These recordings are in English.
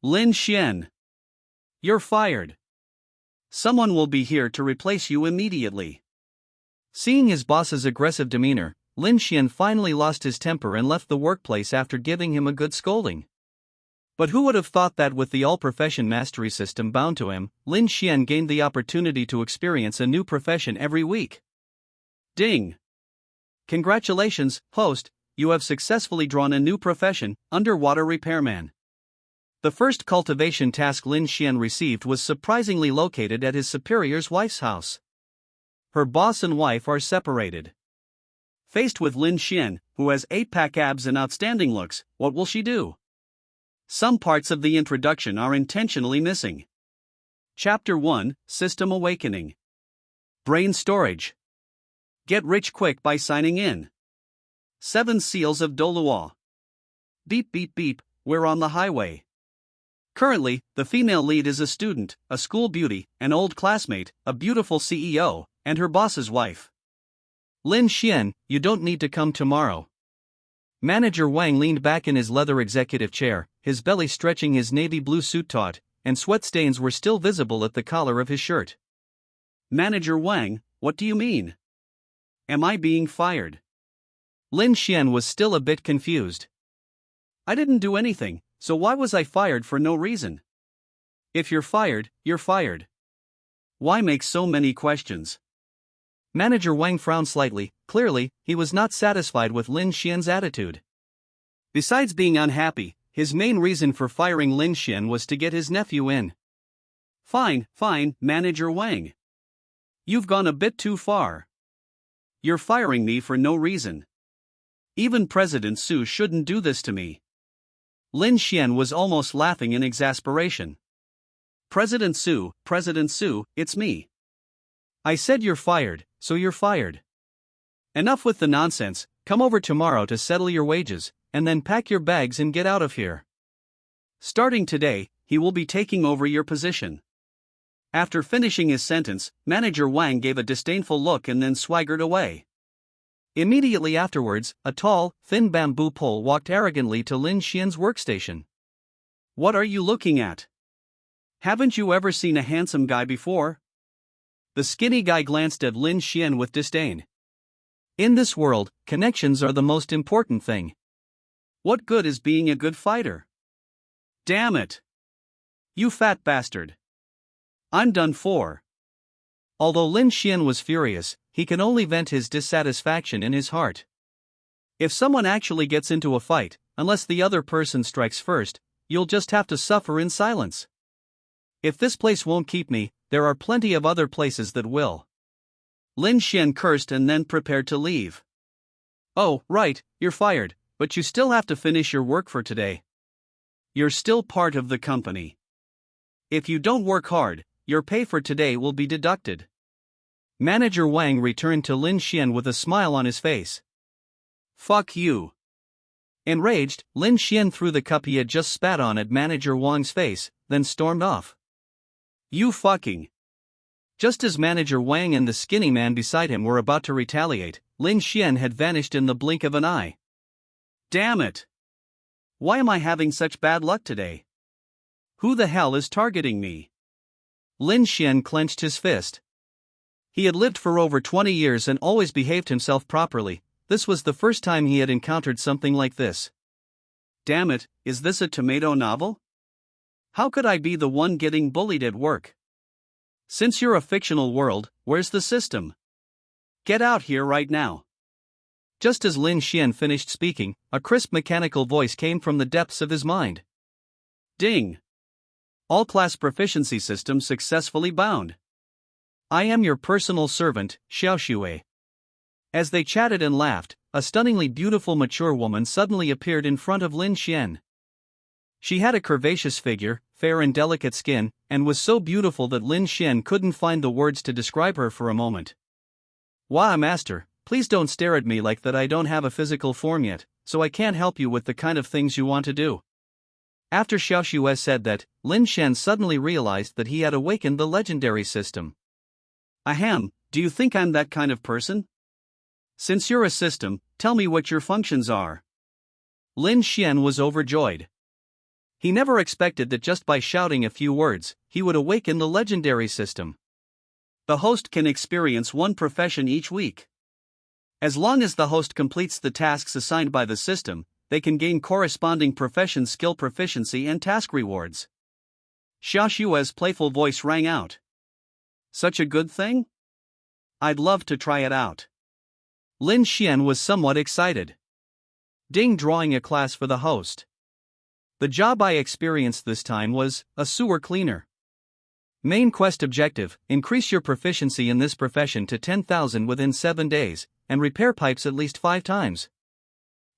Lin Xuan. You're fired. Someone will be here to replace you immediately. Seeing his boss's aggressive demeanor, Lin Xuan finally lost his temper and left the workplace after giving him a good scolding. But who would have thought that with the all-profession mastery system bound to him, Lin Xuan gained the opportunity to experience a new profession every week. Ding! Congratulations, host, you have successfully drawn a new profession, underwater repairman. The first cultivation task Lin Xuan received was surprisingly located at his superior's wife's house. Her boss and wife are separated. Faced with Lin Xuan, who has 8-pack abs and outstanding looks, what will she do? Some parts of the introduction are intentionally missing. Chapter 1, System Awakening. Brain Storage. Get rich quick by signing in. 7 Seals of Dolua. Beep beep beep, we're on the highway. Currently, the female lead is a student, a school beauty, an old classmate, a beautiful CEO, and her boss's wife. Lin Xuan, you don't need to come tomorrow. Manager Wang leaned back in his leather executive chair, his belly stretching, his navy blue suit taut, and sweat stains were still visible at the collar of his shirt. Manager Wang, what do you mean? Am I being fired? Lin Xuan was still a bit confused. I didn't do anything, so why was I fired for no reason? If you're fired, you're fired. Why make so many questions? Manager Wang frowned slightly. Clearly, he was not satisfied with Lin Xuan's attitude. Besides being unhappy, his main reason for firing Lin Xuan was to get his nephew in. Fine, Manager Wang. You've gone a bit too far. You're firing me for no reason. Even President Su shouldn't do this to me. Lin Xuan was almost laughing in exasperation. President Su, it's me. I said you're fired, so you're fired. Enough with the nonsense, come over tomorrow to settle your wages, and then pack your bags and get out of here. Starting today, he will be taking over your position. After finishing his sentence, Manager Wang gave a disdainful look and then swaggered away. Immediately afterwards, a tall, thin bamboo pole walked arrogantly to Lin Xuan's workstation. What are you looking at? Haven't you ever seen a handsome guy before? The skinny guy glanced at Lin Xuan with disdain. In this world, connections are the most important thing. What good is being a good fighter? Damn it! You fat bastard! I'm done for. Although Lin Xuan was furious, he can only vent his dissatisfaction in his heart. If someone actually gets into a fight, unless the other person strikes first, you'll just have to suffer in silence. If this place won't keep me, there are plenty of other places that will. Lin Xuan cursed and then prepared to leave. Oh, right, you're fired, but you still have to finish your work for today. You're still part of the company. If you don't work hard, your pay for today will be deducted. Manager Wang returned to Lin Xuan with a smile on his face. Fuck you. Enraged, Lin Xuan threw the cup he had just spat on at Manager Wang's face, then stormed off. You fucking. Just as Manager Wang and the skinny man beside him were about to retaliate, Lin Xuan had vanished in the blink of an eye. Damn it. Why am I having such bad luck today? Who the hell is targeting me? Lin Xuan clenched his fist. He had lived for over 20 years and always behaved himself properly. This was the first time he had encountered something like this. Damn it, is this a tomato novel? How could I be the one getting bullied at work? Since you're a fictional world, where's the system? Get out here right now. Just as Lin Xuan finished speaking, a crisp mechanical voice came from the depths of his mind. Ding! All class proficiency system successfully bound. I am your personal servant, Xiaoxue. As they chatted and laughed, a stunningly beautiful mature woman suddenly appeared in front of Lin Xuan. She had a curvaceous figure, fair and delicate skin, and was so beautiful that Lin Xuan couldn't find the words to describe her for a moment. Why, master, please don't stare at me like that. I don't have a physical form yet, so I can't help you with the kind of things you want to do. After Xiaoxue said that, Lin Xuan suddenly realized that he had awakened the legendary system. Ahem, do you think I'm that kind of person? Since you're a system, tell me what your functions are. Lin Xuan was overjoyed. He never expected that just by shouting a few words, he would awaken the legendary system. The host can experience one profession each week. As long as the host completes the tasks assigned by the system, they can gain corresponding profession skill proficiency and task rewards. Xiaoxue's playful voice rang out. Such a good thing? I'd love to try it out. Lin Xuan was somewhat excited. Ding, drawing a class for the host. The job I experienced this time was a sewer cleaner. Main quest objective: increase your proficiency in this profession to 10,000 within 7 days, and repair pipes at least 5 times.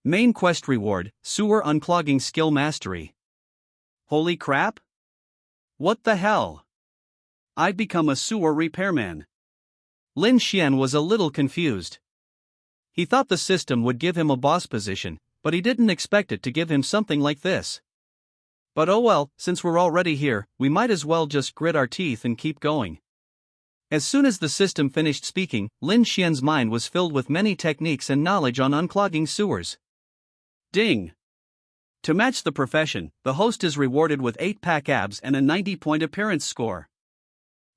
Main quest reward: sewer unclogging skill mastery. Holy crap! What the hell? I'd become a sewer repairman. Lin Xuan was a little confused. He thought the system would give him a boss position, but he didn't expect it to give him something like this. But oh well, since we're already here, we might as well just grit our teeth and keep going. As soon as the system finished speaking, Lin Xuan's mind was filled with many techniques and knowledge on unclogging sewers. Ding! To match the profession, the host is rewarded with 8-pack abs and a 90-point appearance score.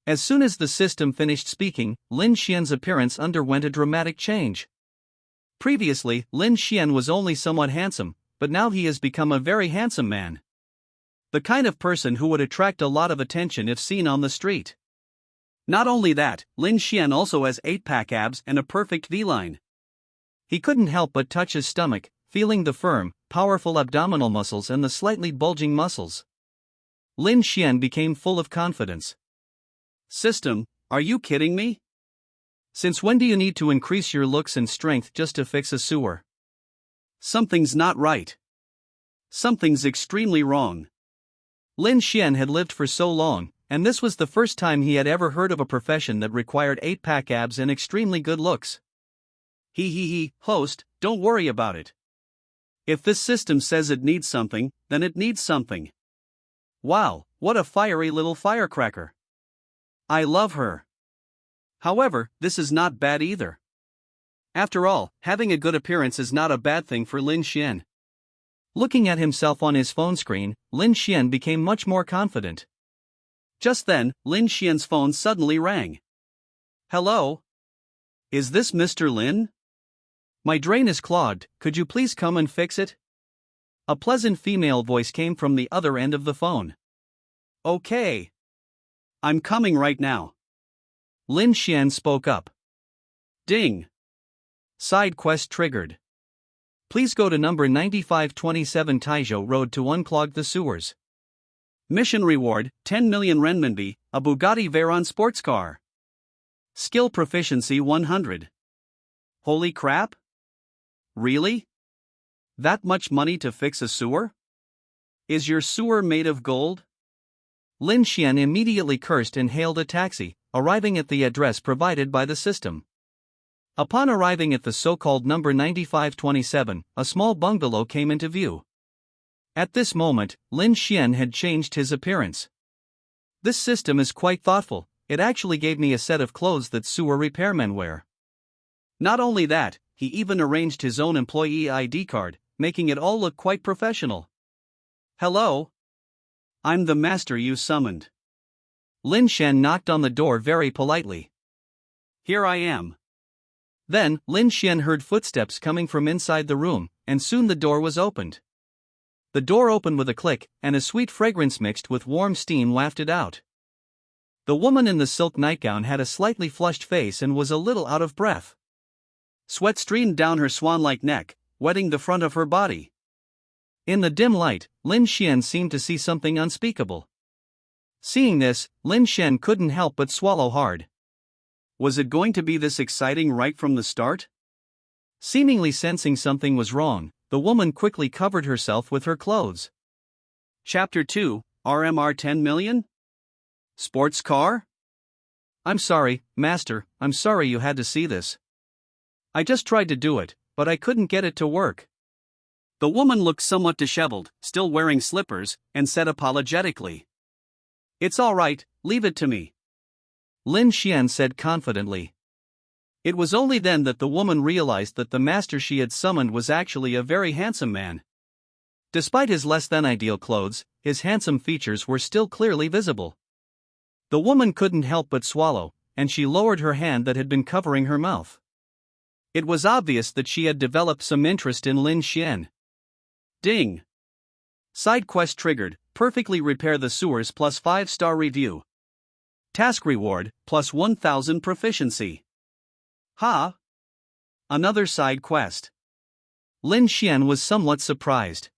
As soon as the system finished speaking, Lin Xuan's appearance underwent a dramatic change. Previously, Lin Xuan was only somewhat handsome, but now he has become a very handsome man. The kind of person who would attract a lot of attention if seen on the street. Not only that, Lin Xuan also has 8-pack abs and a perfect V-line. He couldn't help but touch his stomach, feeling the firm, powerful abdominal muscles and the slightly bulging muscles. Lin Xuan became full of confidence. System, are you kidding me? Since when do you need to increase your looks and strength just to fix a sewer? Something's not right. Something's extremely wrong. Lin Xuan had lived for so long, and this was the first time he had ever heard of a profession that required 8-pack abs and extremely good looks. Host, don't worry about it. If this system says it needs something, then it needs something. Wow, what a fiery little firecracker. I love her. However, this is not bad either. After all, having a good appearance is not a bad thing for Lin Xuan. Looking at himself on his phone screen, Lin Xuan became much more confident. Just then, Lin Xuan's phone suddenly rang. Hello? Is this Mr. Lin? My drain is clogged, could you please come and fix it? A pleasant female voice came from the other end of the phone. Okay. I'm coming right now. Lin Xuan spoke up. Ding. Side quest triggered. Please go to number 9527 Taizhou Road to unclog the sewers. Mission reward, 10 million renminbi, a Bugatti Veyron sports car. Skill proficiency 100. Holy crap? Really? That much money to fix a sewer? Is your sewer made of gold? Lin Xuan immediately cursed and hailed a taxi, arriving at the address provided by the system. Upon arriving at the so-called number 9527, a small bungalow came into view. At this moment, Lin Xuan had changed his appearance. This system is quite thoughtful, it actually gave me a set of clothes that sewer repairmen wear. Not only that, he even arranged his own employee ID card, making it all look quite professional. Hello? I'm the master you summoned. Lin Xuan knocked on the door very politely. Here I am. Then, Lin Xuan heard footsteps coming from inside the room, and soon the door was opened. The door opened with a click, and a sweet fragrance mixed with warm steam wafted out. The woman in the silk nightgown had a slightly flushed face and was a little out of breath. Sweat streamed down her swan-like neck, wetting the front of her body. In the dim light, Lin Xuan seemed to see something unspeakable. Seeing this, Lin Xuan couldn't help but swallow hard. Was it going to be this exciting right from the start? Seemingly sensing something was wrong, the woman quickly covered herself with her clothes. Chapter 2, RMR 10 million? Sports car? I'm sorry, Master, I'm sorry you had to see this. I just tried to do it, but I couldn't get it to work. The woman looked somewhat disheveled, still wearing slippers, and said apologetically. It's all right, leave it to me. Lin Xuan said confidently. It was only then that the woman realized that the master she had summoned was actually a very handsome man. Despite his less-than-ideal clothes, his handsome features were still clearly visible. The woman couldn't help but swallow, and she lowered her hand that had been covering her mouth. It was obvious that she had developed some interest in Lin Xuan. Ding! Side quest triggered, perfectly repair the sewers plus 5-star review. Task reward, plus 1000 proficiency. Ha! Another side quest. Lin Xuan was somewhat surprised.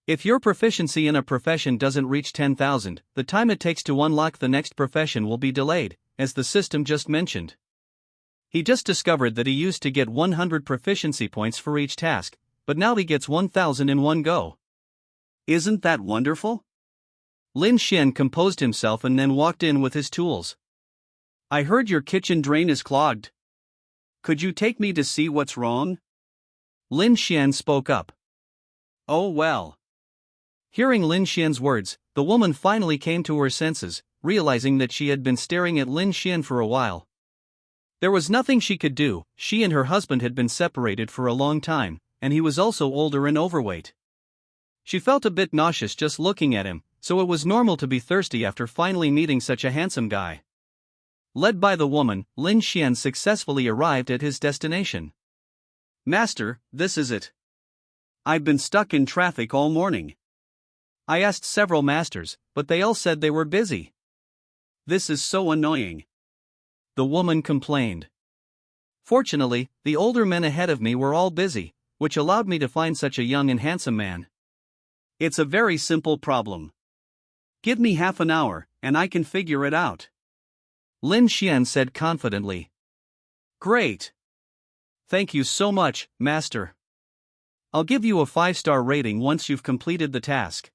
If your proficiency in a profession doesn't reach 10,000, the time it takes to unlock the next profession will be delayed, as the system just mentioned. He just discovered that he used to get 100 proficiency points for each task, but now he gets 1,000 in one go. Isn't that wonderful? Lin Xuan composed himself and then walked in with his tools. I heard your kitchen drain is clogged. Could you take me to see what's wrong? Lin Xuan spoke up. Oh well. Hearing Lin Xuan's words, the woman finally came to her senses, realizing that she had been staring at Lin Xuan for a while. There was nothing she could do. She and her husband had been separated for a long time, and he was also older and overweight. She felt a bit nauseous just looking at him, so it was normal to be thirsty after finally meeting such a handsome guy. Led by the woman, Lin Xuan successfully arrived at his destination. Master, this is it. I've been stuck in traffic all morning. I asked several masters, but they all said they were busy. This is so annoying. The woman complained. Fortunately, the older men ahead of me were all busy, which allowed me to find such a young and handsome man. It's a very simple problem. Give me half an hour, and I can figure it out. Lin Xuan said confidently. Great. Thank you so much, Master. I'll give you a 5-star rating once you've completed the task.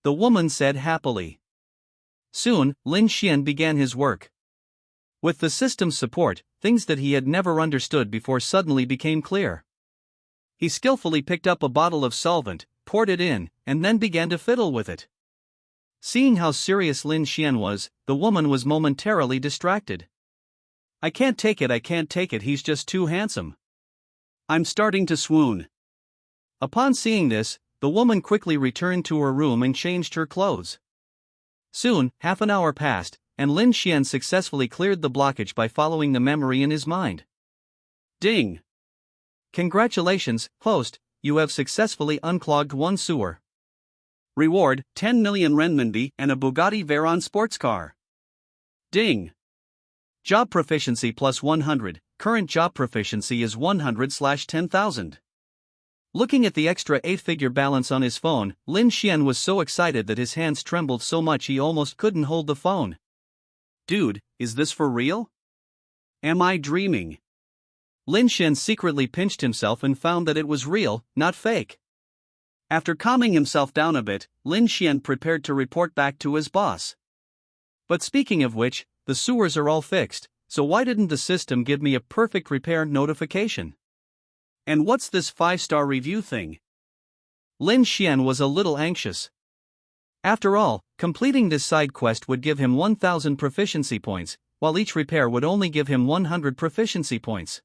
The woman said happily. Soon, Lin Xuan began his work. With the system's support, things that he had never understood before suddenly became clear. He skillfully picked up a bottle of solvent, poured it in, and then began to fiddle with it. Seeing how serious Lin Xuan was, the woman was momentarily distracted. I can't take it, he's just too handsome. I'm starting to swoon. Upon seeing this, the woman quickly returned to her room and changed her clothes. Soon, half an hour passed, and Lin Xuan successfully cleared the blockage by following the memory in his mind. Ding! Congratulations, host, you have successfully unclogged one sewer. Reward, 10 million renminbi and a Bugatti Veyron sports car. Ding! Job proficiency plus 100, current job proficiency is 100/10,000. Looking at the extra 8-figure balance on his phone, Lin Xuan was so excited that his hands trembled so much he almost couldn't hold the phone. Dude, is this for real? Am I dreaming? Lin Xuan secretly pinched himself and found that it was real, not fake. After calming himself down a bit, Lin Xuan prepared to report back to his boss. But speaking of which, the sewers are all fixed, so why didn't the system give me a perfect repair notification? And what's this 5-star review thing? Lin Xuan was a little anxious. After all, completing this side quest would give him 1,000 proficiency points, while each repair would only give him 100 proficiency points.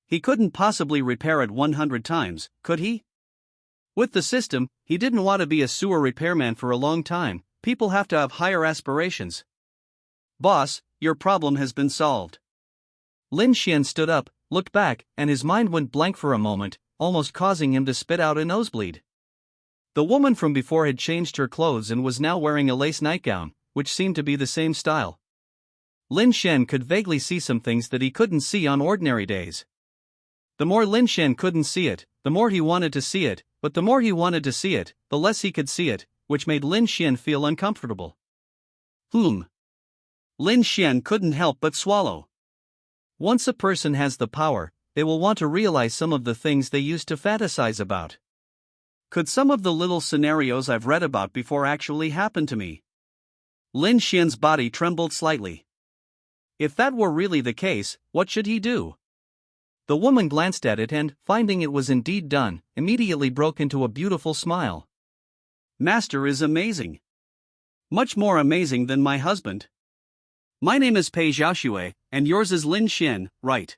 He couldn't possibly repair it 100 times, could he? With the system, he didn't want to be a sewer repairman for a long time. People have to have higher aspirations. Boss, your problem has been solved. Lin Xuan stood up, looked back, and his mind went blank for a moment, almost causing him to spit out a nosebleed. The woman from before had changed her clothes and was now wearing a lace nightgown, which seemed to be the same style. Lin Xuan could vaguely see some things that he couldn't see on ordinary days. The more Lin Xuan couldn't see it, the more he wanted to see it, but the more he wanted to see it, the less he could see it, which made Lin Xuan feel uncomfortable. Lin Xuan couldn't help but swallow. Once a person has the power, they will want to realize some of the things they used to fantasize about. Could some of the little scenarios I've read about before actually happen to me? Lin Xuan's body trembled slightly. If that were really the case, what should he do? The woman glanced at it and, finding it was indeed done, immediately broke into a beautiful smile. Master is amazing. Much more amazing than my husband. My name is Pei Xiaoxue, and yours is Lin Xuan, right?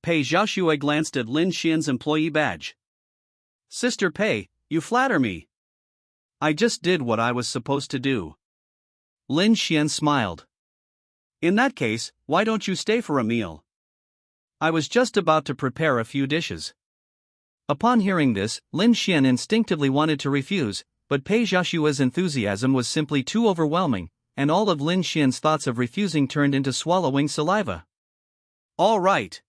Pei Xiaoxue glanced at Lin Xuan's employee badge. Sister Pei, you flatter me. I just did what I was supposed to do. Lin Xuan smiled. In that case, why don't you stay for a meal? I was just about to prepare a few dishes. Upon hearing this, Lin Xuan instinctively wanted to refuse, but Pei Xiaoxue's enthusiasm was simply too overwhelming, and all of Lin Xian's thoughts of refusing turned into swallowing saliva. All right.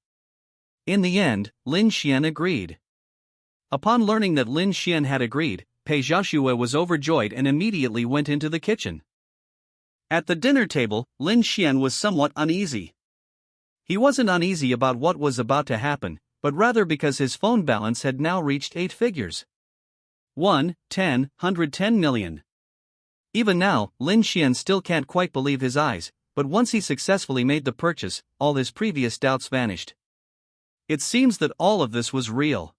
In the end, Lin Xuan agreed. Upon learning that Lin Xuan had agreed, Pei Xiaoxue was overjoyed and immediately went into the kitchen. At the dinner table, Lin Xuan was somewhat uneasy. He wasn't uneasy about what was about to happen, but rather because his phone balance had now reached 8 figures. 110 million. Even now, Lin Xuan still can't quite believe his eyes, but once he successfully made the purchase, all his previous doubts vanished. It seems that all of this was real.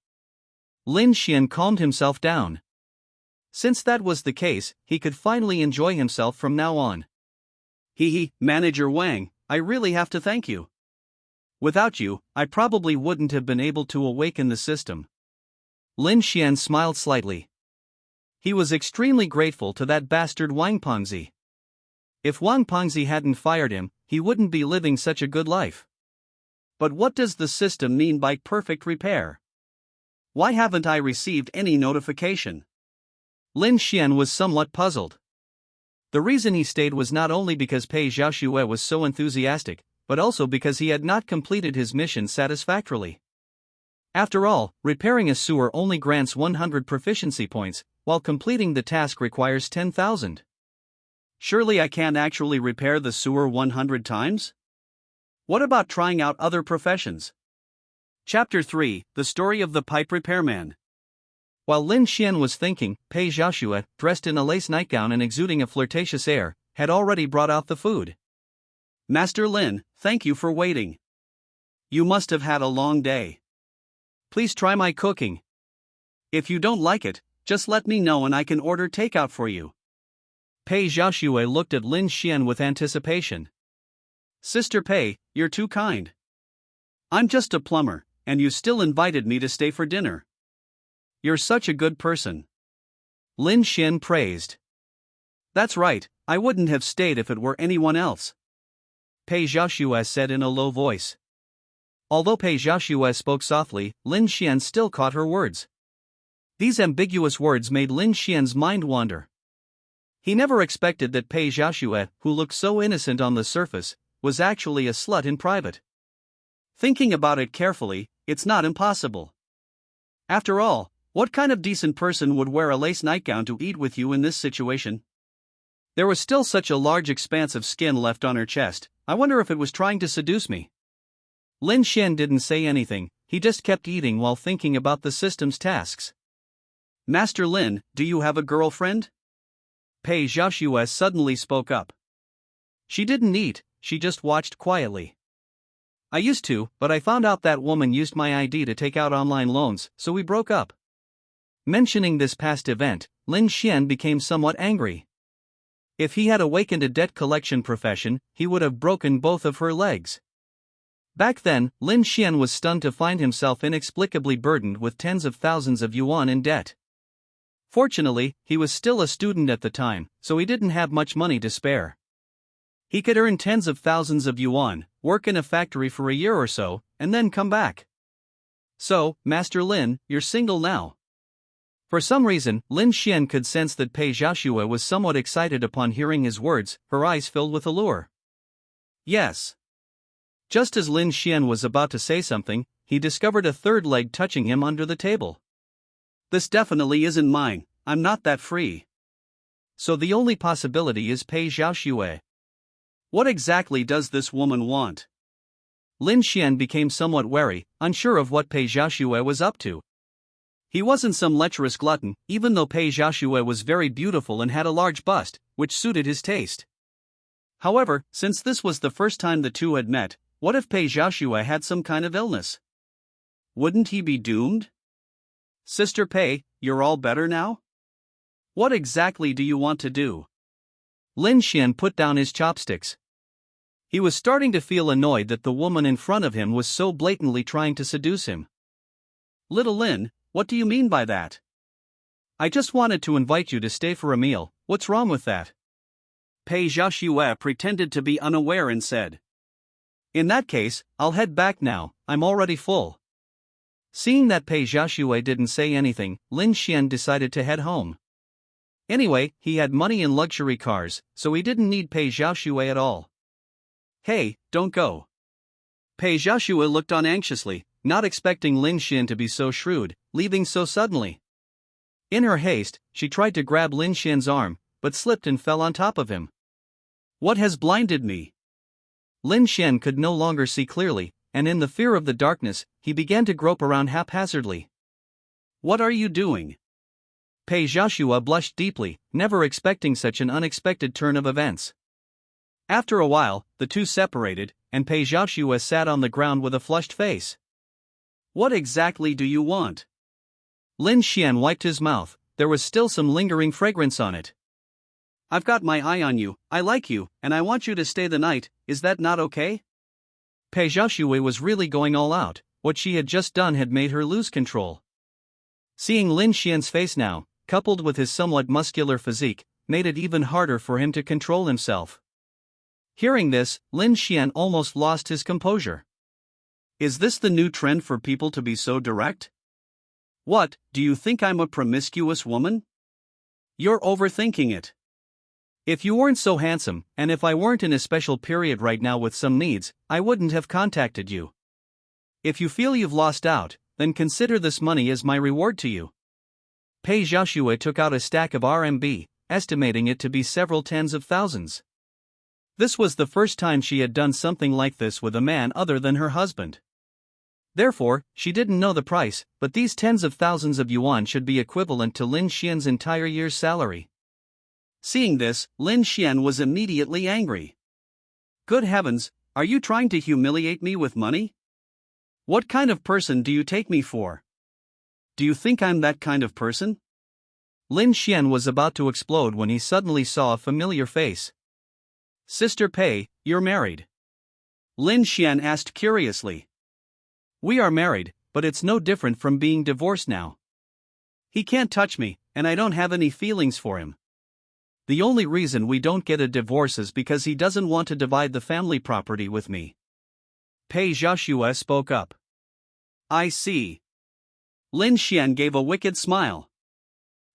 Lin Xuan calmed himself down. Since that was the case, he could finally enjoy himself from now on. Manager Wang, I really have to thank you. Without you, I probably wouldn't have been able to awaken the system. Lin Xuan smiled slightly. He was extremely grateful to that bastard Wang Pengzi. If Wang Pengzi hadn't fired him, he wouldn't be living such a good life. But what does the system mean by perfect repair? Why haven't I received any notification? Lin Xuan was somewhat puzzled. The reason he stayed was not only because Pei Xiaoxue was so enthusiastic, but also because he had not completed his mission satisfactorily. After all, repairing a sewer only grants 100 proficiency points, while completing the task requires 10,000. Surely I can't actually repair the sewer 100 times? What about trying out other professions? Chapter 3, The Story of the Pipe Repairman. While Lin Xuan was thinking, Pei Xiaoxue, dressed in a lace nightgown and exuding a flirtatious air, had already brought out the food. Master Lin, thank you for waiting. You must have had a long day. Please try my cooking. If you don't like it, just let me know and I can order takeout for you. Pei Xiaoxue looked at Lin Xuan with anticipation. Sister Pei, you're too kind. I'm just a plumber, and you still invited me to stay for dinner. You're such a good person. Lin Xuan praised. That's right, I wouldn't have stayed if it were anyone else. Pei Xiaoxue said in a low voice. Although Pei Xiaoxue spoke softly, Lin Xuan still caught her words. These ambiguous words made Lin Xian's mind wander. He never expected that Pei Xiaoxue, who looked so innocent on the surface, was actually a slut in private. Thinking about it carefully, it's not impossible. After all, what kind of decent person would wear a lace nightgown to eat with you in this situation? There was still such a large expanse of skin left on her chest. I wonder if it was trying to seduce me. Lin Xuan didn't say anything, he just kept eating while thinking about the system's tasks. Master Lin, do you have a girlfriend? Pei Xiaoxue suddenly spoke up. She didn't eat, she just watched quietly. I used to, but I found out that woman used my ID to take out online loans, so we broke up. Mentioning this past event, Lin Xuan became somewhat angry. If he had awakened a debt collection profession, he would have broken both of her legs. Back then, Lin Xuan was stunned to find himself inexplicably burdened with tens of thousands of yuan in debt. Fortunately, he was still a student at the time, so he didn't have much money to spare. He could earn tens of thousands of yuan, work in a factory for a year or so, and then come back. So, Master Lin, you're single now. For some reason, Lin Xuan could sense that Pei Xiaoxue was somewhat excited upon hearing his words, her eyes filled with allure. Yes. Just as Lin Xuan was about to say something, he discovered a third leg touching him under the table. This definitely isn't mine, I'm not that free. So the only possibility is Pei Xiaoxue. What exactly does this woman want? Lin Xuan became somewhat wary, unsure of what Pei Xiaoxue was up to. He wasn't some lecherous glutton, even though Pei Xiaoxue was very beautiful and had a large bust, which suited his taste. However, since this was the first time the two had met, what if Pei Xiaoxue had some kind of illness? Wouldn't he be doomed? Sister Pei, you're all better now? What exactly do you want to do? Lin Xuan put down his chopsticks. He was starting to feel annoyed that the woman in front of him was so blatantly trying to seduce him. Little Lin, what do you mean by that? I just wanted to invite you to stay for a meal, what's wrong with that? Pei Xiaoxue pretended to be unaware and said. In that case, I'll head back now, I'm already full. Seeing that Pei Xiaoxue didn't say anything, Lin Xuan decided to head home. Anyway, he had money in luxury cars, so he didn't need Pei Xiaoxue at all. Hey, don't go. Pei Xiaoxue looked on anxiously, not expecting Lin Xuan to be so shrewd, leaving so suddenly. In her haste, she tried to grab Lin Xuan's arm, but slipped and fell on top of him. What has blinded me? Lin Xuan could no longer see clearly, and in the fear of the darkness, he began to grope around haphazardly. What are you doing? Pei Xiaoxue blushed deeply, never expecting such an unexpected turn of events. After a while, the two separated, and Pei Xiaoxue sat on the ground with a flushed face. What exactly do you want? Lin Xuan wiped his mouth, there was still some lingering fragrance on it. I've got my eye on you, I like you, and I want you to stay the night, is that not okay? Pei Xiaoxue was really going all out, what she had just done had made her lose control. Seeing Lin Xuan's face now, coupled with his somewhat muscular physique, made it even harder for him to control himself. Hearing this, Lin Xuan almost lost his composure. Is this the new trend for people to be so direct? What, do you think I'm a promiscuous woman? You're overthinking it. If you weren't so handsome, and if I weren't in a special period right now with some needs, I wouldn't have contacted you. If you feel you've lost out, then consider this money as my reward to you. Pei Xiaoxue took out a stack of RMB, estimating it to be several tens of thousands. This was the first time she had done something like this with a man other than her husband. Therefore, she didn't know the price, but these tens of thousands of yuan should be equivalent to Lin Xuan's entire year's salary. Seeing this, Lin Xuan was immediately angry. Good heavens, are you trying to humiliate me with money? What kind of person do you take me for? Do you think I'm that kind of person? Lin Xuan was about to explode when he suddenly saw a familiar face. Sister Pei, you're married? Lin Xuan asked curiously. We are married, but it's no different from being divorced now. He can't touch me, and I don't have any feelings for him. The only reason we don't get a divorce is because he doesn't want to divide the family property with me. Pei Xiaoxue spoke up. I see. Lin Xuan gave a wicked smile.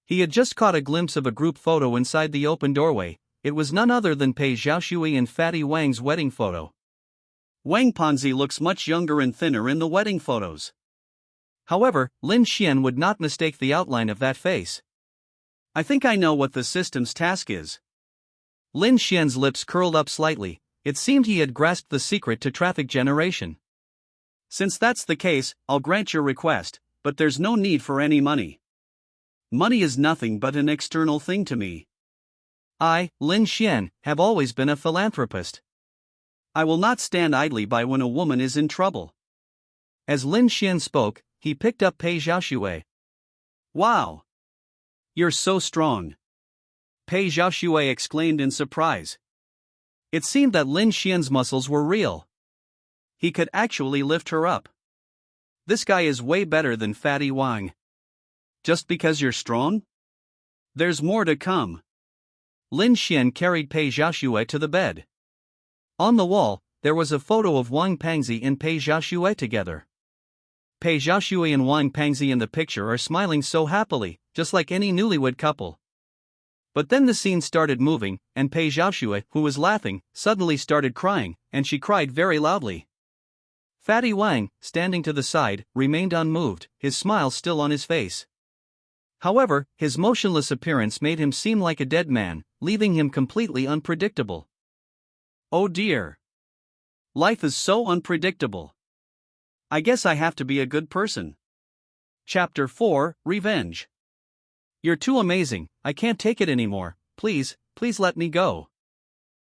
He had just caught a glimpse of a group photo inside the open doorway. It was none other than Pei Xiaoxue and Fatty Wang's wedding photo. Wang Ponzi looks much younger and thinner in the wedding photos. However, Lin Xuan would not mistake the outline of that face. I think I know what the system's task is. Lin Xuan's lips curled up slightly. It seemed he had grasped the secret to traffic generation. Since that's the case, I'll grant your request, but there's no need for any money. Money is nothing but an external thing to me. I, Lin Xuan, have always been a philanthropist. I will not stand idly by when a woman is in trouble. As Lin Xuan spoke, he picked up Pei Xiaoxue. Wow! You're so strong! Pei Xiaoxue exclaimed in surprise. It seemed that Lin Xuan's muscles were real. He could actually lift her up. This guy is way better than Fatty Wang. Just because you're strong? There's more to come. Lin Xuan carried Pei Xiaoxue to the bed. On the wall, there was a photo of Wang Pangzi and Pei Xiaoxue together. Pei Xiaoxue and Wang Pangzi in the picture are smiling so happily, just like any newlywed couple. But then the scene started moving, and Pei Xiaoxue, who was laughing, suddenly started crying, and she cried very loudly. Fatty Wang, standing to the side, remained unmoved, his smile still on his face. However, his motionless appearance made him seem like a dead man, leaving him completely unpredictable. Oh dear. Life is so unpredictable. I guess I have to be a good person. Chapter 4, Revenge. You're too amazing, I can't take it anymore, please let me go.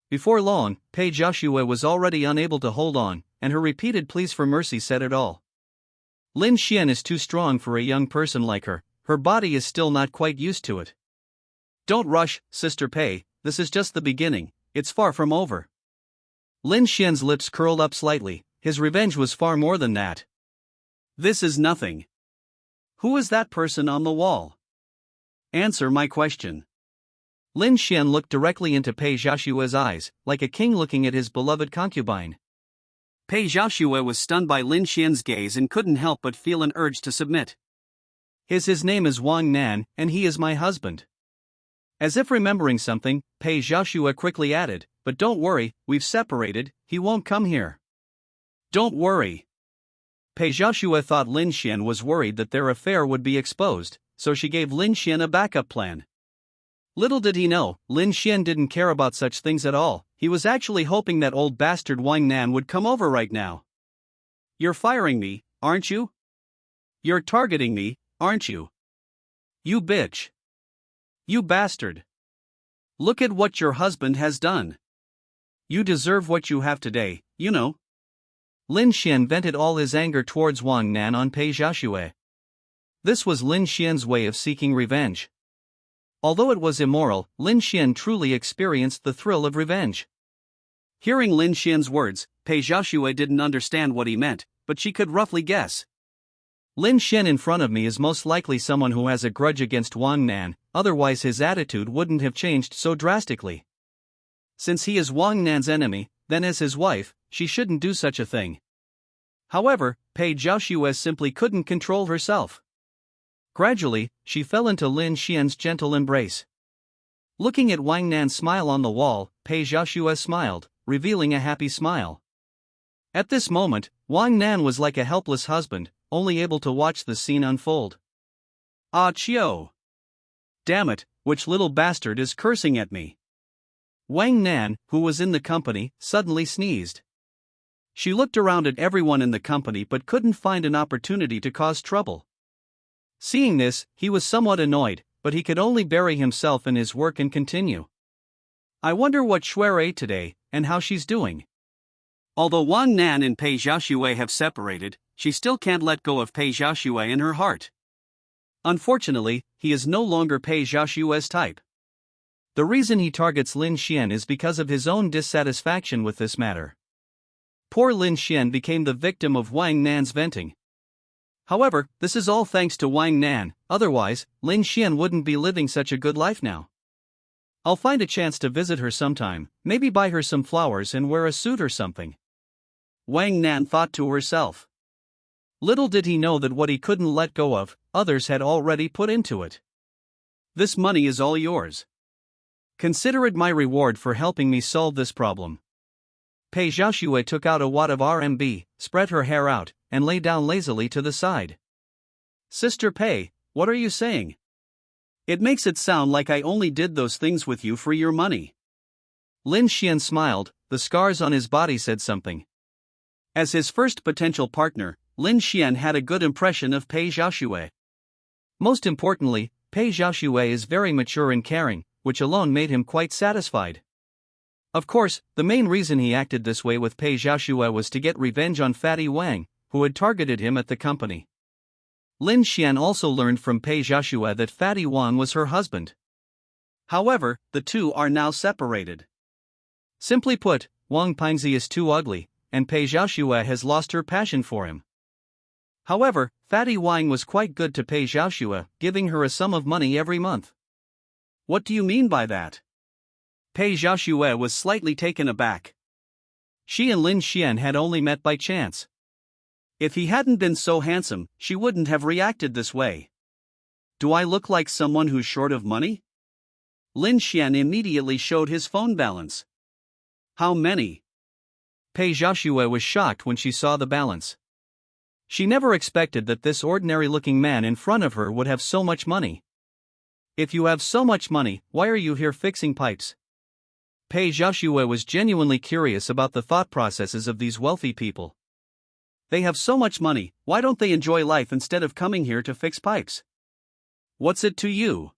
Before long, Pei Xiaoxue was already unable to hold on, and her repeated pleas for mercy said it all. Lin Xuan is too strong for a young person like her, her body is still not quite used to it. Don't rush, Sister Pei, this is just the beginning, it's far from over. Lin Xuan's lips curled up slightly, his revenge was far more than that. This is nothing. Who is that person on the wall? Answer my question. Lin Xuan looked directly into Pei Xiaoshue's eyes, like a king looking at his beloved concubine. Pei Xiaoshue was stunned by Lin Xian's gaze and couldn't help but feel an urge to submit. His name is Wang Nan, and he is my husband. As if remembering something, Pei Xiaoshue quickly added, but don't worry, we've separated, he won't come here. Don't worry. Pei Xiaoshue thought Lin Xian was worried that their affair would be exposed, so she gave Lin Xian a backup plan. Little did he know, Lin Xian didn't care about such things at all. He was actually hoping that old bastard Wang Nan would come over right now. You're firing me, aren't you? You're targeting me, aren't you? You bitch. You bastard. Look at what your husband has done. You deserve what you have today, you know. Lin Xian vented all his anger towards Wang Nan on Pei Xiaoshue. This was Lin Xian's way of seeking revenge. Although it was immoral, Lin Xian truly experienced the thrill of revenge. Hearing Lin Xian's words, Pei Xiaoshue didn't understand what he meant, but she could roughly guess. Lin Xian in front of me is most likely someone who has a grudge against Wang Nan, otherwise his attitude wouldn't have changed so drastically. Since he is Wang Nan's enemy, then as his wife, she shouldn't do such a thing. However, Pei Xiaoshue simply couldn't control herself. Gradually, she fell into Lin Xian's gentle embrace. Looking at Wang Nan's smile on the wall, Pei Xiaoshue smiled, revealing a happy smile. At this moment, Wang Nan was like a helpless husband, only able to watch the scene unfold. Ah Chio! Damn it, which little bastard is cursing at me? Wang Nan, who was in the company, suddenly sneezed. She looked around at everyone in the company but couldn't find an opportunity to cause trouble. Seeing this, he was somewhat annoyed, but he could only bury himself in his work and continue. I wonder what Shuer ate today, and how she's doing. Although Wang Nan and Pei Xiaoshue have separated, she still can't let go of Pei Xiaoshue in her heart. Unfortunately, he is no longer Pei Xiaoshue's type. The reason he targets Lin Xian is because of his own dissatisfaction with this matter. Poor Lin Xian became the victim of Wang Nan's venting. However, this is all thanks to Wang Nan, otherwise, Lin Xian wouldn't be living such a good life now. I'll find a chance to visit her sometime, maybe buy her some flowers and wear a suit or something. Wang Nan thought to herself. Little did he know that what he couldn't let go of, others had already put into it. This money is all yours. Consider it my reward for helping me solve this problem. Pei Xiaoshue took out a wad of RMB, spread her hair out, and lay down lazily to the side. Sister Pei, what are you saying? It makes it sound like I only did those things with you for your money. Lin Xian smiled, the scars on his body said something. As his first potential partner, Lin Xian had a good impression of Pei Xiaoshue. Most importantly, Pei Xiaoshue is very mature and caring, which alone made him quite satisfied. Of course, the main reason he acted this way with Pei Xiaoshue was to get revenge on Fatty Wang, who had targeted him at the company. Lin Xian also learned from Pei Xiaoshue that Fatty Wang was her husband. However, the two are now separated. Simply put, Wang Pingzi is too ugly, and Pei Xiaoshue has lost her passion for him. However, Fatty Wang was quite good to Pei Xiaoshue, giving her a sum of money every month. What do you mean by that? Pei Xiaoshue was slightly taken aback. She and Lin Xian had only met by chance. If he hadn't been so handsome, she wouldn't have reacted this way. Do I look like someone who's short of money? Lin Xian immediately showed his phone balance. How many? Pei Xiaoshue was shocked when she saw the balance. She never expected that this ordinary-looking man in front of her would have so much money. If you have so much money, why are you here fixing pipes? Pei Xiaoshue was genuinely curious about the thought processes of these wealthy people. They have so much money, why don't they enjoy life instead of coming here to fix pipes? What's it to you?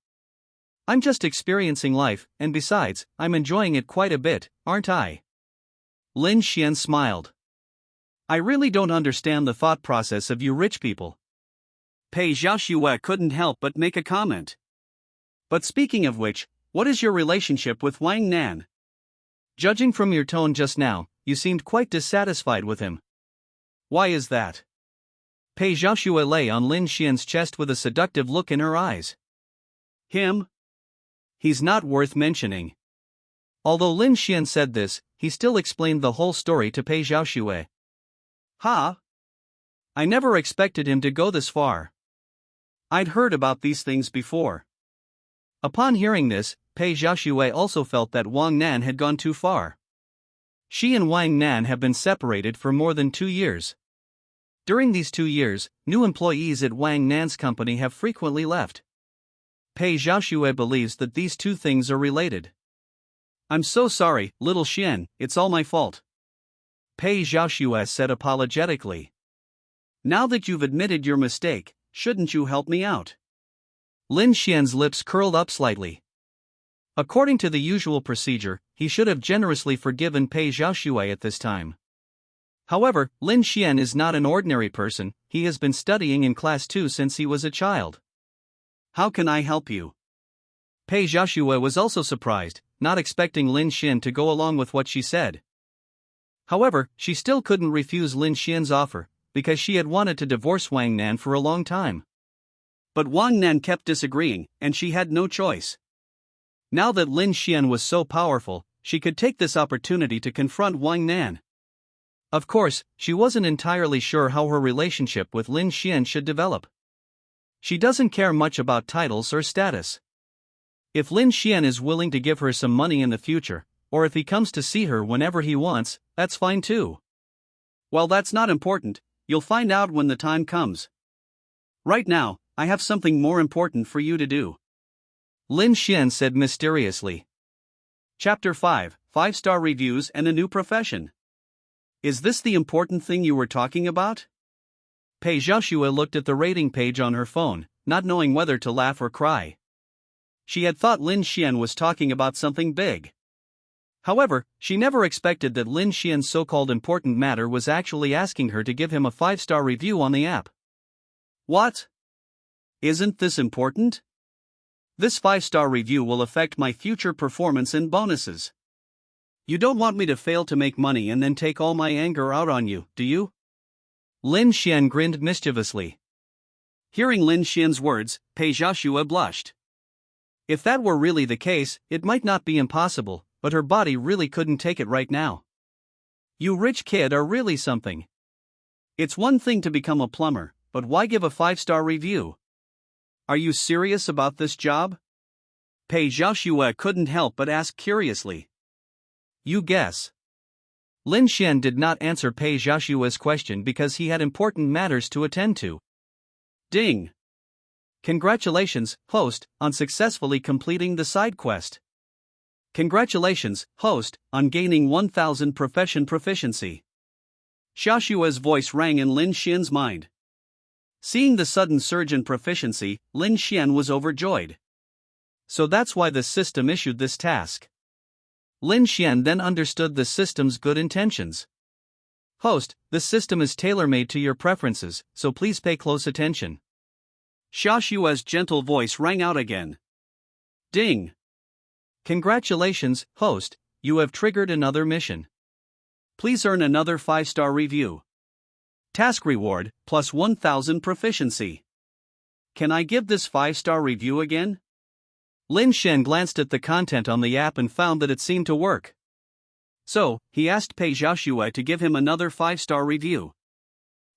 I'm just experiencing life, and besides, I'm enjoying it quite a bit, aren't I? Lin Xian smiled. I really don't understand the thought process of you rich people. Pei Xiaoshue couldn't help but make a comment. But speaking of which, what is your relationship with Wang Nan? Judging from your tone just now, you seemed quite dissatisfied with him. Why is that? Pei Xiaoshue lay on Lin Xian's chest with a seductive look in her eyes. Him? He's not worth mentioning. Although Lin Xuan said this, he still explained the whole story to Pei Xiaoxue. Ha! I never expected him to go this far. I'd heard about these things before. Upon hearing this, Pei Xiaoxue also felt that Wang Nan had gone too far. She and Wang Nan have been separated for more than 2 years. During these 2 years, new employees at Wang Nan's company have frequently left. Pei Xiaoxue believes that these two things are related. I'm so sorry, little Xian, it's all my fault. Pei Xiaoxue said apologetically. Now that you've admitted your mistake, shouldn't you help me out? Lin Xian's lips curled up slightly. According to the usual procedure, he should have generously forgiven Pei Xiaoxue at this time. However, Lin Xian is not an ordinary person, he has been studying in class 2 since he was a child. How can I help you? Pei Xiaoxue was also surprised, not expecting Lin Xian to go along with what she said. However, she still couldn't refuse Lin Xian's offer, because she had wanted to divorce Wang Nan for a long time. But Wang Nan kept disagreeing, and she had no choice. Now that Lin Xian was so powerful, she could take this opportunity to confront Wang Nan. Of course, she wasn't entirely sure how her relationship with Lin Xian should develop. She doesn't care much about titles or status. If Lin Xian is willing to give her some money in the future, or if he comes to see her whenever he wants, that's fine too. Well, that's not important, you'll find out when the time comes. Right now, I have something more important for you to do. Lin Xian said mysteriously. Chapter 5, 5-star reviews and a new profession. Is this the important thing you were talking about? Pei Xiaoxue looked at the rating page on her phone, not knowing whether to laugh or cry. She had thought Lin Xian was talking about something big. However, she never expected that Lin Xian's so-called important matter was actually asking her to give him a 5-star review on the app. What? Isn't this important? This 5-star review will affect my future performance and bonuses. You don't want me to fail to make money and then take all my anger out on you, do you? Lin Xian grinned mischievously. Hearing Lin Xian's words, Pei Xiaoxue blushed. If that were really the case, it might not be impossible, but her body really couldn't take it right now. You rich kid are really something. It's one thing to become a plumber, but why give a 5-star review? Are you serious about this job? Pei Xiaoxue couldn't help but ask curiously. You guess. Lin Xian did not answer Pei Xiaoxue's question because he had important matters to attend to. Ding! Congratulations, host, on successfully completing the side quest. Congratulations, host, on gaining 1000 profession proficiency. Xiaoxue's voice rang in Lin Xian's mind. Seeing the sudden surge in proficiency, Lin Xian was overjoyed. So that's why the system issued this task. Lin Xian then understood the system's good intentions. Host, the system is tailor-made to your preferences, so please pay close attention. Xiaoxue's gentle voice rang out again. Ding! Congratulations, host, you have triggered another mission. Please earn another 5-star review. Task reward, plus 1000 proficiency. Can I give this 5-star review again? Lin Xian glanced at the content on the app and found that it seemed to work. So, he asked Pei Xiaoxue to give him another 5-star review.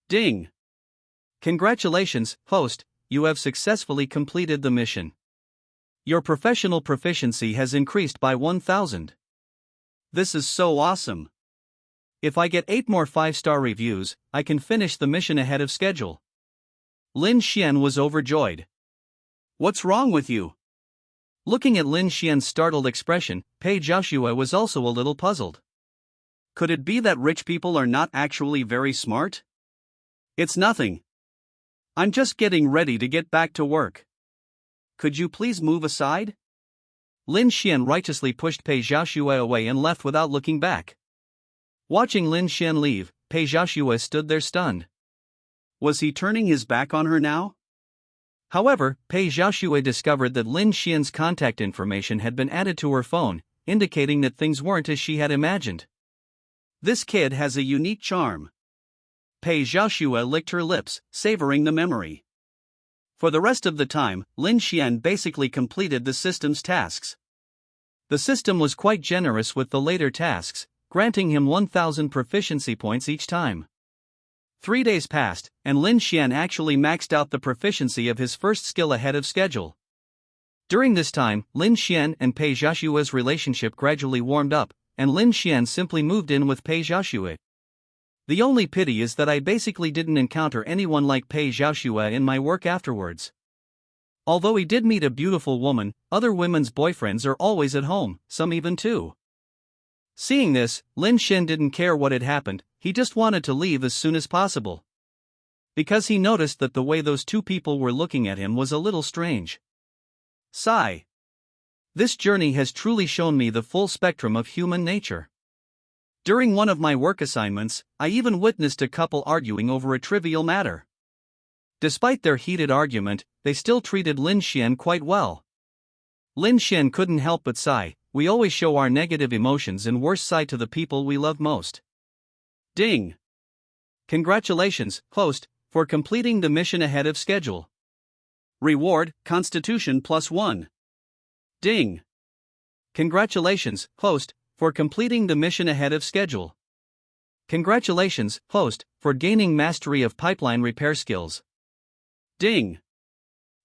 Ding! Congratulations, host, you have successfully completed the mission. Your professional proficiency has increased by 1000. This is so awesome. If I get 8 more 5-star reviews, I can finish the mission ahead of schedule. Lin Xian was overjoyed. What's wrong with you? Looking at Lin Xian's startled expression, Pei Xiaoxue was also a little puzzled. Could it be that rich people are not actually very smart? It's nothing. I'm just getting ready to get back to work. Could you please move aside? Lin Xian righteously pushed Pei Xiaoxue away and left without looking back. Watching Lin Xian leave, Pei Xiaoxue stood there stunned. Was he turning his back on her now? However, Pei Xiaoxue discovered that Lin Xian's contact information had been added to her phone, indicating that things weren't as she had imagined. This kid has a unique charm. Pei Xiaoxue licked her lips, savoring the memory. For the rest of the time, Lin Xuan basically completed the system's tasks. The system was quite generous with the later tasks, granting him 1,000 proficiency points each time. 3 days passed, and Lin Xuan actually maxed out the proficiency of his first skill ahead of schedule. During this time, Lin Xuan and Pei Xiaoshue's relationship gradually warmed up, and Lin Xuan simply moved in with Pei Xiaoshue. The only pity is that I basically didn't encounter anyone like Pei Xiaoshue in my work afterwards. Although he did meet a beautiful woman, other women's boyfriends are always at home, some even two. Seeing this, Lin Xuan didn't care what had happened, he just wanted to leave as soon as possible. Because he noticed that the way those two people were looking at him was a little strange. Sigh. This journey has truly shown me the full spectrum of human nature. During one of my work assignments, I even witnessed a couple arguing over a trivial matter. Despite their heated argument, they still treated Lin Xuan quite well. Lin Xuan couldn't help but sigh. We always show our negative emotions and worst side to the people we love most. Ding! Congratulations, host, for completing the mission ahead of schedule. Reward, Constitution +1. Ding! Congratulations, host, for completing the mission ahead of schedule. Congratulations, host, for gaining mastery of pipeline repair skills. Ding!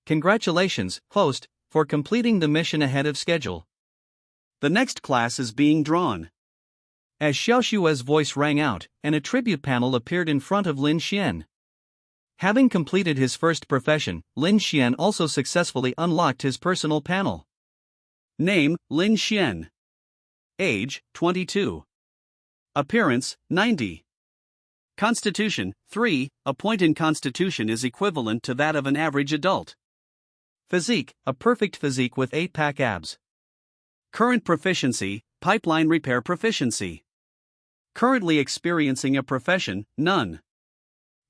Congratulations, host, for completing the mission ahead of schedule. The next class is being drawn. As Xiaoshue's voice rang out, an attribute panel appeared in front of Lin Xuan. Having completed his first profession, Lin Xuan also successfully unlocked his personal panel. Name, Lin Xuan. Age, 22. Appearance, 90. Constitution, 3. A point in Constitution is equivalent to that of an average adult. Physique, a perfect physique with 8-pack abs. Current proficiency, pipeline repair proficiency. Currently experiencing a profession, none.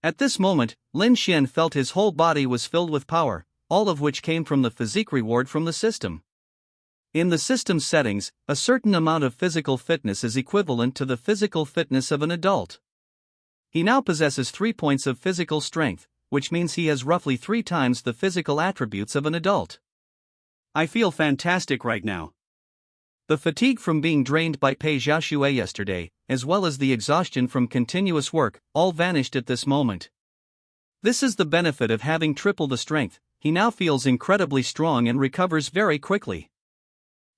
At this moment, Lin Xuan felt his whole body was filled with power, all of which came from the physique reward from the system. In the system's settings, a certain amount of physical fitness is equivalent to the physical fitness of an adult. He now possesses 3 points of physical strength, which means he has roughly 3 times the physical attributes of an adult. I feel fantastic right now. The fatigue from being drained by Pei Xiaoshue yesterday, as well as the exhaustion from continuous work, all vanished at this moment. This is the benefit of having triple the strength. He now feels incredibly strong and recovers very quickly.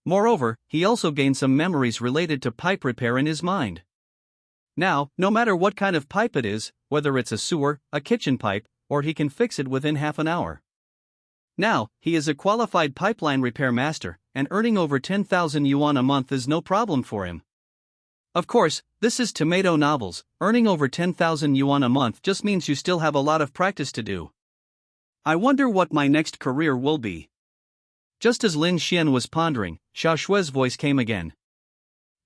Moreover, he also gained some memories related to pipe repair in his mind. Now, no matter what kind of pipe it is, whether it's a sewer, a kitchen pipe, or he can fix it within half an hour. Now, he is a qualified pipeline repair master, and earning over 10,000 yuan a month is no problem for him. Of course, this is tomato novels. Earning over 10,000 yuan a month just means you still have a lot of practice to do. I wonder what my next career will be. Just as Lin Xuan was pondering, Xiaoshue's voice came again.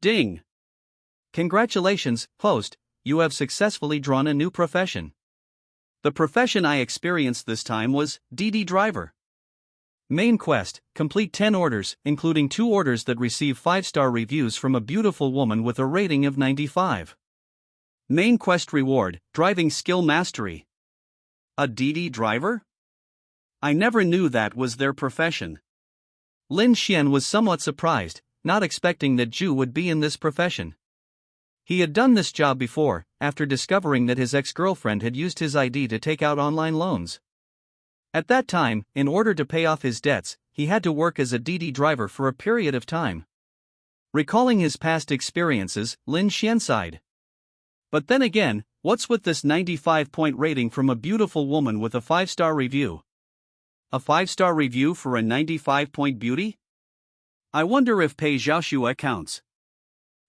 Ding! Congratulations, host, you have successfully drawn a new profession. The profession I experienced this time was DD driver. Main quest, complete 10 orders, including 2 orders that receive 5-star reviews from a beautiful woman with a rating of 95. Main quest reward, driving skill mastery. A DD driver? I never knew that was their profession. Lin Xuan was somewhat surprised, not expecting that Zhu would be in this profession. He had done this job before, after discovering that his ex-girlfriend had used his ID to take out online loans. At that time, in order to pay off his debts, he had to work as a DD driver for a period of time. Recalling his past experiences, Lin Xuan sighed. But then again, what's with this 95-point rating from a beautiful woman with a 5-star review? A 5-star review for a 95-point beauty? I wonder if Pei Xiaoshue counts.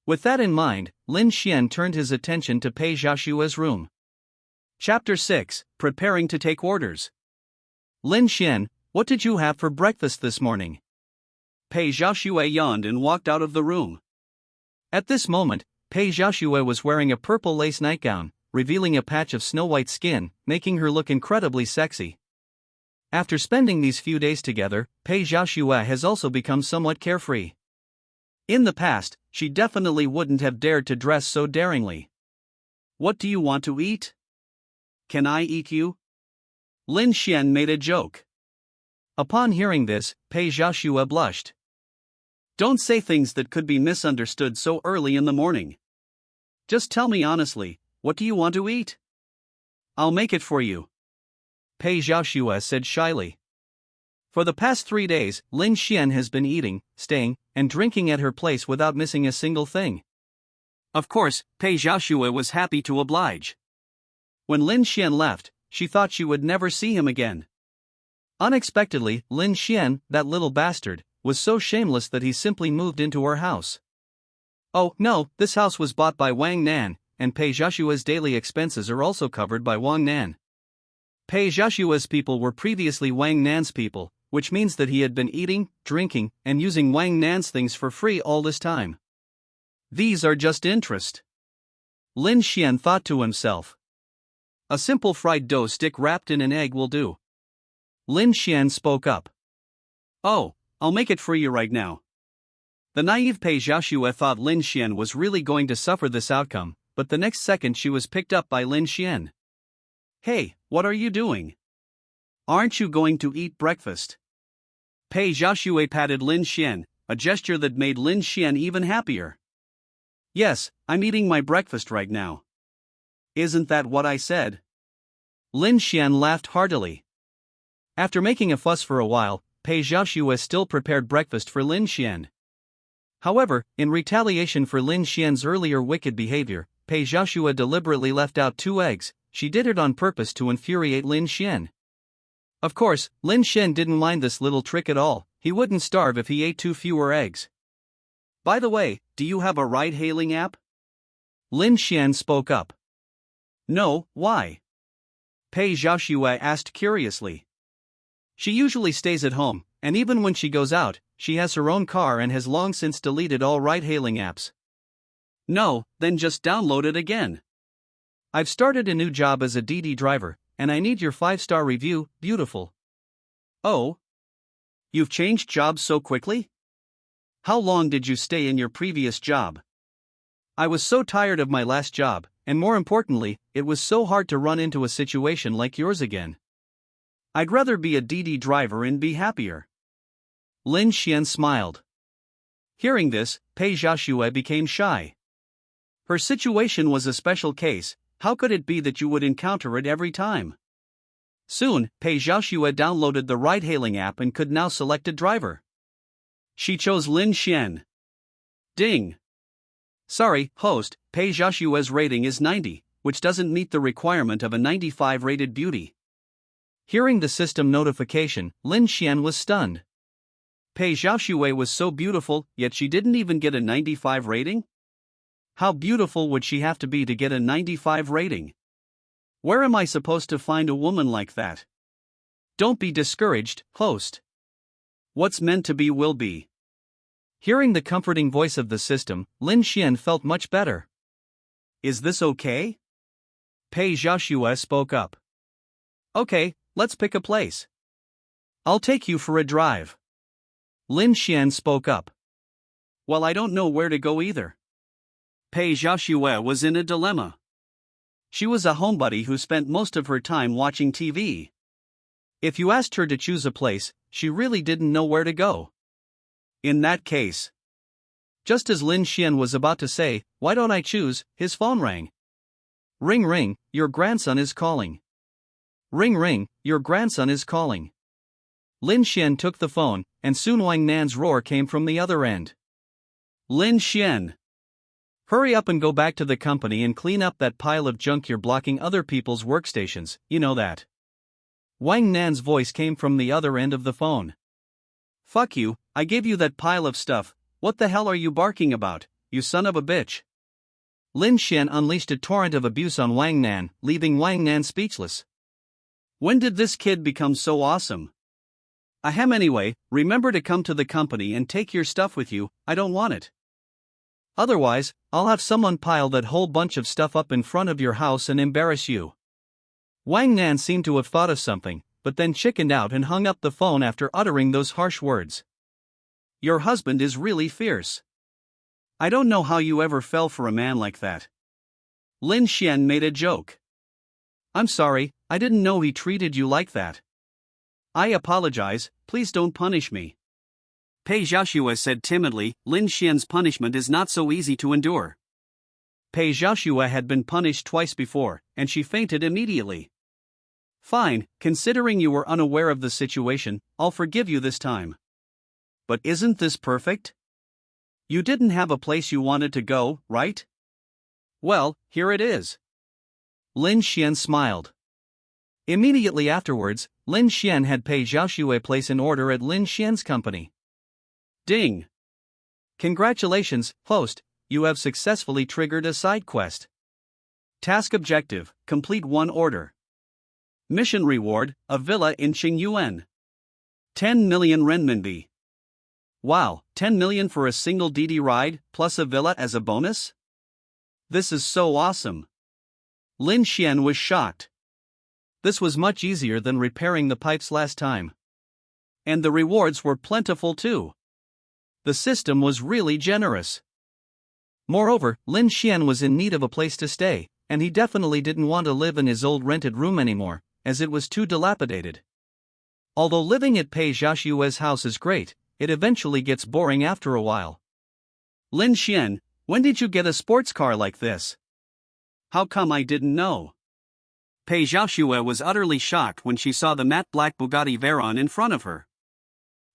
With that in mind, Lin Xuan turned his attention to Pei Xiaoshue's room. Chapter 6, Preparing to Take Orders. Lin Xuan, what did you have for breakfast this morning? Pei Xiaoshue yawned and walked out of the room. At this moment, Pei Xiaoshue was wearing a purple lace nightgown, revealing a patch of snow-white skin, making her look incredibly sexy. After spending these few days together, Pei Xiaoshue has also become somewhat carefree. In the past, she definitely wouldn't have dared to dress so daringly. What do you want to eat? Can I eat you? Lin Xuan made a joke. Upon hearing this, Pei Xiaoxue blushed. Don't say things that could be misunderstood so early in the morning. Just tell me honestly, what do you want to eat? I'll make it for you. Pei Xiaoxue said shyly. For the past 3 days, Lin Xuan has been eating, staying, and drinking at her place without missing a single thing. Of course, Pei Xiaoxue was happy to oblige. When Lin Xuan left, she thought she would never see him again. Unexpectedly, Lin Xuan, that little bastard, was so shameless that he simply moved into her house. Oh, no, this house was bought by Wang Nan, and Pei Xiaoxue's daily expenses are also covered by Wang Nan. Pei Xiaoxue's people were previously Wang Nan's people, which means that he had been eating, drinking, and using Wang Nan's things for free all this time. These are just interest. Lin Xuan thought to himself. A simple fried dough stick wrapped in an egg will do. Lin Xuan spoke up. Oh, I'll make it for you right now. The naive Pei Xiaoxue thought Lin Xuan was really going to suffer this outcome, but the next second she was picked up by Lin Xuan. Hey, what are you doing? Aren't you going to eat breakfast? Pei Xiaoxue patted Lin Xuan, a gesture that made Lin Xuan even happier. Yes, I'm eating my breakfast right now. Isn't that what I said? Lin Xuan laughed heartily. After making a fuss for a while, Pei Xiaoxue still prepared breakfast for Lin Xuan. However, in retaliation for Lin Xuan's earlier wicked behavior, Pei Xiaoxue deliberately left out 2 eggs. She did it on purpose to infuriate Lin Xuan. Of course, Lin Xuan didn't mind this little trick at all. He wouldn't starve if he ate 2 fewer eggs. By the way, do you have a ride-hailing app? Lin Xuan spoke up. No, why? Pei Xiaoxue asked curiously. She usually stays at home, and even when she goes out, she has her own car and has long since deleted all ride-hailing apps. No, then just download it again. I've started a new job as a DD driver, and I need your 5-star review, beautiful. Oh? You've changed jobs so quickly? How long did you stay in your previous job? I was so tired of my last job, and more importantly, it was so hard to run into a situation like yours again. I'd rather be a DD driver and be happier. Lin Xuan smiled. Hearing this, Pei Xiaoxue became shy. Her situation was a special case. How could it be that you would encounter it every time? Soon, Pei Xiaoxue downloaded the ride-hailing app and could now select a driver. She chose Lin Xuan. Ding! Sorry, host, Pei Xiaoxue's rating is 90, which doesn't meet the requirement of a 95 rated beauty. Hearing the system notification, Lin Xuan was stunned. Pei Xiaoxue was so beautiful, yet she didn't even get a 95 rating? How beautiful would she have to be to get a 95 rating? Where am I supposed to find a woman like that? Don't be discouraged, host. What's meant to be will be. Hearing the comforting voice of the system, Lin Xuan felt much better. Is this okay? Pei Xiaoxue spoke up. Okay, let's pick a place. I'll take you for a drive. Lin Xuan spoke up. Well, I don't know where to go either. Pei Xiaoxue was in a dilemma. She was a homebody who spent most of her time watching TV. If you asked her to choose a place, she really didn't know where to go. In that case. Just as Lin Xuan was about to say, "Why don't I choose?" his phone rang. Ring ring, your grandson is calling. Ring ring, your grandson is calling. Lin Xuan took the phone, and soon Wang Nan's roar came from the other end. Lin Xuan. Hurry up and go back to the company and clean up that pile of junk you're blocking other people's workstations, you know that. Wang Nan's voice came from the other end of the phone. Fuck you, I gave you that pile of stuff. What the hell are you barking about, you son of a bitch? Lin Xuan unleashed a torrent of abuse on Wang Nan, leaving Wang Nan speechless. When did this kid become so awesome? Ahem, anyway, remember to come to the company and take your stuff with you. I don't want it. Otherwise, I'll have someone pile that whole bunch of stuff up in front of your house and embarrass you. Wang Nan seemed to have thought of something, but then chickened out and hung up the phone after uttering those harsh words. Your husband is really fierce. I don't know how you ever fell for a man like that. Lin Xuan made a joke. I'm sorry, I didn't know he treated you like that. I apologize, please don't punish me. Pei Xiaoxue said timidly. Lin Xian's punishment is not so easy to endure. Pei Xiaoxue had been punished twice before, and she fainted immediately. Fine, considering you were unaware of the situation, I'll forgive you this time. But isn't this perfect? You didn't have a place you wanted to go, right? Well, here it is. Lin Xian smiled. Immediately afterwards, Lin Xian had Pei Xiaoxue place an order at Lin Xian's company. Ding! Congratulations, host, you have successfully triggered a side quest. Task objective, complete one order. Mission reward, a villa in Qingyuan. 10 million renminbi. Wow, 10 million for a single DD ride, plus a villa as a bonus? This is so awesome. Lin Xian was shocked. This was much easier than repairing the pipes last time. And the rewards were plentiful too. The system was really generous. Moreover, Lin Xian was in need of a place to stay, and he definitely didn't want to live in his old rented room anymore, as it was too dilapidated. Although living at Pei Xiaoxue's house is great, it eventually gets boring after a while. Lin Xian, when did you get a sports car like this? How come I didn't know? Pei Xiaoxue was utterly shocked when she saw the matte black Bugatti Veyron in front of her.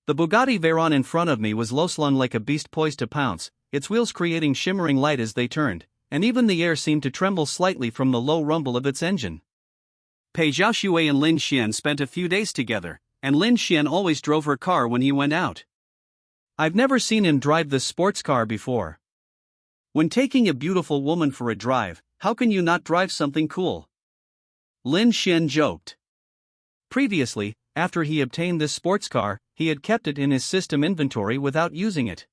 The Bugatti Veyron in front of me was low-slung like a beast poised to pounce, its wheels creating shimmering light as they turned, and even the air seemed to tremble slightly from the low rumble of its engine. Pei Xiaoxue and Lin Xian spent a few days together, and Lin Xian always drove her car when he went out. I've never seen him drive this sports car before. When taking a beautiful woman for a drive, how can you not drive something cool? Lin Xian joked. Previously, after he obtained this sports car, he had kept it in his system inventory without using it.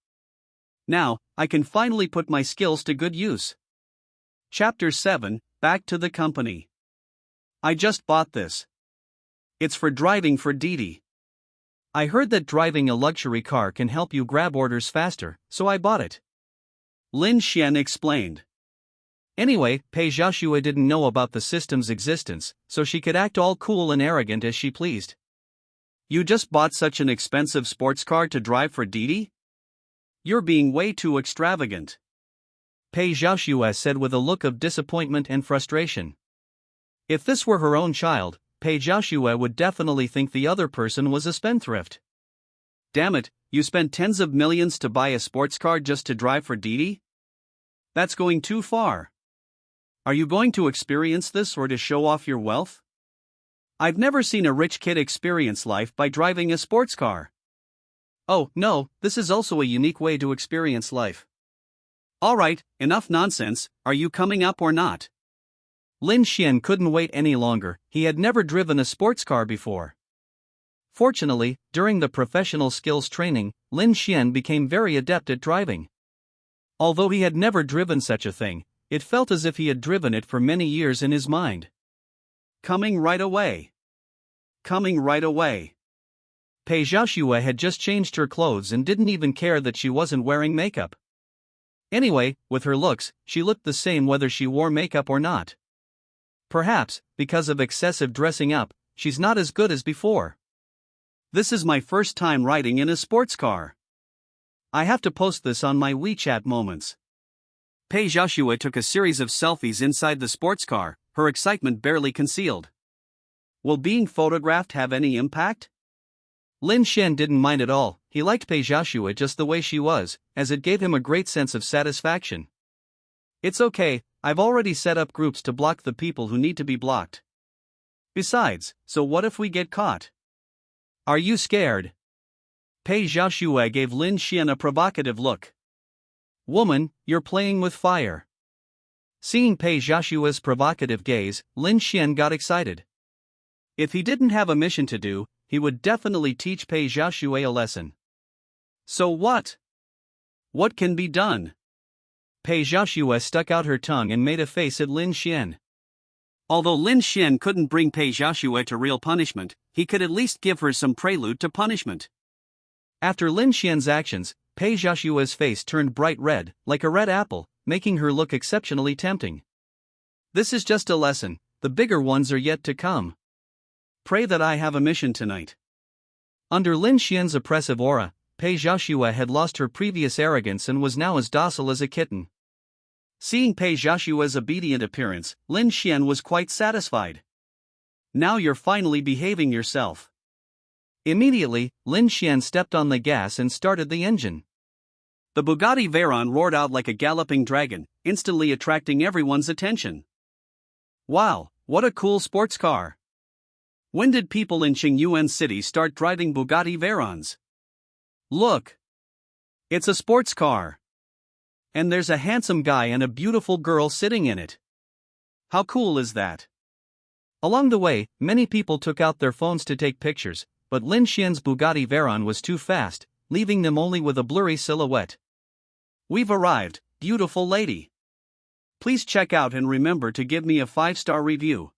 Now, I can finally put my skills to good use. Chapter 7, Back to the Company. I just bought this. It's for driving for Didi. I heard that driving a luxury car can help you grab orders faster, so I bought it. Lin Xian explained. Anyway, Pei Xiaoxue didn't know about the system's existence, so she could act all cool and arrogant as she pleased. You just bought such an expensive sports car to drive for Didi? You're being way too extravagant. Pei Xiaoxue said with a look of disappointment and frustration. If this were her own child, Pei Xiaoxue would definitely think the other person was a spendthrift. Damn it, you spent tens of millions to buy a sports car just to drive for Didi? That's going too far. Are you going to experience this or to show off your wealth? I've never seen a rich kid experience life by driving a sports car. Oh, no, this is also a unique way to experience life. Alright, enough nonsense, are you coming up or not? Lin Xian couldn't wait any longer, he had never driven a sports car before. Fortunately, during the professional skills training, Lin Xian became very adept at driving. Although he had never driven such a thing, it felt as if he had driven it for many years in his mind. Coming right away. Coming right away. Pei Xiaoxue had just changed her clothes and didn't even care that she wasn't wearing makeup. Anyway, with her looks, she looked the same whether she wore makeup or not. Perhaps, because of excessive dressing up, she's not as good as before. This is my first time riding in a sports car. I have to post this on my WeChat moments. Pei Xiaoxue took a series of selfies inside the sports car, her excitement barely concealed. Will being photographed have any impact? Lin Xian didn't mind at all, he liked Pei Xiaoxue just the way she was, as it gave him a great sense of satisfaction. It's okay, I've already set up groups to block the people who need to be blocked. Besides, so what if we get caught? Are you scared? Pei Xiaoxue gave Lin Xian a provocative look. Woman, you're playing with fire. Seeing Pei Xiaoxue's provocative gaze, Lin Xian got excited. If he didn't have a mission to do, he would definitely teach Pei Xiaoxue a lesson. So what? What can be done? Pei Xiaoxue stuck out her tongue and made a face at Lin Xian. Although Lin Xian couldn't bring Pei Xiaoxue to real punishment, he could at least give her some prelude to punishment. After Lin Xian's actions, Pei Xiaoxue's face turned bright red, like a red apple, making her look exceptionally tempting. This is just a lesson, the bigger ones are yet to come. Pray that I have a mission tonight. Under Lin Xian's oppressive aura, Pei Xiaoxue had lost her previous arrogance and was now as docile as a kitten. Seeing Pei Xiaoxue's obedient appearance, Lin Xian was quite satisfied. Now you're finally behaving yourself. Immediately, Lin Xian stepped on the gas and started the engine. The Bugatti Veyron roared out like a galloping dragon, instantly attracting everyone's attention. Wow, what a cool sports car! When did people in Qingyuan City start driving Bugatti Veyrons? Look! It's a sports car! And there's a handsome guy and a beautiful girl sitting in it. How cool is that? Along the way, many people took out their phones to take pictures, but Lin Xian's Bugatti Veyron was too fast, leaving them only with a blurry silhouette. We've arrived, beautiful lady. Please check out and remember to give me a 5-star review.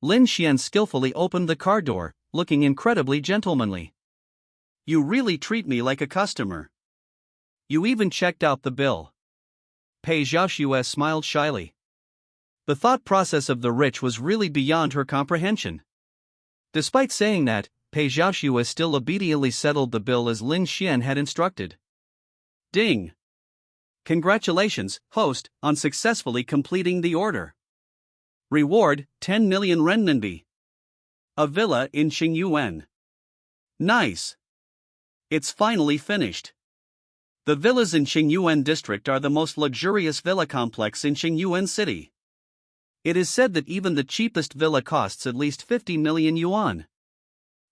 Lin Xian skillfully opened the car door, looking incredibly gentlemanly. You really treat me like a customer. You even checked out the bill. Pei Xiaoxue smiled shyly. The thought process of the rich was really beyond her comprehension. Despite saying that, Pei Xiaoxue still obediently settled the bill as Lin Xian had instructed. Ding! Congratulations, host, on successfully completing the order. Reward, 10 million renminbi. A villa in Qingyuan. Nice. It's finally finished. The villas in Qingyuan district are the most luxurious villa complex in Qingyuan city. It is said that even the cheapest villa costs at least 50 million yuan.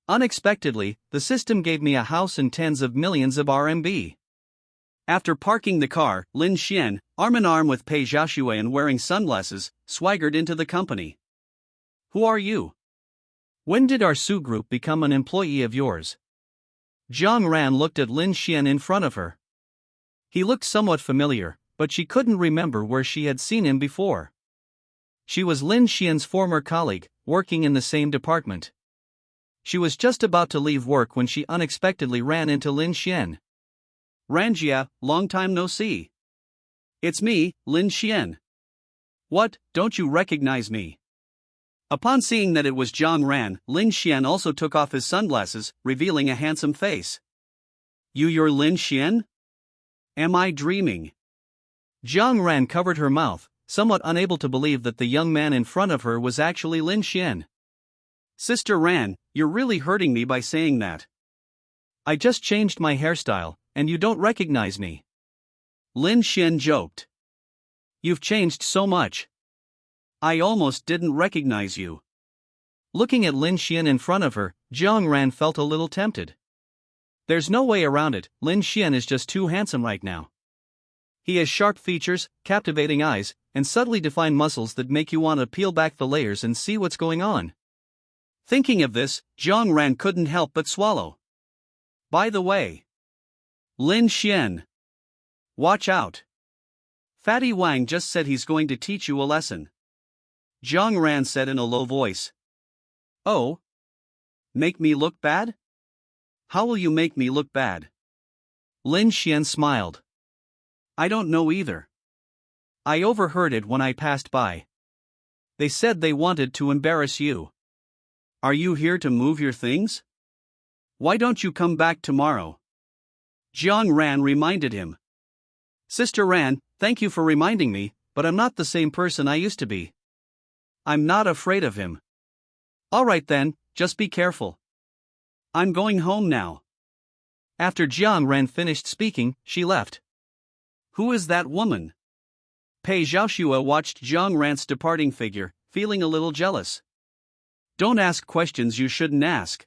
Unexpectedly, the system gave me a house and tens of millions of RMB. After parking the car, Lin Xian, arm in arm with Pei Xiaoxue and wearing sunglasses, swaggered into the company. Who are you? When did our Su group become an employee of yours? Zhang Ran looked at Lin Xian in front of her. He looked somewhat familiar, but she couldn't remember where she had seen him before. She was Lin Xian's former colleague, working in the same department. She was just about to leave work when she unexpectedly ran into Lin Xian. Ranjia, long time no see. It's me, Lin Xian. What, don't you recognize me? Upon seeing that it was Zhang Ran, Lin Xian also took off his sunglasses, revealing a handsome face. You're Lin Xian? Am I dreaming? Zhang Ran covered her mouth, somewhat unable to believe that the young man in front of her was actually Lin Xian. Sister Ran, you're really hurting me by saying that. I just changed my hairstyle, and you don't recognize me. Lin Xian joked. You've changed so much. I almost didn't recognize you. Looking at Lin Xian in front of her, Zhang Ran felt a little tempted. There's no way around it, Lin Xian is just too handsome right now. He has sharp features, captivating eyes, and subtly defined muscles that make you want to peel back the layers and see what's going on. Thinking of this, Zhang Ran couldn't help but swallow. By the way, Lin Xian, watch out. Fatty Wang just said he's going to teach you a lesson. Zhang Ran said in a low voice. Oh? Make me look bad? How will you make me look bad? Lin Xian smiled. I don't know either. I overheard it when I passed by. They said they wanted to embarrass you. Are you here to move your things? Why don't you come back tomorrow? Zhang Ran reminded him. Sister Ran, thank you for reminding me, but I'm not the same person I used to be. I'm not afraid of him. Alright then, just be careful. I'm going home now. After Zhang Ran finished speaking, she left. Who is that woman? Pei Xiaoxue watched Zhang Ran's departing figure, feeling a little jealous. Don't ask questions you shouldn't ask.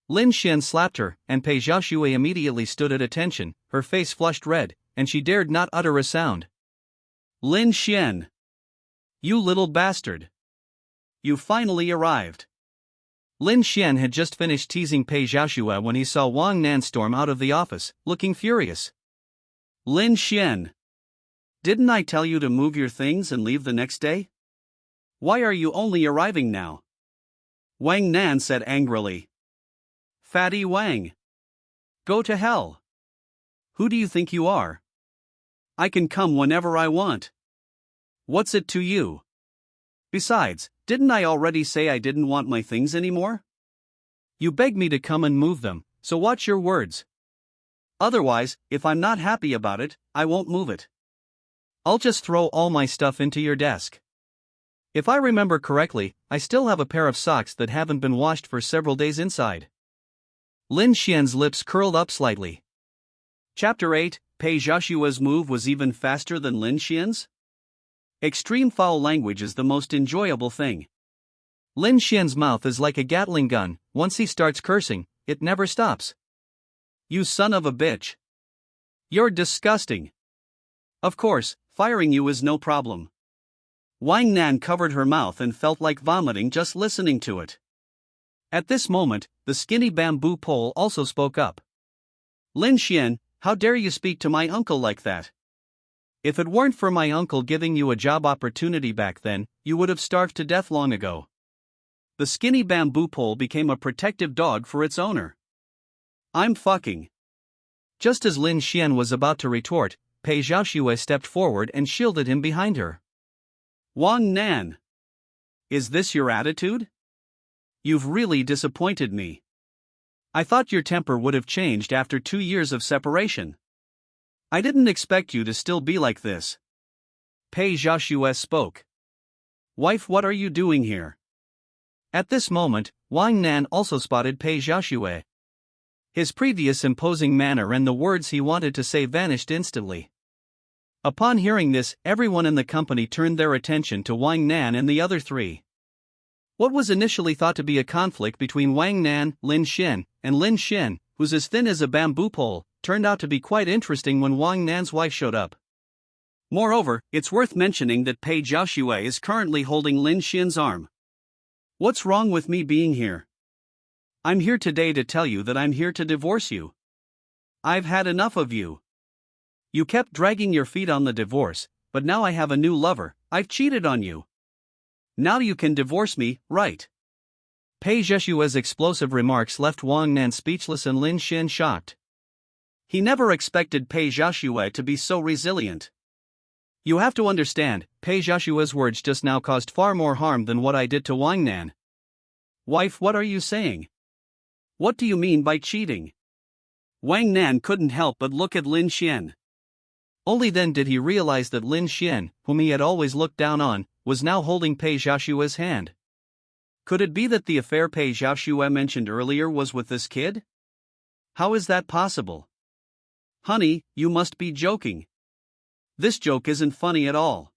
Lin Xian slapped her, and Pei Xiaoxue immediately stood at attention, her face flushed red, and she dared not utter a sound. Lin Xian! You little bastard! You finally arrived. Lin Xian had just finished teasing Pei Xiaoxue when he saw Wang Nan storm out of the office, looking furious. Lin Xian! Didn't I tell you to move your things and leave the next day? Why are you only arriving now? Wang Nan said angrily. Fatty Wang! Go to hell! Who do you think you are? I can come whenever I want. What's it to you? Besides, didn't I already say I didn't want my things anymore? You begged me to come and move them, so watch your words. Otherwise, if I'm not happy about it, I won't move it. I'll just throw all my stuff into your desk. If I remember correctly, I still have a pair of socks that haven't been washed for several days inside. Lin Xian's lips curled up slightly. Chapter 8, Pei Xiaoshua's move was even faster than Lin Xian's? Extreme foul language is the most enjoyable thing. Lin Xian's mouth is like a Gatling gun, once he starts cursing, it never stops. You son of a bitch. You're disgusting. Of course, firing you is no problem. Wang Nan covered her mouth and felt like vomiting just listening to it. At this moment, the skinny bamboo pole also spoke up. Lin Xian, how dare you speak to my uncle like that? If it weren't for my uncle giving you a job opportunity back then, you would have starved to death long ago. The skinny bamboo pole became a protective dog for its owner. I'm fucking. Just as Lin Xian was about to retort, Pei Xiaoxue stepped forward and shielded him behind her. Wang Nan. Is this your attitude? You've really disappointed me. I thought your temper would have changed after 2 years of separation. I didn't expect you to still be like this. Pei Xiaoxue spoke. Wife, what are you doing here? At this moment, Wang Nan also spotted Pei Xiaoxue. His previous imposing manner and the words he wanted to say vanished instantly. Upon hearing this, everyone in the company turned their attention to Wang Nan and the other three. What was initially thought to be a conflict between Wang Nan, Lin Xian, and Lin Xian, who's as thin as a bamboo pole, turned out to be quite interesting when Wang Nan's wife showed up. Moreover, it's worth mentioning that Pei Xiaoxue is currently holding Lin Xian's arm. What's wrong with me being here? I'm here today to tell you that I'm here to divorce you. I've had enough of you. You kept dragging your feet on the divorce, but now I have a new lover. I've cheated on you. Now you can divorce me, right? Pei Xiaoshue's explosive remarks left Wang Nan speechless and Lin Xian shocked. He never expected Pei Xiaoxue to be so resilient. You have to understand, Pei Xiaoshue's words just now caused far more harm than what I did to Wang Nan. Wife, what are you saying? What do you mean by cheating? Wang Nan couldn't help but look at Lin Xian. Only then did he realize that Lin Xian, whom he had always looked down on, was now holding Pei Xiaoshue's hand. Could it be that the affair Pei Xiaoxue mentioned earlier was with this kid? How is that possible? Honey, you must be joking. This joke isn't funny at all.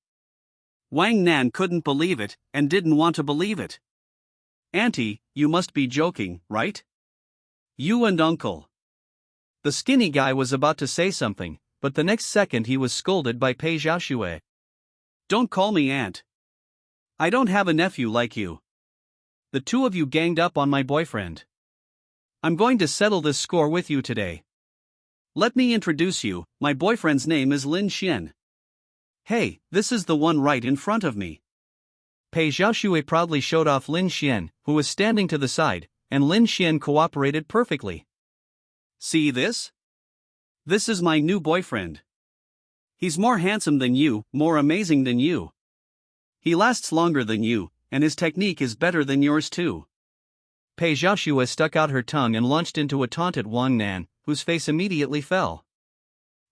Wang Nan couldn't believe it, and didn't want to believe it. Auntie, you must be joking, right? You and Uncle. The skinny guy was about to say something, but the next second he was scolded by Pei Xiaoxue. Don't call me aunt. I don't have a nephew like you. The two of you ganged up on my boyfriend. I'm going to settle this score with you today. Let me introduce you, my boyfriend's name is Lin Xian. Hey, this is the one right in front of me. Pei Xiaoxue proudly showed off Lin Xian, who was standing to the side, and Lin Xian cooperated perfectly. See this? This is my new boyfriend. He's more handsome than you, more amazing than you. He lasts longer than you, and his technique is better than yours too. Pei Xiaoxue stuck out her tongue and launched into a taunt at Wang Nan, whose face immediately fell.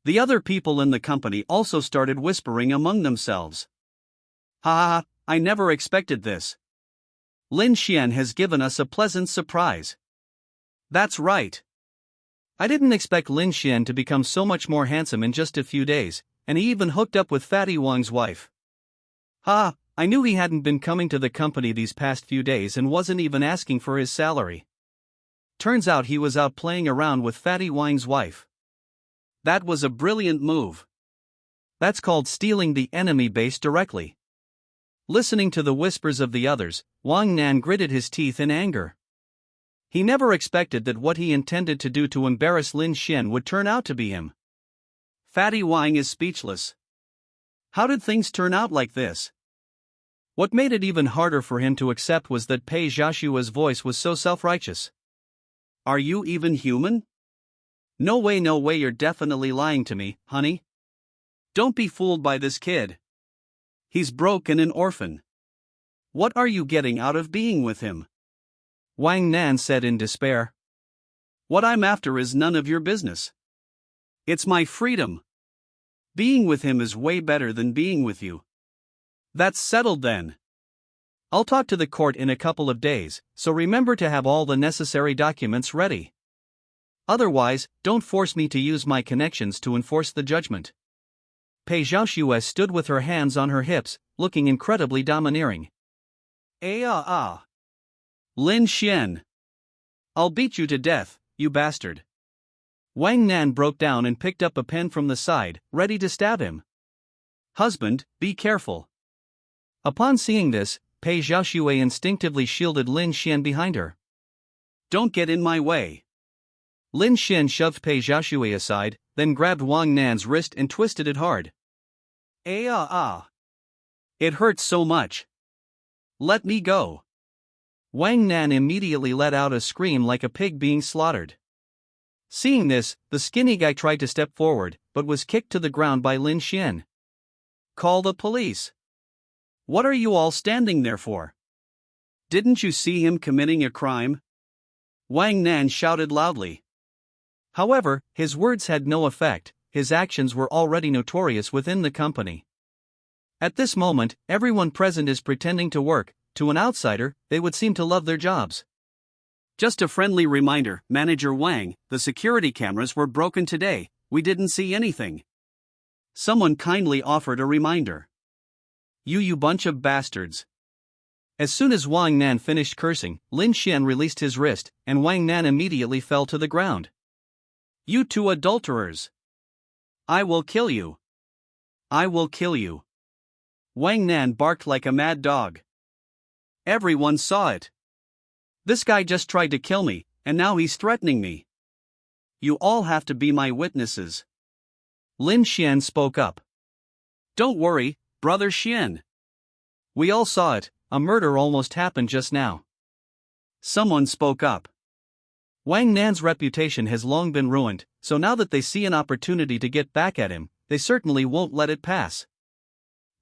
The other people in the company also started whispering among themselves. Ha ha ha, I never expected this. Lin Xian has given us a pleasant surprise. That's right. I didn't expect Lin Xian to become so much more handsome in just a few days, and he even hooked up with Fatty Wang's wife. Ha, I knew he hadn't been coming to the company these past few days and wasn't even asking for his salary. Turns out he was out playing around with Fatty Wang's wife. That was a brilliant move. That's called stealing the enemy base directly. Listening to the whispers of the others, Wang Nan gritted his teeth in anger. He never expected that what he intended to do to embarrass Lin Xian would turn out to be him. Fatty Wang is speechless. How did things turn out like this? What made it even harder for him to accept was that Pei Xiaoshue's voice was so self-righteous. Are you even human? No way, you're definitely lying to me, honey. Don't be fooled by this kid. He's broke and an orphan. What are you getting out of being with him? Wang Nan said in despair. What I'm after is none of your business. It's my freedom. Being with him is way better than being with you. That's settled then. I'll talk to the court in a couple of days, so remember to have all the necessary documents ready. Otherwise, don't force me to use my connections to enforce the judgment. Pei Xiaoxue stood with her hands on her hips, looking incredibly domineering. Lin Xuan. I'll beat you to death, you bastard. Wang Nan broke down and picked up a pen from the side, ready to stab him. Husband, be careful. Upon seeing this, Pei Xiaoxue instinctively shielded Lin Xuan behind her. Don't get in my way. Lin Xuan shoved Pei Xiaoxue aside, then grabbed Wang Nan's wrist and twisted it hard. It hurts so much. Let me go. Wang Nan immediately let out a scream like a pig being slaughtered. Seeing this, the skinny guy tried to step forward, but was kicked to the ground by Lin Xuan. Call the police. What are you all standing there for? Didn't you see him committing a crime? Wang Nan shouted loudly. However, his words had no effect, his actions were already notorious within the company. At this moment, everyone present is pretending to work. To an outsider, they would seem to love their jobs. Just a friendly reminder, Manager Wang, the security cameras were broken today, we didn't see anything. Someone kindly offered a reminder. You bunch of bastards. As soon as Wang Nan finished cursing, Lin Xuan released his wrist, and Wang Nan immediately fell to the ground. You two adulterers. I will kill you. I will kill you. Wang Nan barked like a mad dog. Everyone saw it. This guy just tried to kill me, and now he's threatening me. You all have to be my witnesses. Lin Xuan spoke up. Don't worry, Brother Xian. We all saw it, a murder almost happened just now. Someone spoke up. Wang Nan's reputation has long been ruined, so now that they see an opportunity to get back at him, they certainly won't let it pass.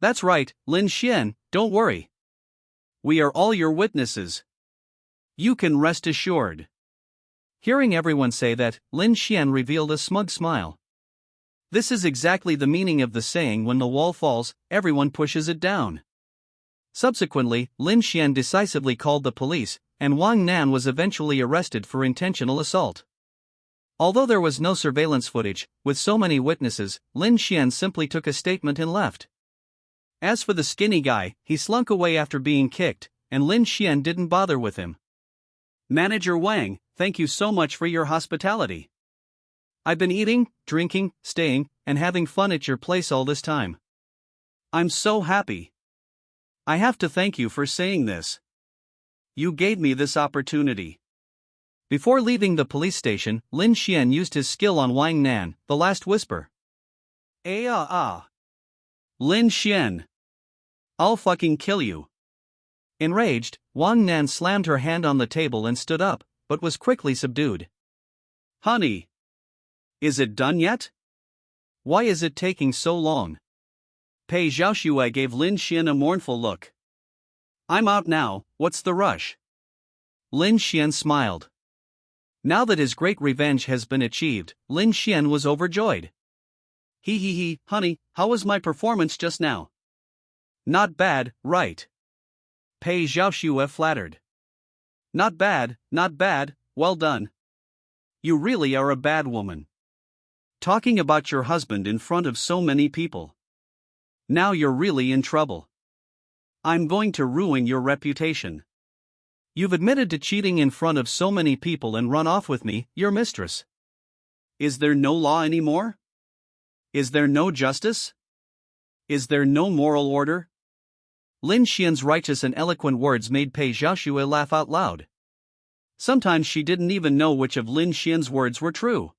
That's right, Lin Xuan, don't worry. We are all your witnesses. You can rest assured. Hearing everyone say that, Lin Xuan revealed a smug smile. This is exactly the meaning of the saying, when the wall falls, everyone pushes it down. Subsequently, Lin Xuan decisively called the police, and Wang Nan was eventually arrested for intentional assault. Although there was no surveillance footage, with so many witnesses, Lin Xuan simply took a statement and left. As for the skinny guy, he slunk away after being kicked, and Lin Xuan didn't bother with him. Manager Wang, thank you so much for your hospitality. I've been eating, drinking, staying, and having fun at your place all this time. I'm so happy. I have to thank you for saying this. You gave me this opportunity. Before leaving the police station, Lin Xuan used his skill on Wang Nan, the last whisper. Lin Xuan. I'll fucking kill you. Enraged, Wang Nan slammed her hand on the table and stood up, but was quickly subdued. Honey. Is it done yet? Why is it taking so long? Pei Xiaoxue gave Lin Xuan a mournful look. I'm out now, what's the rush? Lin Xuan smiled. Now that his great revenge has been achieved, Lin Xuan was overjoyed. Honey, how was my performance just now? Not bad, right? Pei Xiaoxue flattered. Not bad, well done. You really are a bad woman. Talking about your husband in front of so many people. Now you're really in trouble. I'm going to ruin your reputation. You've admitted to cheating in front of so many people and run off with me, your mistress. Is there no law anymore? Is there no justice? Is there no moral order? Lin Xuan's righteous and eloquent words made Pei Xiaoxue laugh out loud. Sometimes she didn't even know which of Lin Xuan's words were true.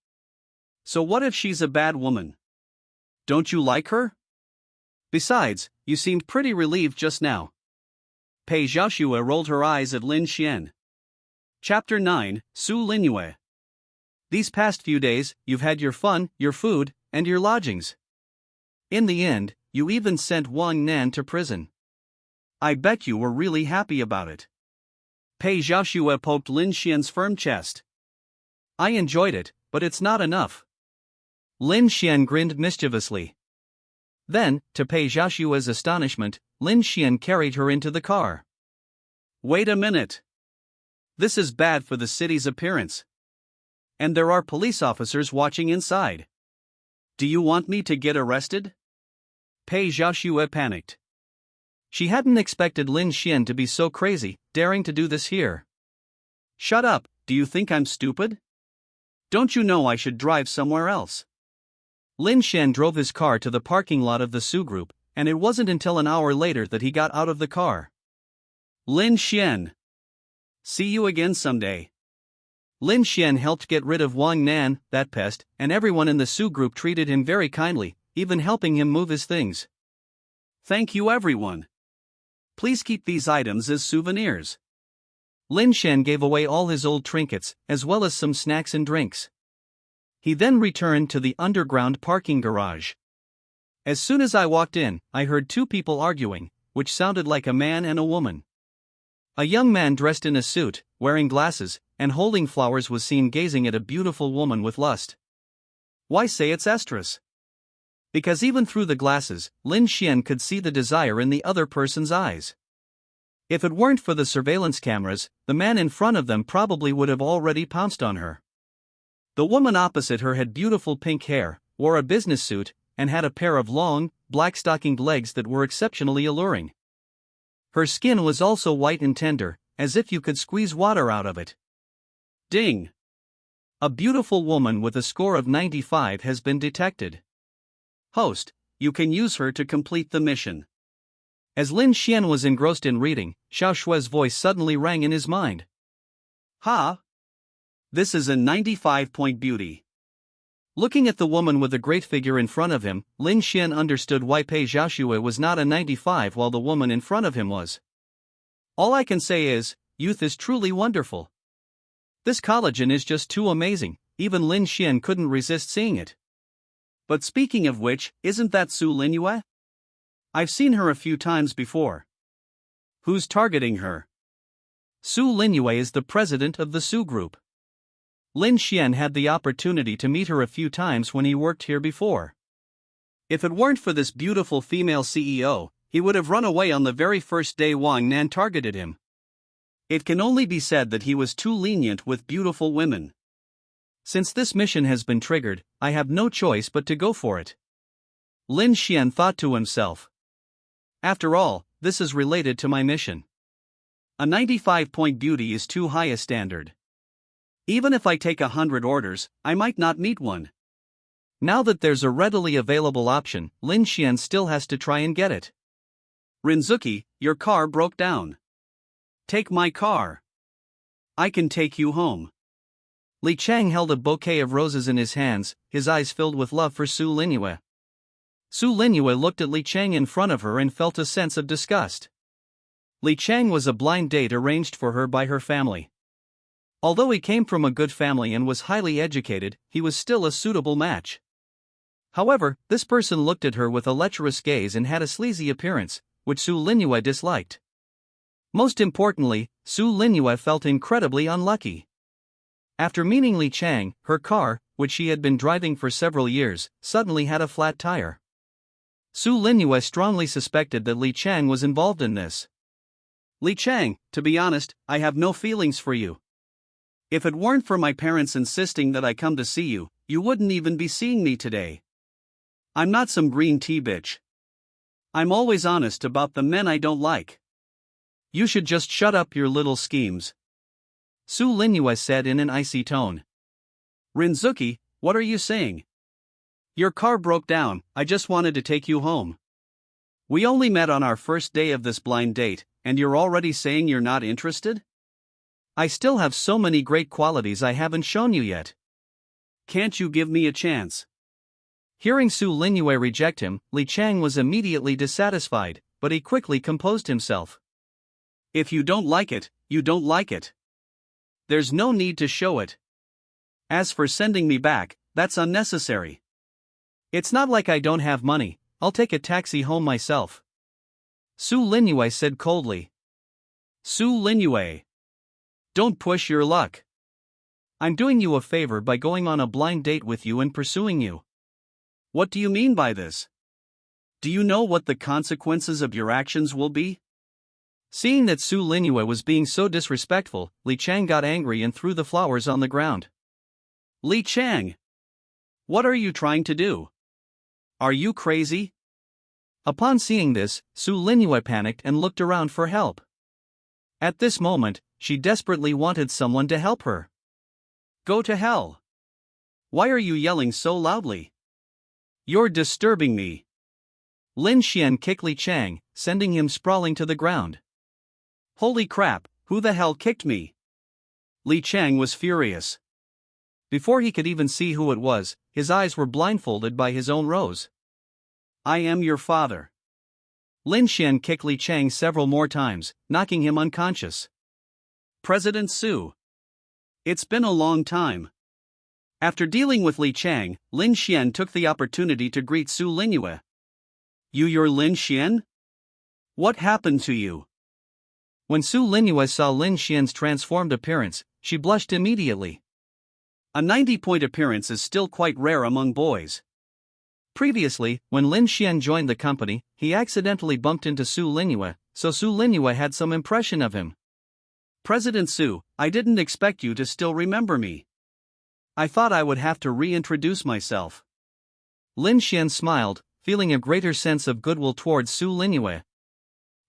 So what if she's a bad woman? Don't you like her? Besides, you seemed pretty relieved just now. Pei Xiaoxue rolled her eyes at Lin Xuan. Chapter 9, Su Linyue. These past few days, you've had your fun, your food, and your lodgings. In the end, you even sent Wang Nan to prison. I bet you were really happy about it. Pei Xiaoxue poked Lin Xian's firm chest. I enjoyed it, but it's not enough. Lin Xian grinned mischievously. Then, to Pei Xiaoxue's astonishment, Lin Xian carried her into the car. Wait a minute. This is bad for the city's appearance. And there are police officers watching inside. Do you want me to get arrested? Pei Xiaoxue panicked. She hadn't expected Lin Xian to be so crazy, daring to do this here. Shut up, do you think I'm stupid? Don't you know I should drive somewhere else? Lin Xian drove his car to the parking lot of the Su Group, and it wasn't until an hour later that he got out of the car. Lin Xian. See you again someday. Lin Xian helped get rid of Wang Nan, that pest, and everyone in the Su Group treated him very kindly, even helping him move his things. Thank you everyone. Please keep these items as souvenirs. Lin Xian gave away all his old trinkets, as well as some snacks and drinks. He then returned to the underground parking garage. As soon as I walked in, I heard two people arguing, which sounded like a man and a woman. A young man dressed in a suit, wearing glasses, and holding flowers was seen gazing at a beautiful woman with lust. Why say it's estrus? Because even through the glasses, Lin Xian could see the desire in the other person's eyes. If it weren't for the surveillance cameras, the man in front of them probably would have already pounced on her. The woman opposite her had beautiful pink hair, wore a business suit, and had a pair of long, black-stockinged legs that were exceptionally alluring. Her skin was also white and tender, as if you could squeeze water out of it. Ding! A beautiful woman with a score of 95 has been detected. Host, you can use her to complete the mission. As Lin Xian was engrossed in reading, Xiao Shue's voice suddenly rang in his mind. Ha! This is a 95-point beauty. Looking at the woman with the great figure in front of him, Lin Xian understood why Pei Xiaoxue was not a 95 while the woman in front of him was. All I can say is, youth is truly wonderful. This collagen is just too amazing, even Lin Xian couldn't resist seeing it. But speaking of which, isn't that Su Linyue? I've seen her a few times before. Who's targeting her? Su Linyue is the president of the Su Group. Lin Xian had the opportunity to meet her a few times when he worked here before. If it weren't for this beautiful female CEO, he would have run away on the very first day Wang Nan targeted him. It can only be said that he was too lenient with beautiful women. Since this mission has been triggered, I have no choice but to go for it. Lin Xian thought to himself. After all, this is related to my mission. A 95-point beauty is too high a standard. Even if I take 100 orders, I might not meet one. Now that there's a readily available option, Lin Xian still has to try and get it. Rinzuki, your car broke down. Take my car. I can take you home. Li Chang held a bouquet of roses in his hands, his eyes filled with love for Su Linyue. Su Linyue looked at Li Chang in front of her and felt a sense of disgust. Li Chang was a blind date arranged for her by her family. Although he came from a good family and was highly educated, he was still a suitable match. However, this person looked at her with a lecherous gaze and had a sleazy appearance, which Su Linyue disliked. Most importantly, Su Linyue felt incredibly unlucky. After meeting Li Chang, her car, which she had been driving for several years, suddenly had a flat tire. Su Linyue strongly suspected that Li Chang was involved in this. Li Chang, to be honest, I have no feelings for you. If it weren't for my parents insisting that I come to see you, you wouldn't even be seeing me today. I'm not some green tea bitch. I'm always honest about the men I don't like. You should just shut up your little schemes, Su Linyue said in an icy tone. Rinzuki, what are you saying? Your car broke down, I just wanted to take you home. We only met on our first day of this blind date, and you're already saying you're not interested? I still have so many great qualities I haven't shown you yet. Can't you give me a chance? Hearing Su Linyue reject him, Li Chang was immediately dissatisfied, but he quickly composed himself. If you don't like it, you don't like it. There's no need to show it. As for sending me back, that's unnecessary. It's not like I don't have money, I'll take a taxi home myself, Su Linyue said coldly. Su Linyue. Don't push your luck. I'm doing you a favor by going on a blind date with you and pursuing you. What do you mean by this? Do you know what the consequences of your actions will be? Seeing that Su Linyue was being so disrespectful, Li Chang got angry and threw the flowers on the ground. Li Chang! What are you trying to do? Are you crazy? Upon seeing this, Su Linyue panicked and looked around for help. At this moment, she desperately wanted someone to help her. Go to hell! Why are you yelling so loudly? You're disturbing me. Lin Xuan kicked Li Chang, sending him sprawling to the ground. Holy crap, who the hell kicked me? Li Chang was furious. Before he could even see who it was, his eyes were blindfolded by his own rose. I am your father. Lin Xuan kicked Li Chang several more times, knocking him unconscious. President Su. It's been a long time. After dealing with Li Chang, Lin Xuan took the opportunity to greet Su Linyue. You're Lin Xuan? What happened to you? When Su Linyue saw Lin Xuan's transformed appearance, she blushed immediately. A 90-point appearance is still quite rare among boys. Previously, when Lin Xuan joined the company, he accidentally bumped into Su Linyue, so Su Linyue had some impression of him. President Su, I didn't expect you to still remember me. I thought I would have to reintroduce myself. Lin Xuan smiled, feeling a greater sense of goodwill towards Su Linyue.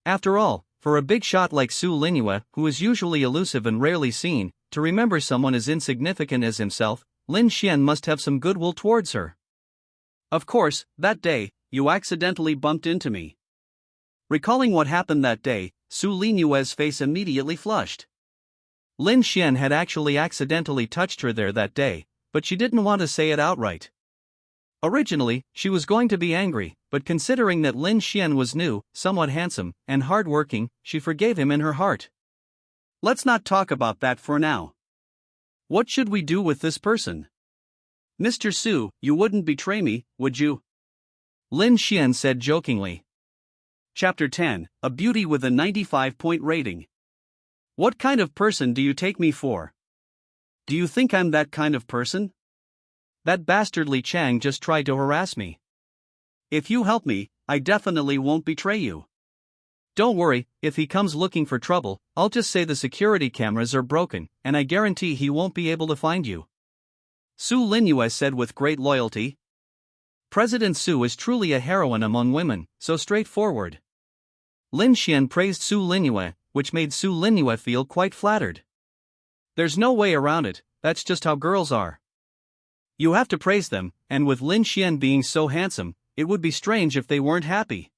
After all, for a big shot like Su Linyue, who is usually elusive and rarely seen, to remember someone as insignificant as himself, Lin Xuan must have some goodwill towards her. Of course, that day, you accidentally bumped into me. Recalling what happened that day, Su Linyue's face immediately flushed. Lin Xuan had actually accidentally touched her there that day, but she didn't want to say it outright. Originally, she was going to be angry, but considering that Lin Xuan was new, somewhat handsome, and hard-working, she forgave him in her heart. Let's not talk about that for now. What should we do with this person? Mr. Su, you wouldn't betray me, would you? Lin Xuan said jokingly. Chapter 10, A Beauty with a 95-point rating. What kind of person do you take me for? Do you think I'm that kind of person? That bastard Li Chang just tried to harass me. If you help me, I definitely won't betray you. Don't worry, if he comes looking for trouble, I'll just say the security cameras are broken, and I guarantee he won't be able to find you. Su Linyue said with great loyalty. President Su is truly a heroine among women, so straightforward. Lin Xuan praised Su Linyue, which made Su Linyue feel quite flattered. There's no way around it, that's just how girls are. You have to praise them, and with Lin Xuan being so handsome, it would be strange if they weren't happy.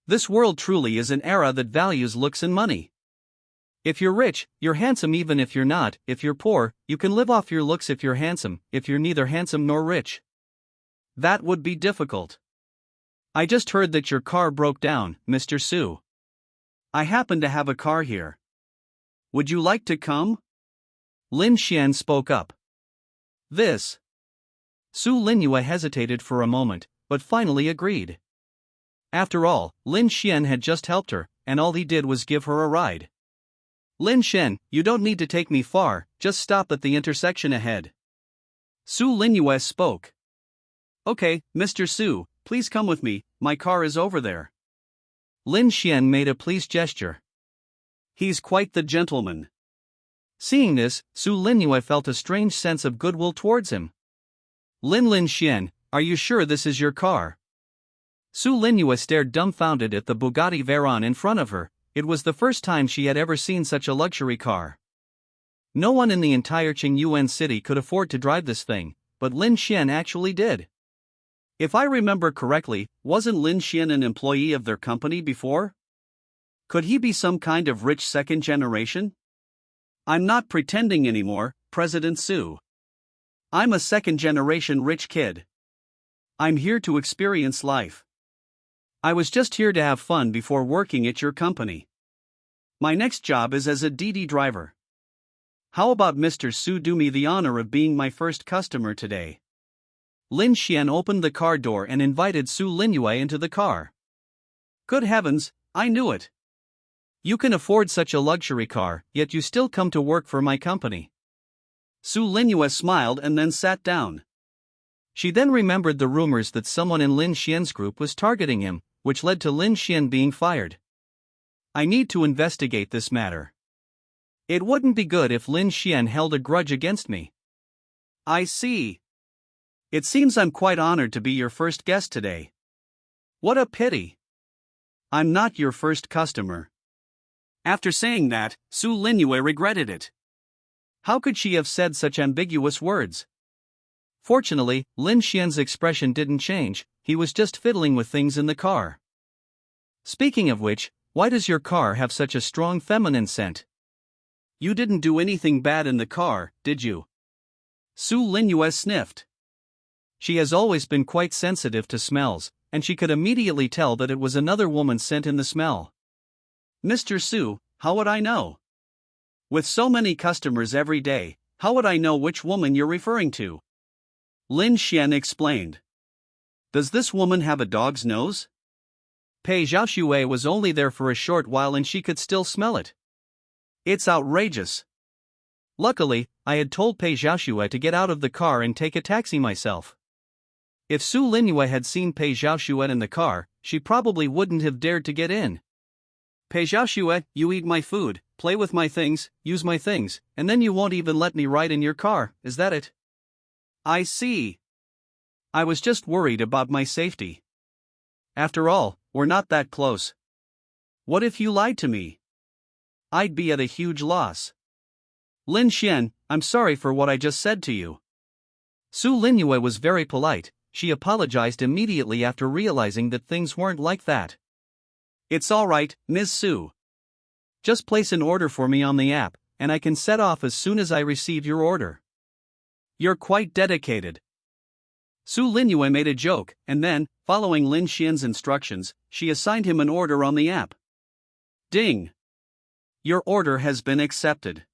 This world truly is an era that values looks and money. If you're rich, you're handsome even if you're not. If you're poor, you can live off your looks if you're handsome, if you're neither handsome nor rich. That would be difficult. I just heard that your car broke down, Mr. Su. I happen to have a car here. Would you like to come? Lin Xuan spoke up. This. Su Linyue hesitated for a moment, but finally agreed. After all, Lin Xuan had just helped her, and all he did was give her a ride. Lin Xuan, you don't need to take me far, just stop at the intersection ahead. Su Linyue spoke. Okay, Mr. Su, please come with me, my car is over there. Lin Xuan made a pleased gesture. He's quite the gentleman. Seeing this, Su Linyue felt a strange sense of goodwill towards him. Lin Xuan, are you sure this is your car? Su Linyue stared dumbfounded at the Bugatti Veyron in front of her. It was the first time she had ever seen such a luxury car. No one in the entire Qingyuan city could afford to drive this thing, but Lin Xuan actually did. If I remember correctly, wasn't Lin Xuan an employee of their company before? Could he be some kind of rich second generation? I'm not pretending anymore, President Su. I'm a second-generation rich kid. I'm here to experience life. I was just here to have fun before working at your company. My next job is as a DD driver. How about Mr. Su do me the honor of being my first customer today? Lin Xuan opened the car door and invited Su Linyue into the car. Good heavens, I knew it. You can afford such a luxury car, yet you still come to work for my company. Su Linyue smiled and then sat down. She then remembered the rumors that someone in Lin Xian's group was targeting him, which led to Lin Xian being fired. I need to investigate this matter. It wouldn't be good if Lin Xian held a grudge against me. I see. It seems I'm quite honored to be your first guest today. What a pity. I'm not your first customer. After saying that, Su Linyue regretted it. How could she have said such ambiguous words? Fortunately, Lin Xian's expression didn't change, he was just fiddling with things in the car. Speaking of which, why does your car have such a strong feminine scent? You didn't do anything bad in the car, did you? Su Linyue sniffed. She has always been quite sensitive to smells, and she could immediately tell that it was another woman's scent in the smell. Mr. Su, how would I know? With so many customers every day, how would I know which woman you're referring to? Lin Xian explained. Does this woman have a dog's nose? Pei Xiaoxue was only there for a short while and she could still smell it. It's outrageous. Luckily, I had told Pei Xiaoxue to get out of the car and take a taxi myself. If Su Linyue had seen Pei Xiaoxue in the car, she probably wouldn't have dared to get in. Pei Xiaoxue, you eat my food, play with my things, use my things, and then you won't even let me ride in your car, is that it? I see. I was just worried about my safety. After all, we're not that close. What if you lied to me? I'd be at a huge loss. Lin Xian, I'm sorry for what I just said to you. Su Linyue was very polite, she apologized immediately after realizing that things weren't like that. It's all right, Ms. Su. Just place an order for me on the app, and I can set off as soon as I receive your order. You're quite dedicated. Su Linyue made a joke, and then, following Lin Xian's instructions, she assigned him an order on the app. Ding! Your order has been accepted.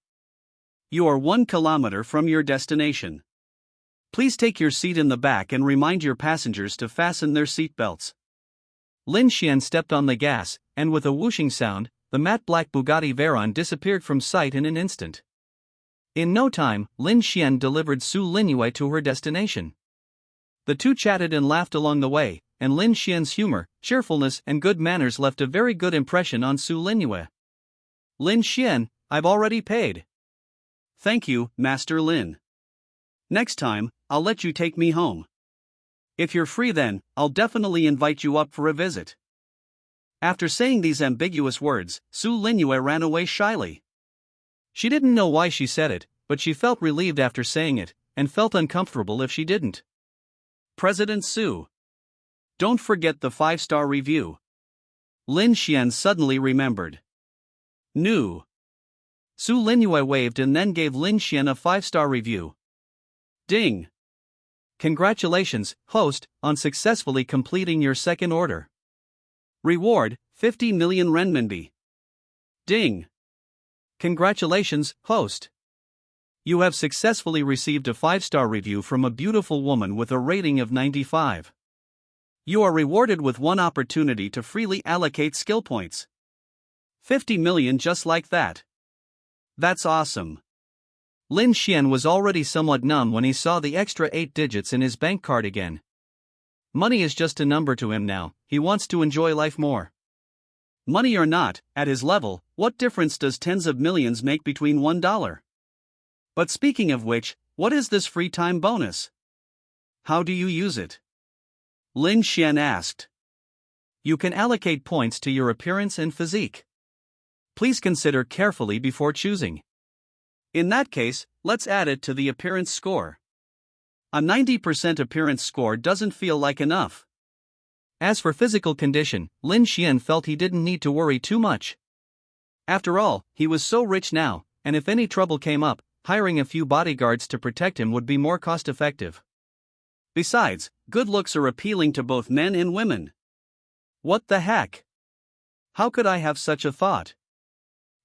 You are 1 kilometer from your destination. Please take your seat in the back and remind your passengers to fasten their seatbelts. Lin Xian stepped on the gas, and with a whooshing sound, the matte black Bugatti Veyron disappeared from sight in an instant. In no time, Lin Xian delivered Su Linyue to her destination. The two chatted and laughed along the way, and Lin Xian's humor, cheerfulness and good manners left a very good impression on Su Linyue. Lin Xian, I've already paid. Thank you, Master Lin. Next time, I'll let you take me home. If you're free then, I'll definitely invite you up for a visit. After saying these ambiguous words, Su Linyue ran away shyly. She didn't know why she said it, but she felt relieved after saying it, and felt uncomfortable if she didn't. President Su. Don't forget the 5-star review. Lin Xian suddenly remembered. New. Su Linyue waved and then gave Lin Xian a 5-star review. Ding. Congratulations, host, on successfully completing your second order. Reward, 50 million renminbi. Ding. Congratulations, host. You have successfully received a 5-star review from a beautiful woman with a rating of 95. You are rewarded with 1 opportunity to freely allocate skill points. 50 million just like that. That's awesome. Lin Xian was already somewhat numb when he saw the extra 8 digits in his bank card again. Money is just a number to him now, he wants to enjoy life more. Money or not, at his level, what difference does tens of millions make between $1? But speaking of which, what is this free time bonus? How do you use it? Lin Xian asked. You can allocate points to your appearance and physique. Please consider carefully before choosing. In that case, let's add it to the appearance score. A 90% appearance score doesn't feel like enough. As for physical condition, Lin Xian felt he didn't need to worry too much. After all, he was so rich now, and if any trouble came up, hiring a few bodyguards to protect him would be more cost-effective. Besides, good looks are appealing to both men and women. What the heck? How could I have such a thought?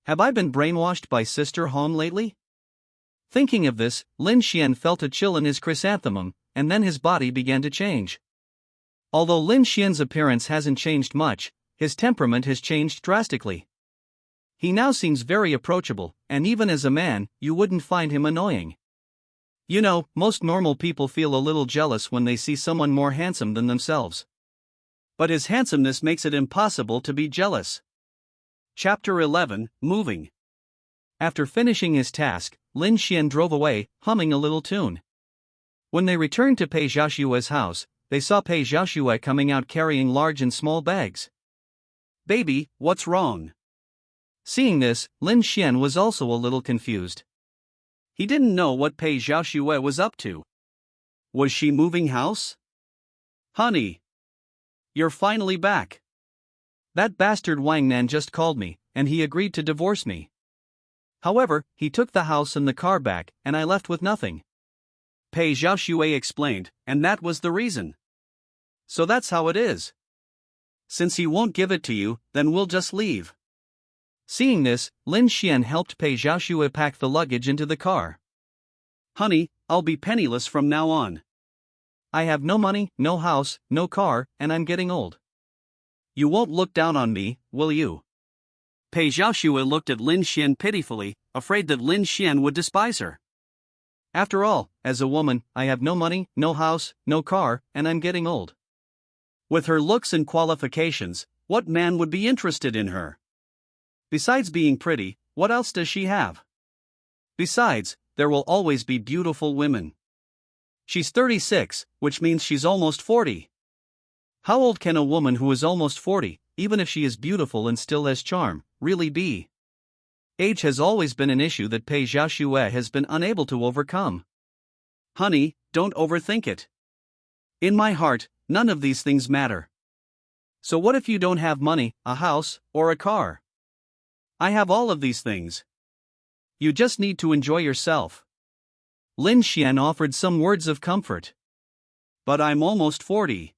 Have I been brainwashed by Sister Han lately? Thinking of this, Lin Xian felt a chill in his chrysanthemum, and then his body began to change. Although Lin Xian's appearance hasn't changed much, his temperament has changed drastically. He now seems very approachable, and even as a man, you wouldn't find him annoying. You know, most normal people feel a little jealous when they see someone more handsome than themselves. But his handsomeness makes it impossible to be jealous. Chapter 11, Moving. After finishing his task, Lin Xuan drove away, humming a little tune. When they returned to Pei Xiaoshue's house, they saw Pei Xiaoshue coming out carrying large and small bags. Baby, what's wrong? Seeing this, Lin Xuan was also a little confused. He didn't know what Pei Xiaoshue was up to. Was she moving house? Honey, you're finally back. That bastard Wang Nan just called me, and he agreed to divorce me. However, he took the house and the car back, and I left with nothing. Pei Xiaoshue explained, and that was the reason. So that's how it is. Since he won't give it to you, then we'll just leave. Seeing this, Lin Xuan helped Pei Xiaoshue pack the luggage into the car. Honey, I'll be penniless from now on. I have no money, no house, no car, and I'm getting old. You won't look down on me, will you? Pei Xiaoshue looked at Lin Xuan pitifully, afraid that Lin Xuan would despise her. After all, as a woman, I have no money, no house, no car, and I'm getting old. With her looks and qualifications, what man would be interested in her? Besides being pretty, what else does she have? Besides, there will always be beautiful women. She's 36, which means she's almost 40. How old can a woman who is almost 40, even if she is beautiful and still has charm, really be? Age has always been an issue that Pei Xiaoshue has been unable to overcome. Honey, don't overthink it. In my heart, none of these things matter. So what if you don't have money, a house, or a car? I have all of these things. You just need to enjoy yourself. Lin Xuan offered some words of comfort. But I'm almost 40.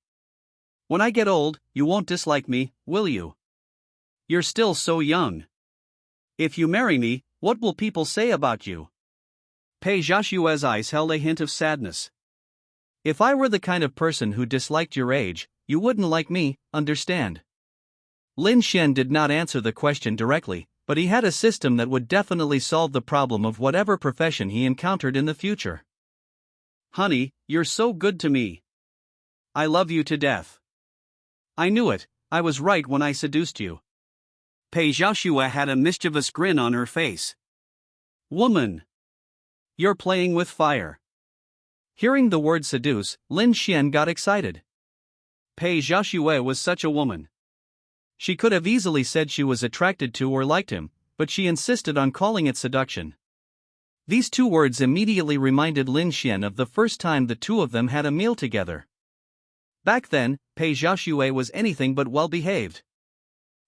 When I get old, you won't dislike me, will you? You're still so young. If you marry me, what will people say about you? Pei Xiaoshue's eyes held a hint of sadness. If I were the kind of person who disliked your age, you wouldn't like me, understand? Lin Xuan did not answer the question directly, but he had a system that would definitely solve the problem of whatever profession he encountered in the future. Honey, you're so good to me. I love you to death. I knew it, I was right when I seduced you. Pei Xiaoshue had a mischievous grin on her face. Woman! You're playing with fire. Hearing the word seduce, Lin Xuan got excited. Pei Xiaoshue was such a woman. She could have easily said she was attracted to or liked him, but she insisted on calling it seduction. These two words immediately reminded Lin Xuan of the first time the two of them had a meal together. Back then, Pei Xiaoshue was anything but well behaved.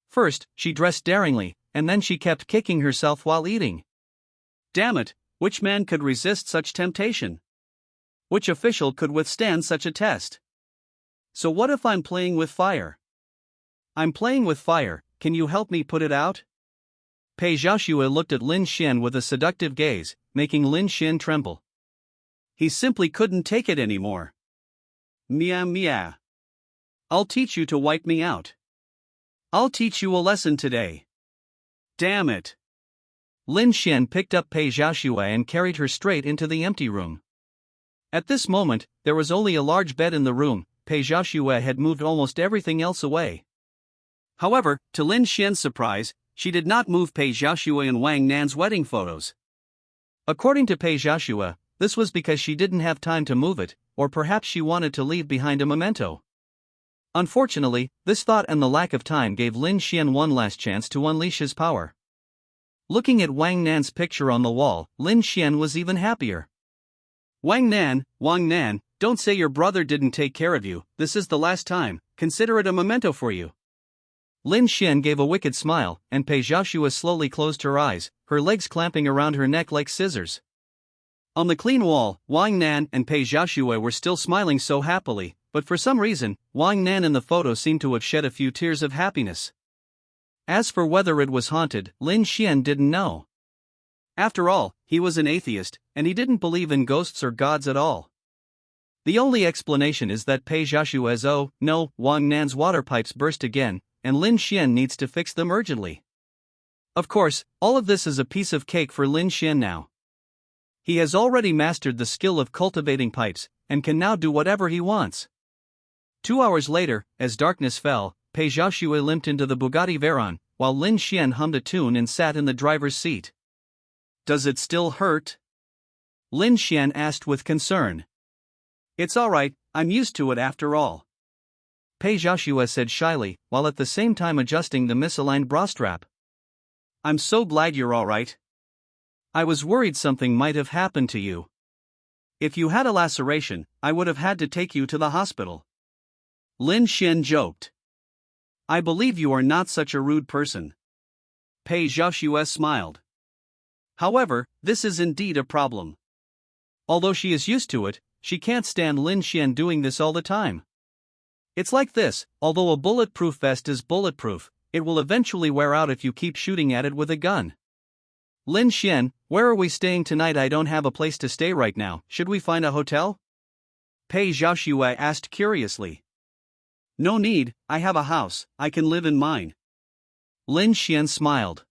First, she dressed daringly, and then she kept kicking herself while eating. Damn it, which man could resist such temptation? Which official could withstand such a test? So what if I'm playing with fire? I'm playing with fire, can you help me put it out? Pei Xiaoshue looked at Lin Xuan with a seductive gaze, making Lin Xuan tremble. He simply couldn't take it anymore. Meow meow. I'll teach you to wipe me out. I'll teach you a lesson today. Damn it. Lin Xuan picked up Pei Xiaoshue and carried her straight into the empty room. At this moment, there was only a large bed in the room. Pei Xiaoshue had moved almost everything else away. However, to Lin Xuan's surprise, she did not move Pei Xiaoshue and Wang Nan's wedding photos. According to Pei Xiaoshue, this was because she didn't have time to move it, or perhaps she wanted to leave behind a memento. Unfortunately, this thought and the lack of time gave Lin Xuan one last chance to unleash his power. Looking at Wang Nan's picture on the wall, Lin Xuan was even happier. Wang Nan, don't say your brother didn't take care of you, this is the last time, consider it a memento for you. Lin Xuan gave a wicked smile, and Pei Xiaoshue slowly closed her eyes, her legs clamping around her neck like scissors. On the clean wall, Wang Nan and Pei Xiaoshue were still smiling so happily, but for some reason, Wang Nan in the photo seemed to have shed a few tears of happiness. As for whether it was haunted, Lin Xuan didn't know. After all, he was an atheist, and he didn't believe in ghosts or gods at all. The only explanation is that Pei Xiaoshue's Wang Nan's water pipes burst again, and Lin Xuan needs to fix them urgently. Of course, all of this is a piece of cake for Lin Xuan now. He has already mastered the skill of cultivating pipes, and can now do whatever he wants. 2 hours later, as darkness fell, Pei Xiaoxue limped into the Bugatti Veyron, while Lin Xuan hummed a tune and sat in the driver's seat. Does it still hurt? Lin Xuan asked with concern. It's alright, I'm used to it after all. Pei Xiaoxue said shyly, while at the same time adjusting the misaligned bra strap. I'm so glad you're alright. I was worried something might have happened to you. If you had a laceration, I would have had to take you to the hospital. Lin Xuan joked. I believe you are not such a rude person. Pei Xiaoxue smiled. However, this is indeed a problem. Although she is used to it, she can't stand Lin Xuan doing this all the time. It's like this: although a bulletproof vest is bulletproof, it will eventually wear out if you keep shooting at it with a gun. Lin Xuan, where are we staying tonight? I don't have a place to stay right now. Should we find a hotel? Pei Xiaoxue asked curiously. No need, I have a house, I can live in mine. Lin Xuan smiled.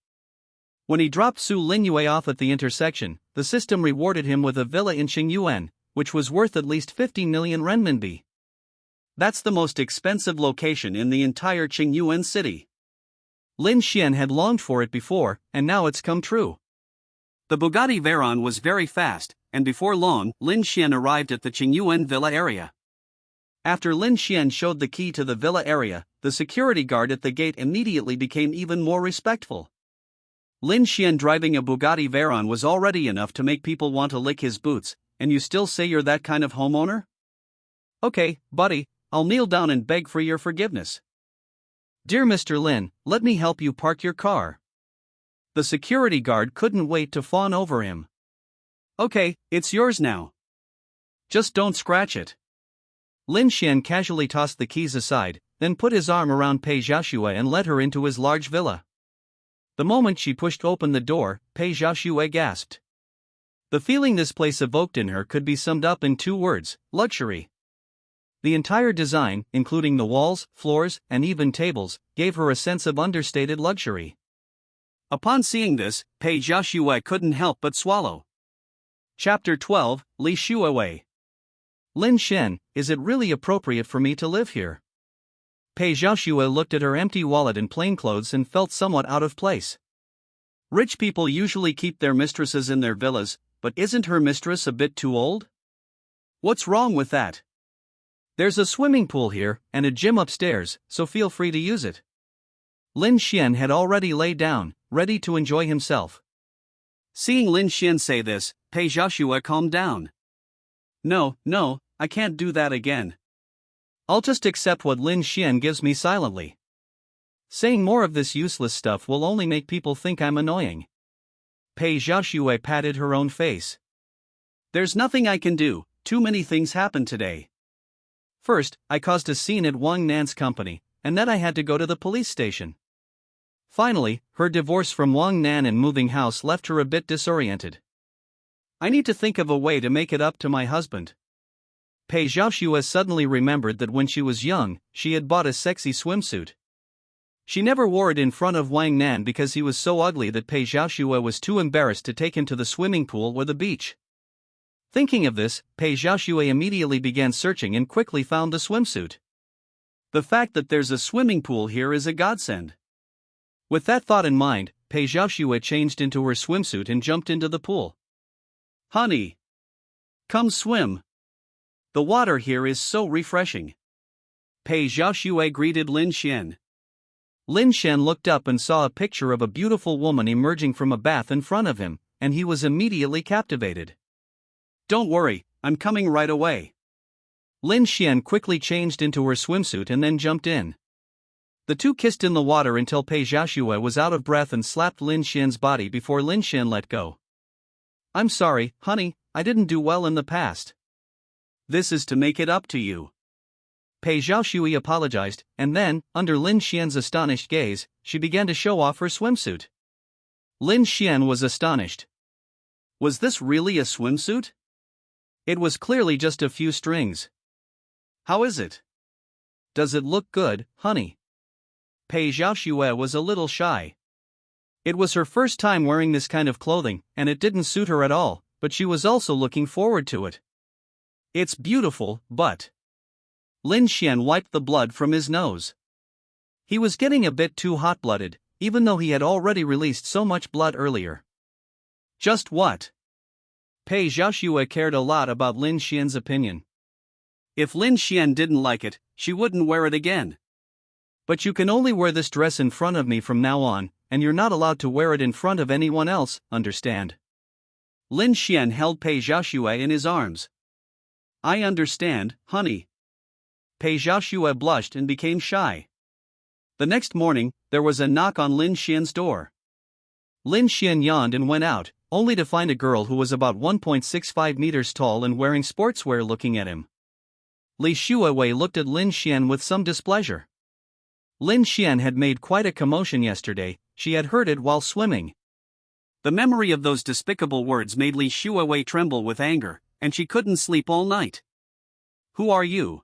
When he dropped Su Linyue off at the intersection, the system rewarded him with a villa in Qingyuan, which was worth at least 50 million renminbi. That's the most expensive location in the entire Qingyuan city. Lin Xuan had longed for it before, and now it's come true. The Bugatti Veyron was very fast, and before long, Lin Xuan arrived at the Qingyuan villa area. After Lin Xuan showed the key to the villa area, the security guard at the gate immediately became even more respectful. Lin Xuan driving a Bugatti Veyron was already enough to make people want to lick his boots, and you still say you're that kind of homeowner? Okay, buddy, I'll kneel down and beg for your forgiveness. Dear Mr. Lin, let me help you park your car. The security guard couldn't wait to fawn over him. Okay, it's yours now. Just don't scratch it. Lin Xuan casually tossed the keys aside, then put his arm around Pei Xiaoxue and led her into his large villa. The moment she pushed open the door, Pei Xiaoxue gasped. The feeling this place evoked in her could be summed up in 2 words: luxury. The entire design, including the walls, floors, and even tables, gave her a sense of understated luxury. Upon seeing this, Pei Xiaoxue couldn't help but swallow. Chapter 12, Li Shuawei. Lin Xuan, is it really appropriate for me to live here? Pei Xiaoxue looked at her empty wallet and plain clothes and felt somewhat out of place. Rich people usually keep their mistresses in their villas, but isn't her mistress a bit too old? What's wrong with that? There's a swimming pool here, and a gym upstairs, so feel free to use it. Lin Xuan had already laid down, ready to enjoy himself. Seeing Lin Xuan say this, Pei Xiaoxue calmed down. No, I can't do that again. I'll just accept what Lin Xuan gives me silently. Saying more of this useless stuff will only make people think I'm annoying. Pei Xiaoxue patted her own face. There's nothing I can do, too many things happened today. First, I caused a scene at Wang Nan's company, and then I had to go to the police station. Finally, her divorce from Wang Nan and moving house left her a bit disoriented. I need to think of a way to make it up to my husband. Pei Xiaoxue suddenly remembered that when she was young, she had bought a sexy swimsuit. She never wore it in front of Wang Nan because he was so ugly that Pei Xiaoxue was too embarrassed to take him to the swimming pool or the beach. Thinking of this, Pei Xiaoxue immediately began searching and quickly found the swimsuit. The fact that there's a swimming pool here is a godsend. With that thought in mind, Pei Xiaoxue changed into her swimsuit and jumped into the pool. Honey, come swim. The water here is so refreshing. Pei Xiaoxue greeted Lin Xuan. Lin Xuan looked up and saw a picture of a beautiful woman emerging from a bath in front of him, and he was immediately captivated. Don't worry, I'm coming right away. Lin Xuan quickly changed into her swimsuit and then jumped in. The two kissed in the water until Pei Xiaoxue was out of breath and slapped Lin Xuan's body before Lin Xuan let go. I'm sorry, honey, I didn't do well in the past. This is to make it up to you. Pei Xiaoxue apologized, and then, under Lin Xuan's astonished gaze, she began to show off her swimsuit. Lin Xuan was astonished. Was this really a swimsuit? It was clearly just a few strings. How is it? Does it look good, honey? Pei Xiaoxue was a little shy. It was her first time wearing this kind of clothing, and it didn't suit her at all, but she was also looking forward to it. It's beautiful, but... Lin Xuan wiped the blood from his nose. He was getting a bit too hot-blooded, even though he had already released so much blood earlier. Just what? Pei Xiaoxue cared a lot about Lin Xian's opinion. If Lin Xuan didn't like it, she wouldn't wear it again. But you can only wear this dress in front of me from now on, and you're not allowed to wear it in front of anyone else, understand? Lin Xuan held Pei Xiaoxue in his arms. I understand, honey. Pei Xiaoxue blushed and became shy. The next morning, there was a knock on Lin Xian's door. Lin Xuan yawned and went out, only to find a girl who was about 1.65 meters tall and wearing sportswear looking at him. Li Xuewei looked at Lin Xian with some displeasure. Lin Xian had made quite a commotion yesterday, she had heard it while swimming. The memory of those despicable words made Li Xuewei tremble with anger, and she couldn't sleep all night. Who are you?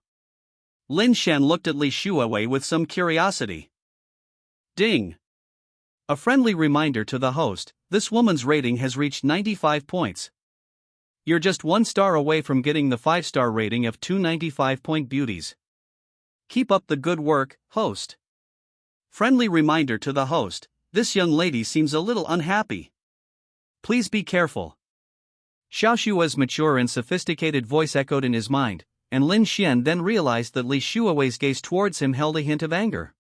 Lin Xian looked at Li Xuewei with some curiosity. Ding! A friendly reminder to the host, this woman's rating has reached 95 points. You're just 1 star away from getting the 5-star rating of 2 95-point beauties. Keep up the good work, host. Friendly reminder to the host, this young lady seems a little unhappy. Please be careful. Xiaoshua's mature and sophisticated voice echoed in his mind, and Lin Xian then realized that Li Xuewei's gaze towards him held a hint of anger.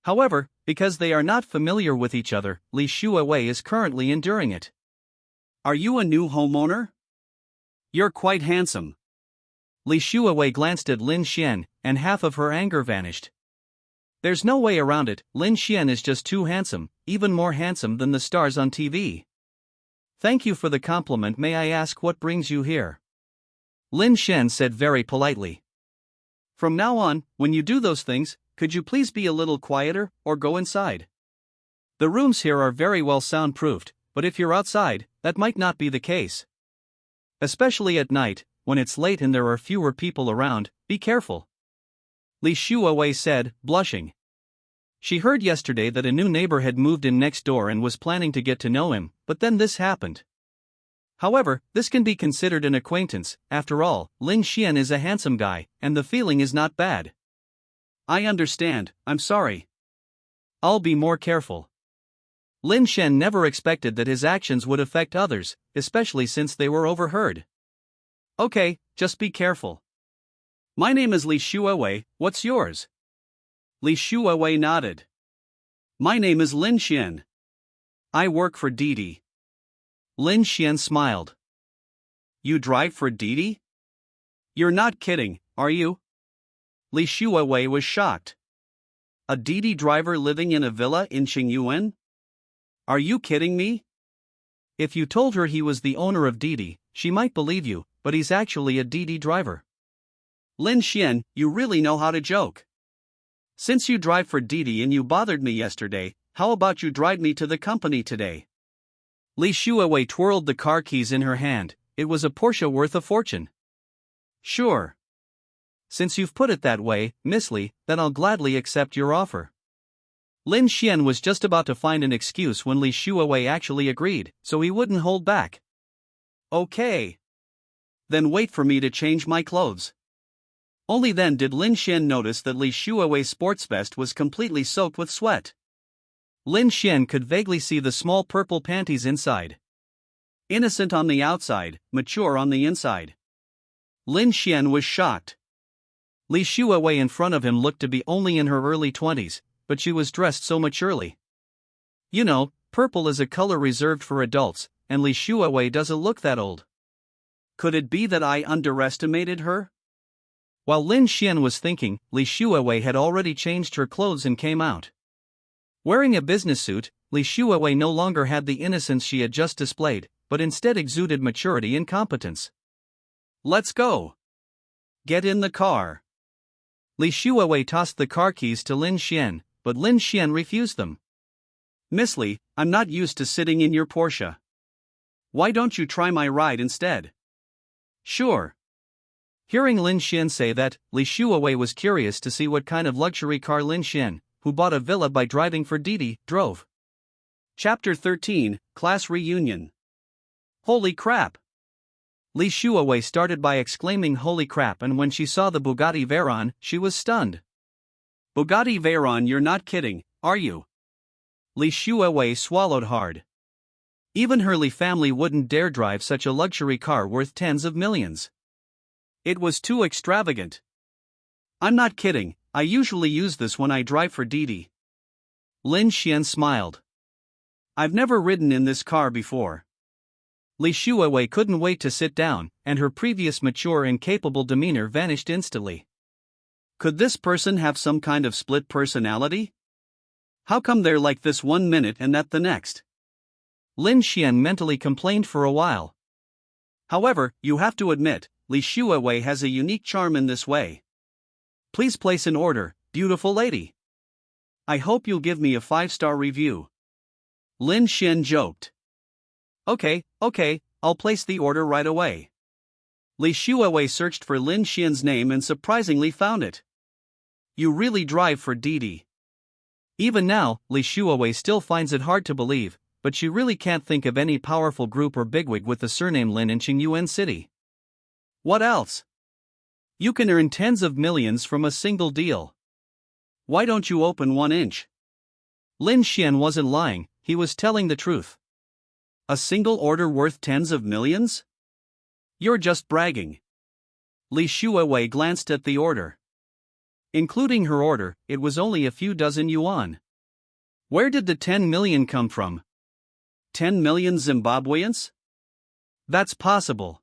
However, because they are not familiar with each other, Li Xuewei is currently enduring it. Are you a new homeowner? You're quite handsome. Li Xuewei glanced at Lin Xian, and half of her anger vanished. There's no way around it, Lin Xian is just too handsome, even more handsome than the stars on TV. Thank you for the compliment. May I ask what brings you here? Lin Xian said very politely. From now on, when you do those things, could you please be a little quieter, or go inside? The rooms here are very well soundproofed, but if you're outside, that might not be the case. Especially at night, when it's late and there are fewer people around, be careful. Li Xuewei said, blushing. She heard yesterday that a new neighbor had moved in next door and was planning to get to know him, but then this happened. However, this can be considered an acquaintance. After all, Lin Xian is a handsome guy, and the feeling is not bad. I understand, I'm sorry. I'll be more careful. Lin Xian never expected that his actions would affect others, especially since they were overheard. Okay, just be careful. My name is Li Xuewei, what's yours? Li Xuewei nodded. My name is Lin Xian. I work for Didi. Lin Xian smiled. You drive for Didi? You're not kidding, are you? Li Xuewei was shocked. A Didi driver living in a villa in Qingyuan? Are you kidding me? If you told her he was the owner of Didi, she might believe you, but he's actually a Didi driver. Lin Xian, you really know how to joke. Since you drive for Didi and you bothered me yesterday, how about you drive me to the company today? Li Xuewei twirled the car keys in her hand. It was a Porsche worth a fortune. Sure. Since you've put it that way, Miss Li, then I'll gladly accept your offer. Lin Xian was just about to find an excuse when Li Xuewei actually agreed, so he wouldn't hold back. Okay. Then wait for me to change my clothes. Only then did Lin Xian notice that Li Xuewei's sports vest was completely soaked with sweat. Lin Xian could vaguely see the small purple panties inside. Innocent on the outside, mature on the inside. Lin Xian was shocked. Li Xuewei in front of him looked to be only in her early 20s, but she was dressed so maturely. You know, purple is a color reserved for adults, and Li Xuewei doesn't look that old. Could it be that I underestimated her? While Lin Xian was thinking, Li Xuewei had already changed her clothes and came out. Wearing a business suit, Li Xuewei no longer had the innocence she had just displayed, but instead exuded maturity and competence. Let's go. Get in the car. Li Xuewei tossed the car keys to Lin Xian, but Lin Xian refused them. Miss Li, I'm not used to sitting in your Porsche. Why don't you try my ride instead? Sure. Hearing Lin Xian say that, Li Xuewei was curious to see what kind of luxury car Lin Xian, who bought a villa by driving for Didi, drove. Chapter 13, Class Reunion. Holy crap! Li Xuan started by exclaiming holy crap, and when she saw the Bugatti Veyron, she was stunned. Bugatti Veyron, you're not kidding, are you? Li Xuan swallowed hard. Even her Li family wouldn't dare drive such a luxury car worth tens of millions. It was too extravagant. I'm not kidding, I usually use this when I drive for Didi. Lin Xuan smiled. I've never ridden in this car before. Li Xuan couldn't wait to sit down, and her previous mature and capable demeanor vanished instantly. Could this person have some kind of split personality? How come they're like this one minute and that the next? Lin Xuan mentally complained for a while. However, you have to admit, Li Xuan has a unique charm in this way. Please place an order, beautiful lady. I hope you'll give me a 5-star review. Lin Xuan joked. Okay, I'll place the order right away. Li Xuan searched for Lin Xuan's name and surprisingly found it. You really drive for Didi. Even now, Li Xuan still finds it hard to believe, but she really can't think of any powerful group or bigwig with the surname Lin in Qingyuan City. What else? You can earn tens of millions from a single deal. Why don't you open 1 inch? Lin Xuan wasn't lying, he was telling the truth. A single order worth tens of millions? You're just bragging. Li Xuan glanced at the order. Including her order, it was only a few dozen yuan. Where did the 10 million come from? 10 million Zimbabweans? That's possible.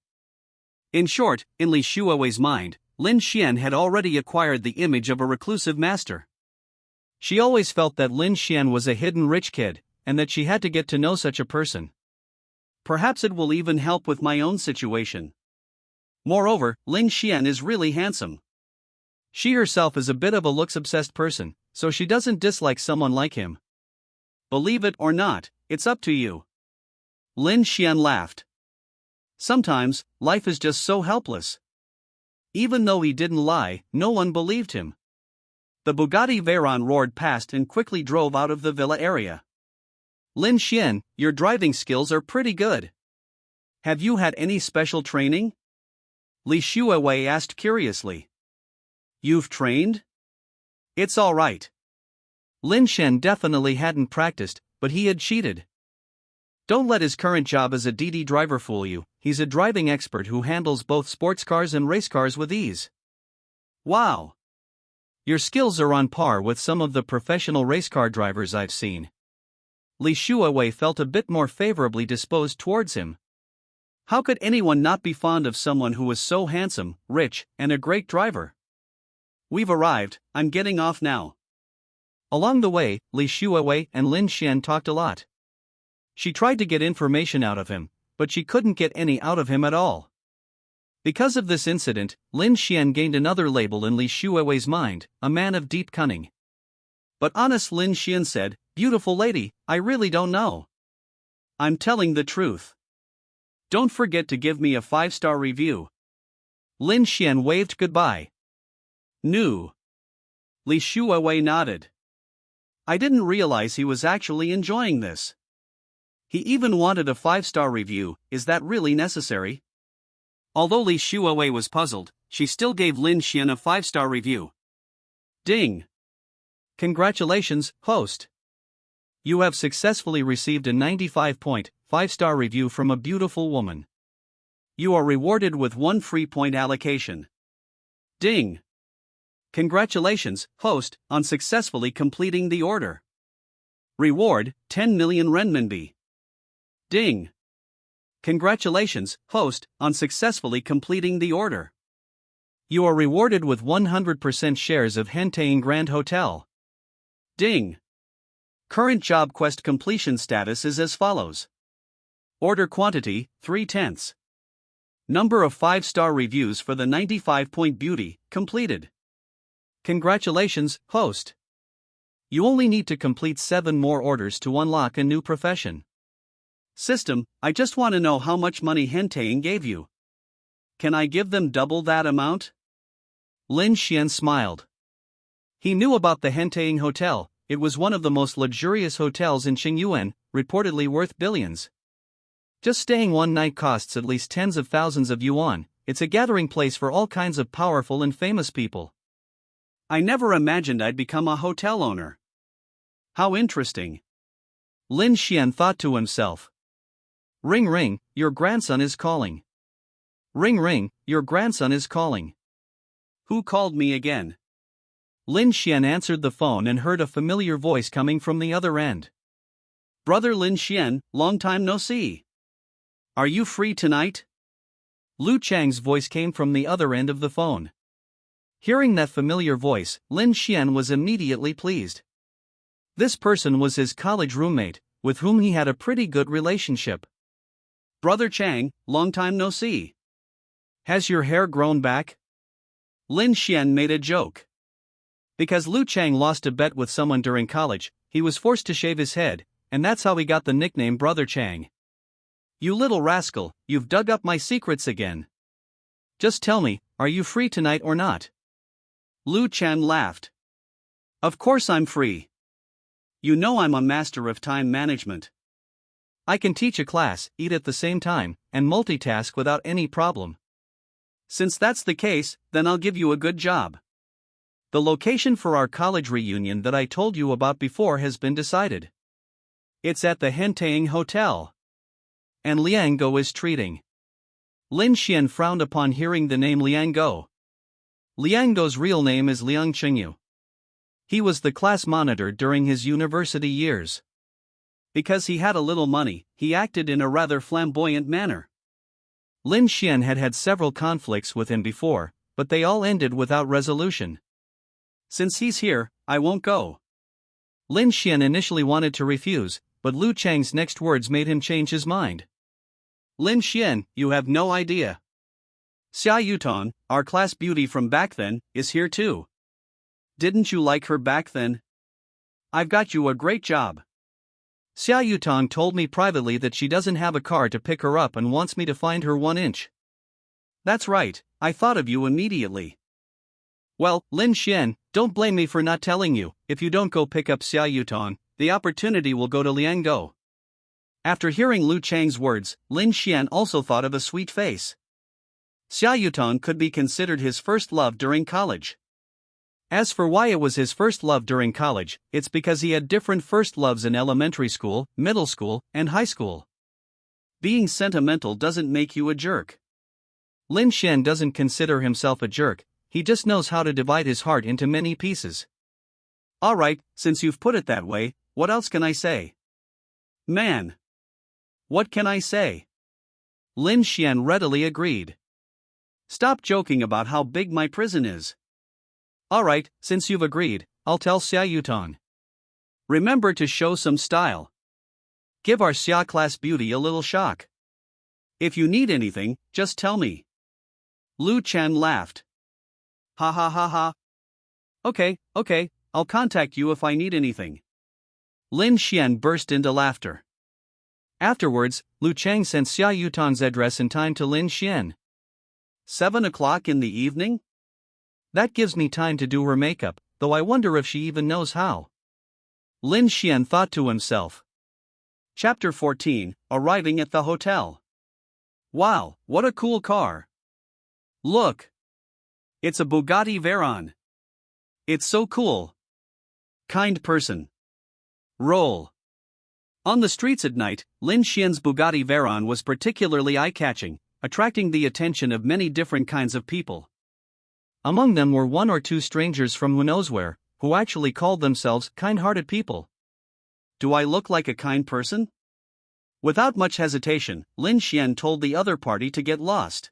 In short, in Li Xuan's mind, Lin Xuan had already acquired the image of a reclusive master. She always felt that Lin Xuan was a hidden rich kid, and that she had to get to know such a person. Perhaps it will even help with my own situation. Moreover, Lin Xuan is really handsome. She herself is a bit of a looks-obsessed person, so she doesn't dislike someone like him. Believe it or not, it's up to you. Lin Xuan laughed. Sometimes, life is just so helpless. Even though he didn't lie, no one believed him. The Bugatti Veyron roared past and quickly drove out of the villa area. Lin Xuan, your driving skills are pretty good. Have you had any special training? Li Xuan asked curiously. You've trained? It's all right. Lin Xuan definitely hadn't practiced, but he had cheated. Don't let his current job as a Didi driver fool you, he's a driving expert who handles both sports cars and race cars with ease. Wow. Your skills are on par with some of the professional race car drivers I've seen. Li Xuan felt a bit more favorably disposed towards him. How could anyone not be fond of someone who is so handsome, rich, and a great driver? We've arrived, I'm getting off now. Along the way, Li Xuan and Lin Xuan talked a lot. She tried to get information out of him, but she couldn't get any out of him at all. Because of this incident, Lin Xuan gained another label in Li Xuan's mind, a man of deep cunning. But honest, Lin Xuan said, beautiful lady, I really don't know. I'm telling the truth. Don't forget to give me a 5-star review. Lin Xuan waved goodbye. No. Li Xuan nodded. I didn't realize he was actually enjoying this. He even wanted a 5-star review, is that really necessary? Although Li Xuan was puzzled, she still gave Lin Xuan a 5-star review. Ding! Congratulations, host. You have successfully received a 95.5-star review from a beautiful woman. You are rewarded with 1 free point allocation. Ding! Congratulations, host, on successfully completing the order. Reward, 10 million renminbi. Ding! Congratulations, host, on successfully completing the order. You are rewarded with 100% shares of Hentaying Grand Hotel. Ding! Current job quest completion status is as follows. Order quantity, 3/10. Number of 5-star reviews for the 95-point beauty, completed. Congratulations, host. You only need to complete 7 more orders to unlock a new profession. System, I just want to know how much money Hentaying gave you. Can I give them double that amount? Lin Xuan smiled. He knew about the Hentaying Hotel, it was one of the most luxurious hotels in Qingyuan, reportedly worth billions. Just staying one night costs at least tens of thousands of yuan. It's a gathering place for all kinds of powerful and famous people. I never imagined I'd become a hotel owner. How interesting. Lin Xuan thought to himself. Ring ring, your grandson is calling. Ring ring, your grandson is calling. Who called me again? Lin Xuan answered the phone and heard a familiar voice coming from the other end. Brother Lin Xuan, long time no see. Are you free tonight? Lu Chang's voice came from the other end of the phone. Hearing that familiar voice, Lin Xuan was immediately pleased. This person was his college roommate, with whom he had a pretty good relationship. Brother Chang, long time no see. Has your hair grown back? Lin Xuan made a joke. Because Lu Chang lost a bet with someone during college, he was forced to shave his head, and that's how he got the nickname Brother Chang. You little rascal, you've dug up my secrets again. Just tell me, are you free tonight or not? Lu Chang laughed. Of course I'm free. You know I'm a master of time management. I can teach a class, eat at the same time, and multitask without any problem. Since that's the case, then I'll give you a good job. The location for our college reunion that I told you about before has been decided. It's at the Hentaying Hotel. And Liang Go is treating. Lin Xuan frowned upon hearing the name Liang Go. Liang Go's real name is Liang Qingyu. He was the class monitor during his university years. Because he had a little money, he acted in a rather flamboyant manner. Lin Xuan had had several conflicts with him before, but they all ended without resolution. Since he's here, I won't go. Lin Xuan initially wanted to refuse, but Lu Chang's next words made him change his mind. Lin Xuan, you have no idea. Xia Yutan, our class beauty from back then, is here too. Didn't you like her back then? I've got you a great job. Xia Yutong told me privately that she doesn't have a car to pick her up and wants me to find her 1 inch. That's right, I thought of you immediately. Well, Lin Xuan, don't blame me for not telling you. If you don't go pick up Xia Yutong, the opportunity will go to Liang Go. After hearing Lu Chang's words, Lin Xuan also thought of a sweet face. Xia Yutong could be considered his first love during college. As for why it was his first love during college, it's because he had different first loves in elementary school, middle school, and high school. Being sentimental doesn't make you a jerk. Lin Xuan doesn't consider himself a jerk, he just knows how to divide his heart into many pieces. Alright, since you've put it that way, what else can I say? Man. What can I say? Lin Xuan readily agreed. Stop joking about how big my prison is. Alright, since you've agreed, I'll tell Xia Yutong. Remember to show some style. Give our Xia class beauty a little shock. If you need anything, just tell me. Lu Chen laughed. Ha ha ha ha. Okay, I'll contact you if I need anything. Lin Xuan burst into laughter. Afterwards, Lu Chang sent Xia Yutong's address in time to Lin Xuan. 7 o'clock in the evening? That gives me time to do her makeup, though I wonder if she even knows how. Lin Xuan thought to himself. Chapter 14, Arriving at the Hotel. Wow, what a cool car. Look. It's a Bugatti Veyron. It's so cool. Kind person. Roll. On the streets at night, Lin Xuan's Bugatti Veyron was particularly eye-catching, attracting the attention of many different kinds of people. Among them were 1 or 2 strangers from who knows where, who actually called themselves kind-hearted people. Do I look like a kind person? Without much hesitation, Lin Xuan told the other party to get lost.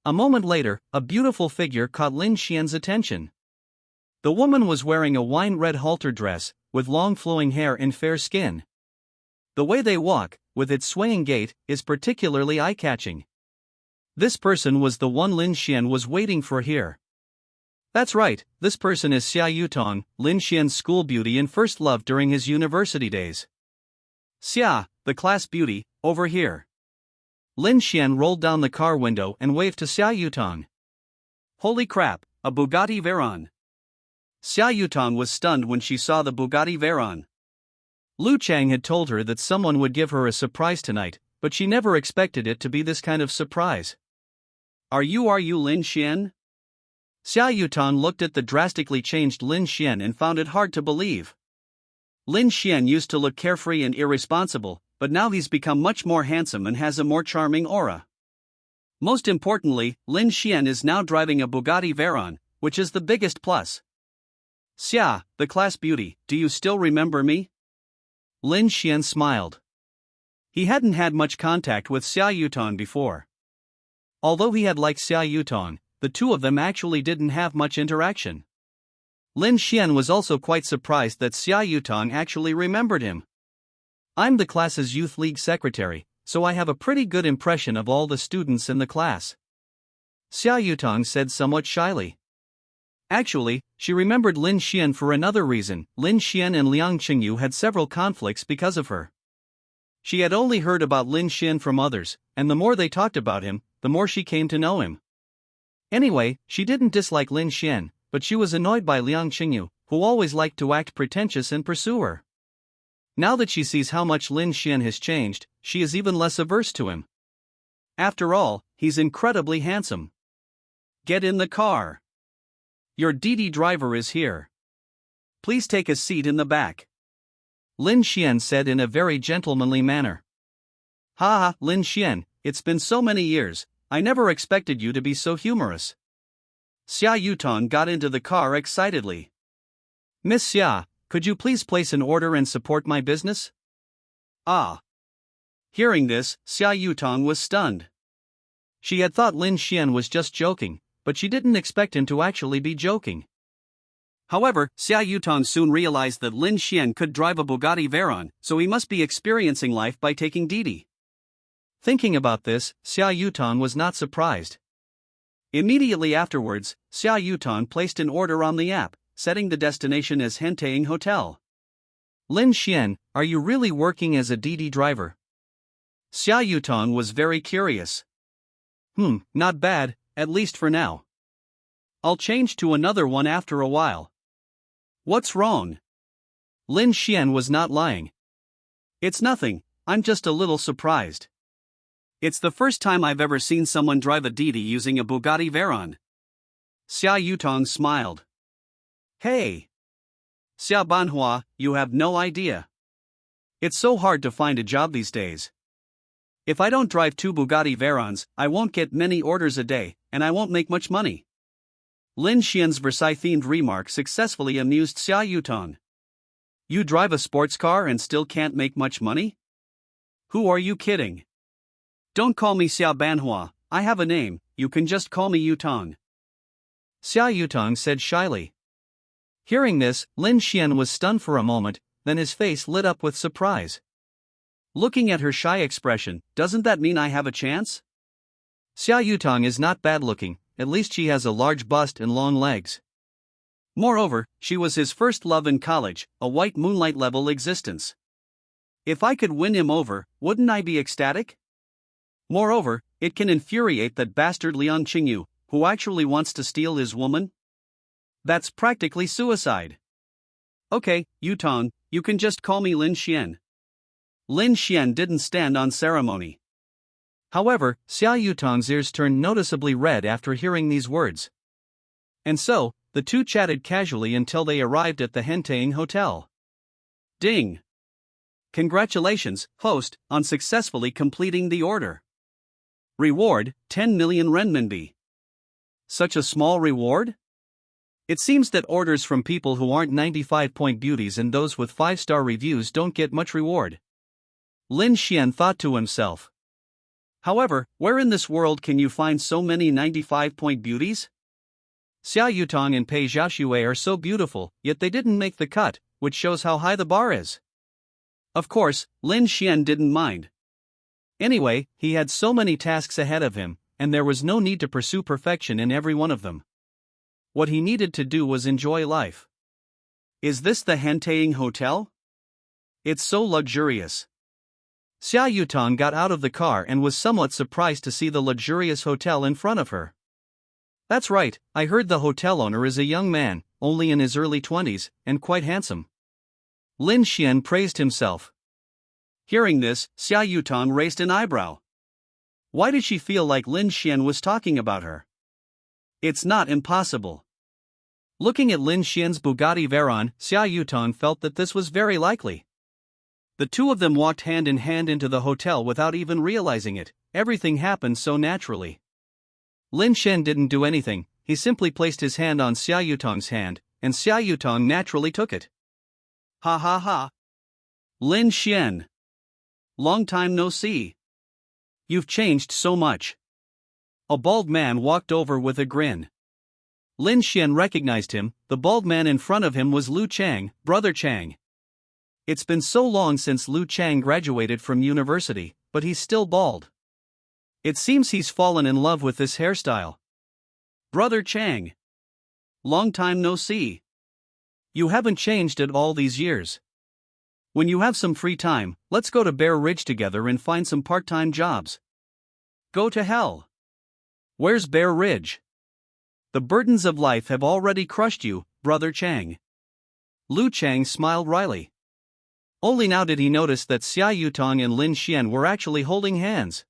A moment later, a beautiful figure caught Lin Xuan's attention. The woman was wearing a wine-red halter dress, with long flowing hair and fair skin. The way they walk, with its swaying gait, is particularly eye-catching. This person was the one Lin Xuan was waiting for here. That's right, this person is Xia Yutong, Lin Xuan's school beauty and first love during his university days. Xia, the class beauty, over here. Lin Xuan rolled down the car window and waved to Xia Yutong. Holy crap, a Bugatti Veyron. Xia Yutong was stunned when she saw the Bugatti Veyron. Lu Chang had told her that someone would give her a surprise tonight, but she never expected it to be this kind of surprise. Are you Lin Xuan? Xia Yutong looked at the drastically changed Lin Xuan and found it hard to believe. Lin Xuan used to look carefree and irresponsible, but now he's become much more handsome and has a more charming aura. Most importantly, Lin Xuan is now driving a Bugatti Veyron, which is the biggest plus. Xia, the class beauty, do you still remember me? Lin Xuan smiled. He hadn't had much contact with Xia Yutong before. Although he had liked Xia Yutong, the two of them actually didn't have much interaction. Lin Xuan was also quite surprised that Xia Yutong actually remembered him. I'm the class's youth league secretary, so I have a pretty good impression of all the students in the class. Xia Yutong said somewhat shyly. Actually, she remembered Lin Xuan for another reason. Lin Xuan and Liang Qingyu had several conflicts because of her. She had only heard about Lin Xuan from others, and the more they talked about him, the more she came to know him. Anyway, she didn't dislike Lin Xuan, but she was annoyed by Liang Qingyu, who always liked to act pretentious and pursue her. Now that she sees how much Lin Xuan has changed, she is even less averse to him. After all, he's incredibly handsome. Get in the car. Your DD driver is here. Please take a seat in the back. Lin Xuan said in a very gentlemanly manner. Ha ha, Lin Xuan, it's been so many years, I never expected you to be so humorous. Xia Yutong got into the car excitedly. Miss Xia, could you please place an order and support my business? Ah. Hearing this, Xia Yutong was stunned. She had thought Lin Xuan was just joking, but she didn't expect him to actually be joking. However, Xia Yutong soon realized that Lin Xuan could drive a Bugatti Veyron, so he must be experiencing life by taking DD. Thinking about this, Xia Yutong was not surprised. Immediately afterwards, Xia Yutong placed an order on the app, setting the destination as Henteing Hotel. Lin Xuan, are you really working as a DD driver? Xia Yutong was very curious. Not bad, at least for now. I'll change to another one after a while. What's wrong? Lin Xuan was not lying. It's nothing, I'm just a little surprised. It's the first time I've ever seen someone drive a DD using a Bugatti Veyron. Xia Yutong smiled. Hey! Xia Banhua, you have no idea. It's so hard to find a job these days. If I don't drive 2 Bugatti Veyrons, I won't get many orders a day, and I won't make much money. Lin Xuan's Versailles-themed remark successfully amused Xia Yutong. You drive a sports car and still can't make much money? Who are you kidding? Don't call me Xia Banhua, I have a name, you can just call me Yutong. Xia Yutong said shyly. Hearing this, Lin Xuan was stunned for a moment, then his face lit up with surprise. Looking at her shy expression, doesn't that mean I have a chance? Xia Yutong is not bad looking, at least she has a large bust and long legs. Moreover, she was his first love in college, a white moonlight level existence. If I could win him over, wouldn't I be ecstatic? Moreover, it can infuriate that bastard Liang Qingyu, who actually wants to steal his woman. That's practically suicide. Okay, Yutong, you can just call me Lin Xuan. Lin Xuan didn't stand on ceremony. However, Xia Yutong's ears turned noticeably red after hearing these words. And so, the two chatted casually until they arrived at the Henteing Hotel. Ding! Congratulations, host, on successfully completing the order. Reward, 10 million renminbi. Such a small reward? It seems that orders from people who aren't 95-point beauties and those with 5-star reviews don't get much reward. Lin Xuan thought to himself. However, where in this world can you find so many 95-point beauties? Xia Yutong and Pei Xiaoxue are so beautiful, yet they didn't make the cut, which shows how high the bar is. Of course, Lin Xuan didn't mind. Anyway, he had so many tasks ahead of him, and there was no need to pursue perfection in every one of them. What he needed to do was enjoy life. Is this the Henteing Hotel? It's so luxurious. Xia Yutong got out of the car and was somewhat surprised to see the luxurious hotel in front of her. That's right, I heard the hotel owner is a young man, only in his early 20s, and quite handsome. Lin Xuan praised himself. Hearing this, Xia Yutong raised an eyebrow. Why did she feel like Lin Xuan was talking about her? It's not impossible. Looking at Lin Xian's Bugatti Veyron, Xia Yutong felt that this was very likely. The two of them walked hand in hand into the hotel without even realizing it. Everything happened so naturally. Lin Xuan didn't do anything, he simply placed his hand on Xia Yutong's hand, and Xia Yutong naturally took it. Ha ha ha. Lin Xuan. Long time no see. You've changed so much. A bald man walked over with a grin. Lin Xuan recognized him. The bald man in front of him was Lu Chang, brother Chang. It's been so long since Lu Chang graduated from university, but he's still bald. It seems he's fallen in love with this hairstyle. Brother Chang. Long time no see. You haven't changed at all these years. When you have some free time, let's go to Bear Ridge together and find some part-time jobs. Go to hell. Where's Bear Ridge? The burdens of life have already crushed you, brother Chang. Lu Chang smiled wryly. Only now did he notice that Xia Yutong and Lin Xuan were actually holding hands.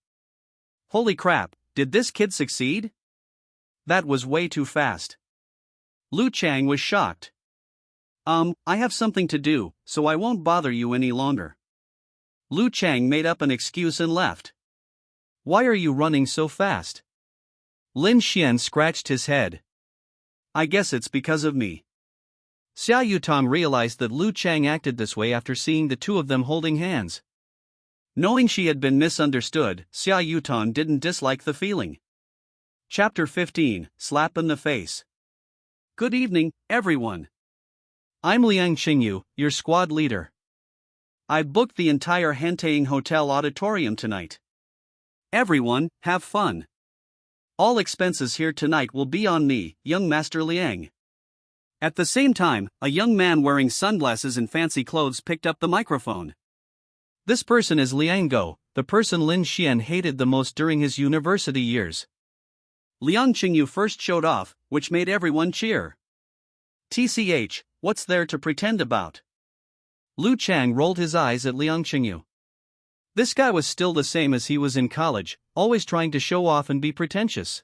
Holy crap, did this kid succeed? That was way too fast. Lu Chang was shocked. I have something to do, so I won't bother you any longer. Lu Chang made up an excuse and left. Why are you running so fast? Lin Xuan scratched his head. I guess it's because of me. Xia Yutong realized that Lu Chang acted this way after seeing the two of them holding hands. Knowing she had been misunderstood, Xia Yutong didn't dislike the feeling. Chapter 15, Slap in the Face. Good evening, everyone. I'm Liang Qingyu, your squad leader. I've booked the entire Hantaying Hotel auditorium tonight. Everyone, have fun. All expenses here tonight will be on me, young Master Liang. At the same time, a young man wearing sunglasses and fancy clothes picked up the microphone. This person is Liang Go, the person Lin Xuan hated the most during his university years. Liang Qingyu first showed off, which made everyone cheer. TCH, what's there to pretend about? Lu Chang rolled his eyes at Liang Qingyu. This guy was still the same as he was in college, always trying to show off and be pretentious.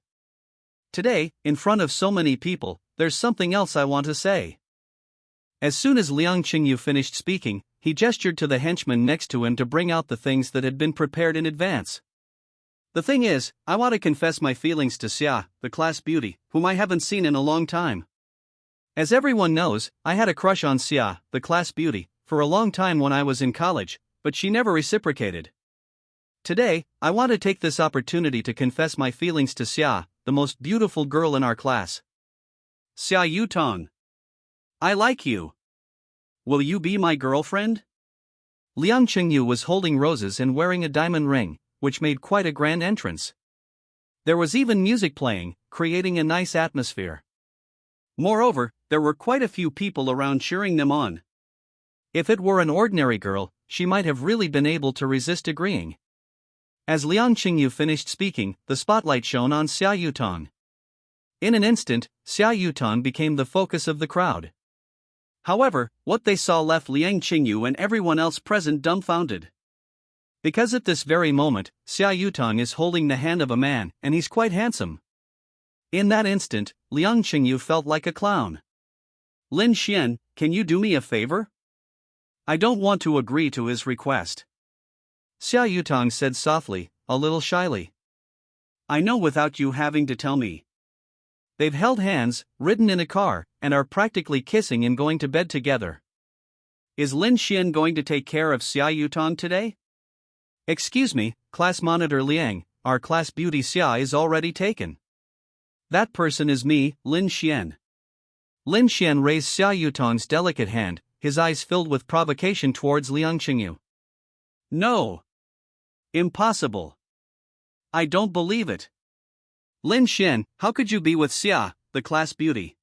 Today, in front of so many people, there's something else I want to say. As soon as Liang Qingyu finished speaking, he gestured to the henchman next to him to bring out the things that had been prepared in advance. The thing is, I want to confess my feelings to Xia, the class beauty, whom I haven't seen in a long time. As everyone knows, I had a crush on Xia, the class beauty, for a long time when I was in college, but she never reciprocated. Today, I want to take this opportunity to confess my feelings to Xia, the most beautiful girl in our class. Xia Yutong. I like you. Will you be my girlfriend? Liang Qingyu was holding roses and wearing a diamond ring, which made quite a grand entrance. There was even music playing, creating a nice atmosphere. Moreover, there were quite a few people around cheering them on. If it were an ordinary girl, she might have really been able to resist agreeing. As Liang Qingyu finished speaking, the spotlight shone on Xia Yutong. In an instant, Xia Yutong became the focus of the crowd. However, what they saw left Liang Qingyu and everyone else present dumbfounded. Because at this very moment, Xia Yutong is holding the hand of a man, and he's quite handsome. In that instant, Liang Qingyu felt like a clown. Lin Xuan, can you do me a favor? I don't want to agree to his request. Xia Yutong said softly, a little shyly. I know without you having to tell me. They've held hands, ridden in a car, and are practically kissing and going to bed together. Is Lin Xuan going to take care of Xia Yutong today? Excuse me, class monitor Liang, our class beauty Xia is already taken. That person is me, Lin Xuan. Lin Xuan raised Xia Yutong's delicate hand, his eyes filled with provocation towards Liang Qingyu. No. Impossible. I don't believe it. Lin Xuan, how could you be with Xia, the class beauty?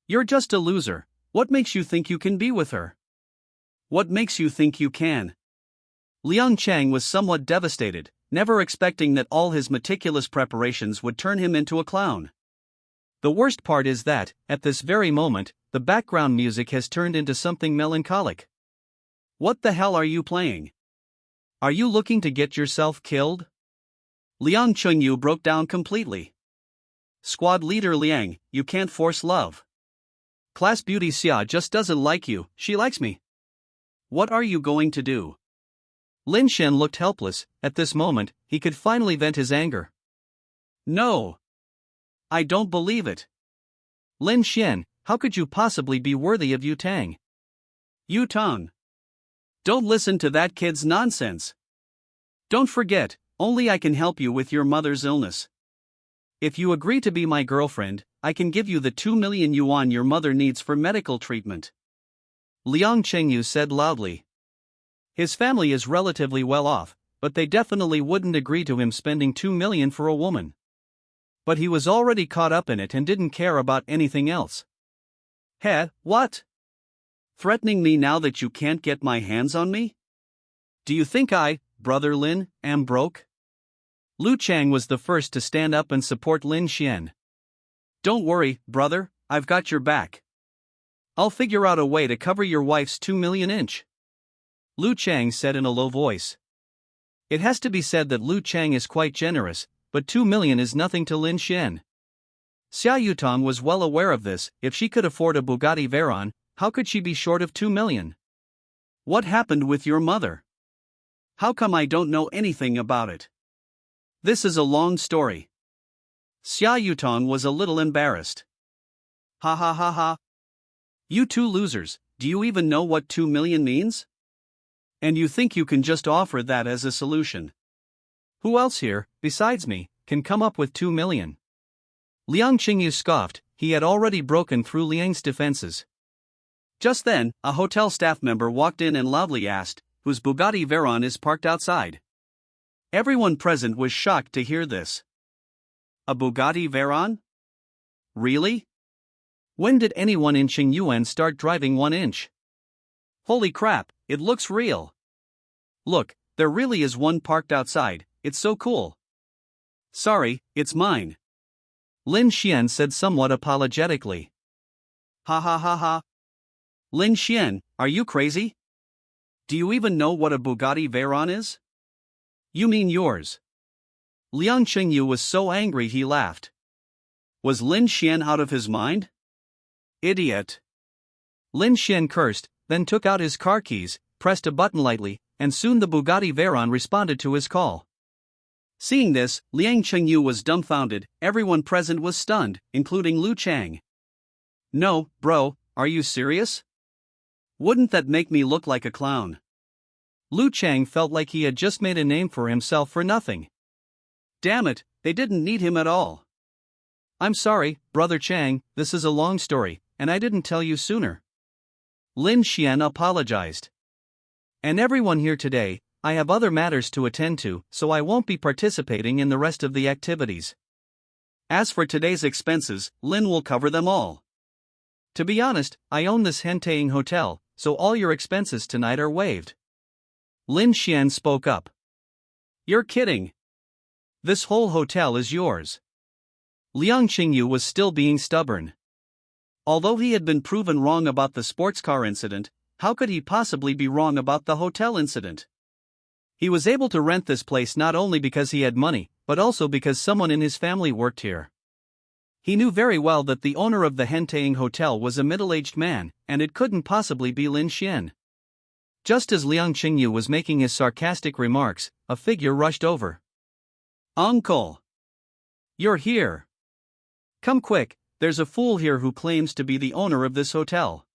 You're just a loser. What makes you think you can be with her? What makes you think you can? Liang Chang was somewhat devastated, never expecting that all his meticulous preparations would turn him into a clown. The worst part is that, at this very moment, the background music has turned into something melancholic. What the hell are you playing? Are you looking to get yourself killed? Liang Chengyu broke down completely. Squad leader Liang, you can't force love. Class beauty Xia just doesn't like you, she likes me. What are you going to do? Lin Xuan looked helpless. At this moment, he could finally vent his anger. No. I don't believe it. Lin Xuan, how could you possibly be worthy of Yu Tang? Yu Tang. Don't listen to that kid's nonsense. Don't forget, only I can help you with your mother's illness. If you agree to be my girlfriend, I can give you the 2 million yuan your mother needs for medical treatment. Liang Chengyu said loudly. His family is relatively well off, but they definitely wouldn't agree to him spending 2 million for a woman. But he was already caught up in it and didn't care about anything else. Heh, what? Threatening me now that you can't get my hands on me? Do you think I, Brother Lin, am broke? Lu Chang was the first to stand up and support Lin Xuan. Don't worry, brother, I've got your back. I'll figure out a way to cover your wife's 2 million inch. Lu Chang said in a low voice. It has to be said that Lu Chang is quite generous, but 2 million is nothing to Lin Xuan. Xia Yutong was well aware of this. If she could afford a Bugatti Veyron, how could she be short of 2 million? What happened with your mother? How come I don't know anything about it? This is a long story. Xia Yutong was a little embarrassed. Ha ha ha ha. You two losers, do you even know what 2 million means? And you think you can just offer that as a solution? Who else here, besides me, can come up with 2 million? Liang Qingyu scoffed. He had already broken through Liang's defenses. Just then, a hotel staff member walked in and loudly asked, whose Bugatti Veyron is parked outside? Everyone present was shocked to hear this. A Bugatti Veyron? Really? When did anyone in Qingyuan start driving 1 inch? Holy crap, it looks real. Look, there really is one parked outside, it's so cool. Sorry, it's mine. Lin Xuan said somewhat apologetically. Ha ha ha ha. Lin Xuan, are you crazy? Do you even know what a Bugatti Veyron is? You mean yours? Liang Qingyu was so angry he laughed. Was Lin Xuan out of his mind? Idiot. Lin Xuan cursed, then took out his car keys, pressed a button lightly, and soon the Bugatti Veyron responded to his call. Seeing this, Liang Chengyu was dumbfounded. Everyone present was stunned, including Lu Chang. No, bro, are you serious? Wouldn't that make me look like a clown? Lu Chang felt like he had just made a name for himself for nothing. Damn it, they didn't need him at all. I'm sorry, Brother Chang, this is a long story, and I didn't tell you sooner. Lin Xuan apologized. And everyone here today, I have other matters to attend to, so I won't be participating in the rest of the activities. As for today's expenses, Lin will cover them all. To be honest, I own this Henteing hotel, so all your expenses tonight are waived. Lin Xuan spoke up. You're kidding. This whole hotel is yours. Liang Qingyu was still being stubborn. Although he had been proven wrong about the sports car incident, how could he possibly be wrong about the hotel incident? He was able to rent this place not only because he had money, but also because someone in his family worked here. He knew very well that the owner of the Henteing Hotel was a middle-aged man, and it couldn't possibly be Lin Xuan. Just as Liang Qingyu was making his sarcastic remarks, a figure rushed over. Uncle! You're here. Come quick, there's a fool here who claims to be the owner of this hotel.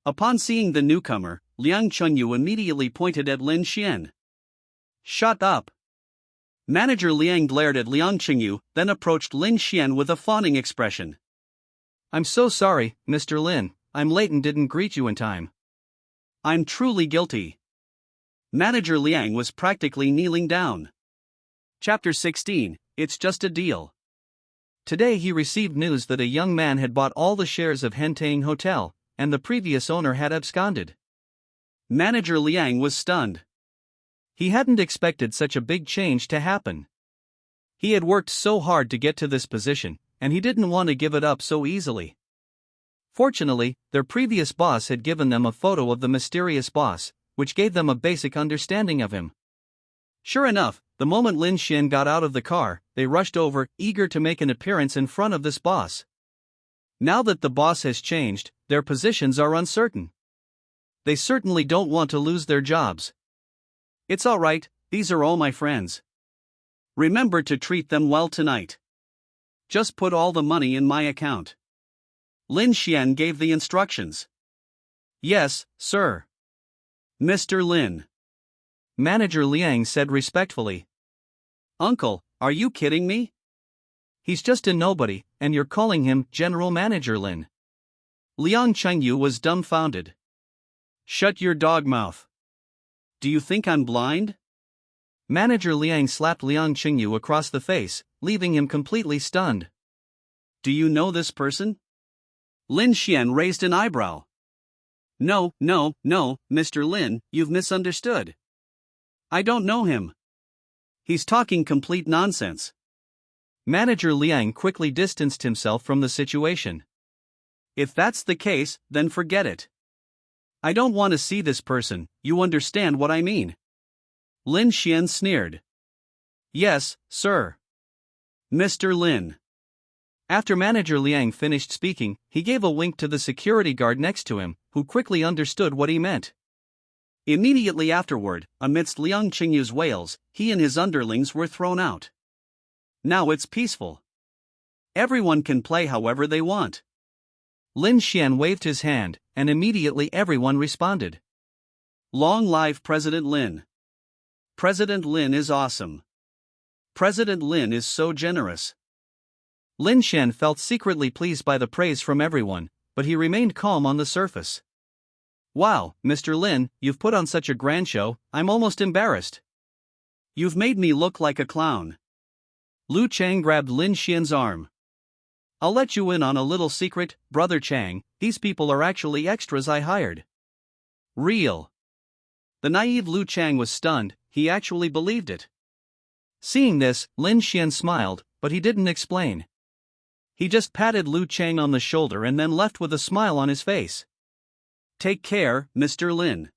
Upon seeing the newcomer, Liang Chengyu immediately pointed at Lin Xuan. Shut up! Manager Liang glared at Liang Qingyu, then approached Lin Xuan with a fawning expression. I'm so sorry, Mr. Lin, I'm late and didn't greet you in time. I'm truly guilty. Manager Liang was practically kneeling down. Chapter 16, It's Just a Deal. Today he received news that a young man had bought all the shares of Henteing Hotel, and the previous owner had absconded. Manager Liang was stunned. He hadn't expected such a big change to happen. He had worked so hard to get to this position, and he didn't want to give it up so easily. Fortunately, their previous boss had given them a photo of the mysterious boss, which gave them a basic understanding of him. Sure enough, the moment Lin Xuan got out of the car, they rushed over, eager to make an appearance in front of this boss. Now that the boss has changed, their positions are uncertain. They certainly don't want to lose their jobs. It's alright, these are all my friends. Remember to treat them well tonight. Just put all the money in my account. Lin Xuan gave the instructions. Yes, sir. Mr. Lin. Manager Liang said respectfully. Uncle, are you kidding me? He's just a nobody, and you're calling him General Manager Lin. Liang Chengyu was dumbfounded. Shut your dog mouth. Do you think I'm blind? Manager Liang slapped Liang Qingyu across the face, leaving him completely stunned. Do you know this person? Lin Xuan raised an eyebrow. No, Mr. Lin, you've misunderstood. I don't know him. He's talking complete nonsense. Manager Liang quickly distanced himself from the situation. If that's the case, then forget it. I don't want to see this person, you understand what I mean? Lin Xuan sneered. Yes, sir. Mr. Lin. After Manager Liang finished speaking, he gave a wink to the security guard next to him, who quickly understood what he meant. Immediately afterward, amidst Liang Qingyu's wails, he and his underlings were thrown out. Now it's peaceful. Everyone can play however they want. Lin Xuan waved his hand, and immediately everyone responded. Long live President Lin. President Lin is awesome. President Lin is so generous. Lin Xuan felt secretly pleased by the praise from everyone, but he remained calm on the surface. Wow, Mr. Lin, you've put on such a grand show, I'm almost embarrassed. You've made me look like a clown. Lu Chang grabbed Lin Xuan's arm. I'll let you in on a little secret, Brother Chang, these people are actually extras I hired. Real. The naive Lu Chang was stunned, he actually believed it. Seeing this, Lin Xuan smiled, but he didn't explain. He just patted Lu Chang on the shoulder and then left with a smile on his face. Take care, Mr. Lin.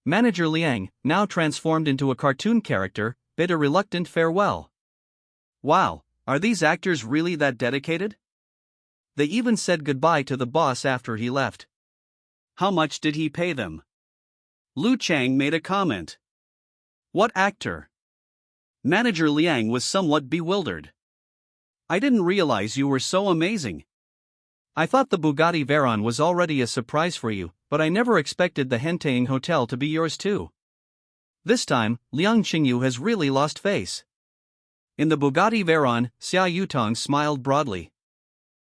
Manager Liang, now transformed into a cartoon character, bid a reluctant farewell. Wow, are these actors really that dedicated? They even said goodbye to the boss after he left. How much did he pay them? Lu Chang made a comment. What actor? Manager Liang was somewhat bewildered. I didn't realize you were so amazing. I thought the Bugatti Veyron was already a surprise for you, but I never expected the Henteing Hotel to be yours too. This time, Liang Qingyu has really lost face. In the Bugatti Veyron, Xia Yutong smiled broadly.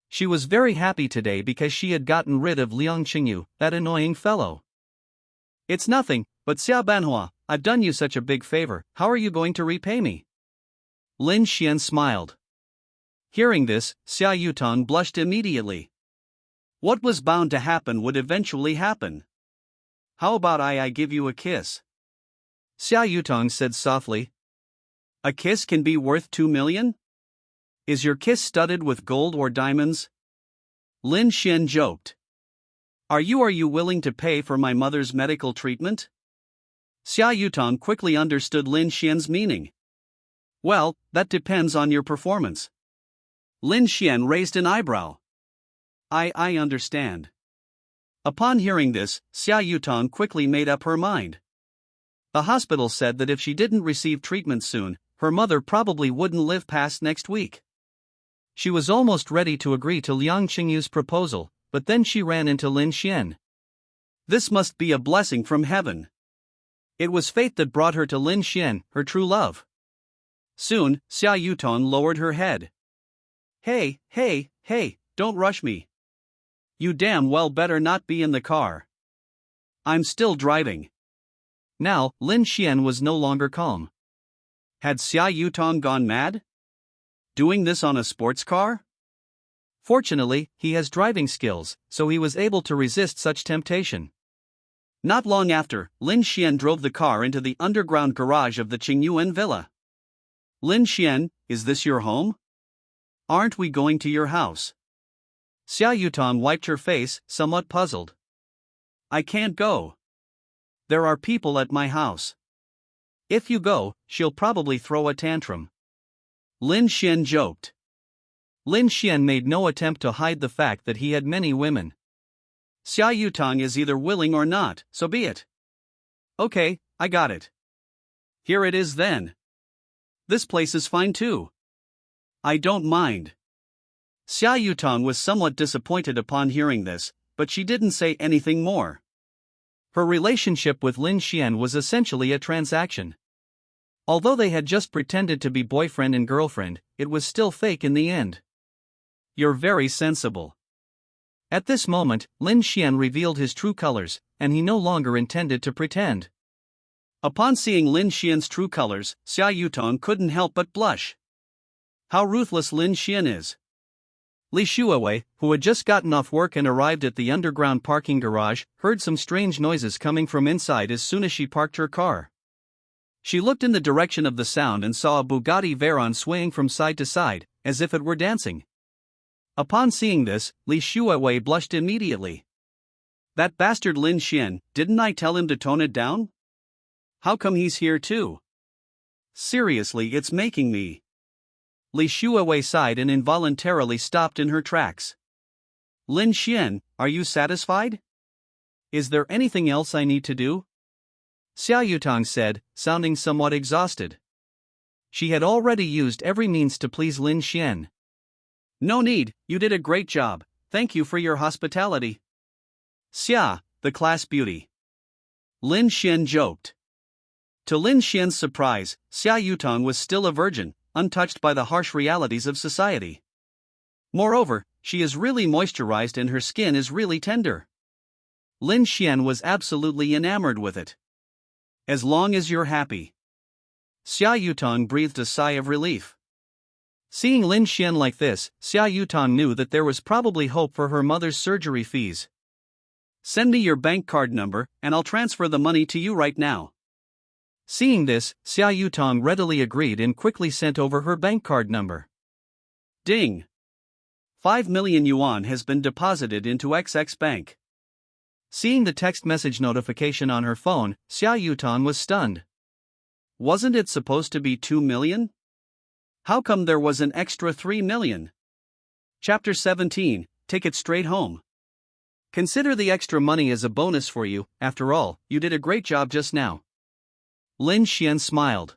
She was very happy today because she had gotten rid of Liang Qingyu, that annoying fellow. It's nothing, but Xia Banhua, I've done you such a big favor, how are you going to repay me? Lin Xuan smiled. Hearing this, Xia Yutong blushed immediately. What was bound to happen would eventually happen. How about I give you a kiss? Xia Yutong said softly. A kiss can be worth 2 million? Is your kiss studded with gold or diamonds? Lin Xuan joked. Are you willing to pay for my mother's medical treatment? Xia Yutong quickly understood Lin Xuan's meaning. Well, that depends on your performance. Lin Xuan raised an eyebrow. I understand. Upon hearing this, Xia Yutong quickly made up her mind. The hospital said that if she didn't receive treatment soon, her mother probably wouldn't live past next week. She was almost ready to agree to Liang Qingyu's proposal, but then she ran into Lin Xuan. This must be a blessing from heaven. It was fate that brought her to Lin Xuan, her true love. Soon, Xia Yutong lowered her head. Hey, don't rush me. You damn well better not be in the car. I'm still driving. Now, Lin Xuan was no longer calm. Had Xia Yutong gone mad? Doing this on a sports car? Fortunately, he has driving skills, so he was able to resist such temptation. Not long after, Lin Xuan drove the car into the underground garage of the Qingyuan villa. Lin Xuan, is this your home? Aren't we going to your house? Xia Yutong wiped her face, somewhat puzzled. I can't go. There are people at my house. If you go, she'll probably throw a tantrum. Lin Xuan joked. Lin Xuan made no attempt to hide the fact that he had many women. Xia Yutong is either willing or not, so be it. Okay, I got it. Here it is then. This place is fine too. I don't mind. Xia Yutong was somewhat disappointed upon hearing this, but she didn't say anything more. Her relationship with Lin Xuan was essentially a transaction. Although they had just pretended to be boyfriend and girlfriend, it was still fake in the end. You're very sensible. At this moment, Lin Xuan revealed his true colors, and he no longer intended to pretend. Upon seeing Lin Xuan's true colors, Xia Yutong couldn't help but blush. How ruthless Lin Xuan is. Li Shuawei, who had just gotten off work and arrived at the underground parking garage, heard some strange noises coming from inside as soon as she parked her car. She looked in the direction of the sound and saw a Bugatti Veyron swaying from side to side, as if it were dancing. Upon seeing this, Li Shuawei blushed immediately. That bastard Lin Xuan, didn't I tell him to tone it down? How come he's here too? Seriously, it's making me. Li Shuawei sighed and involuntarily stopped in her tracks. Lin Xuan, are you satisfied? Is there anything else I need to do? Xia Yutong said, sounding somewhat exhausted. She had already used every means to please Lin Xuan. No need, you did a great job, thank you for your hospitality. Xia, the class beauty. Lin Xuan joked. To Lin Xuan's surprise, Xia Yutong was still a virgin, untouched by the harsh realities of society. Moreover, she is really moisturized and her skin is really tender. Lin Xuan was absolutely enamored with it. As long as you're happy. Xia Yutong breathed a sigh of relief. Seeing Lin Xuan like this, Xia Yutong knew that there was probably hope for her mother's surgery fees. Send me your bank card number, and I'll transfer the money to you right now. Seeing this, Xia Yutong readily agreed and quickly sent over her bank card number. Ding! 5 million yuan has been deposited into XX Bank. Seeing the text message notification on her phone, Xia Yutong was stunned. Wasn't it supposed to be 2 million? How come there was an extra 3 million? Chapter 17, Take it straight home. Consider the extra money as a bonus for you, after all, you did a great job just now. Lin Xuan smiled.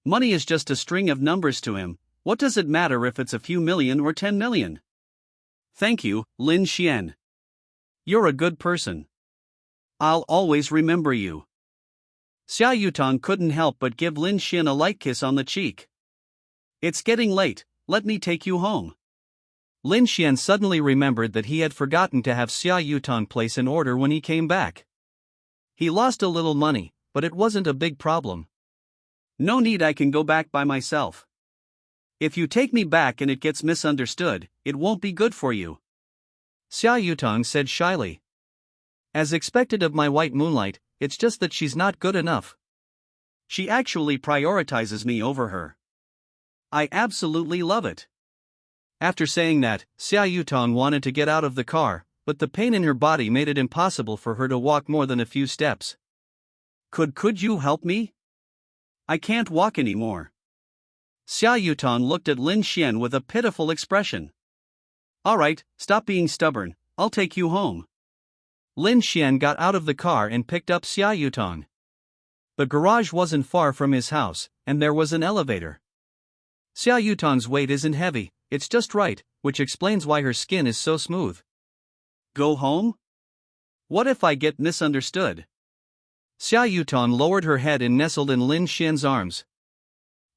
Money is just a string of numbers to him, what does it matter if it's a few million or 10 million? Thank you, Lin Xuan. You're a good person. I'll always remember you. Xia Yutong couldn't help but give Lin Xuan a light kiss on the cheek. It's getting late, let me take you home. Lin Xuan suddenly remembered that he had forgotten to have Xia Yutong place an order when he came back. He lost a little money, but it wasn't a big problem. No need, I can go back by myself. If you take me back and it gets misunderstood, it won't be good for you. Xia Yutong said shyly. As expected of my white moonlight, it's just that she's not good enough. She actually prioritizes me over her. I absolutely love it. After saying that, Xia Yutong wanted to get out of the car, but the pain in her body made it impossible for her to walk more than a few steps. Could you help me? I can't walk anymore. Xia Yutong looked at Lin Xuan with a pitiful expression. Alright, stop being stubborn, I'll take you home. Lin Xuan got out of the car and picked up Xia Yutong. The garage wasn't far from his house, and there was an elevator. Xia Yutong's weight isn't heavy, it's just right, which explains why her skin is so smooth. Go home? What if I get misunderstood? Xia Yutong lowered her head and nestled in Lin Xuan's arms.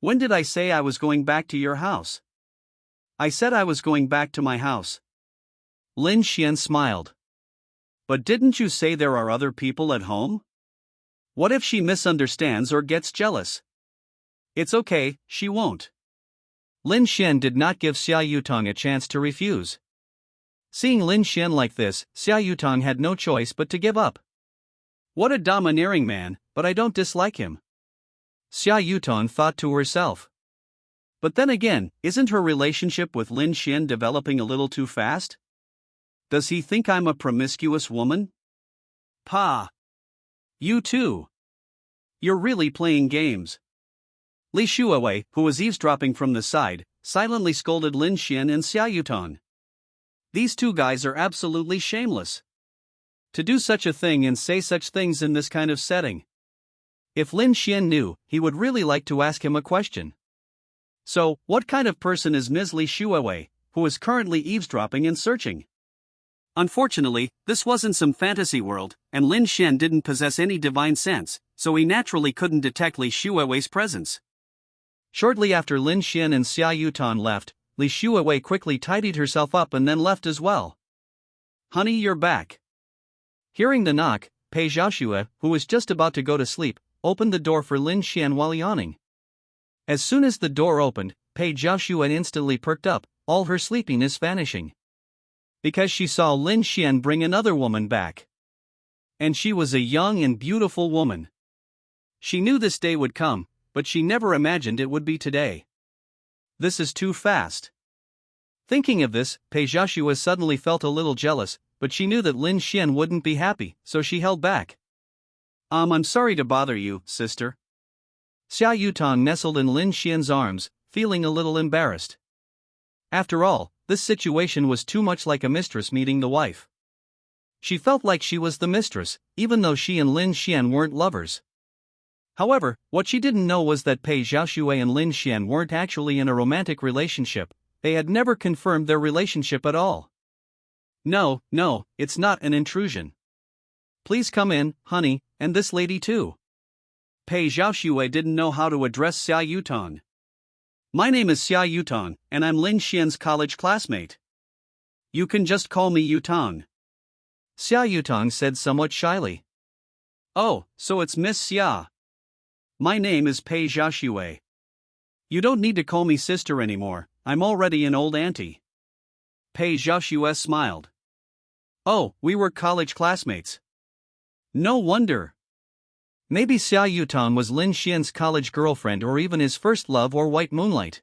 When did I say I was going back to your house? I said I was going back to my house. Lin Xuan smiled. But didn't you say there are other people at home? What if she misunderstands or gets jealous? It's okay, she won't. Lin Xuan did not give Xia Yutong a chance to refuse. Seeing Lin Xuan like this, Xia Yutong had no choice but to give up. What a domineering man, but I don't dislike him. Xia Yutong thought to herself. But then again, isn't her relationship with Lin Xuan developing a little too fast? Does he think I'm a promiscuous woman? Pa! You too! You're really playing games. Li Shuawei, who was eavesdropping from the side, silently scolded Lin Xuan and Xia Yutong. These two guys are absolutely shameless. To do such a thing and say such things in this kind of setting. If Lin Xuan knew, he would really like to ask him a question. So, what kind of person is Ms. Li Shuawei, who is currently eavesdropping and searching? Unfortunately, this wasn't some fantasy world, and Lin Xuan didn't possess any divine sense, so he naturally couldn't detect Li Shuawei's presence. Shortly after Lin Xuan and Xia Yutong left, Li Shuawei quickly tidied herself up and then left as well. Honey, you're back. Hearing the knock, Pei Xiaoxue, who was just about to go to sleep, opened the door for Lin Xuan while yawning. As soon as the door opened, Pei Xiaoxue instantly perked up, all her sleepiness vanishing. Because she saw Lin Xuan bring another woman back. And she was a young and beautiful woman. She knew this day would come, but she never imagined it would be today. This is too fast. Thinking of this, Pei Xiaoxue suddenly felt a little jealous, but she knew that Lin Xuan wouldn't be happy, so she held back. I'm sorry to bother you, sister. Xia Yutong nestled in Lin Xuan's arms, feeling a little embarrassed. After all, this situation was too much like a mistress meeting the wife. She felt like she was the mistress, even though she and Lin Xuan weren't lovers. However, what she didn't know was that Pei Xiaoxue and Lin Xuan weren't actually in a romantic relationship. They had never confirmed their relationship at all. No, it's not an intrusion. Please come in, honey, and this lady too. Pei Xiaoxue didn't know how to address Xia Yutong. My name is Xia Yutong, and I'm Lin Xuan's college classmate. You can just call me Yutong. Xia Yutong said somewhat shyly. Oh, so it's Miss Xia. My name is Pei Xiaoxue. You don't need to call me sister anymore, I'm already an old auntie. Pei Xiaoxue smiled. Oh, we were college classmates. No wonder. Maybe Xia Yutong was Lin Xuan's college girlfriend or even his first love or white moonlight.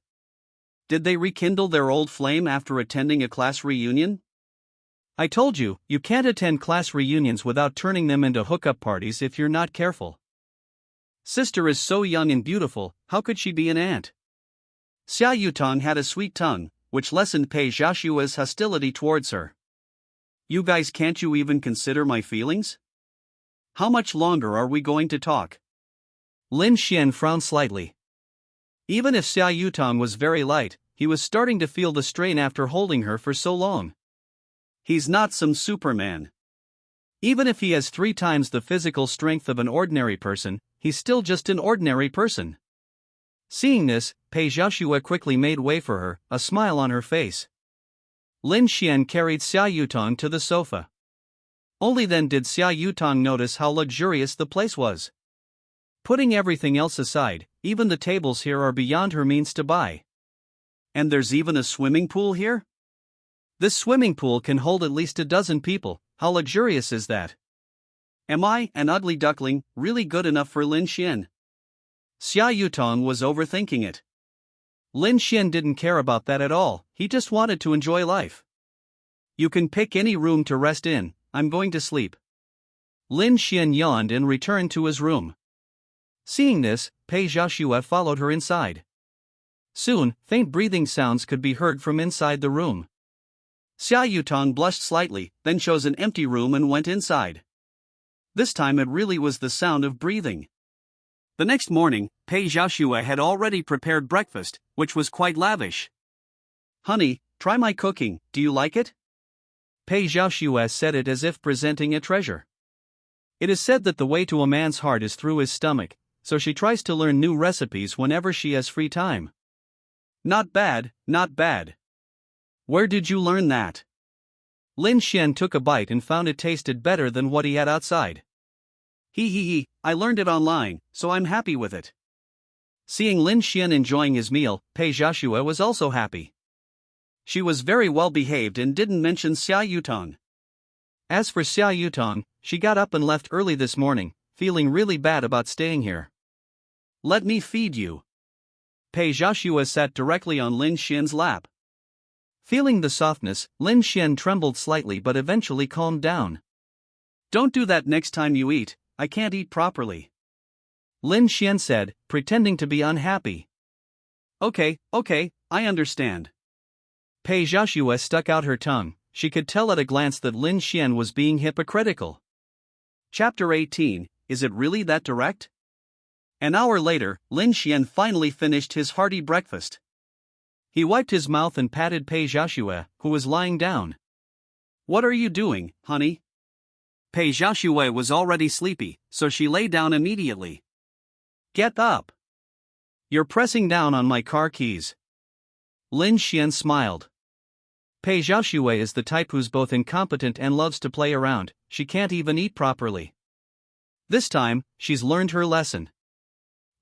Did they rekindle their old flame after attending a class reunion? I told you, you can't attend class reunions without turning them into hookup parties if you're not careful. Sister is so young and beautiful, how could she be an aunt? Xia Yutong had a sweet tongue, which lessened Pei Xiaoxue's hostility towards her. You guys, can't you even consider my feelings? How much longer are we going to talk? Lin Xuan frowned slightly. Even if Xia Yutong was very light, he was starting to feel the strain after holding her for so long. He's not some Superman. Even if he has 3 times the physical strength of an ordinary person, he's still just an ordinary person. Seeing this, Pei Xiaoxue quickly made way for her, a smile on her face. Lin Xuan carried Xia Yutong to the sofa. Only then did Xia Yutong notice how luxurious the place was. Putting everything else aside, even the tables here are beyond her means to buy. And there's even a swimming pool here? This swimming pool can hold at least 12 people, how luxurious is that? Am I, an ugly duckling, really good enough for Lin Xuan? Xia Yutong was overthinking it. Lin Xuan didn't care about that at all, he just wanted to enjoy life. You can pick any room to rest in, I'm going to sleep. Lin Xuan yawned and returned to his room. Seeing this, Pei Xiaoxue followed her inside. Soon, faint breathing sounds could be heard from inside the room. Xia Yutong blushed slightly, then chose an empty room and went inside. This time it really was the sound of breathing. The next morning, Pei Xiaoxue had already prepared breakfast, which was quite lavish. Honey, try my cooking, do you like it? Pei Xiaoxue said it as if presenting a treasure. It is said that the way to a man's heart is through his stomach, so she tries to learn new recipes whenever she has free time. Not bad, not bad. Where did you learn that? Lin Xuan took a bite and found it tasted better than what he had outside. I learned it online, so I'm happy with it. Seeing Lin Xuan enjoying his meal, Pei Xiaoxue was also happy. She was very well behaved and didn't mention Xia Yutong. As for Xia Yutong, she got up and left early this morning, feeling really bad about staying here. Let me feed you. Pei Xiaoxue sat directly on Lin Xian's lap. Feeling the softness, Lin Xian trembled slightly but eventually calmed down. Don't do that next time you eat, I can't eat properly. Lin Xian said, pretending to be unhappy. Okay, I understand. Pei Xiaoxue stuck out her tongue. She could tell at a glance that Lin Xian was being hypocritical. Chapter 18, Is it really that direct? An hour later, Lin Xian finally finished his hearty breakfast. He wiped his mouth and patted Pei Xiaoxue, who was lying down. What are you doing, honey? Pei Xiaoxue was already sleepy, so she lay down immediately. Get up. You're pressing down on my car keys. Lin Xian smiled. Pei Xiaoxue is the type who's both incompetent and loves to play around. She can't even eat properly. This time, she's learned her lesson.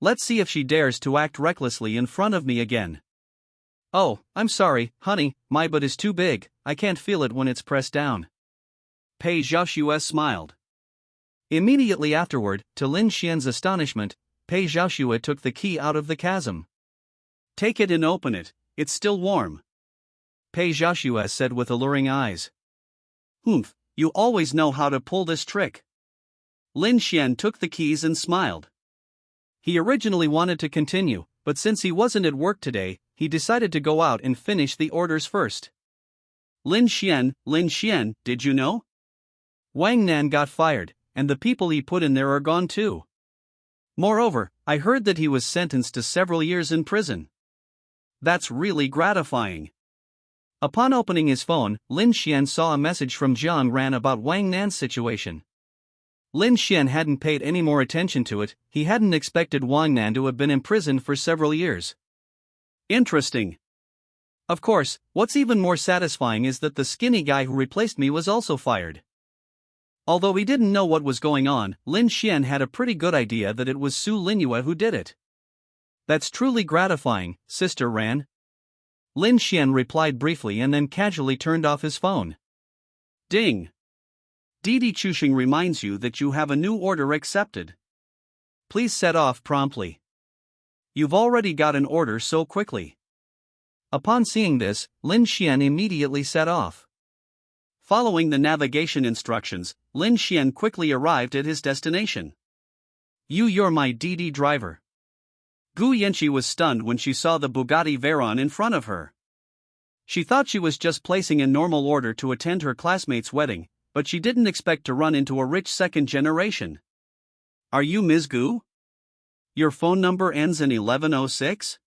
Let's see if she dares to act recklessly in front of me again. Oh, I'm sorry, honey, my butt is too big, I can't feel it when it's pressed down. Pei Xiaoxue smiled. Immediately afterward, to Lin Xian's astonishment, Pei Xiaoxue took the key out of the chasm. Take it and open it, it's still warm. Pei Xiaoxue said with alluring eyes. Humph, you always know how to pull this trick. Lin Xian took the keys and smiled. He originally wanted to continue, but since he wasn't at work today, he decided to go out and finish the orders first. Lin Xian, did you know? Wang Nan got fired, and the people he put in there are gone too. Moreover, I heard that he was sentenced to several years in prison. That's really gratifying. Upon opening his phone, Lin Xian saw a message from Jiang Ran about Wang Nan's situation. Lin Xian hadn't paid any more attention to it. He hadn't expected Wang Nan to have been in prison for several years. Interesting. Of course, what's even more satisfying is that the skinny guy who replaced me was also fired. Although he didn't know what was going on, Lin Xian had a pretty good idea that it was Su Linyue who did it. That's truly gratifying, Sister Ran. Lin Xian replied briefly and then casually turned off his phone. Ding. Didi Chuxing reminds you that you have a new order accepted. Please set off promptly. You've already got an order so quickly. Upon seeing this, Lin Xian immediately set off. Following the navigation instructions, Lin Xian quickly arrived at his destination. You're my Didi driver. Gu Yanqi was stunned when she saw the Bugatti Veyron in front of her. She thought she was just placing a normal order to attend her classmate's wedding, but she didn't expect to run into a rich second generation. Are you Ms. Gu? Your phone number ends in 1106?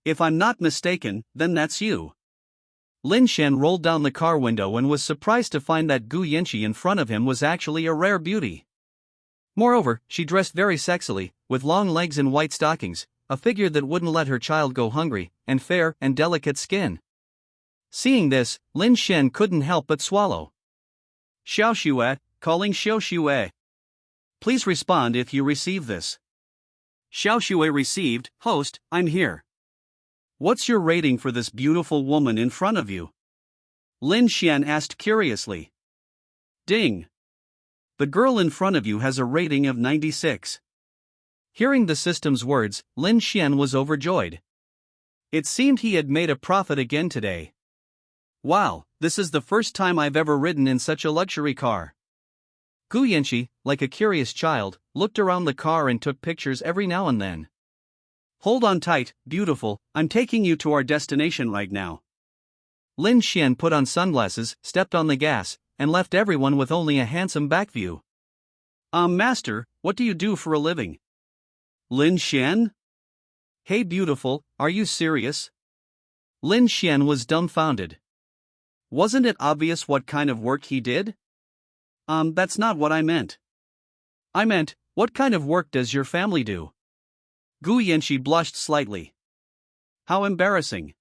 If I'm not mistaken, then that's you. Lin Xian rolled down the car window and was surprised to find that Gu Yanqi in front of him was actually a rare beauty. Moreover, she dressed very sexily, with long legs and white stockings, a figure that wouldn't let her child go hungry, and fair and delicate skin. Seeing this, Lin Xian couldn't help but swallow. Xiaoxue, calling Xiaoxue. Please respond if you receive this. Xiaoxue received, host, I'm here. What's your rating for this beautiful woman in front of you? Lin Xian asked curiously. Ding. The girl in front of you has a rating of 96. Hearing the system's words, Lin Xian was overjoyed. It seemed he had made a profit again today. Wow, this is the first time I've ever ridden in such a luxury car. Gu Yanqi, like a curious child, looked around the car and took pictures every now and then. Hold on tight, beautiful, I'm taking you to our destination right now. Lin Xian put on sunglasses, stepped on the gas, and left everyone with only a handsome back view. Master, what do you do for a living? Lin Xian? Hey beautiful, are you serious? Lin Xian was dumbfounded. Wasn't it obvious what kind of work he did? That's not what I meant. I meant, what kind of work does your family do? Gu Yanqi blushed slightly. How embarrassing.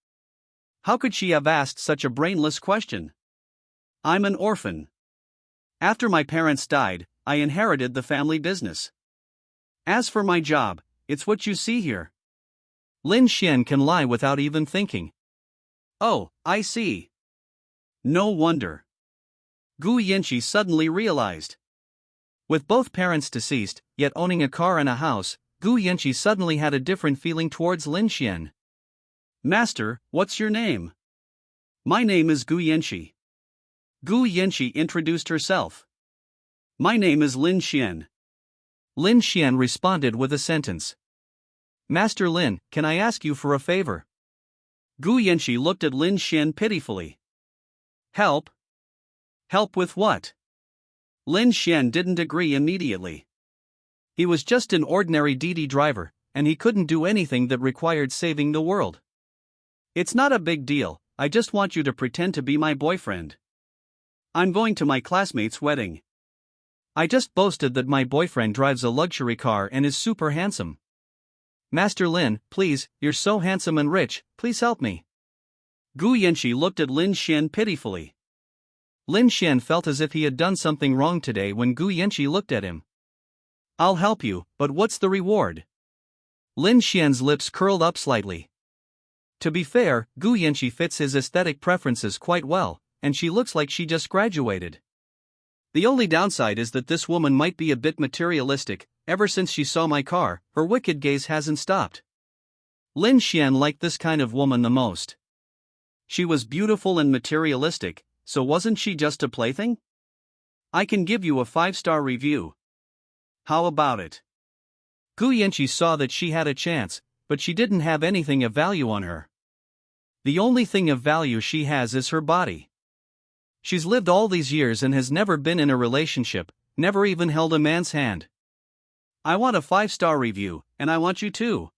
How could she have asked such a brainless question? I'm an orphan. After my parents died, I inherited the family business. As for my job, it's what you see here. Lin Xian can lie without even thinking. Oh, I see. No wonder. Gu Yanqi suddenly realized. With both parents deceased, yet owning a car and a house, Gu Yanqi suddenly had a different feeling towards Lin Xuan. Master, what's your name? My name is Gu Yanqi. Gu Yanqi introduced herself. My name is Lin Xuan. Lin Xuan responded with a sentence. Master Lin, can I ask you for a favor? Gu Yanqi looked at Lin Xuan pitifully. Help? Help with what? Lin Xuan didn't agree immediately. He was just an ordinary DD driver, and he couldn't do anything that required saving the world. It's not a big deal, I just want you to pretend to be my boyfriend. I'm going to my classmate's wedding. I just boasted that my boyfriend drives a luxury car and is super handsome. Master Lin, please, you're so handsome and rich, please help me. Gu Yanqi looked at Lin Xuan pitifully. Lin Xuan felt as if he had done something wrong today when Gu Yanqi looked at him. I'll help you, but what's the reward? Lin Xuan's lips curled up slightly. To be fair, Gu Yanqi fits his aesthetic preferences quite well, and she looks like she just graduated. The only downside is that this woman might be a bit materialistic. Ever since she saw my car, her wicked gaze hasn't stopped. Lin Xuan liked this kind of woman the most. She was beautiful and materialistic, so wasn't she just a plaything? I can give you a 5-star review. How about it? Gu Yanqi saw that she had a chance, but she didn't have anything of value on her. The only thing of value she has is her body. She's lived all these years and has never been in a relationship, never even held a man's hand. I want a 5-star review, and I want you too.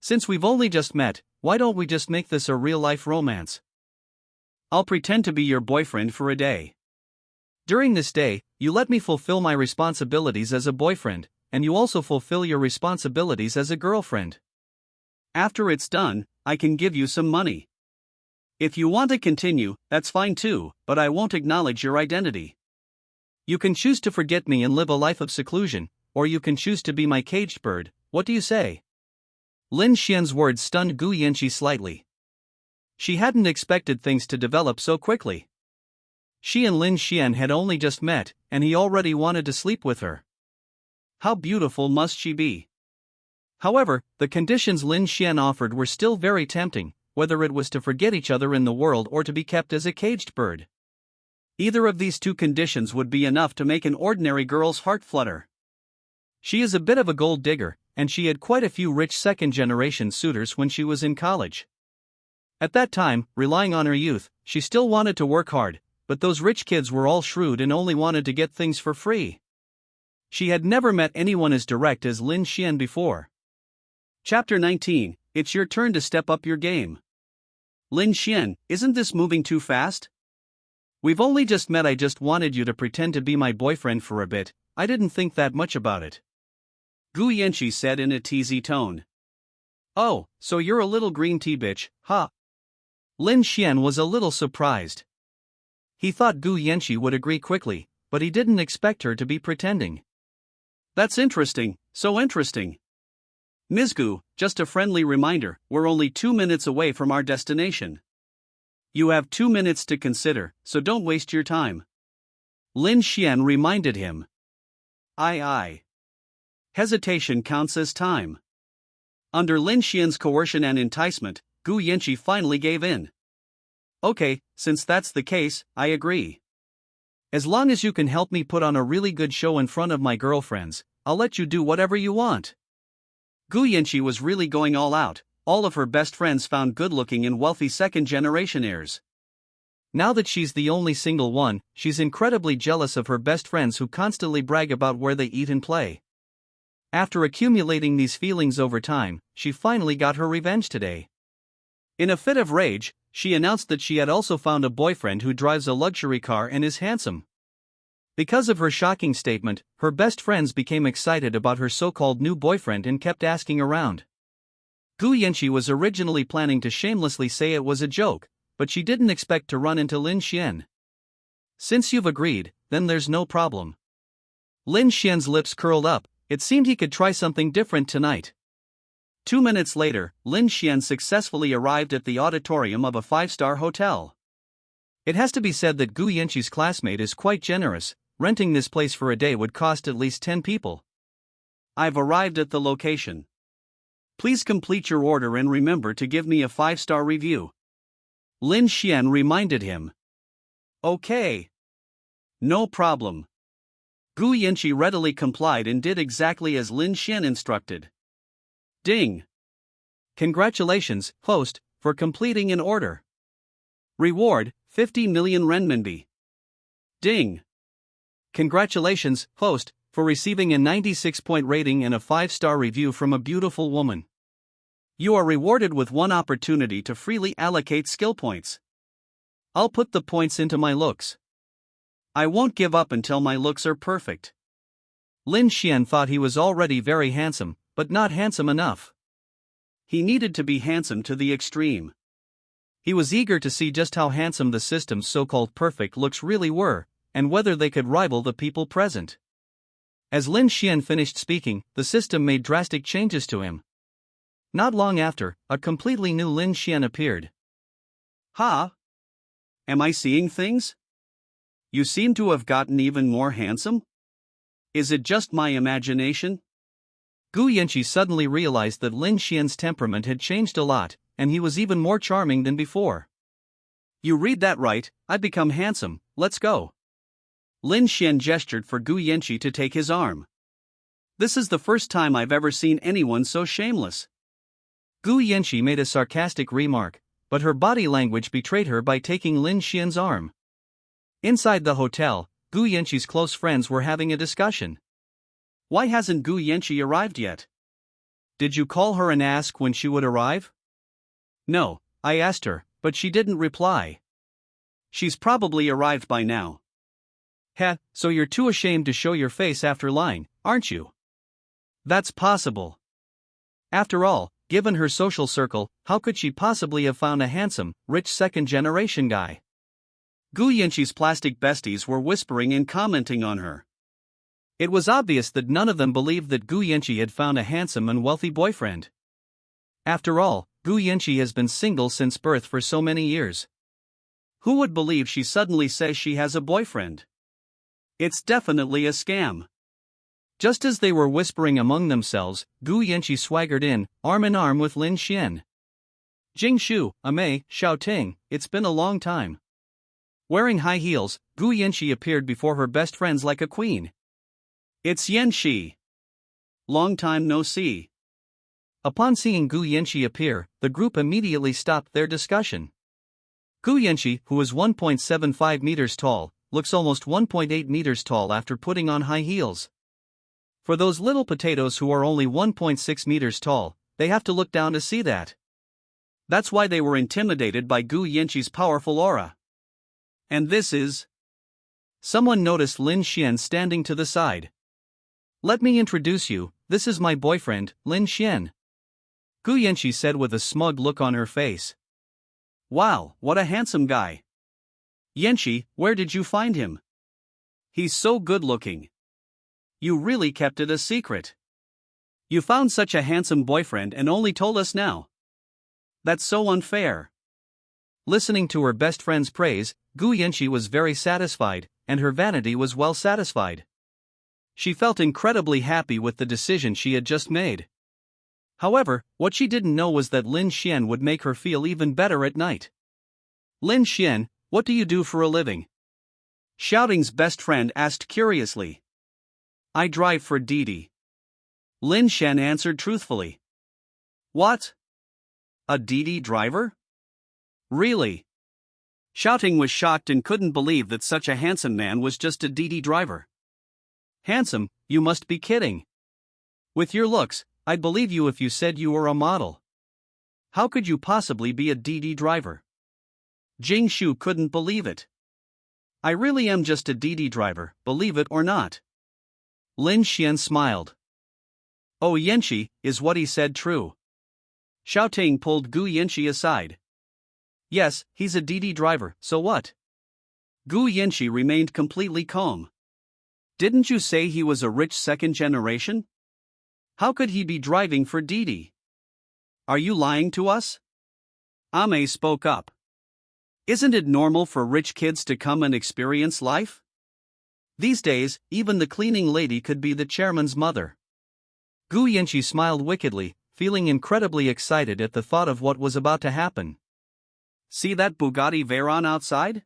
Since we've only just met, why don't we just make this a real-life romance? I'll pretend to be your boyfriend for a day. During this day, you let me fulfill my responsibilities as a boyfriend, and you also fulfill your responsibilities as a girlfriend. After it's done, I can give you some money. If you want to continue, that's fine too, but I won't acknowledge your identity. You can choose to forget me and live a life of seclusion, or you can choose to be my caged bird. What do you say? Lin Xuan's words stunned Gu Yanqi slightly. She hadn't expected things to develop so quickly. She and Lin Xuan had only just met, and he already wanted to sleep with her. How beautiful must she be? However, the conditions Lin Xuan offered were still very tempting, whether it was to forget each other in the world or to be kept as a caged bird. Either of these two conditions would be enough to make an ordinary girl's heart flutter. She is a bit of a gold digger, and she had quite a few rich second-generation suitors when she was in college. At that time, relying on her youth, she still wanted to work hard, but those rich kids were all shrewd and only wanted to get things for free. She had never met anyone as direct as Lin Xuan before. Chapter 19, It's your turn to step up your game. Lin Xuan, isn't this moving too fast? We've only just met. I just wanted you to pretend to be my boyfriend for a bit. I didn't think that much about it. Gu Yanqi said in a teasy tone. Oh, so you're a little green tea bitch, huh? Lin Xuan was a little surprised. He thought Gu Yanqi would agree quickly, but he didn't expect her to be pretending. That's interesting, so interesting. Ms. Gu, just a friendly reminder, we're only 2 minutes away from our destination. You have 2 minutes to consider, so don't waste your time. Lin Xuan reminded him. Aye. Hesitation counts as time. Under Lin Xuan's coercion and enticement, Gu Yanqi finally gave in. Okay, since that's the case, I agree. As long as you can help me put on a really good show in front of my girlfriends, I'll let you do whatever you want. Gu Yanqi was really going all out. All of her best friends found good-looking and wealthy second-generation heirs. Now that she's the only single one, she's incredibly jealous of her best friends who constantly brag about where they eat and play. After accumulating these feelings over time, she finally got her revenge today. In a fit of rage, she announced that she had also found a boyfriend who drives a luxury car and is handsome. Because of her shocking statement, her best friends became excited about her so-called new boyfriend and kept asking around. Gu Yanqi was originally planning to shamelessly say it was a joke, but she didn't expect to run into Lin Xuan. Since you've agreed, then there's no problem. Lin Xuan's lips curled up. It seemed he could try something different tonight. 2 minutes later, Lin Xuan successfully arrived at the auditorium of a 5-star hotel. It has to be said that Gu Yanqi's classmate is quite generous. Renting this place for a day would cost at least 10 people. I've arrived at the location. Please complete your order and remember to give me a 5-star review. Lin Xuan reminded him. Okay. No problem. Gu Yanqi readily complied and did exactly as Lin Xuan instructed. Ding. Congratulations, host, for completing an order. Reward, 50 million renminbi. Ding. Congratulations, host, for receiving a 96-point rating and a 5-star review from a beautiful woman. You are rewarded with one opportunity to freely allocate skill points. I'll put the points into my looks. I won't give up until my looks are perfect. Lin Xuan thought he was already very handsome, but not handsome enough. He needed to be handsome to the extreme. He was eager to see just how handsome the system's so-called perfect looks really were, and whether they could rival the people present. As Lin Xuan finished speaking, the system made drastic changes to him. Not long after, a completely new Lin Xuan appeared. Ha! Am I seeing things? You seem to have gotten even more handsome? Is it just my imagination? Gu Yanqi suddenly realized that Lin Xuan's temperament had changed a lot, and he was even more charming than before. You read that right, I've become handsome, let's go. Lin Xuan gestured for Gu Yanqi to take his arm. This is the first time I've ever seen anyone so shameless. Gu Yanqi made a sarcastic remark, but her body language betrayed her by taking Lin Xuan's arm. Inside the hotel, Gu Yanqi's close friends were having a discussion. Why hasn't Gu Yanqi arrived yet? Did you call her and ask when she would arrive? No, I asked her, but she didn't reply. She's probably arrived by now. Heh, so you're too ashamed to show your face after lying, aren't you? That's possible. After all, given her social circle, how could she possibly have found a handsome, rich second-generation guy? Gu Yanqi's plastic besties were whispering and commenting on her. It was obvious that none of them believed that Gu Yanqi had found a handsome and wealthy boyfriend. After all, Gu Yanqi has been single since birth for so many years. Who would believe she suddenly says she has a boyfriend? It's definitely a scam. Just as they were whispering among themselves, Gu Yanqi swaggered in arm with Lin Xuan. Jingshu, Amei, Xiaoting, it's been a long time. Wearing high heels, Gu Yanqi appeared before her best friends like a queen. It's Yanqi. Long time no see. Upon seeing Gu Yanqi appear, the group immediately stopped their discussion. Gu Yanqi, who is 1.75 meters tall, looks almost 1.8 meters tall after putting on high heels. For those little potatoes who are only 1.6 meters tall, they have to look down to see that. That's why they were intimidated by Gu Yanqi's powerful aura. And this is... Someone noticed Lin Xuan standing to the side. Let me introduce you, this is my boyfriend, Lin Xuan. Gu Yanqi said with a smug look on her face. Wow, what a handsome guy. Yanqi, where did you find him? He's so good looking. You really kept it a secret. You found such a handsome boyfriend and only told us now. That's so unfair. Listening to her best friend's praise, Gu Yanqi was very satisfied, and her vanity was well satisfied. She felt incredibly happy with the decision she had just made. However, what she didn't know was that Lin Xuan would make her feel even better at night. Lin Xuan, what do you do for a living? Xiaoting's best friend asked curiously. I drive for Didi. Lin Xuan answered truthfully. What? A Didi driver? Really? Xiaoting was shocked and couldn't believe that such a handsome man was just a Didi driver. Handsome, you must be kidding. With your looks, I'd believe you if you said you were a model. How could you possibly be a Didi driver? Jingshu couldn't believe it. I really am just a Didi driver, believe it or not. Lin Xuan smiled. Oh, Yanqi, is what he said true? Xiaoting pulled Gu Yanqi aside. Yes, he's a Didi driver, so what? Gu Yanqi remained completely calm. Didn't you say he was a rich second generation? How could he be driving for Didi? Are you lying to us? Ame spoke up. Isn't it normal for rich kids to come and experience life? These days, even the cleaning lady could be the chairman's mother. Gu Yanqi smiled wickedly, feeling incredibly excited at the thought of what was about to happen. See that Bugatti Veyron outside?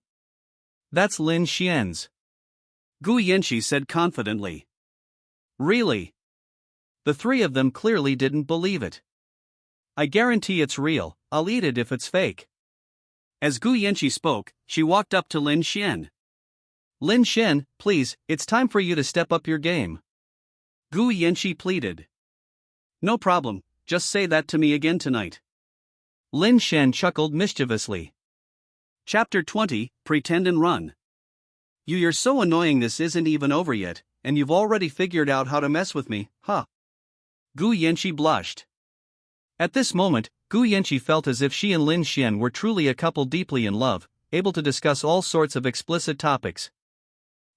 That's Lin Xian's. Gu Yanqi said confidently. Really? The three of them clearly didn't believe it. I guarantee it's real, I'll eat it if it's fake. As Gu Yanqi spoke, she walked up to Lin Xian. Lin Xian, please, it's time for you to step up your game. Gu Yanqi pleaded. No problem, just say that to me again tonight. Lin Xian chuckled mischievously. Chapter 20, Pretend and Run. You're so annoying, this isn't even over yet, and you've already figured out how to mess with me, huh? Gu Yanqi blushed. At this moment, Gu Yanqi felt as if she and Lin Xian were truly a couple deeply in love, able to discuss all sorts of explicit topics.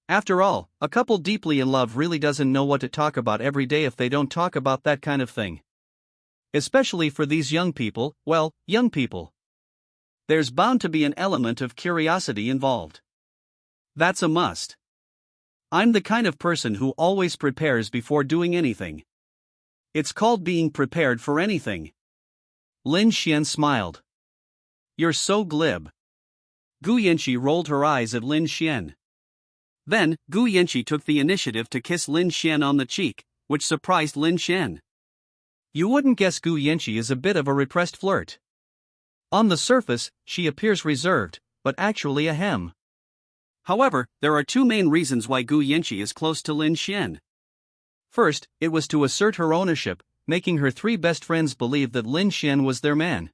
After all, a couple deeply in love really doesn't know what to talk about every day if they don't talk about that kind of thing. Especially for these young people, well, young people. There's bound to be an element of curiosity involved. That's a must. I'm the kind of person who always prepares before doing anything. It's called being prepared for anything. Lin Xian smiled. You're so glib. Gu Yanqi rolled her eyes at Lin Xian. Then, Gu Yanqi took the initiative to kiss Lin Xian on the cheek, which surprised Lin Xian. You wouldn't guess Gu Yanqi is a bit of a repressed flirt. On the surface, she appears reserved, but actually a hem. However, there are two main reasons why Gu Yanqi is close to Lin Xian. First, it was to assert her ownership, making her three best friends believe that Lin Xian was their man.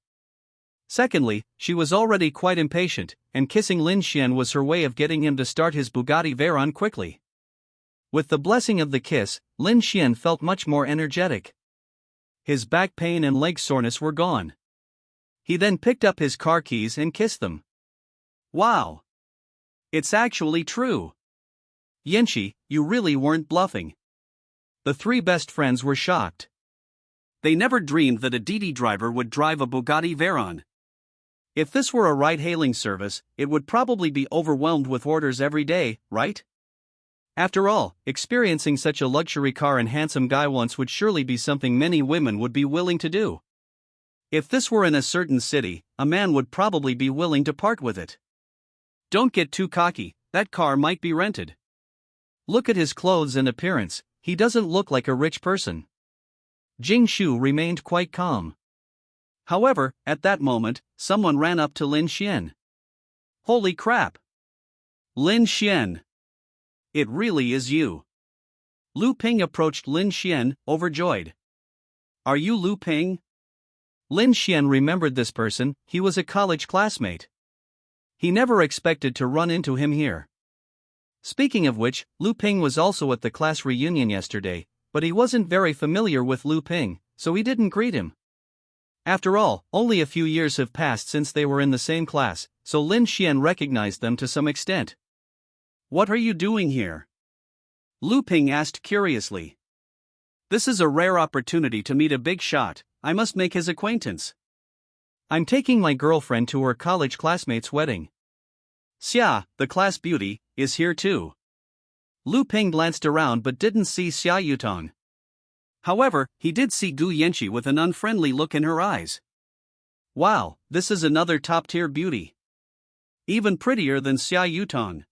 Secondly, she was already quite impatient, and kissing Lin Xian was her way of getting him to start his Bugatti Veyron quickly. With the blessing of the kiss, Lin Xian felt much more energetic. His back pain and leg soreness were gone. He then picked up his car keys and kissed them. Wow! It's actually true. Yanqi, you really weren't bluffing. The three best friends were shocked. They never dreamed that a Didi driver would drive a Bugatti Veyron. If this were a ride-hailing service, it would probably be overwhelmed with orders every day, right? After all, experiencing such a luxury car and handsome guy once would surely be something many women would be willing to do. If this were in a certain city, a man would probably be willing to part with it. Don't get too cocky, that car might be rented. Look at his clothes and appearance, he doesn't look like a rich person. Jing Shu remained quite calm. However, at that moment, someone ran up to Lin Xian. Holy crap! Lin Xian! It really is you. Lu Ping approached Lin Xian, overjoyed. Are you Lu Ping? Lin Xian remembered this person, he was a college classmate. He never expected to run into him here. Speaking of which, Lu Ping was also at the class reunion yesterday, but he wasn't very familiar with Lu Ping, so he didn't greet him. After all, only a few years have passed since they were in the same class, so Lin Xian recognized them to some extent. What are you doing here? Lu Ping asked curiously. This is a rare opportunity to meet a big shot, I must make his acquaintance. I'm taking my girlfriend to her college classmate's wedding. Xia, the class beauty, is here too. Lu Ping glanced around but didn't see Xia Yutong. However, he did see Gu Yanqi with an unfriendly look in her eyes. Wow, this is another top-tier beauty. Even prettier than Xia Yutong.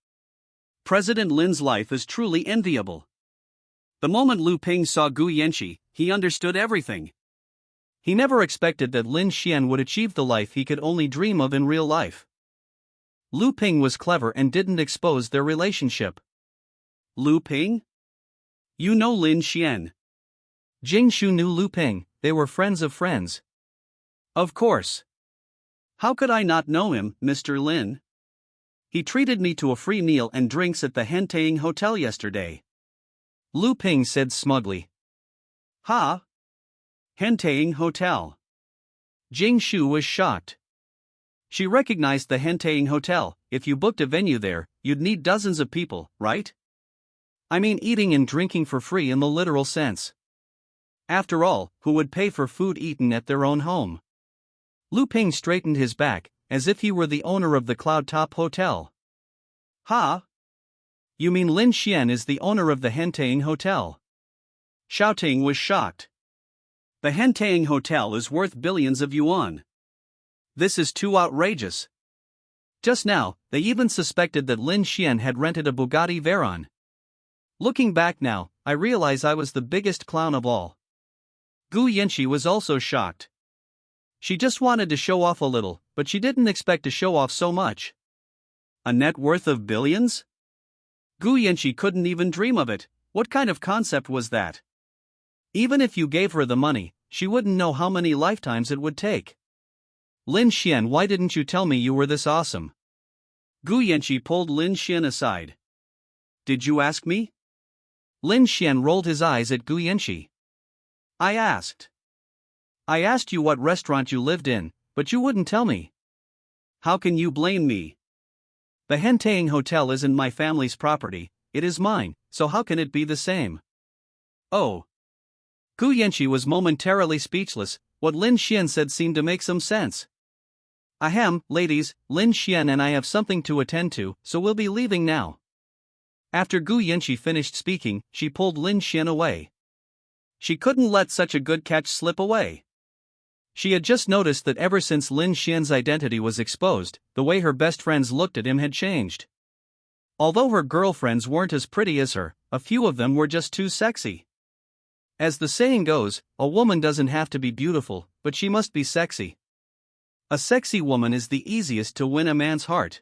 President Lin's life is truly enviable. The moment Lu Ping saw Gu Yanqi, he understood everything. He never expected that Lin Xian would achieve the life he could only dream of in real life. Lu Ping was clever and didn't expose their relationship. Lu Ping? You know Lin Xian. Jing Shu knew Lu Ping, they were friends of friends. Of course. How could I not know him, Mr. Lin? He treated me to a free meal and drinks at the Hentaying Hotel yesterday. Lu Ping said smugly. Ha? Hentaying Hotel. Jing Shu was shocked. She recognized the Hentaying Hotel. If you booked a venue there, you'd need dozens of people, right? I mean eating and drinking for free in the literal sense. After all, who would pay for food eaten at their own home? Lu Ping straightened his back, as if he were the owner of the Cloud Top Hotel. Ha? You mean Lin Xian is the owner of the Hentaying Hotel? Xiao Ting was shocked. The Hentaying Hotel is worth billions of yuan. This is too outrageous. Just now, they even suspected that Lin Xuan had rented a Bugatti Veyron. Looking back now, I realize I was the biggest clown of all. Gu Yanxi was also shocked. She just wanted to show off a little, but she didn't expect to show off so much. A net worth of billions? Gu Yanxi couldn't even dream of it. What kind of concept was that? Even if you gave her the money, she wouldn't know how many lifetimes it would take. Lin Xuan, why didn't you tell me you were this awesome? Gu Yanxi pulled Lin Xuan aside. Did you ask me? Lin Xuan rolled his eyes at Gu Yanxi. I asked. I asked you what restaurant you lived in, but you wouldn't tell me. How can you blame me? The Hentaying Hotel isn't my family's property, it is mine, so how can it be the same? Oh. Gu Yanxi was momentarily speechless. What Lin Xuan said seemed to make some sense. Ahem, ladies, Lin Xuan and I have something to attend to, so we'll be leaving now. After Gu Yanxi finished speaking, she pulled Lin Xuan away. She couldn't let such a good catch slip away. She had just noticed that ever since Lin Xuan's identity was exposed, the way her best friends looked at him had changed. Although her girlfriends weren't as pretty as her, a few of them were just too sexy. As the saying goes, a woman doesn't have to be beautiful, but she must be sexy. A sexy woman is the easiest to win a man's heart.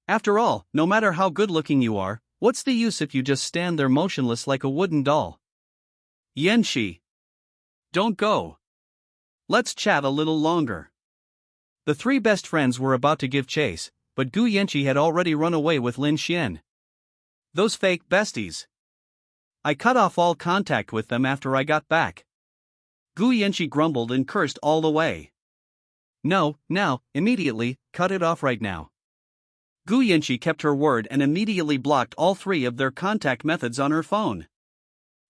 After all, no matter how good-looking you are, what's the use if you just stand there motionless like a wooden doll? Yanxi. Don't go. Let's chat a little longer. The three best friends were about to give chase, but Gu Yanxi had already run away with Lin Xuan. Those fake besties. I cut off all contact with them after I got back. Gu Yanxi grumbled and cursed all the way. No, now, immediately, cut it off right now. Gu Yanxi kept her word and immediately blocked all three of their contact methods on her phone.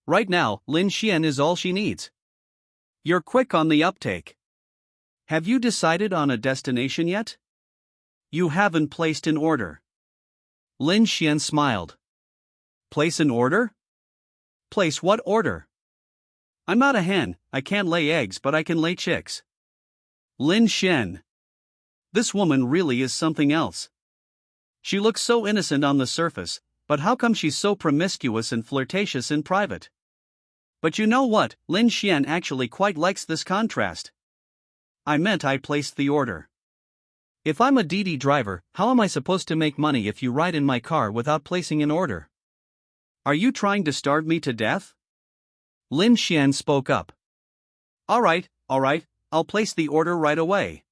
Right now, Lin Xuan is all she needs. You're quick on the uptake. Have you decided on a destination yet? You haven't placed an order. Lin Xuan smiled. Place an order? Place what order? I'm not a hen, I can't lay eggs but I can lay chicks. Lin Xuan. This woman really is something else. She looks so innocent on the surface, but how come she's so promiscuous and flirtatious in private? But you know what, Lin Xuan actually quite likes this contrast. I meant I placed the order. If I'm a DD driver, how am I supposed to make money if you ride in my car without placing an order? Are you trying to starve me to death? Lin Xuan spoke up. Alright, I'll place the order right away.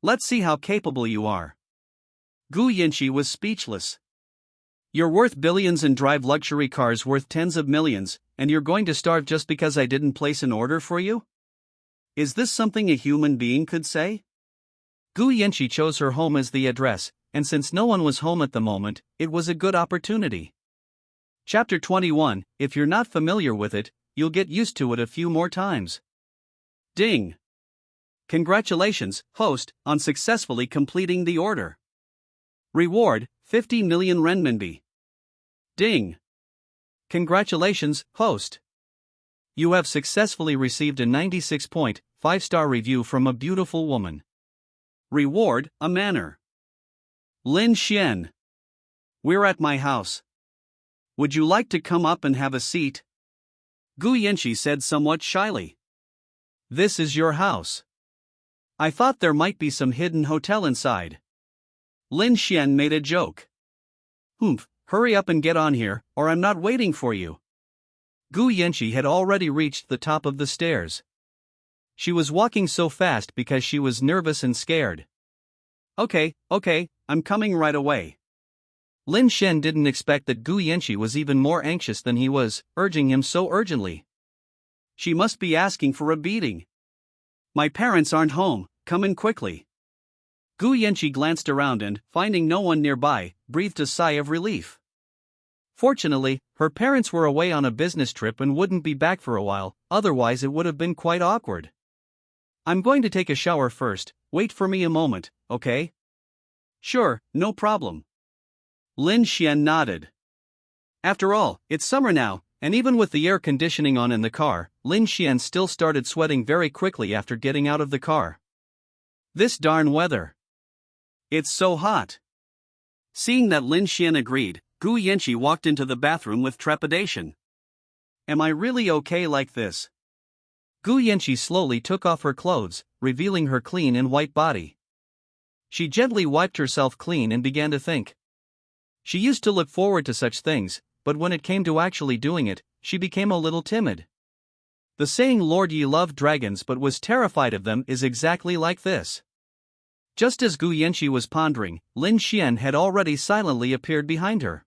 Let's see how capable you are. Gu Yanxi was speechless. You're worth billions and drive luxury cars worth tens of millions, and you're going to starve just because I didn't place an order for you? Is this something a human being could say? Gu Yanxi chose her home as the address, and since no one was home at the moment, it was a good opportunity. Chapter 21, if you're not familiar with it, you'll get used to it a few more times. Ding! Congratulations, host, on successfully completing the order. Reward, 50 million renminbi. Ding! Congratulations, host. You have successfully received a 96.5-star review from a beautiful woman. Reward, a manor. Lin Xuan. We're at my house. Would you like to come up and have a seat? Gu Yanxi said somewhat shyly. This is your house. I thought there might be some hidden hotel inside. Lin Xuan made a joke. Humph, hurry up and get on here, or I'm not waiting for you. Gu Yanxi had already reached the top of the stairs. She was walking so fast because she was nervous and scared. Okay, I'm coming right away. Lin Xuan didn't expect that Gu Yanxi was even more anxious than he was, urging him so urgently. She must be asking for a beating. My parents aren't home, come in quickly. Gu Yanxi glanced around and, finding no one nearby, breathed a sigh of relief. Fortunately, her parents were away on a business trip and wouldn't be back for a while, otherwise it would have been quite awkward. I'm going to take a shower first, wait for me a moment, okay? Sure, no problem. Lin Xuan nodded. After all, it's summer now, And even with the air conditioning on in the car, Lin Xuan still started sweating very quickly after getting out of the car. This darn weather. It's so hot. Seeing that Lin Xuan agreed, Gu Yanqi walked into the bathroom with trepidation. Am I really okay like this? Gu Yanqi slowly took off her clothes, revealing her clean and white body. She gently wiped herself clean and began to think. She used to look forward to such things, but when it came to actually doing it, she became a little timid. The saying "Lord, ye love dragons but was terrified of them" is exactly like this. Just as Gu Yanqi was pondering, Lin Xuan had already silently appeared behind her.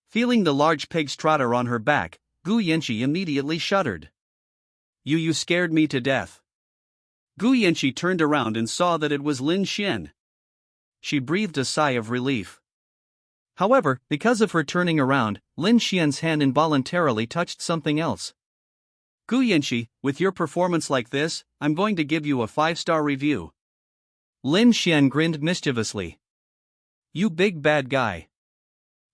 Feeling the large pig's trotter on her back, Gu Yanqi immediately shuddered. You scared me to death. Gu Yanqi turned around and saw that it was Lin Xuan. She breathed a sigh of relief. However, because of her turning around, Lin Xuan's hand involuntarily touched something else. Gu Yanqi, with your performance like this, I'm going to give you a 5-star review. Lin Xuan grinned mischievously. You big bad guy.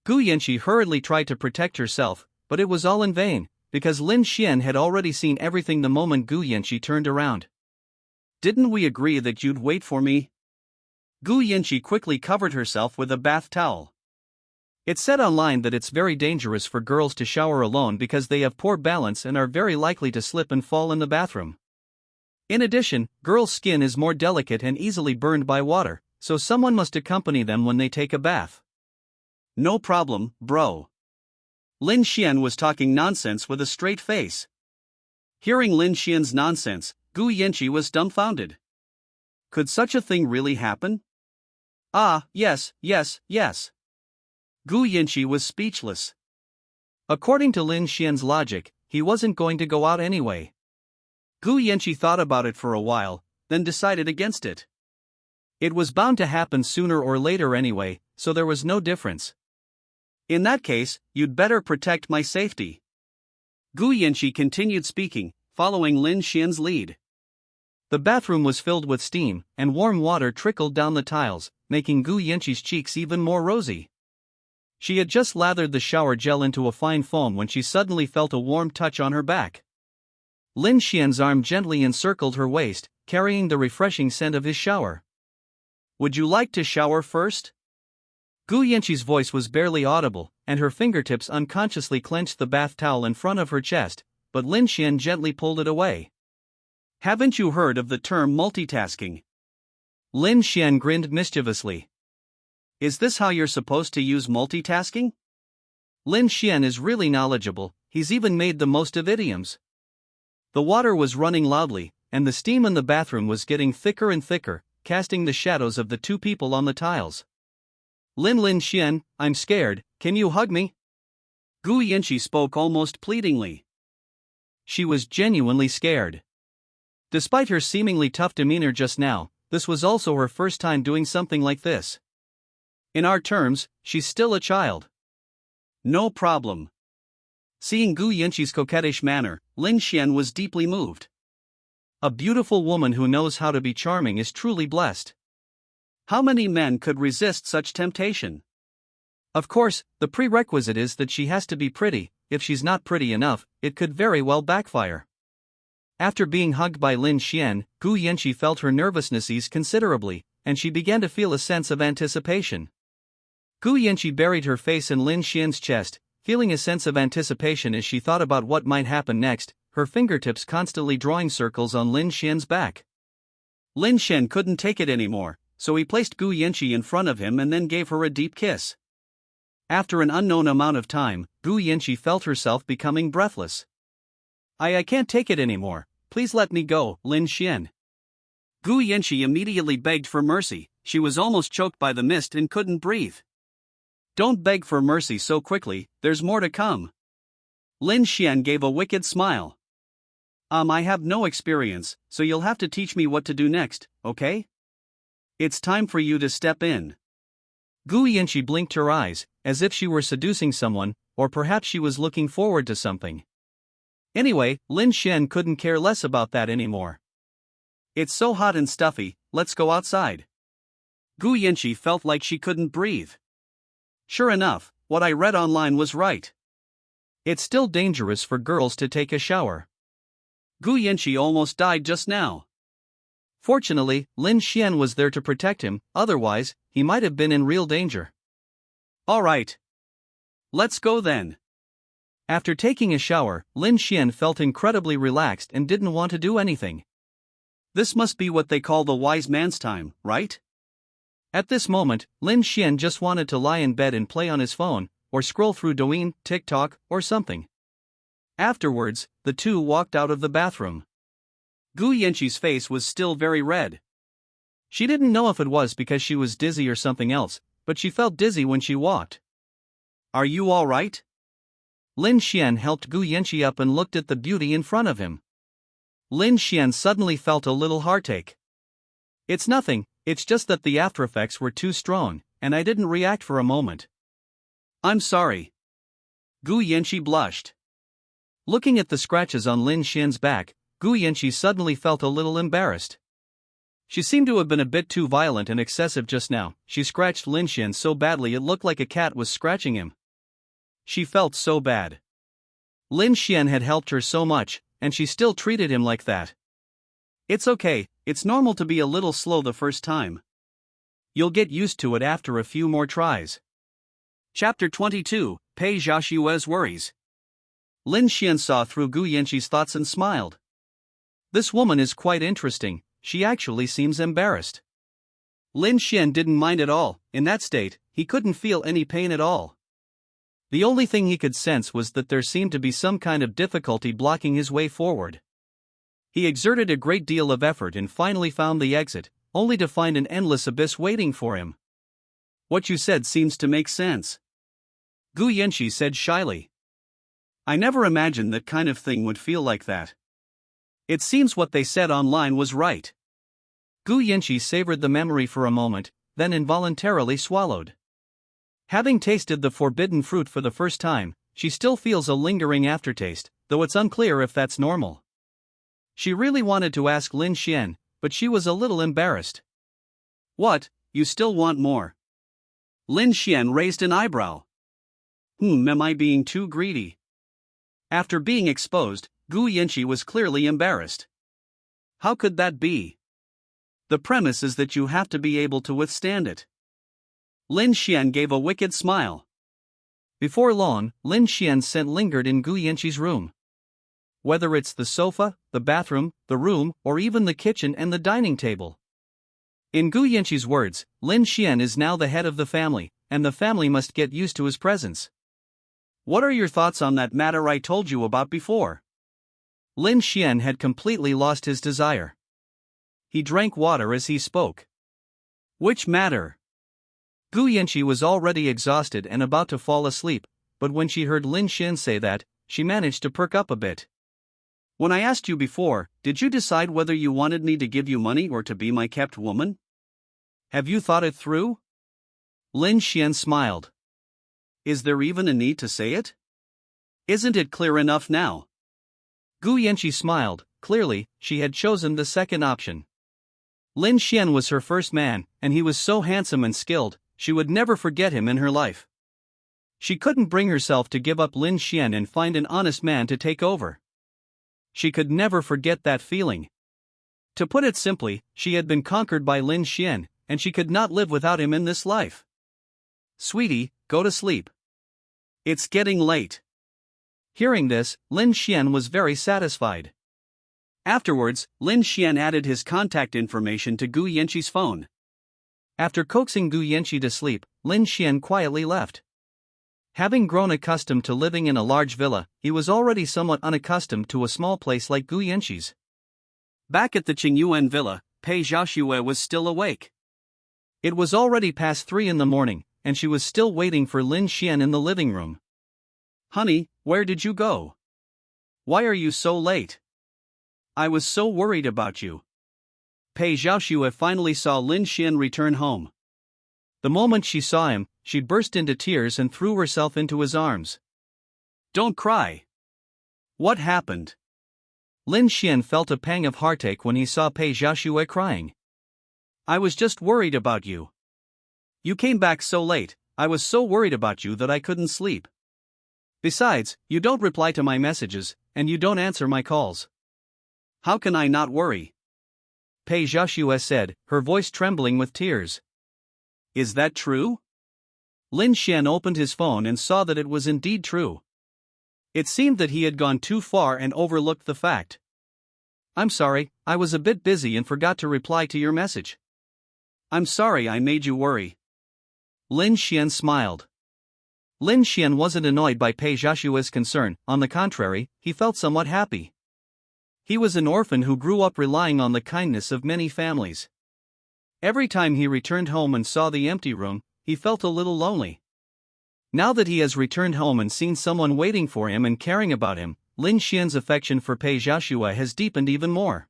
Gu Yanqi hurriedly tried to protect herself, but it was all in vain, because Lin Xuan had already seen everything the moment Gu Yanqi turned around. Didn't we agree that you'd wait for me? Gu Yanqi quickly covered herself with a bath towel. It's said online that it's very dangerous for girls to shower alone because they have poor balance and are very likely to slip and fall in the bathroom. In addition, girls' skin is more delicate and easily burned by water, so someone must accompany them when they take a bath. No problem, bro. Lin Xuan was talking nonsense with a straight face. Hearing Lin Xuan's nonsense, Gu Yanqi was dumbfounded. Could such a thing really happen? Ah, yes. Gu Yanqi was speechless. According to Lin Xuan's logic, he wasn't going to go out anyway. Gu Yanqi thought about it for a while, then decided against it. It was bound to happen sooner or later anyway, so there was no difference. In that case, you'd better protect my safety. Gu Yanqi continued speaking, following Lin Xuan's lead. The bathroom was filled with steam, and warm water trickled down the tiles, making Gu Yanqi's cheeks even more rosy. She had just lathered the shower gel into a fine foam when she suddenly felt a warm touch on her back. Lin Xuan's arm gently encircled her waist, carrying the refreshing scent of his shower. Would you like to shower first? Gu Yanqi's voice was barely audible, and her fingertips unconsciously clenched the bath towel in front of her chest, but Lin Xuan gently pulled it away. Haven't you heard of the term multitasking? Lin Xuan grinned mischievously. Is this how you're supposed to use multitasking? Lin Xuan is really knowledgeable, he's even made the most of idioms. The water was running loudly, and the steam in the bathroom was getting thicker and thicker, casting the shadows of the two people on the tiles. Lin Xuan, I'm scared, can you hug me? Gu Yanqi spoke almost pleadingly. She was genuinely scared. Despite her seemingly tough demeanor just now, this was also her first time doing something like this. In our terms, she's still a child. No problem. Seeing Gu Yanqi's coquettish manner, Lin Xuan was deeply moved. A beautiful woman who knows how to be charming is truly blessed. How many men could resist such temptation? Of course, the prerequisite is that she has to be pretty. If she's not pretty enough, it could very well backfire. After being hugged by Lin Xuan, Gu Yanqi felt her nervousness ease considerably, and she began to feel a sense of anticipation. Gu Yanqi buried her face in Lin Xuan's chest, feeling a sense of anticipation as she thought about what might happen next, her fingertips constantly drawing circles on Lin Xuan's back. Lin Xuan couldn't take it anymore, so he placed Gu Yanqi in front of him and then gave her a deep kiss. After an unknown amount of time, Gu Yanqi felt herself becoming breathless. I can't take it anymore, please let me go, Lin Xuan. Gu Yanqi immediately begged for mercy, she was almost choked by the mist and couldn't breathe. Don't beg for mercy so quickly, there's more to come. Lin Xuan gave a wicked smile. I have no experience, so you'll have to teach me what to do next, okay? It's time for you to step in. Gu Yanqi blinked her eyes, as if she were seducing someone, or perhaps she was looking forward to something. Anyway, Lin Xuan couldn't care less about that anymore. It's so hot and stuffy, let's go outside. Gu Yanqi felt like she couldn't breathe. Sure enough, what I read online was right. It's still dangerous for girls to take a shower. Gu Yanqi almost died just now. Fortunately, Lin Xuan was there to protect him, otherwise, he might have been in real danger. Alright. Let's go then. After taking a shower, Lin Xuan felt incredibly relaxed and didn't want to do anything. This must be what they call the wise man's time, right? At this moment, Lin Xuan just wanted to lie in bed and play on his phone, or scroll through Douyin, TikTok, or something. Afterwards, the two walked out of the bathroom. Gu Yanqi's face was still very red. She didn't know if it was because she was dizzy or something else, but she felt dizzy when she walked. Are you alright? Lin Xuan helped Gu Yanqi up and looked at the beauty in front of him. Lin Xuan suddenly felt a little heartache. It's nothing, it's just that the aftereffects were too strong, and I didn't react for a moment. I'm sorry. Gu Yanqi blushed. Looking at the scratches on Lin Xuan's back, Gu Yanqi suddenly felt a little embarrassed. She seemed to have been a bit too violent and excessive just now. She scratched Lin Xuan so badly it looked like a cat was scratching him. She felt so bad. Lin Xuan had helped her so much, and she still treated him like that. It's okay, it's normal to be a little slow the first time. You'll get used to it after a few more tries. Chapter 22, Pei Xiaoxue's Worries. Lin Xuan saw through Gu Yanqi's thoughts and smiled. This woman is quite interesting, she actually seems embarrassed. Lin Xuan didn't mind at all. In that state, he couldn't feel any pain at all. The only thing he could sense was that there seemed to be some kind of difficulty blocking his way forward. He exerted a great deal of effort and finally found the exit, only to find an endless abyss waiting for him. What you said seems to make sense. Gu Yanqi said shyly. I never imagined that kind of thing would feel like that. It seems what they said online was right. Gu Yanqi savored the memory for a moment, then involuntarily swallowed. Having tasted the forbidden fruit for the first time, she still feels a lingering aftertaste, though it's unclear if that's normal. She really wanted to ask Lin Xuan, but she was a little embarrassed. What, you still want more? Lin Xuan raised an eyebrow. Am I being too greedy? After being exposed, Gu Yanqi was clearly embarrassed. How could that be? The premise is that you have to be able to withstand it. Lin Xuan gave a wicked smile. Before long, Lin Xuan lingered in Gu Yanqi's room. Whether it's the sofa, the bathroom, the room, or even the kitchen and the dining table. In Gu Yanqi's words, Lin Xuan is now the head of the family, and the family must get used to his presence. What are your thoughts on that matter I told you about before? Lin Xuan had completely lost his desire. He drank water as he spoke. Which matter? Gu Yanqi was already exhausted and about to fall asleep, but when she heard Lin Xuan say that, she managed to perk up a bit. When I asked you before, did you decide whether you wanted me to give you money or to be my kept woman? Have you thought it through? Lin Xuan smiled. Is there even a need to say it? Isn't it clear enough now? Gu Yanqi smiled. Clearly, she had chosen the second option. Lin Xuan was her first man, and he was so handsome and skilled, she would never forget him in her life. She couldn't bring herself to give up Lin Xuan and find an honest man to take over. She could never forget that feeling. To put it simply, she had been conquered by Lin Xuan, and she could not live without him in this life. Sweetie, go to sleep. It's getting late. Hearing this, Lin Xuan was very satisfied. Afterwards, Lin Xuan added his contact information to Gu Yanqi's phone. After coaxing Gu Yanqi to sleep, Lin Xuan quietly left. Having grown accustomed to living in a large villa, he was already somewhat unaccustomed to a small place like Gu Yanqi's. Back at the Qingyuan villa, Pei Xiaoxue was still awake. It was already past 3 in the morning, and she was still waiting for Lin Xuan in the living room. Honey, where did you go? Why are you so late? I was so worried about you. Pei Xiaoxue finally saw Lin Xuan return home. The moment she saw him, she burst into tears and threw herself into his arms. Don't cry. What happened? Lin Xuan felt a pang of heartache when he saw Pei Xiaoxue crying. I was just worried about you. You came back so late, I was so worried about you that I couldn't sleep. Besides, you don't reply to my messages, and you don't answer my calls. How can I not worry? Pei Xiaoxue said, her voice trembling with tears. Is that true? Lin Xuan opened his phone and saw that it was indeed true. It seemed that he had gone too far and overlooked the fact. I'm sorry, I was a bit busy and forgot to reply to your message. I'm sorry I made you worry. Lin Xuan smiled. Lin Xuan wasn't annoyed by Pei Xiaoxue's concern, on the contrary, he felt somewhat happy. He was an orphan who grew up relying on the kindness of many families. Every time he returned home and saw the empty room, he felt a little lonely. Now that he has returned home and seen someone waiting for him and caring about him, Lin Xuan's affection for Pei Xiaoxue has deepened even more.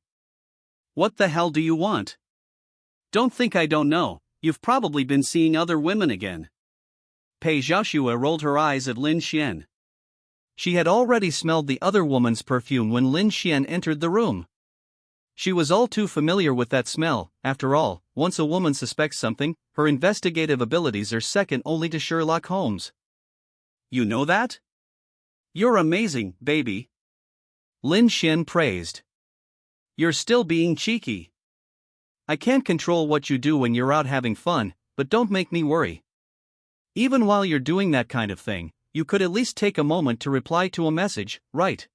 What the hell do you want? Don't think I don't know, you've probably been seeing other women again. Pei Xiaoxue rolled her eyes at Lin Xuan. She had already smelled the other woman's perfume when Lin Xuan entered the room. She was all too familiar with that smell. After all, once a woman suspects something, her investigative abilities are second only to Sherlock Holmes. You know that? You're amazing, baby. Lin Xuan praised. You're still being cheeky. I can't control what you do when you're out having fun, but don't make me worry. Even while you're doing that kind of thing, you could at least take a moment to reply to a message, right?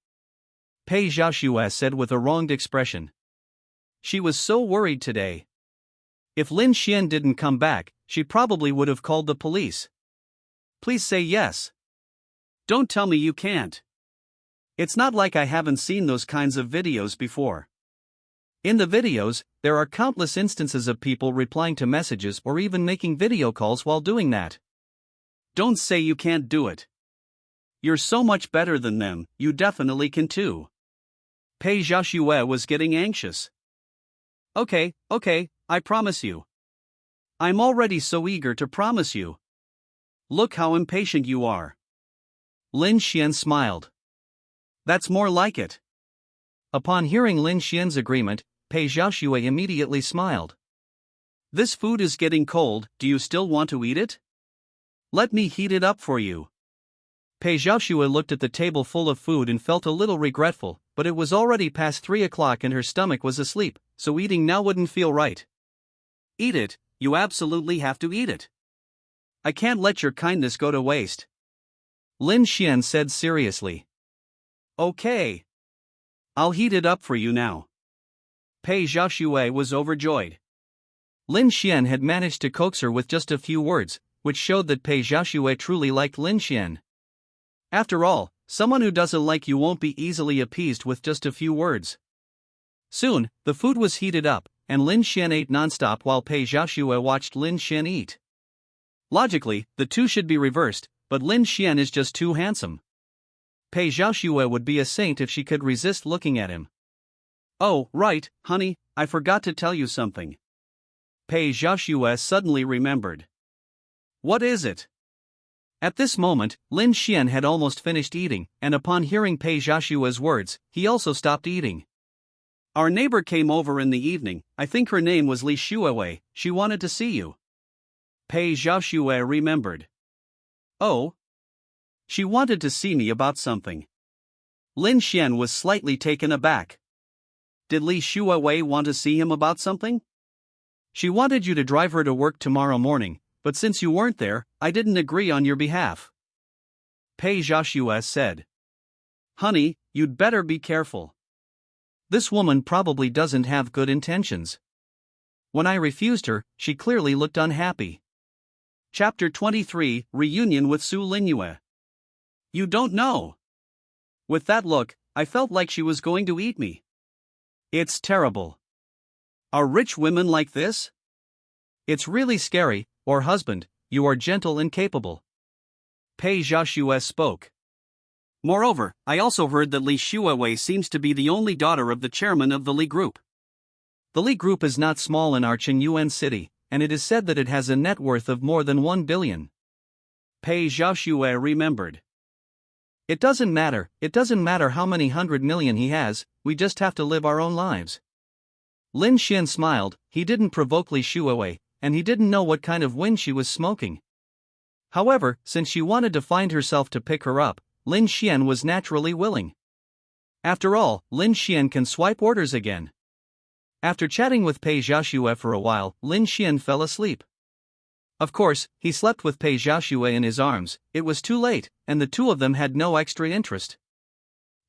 Pei Xiaoxue said with a wronged expression. She was so worried today. If Lin Xuan didn't come back, she probably would have called the police. Please say yes. Don't tell me you can't. It's not like I haven't seen those kinds of videos before. In the videos, there are countless instances of people replying to messages or even making video calls while doing that. Don't say you can't do it. You're so much better than them, you definitely can too. Pei Xiaoxue was getting anxious. Okay, I promise you. I'm already so eager to promise you. Look how impatient you are. Lin Xuan smiled. That's more like it. Upon hearing Lin Xuan's agreement, Pei Xiaoxue immediately smiled. This food is getting cold, do you still want to eat it? Let me heat it up for you. Pei Xiaoxue looked at the table full of food and felt a little regretful, but it was already past 3 o'clock and her stomach was asleep, so eating now wouldn't feel right. Eat it, you absolutely have to eat it. I can't let your kindness go to waste. Lin Xuan said seriously. Okay. I'll heat it up for you now. Pei Xiaoxue was overjoyed. Lin Xuan had managed to coax her with just a few words, which showed that Pei Xiaoxue truly liked Lin Xuan. After all, someone who doesn't like you won't be easily appeased with just a few words. Soon, the food was heated up, and Lin Xuan ate nonstop while Pei Xiaoxue watched Lin Xuan eat. Logically, the two should be reversed, but Lin Xuan is just too handsome. Pei Xiaoxue would be a saint if she could resist looking at him. Oh, right, honey, I forgot to tell you something. Pei Xiaoxue suddenly remembered. What is it? At this moment, Lin Xuan had almost finished eating, and upon hearing Pei Xiaoxue's words, he also stopped eating. Our neighbor came over in the evening, I think her name was Li Xuewei, she wanted to see you. Pei Xiaoxue remembered. Oh? She wanted to see me about something. Lin Xuan was slightly taken aback. Did Li Xuewei want to see him about something? She wanted you to drive her to work tomorrow morning, but since you weren't there, I didn't agree on your behalf. Pei Xiaoxue said. Honey, you'd better be careful. This woman probably doesn't have good intentions. When I refused her, she clearly looked unhappy. Chapter 23, Reunion with Su Linyue. You don't know. With that look, I felt like she was going to eat me. It's terrible. Are rich women like this? It's really scary. Or husband, you are gentle and capable. Pei Xiaoxue spoke. Moreover, I also heard that Li Xuewei seems to be the only daughter of the chairman of the Li Group. The Li Group is not small in Archenyuan City, and it is said that it has a net worth of more than 1 billion. Pei Xiaoxue remembered. It doesn't matter how many 100 million he has, we just have to live our own lives. Lin Xuan smiled, he didn't provoke Li Xuewei, and he didn't know what kind of wind she was smoking. However, since she wanted to find herself to pick her up, Lin Xuan was naturally willing. After all, Lin Xuan can swipe orders again. After chatting with Pei Xiaoxue for a while, Lin Xuan fell asleep. Of course, he slept with Pei Xiaoxue in his arms. It was too late, and the two of them had no extra interest.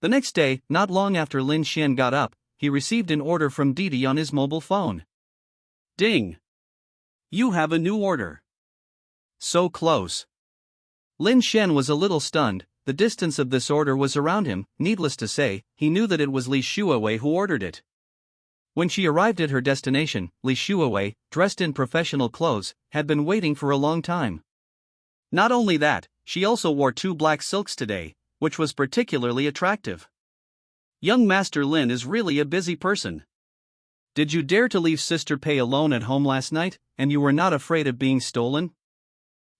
The next day, not long after Lin Xuan got up, he received an order from Didi on his mobile phone. Ding! You have a new order. So close. Lin Xuan was a little stunned. The distance of this order was around him. Needless to say, he knew that it was Li Xuewei who ordered it. When she arrived at her destination, Li Xuewei, dressed in professional clothes, had been waiting for a long time. Not only that, she also wore 2 black silks today, which was particularly attractive. Young Master Lin is really a busy person. Did you dare to leave Sister Pei alone at home last night, and you were not afraid of being stolen?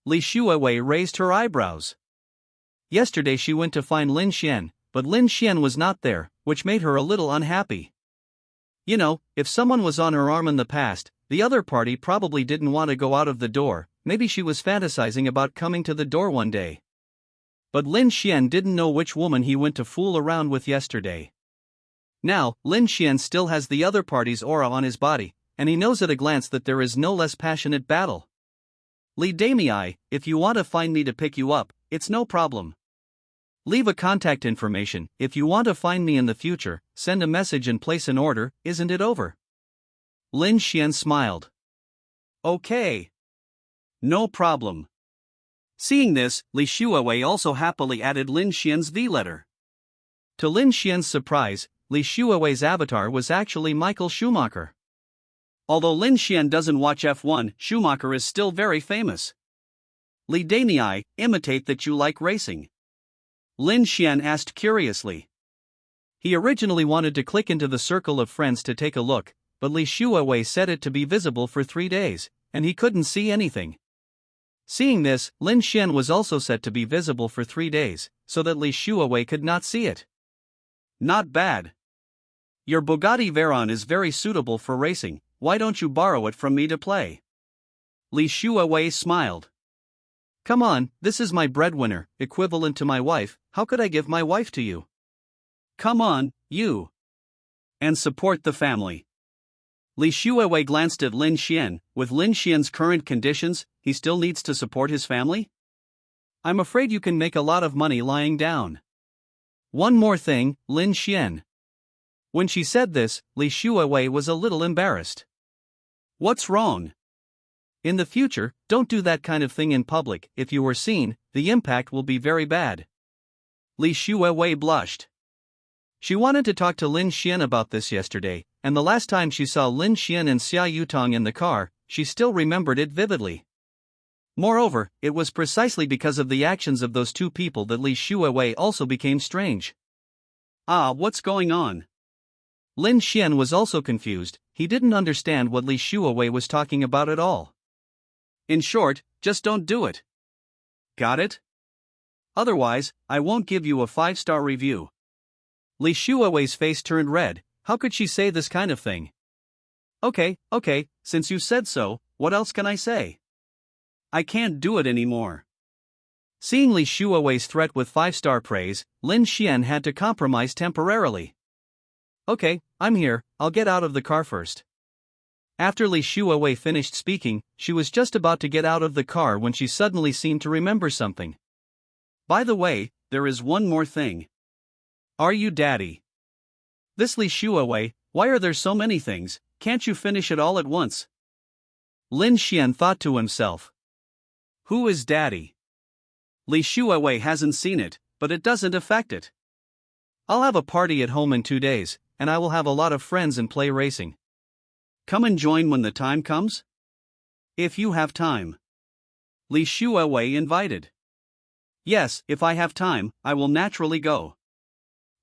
Li Xuewei raised her eyebrows. Yesterday she went to find Lin Xuan, but Lin Xuan was not there, which made her a little unhappy. You know, if someone was on her arm in the past, the other party probably didn't want to go out of the door. Maybe she was fantasizing about coming to the door one day. But Lin Xuan didn't know which woman he went to fool around with yesterday. Now, Lin Xuan still has the other party's aura on his body, and he knows at a glance that there is no less passionate battle. Li Damei, if you want to find me to pick you up, it's no problem. Leave a contact information. If you want to find me in the future, send a message and place an order. Isn't it over? Lin Xuan smiled. Okay. No problem. Seeing this, Li Xuewei also happily added Lin Xuan's V letter. To Lin Xuan's surprise, Li Xuewei's avatar was actually Michael Schumacher. Although Lin Xuan doesn't watch F1, Schumacher is still very famous. Li Damei, imitate that you like racing. Lin Xuan asked curiously. He originally wanted to click into the circle of friends to take a look, but Li Xuewei set it to be visible for 3 days, and he couldn't see anything. Seeing this, Lin Xuan was also set to be visible for 3 days, so that Li Xuewei could not see it. Not bad. Your Bugatti Veyron is very suitable for racing. Why don't you borrow it from me to play? Li Xuewei smiled. Come on, this is my breadwinner, equivalent to my wife. How could I give my wife to you? Come on, you. And support the family. Li Xuewei glanced at Lin Xuan. With Lin Xuan's current conditions, he still needs to support his family? I'm afraid you can make a lot of money lying down. One more thing, Lin Xuan. When she said this, Li Xuewei was a little embarrassed. What's wrong? In the future, don't do that kind of thing in public. If you were seen, the impact will be very bad. Li Xuewei blushed. She wanted to talk to Lin Xuan about this yesterday, and the last time she saw Lin Xuan and Xia Yutong in the car, she still remembered it vividly. Moreover, it was precisely because of the actions of those two people that Li Xuewei also became strange. What's going on? Lin Xuan was also confused. He didn't understand what Li Xuewei was talking about at all. In short, just don't do it. Got it? Otherwise, I won't give you a 5-star review. Li Xuewei's face turned red. How could she say this kind of thing? Okay, since you said so, what else can I say? I can't do it anymore. Seeing Li Xuewei's threat with 5-star praise, Lin Xuan had to compromise temporarily. Okay, I'm here, I'll get out of the car first. After Li Xuewei finished speaking, she was just about to get out of the car when she suddenly seemed to remember something. By the way, there is one more thing. Are you daddy? This Li Xuewei, why are there so many things? Can't you finish it all at once? Lin Xuan thought to himself. Who is daddy? Li Xuewei hasn't seen it, but it doesn't affect it. I'll have a party at home in 2 days, and I will have a lot of friends and play racing. Come and join when the time comes? If you have time. Li Xuewei invited. Yes, if I have time, I will naturally go.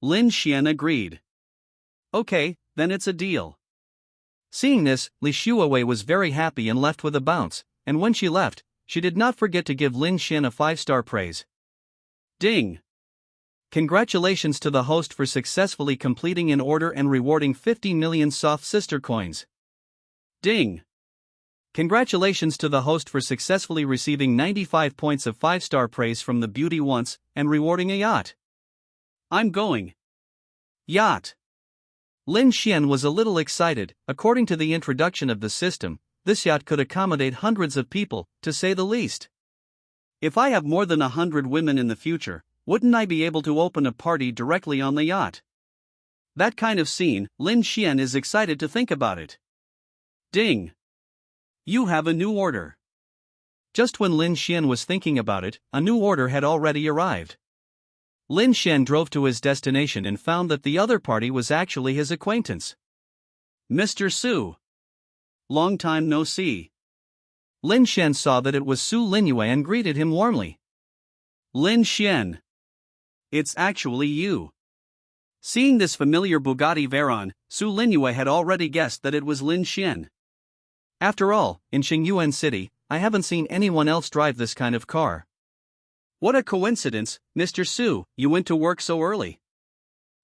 Lin Xuan agreed. Okay, then it's a deal. Seeing this, Li Xuewei was very happy and left with a bounce, and when she left, she did not forget to give Lin Xuan a 5-star praise. Ding! Congratulations to the host for successfully completing an order and rewarding 50 million soft sister coins. Ding! Congratulations to the host for successfully receiving 95 points of 5-star praise from the beauty once, and rewarding a yacht. I'm going. Yacht. Lin Xuan was a little excited. According to the introduction of the system, this yacht could accommodate hundreds of people, to say the least. If I have more than 100 women in the future, wouldn't I be able to open a party directly on the yacht? That kind of scene, Lin Xuan is excited to think about it. Ding! You have a new order. Just when Lin Xuan was thinking about it, a new order had already arrived. Lin Xuan drove to his destination and found that the other party was actually his acquaintance. Mr. Su. Long time no see. Lin Xuan saw that it was Su Linyue and greeted him warmly. Lin Xuan. It's actually you. Seeing this familiar Bugatti Veyron, Su Linyue had already guessed that it was Lin Xuan. After all, in Qingyuan City, I haven't seen anyone else drive this kind of car. What a coincidence, Mr. Su, you went to work so early.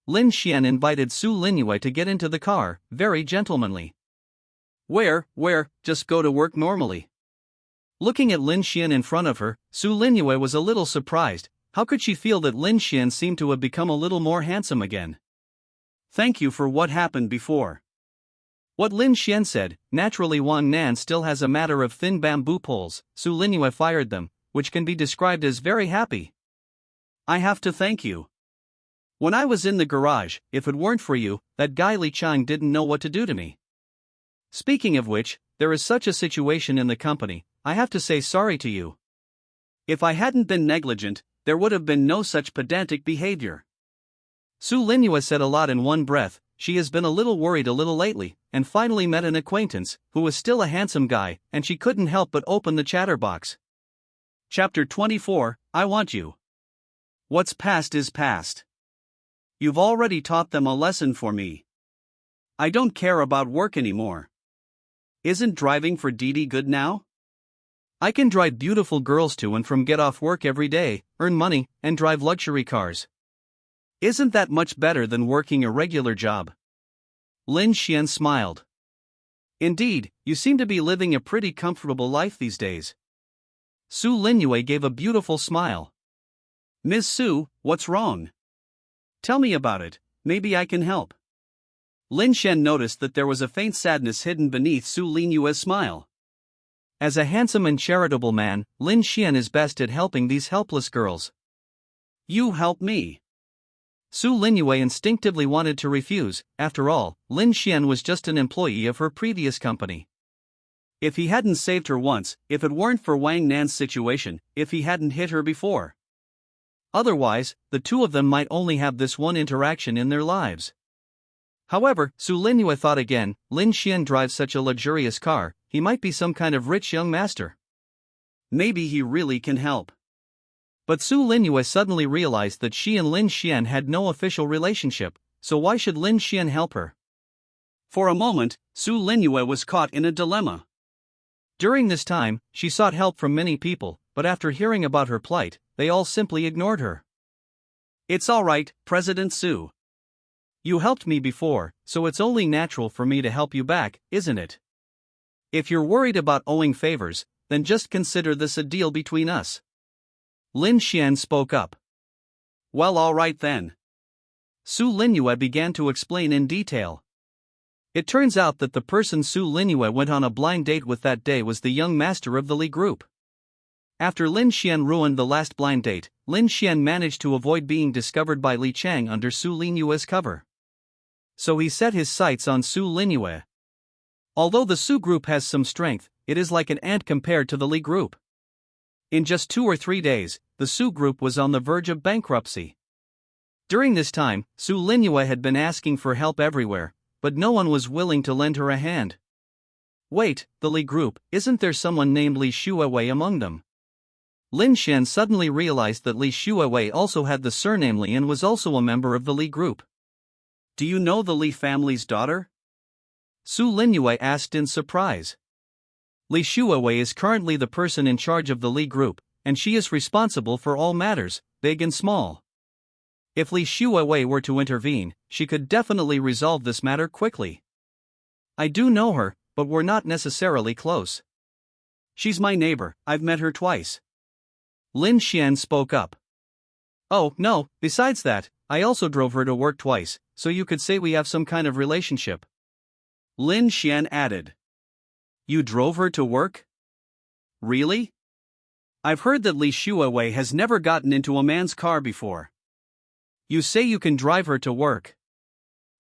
Lin Xuan invited Su Linyue to get into the car, very gentlemanly. Where, just go to work normally. Looking at Lin Xuan in front of her, Su Linyue was a little surprised. How could she feel that Lin Xuan seemed to have become a little more handsome again? Thank you for what happened before. What Lin Xuan said, naturally Wang Nan still has a matter of thin bamboo poles. Su Linyue fired them, which can be described as very happy. I have to thank you. When I was in the garage, if it weren't for you, that guy Li Chang didn't know what to do to me. Speaking of which, there is such a situation in the company, I have to say sorry to you. If I hadn't been negligent, there would have been no such pedantic behavior. Su Linyue said a lot in one breath. She has been a little worried a little lately, and finally met an acquaintance, who was still a handsome guy, and she couldn't help but open the chatterbox. Chapter 24, I Want You. What's past is past. You've already taught them a lesson for me. I don't care about work anymore. Isn't driving for Didi good now? I can drive beautiful girls to and from get off work every day, earn money, and drive luxury cars. Isn't that much better than working a regular job? Lin Xuan smiled. Indeed, you seem to be living a pretty comfortable life these days. Su Linyue gave a beautiful smile. Ms. Su, what's wrong? Tell me about it, maybe I can help. Lin Xuan noticed that there was a faint sadness hidden beneath Su Linyue's smile. As a handsome and charitable man, Lin Xuan is best at helping these helpless girls. You help me. Su Linyue instinctively wanted to refuse. After all, Lin Xuan was just an employee of her previous company. If he hadn't saved her once, if it weren't for Wang Nan's situation, if he hadn't hit her before. Otherwise, the two of them might only have this one interaction in their lives. However, Su Linyue thought again, Lin Xuan drives such a luxurious car, he might be some kind of rich young master. Maybe he really can help. But Su Linyue suddenly realized that she and Lin Xuan had no official relationship, so why should Lin Xuan help her? For a moment, Su Linyue was caught in a dilemma. During this time, she sought help from many people, but after hearing about her plight, they all simply ignored her. It's all right, President Su. You helped me before, so it's only natural for me to help you back, isn't it? If you're worried about owing favors, then just consider this a deal between us. Lin Xuan spoke up. Well, all right then. Su Linyue began to explain in detail. It turns out that the person Su Linyue went on a blind date with that day was the young master of the Li group. After Lin Xuan ruined the last blind date, Lin Xuan managed to avoid being discovered by Li Chang under Su Linyue's cover. So he set his sights on Su Linyue. Although the Su group has some strength, it is like an ant compared to the Li group. In just 2 or 3 days, the Su group was on the verge of bankruptcy. During this time, Su Linyue had been asking for help everywhere, but no one was willing to lend her a hand. Wait, the Li group, isn't there someone named Li Xuewei among them? Lin Xuan suddenly realized that Li Xuewei also had the surname Li and was also a member of the Li group. Do you know the Li family's daughter? Su Linyue asked in surprise. Li Xuewei is currently the person in charge of the Li group, and she is responsible for all matters, big and small. If Li Xuewei were to intervene, she could definitely resolve this matter quickly. I do know her, but we're not necessarily close. She's my neighbor, I've met her twice. Lin Xuan spoke up. Oh, no, besides that, I also drove her to work twice, so you could say we have some kind of relationship. Lin Xuan added. You drove her to work? Really? I've heard that Li Shuawei has never gotten into a man's car before. You say you can drive her to work.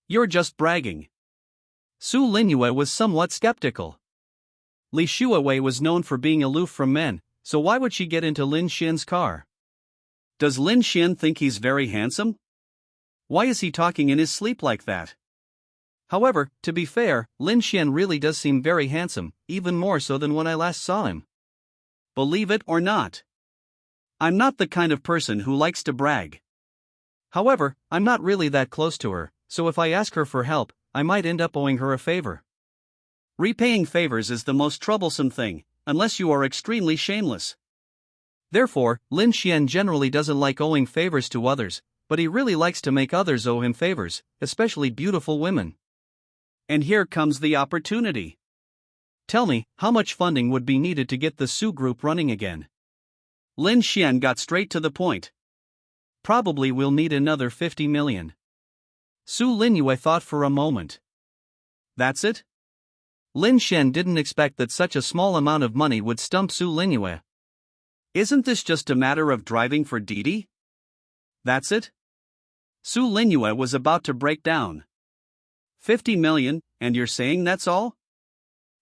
You're just bragging. Su Linyue was somewhat skeptical. Li Shuawei was known for being aloof from men, so why would she get into Lin Xian's car? Does Lin Xian think he's very handsome? Why is he talking in his sleep like that? However, to be fair, Lin Xian really does seem very handsome, even more so than when I last saw him. Believe it or not, I'm not the kind of person who likes to brag. However, I'm not really that close to her, so if I ask her for help, I might end up owing her a favor. Repaying favors is the most troublesome thing, unless you are extremely shameless. Therefore, Lin Xian generally doesn't like owing favors to others, but he really likes to make others owe him favors, especially beautiful women. And here comes the opportunity. Tell me, how much funding would be needed to get the Su group running again? Lin Xian got straight to the point. Probably we'll need another 50 million. Su Linyue thought for a moment. That's it? Lin Xian didn't expect that such a small amount of money would stump Su Linyue. Isn't this just a matter of driving for Didi? That's it? Su Linyue was about to break down. 50 million, and you're saying that's all?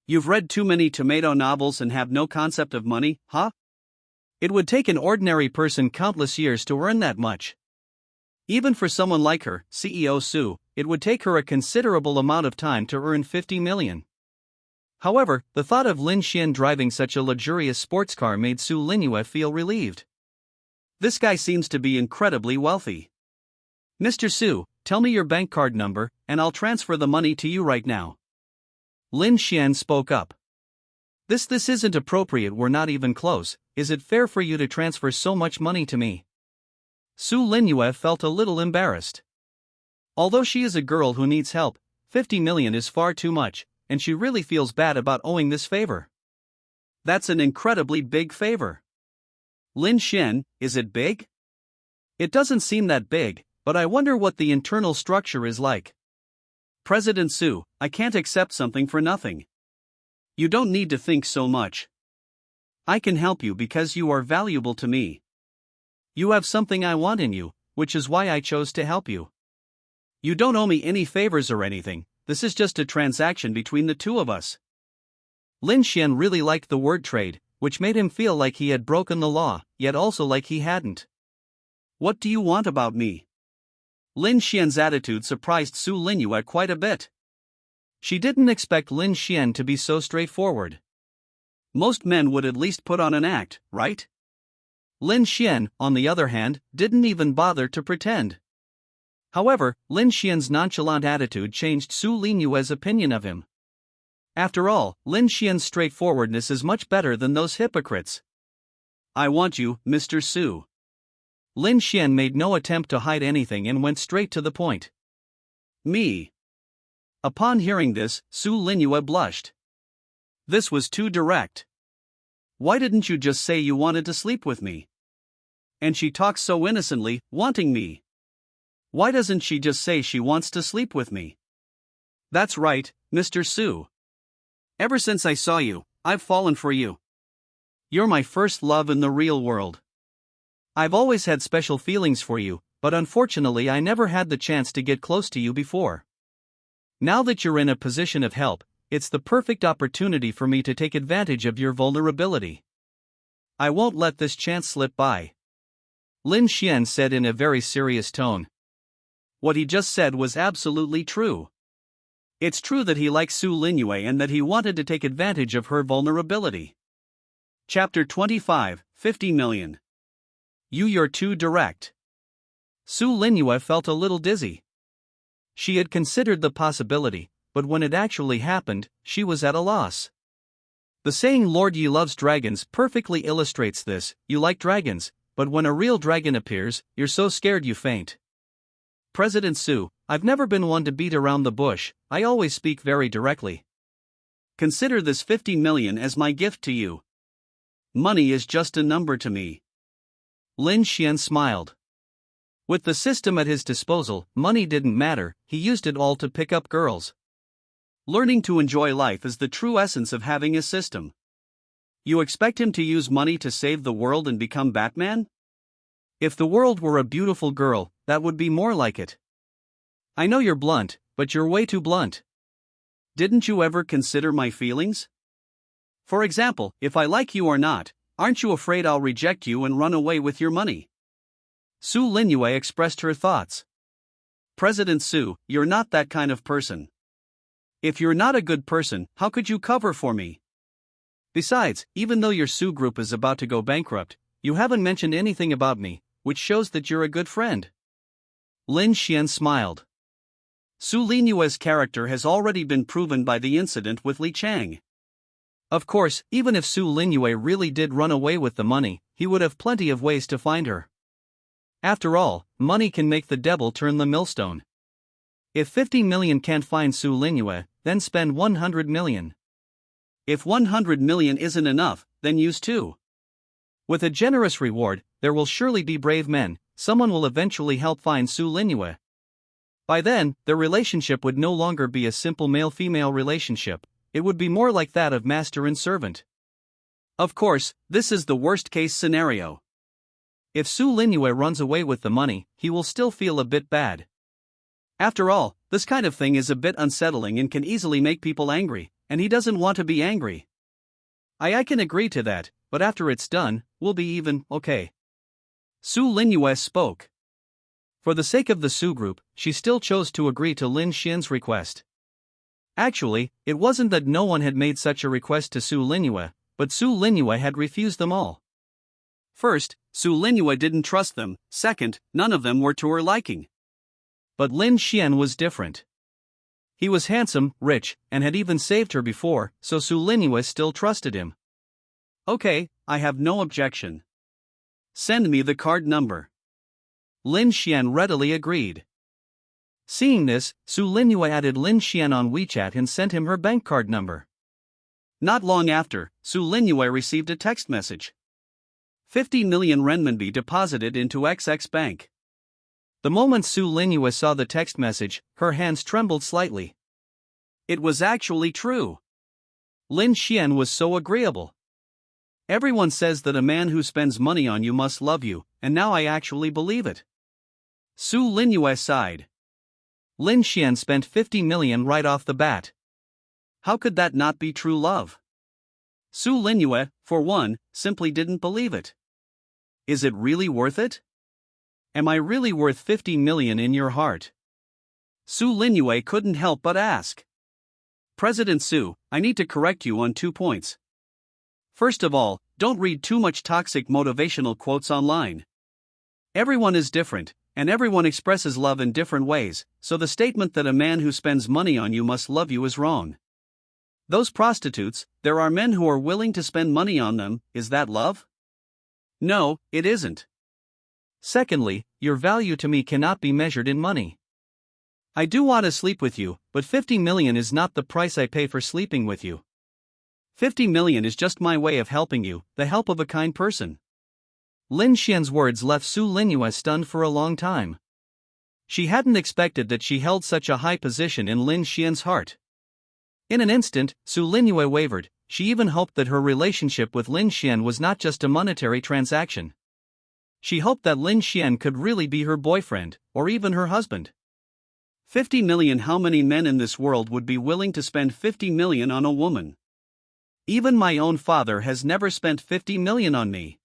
You've read too many tomato novels and have no concept of money, huh? It would take an ordinary person countless years to earn that much. Even for someone like her, CEO Su, it would take her a considerable amount of time to earn 50 million. However, the thought of Lin Xian driving such a luxurious sports car made Su Linyue feel relieved. This guy seems to be incredibly wealthy. Mr. Su, tell me your bank card number, and I'll transfer the money to you right now. Lin Xian spoke up. This isn't appropriate, we're not even close. Is it fair for you to transfer so much money to me? Su Linyue felt a little embarrassed. Although she is a girl who needs help, 50 million is far too much, and she really feels bad about owing this favor. That's an incredibly big favor. Lin Xian, is it big? It doesn't seem that big, but I wonder what the internal structure is like. President Su, I can't accept something for nothing. You don't need to think so much. I can help you because you are valuable to me. You have something I want in you, which is why I chose to help you. You don't owe me any favors or anything, this is just a transaction between the two of us. Lin Xian really liked the word trade, which made him feel like he had broken the law, yet also like he hadn't. What do you want about me? Lin Xian's attitude surprised Su Linyue quite a bit. She didn't expect Lin Xian to be so straightforward. Most men would at least put on an act, right? Lin Xian, on the other hand, didn't even bother to pretend. However, Lin Xian's nonchalant attitude changed Su Linyue's opinion of him. After all, Lin Xian's straightforwardness is much better than those hypocrites. I want you, Mr. Su. Lin Xian made no attempt to hide anything and went straight to the point. Me. Upon hearing this, Su Linyue blushed. This was too direct. Why didn't you just say you wanted to sleep with me? And she talks so innocently, wanting me. Why doesn't she just say she wants to sleep with me? That's right, Mr. Su. Ever since I saw you, I've fallen for you. You're my first love in the real world. I've always had special feelings for you, but unfortunately I never had the chance to get close to you before. Now that you're in a position of help, it's the perfect opportunity for me to take advantage of your vulnerability. I won't let this chance slip by. Lin Xian said in a very serious tone. What he just said was absolutely true. It's true that he likes Su Linyue and that he wanted to take advantage of her vulnerability. Chapter 25, 50 million. You're too direct. Su Linyue felt a little dizzy. She had considered the possibility, but when it actually happened, she was at a loss. The saying Lord Yi loves dragons perfectly illustrates this. You like dragons, but when a real dragon appears, you're so scared you faint. President Su, I've never been one to beat around the bush, I always speak very directly. Consider this 50 million as my gift to you. money is just a number to me. Lin Xuan smiled. With the system at his disposal, money didn't matter, he used it all to pick up girls. Learning to enjoy life is the true essence of having a system. You expect him to use money to save the world and become Batman? If the world were a beautiful girl, that would be more like it. I know you're blunt, but you're way too blunt. Didn't you ever consider my feelings? For example, if I like you or not, aren't you afraid I'll reject you and run away with your money? Su Linyue expressed her thoughts. President Su, you're not that kind of person. If you're not a good person, how could you cover for me? Besides, even though your Su group is about to go bankrupt, you haven't mentioned anything about me, which shows that you're a good friend. Lin Xuan smiled. Su Linyue's character has already been proven by the incident with Li Chang. Of course, even if Su Linyue really did run away with the money, he would have plenty of ways to find her. After all, money can make the devil turn the millstone. If 50 million can't find Su Linyue, then spend 100 million. If 100 million isn't enough, then use 2. With a generous reward, there will surely be brave men, someone will eventually help find Su Linyue. By then, their relationship would no longer be a simple male-female relationship, it would be more like that of master and servant. Of course, this is the worst-case scenario. If Su Linyue runs away with the money, he will still feel a bit bad. After all, this kind of thing is a bit unsettling and can easily make people angry, and he doesn't want to be angry. I can agree to that, but after it's done, we'll be even, okay. Su Linyue spoke. For the sake of the Su group, she still chose to agree to Lin Xuan's request. Actually, it wasn't that no one had made such a request to Su Linyue, but Su Linyue had refused them all. First, Su Linyue didn't trust them, second, none of them were to her liking. But Lin Xuan was different. He was handsome, rich, and had even saved her before, so Su Linyue still trusted him. Okay, I have no objection. Send me the card number. Lin Xuan readily agreed. Seeing this, Su Linyue added Lin Xuan on WeChat and sent him her bank card number. Not long after, Su Linyue received a text message. 50 million renminbi deposited into XX Bank. The moment Su Linyue saw the text message, her hands trembled slightly. It was actually true. Lin Xuan was so agreeable. Everyone says that a man who spends money on you must love you, and now I actually believe it. Su Linyue sighed. Lin Xuan spent 50 million right off the bat. How could that not be true love? Su Linyue, for one, simply didn't believe it. Is it really worth it? Am I really worth 50 million in your heart? Su Linyue couldn't help but ask. President Su, I need to correct you on 2 points. First of all, don't read too much toxic motivational quotes online. Everyone is different, and everyone expresses love in different ways, so the statement that a man who spends money on you must love you is wrong. Those prostitutes, there are men who are willing to spend money on them, is that love? No, it isn't. Secondly, your value to me cannot be measured in money. I do want to sleep with you, but 50 million is not the price I pay for sleeping with you. 50 million is just my way of helping you, the help of a kind person. Lin Xuan's words left Su Linyue stunned for a long time. She hadn't expected that she held such a high position in Lin Xuan's heart. In an instant, Su Linyue wavered, she even hoped that her relationship with Lin Xuan was not just a monetary transaction. She hoped that Lin Xuan could really be her boyfriend, or even her husband. 50 million. How many men in this world would be willing to spend 50 million on a woman? Even my own father has never spent 50 million on me.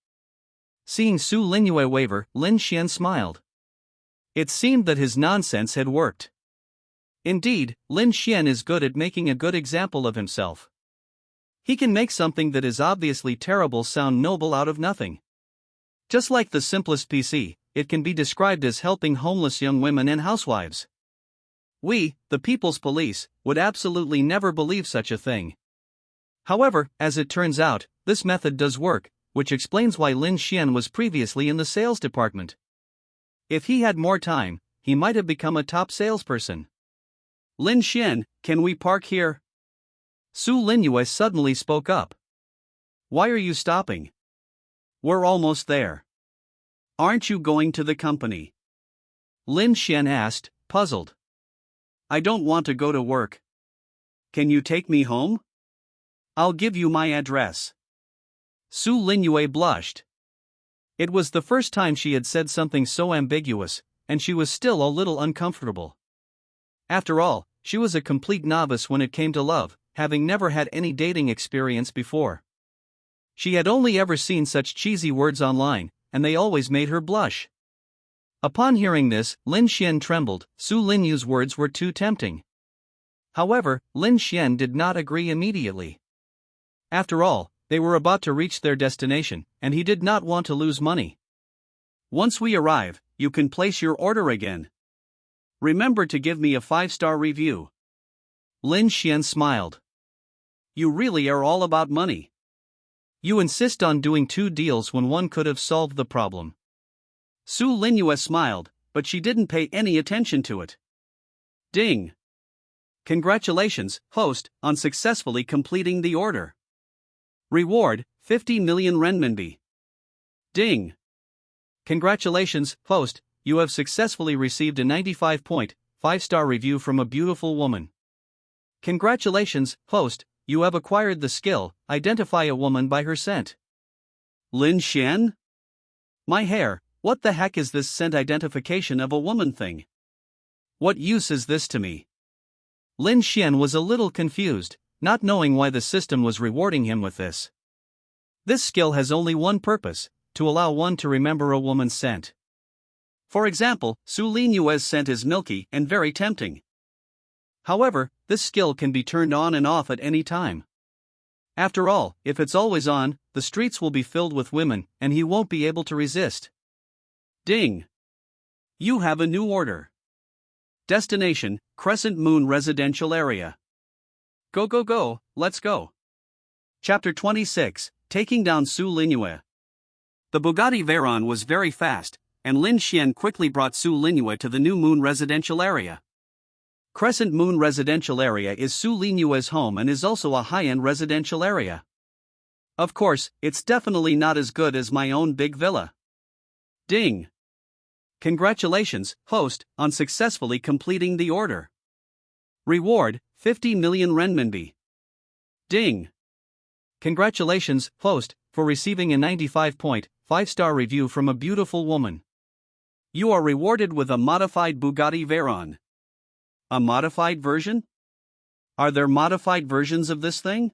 Seeing Su Linyue waver, Lin Xuan smiled. It seemed that his nonsense had worked. Indeed, Lin Xuan is good at making a good example of himself. He can make something that is obviously terrible sound noble out of nothing. Just like the simplest PC, it can be described as helping homeless young women and housewives. We, the People's Police, would absolutely never believe such a thing. However, as it turns out, this method does work, which explains why Lin Xuan was previously in the sales department. If he had more time, he might have become a top salesperson. Lin Xuan, can we park here? Su Linyue suddenly spoke up. Why are you stopping? We're almost there. Aren't you going to the company? Lin Xuan asked, puzzled. I don't want to go to work. Can you take me home? I'll give you my address. Su Linyue blushed. It was the first time she had said something so ambiguous, and she was still a little uncomfortable. After all, she was a complete novice when it came to love, having never had any dating experience before. She had only ever seen such cheesy words online, and they always made her blush. Upon hearing this, Lin Xuan trembled. Su Linyue's words were too tempting. However, Lin Xuan did not agree immediately. After all, they were about to reach their destination, and he did not want to lose money. Once we arrive, you can place your order again. Remember to give me a 5-star review. Lin Xuan smiled. You really are all about money. You insist on doing 2 deals when one could have solved the problem. Su Linyue smiled, but she didn't pay any attention to it. Ding! Congratulations, host, on successfully completing the order. Reward, 50 million renminbi. Ding! Congratulations, host, you have successfully received a 95.5-star review from a beautiful woman. Congratulations, host, you have acquired the skill, identify a woman by her scent. Lin Xuan? My hair, what the heck is this scent identification of a woman thing? What use is this to me? Lin Xuan was a little confused, not knowing why the system was rewarding him with this. This skill has only one purpose, to allow one to remember a woman's scent. For example, Su Linyue's scent is milky and very tempting. However, this skill can be turned on and off at any time. After all, if it's always on, the streets will be filled with women, and he won't be able to resist. Ding! You have a new order. Destination, Crescent Moon Residential Area. Go go go, let's go. Chapter 26, Taking Down Su Linyue. The Bugatti Veyron was very fast, and Lin Xuan quickly brought Su Linyue to the new Moon Residential Area. Crescent Moon Residential Area is Su Linyue's home and is also a high-end residential area. Of course, it's definitely not as good as my own big villa. Ding! Congratulations, host, on successfully completing the order. Reward, 50 million renminbi. Ding! Congratulations, host, for receiving a 95.5-star review from a beautiful woman. You are rewarded with a modified Bugatti Veyron. A modified version? Are there modified versions of this thing?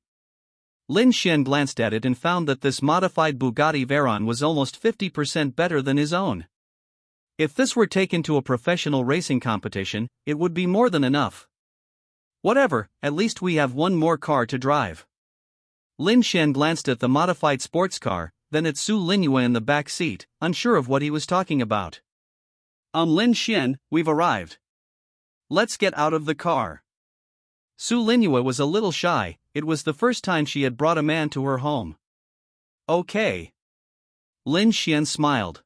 Lin Xuan glanced at it and found that this modified Bugatti Veyron was almost 50% better than his own. If this were taken to a professional racing competition, it would be more than enough. Whatever, at least we have one more car to drive. Lin Xuan glanced at the modified sports car, then at Su Linyue in the back seat, unsure of what he was talking about. Lin Xuan, we've arrived. Let's get out of the car. Su Linyue was a little shy, it was the first time she had brought a man to her home. Okay. Lin Xuan smiled.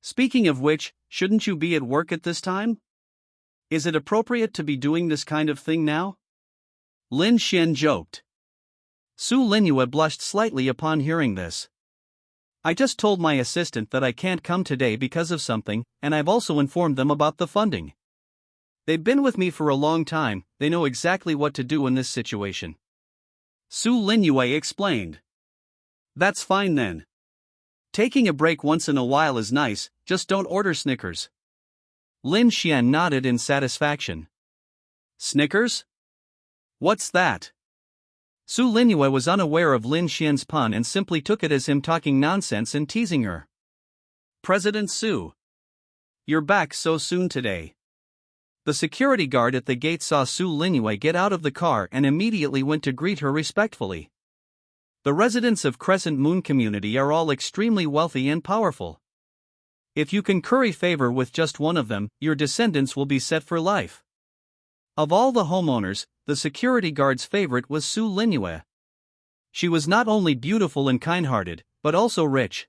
Speaking of which, shouldn't you be at work at this time? Is it appropriate to be doing this kind of thing now? Lin Xuan joked. Su Linyue blushed slightly upon hearing this. I just told my assistant that I can't come today because of something, and I've also informed them about the funding. They've been with me for a long time, they know exactly what to do in this situation. Su Linyue explained. That's fine then. Taking a break once in a while is nice, just don't order Snickers. Lin Xuan nodded in satisfaction. Snickers? What's that? Su Linyue was unaware of Lin Xuan's pun and simply took it as him talking nonsense and teasing her. President Su. You're back so soon today. The security guard at the gate saw Su Linyue get out of the car and immediately went to greet her respectfully. The residents of Crescent Moon Community are all extremely wealthy and powerful. If you can curry favor with just one of them, your descendants will be set for life. Of all the homeowners, the security guard's favorite was Su Linyue. She was not only beautiful and kind-hearted, but also rich.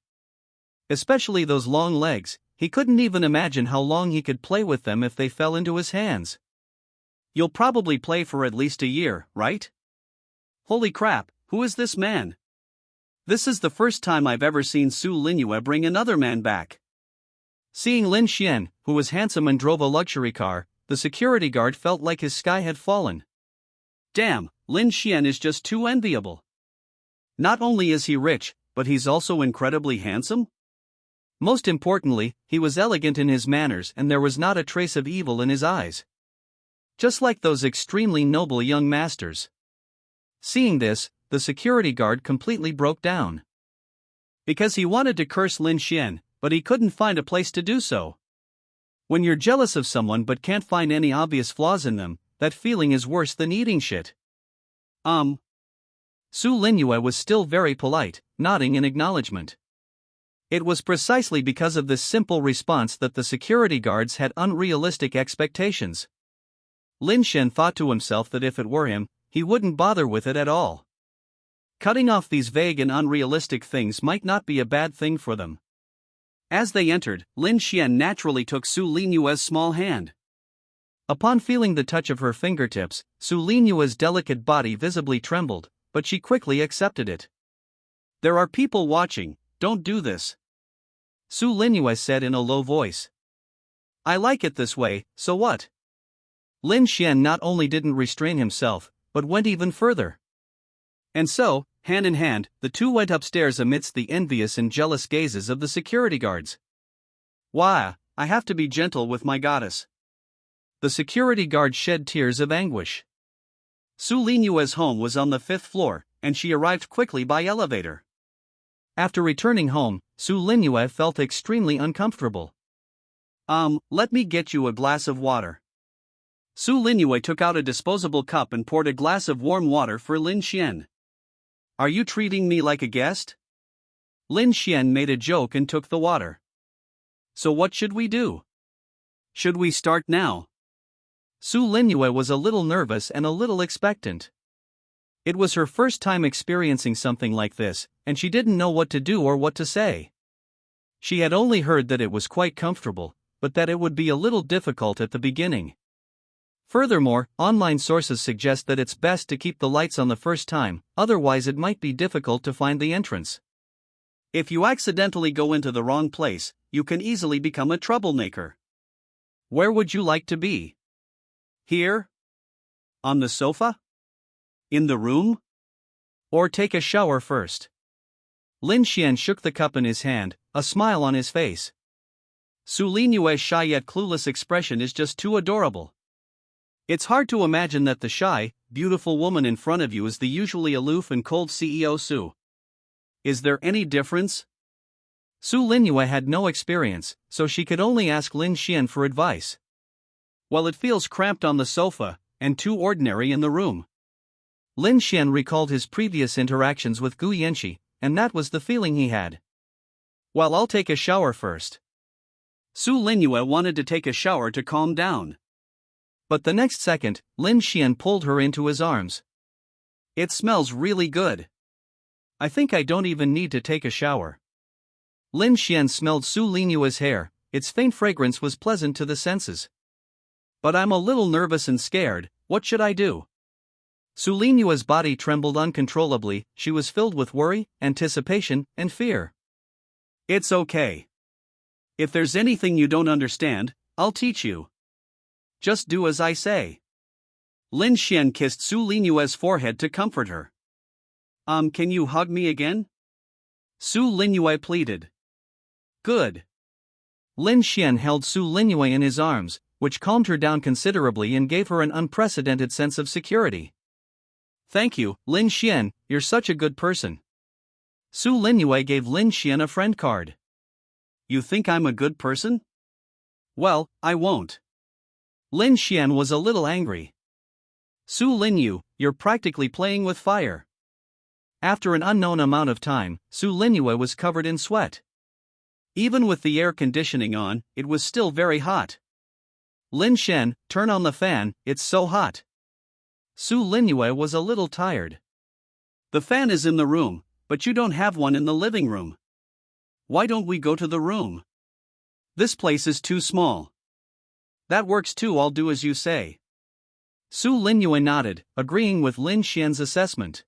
Especially those long legs, he couldn't even imagine how long he could play with them if they fell into his hands. You'll probably play for at least a year, right? Holy crap, who is this man? This is the first time I've ever seen Su Linyue bring another man back. Seeing Lin Xuan, who was handsome and drove a luxury car, the security guard felt like his sky had fallen. Damn, Lin Xuan is just too enviable. Not only is he rich, but he's also incredibly handsome? Most importantly, he was elegant in his manners and there was not a trace of evil in his eyes. Just like those extremely noble young masters. Seeing this, the security guard completely broke down. Because he wanted to curse Lin Xuan, but he couldn't find a place to do so. When you're jealous of someone but can't find any obvious flaws in them, that feeling is worse than eating shit. Su Linyue was still very polite, nodding in acknowledgement. It was precisely because of this simple response that the security guards had unrealistic expectations. Lin Xuan thought to himself that if it were him, he wouldn't bother with it at all. Cutting off these vague and unrealistic things might not be a bad thing for them. As they entered, Lin Xuan naturally took Su Linyue's small hand. Upon feeling the touch of her fingertips, Su Linyue's delicate body visibly trembled, but she quickly accepted it. There are people watching, don't do this, Su Linyue said in a low voice. I like it this way, so what? Lin Xuan not only didn't restrain himself, but went even further. And so, hand in hand, the two went upstairs amidst the envious and jealous gazes of the security guards. Why, I have to be gentle with my goddess. The security guard shed tears of anguish. Su Linyue's home was on the 5th floor, and she arrived quickly by elevator. After returning home, Su Linyue felt extremely uncomfortable. Let me get you a glass of water. Su Linyue took out a disposable cup and poured a glass of warm water for Lin Xuan. Are you treating me like a guest? Lin Xuan made a joke and took the water. So what should we do? Should we start now? Su Linyue was a little nervous and a little expectant. It was her first time experiencing something like this, and she didn't know what to do or what to say. She had only heard that it was quite comfortable, but that it would be a little difficult at the beginning. Furthermore, online sources suggest that it's best to keep the lights on the first time, otherwise it might be difficult to find the entrance. If you accidentally go into the wrong place, you can easily become a troublemaker. Where would you like to be? Here? On the sofa? In the room? Or take a shower first? Lin Xuan shook the cup in his hand, a smile on his face. Su Linyue's shy yet clueless expression is just too adorable. It's hard to imagine that the shy, beautiful woman in front of you is the usually aloof and cold CEO Su. Is there any difference? Su Linyue had no experience, so she could only ask Lin Xuan for advice. Well, it feels cramped on the sofa, and too ordinary in the room. Lin Xuan recalled his previous interactions with Gu Yanxi, and that was the feeling he had. Well, I'll take a shower first. Su Linyue wanted to take a shower to calm down. But the next second, Lin Xuan pulled her into his arms. It smells really good. I think I don't even need to take a shower. Lin Xuan smelled Su Linyue's hair, its faint fragrance was pleasant to the senses. But I'm a little nervous and scared, what should I do? Su Linyue's body trembled uncontrollably, she was filled with worry, anticipation, and fear. It's okay. If there's anything you don't understand, I'll teach you. Just do as I say. Lin Xuan kissed Su Linyue's forehead to comfort her. Can you hug me again? Su Linyue pleaded. Good. Lin Xuan held Su Linyue in his arms, which calmed her down considerably and gave her an unprecedented sense of security. Thank you, Lin Xuan, you're such a good person. Su Linyue gave Lin Xuan a friend card. You think I'm a good person? Well, I won't. Lin Xuan was a little angry. Su Linyue, you're practically playing with fire. After an unknown amount of time, Su Linyue was covered in sweat. Even with the air conditioning on, it was still very hot. Lin Xuan, turn on the fan, it's so hot. Su Linyue was a little tired. The fan is in the room, but you don't have one in the living room. Why don't we go to the room? This place is too small. That works too, I'll do as you say. Su Linyue nodded, agreeing with Lin Xuan's assessment.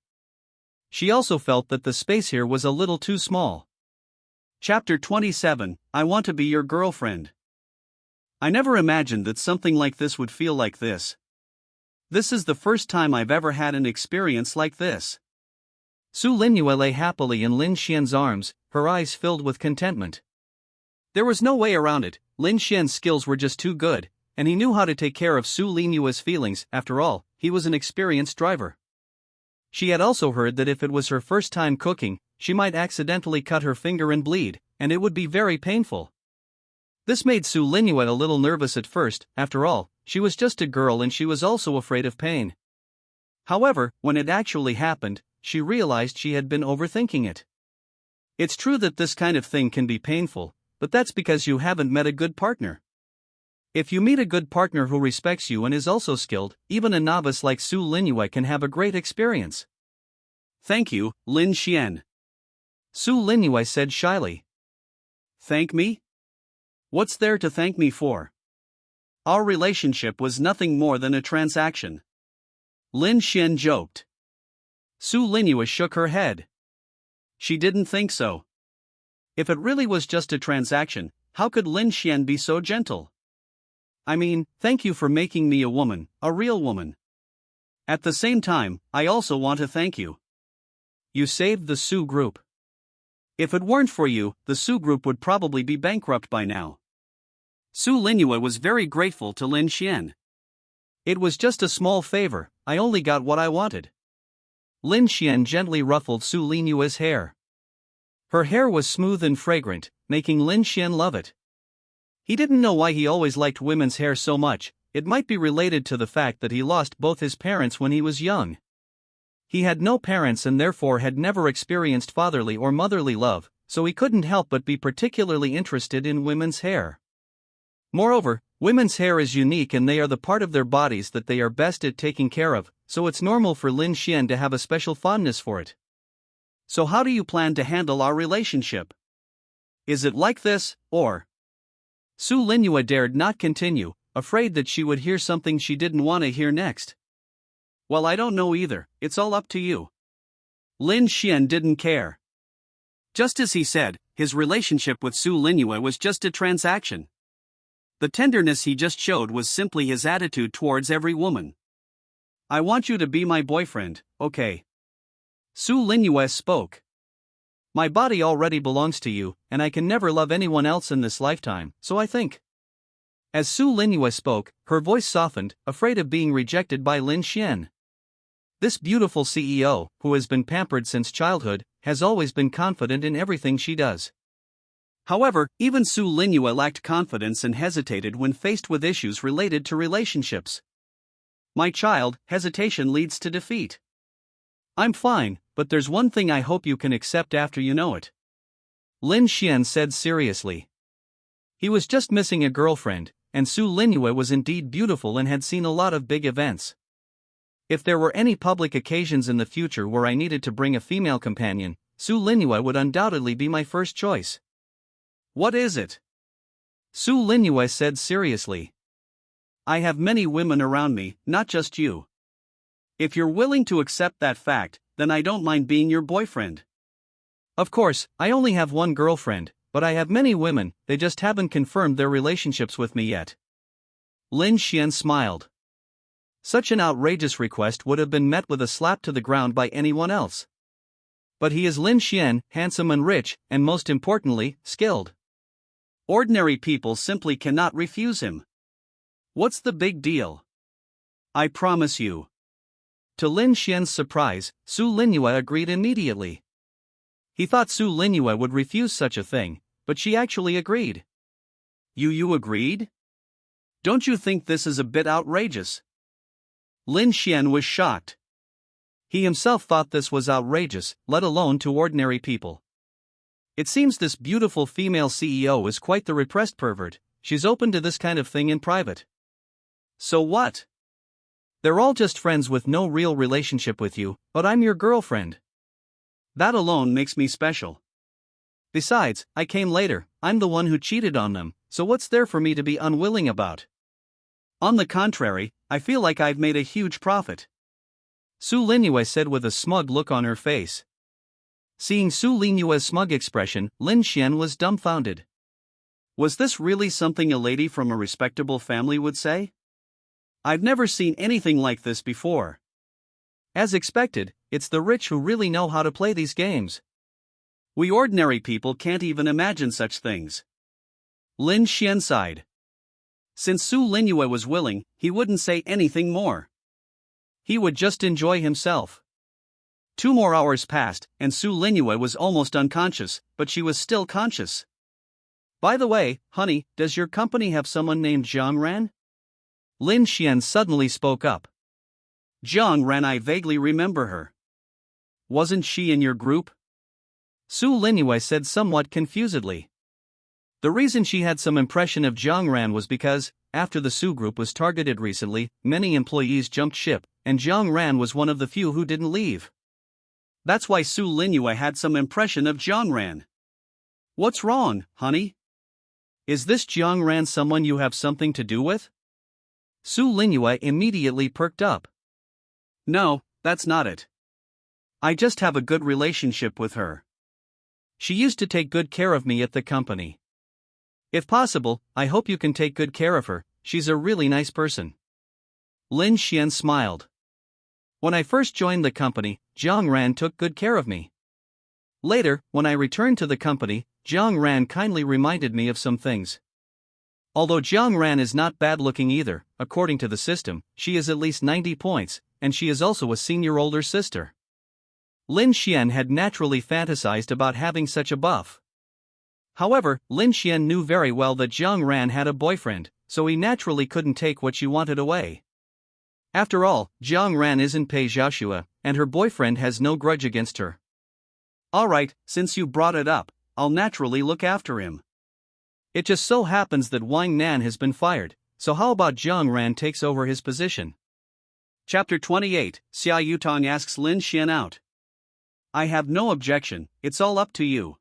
She also felt that the space here was a little too small. Chapter 27, I Want to Be Your Girlfriend. I never imagined that something like this would feel like this. This is the first time I've ever had an experience like this. Su Linyue lay happily in Lin Xian's arms, her eyes filled with contentment. There was no way around it. Lin Xian's skills were just too good, and he knew how to take care of Su Linyue's feelings. After all, he was an experienced driver. She had also heard that if it was her first time cooking, she might accidentally cut her finger and bleed, and it would be very painful. This made Su Linyue a little nervous at first. After all, she was just a girl and she was also afraid of pain. However, when it actually happened, she realized she had been overthinking it. It's true that this kind of thing can be painful, but that's because you haven't met a good partner. If you meet a good partner who respects you and is also skilled, even a novice like Su Linyue can have a great experience. Thank you, Lin Xian. Su Linyue said shyly. Thank me? What's there to thank me for? Our relationship was nothing more than a transaction. Lin Xian joked. Su Linyue shook her head. She didn't think so. If it really was just a transaction, how could Lin Xian be so gentle? I mean, thank you for making me a woman, a real woman. At the same time, I also want to thank you. You saved the Su group. If it weren't for you, the Su group would probably be bankrupt by now. Su Linyue was very grateful to Lin Xian. It was just a small favor, I only got what I wanted. Lin Xian gently ruffled Su Linyue's hair. Her hair was smooth and fragrant, making Lin Xian love it. He didn't know why he always liked women's hair so much. It might be related to the fact that he lost both his parents when he was young. He had no parents and therefore had never experienced fatherly or motherly love, so he couldn't help but be particularly interested in women's hair. Moreover, women's hair is unique and they are the part of their bodies that they are best at taking care of, so it's normal for Lin Xian to have a special fondness for it. So how do you plan to handle our relationship? Is it like this, or? Su Linyue dared not continue, afraid that she would hear something she didn't want to hear next. Well, I don't know either, it's all up to you. Lin Xian didn't care. Just as he said, his relationship with Su Linyue was just a transaction. The tenderness he just showed was simply his attitude towards every woman. I want you to be my boyfriend, okay? Su Linyue spoke. My body already belongs to you, and I can never love anyone else in this lifetime, so I think. As Su Linyue spoke, her voice softened, afraid of being rejected by Lin Xian. This beautiful CEO, who has been pampered since childhood, has always been confident in everything she does. However, even Su Linyue lacked confidence and hesitated when faced with issues related to relationships. My child, hesitation leads to defeat. I'm fine, but there's one thing I hope you can accept after you know it. Lin Xian said seriously. He was just missing a girlfriend, and Su Linyue was indeed beautiful and had seen a lot of big events. If there were any public occasions in the future where I needed to bring a female companion, Su Linyue would undoubtedly be my first choice. What is it? Su Linyue said seriously. I have many women around me, not just you. If you're willing to accept that fact, then I don't mind being your boyfriend. Of course, I only have one girlfriend, but I have many women, they just haven't confirmed their relationships with me yet. Lin Xian smiled. Such an outrageous request would have been met with a slap to the ground by anyone else. But he is Lin Xian, handsome and rich, and most importantly, skilled. Ordinary people simply cannot refuse him. What's the big deal? I promise you. To Lin Xian's surprise, Su Linyue agreed immediately. He thought Su Linyue would refuse such a thing, but she actually agreed. You agreed? Don't you think this is a bit outrageous? Lin Xian was shocked. He himself thought this was outrageous, let alone to ordinary people. It seems this beautiful female CEO is quite the repressed pervert. She's open to this kind of thing in private. So what? They're all just friends with no real relationship with you, but I'm your girlfriend. That alone makes me special. Besides, I came later, I'm the one who cheated on them, so what's there for me to be unwilling about? On the contrary, I feel like I've made a huge profit. Su Linyue said with a smug look on her face. Seeing Su Linyue's smug expression, Lin Xuan was dumbfounded. Was this really something a lady from a respectable family would say? I've never seen anything like this before. As expected, it's the rich who really know how to play these games. We ordinary people can't even imagine such things. Lin Xuan sighed. Since Su Linyue was willing, he wouldn't say anything more. He would just enjoy himself. 2 more hours passed, and Su Linyue was almost unconscious, but she was still conscious. By the way, honey, does your company have someone named Zhang Ran? Lin Xuan suddenly spoke up. Zhang Ran, I vaguely remember her. Wasn't she in your group? Su Linyue said somewhat confusedly. The reason she had some impression of Zhang Ran was because, after the Su group was targeted recently, many employees jumped ship, and Zhang Ran was one of the few who didn't leave. That's why Su Linyue had some impression of Zhang Ran. What's wrong, honey? Is this Zhang Ran someone you have something to do with? Su Linyue immediately perked up. No, that's not it. I just have a good relationship with her. She used to take good care of me at the company. If possible, I hope you can take good care of her, she's a really nice person. Lin Xuan smiled. When I first joined the company, Zhang Ran took good care of me. Later, when I returned to the company, Zhang Ran kindly reminded me of some things. Although Zhang Ran is not bad looking either, according to the system, she is at least 90 points, and she is also a senior older sister. Lin Xuan had naturally fantasized about having such a buff. However, Lin Xuan knew very well that Zhang Ran had a boyfriend, so he naturally couldn't take what she wanted away. After all, Zhang Ran isn't Pei Xiaoxue, and her boyfriend has no grudge against her. Alright, since you brought it up, I'll naturally look after him. It just so happens that Wang Nan has been fired, so how about Zhang Ran takes over his position? Chapter 28, Xia Yutong asks Lin Xuan out. I have no objection, it's all up to you.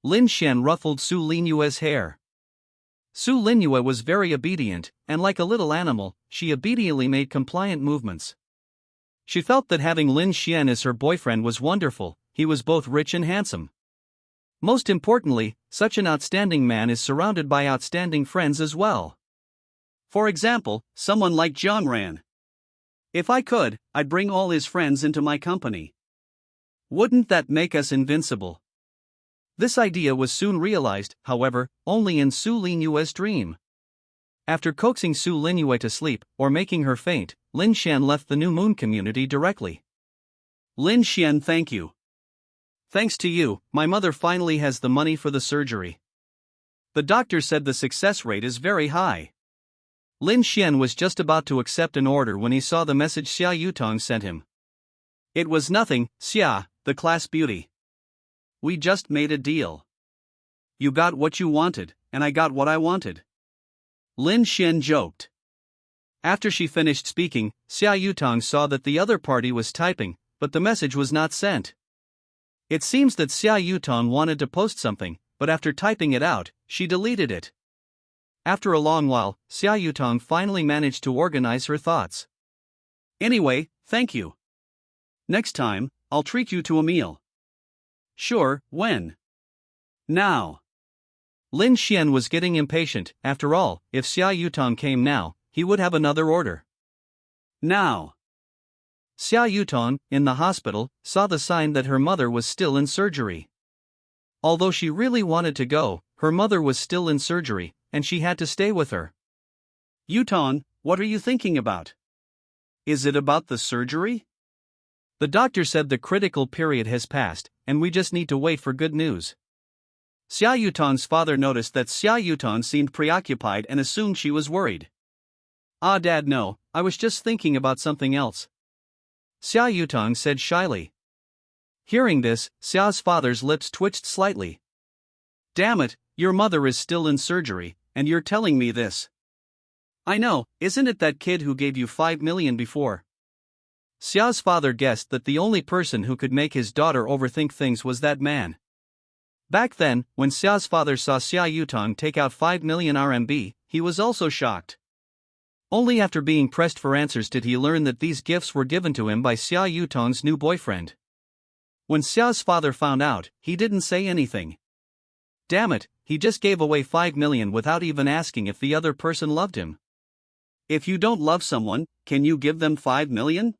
Lin Xuan ruffled Su Linyue's hair. Su Linyue was very obedient, and like a little animal, she obediently made compliant movements. She felt that having Lin Xuan as her boyfriend was wonderful, he was both rich and handsome. Most importantly, such an outstanding man is surrounded by outstanding friends as well. For example, someone like Zhang Ran. If I could, I'd bring all his friends into my company. Wouldn't that make us invincible? This idea was soon realized, however, only in Su Linyue's dream. After coaxing Su Linyue to sleep, or making her faint, Lin Xuan left the New Moon community directly. Lin Xuan, thank you. Thanks to you, my mother finally has the money for the surgery. The doctor said the success rate is very high. Lin Xuan was just about to accept an order when he saw the message Xia Yutong sent him. It was nothing, Xia, the class beauty. We just made a deal. You got what you wanted, and I got what I wanted. Lin Xuan joked. After she finished speaking, Xia Yutong saw that the other party was typing, but the message was not sent. It seems that Xia Yutong wanted to post something, but after typing it out, she deleted it. After a long while, Xia Yutong finally managed to organize her thoughts. Anyway, thank you. Next time, I'll treat you to a meal. Sure, when? Now. Lin Xuan was getting impatient. After all, if Xia Yutong came now, he would have another order. Now. Xia Yutong, in the hospital, saw the sign that her mother was still in surgery. Although she really wanted to go, her mother was still in surgery, and she had to stay with her. Yutong, what are you thinking about? Is it about the surgery? The doctor said the critical period has passed, and we just need to wait for good news. Xia Yutong's father noticed that Xia Yutong seemed preoccupied and assumed she was worried. Dad, no, I was just thinking about something else. Xia Yutong said shyly. Hearing this, Xia's father's lips twitched slightly. Damn it, your mother is still in surgery, and you're telling me this. I know, isn't it that kid who gave you 5 million before? Xia's father guessed that the only person who could make his daughter overthink things was that man. Back then, when Xia's father saw Xia Yutong take out 5 million RMB, he was also shocked. Only after being pressed for answers did he learn that these gifts were given to him by Xia Yutong's new boyfriend. When Xia's father found out, he didn't say anything. Damn it, he just gave away 5 million without even asking if the other person loved him. If you don't love someone, can you give them 5 million?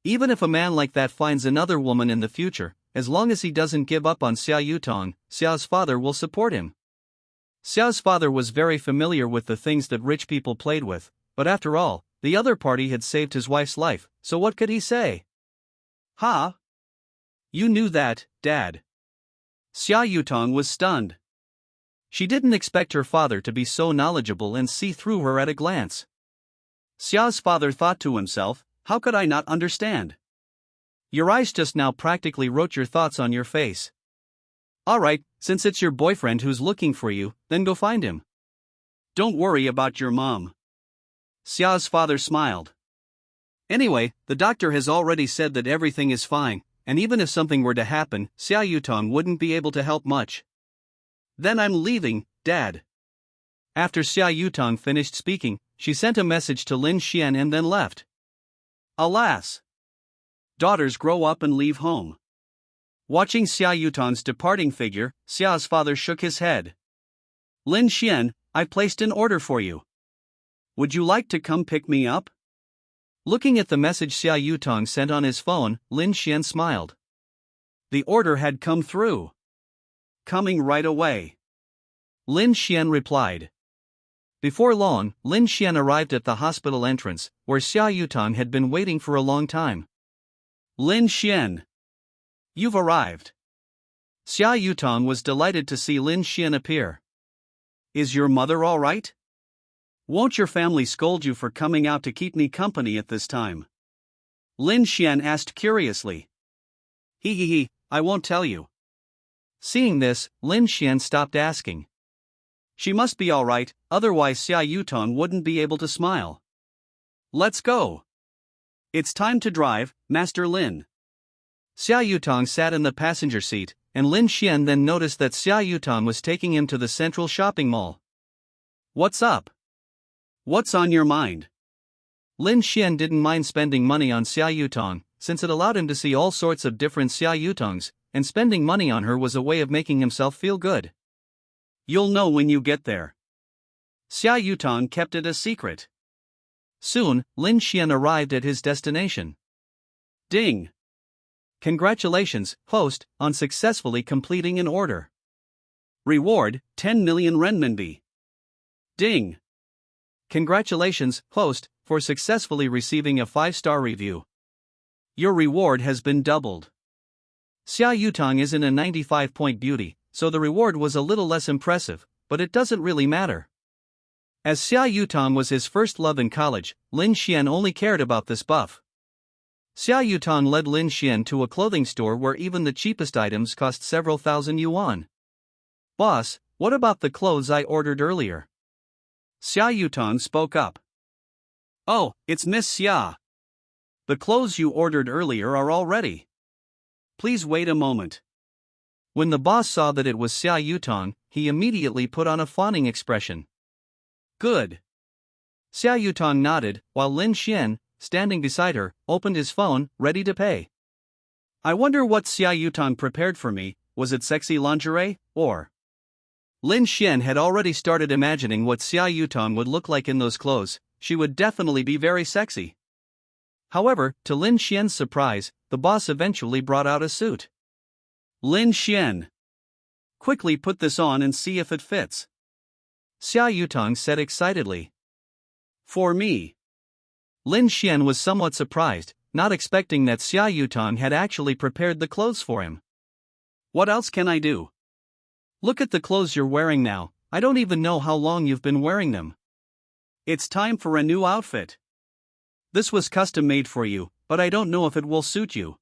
Even if a man like that finds another woman in the future, as long as he doesn't give up on Xia Yutong, Xia's father will support him. Xia's father was very familiar with the things that rich people played with, but after all, the other party had saved his wife's life, so what could he say? Ha! You knew that, Dad. Xia Yutong was stunned. She didn't expect her father to be so knowledgeable and see through her at a glance. Xia's father thought to himself, how could I not understand? Your eyes just now practically wrote your thoughts on your face. Alright, since it's your boyfriend who's looking for you, then go find him. Don't worry about your mom. Xia's father smiled. Anyway, the doctor has already said that everything is fine, and even if something were to happen, Xia Yutong wouldn't be able to help much. Then I'm leaving, Dad. After Xia Yutong finished speaking, she sent a message to Lin Xuan and then left. Alas! Daughters grow up and leave home. Watching Xia Yutong's departing figure, Xia's father shook his head. Lin Xuan, I placed an order for you. Would you like to come pick me up? Looking at the message Xia Yutong sent on his phone, Lin Xuan smiled. The order had come through. Coming right away. Lin Xuan replied. Before long, Lin Xuan arrived at the hospital entrance, where Xia Yutong had been waiting for a long time. Lin Xuan. You've arrived. Xia Yutong was delighted to see Lin Xuan appear. Is your mother all right? Won't your family scold you for coming out to keep me company at this time? Lin Xuan asked curiously. He, I won't tell you. Seeing this, Lin Xuan stopped asking. She must be all right, otherwise Xia Yutong wouldn't be able to smile. Let's go. It's time to drive, Master Lin. Xia Yutong sat in the passenger seat, and Lin Xuan then noticed that Xia Yutong was taking him to the central shopping mall. What's up? What's on your mind? Lin Xuan didn't mind spending money on Xia Yutong, since it allowed him to see all sorts of different Xia Yutongs, and spending money on her was a way of making himself feel good. You'll know when you get there. Xia Yutong kept it a secret. Soon, Lin Xuan arrived at his destination. Ding! Congratulations, host, on successfully completing an order. Reward, 10 million renminbi. Ding! Congratulations, host, for successfully receiving a 5-star review. Your reward has been doubled. Xia Yutong isn't a 95-point beauty, so the reward was a little less impressive, but it doesn't really matter. As Xia Yutong was his first love in college, Lin Xuan only cared about this buff. Xia Yutong led Lin Xuan to a clothing store where even the cheapest items cost several thousand yuan. Boss, what about the clothes I ordered earlier? Xia Yutong spoke up. Oh, it's Miss Xia. The clothes you ordered earlier are all ready. Please wait a moment. When the boss saw that it was Xia Yutong, he immediately put on a fawning expression. Good. Xia Yutong nodded, while Lin Xuan, standing beside her, opened his phone, ready to pay. I wonder what Xia Yutong prepared for me. Was it sexy lingerie, or? Lin Xuan had already started imagining what Xia Yutong would look like in those clothes. She would definitely be very sexy. However, to Lin Xuan's surprise, the boss eventually brought out a suit. Lin Xuan. Quickly put this on and see if it fits. Xia Yutong said excitedly. For me. Lin Xuan was somewhat surprised, not expecting that Xia Yutong had actually prepared the clothes for him. What else can I do? Look at the clothes you're wearing now. I don't even know how long you've been wearing them. It's time for a new outfit. This was custom made for you, but I don't know if it will suit you.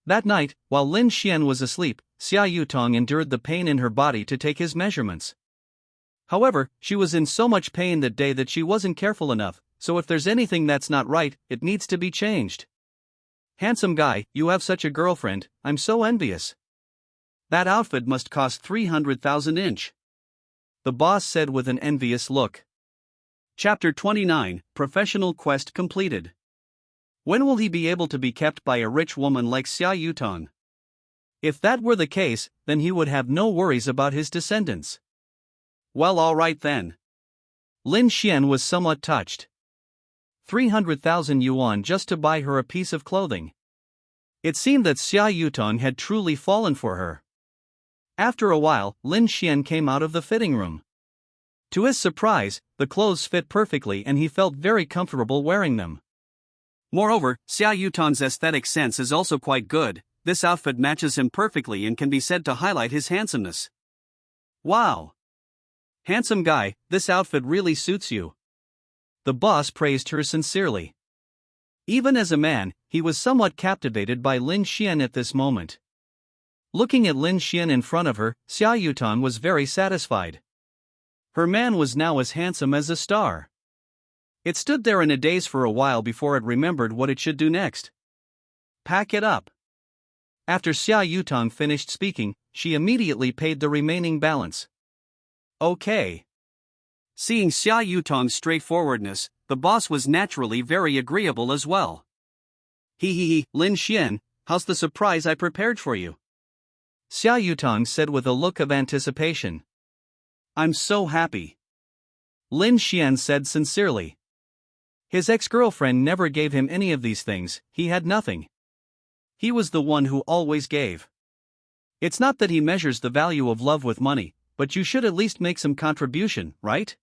That night, while Lin Xuan was asleep, Xia Yutong endured the pain in her body to take his measurements. However, she was in so much pain that day that she wasn't careful enough, so if there's anything that's not right, it needs to be changed. Handsome guy, you have such a girlfriend, I'm so envious. That outfit must cost 300,000 inch. The boss said with an envious look. Chapter 29, Professional Quest Completed. When will he be able to be kept by a rich woman like Xia Yutong? If that were the case, then he would have no worries about his descendants. Well, alright then. Lin Xuan was somewhat touched. 300,000 yuan just to buy her a piece of clothing. It seemed that Xia Yutong had truly fallen for her. After a while, Lin Xuan came out of the fitting room. To his surprise, the clothes fit perfectly and he felt very comfortable wearing them. Moreover, Xia Yutong's aesthetic sense is also quite good. This outfit matches him perfectly and can be said to highlight his handsomeness. Wow! Handsome guy, this outfit really suits you. The boss praised her sincerely. Even as a man, he was somewhat captivated by Lin Xuan at this moment. Looking at Lin Xuan in front of her, Xia Yutong was very satisfied. Her man was now as handsome as a star. It stood there in a daze for a while before it remembered what it should do next. Pack it up. After Xia Yutong finished speaking, she immediately paid the remaining balance. Okay. Seeing Xia Yutong's straightforwardness, the boss was naturally very agreeable as well. Lin Xuan, how's the surprise I prepared for you? Xia Yutong said with a look of anticipation. I'm so happy. Lin Xuan said sincerely. His ex-girlfriend never gave him any of these things, he had nothing. He was the one who always gave. It's not that he measures the value of love with money, but you should at least make some contribution, right?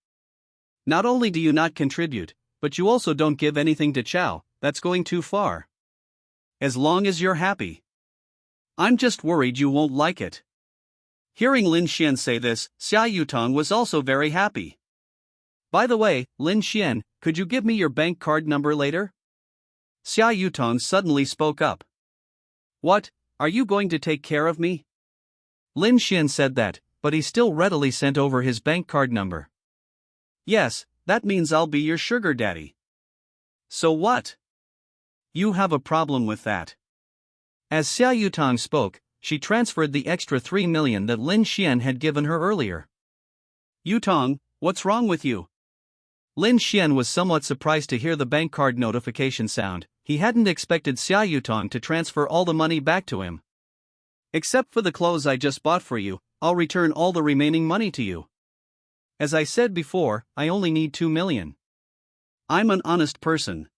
Not only do you not contribute, but you also don't give anything to Chow, that's going too far. As long as you're happy. I'm just worried you won't like it. Hearing Lin Xuan say this, Xia Yutong was also very happy. By the way, Lin Xuan, could you give me your bank card number later? Xia Yutong suddenly spoke up. What, are you going to take care of me? Lin Xuan said that, but he still readily sent over his bank card number. Yes, that means I'll be your sugar daddy. So what? You have a problem with that. As Xia Yutong spoke, she transferred the extra 3 million that Lin Xuan had given her earlier. Yutong, what's wrong with you? Lin Xuan was somewhat surprised to hear the bank card notification sound. He hadn't expected Xia Yutong to transfer all the money back to him. Except for the clothes I just bought for you, I'll return all the remaining money to you. As I said before, I only need 2 million. I'm an honest person.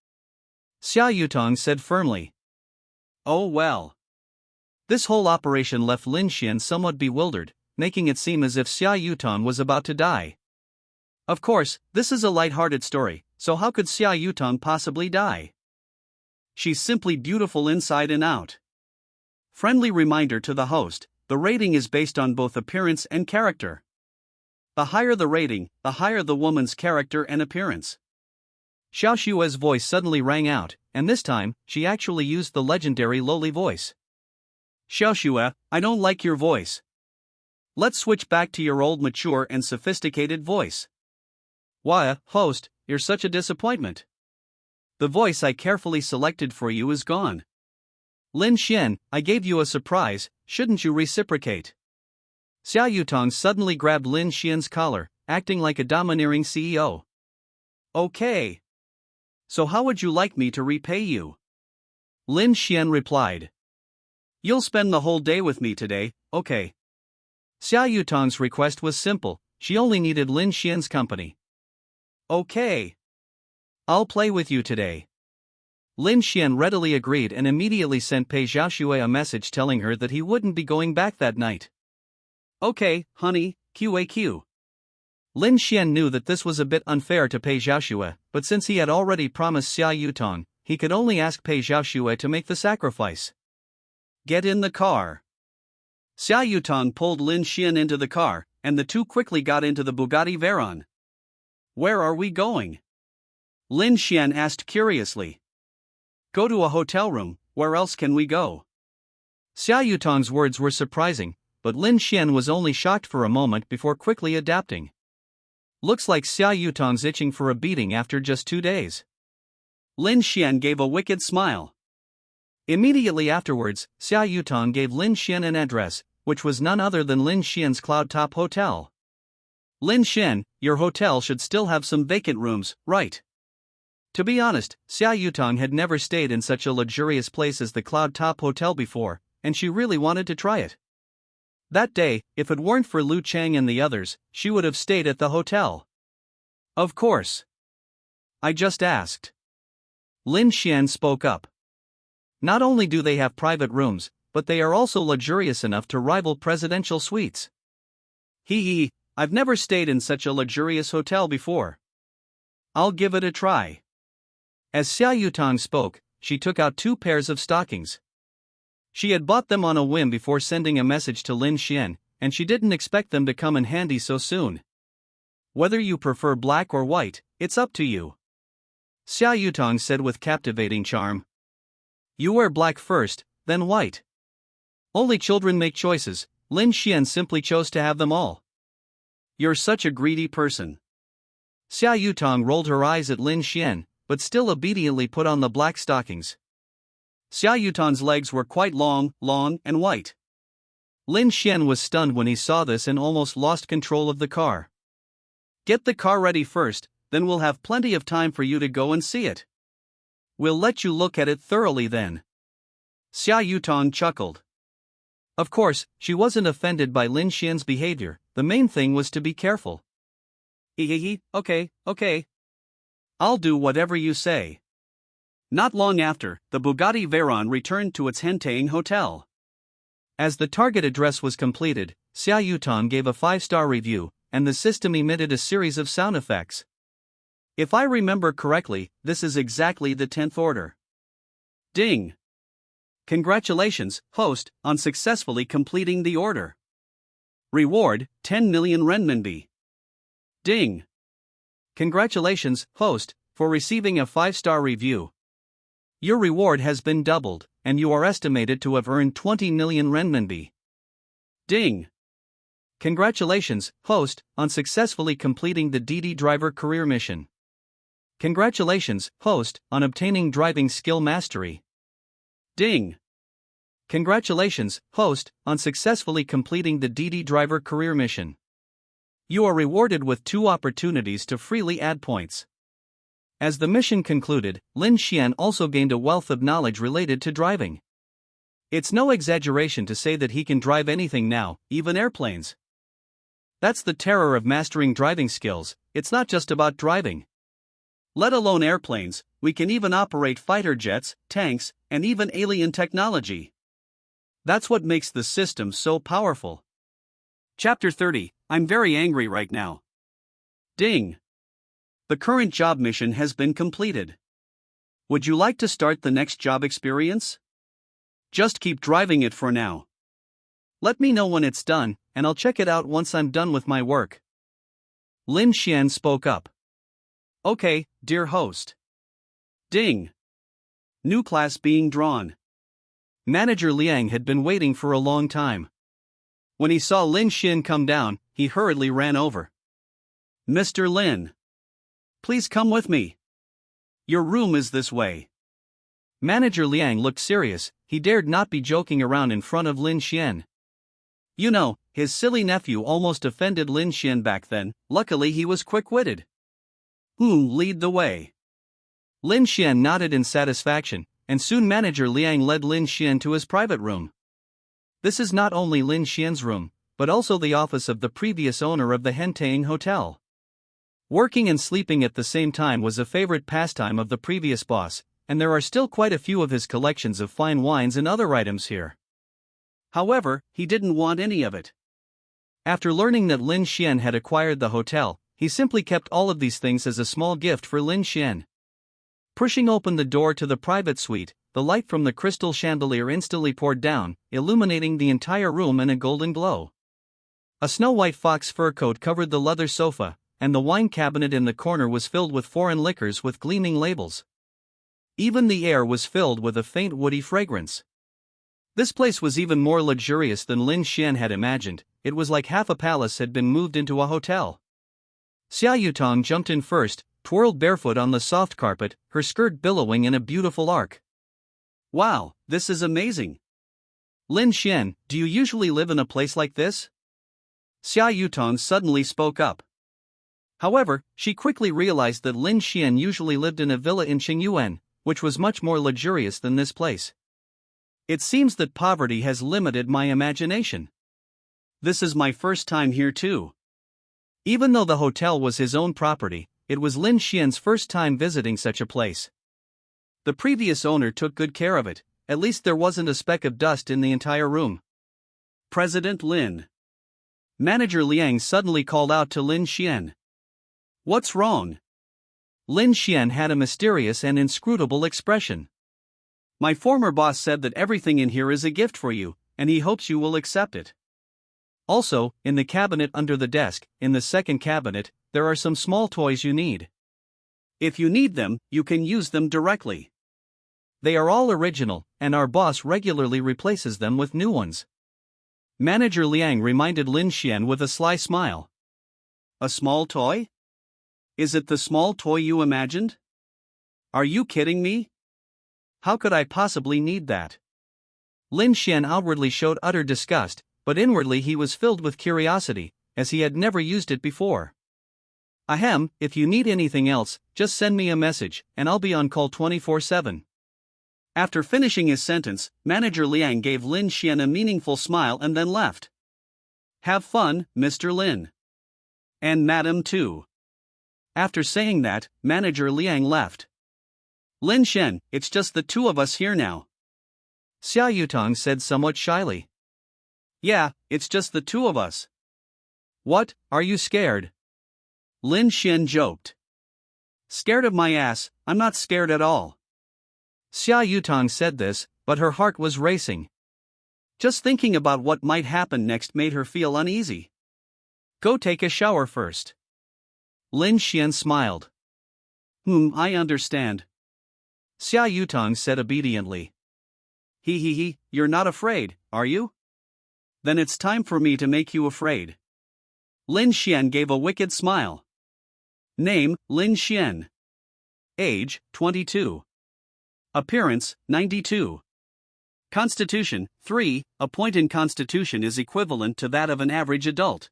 Xia Yutong said firmly. Oh well. This whole operation left Lin Xuan somewhat bewildered, making it seem as if Xia Yutong was about to die. Of course, this is a light-hearted story, so how could Xia Yutong possibly die? She's simply beautiful inside and out. Friendly reminder to the host, the rating is based on both appearance and character. The higher the rating, the higher the woman's character and appearance. Xiao Xue's voice suddenly rang out, and this time, she actually used the legendary lowly voice. Xiao Xue, I don't like your voice. Let's switch back to your old mature and sophisticated voice. Why, host, you're such a disappointment. The voice I carefully selected for you is gone. Lin Xuan, I gave you a surprise, shouldn't you reciprocate? Xia Yutong suddenly grabbed Lin Xuan's collar, acting like a domineering CEO. Okay. So how would you like me to repay you? Lin Xuan replied. You'll spend the whole day with me today, okay. Xia Yutong's request was simple, she only needed Lin Xuan's company. Okay. I'll play with you today. Lin Xuan readily agreed and immediately sent Pei Xiaoxue a message telling her that he wouldn't be going back that night. Okay, honey, QAQ. Lin Xuan knew that this was a bit unfair to Pei Xiaoxue, but since he had already promised Xia Yutong, he could only ask Pei Xiaoxue to make the sacrifice. Get in the car. Xia Yutong pulled Lin Xuan into the car, and the two quickly got into the Bugatti Veyron. Where are we going? Lin Xuan asked curiously. Go to a hotel room, where else can we go? Xia Yutong's words were surprising, but Lin Xuan was only shocked for a moment before quickly adapting. Looks like Xia Yutong's itching for a beating after just 2 days. Lin Xuan gave a wicked smile. Immediately afterwards, Xia Yutong gave Lin Xuan an address, which was none other than Lin Xuan's Cloud Top Hotel. Lin Xuan, your hotel should still have some vacant rooms, right? To be honest, Xia Yutong had never stayed in such a luxurious place as the Cloud Top Hotel before, and she really wanted to try it. That day, if it weren't for Lu Chang and the others, she would have stayed at the hotel. Of course. I just asked. Lin Xuan spoke up. Not only do they have private rooms, but they are also luxurious enough to rival presidential suites. I've never stayed in such a luxurious hotel before. I'll give it a try. As Xia Yutong spoke, she took out 2 pairs of stockings. She had bought them on a whim before sending a message to Lin Xuan, and she didn't expect them to come in handy so soon. Whether you prefer black or white, it's up to you. Xia Yutong said with captivating charm. You wear black first, then white. Only children make choices. Lin Xuan simply chose to have them all. You're such a greedy person. Xia Yutong rolled her eyes at Lin Xuan, but still obediently put on the black stockings. Xia Yutong's legs were quite long, and white. Lin Xuan was stunned when he saw this and almost lost control of the car. Get the car ready first, then we'll have plenty of time for you to go and see it. We'll let you look at it thoroughly then. Xia Yutong chuckled. Of course, she wasn't offended by Lin Xuan's behavior, the main thing was to be careful. Okay. I'll do whatever you say. Not long after, the Bugatti Veyron returned to its Hentang hotel. As the target address was completed, Xia Yutong gave a 5-star review, and the system emitted a series of sound effects. If I remember correctly, this is exactly the 10th order. Ding! Congratulations, host, on successfully completing the order. Reward, 10 million renminbi. Ding! Congratulations, host, for receiving a 5-star review. Your reward has been doubled, and you are estimated to have earned 20 million renminbi. Ding! Congratulations, host, on successfully completing the DD driver career mission. Congratulations, host, on obtaining driving skill mastery. Ding! Congratulations, host, on successfully completing the DD driver career mission. You are rewarded with 2 opportunities to freely add points. As the mission concluded, Lin Xuan also gained a wealth of knowledge related to driving. It's no exaggeration to say that he can drive anything now, even airplanes. That's the terror of mastering driving skills, it's not just about driving. Let alone airplanes, we can even operate fighter jets, tanks, and even alien technology. That's what makes the system so powerful. Chapter 30, I'm very angry right now. Ding! The current job mission has been completed. Would you like to start the next job experience? Just keep driving it for now. Let me know when it's done, and I'll check it out once I'm done with my work. Lin Xuan spoke up. Okay, dear host. Ding! New class being drawn. Manager Liang had been waiting for a long time. When he saw Lin Xuan come down, he hurriedly ran over. Mr. Lin. Please come with me. Your room is this way. Manager Liang looked serious, he dared not be joking around in front of Lin Xuan. You know, his silly nephew almost offended Lin Xuan back then, luckily he was quick-witted. Lead the way. Lin Xuan nodded in satisfaction, and soon Manager Liang led Lin Xuan to his private room. This is not only Lin Xuan's room, but also the office of the previous owner of the Hentang Hotel. Working and sleeping at the same time was a favorite pastime of the previous boss, and there are still quite a few of his collections of fine wines and other items here. However, he didn't want any of it. After learning that Lin Xuan had acquired the hotel, he simply kept all of these things as a small gift for Lin Xuan. Pushing open the door to the private suite, the light from the crystal chandelier instantly poured down, illuminating the entire room in a golden glow. A snow-white fox fur coat covered the leather sofa, and the wine cabinet in the corner was filled with foreign liquors with gleaming labels. Even the air was filled with a faint woody fragrance. This place was even more luxurious than Lin Xuan had imagined, it was like half a palace had been moved into a hotel. Xia Yutong jumped in first, twirled barefoot on the soft carpet, her skirt billowing in a beautiful arc. Wow, this is amazing. Lin Xuan, do you usually live in a place like this? Xia Yutong suddenly spoke up. However, she quickly realized that Lin Xuan usually lived in a villa in Qingyuan, which was much more luxurious than this place. It seems that poverty has limited my imagination. This is my first time here too. Even though the hotel was his own property, it was Lin Xuan's first time visiting such a place. The previous owner took good care of it, at least there wasn't a speck of dust in the entire room. President Lin. Manager Liang suddenly called out to Lin Xuan. What's wrong? Lin Xuan had a mysterious and inscrutable expression. My former boss said that everything in here is a gift for you, and he hopes you will accept it. Also, in the cabinet under the desk, in the second cabinet, there are some small toys you need. If you need them, you can use them directly. They are all original, and our boss regularly replaces them with new ones. Manager Liang reminded Lin Xuan with a sly smile. A small toy? Is it the small toy you imagined? Are you kidding me? How could I possibly need that? Lin Xuan outwardly showed utter disgust, but inwardly he was filled with curiosity, as he had never used it before. Ahem, if you need anything else, just send me a message, and I'll be on call 24/7. After finishing his sentence, Manager Liang gave Lin Xuan a meaningful smile and then left. Have fun, Mr. Lin. And Madam too. After saying that, Manager Liang left. Lin Xuan, it's just the two of us here now. Xia Yutong said somewhat shyly. Yeah, it's just the two of us. What, are you scared? Lin Xuan joked. Scared of my ass? I'm not scared at all. Xia Yutong said this, but her heart was racing. Just thinking about what might happen next made her feel uneasy. Go take a shower first. Lin Xuan smiled. I understand. Xia Yutong said obediently. He, you're not afraid, are you? Then it's time for me to make you afraid. Lin Xuan gave a wicked smile. Name, Lin Xuan. Age, 22. Appearance, 92. Constitution, 3. A point in constitution is equivalent to that of an average adult.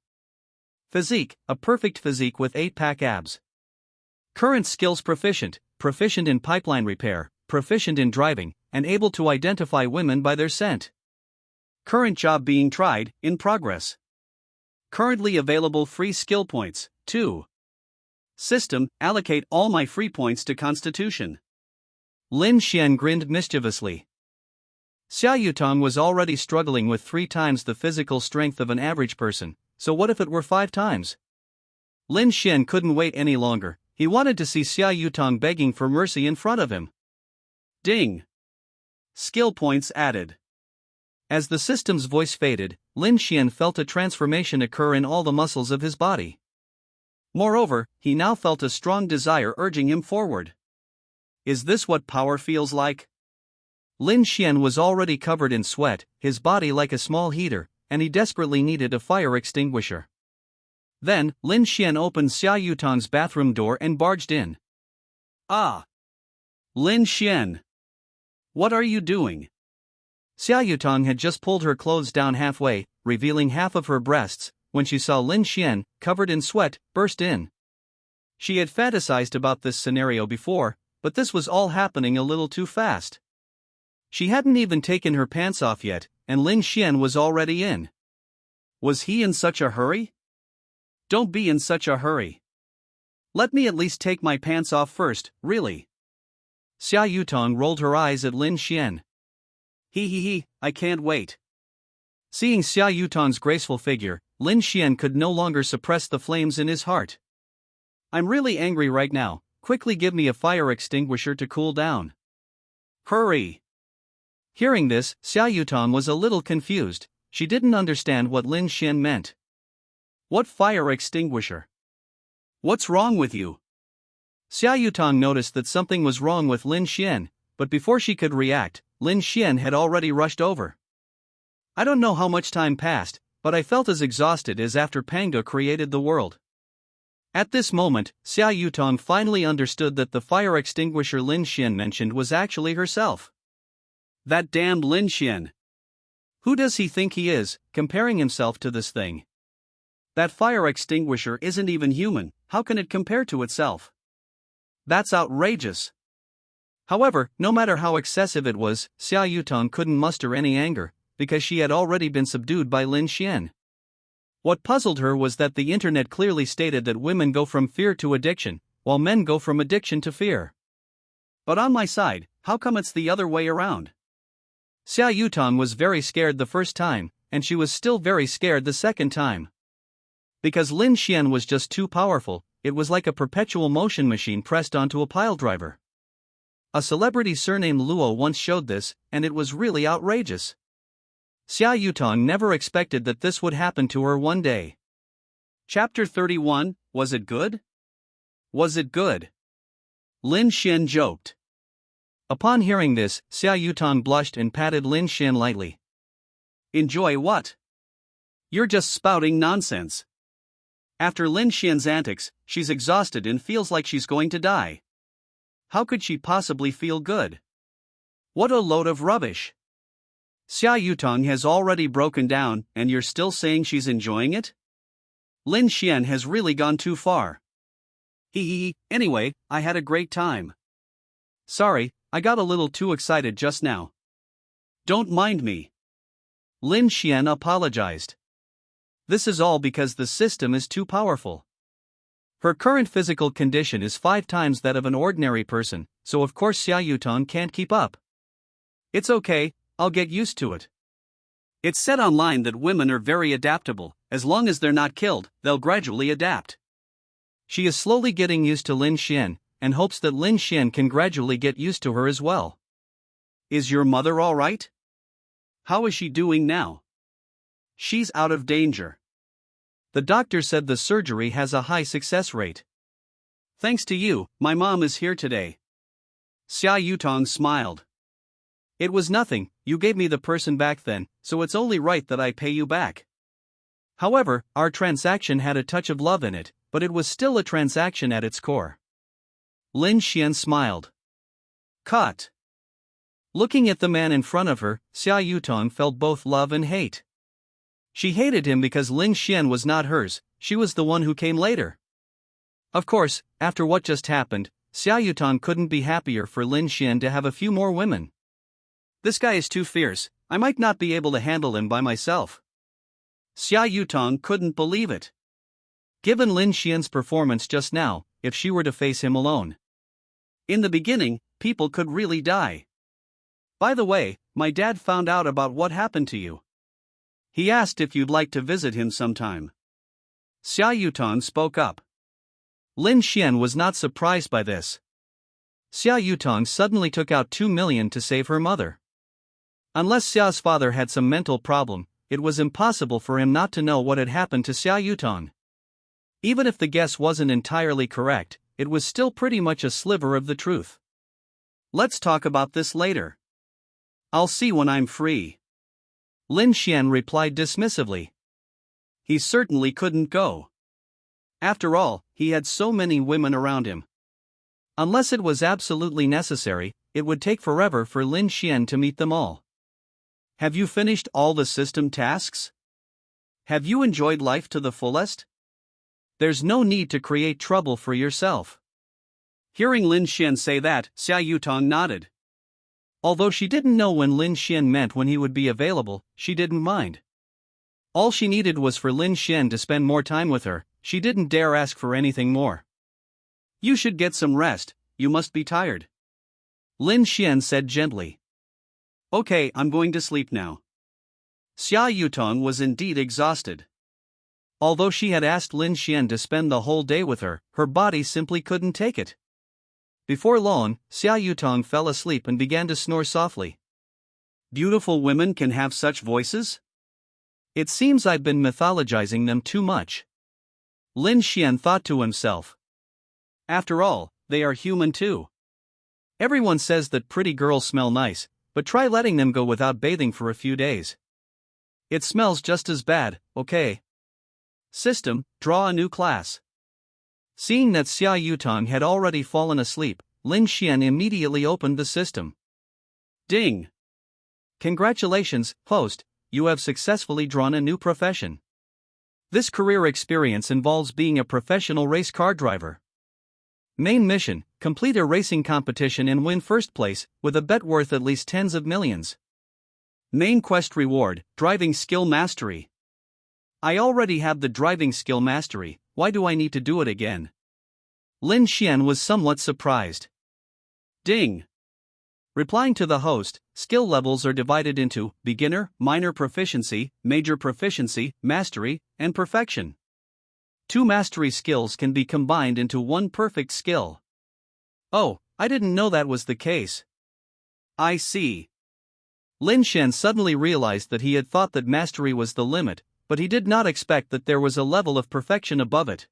Physique, a perfect physique with 8-pack abs. Current skills proficient in pipeline repair, proficient in driving, and able to identify women by their scent. Current job being tried, in progress. Currently available free skill points, 2. System, allocate all my free points to Constitution. Lin Xuan grinned mischievously. Xia Yutong was already struggling with 3 times the physical strength of an average person, so what if it were 5 times? Lin Xuan couldn't wait any longer, he wanted to see Xia Yutong begging for mercy in front of him. Ding! Skill points added. As the system's voice faded, Lin Xuan felt a transformation occur in all the muscles of his body. Moreover, he now felt a strong desire urging him forward. Is this what power feels like? Lin Xuan was already covered in sweat, his body like a small heater, and he desperately needed a fire extinguisher. Then, Lin Xuan opened Xia Yutong's bathroom door and barged in. Ah! Lin Xuan! What are you doing? Xia Yutong had just pulled her clothes down halfway, revealing half of her breasts, when she saw Lin Xuan, covered in sweat, burst in. She had fantasized about this scenario before, but this was all happening a little too fast. She hadn't even taken her pants off yet, and Lin Xuan was already in. Was he in such a hurry? Don't be in such a hurry. Let me at least take my pants off first, really. Xia Yutong rolled her eyes at Lin Xuan. He, I can't wait. Seeing Xia Yutong's graceful figure, Lin Xuan could no longer suppress the flames in his heart. I'm really angry right now, quickly give me a fire extinguisher to cool down. Hurry! Hearing this, Xia Yutong was a little confused, she didn't understand what Lin Xuan meant. What fire extinguisher? What's wrong with you? Xia Yutong noticed that something was wrong with Lin Xuan, but before she could react, Lin Xuan had already rushed over. I don't know how much time passed, but I felt as exhausted as after Panga created the world. At this moment, Xia Yutong finally understood that the fire extinguisher Lin Xuan mentioned was actually herself. That damned Lin Xuan! Who does he think he is, comparing himself to this thing? That fire extinguisher isn't even human, how can it compare to itself? That's outrageous. However, no matter how excessive it was, Xia Yutong couldn't muster any anger, because she had already been subdued by Lin Xuan. What puzzled her was that the internet clearly stated that women go from fear to addiction, while men go from addiction to fear. But on my side, how come it's the other way around? Xia Yutong was very scared the first time, and she was still very scared the second time. Because Lin Xuan was just too powerful, it was like a perpetual motion machine pressed onto a piledriver. A celebrity surnamed Luo once showed this, and it was really outrageous. Xia Yutong never expected that this would happen to her one day. Chapter 31, Was it good? Was it good? Lin Xuan joked. Upon hearing this, Xia Yutong blushed and patted Lin Xuan lightly. Enjoy what? You're just spouting nonsense. After Lin Xuan's antics, she's exhausted and feels like she's going to die. How could she possibly feel good? What a load of rubbish. Xia Yutong has already broken down, and you're still saying she's enjoying it? Lin Xuan has really gone too far. Anyway, I had a great time. Sorry, I got a little too excited just now. Don't mind me. Lin Xuan apologized. This is all because the system is too powerful. Her current physical condition is 5 times that of an ordinary person, so of course Xia Yutong can't keep up. It's okay, I'll get used to it. It's said online that women are very adaptable, as long as they're not killed, they'll gradually adapt. She is slowly getting used to Lin Xuan, and hopes that Lin Xuan can gradually get used to her as well. Is your mother all right? How is she doing now? She's out of danger. The doctor said the surgery has a high success rate. Thanks to you, my mom is here today. Xia Yutong smiled. It was nothing, you gave me the person back then, so it's only right that I pay you back. However, our transaction had a touch of love in it, but it was still a transaction at its core. Lin Xuan smiled. Cut. Looking at the man in front of her, Xia Yutong felt both love and hate. She hated him because Lin Xuan was not hers, she was the one who came later. Of course, after what just happened, Xia Yutong couldn't be happier for Lin Xuan to have a few more women. This guy is too fierce, I might not be able to handle him by myself. Xia Yutong couldn't believe it. Given Lin Xuan's performance just now, if she were to face him alone. In the beginning, people could really die. By the way, my dad found out about what happened to you. He asked if you'd like to visit him sometime. Xia Yutong spoke up. Lin Xuan was not surprised by this. Xia Yutong suddenly took out 2 million to save her mother. Unless Xia's father had some mental problem, it was impossible for him not to know what had happened to Xia Yutong. Even if the guess wasn't entirely correct, it was still pretty much a sliver of the truth. Let's talk about this later. I'll see when I'm free. Lin Xuan replied dismissively. He certainly couldn't go. After all, he had so many women around him. Unless it was absolutely necessary, it would take forever for Lin Xuan to meet them all. Have you finished all the system tasks? Have you enjoyed life to the fullest? There's no need to create trouble for yourself. Hearing Lin Xuan say that, Xia Yutong nodded. Although she didn't know when Lin Xuan meant when he would be available, she didn't mind. All she needed was for Lin Xuan to spend more time with her, she didn't dare ask for anything more. You should get some rest, you must be tired. Lin Xuan said gently. Okay, I'm going to sleep now. Xia Yutong was indeed exhausted. Although she had asked Lin Xuan to spend the whole day with her, her body simply couldn't take it. Before long, Xia Yutong fell asleep and began to snore softly. Beautiful women can have such voices? It seems I've been mythologizing them too much. Lin Xuan thought to himself. After all, they are human too. Everyone says that pretty girls smell nice, but try letting them go without bathing for a few days. It smells just as bad, okay? System, draw a new class. Seeing that Xia Yutong had already fallen asleep, Lin Xuan immediately opened the system. Ding! Congratulations, host, you have successfully drawn a new profession. This career experience involves being a professional race car driver. Main mission: complete a racing competition and win first place, with a bet worth at least tens of millions. Main quest reward: driving skill mastery. I already have the driving skill mastery, why do I need to do it again? Lin Xuan was somewhat surprised. Ding. Replying to the host, skill levels are divided into beginner, minor proficiency, major proficiency, mastery, and perfection. 2 mastery skills can be combined into 1 perfect skill. Oh, I didn't know that was the case. I see. Lin Xuan suddenly realized that he had thought that mastery was the limit, but he did not expect that there was a level of perfection above it.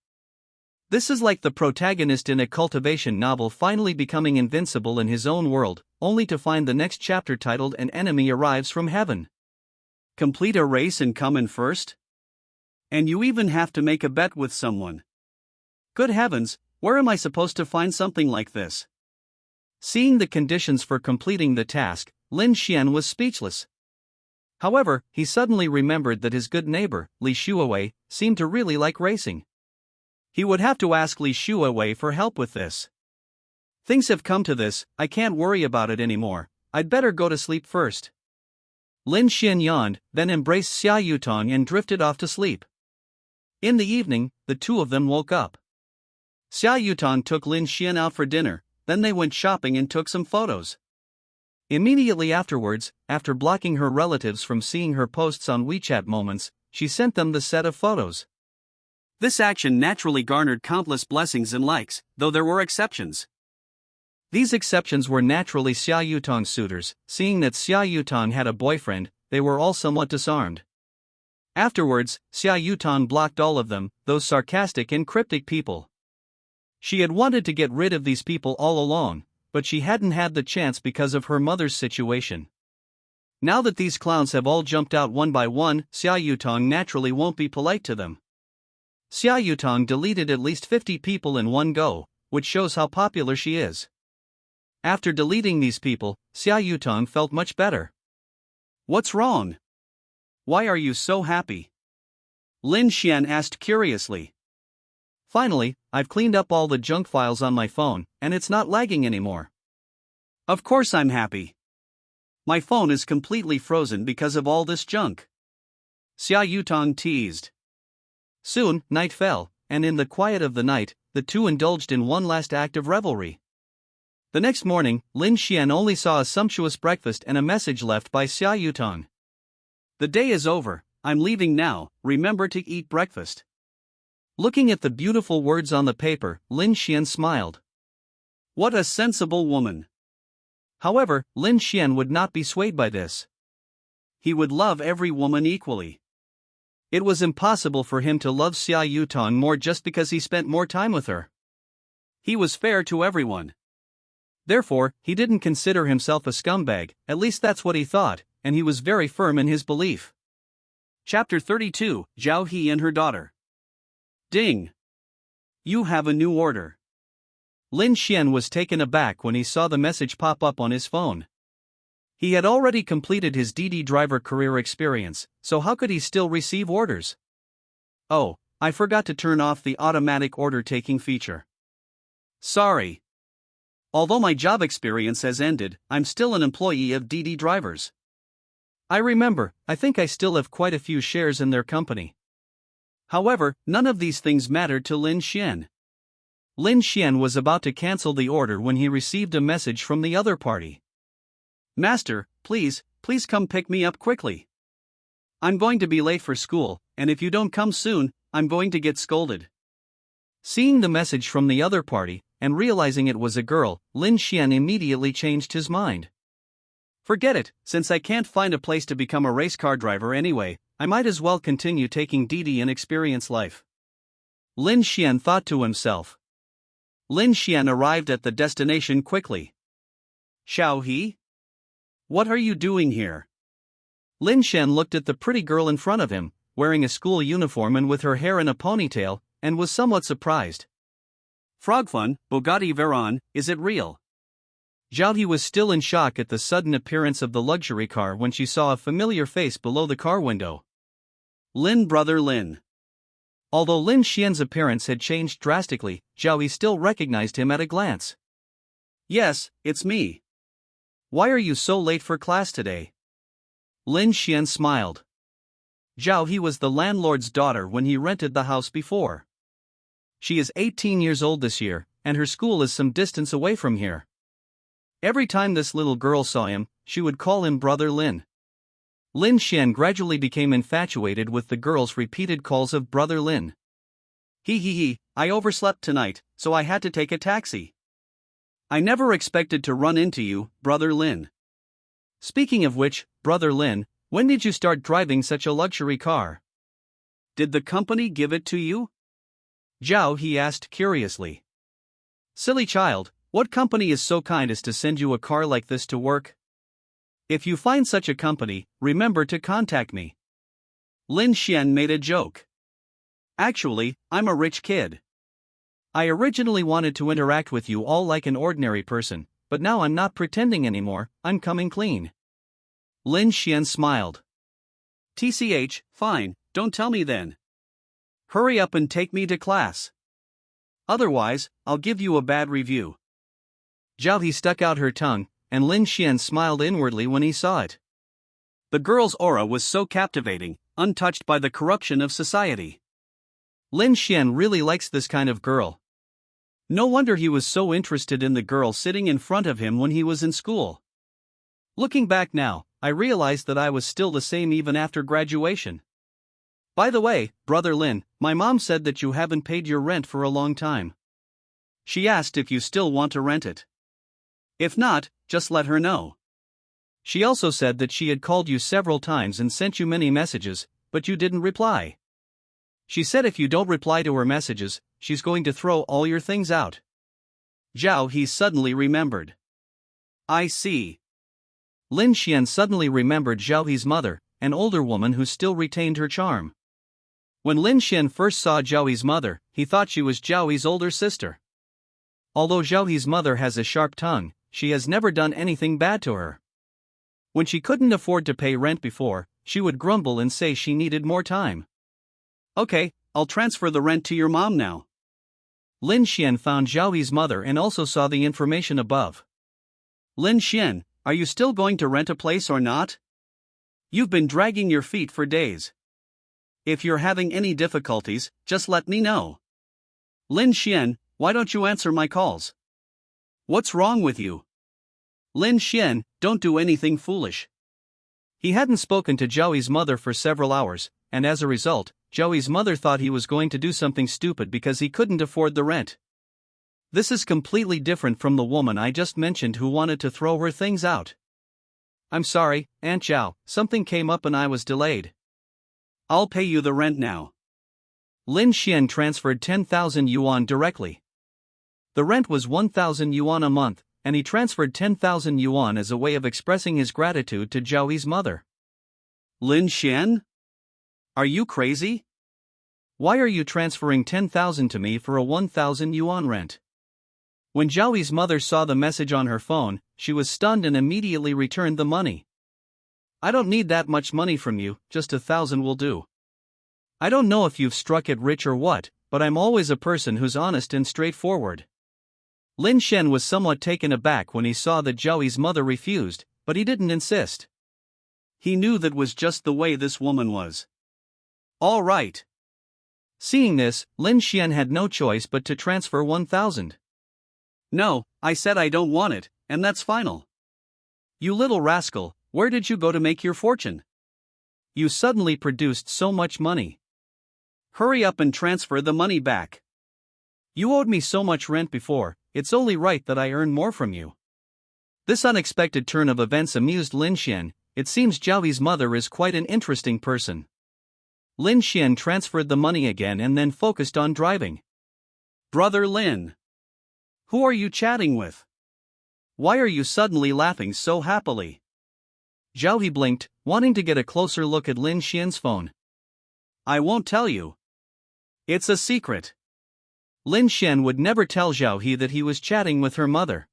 This is like the protagonist in a cultivation novel finally becoming invincible in his own world, only to find the next chapter titled "An Enemy Arrives from Heaven." Complete a race and come in first? And you even have to make a bet with someone. Good heavens, where am I supposed to find something like this? Seeing the conditions for completing the task, Lin Xuan was speechless. However, he suddenly remembered that his good neighbor, Li Xuan, seemed to really like racing. He would have to ask Li Xuan for help with this. Things have come to this, I can't worry about it anymore, I'd better go to sleep first. Lin Xuan yawned, then embraced Xia Yutong and drifted off to sleep. In the evening, the two of them woke up. Xia Yutong took Lin Xuan out for dinner, then they went shopping and took some photos. Immediately afterwards, after blocking her relatives from seeing her posts on WeChat Moments, she sent them the set of photos. This action naturally garnered countless blessings and likes, though there were exceptions. These exceptions were naturally Xia Yutong's suitors. Seeing that Xia Yutong had a boyfriend, they were all somewhat disarmed. Afterwards, Xia Yutong blocked all of them, those sarcastic and cryptic people. She had wanted to get rid of these people all along, but she hadn't had the chance because of her mother's situation. Now that these clowns have all jumped out one by one, Xia Yutong naturally won't be polite to them. Xia Yutong deleted at least 50 people in one go, which shows how popular she is. After deleting these people, Xia Yutong felt much better. What's wrong? Why are you so happy? Lin Xuan asked curiously. Finally, I've cleaned up all the junk files on my phone, and it's not lagging anymore. Of course I'm happy. My phone is completely frozen because of all this junk. Xia Yutong teased. Soon, night fell, and in the quiet of the night, the two indulged in one last act of revelry. The next morning, Lin Xuan only saw a sumptuous breakfast and a message left by Xia Yutong. The day is over, I'm leaving now, remember to eat breakfast. Looking at the beautiful words on the paper, Lin Xuan smiled. What a sensible woman. However, Lin Xuan would not be swayed by this. He would love every woman equally. It was impossible for him to love Xia Yutong more just because he spent more time with her. He was fair to everyone. Therefore, he didn't consider himself a scumbag, at least that's what he thought, and he was very firm in his belief. Chapter 32, Zhao He and her daughter. Ding. You have a new order. Lin Xuan was taken aback when he saw the message pop up on his phone. He had already completed his DD driver career experience, so how could he still receive orders? Oh, I forgot to turn off the automatic order taking feature. Sorry. Although my job experience has ended, I'm still an employee of DD Drivers. I remember, I think I still have quite a few shares in their company. However, none of these things mattered to Lin Xuan. Lin Xuan was about to cancel the order when he received a message from the other party. Master, please come pick me up quickly. I'm going to be late for school, and if you don't come soon, I'm going to get scolded. Seeing the message from the other party, and realizing it was a girl, Lin Xuan immediately changed his mind. Forget it, since I can't find a place to become a race car driver anyway, I might as well continue taking DD and experience life. Lin Xuan thought to himself. Lin Xuan arrived at the destination quickly. Xiao He? What are you doing here? Lin Xuan looked at the pretty girl in front of him, wearing a school uniform and with her hair in a ponytail, and was somewhat surprised. Frogfun, Bugatti Veyron, is it real? Zhao He was still in shock at the sudden appearance of the luxury car when she saw a familiar face below the car window. Lin, brother Lin. Although Lin Xian's appearance had changed drastically, Zhao Yi still recognized him at a glance. Yes, it's me. Why are you so late for class today? Lin Xian smiled. Zhao Yi was the landlord's daughter when he rented the house before. She is 18 years old this year, and her school is some distance away from here. Every time this little girl saw him, she would call him Brother Lin. Lin Xian gradually became infatuated with the girl's repeated calls of Brother Lin. I overslept tonight, so I had to take a taxi. I never expected to run into you, Brother Lin. Speaking of which, Brother Lin, when did you start driving such a luxury car? Did the company give it to you? Zhao He asked curiously. Silly child, what company is so kind as to send you a car like this to work? If you find such a company, remember to contact me. Lin Xian made a joke. Actually, I'm a rich kid. I originally wanted to interact with you all like an ordinary person, but now I'm not pretending anymore, I'm coming clean. Lin Xian smiled. TCH, fine, don't tell me then. Hurry up and take me to class. Otherwise, I'll give you a bad review. Zhao He stuck out her tongue, and Lin Xian smiled inwardly when he saw it. The girl's aura was so captivating, untouched by the corruption of society. Lin Xian really likes this kind of girl. No wonder he was so interested in the girl sitting in front of him when he was in school. Looking back now, I realized that I was still the same even after graduation. By the way, Brother Lin, my mom said that you haven't paid your rent for a long time. She asked if you still want to rent it. If not, just let her know. She also said that she had called you several times and sent you many messages, but you didn't reply. She said if you don't reply to her messages, she's going to throw all your things out. Zhao He suddenly remembered. I see. Lin Xian suddenly remembered Zhao Yi's mother, an older woman who still retained her charm. When Lin Xian first saw Zhao Yi's mother, he thought she was Zhao Yi's older sister. Although Zhao Yi's mother has a sharp tongue, she has never done anything bad to her. When she couldn't afford to pay rent before, she would grumble and say she needed more time. Okay, I'll transfer the rent to your mom now. Lin Xian found Zhao Yi's mother and also saw the information above. Lin Xian, are you still going to rent a place or not? You've been dragging your feet for days. If you're having any difficulties, just let me know. Lin Xian, why don't you answer my calls? What's wrong with you? Lin Xian, don't do anything foolish. He hadn't spoken to Zhao Yi's mother for several hours, and as a result, Zhao Yi's mother thought he was going to do something stupid because he couldn't afford the rent. This is completely different from the woman I just mentioned who wanted to throw her things out. I'm sorry, Aunt Zhao, something came up and I was delayed. I'll pay you the rent now. Lin Xian transferred 10,000 yuan directly. The rent was 1,000 yuan a month, and he transferred 10,000 yuan as a way of expressing his gratitude to Zhao Yi's mother. Lin Xian? Are you crazy? Why are you transferring 10,000 to me for a 1,000 yuan rent? When Zhao Yi's mother saw the message on her phone, she was stunned and immediately returned the money. I don't need that much money from you, just 1,000 will do. I don't know if you've struck it rich or what, but I'm always a person who's honest and straightforward. Lin Xian was somewhat taken aback when he saw that Zhao Yi's mother refused, but he didn't insist. He knew that was just the way this woman was. All right. Seeing this, Lin Xian had no choice but to transfer 1,000. No, I said I don't want it, and that's final. You little rascal, where did you go to make your fortune? You suddenly produced so much money. Hurry up and transfer the money back. You owed me so much rent before, it's only right that I earn more from you. This unexpected turn of events amused Lin Xian. It seems Zhao Yi's mother is quite an interesting person. Lin Xian transferred the money again and then focused on driving. Brother Lin. Who are you chatting with? Why are you suddenly laughing so happily? Zhao Yi blinked, wanting to get a closer look at Lin Xian's phone. I won't tell you. It's a secret. Lin Xian would never tell Zhao Yi that he was chatting with her mother.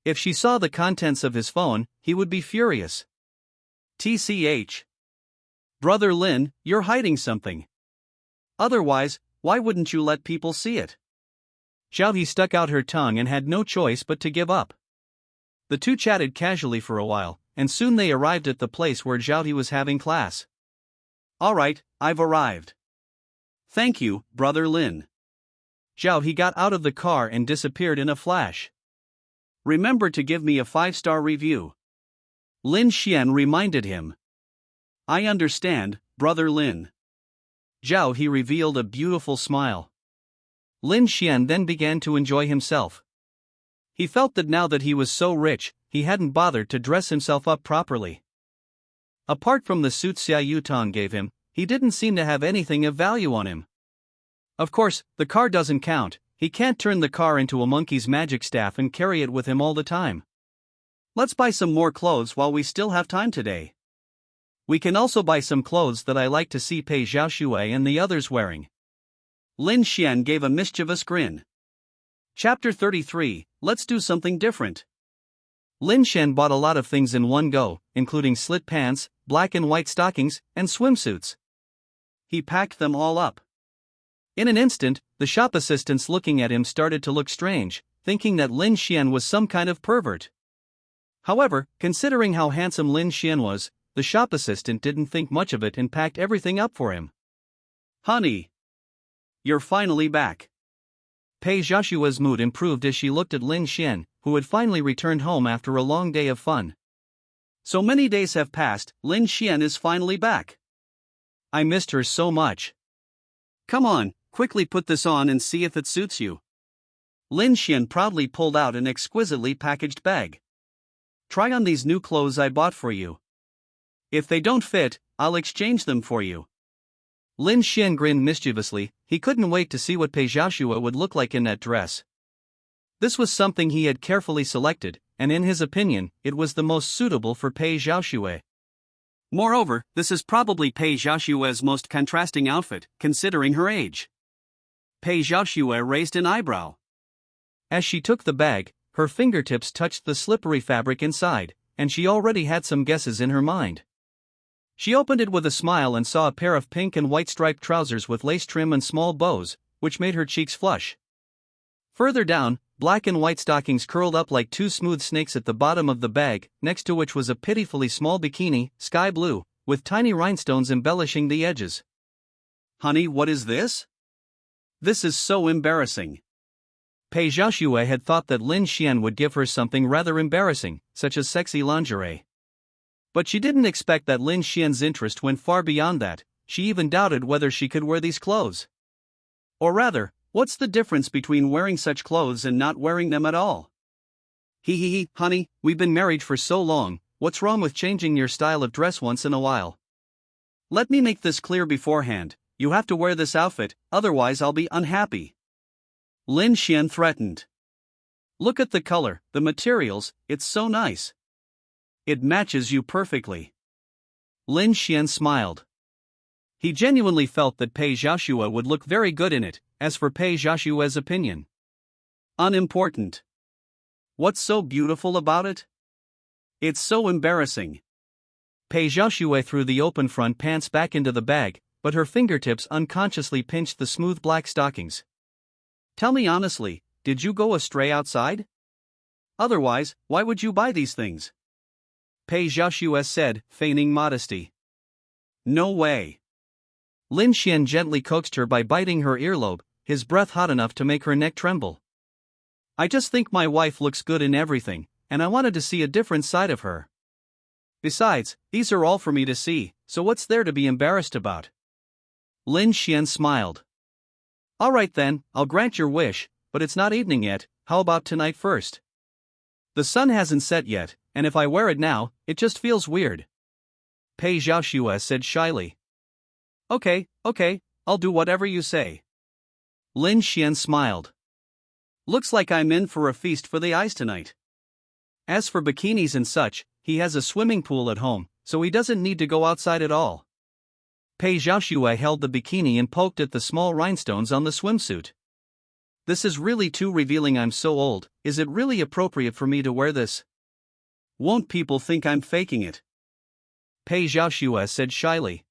If she saw the contents of his phone, he would be furious. TCH. Brother Lin, you're hiding something. Otherwise, why wouldn't you let people see it? Zhao He stuck out her tongue and had no choice but to give up. The two chatted casually for a while, and soon they arrived at the place where Zhao He was having class. All right, I've arrived. Thank you, Brother Lin. Zhao He got out of the car and disappeared in a flash. Remember to give me a 5-star review. Lin Xuan reminded him. I understand, Brother Lin. Zhao He revealed a beautiful smile. Lin Xuan then began to enjoy himself. He felt that now that he was so rich, he hadn't bothered to dress himself up properly. Apart from the suit Xia Yutong gave him, he didn't seem to have anything of value on him. Of course, the car doesn't count. He can't turn the car into a monkey's magic staff and carry it with him all the time. Let's buy some more clothes while we still have time today. We can also buy some clothes that I like to see Pei Xiaoshui and the others wearing. Lin Xuan gave a mischievous grin. Chapter 33, Let's do something different. Lin Xuan bought a lot of things in one go, including slit pants, black and white stockings, and swimsuits. He packed them all up. In an instant, the shop assistants looking at him started to look strange, thinking that Lin Xuan was some kind of pervert. However, considering how handsome Lin Xuan was, the shop assistant didn't think much of it and packed everything up for him. Honey, you're finally back. Pei Xiaoshua's mood improved as she looked at Lin Xuan, who had finally returned home after a long day of fun. So many days have passed, Lin Xuan is finally back. I missed her so much. Come on, quickly put this on and see if it suits you. Lin Xuan proudly pulled out an exquisitely packaged bag. Try on these new clothes I bought for you. If they don't fit, I'll exchange them for you. Lin Xuan grinned mischievously. He couldn't wait to see what Pei Xiaoshua would look like in that dress. This was something he had carefully selected, and in his opinion, it was the most suitable for Pei Xiaoshua. Moreover, this is probably Pei Xiaoshua's most contrasting outfit, considering her age. Pei Xiaoshua raised an eyebrow. As she took the bag, her fingertips touched the slippery fabric inside, and she already had some guesses in her mind. She opened it with a smile and saw a pair of pink and white striped trousers with lace trim and small bows, which made her cheeks flush. Further down, black and white stockings curled up like two smooth snakes at the bottom of the bag, next to which was a pitifully small bikini, sky blue, with tiny rhinestones embellishing the edges. Honey, what is this? This is so embarrassing. Pei Xiaoshua had thought that Lin Xuan would give her something rather embarrassing, such as sexy lingerie. But she didn't expect that Lin Xuan's interest went far beyond that. She even doubted whether she could wear these clothes. Or rather, what's the difference between wearing such clothes and not wearing them at all? Hee, honey, we've been married for so long, what's wrong with changing your style of dress once in a while? Let me make this clear beforehand, you have to wear this outfit, otherwise I'll be unhappy. Lin Xuan threatened. Look at the color, the materials, it's so nice. It matches you perfectly. Lin Xuan smiled. He genuinely felt that Pei Xiaoshua would look very good in it. As for Pei Xiaoshua's opinion, unimportant. What's so beautiful about it? It's so embarrassing. Pei Xiaoshua threw the open front pants back into the bag, but her fingertips unconsciously pinched the smooth black stockings. Tell me honestly, did you go astray outside? Otherwise, why would you buy these things? Pei Xiaoshua said, feigning modesty. No way. Lin Xuan gently coaxed her by biting her earlobe, his breath hot enough to make her neck tremble. I just think my wife looks good in everything, and I wanted to see a different side of her. Besides, these are all for me to see, so what's there to be embarrassed about? Lin Xuan smiled. All right then, I'll grant your wish, but it's not evening yet. How about tonight first? The sun hasn't set yet, and if I wear it now, it just feels weird. Pei Xiaoshua said shyly. Okay, I'll do whatever you say. Lin Xuan smiled. Looks like I'm in for a feast for the eyes tonight. As for bikinis and such, he has a swimming pool at home, so he doesn't need to go outside at all. Pei Xiaoshua held the bikini and poked at the small rhinestones on the swimsuit. This is really too revealing. I'm so old, is it really appropriate for me to wear this? Won't people think I'm faking it? Pei Xiaoshua said shyly.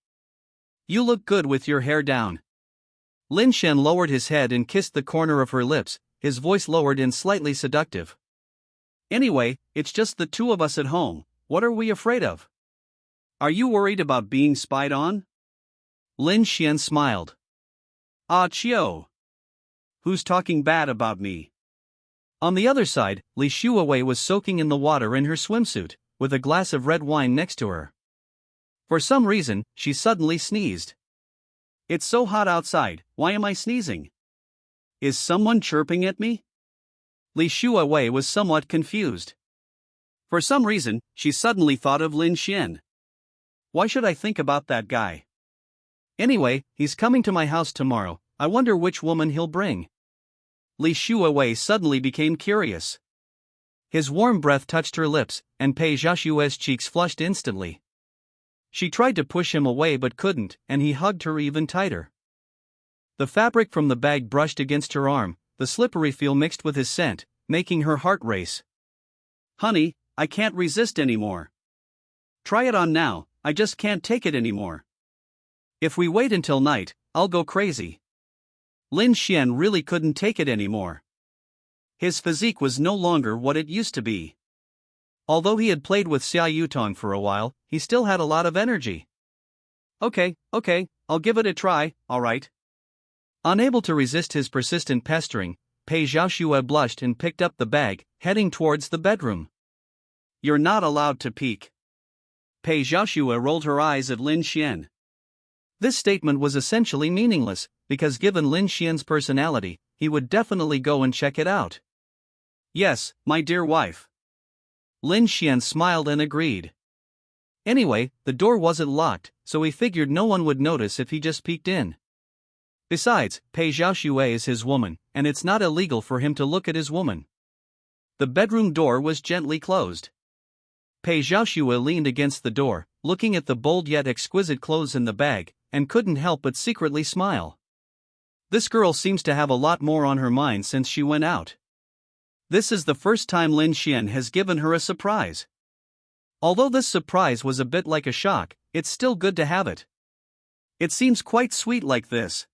You look good with your hair down. Lin Xuan lowered his head and kissed the corner of her lips, his voice lowered and slightly seductive. Anyway, it's just the two of us at home, what are we afraid of? Are you worried about being spied on? Lin Xuan smiled. Ah, Chio. Who's talking bad about me? On the other side, Li Shuawei was soaking in the water in her swimsuit, with a glass of red wine next to her. For some reason, she suddenly sneezed. It's so hot outside, why am I sneezing? Is someone chirping at me? Li Shuawei was somewhat confused. For some reason, she suddenly thought of Lin Xuan. Why should I think about that guy? Anyway, he's coming to my house tomorrow, I wonder which woman he'll bring. Li Shuawei suddenly became curious. His warm breath touched her lips, and Pei Zhaxue's cheeks flushed instantly. She tried to push him away but couldn't, and he hugged her even tighter. The fabric from the bag brushed against her arm, the slippery feel mixed with his scent, making her heart race. Honey, I can't resist anymore. Try it on now, I just can't take it anymore. If we wait until night, I'll go crazy. Lin Xuan really couldn't take it anymore. His physique was no longer what it used to be. Although he had played with Xia Yutong for a while, he still had a lot of energy. Okay, I'll give it a try, alright. Unable to resist his persistent pestering, Pei Zhaoxue blushed and picked up the bag, heading towards the bedroom. You're not allowed to peek. Pei Zhaoxue rolled her eyes at Lin Xuan. This statement was essentially meaningless, because given Lin Xuan's personality, he would definitely go and check it out. Yes, my dear wife. Lin Xuan smiled and agreed. Anyway, the door wasn't locked, so he figured no one would notice if he just peeked in. Besides, Pei Zhaoxue is his woman, and it's not illegal for him to look at his woman. The bedroom door was gently closed. Pei Zhaoxue leaned against the door, looking at the bold yet exquisite clothes in the bag, and couldn't help but secretly smile. This girl seems to have a lot more on her mind since she went out. This is the first time Lin Xuan has given her a surprise. Although this surprise was a bit like a shock, it's still good to have it. It seems quite sweet like this.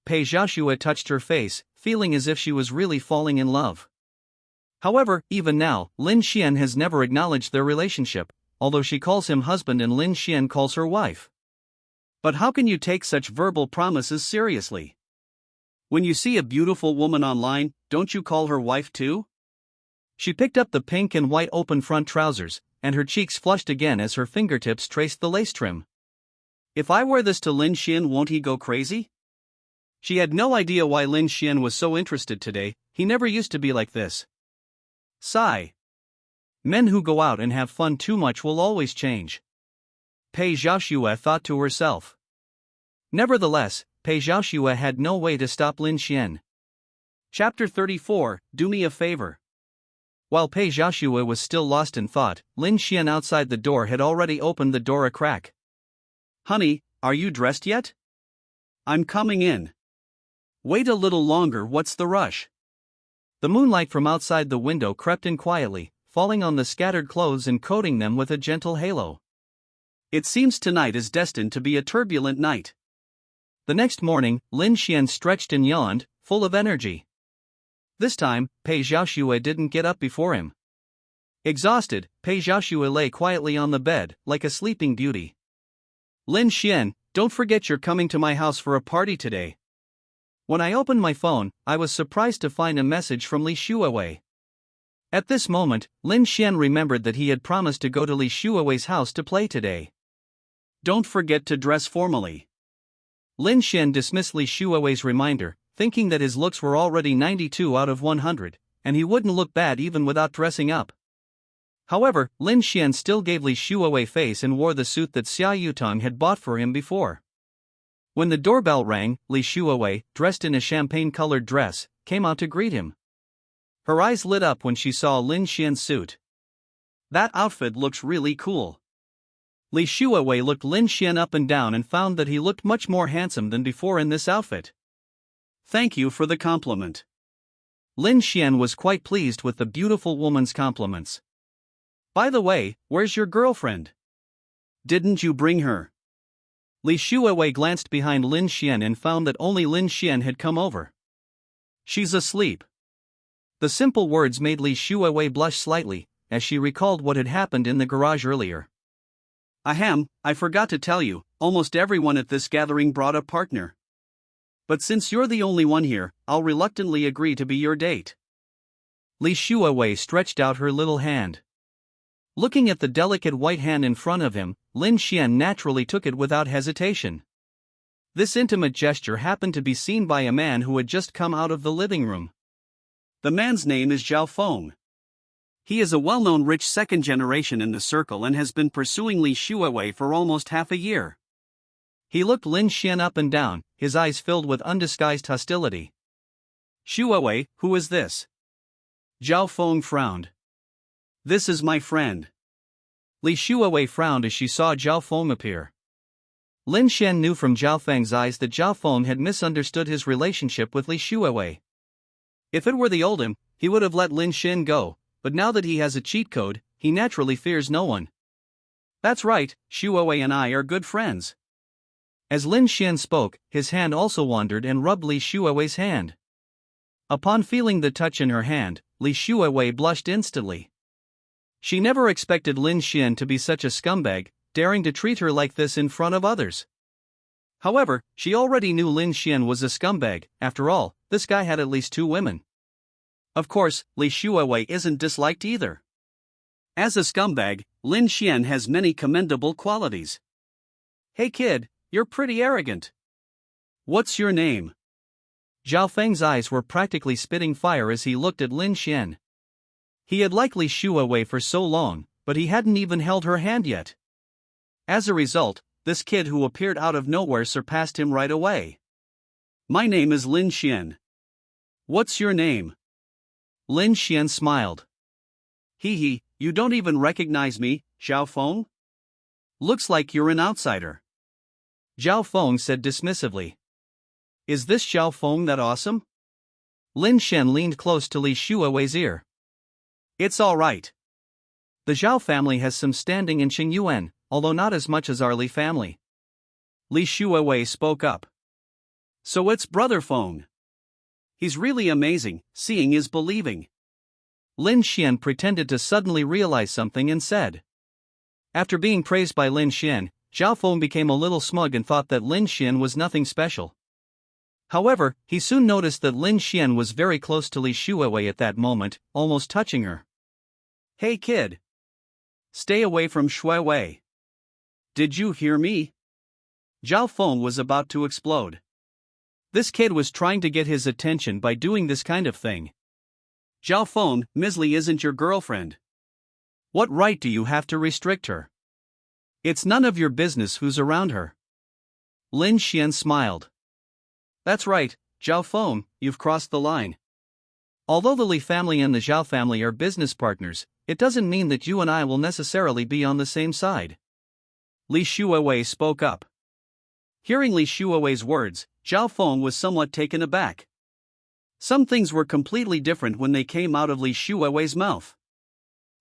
Pei Zhaoxue touched her face, feeling as if she was really falling in love. However, even now, Lin Xuan has never acknowledged their relationship, although she calls him husband and Lin Xuan calls her wife. But how can you take such verbal promises seriously? When you see a beautiful woman online, don't you call her wife too? She picked up the pink and white open front trousers, and her cheeks flushed again as her fingertips traced the lace trim. If I wear this to Lin Xuan, won't he go crazy? She had no idea why Lin Xuan was so interested today, he never used to be like this. Sigh. Men who go out and have fun too much will always change. Pei Zhaoxue thought to herself. Nevertheless, Pei Zhaoxue had no way to stop Lin Xuan. Chapter 34, Do Me a Favor. While Pei Zhaoxue was still lost in thought, Lin Xuan outside the door had already opened the door a crack. Honey, are you dressed yet? I'm coming in. Wait a little longer, what's the rush? The moonlight from outside the window crept in quietly, falling on the scattered clothes and coating them with a gentle halo. It seems tonight is destined to be a turbulent night. The next morning, Lin Xuan stretched and yawned, full of energy. This time, Pei Zhaoxue didn't get up before him. Exhausted, Pei Zhaoxue lay quietly on the bed, like a sleeping beauty. Lin Xuan, don't forget you're coming to my house for a party today. When I opened my phone, I was surprised to find a message from Li Shuawei. At this moment, Lin Xuan remembered that he had promised to go to Li Shuawei's house to play today. Don't forget to dress formally. Lin Xuan dismissed Li Shuawei's reminder, thinking that his looks were already 92 out of 100, and he wouldn't look bad even without dressing up. However, Lin Xuan still gave Li Shuawei face and wore the suit that Xia Yutong had bought for him before. When the doorbell rang, Li Shuawei, dressed in a champagne-colored dress, came out to greet him. Her eyes lit up when she saw Lin Xuan's suit. That outfit looks really cool. Li Shuawei looked Lin Xuan up and down and found that he looked much more handsome than before in this outfit. Thank you for the compliment. Lin Xuan was quite pleased with the beautiful woman's compliments. By the way, where's your girlfriend? Didn't you bring her? Li Shuawei glanced behind Lin Xuan and found that only Lin Xuan had come over. "She's asleep." The simple words made Li Shuawei blush slightly, as she recalled what had happened in the garage earlier. Ahem, I forgot to tell you, almost everyone at this gathering brought a partner. But since you're the only one here, I'll reluctantly agree to be your date. Li Shuawei stretched out her little hand. Looking at the delicate white hand in front of him, Lin Xuan naturally took it without hesitation. This intimate gesture happened to be seen by a man who had just come out of the living room. The man's name is Zhao Feng. He is a well-known rich second generation in the circle and has been pursuing Li Shuawei for almost half a year. He looked Lin Xuan up and down, his eyes filled with undisguised hostility. "Shuawei, who is this?" Zhao Feng frowned. "This is my friend." Li Shuawei frowned as she saw Zhao Feng appear. Lin Xuan knew from Zhao Feng's eyes that Zhao Feng had misunderstood his relationship with Li Shuawei. If it were the old him, he would have let Lin Xuan go, but now that he has a cheat code, he naturally fears no one. "That's right, Shuawei and I are good friends." As Lin Xuan spoke, his hand also wandered and rubbed Li Shuawei's hand. Upon feeling the touch in her hand, Li Shuawei blushed instantly. She never expected Lin Xuan to be such a scumbag, daring to treat her like this in front of others. However, she already knew Lin Xuan was a scumbag. After all, this guy had at least 2 women. Of course, Li Shuawei isn't disliked either. As a scumbag, Lin Xuan has many commendable qualities. "Hey kid, you're pretty arrogant. What's your name?" Zhao Feng's eyes were practically spitting fire as he looked at Lin Xuan. He had liked Li Shuawei for so long, but he hadn't even held her hand yet. As a result, this kid who appeared out of nowhere surpassed him right away. "My name is Lin Xuan. What's your name?" Lin Xuan smiled. "Hee, you don't even recognize me, Zhao Feng? Looks like you're an outsider." Zhao Feng said dismissively. "Is this Zhao Feng that awesome?" Lin Xuan leaned close to Li Shuawei's ear. "It's all right. The Zhao family has some standing in Qingyuan, although not as much as our Li family." Li Shuawei spoke up. "So it's Brother Feng. He's really amazing, seeing is believing." Lin Xuan pretended to suddenly realize something and said. After being praised by Lin Xuan, Zhao Feng became a little smug and thought that Lin Xuan was nothing special. However, he soon noticed that Lin Xuan was very close to Li Shuawei at that moment, almost touching her. "Hey kid. Stay away from Shuawei. Did you hear me?" Zhao Feng was about to explode. This kid was trying to get his attention by doing this kind of thing. "Zhao Feng, Ms. Li isn't your girlfriend. What right do you have to restrict her? It's none of your business who's around her." Lin Xuan smiled. "That's right, Zhao Feng, you've crossed the line. Although the Li family and the Zhao family are business partners, it doesn't mean that you and I will necessarily be on the same side." Li Shuawei spoke up. Hearing Li Shuawei's words, Zhao Feng was somewhat taken aback. Some things were completely different when they came out of Li Shuawei's mouth.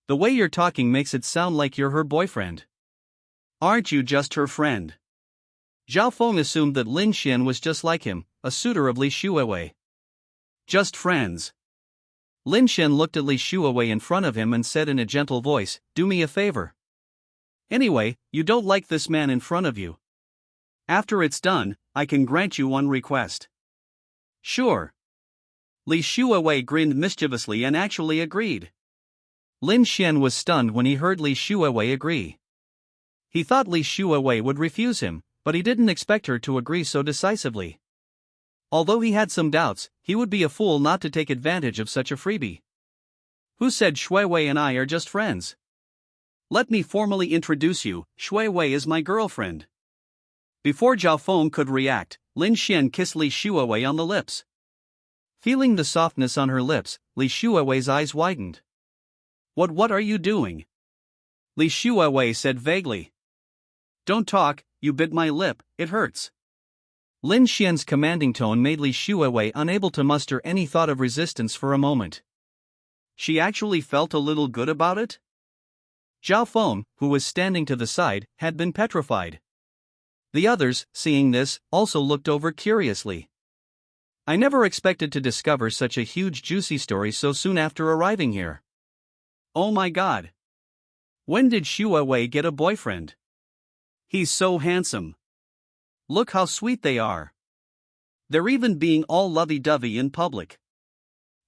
"The way you're talking makes it sound like you're her boyfriend. Aren't you just her friend?" Zhao Feng assumed that Lin Xuan was just like him, a suitor of Li Shuawei. "Just friends." Lin Xuan looked at Li Shuawei in front of him and said in a gentle voice, "Do me a favor. Anyway, you don't like this man in front of you. After it's done, I can grant you one request." "Sure." Li Shuawei grinned mischievously and actually agreed. Lin Xuan was stunned when he heard Li Shuawei agree. He thought Li Shuawei would refuse him, but he didn't expect her to agree so decisively. Although he had some doubts, he would be a fool not to take advantage of such a freebie. "Who said Shuawei and I are just friends? Let me formally introduce you, Shuawei is my girlfriend." Before Zhao Feng could react, Lin Xuan kissed Li Shuawei on the lips. Feeling the softness on her lips, Li Shuawei's eyes widened. What are you doing?" Li Shuawei said vaguely. "Don't talk, you bit my lip, it hurts." Lin Xuan's commanding tone made Li Shuawei unable to muster any thought of resistance for a moment. She actually felt a little good about it? Zhao Feng, who was standing to the side, had been petrified. The others, seeing this, also looked over curiously. I never expected to discover such a huge juicy story so soon after arriving here. Oh my god. When did Xue Wei get a boyfriend? He's so handsome. Look how sweet they are. They're even being all lovey-dovey in public.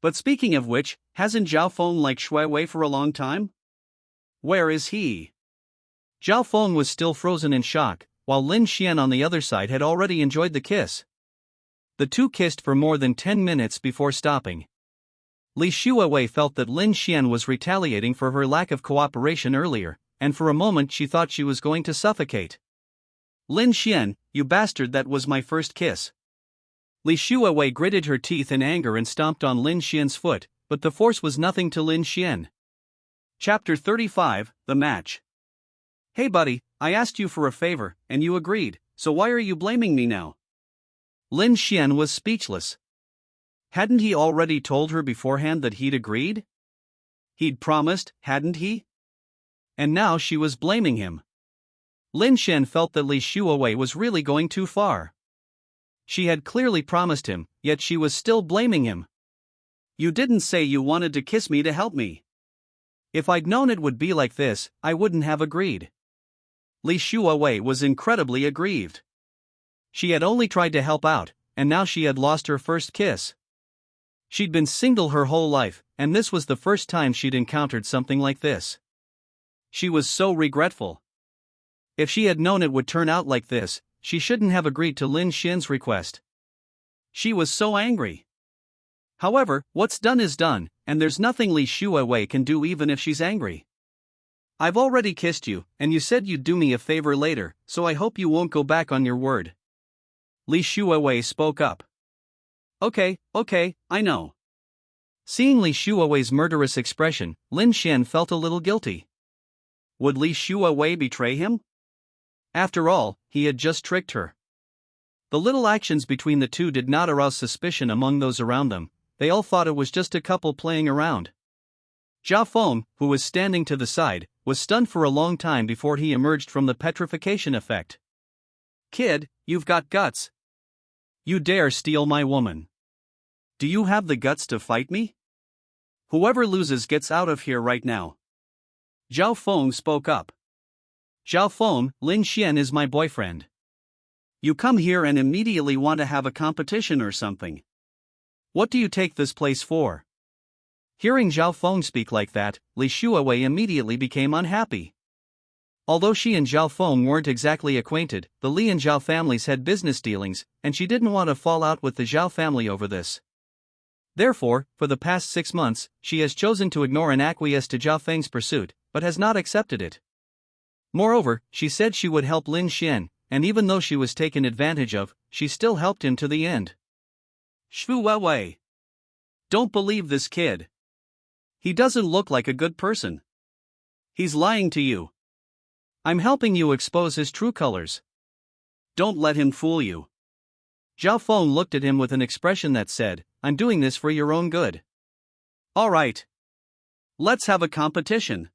But speaking of which, hasn't Zhao Feng liked Xue Wei for a long time? Where is he? Zhao Feng was still frozen in shock, while Lin Xuan on the other side had already enjoyed the kiss. The two kissed for more than 10 minutes before stopping. Li Xuewei felt that Lin Xuan was retaliating for her lack of cooperation earlier, and for a moment she thought she was going to suffocate. Lin Xuan, you bastard, that was my first kiss. Li Xuewei gritted her teeth in anger and stomped on Lin Xian's foot, but the force was nothing to Lin Xuan. Chapter 35, The Match. Hey buddy, I asked you for a favor, and you agreed, so why are you blaming me now? Lin Xuan was speechless. Hadn't he already told her beforehand that he'd agreed? He'd promised, hadn't he? And now she was blaming him. Lin Xuan felt that Li Xuewei was really going too far. She had clearly promised him, yet she was still blaming him. You didn't say you wanted to kiss me to help me. If I'd known it would be like this, I wouldn't have agreed. Li Xuewei was incredibly aggrieved. She had only tried to help out, and now she had lost her first kiss. She'd been single her whole life, and this was the first time she'd encountered something like this. She was so regretful. If she had known it would turn out like this, she shouldn't have agreed to Lin Xuan's request. She was so angry. However, what's done is done, and there's nothing Li Xuewei can do even if she's angry. I've already kissed you, and you said you'd do me a favor later, so I hope you won't go back on your word. Li Xuewei spoke up. Okay, I know. Seeing Li Xuewei's murderous expression, Lin Xuan felt a little guilty. Would Li Xuewei betray him? After all, he had just tricked her. The little actions between the two did not arouse suspicion among those around them. They all thought it was just a couple playing around. Zhao Feng, who was standing to the side, was stunned for a long time before he emerged from the petrification effect. Kid, you've got guts. You dare steal my woman. Do you have the guts to fight me? Whoever loses gets out of here right now. Zhao Feng spoke up. Zhao Feng, Lin Xuan is my boyfriend. You come here and immediately want to have a competition or something. What do you take this place for? Hearing Zhao Feng speak like that, Li Xuewei immediately became unhappy. Although she and Zhao Feng weren't exactly acquainted, the Li and Zhao families had business dealings, and she didn't want to fall out with the Zhao family over this. Therefore, for the past 6 months, she has chosen to ignore and acquiesce to Zhao Feng's pursuit, but has not accepted it. Moreover, she said she would help Lin Xuan, and even though she was taken advantage of, she still helped him to the end. Xue Wei. Don't believe this kid. He doesn't look like a good person. He's lying to you. I'm helping you expose his true colors. Don't let him fool you. Zhao Feng looked at him with an expression that said, I'm doing this for your own good. All right. Let's have a competition.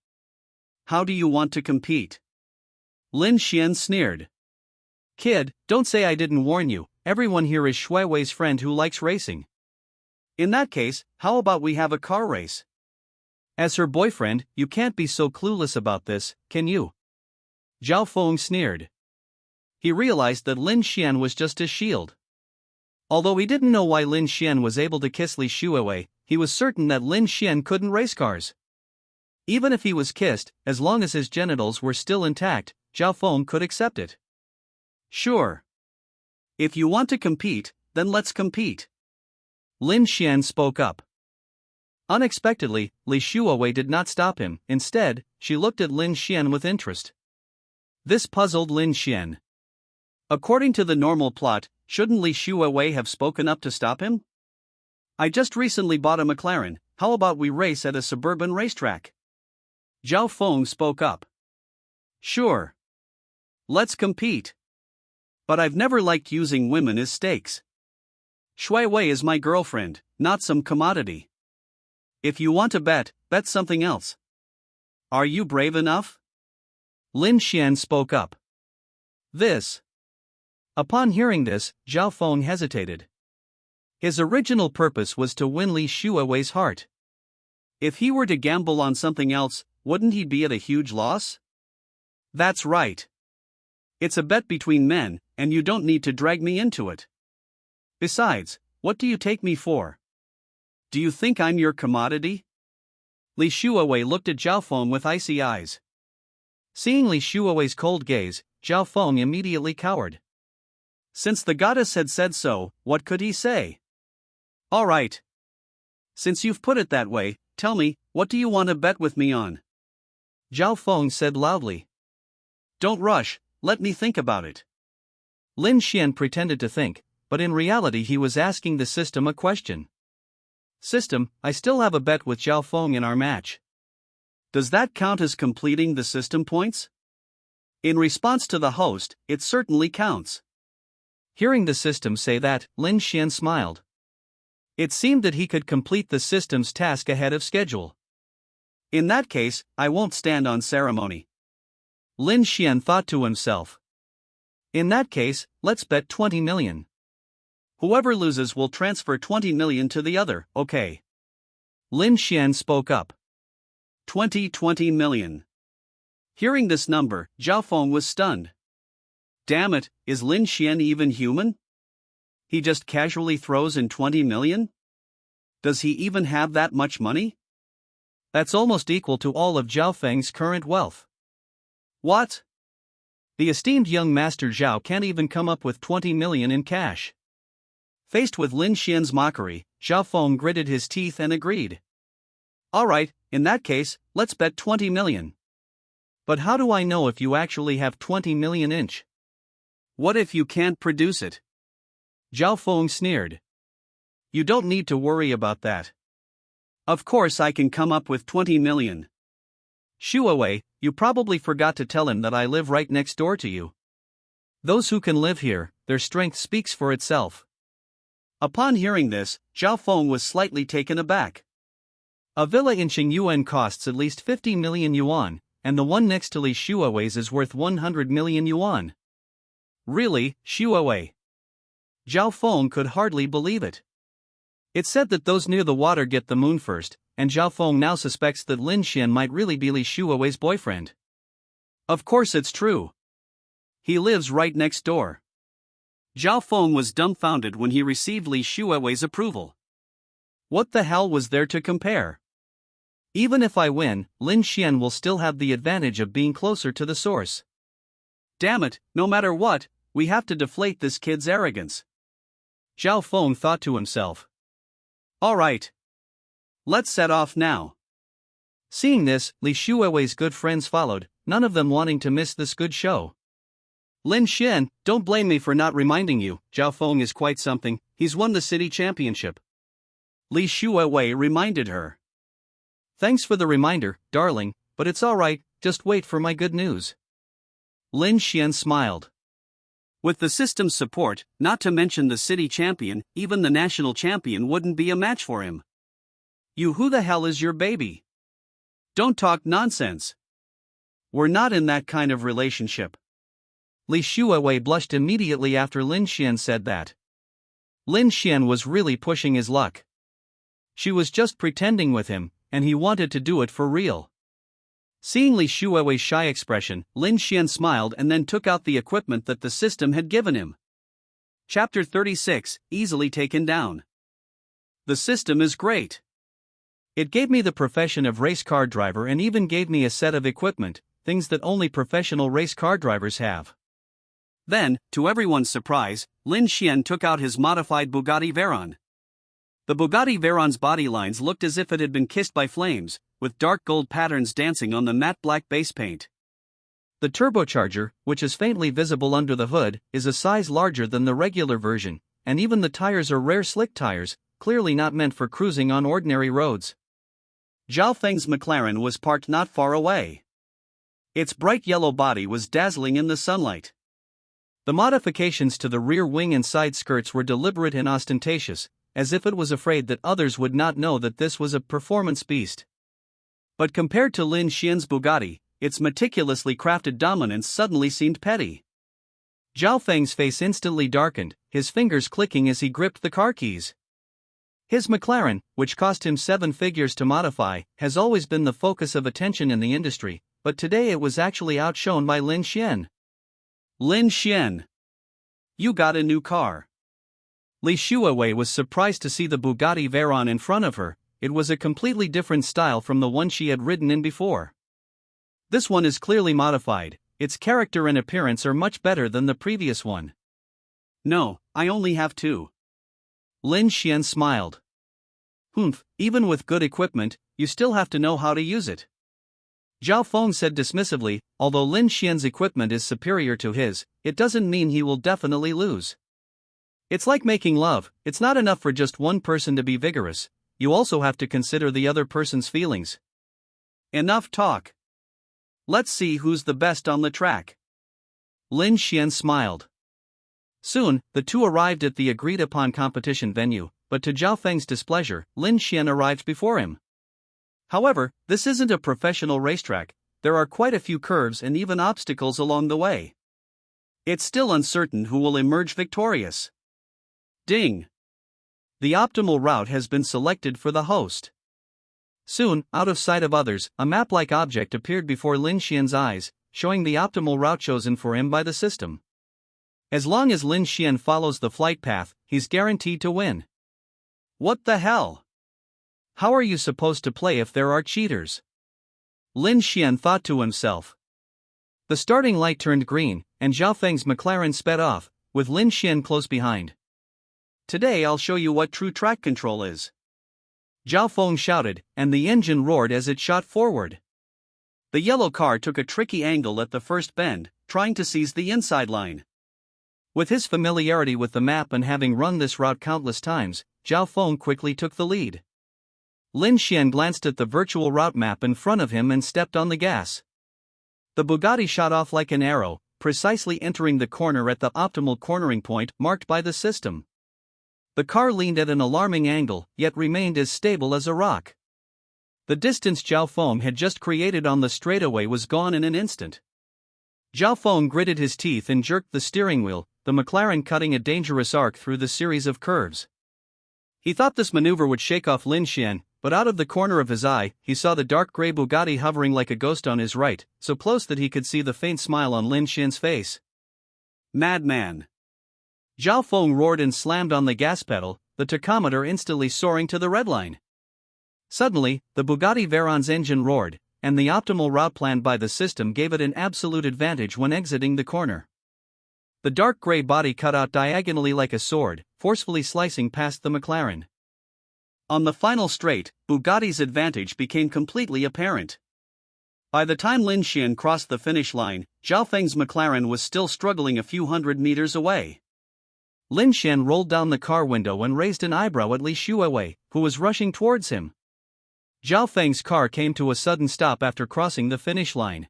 How do you want to compete? Lin Xuan sneered. Kid, don't say I didn't warn you, everyone here is Xue Wei's friend who likes racing. In that case, how about we have a car race? As her boyfriend, you can't be so clueless about this, can you? Zhao Feng sneered. He realized that Lin Xuan was just his shield. Although he didn't know why Lin Xuan was able to kiss Li Xuewei, he was certain that Lin Xuan couldn't race cars. Even if he was kissed, as long as his genitals were still intact, Zhao Feng could accept it. Sure. If you want to compete, then let's compete. Lin Xuan spoke up. Unexpectedly, Li Xuewei did not stop him. Instead, she looked at Lin Xuan with interest. This puzzled Lin Xuan. According to the normal plot, shouldn't Li Xuewei have spoken up to stop him? I just recently bought a McLaren, how about we race at a suburban racetrack? Zhao Feng spoke up. Sure. Let's compete. But I've never liked using women as stakes. Xue Wei is my girlfriend, not some commodity. If you want to bet something else. Are you brave enough? Lin Xuan spoke up. This. Upon hearing this, Zhao Feng hesitated. His original purpose was to win Li Shuawei's heart. If he were to gamble on something else, wouldn't he be at a huge loss? That's right. It's a bet between men, and you don't need to drag me into it. Besides, what do you take me for? Do you think I'm your commodity? Li Shuawei looked at Zhao Feng with icy eyes. Seeing Li Shuawei's cold gaze, Zhao Feng immediately cowered. Since the goddess had said so, what could he say? All right. Since you've put it that way, tell me, what do you want to bet with me on? Zhao Feng said loudly. Don't rush, let me think about it. Lin Xuan pretended to think, but in reality he was asking the system a question. System, I still have a bet with Zhao Feng in our match. Does that count as completing the system points? In response to the host, it certainly counts. Hearing the system say that, Lin Xuan smiled. It seemed that he could complete the system's task ahead of schedule. In that case, I won't stand on ceremony. Lin Xuan thought to himself. In that case, let's bet 20 million. Whoever loses will transfer 20 million to the other, okay? Lin Xuan spoke up. 20 million. Hearing this number, Zhao Feng was stunned. Damn it, is Lin Xuan even human? He just casually throws in 20 million? Does he even have that much money? That's almost equal to all of Zhao Feng's current wealth. What? The esteemed young master Zhao can't even come up with 20 million in cash. Faced with Lin Xuan's mockery, Zhao Feng gritted his teeth and agreed. All right, in that case, let's bet 20 million. But how do I know if you actually have 20 million inch? What if you can't produce it? Zhao Feng sneered. You don't need to worry about that. Of course I can come up with 20 million. Shuawei, you probably forgot to tell him that I live right next door to you. Those who can live here, their strength speaks for itself. Upon hearing this, Zhao Feng was slightly taken aback. A villa in Qingyuan costs at least 50 million yuan, and the one next to Li Shuawei's is worth 100 million yuan. Really, Shuawei? Zhao Feng could hardly believe it. It's said that those near the water get the moon first, and Zhao Feng now suspects that Lin Xuan might really be Li Shuawei's boyfriend. Of course it's true. He lives right next door. Zhao Feng was dumbfounded when he received Li Shuawei's approval. What the hell was there to compare? Even if I win, Lin Xuan will still have the advantage of being closer to the source. Damn it, no matter what, we have to deflate this kid's arrogance. Zhao Feng thought to himself. All right. Let's set off now. Seeing this, Li Shuawei's good friends followed, none of them wanting to miss this good show. Lin Xuan, don't blame me for not reminding you, Zhao Feng is quite something, he's won the city championship. Li Shuawei reminded her. Thanks for the reminder, darling, but it's alright, just wait for my good news. Lin Xuan smiled. With the system's support, not to mention the city champion, even the national champion wouldn't be a match for him. You, who the hell is your baby? Don't talk nonsense. We're not in that kind of relationship. Li Shuawei blushed immediately after Lin Xuan said that. Lin Xuan was really pushing his luck. She was just pretending with him, and he wanted to do it for real. Seeing Li Shuawei's shy expression, Lin Xuan smiled and then took out the equipment that the system had given him. Chapter 36, Easily Taken Down. The system is great. It gave me the profession of race car driver and even gave me a set of equipment, things that only professional race car drivers have. Then, to everyone's surprise, Lin Xuan took out his modified Bugatti Veyron. The Bugatti Veyron's body lines looked as if it had been kissed by flames, with dark gold patterns dancing on the matte black base paint. The turbocharger, which is faintly visible under the hood, is a size larger than the regular version, and even the tires are rare slick tires, clearly not meant for cruising on ordinary roads. Zhao Feng's McLaren was parked not far away. Its bright yellow body was dazzling in the sunlight. The modifications to the rear wing and side skirts were deliberate and ostentatious, as if it was afraid that others would not know that this was a performance beast. But compared to Lin Xuan's Bugatti, its meticulously crafted dominance suddenly seemed petty. Zhao Feng's face instantly darkened, his fingers clicking as he gripped the car keys. His McLaren, which cost him 7 figures to modify, has always been the focus of attention in the industry, but today it was actually outshone by Lin Xuan. Lin Xuan, you got a new car. Li Shuawei was surprised to see the Bugatti Veyron in front of her. It was a completely different style from the one she had ridden in before. This one is clearly modified, its character and appearance are much better than the previous one. No, I only have 2. Lin Xuan smiled. Humph, even with good equipment, you still have to know how to use it. Zhao Feng said dismissively, although Lin Xian's equipment is superior to his, it doesn't mean he will definitely lose. It's like making love, it's not enough for just one person to be vigorous, you also have to consider the other person's feelings. Enough talk. Let's see who's the best on the track. Lin Xuan smiled. Soon, the two arrived at the agreed-upon competition venue, but to Zhao Feng's displeasure, Lin Xuan arrived before him. However, this isn't a professional racetrack, there are quite a few curves and even obstacles along the way. It's still uncertain who will emerge victorious. Ding! The optimal route has been selected for the host. Soon, out of sight of others, a map-like object appeared before Lin Xian's eyes, showing the optimal route chosen for him by the system. As long as Lin Xuan follows the flight path, he's guaranteed to win. What the hell? How are you supposed to play if there are cheaters? Lin Xuan thought to himself. The starting light turned green, and Zhao Feng's McLaren sped off, with Lin Xuan close behind. Today I'll show you what true track control is. Zhao Feng shouted, and the engine roared as it shot forward. The yellow car took a tricky angle at the first bend, trying to seize the inside line. With his familiarity with the map and having run this route countless times, Zhao Feng quickly took the lead. Lin Xuan glanced at the virtual route map in front of him and stepped on the gas. The Bugatti shot off like an arrow, precisely entering the corner at the optimal cornering point marked by the system. The car leaned at an alarming angle, yet remained as stable as a rock. The distance Zhao Feng had just created on the straightaway was gone in an instant. Zhao Feng gritted his teeth and jerked the steering wheel, the McLaren cutting a dangerous arc through the series of curves. He thought this maneuver would shake off Lin Xuan, but out of the corner of his eye, he saw the dark gray Bugatti hovering like a ghost on his right, so close that he could see the faint smile on Lin Xuan's face. Madman! Zhao Feng roared and slammed on the gas pedal, the tachometer instantly soaring to the red line. Suddenly, the Bugatti Veyron's engine roared, and the optimal route planned by the system gave it an absolute advantage when exiting the corner. The dark gray body cut out diagonally like a sword, forcefully slicing past the McLaren. On the final straight, Bugatti's advantage became completely apparent. By the time Lin Xuan crossed the finish line, Zhao Feng's McLaren was still struggling a few hundred meters away. Lin Xuan rolled down the car window and raised an eyebrow at Li Shuawei, who was rushing towards him. Zhao Feng's car came to a sudden stop after crossing the finish line.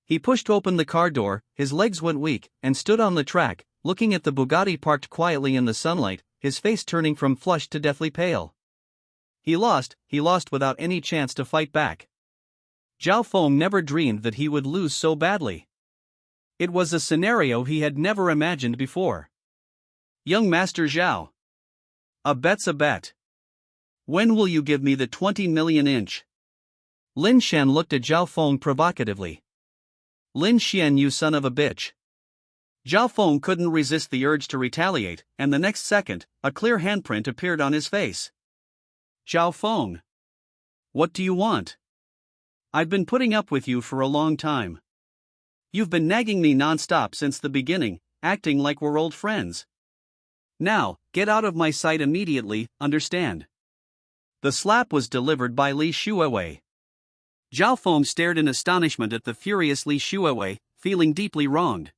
He pushed open the car door, his legs went weak, and stood on the track, looking at the Bugatti parked quietly in the sunlight, his face turning from flushed to deathly pale. He lost without any chance to fight back. Zhao Feng never dreamed that he would lose so badly. It was a scenario he had never imagined before. Young Master Zhao. A bet's a bet. When will you give me the 20 million inch? Lin Xuan looked at Zhao Feng provocatively. Lin Xuan, you son of a bitch. Zhao Feng couldn't resist the urge to retaliate, and the next second, a clear handprint appeared on his face. Zhao Feng. What do you want? I've been putting up with you for a long time. You've been nagging me non-stop since the beginning, acting like we're old friends. Now, get out of my sight immediately, understand? The slap was delivered by Li Shuawei. Zhao Feng stared in astonishment at the furious Li Shuawei, feeling deeply wronged.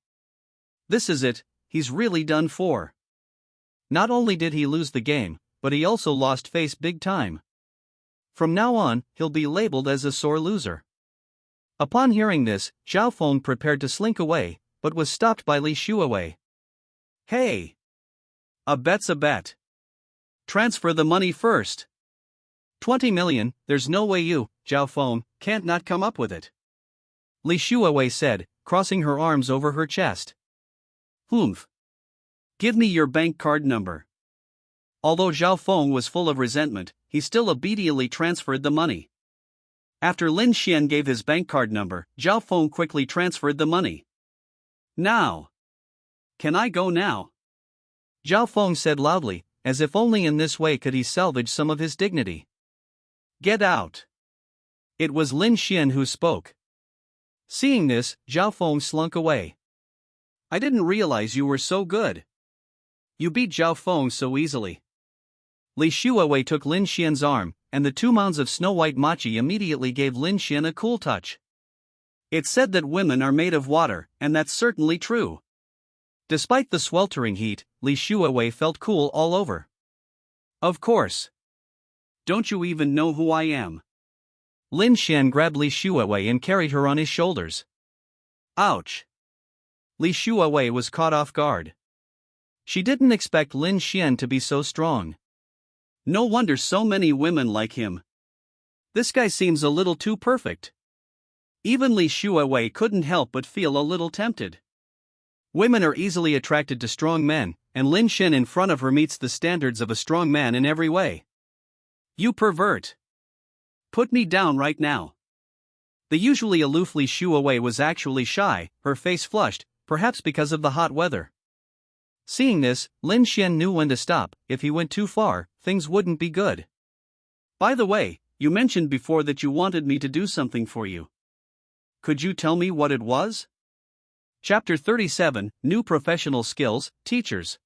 This is it, he's really done for. Not only did he lose the game, but he also lost face big time. From now on, he'll be labeled as a sore loser. Upon hearing this, Zhao Feng prepared to slink away, but was stopped by Li Shuawei. Hey! A bet's a bet. Transfer the money first. 20 million, there's no way you, Zhao Feng, can't not come up with it. Li Shuawei said, crossing her arms over her chest. Humph. Give me your bank card number. Although Zhao Feng was full of resentment, he still obediently transferred the money. After Lin Xuan gave his bank card number, Zhao Feng quickly transferred the money. Now. Can I go now? Zhao Feng said loudly, as if only in this way could he salvage some of his dignity. Get out. It was Lin Xuan who spoke. Seeing this, Zhao Feng slunk away. I didn't realize you were so good. You beat Zhao Feng so easily. Li Shuawei took Lin Xian's arm, and the 2 mounds of snow-white mochi immediately gave Lin Xian a cool touch. It's said that women are made of water, and that's certainly true. Despite the sweltering heat, Li Shuawei felt cool all over. Of course. Don't you even know who I am? Lin Xian grabbed Li Shuawei and carried her on his shoulders. Ouch. Li Shuawei was caught off guard. She didn't expect Lin Xian to be so strong. No wonder so many women like him. This guy seems a little too perfect. Even Li Shuawei couldn't help but feel a little tempted. Women are easily attracted to strong men, and Lin Xian in front of her meets the standards of a strong man in every way. You pervert. Put me down right now. The usually aloof Li Shuawei was actually shy, her face flushed, perhaps because of the hot weather. Seeing this, Lin Xian knew when to stop. If he went too far, things wouldn't be good. By the way, you mentioned before that you wanted me to do something for you. Could you tell me what it was? Chapter 37, New Professional Skills, Teachers.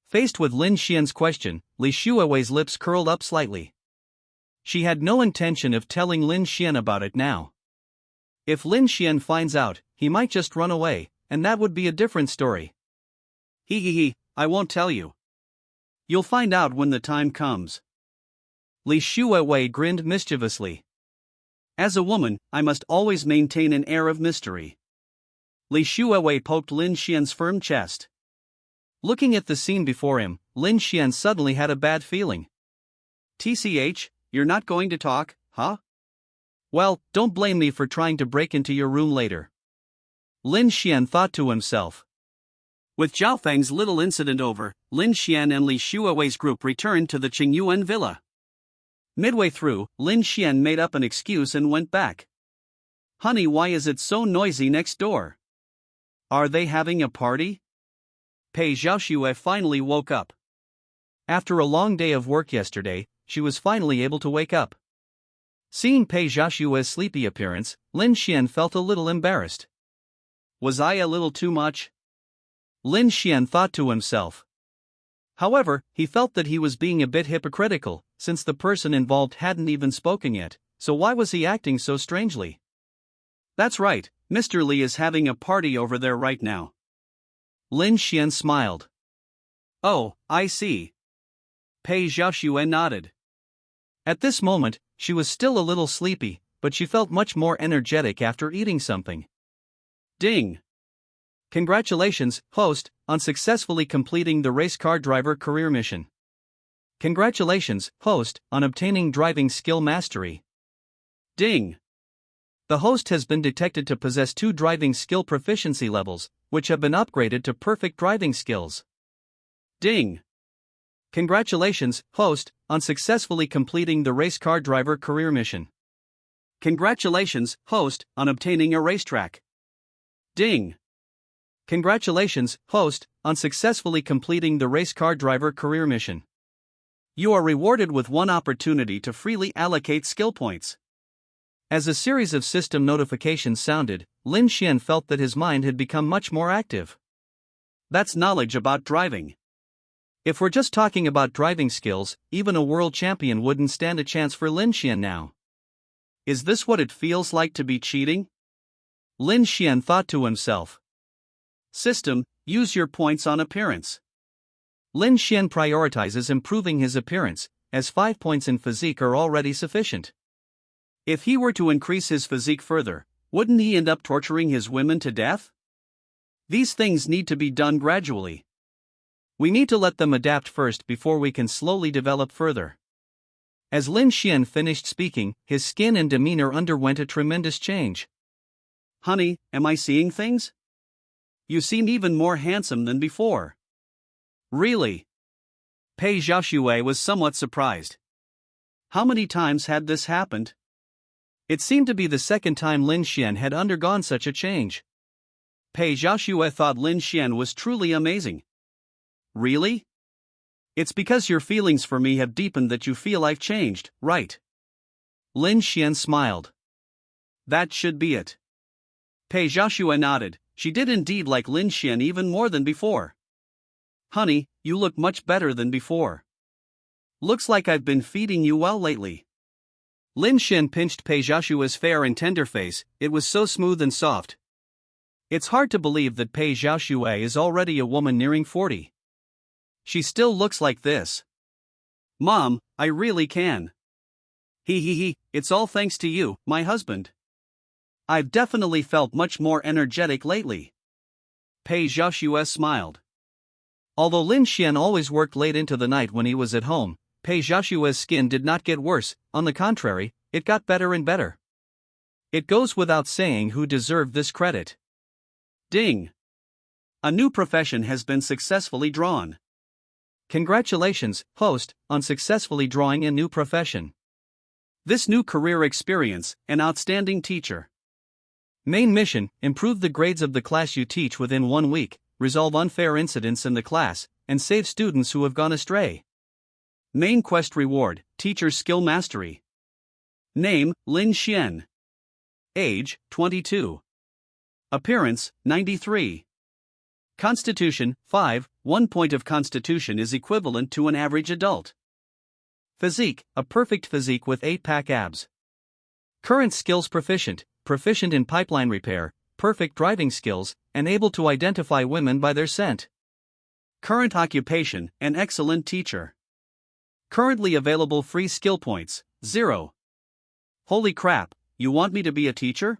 Faced with Lin Xian's question, Li Shuawei's lips curled up slightly. She had no intention of telling Lin Xian about it now. If Lin Xian finds out, he might just run away, and that would be a different story. I won't tell you. You'll find out when the time comes. Li Shuawei grinned mischievously. As a woman, I must always maintain an air of mystery. Li Shuawei poked Lin Xian's firm chest. Looking at the scene before him, Lin Xian suddenly had a bad feeling. TCH, you're not going to talk, huh? Well, don't blame me for trying to break into your room later. Lin Xian thought to himself. With Zhao Feng's little incident over, Lin Xian and Li Shuawei's group returned to the Qingyuan villa. Midway through, Lin Xian made up an excuse and went back. Honey, why is it so noisy next door? Are they having a party? Pei Xiaoxue finally woke up. After a long day of work yesterday, she was finally able to wake up. Seeing Pei Xiaoxue's sleepy appearance, Lin Xian felt a little embarrassed. Was I a little too much? Lin Xian thought to himself. However, he felt that he was being a bit hypocritical, since the person involved hadn't even spoken yet, so why was he acting so strangely? That's right, Mr. Li is having a party over there right now. Lin Xian smiled. Oh, I see. Pei Xiaoxue nodded. At this moment, she was still a little sleepy, but she felt much more energetic after eating something. Ding! Congratulations, host, on successfully completing the race car driver career mission. Congratulations, host, on obtaining driving skill mastery. Ding! The host has been detected to possess 2 driving skill proficiency levels, which have been upgraded to perfect driving skills. Ding! Congratulations, host, on successfully completing the race car driver career mission. Congratulations, host, on obtaining a racetrack. Ding! Congratulations, host, on successfully completing the race car driver career mission. You are rewarded with 1 opportunity to freely allocate skill points. As a series of system notifications sounded, Lin Xian felt that his mind had become much more active. That's knowledge about driving. If we're just talking about driving skills, even a world champion wouldn't stand a chance for Lin Xian now. Is this what it feels like to be cheating? Lin Xian thought to himself. System, use your points on appearance. Lin Xian prioritizes improving his appearance, as 5 points in physique are already sufficient. If he were to increase his physique further, wouldn't he end up torturing his women to death? These things need to be done gradually. We need to let them adapt first before we can slowly develop further. As Lin Xian finished speaking, his skin and demeanor underwent a tremendous change. Honey, am I seeing things? You seem even more handsome than before. Really? Pei Xiaoxue was somewhat surprised. How many times had this happened? It seemed to be the second time Lin Xuan had undergone such a change. Pei Xiaoxue thought Lin Xuan was truly amazing. Really? It's because your feelings for me have deepened that you feel I've changed, right? Lin Xuan smiled. That should be it. Pei Xiaoxue nodded. She did indeed like Lin Xuan even more than before. Honey, you look much better than before. Looks like I've been feeding you well lately. Lin Xuan pinched Pei Xiaoxue's fair and tender face. It was so smooth and soft. It's hard to believe that Pei Xiaoxue is already a woman nearing 40. She still looks like this. Mom, I really can. It's all thanks to you, my husband. I've definitely felt much more energetic lately. Pei Xiaoxue smiled. Although Lin Xuan always worked late into the night when he was at home, Pei Xiaoxue's skin did not get worse. On the contrary, it got better and better. It goes without saying who deserved this credit. Ding! A new profession has been successfully drawn. Congratulations, host, on successfully drawing a new profession. This new career experience, an outstanding teacher. Main mission: improve the grades of the class you teach within 1 week, resolve unfair incidents in the class, and save students who have gone astray. Main quest reward: teacher skill mastery. Name: Lin Xuan. Age: 22. Appearance: 93. Constitution: 5. 1 point of constitution is equivalent to an average adult. Physique: a perfect physique with 8-pack abs. Current skills: proficient in pipeline repair, perfect driving skills, and able to identify women by their scent. Current occupation: an excellent teacher. Currently available free skill points: 0. Holy crap, you want me to be a teacher?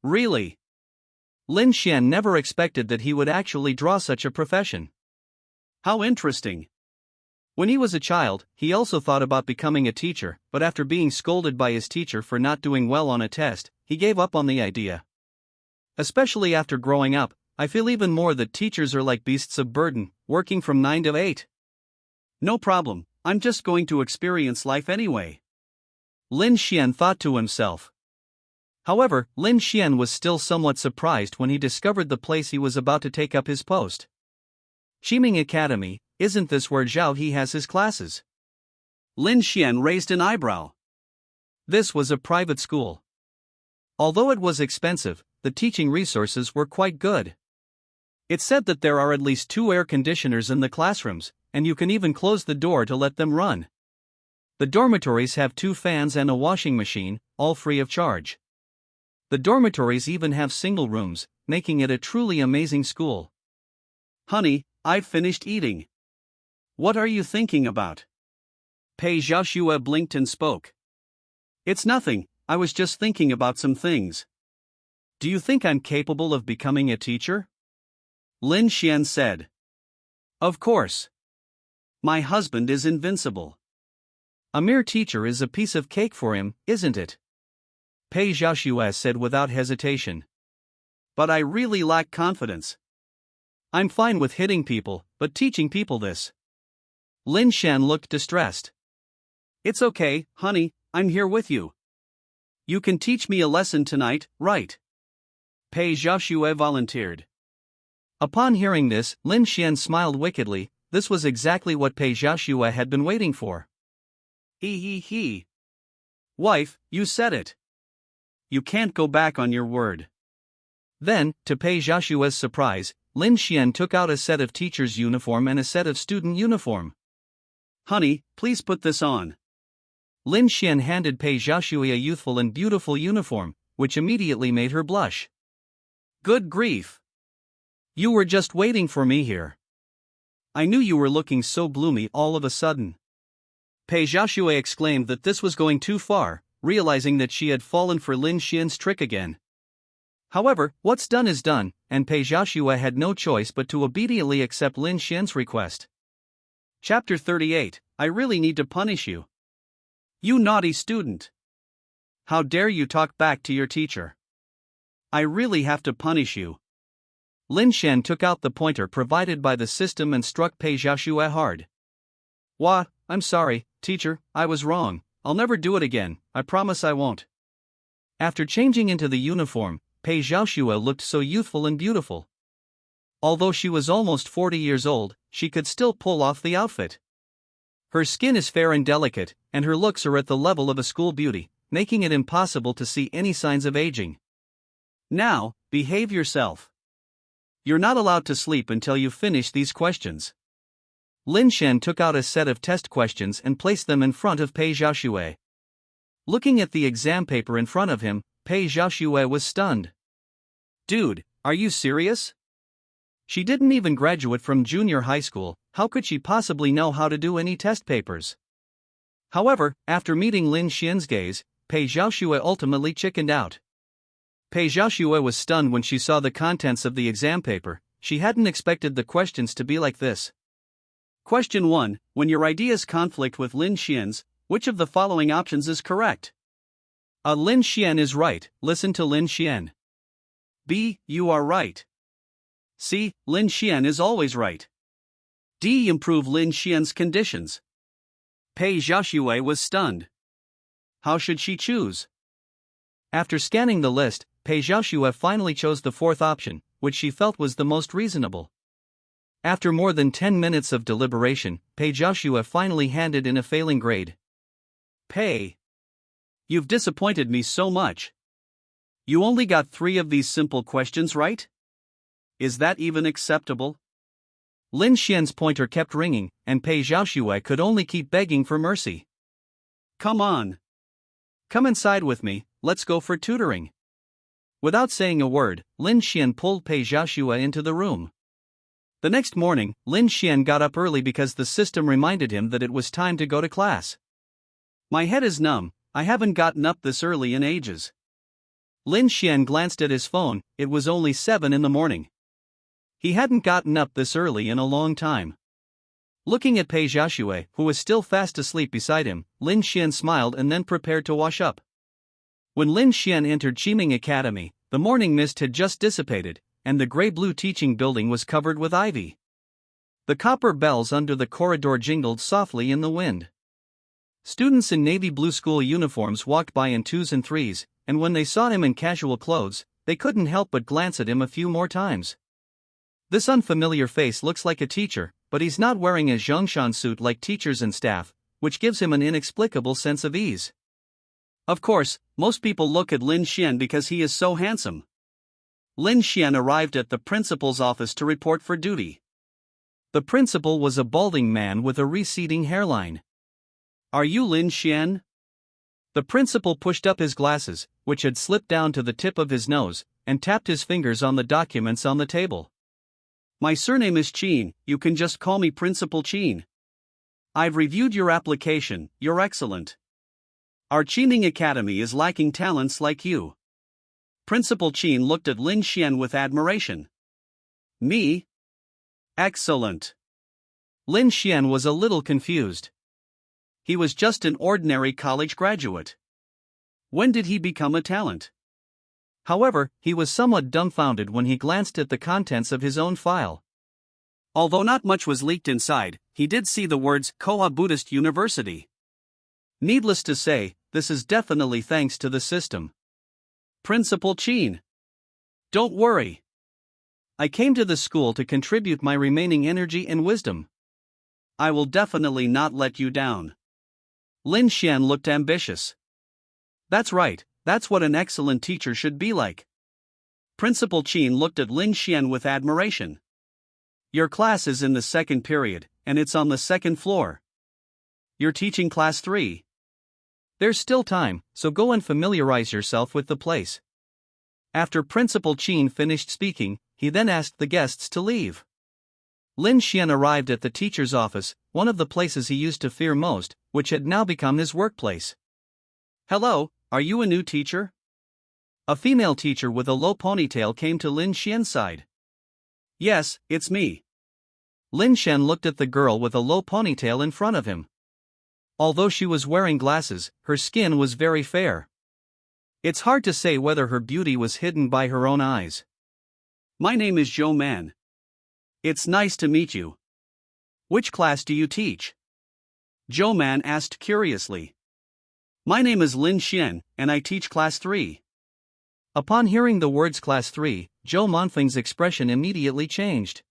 Really? Lin Xuan never expected that he would actually draw such a profession. How interesting. When he was a child, he also thought about becoming a teacher, but after being scolded by his teacher for not doing well on a test, he gave up on the idea. Especially after growing up, I feel even more that teachers are like beasts of burden, working from 9 to 8. No problem, I'm just going to experience life anyway. Lin Xuan thought to himself. However, Lin Xuan was still somewhat surprised when he discovered the place he was about to take up his post. Qiming Academy, isn't this where Zhao He has his classes? Lin Xuan raised an eyebrow. This was a private school. Although it was expensive, the teaching resources were quite good. It said that there are at least 2 air conditioners in the classrooms, and you can even close the door to let them run. The dormitories have 2 fans and a washing machine, all free of charge. The dormitories even have single rooms, making it a truly amazing school. Honey, I've finished eating. What are you thinking about? Pei Xiaoxue blinked and spoke. It's nothing, I was just thinking about some things. Do you think I'm capable of becoming a teacher? Lin Xuan said. Of course. My husband is invincible. A mere teacher is a piece of cake for him, isn't it? Pei Xiaoxue said without hesitation. But I really lack confidence. I'm fine with hitting people, but teaching people this. Lin Xuan looked distressed. It's okay, honey, I'm here with you. You can teach me a lesson tonight, right? Pei Xiaoxue volunteered. Upon hearing this, Lin Xuan smiled wickedly. This was exactly what Pei Xiaoxue had been waiting for. He. Wife, you said it. You can't go back on your word. Then, to Pei Xiaoxue's surprise, Lin Xuan took out a set of teacher's uniform and a set of student uniform. Honey, please put this on. Lin Xuan handed Pei Xiaoxue a youthful and beautiful uniform, which immediately made her blush. Good grief. You were just waiting for me here. I knew you were looking so bloomy all of a sudden. Pei Xiaoxue exclaimed that this was going too far, realizing that she had fallen for Lin Xuan's trick again. However, what's done is done, and Pei Xiaoxue had no choice but to obediently accept Lin Xuan's request. Chapter 38, I really need to punish you. You naughty student. How dare you talk back to your teacher? I really have to punish you. Lin Xuan took out the pointer provided by the system and struck Pei Xiaoxue hard. Wah, I'm sorry, teacher, I was wrong. I'll never do it again, I promise I won't. After changing into the uniform, Pei Xiaoxue looked so youthful and beautiful. Although she was almost 40 years old, she could still pull off the outfit. Her skin is fair and delicate, and her looks are at the level of a school beauty, making it impossible to see any signs of aging. Now, behave yourself. You're not allowed to sleep until you finish these questions. Lin Xuan took out a set of test questions and placed them in front of Pei Xiaoxue. Looking at the exam paper in front of him, Pei Xiaoxue was stunned. Dude, are you serious? She didn't even graduate from junior high school, how could she possibly know how to do any test papers? However, after meeting Lin Xuan's gaze, Pei Xiaoxue ultimately chickened out. Pei Xiaoxue was stunned when she saw the contents of the exam paper. She hadn't expected the questions to be like this. Question 1. When your ideas conflict with Lin Xuan's, which of the following options is correct? A. Lin Xuan is right, listen to Lin Xuan. B. You are right. C. Lin Xuan is always right. D. Improve Lin Xuan's conditions. Pei Xiaoxue was stunned. How should she choose? After scanning the list, Pei Xiaoxue finally chose the fourth option, which she felt was the most reasonable. After more than 10 minutes of deliberation, Pei Xiaoxue finally handed in a failing grade. Pei, you've disappointed me so much. You only got 3 of these simple questions right? Is that even acceptable? Lin Xuan's pointer kept ringing, and Pei Xiaoxue could only keep begging for mercy. Come on. Come inside with me, let's go for tutoring. Without saying a word, Lin Xuan pulled Pei Xiaoxue into the room. The next morning, Lin Xuan got up early because the system reminded him that it was time to go to class. My head is numb, I haven't gotten up this early in ages. Lin Xuan glanced at his phone, it was only 7 in the morning. He hadn't gotten up this early in a long time. Looking at Pei Xiaoxue, who was still fast asleep beside him, Lin Xuan smiled and then prepared to wash up. When Lin Xuan entered Qiming Academy, the morning mist had just dissipated, and the gray-blue teaching building was covered with ivy. The copper bells under the corridor jingled softly in the wind. Students in navy blue school uniforms walked by in 2s and 3s, and when they saw him in casual clothes, they couldn't help but glance at him a few more times. This unfamiliar face looks like a teacher, but he's not wearing a Zhongshan suit like teachers and staff, which gives him an inexplicable sense of ease. Of course, most people look at Lin Xuan because he is so handsome. Lin Xuan arrived at the principal's office to report for duty. The principal was a balding man with a receding hairline. Are you Lin Xuan? The principal pushed up his glasses, which had slipped down to the tip of his nose, and tapped his fingers on the documents on the table. My surname is Qin, you can just call me Principal Qin. I've reviewed your application, you're excellent. Our Qiming Academy is lacking talents like you. Principal Qin looked at Lin Xuan with admiration. Me? Excellent. Lin Xuan was a little confused. He was just an ordinary college graduate. When did he become a talent? However, he was somewhat dumbfounded when he glanced at the contents of his own file. Although not much was leaked inside, he did see the words Koha Buddhist University. Needless to say, this is definitely thanks to the system. Principal Qin. Don't worry. I came to the school to contribute my remaining energy and wisdom. I will definitely not let you down. Lin Xuan looked ambitious. That's right, that's what an excellent teacher should be like. Principal Qin looked at Lin Xuan with admiration. Your class is in the second period, and it's on the second floor. You're teaching class 3. There's still time, so go and familiarize yourself with the place. After Principal Qin finished speaking, he then asked the guests to leave. Lin Xuan arrived at the teacher's office, one of the places he used to fear most, which had now become his workplace. Hello, are you a new teacher? A female teacher with a low ponytail came to Lin Xuan's side. Yes, it's me. Lin Xuan looked at the girl with a low ponytail in front of him. Although she was wearing glasses, her skin was very fair. It's hard to say whether her beauty was hidden by her own eyes. My name is Joe Man. It's nice to meet you. Which class do you teach? Joe Man asked curiously. My name is Lin Xuan, and I teach class 3. Upon hearing the words class 3, Joe Monfing's expression immediately changed.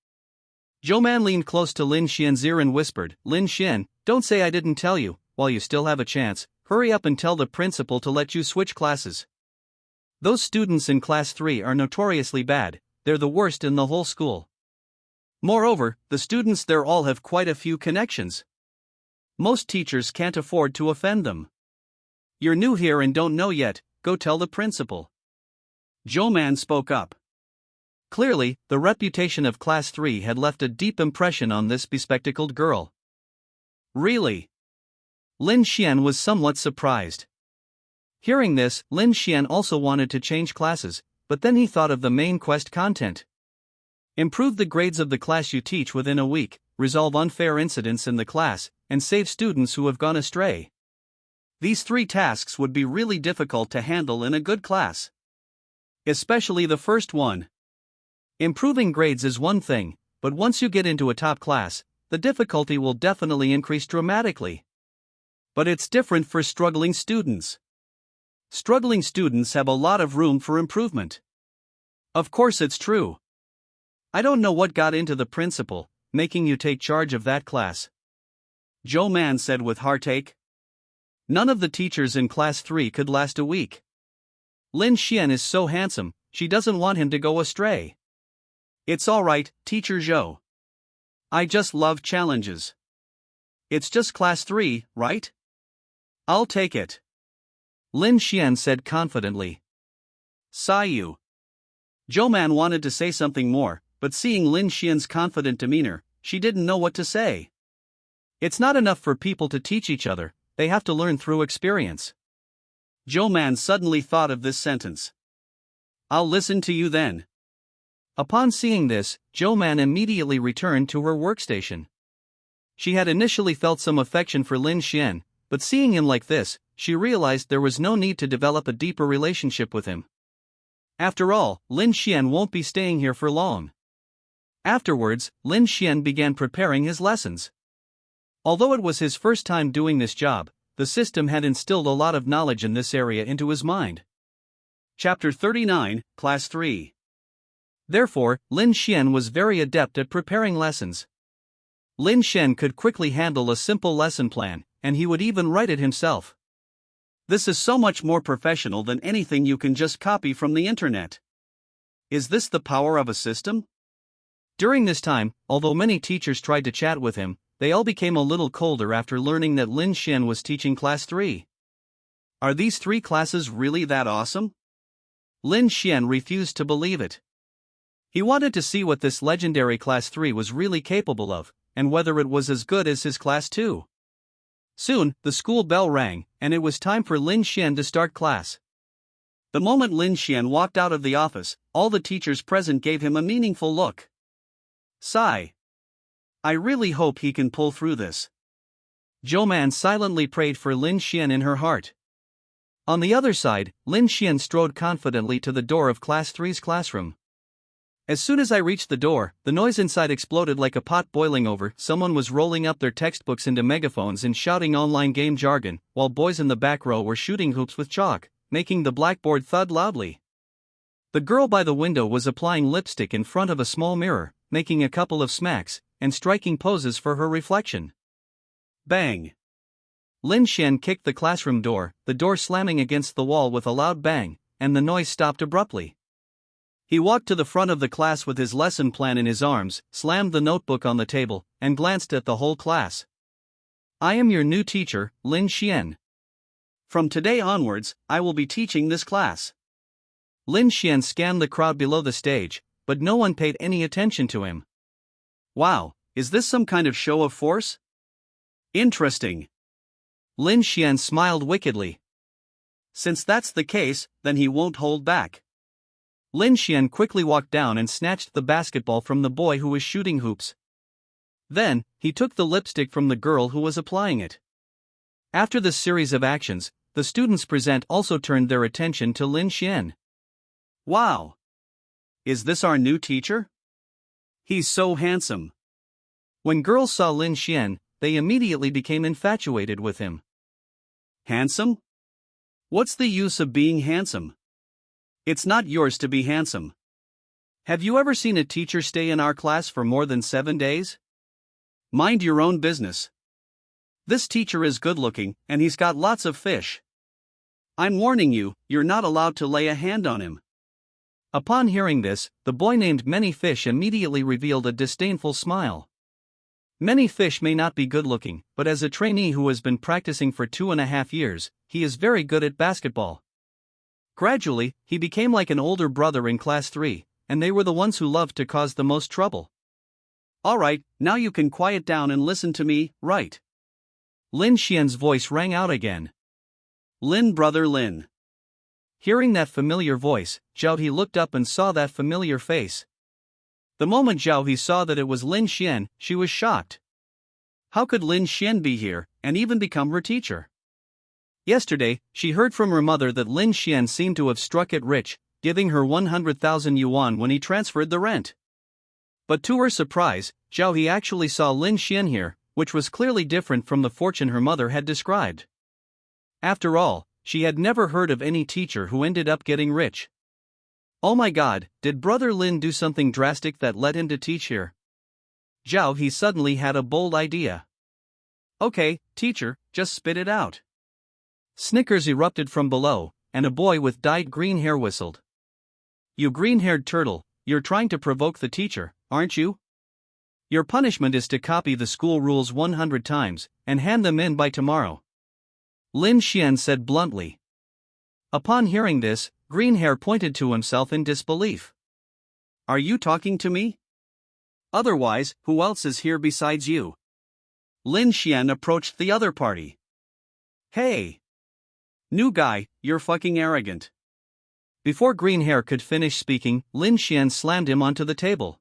Joe Man leaned close to Lin Xian's ear and whispered, Lin Xian, don't say I didn't tell you. While you still have a chance, hurry up and tell the principal to let you switch classes. Those students in class 3 are notoriously bad, they're the worst in the whole school. Moreover, the students there all have quite a few connections. Most teachers can't afford to offend them. You're new here and don't know yet, go tell the principal. Joe Man spoke up. Clearly, the reputation of class 3 had left a deep impression on this bespectacled girl. Really? Lin Xian was somewhat surprised. Hearing this, Lin Xian also wanted to change classes, but then he thought of the main quest content. Improve the grades of the class you teach within a week, resolve unfair incidents in the class, and save students who have gone astray. These 3 tasks would be really difficult to handle in a good class. Especially the first one. Improving grades is one thing, but once you get into a top class, the difficulty will definitely increase dramatically. But it's different for struggling students. Struggling students have a lot of room for improvement. Of course it's true. I don't know what got into the principal, making you take charge of that class. Joe Man said with heartache. None of the teachers in class 3 could last a week. Lin Xian is so handsome, she doesn't want him to go astray. It's alright, Teacher Zhou. I just love challenges. It's just class 3, right? I'll take it. Lin Xian said confidently. Sayu. Joe Man wanted to say something more, but seeing Lin Xian's confident demeanor, she didn't know what to say. It's not enough for people to teach each other, they have to learn through experience. Joe Man suddenly thought of this sentence. I'll listen to you then. Upon seeing this, Joe Man immediately returned to her workstation. She had initially felt some affection for Lin Xian, but seeing him like this, she realized there was no need to develop a deeper relationship with him. After all, Lin Xian won't be staying here for long. Afterwards, Lin Xian began preparing his lessons. Although it was his first time doing this job, the system had instilled a lot of knowledge in this area into his mind. Chapter 39, Class 3. Therefore, Lin Xian was very adept at preparing lessons. Lin Xian could quickly handle a simple lesson plan, and he would even write it himself. This is so much more professional than anything you can just copy from the internet. Is this the power of a system? During this time, although many teachers tried to chat with him, they all became a little colder after learning that Lin Xian was teaching class 3. Are these 3 classes really that awesome? Lin Xian refused to believe it. He wanted to see what this legendary class 3 was really capable of, and whether it was as good as his class 2. Soon, the school bell rang, and it was time for Lin Xian to start class. The moment Lin Xian walked out of the office, all the teachers present gave him a meaningful look. Sigh. I really hope he can pull through this. Joe Man silently prayed for Lin Xian in her heart. On the other side, Lin Xian strode confidently to the door of class 3's classroom. As soon as I reached the door, the noise inside exploded like a pot boiling over. Someone was rolling up their textbooks into megaphones and shouting online game jargon, while boys in the back row were shooting hoops with chalk, making the blackboard thud loudly. The girl by the window was applying lipstick in front of a small mirror, making a couple of smacks, and striking poses for her reflection. Bang! Lin Xian kicked the classroom door, the door slamming against the wall with a loud bang, and the noise stopped abruptly. He walked to the front of the class with his lesson plan in his arms, slammed the notebook on the table, and glanced at the whole class. I am your new teacher, Lin Xian. From today onwards, I will be teaching this class. Lin Xian scanned the crowd below the stage, but no one paid any attention to him. Wow, is this some kind of show of force? Interesting. Lin Xian smiled wickedly. Since that's the case, then he won't hold back. Lin Xian quickly walked down and snatched the basketball from the boy who was shooting hoops. Then, he took the lipstick from the girl who was applying it. After this series of actions, the students present also turned their attention to Lin Xian. Wow! Is this our new teacher? He's so handsome. When girls saw Lin Xuan, they immediately became infatuated with him. Handsome? What's the use of being handsome? It's not yours to be handsome. Have you ever seen a teacher stay in our class for more than 7 days? Mind your own business. This teacher is good looking, and he's got lots of fish. I'm warning you, you're not allowed to lay a hand on him. Upon hearing this, the boy named Many Fish immediately revealed a disdainful smile. Many Fish may not be good looking, but as a trainee who has been practicing for 2.5 years, he is very good at basketball. Gradually, he became like an older brother in class 3, and they were the ones who loved to cause the most trouble. Alright, now you can quiet down and listen to me, right? Lin Xuan's voice rang out again. Lin, brother Lin. Hearing that familiar voice, Zhao He looked up and saw that familiar face. The moment Zhao He saw that it was Lin Xuan, she was shocked. How could Lin Xuan be here, and even become her teacher? Yesterday, she heard from her mother that Lin Xuan seemed to have struck it rich, giving her 100,000 yuan when he transferred the rent. But to her surprise, Zhao He actually saw Lin Xuan here, which was clearly different from the fortune her mother had described. After all, she had never heard of any teacher who ended up getting rich. Oh my god, did brother Lin do something drastic that led him to teach here? Zhao He suddenly had a bold idea. Okay, teacher, just spit it out. Snickers erupted from below, and a boy with dyed green hair whistled. You green-haired turtle, you're trying to provoke the teacher, aren't you? Your punishment is to copy the school rules 100 times, and hand them in by tomorrow. Lin Xuan said bluntly. Upon hearing this, Greenhair pointed to himself in disbelief. Are you talking to me? Otherwise, who else is here besides you? Lin Xuan approached the other party. Hey! New guy, you're fucking arrogant. Before Greenhair could finish speaking, Lin Xuan slammed him onto the table.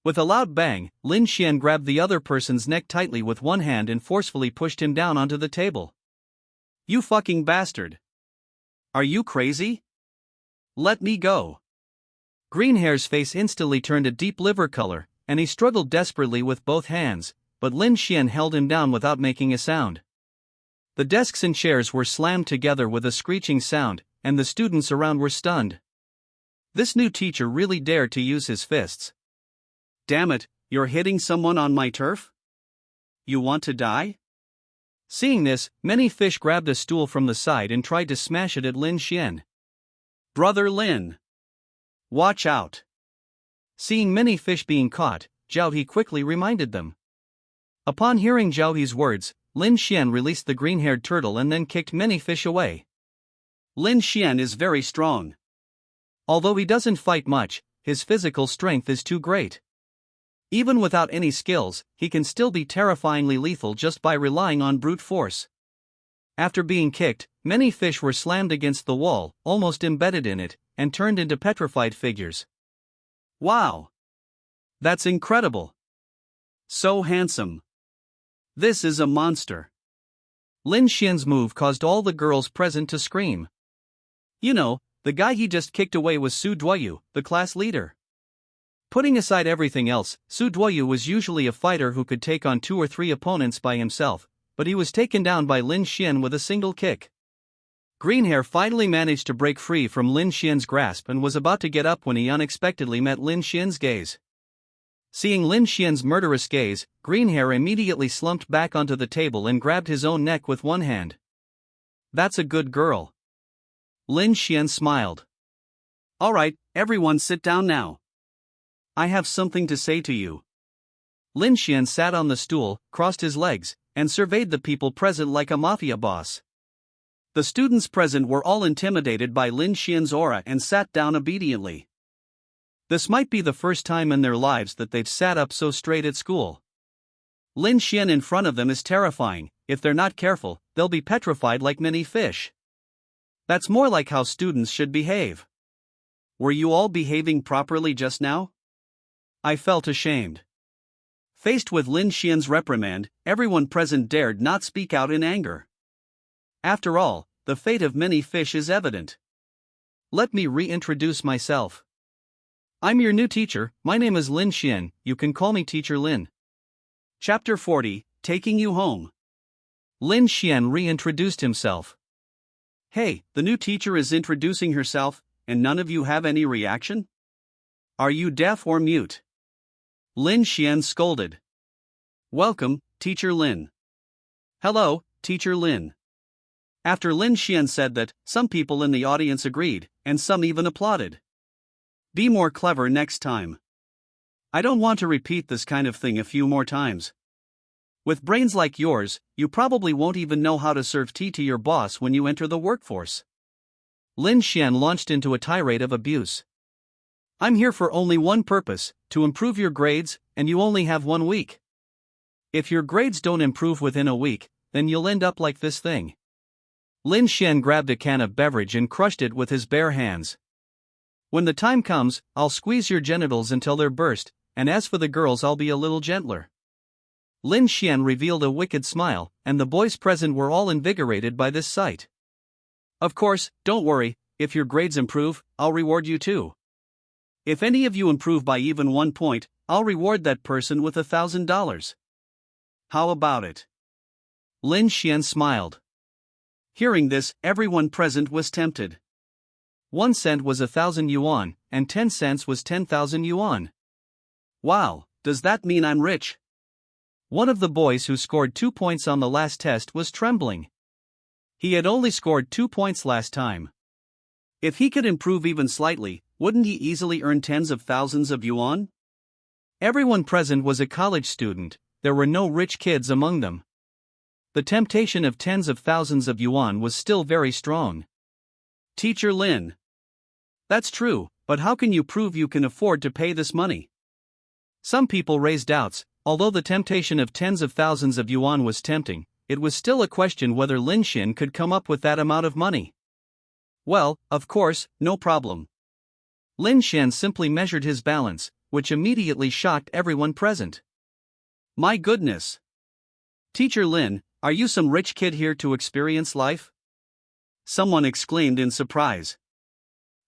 With a loud bang, Lin Xuan grabbed the other person's neck tightly with one hand and forcefully pushed him down onto the table. You fucking bastard! Are you crazy? Let me go! Greenhair's face instantly turned a deep liver color, and he struggled desperately with both hands, but Lin Xuan held him down without making a sound. The desks and chairs were slammed together with a screeching sound, and the students around were stunned. This new teacher really dared to use his fists. Damn it, you're hitting someone on my turf? You want to die? Seeing this, Many Fish grabbed a stool from the side and tried to smash it at Lin Xuan. Brother Lin! Watch out! Seeing Many Fish being caught, Zhao He quickly reminded them. Upon hearing Zhao He's words, Lin Xuan released the green-haired turtle and then kicked Many Fish away. Lin Xuan is very strong. Although he doesn't fight much, his physical strength is too great. Even without any skills, he can still be terrifyingly lethal just by relying on brute force. After being kicked, Many Fish were slammed against the wall, almost embedded in it, and turned into petrified figures. Wow! That's incredible! So handsome! This is a monster! Lin Xuan's move caused all the girls present to scream. You know, the guy he just kicked away was Su Duoyu, the class leader. Putting aside everything else, Su Duoyu was usually a fighter who could take on 2 or 3 opponents by himself, but he was taken down by Lin Xuan with a single kick. Greenhair finally managed to break free from Lin Xuan's grasp and was about to get up when he unexpectedly met Lin Xuan's gaze. Seeing Lin Xuan's murderous gaze, Greenhair immediately slumped back onto the table and grabbed his own neck with one hand. That's a good girl. Lin Xuan smiled. Alright, everyone sit down now. I have something to say to you. Lin Xuan sat on the stool, crossed his legs, and surveyed the people present like a mafia boss. The students present were all intimidated by Lin Xuan's aura and sat down obediently. This might be the first time in their lives that they've sat up so straight at school. Lin Xuan in front of them is terrifying. If they're not careful, they'll be petrified like Many Fish. That's more like how students should behave. Were you all behaving properly just now? I felt ashamed. Faced with Lin Xuan's reprimand, everyone present dared not speak out in anger. After all, the fate of Many Fish is evident. Let me reintroduce myself. I'm your new teacher, my name is Lin Xuan, you can call me Teacher Lin. Chapter 40, Taking You Home. Lin Xuan reintroduced himself. Hey, the new teacher is introducing herself, and none of you have any reaction? Are you deaf or mute? Lin Xuan scolded. Welcome, Teacher Lin. Hello, Teacher Lin. After Lin Xuan said that, some people in the audience agreed, and some even applauded. Be more clever next time. I don't want to repeat this kind of thing a few more times. With brains like yours, you probably won't even know how to serve tea to your boss when you enter the workforce. Lin Xuan launched into a tirade of abuse. I'm here for only one purpose, to improve your grades, and you only have 1 week. If your grades don't improve within a week, then you'll end up like this thing. Lin Xuan grabbed a can of beverage and crushed it with his bare hands. When the time comes, I'll squeeze your genitals until they're burst, and as for the girls, I'll be a little gentler. Lin Xuan revealed a wicked smile, and the boys present were all invigorated by this sight. Of course, don't worry, if your grades improve, I'll reward you too. If any of you improve by even 1 point, I'll reward that person with $1,000. How about it? Lin Xuan smiled. Hearing this, everyone present was tempted. 1 cent was 1,000 yuan, and 10 cents was 10,000 yuan. Wow, does that mean I'm rich? One of the boys who scored 2 points on the last test was trembling. He had only scored 2 points last time. If he could improve even slightly, wouldn't he easily earn tens of thousands of yuan? Everyone present was a college student, there were no rich kids among them. The temptation of tens of thousands of yuan was still very strong. Teacher Lin. That's true, but how can you prove you can afford to pay this money? Some people raised doubts. Although the temptation of tens of thousands of yuan was tempting, it was still a question whether Lin Xuan could come up with that amount of money. Well, of course, no problem. Lin Xuan simply measured his balance, which immediately shocked everyone present. My goodness! Teacher Lin, are you some rich kid here to experience life? Someone exclaimed in surprise.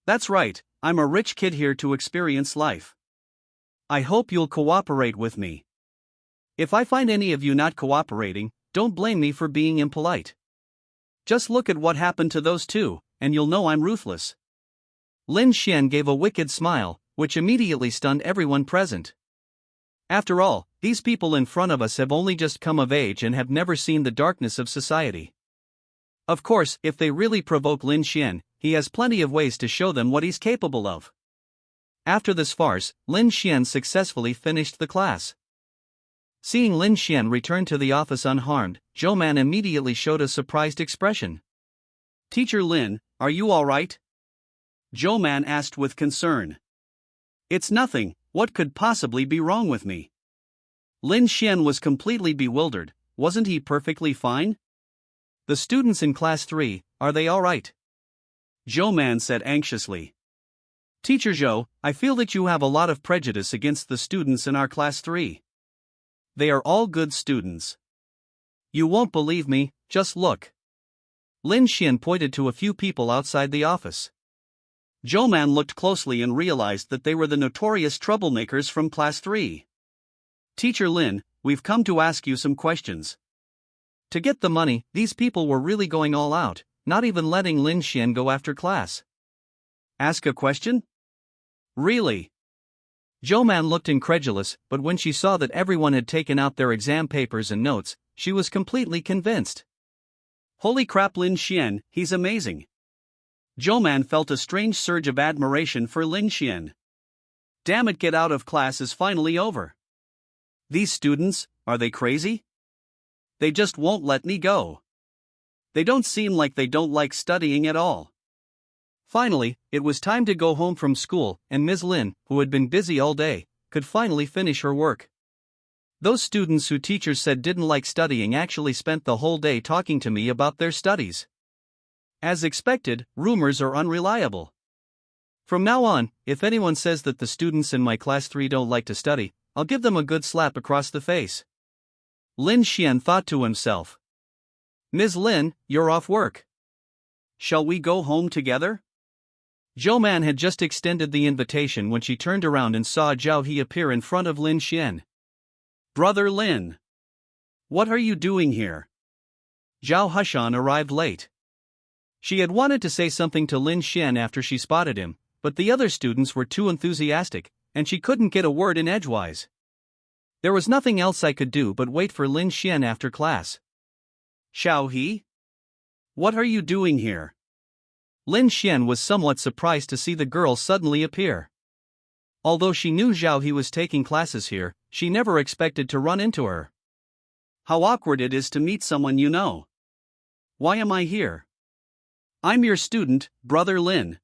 That's right, I'm a rich kid here to experience life. I hope you'll cooperate with me. If I find any of you not cooperating, don't blame me for being impolite. Just look at what happened to those two, and you'll know I'm ruthless. Lin Xuan gave a wicked smile, which immediately stunned everyone present. After all, these people in front of us have only just come of age and have never seen the darkness of society. Of course, if they really provoke Lin Xuan, he has plenty of ways to show them what he's capable of. After this farce, Lin Xuan successfully finished the class. Seeing Lin Xuan return to the office unharmed, Zhou Man immediately showed a surprised expression. Teacher Lin, are you all right? Zhou Man asked with concern. It's nothing, what could possibly be wrong with me? Lin Xuan was completely bewildered, wasn't he perfectly fine? The students in class 3, are they all right? Zhou Man said anxiously. Teacher Zhou, I feel that you have a lot of prejudice against the students in our class 3. They are all good students. You won't believe me, just look. Lin Xuan pointed to a few people outside the office. Zhou Man looked closely and realized that they were the notorious troublemakers from class 3. Teacher Lin, we've come to ask you some questions. To get the money, these people were really going all out, not even letting Lin Xuan go after class. Ask a question? Really? Zhou Man looked incredulous, but when she saw that everyone had taken out their exam papers and notes, she was completely convinced. Holy crap, Lin Xuan, he's amazing. Zhou Man felt a strange surge of admiration for Lin Xuan. Damn it, get out of class is finally over. These students, are they crazy? They just won't let me go. They don't seem like they don't like studying at all. Finally, it was time to go home from school, and Ms. Lin, who had been busy all day, could finally finish her work. Those students who teachers said didn't like studying actually spent the whole day talking to me about their studies. As expected, rumors are unreliable. From now on, if anyone says that the students in my class 3 don't like to study, I'll give them a good slap across the face. Lin Xuan thought to himself. Ms. Lin, you're off work. Shall we go home together? Zhou Man had just extended the invitation when she turned around and saw Zhao He appear in front of Lin Xuan. Brother Lin. What are you doing here? Zhao Hushan arrived late. She had wanted to say something to Lin Xuan after she spotted him, but the other students were too enthusiastic, and she couldn't get a word in edgewise. There was nothing else I could do but wait for Lin Xuan after class. Xiao He? What are you doing here? Lin Xuan was somewhat surprised to see the girl suddenly appear. Although she knew Zhao He was taking classes here, she never expected to run into her. How awkward it is to meet someone you know. Why am I here? I'm your student, Brother Lin.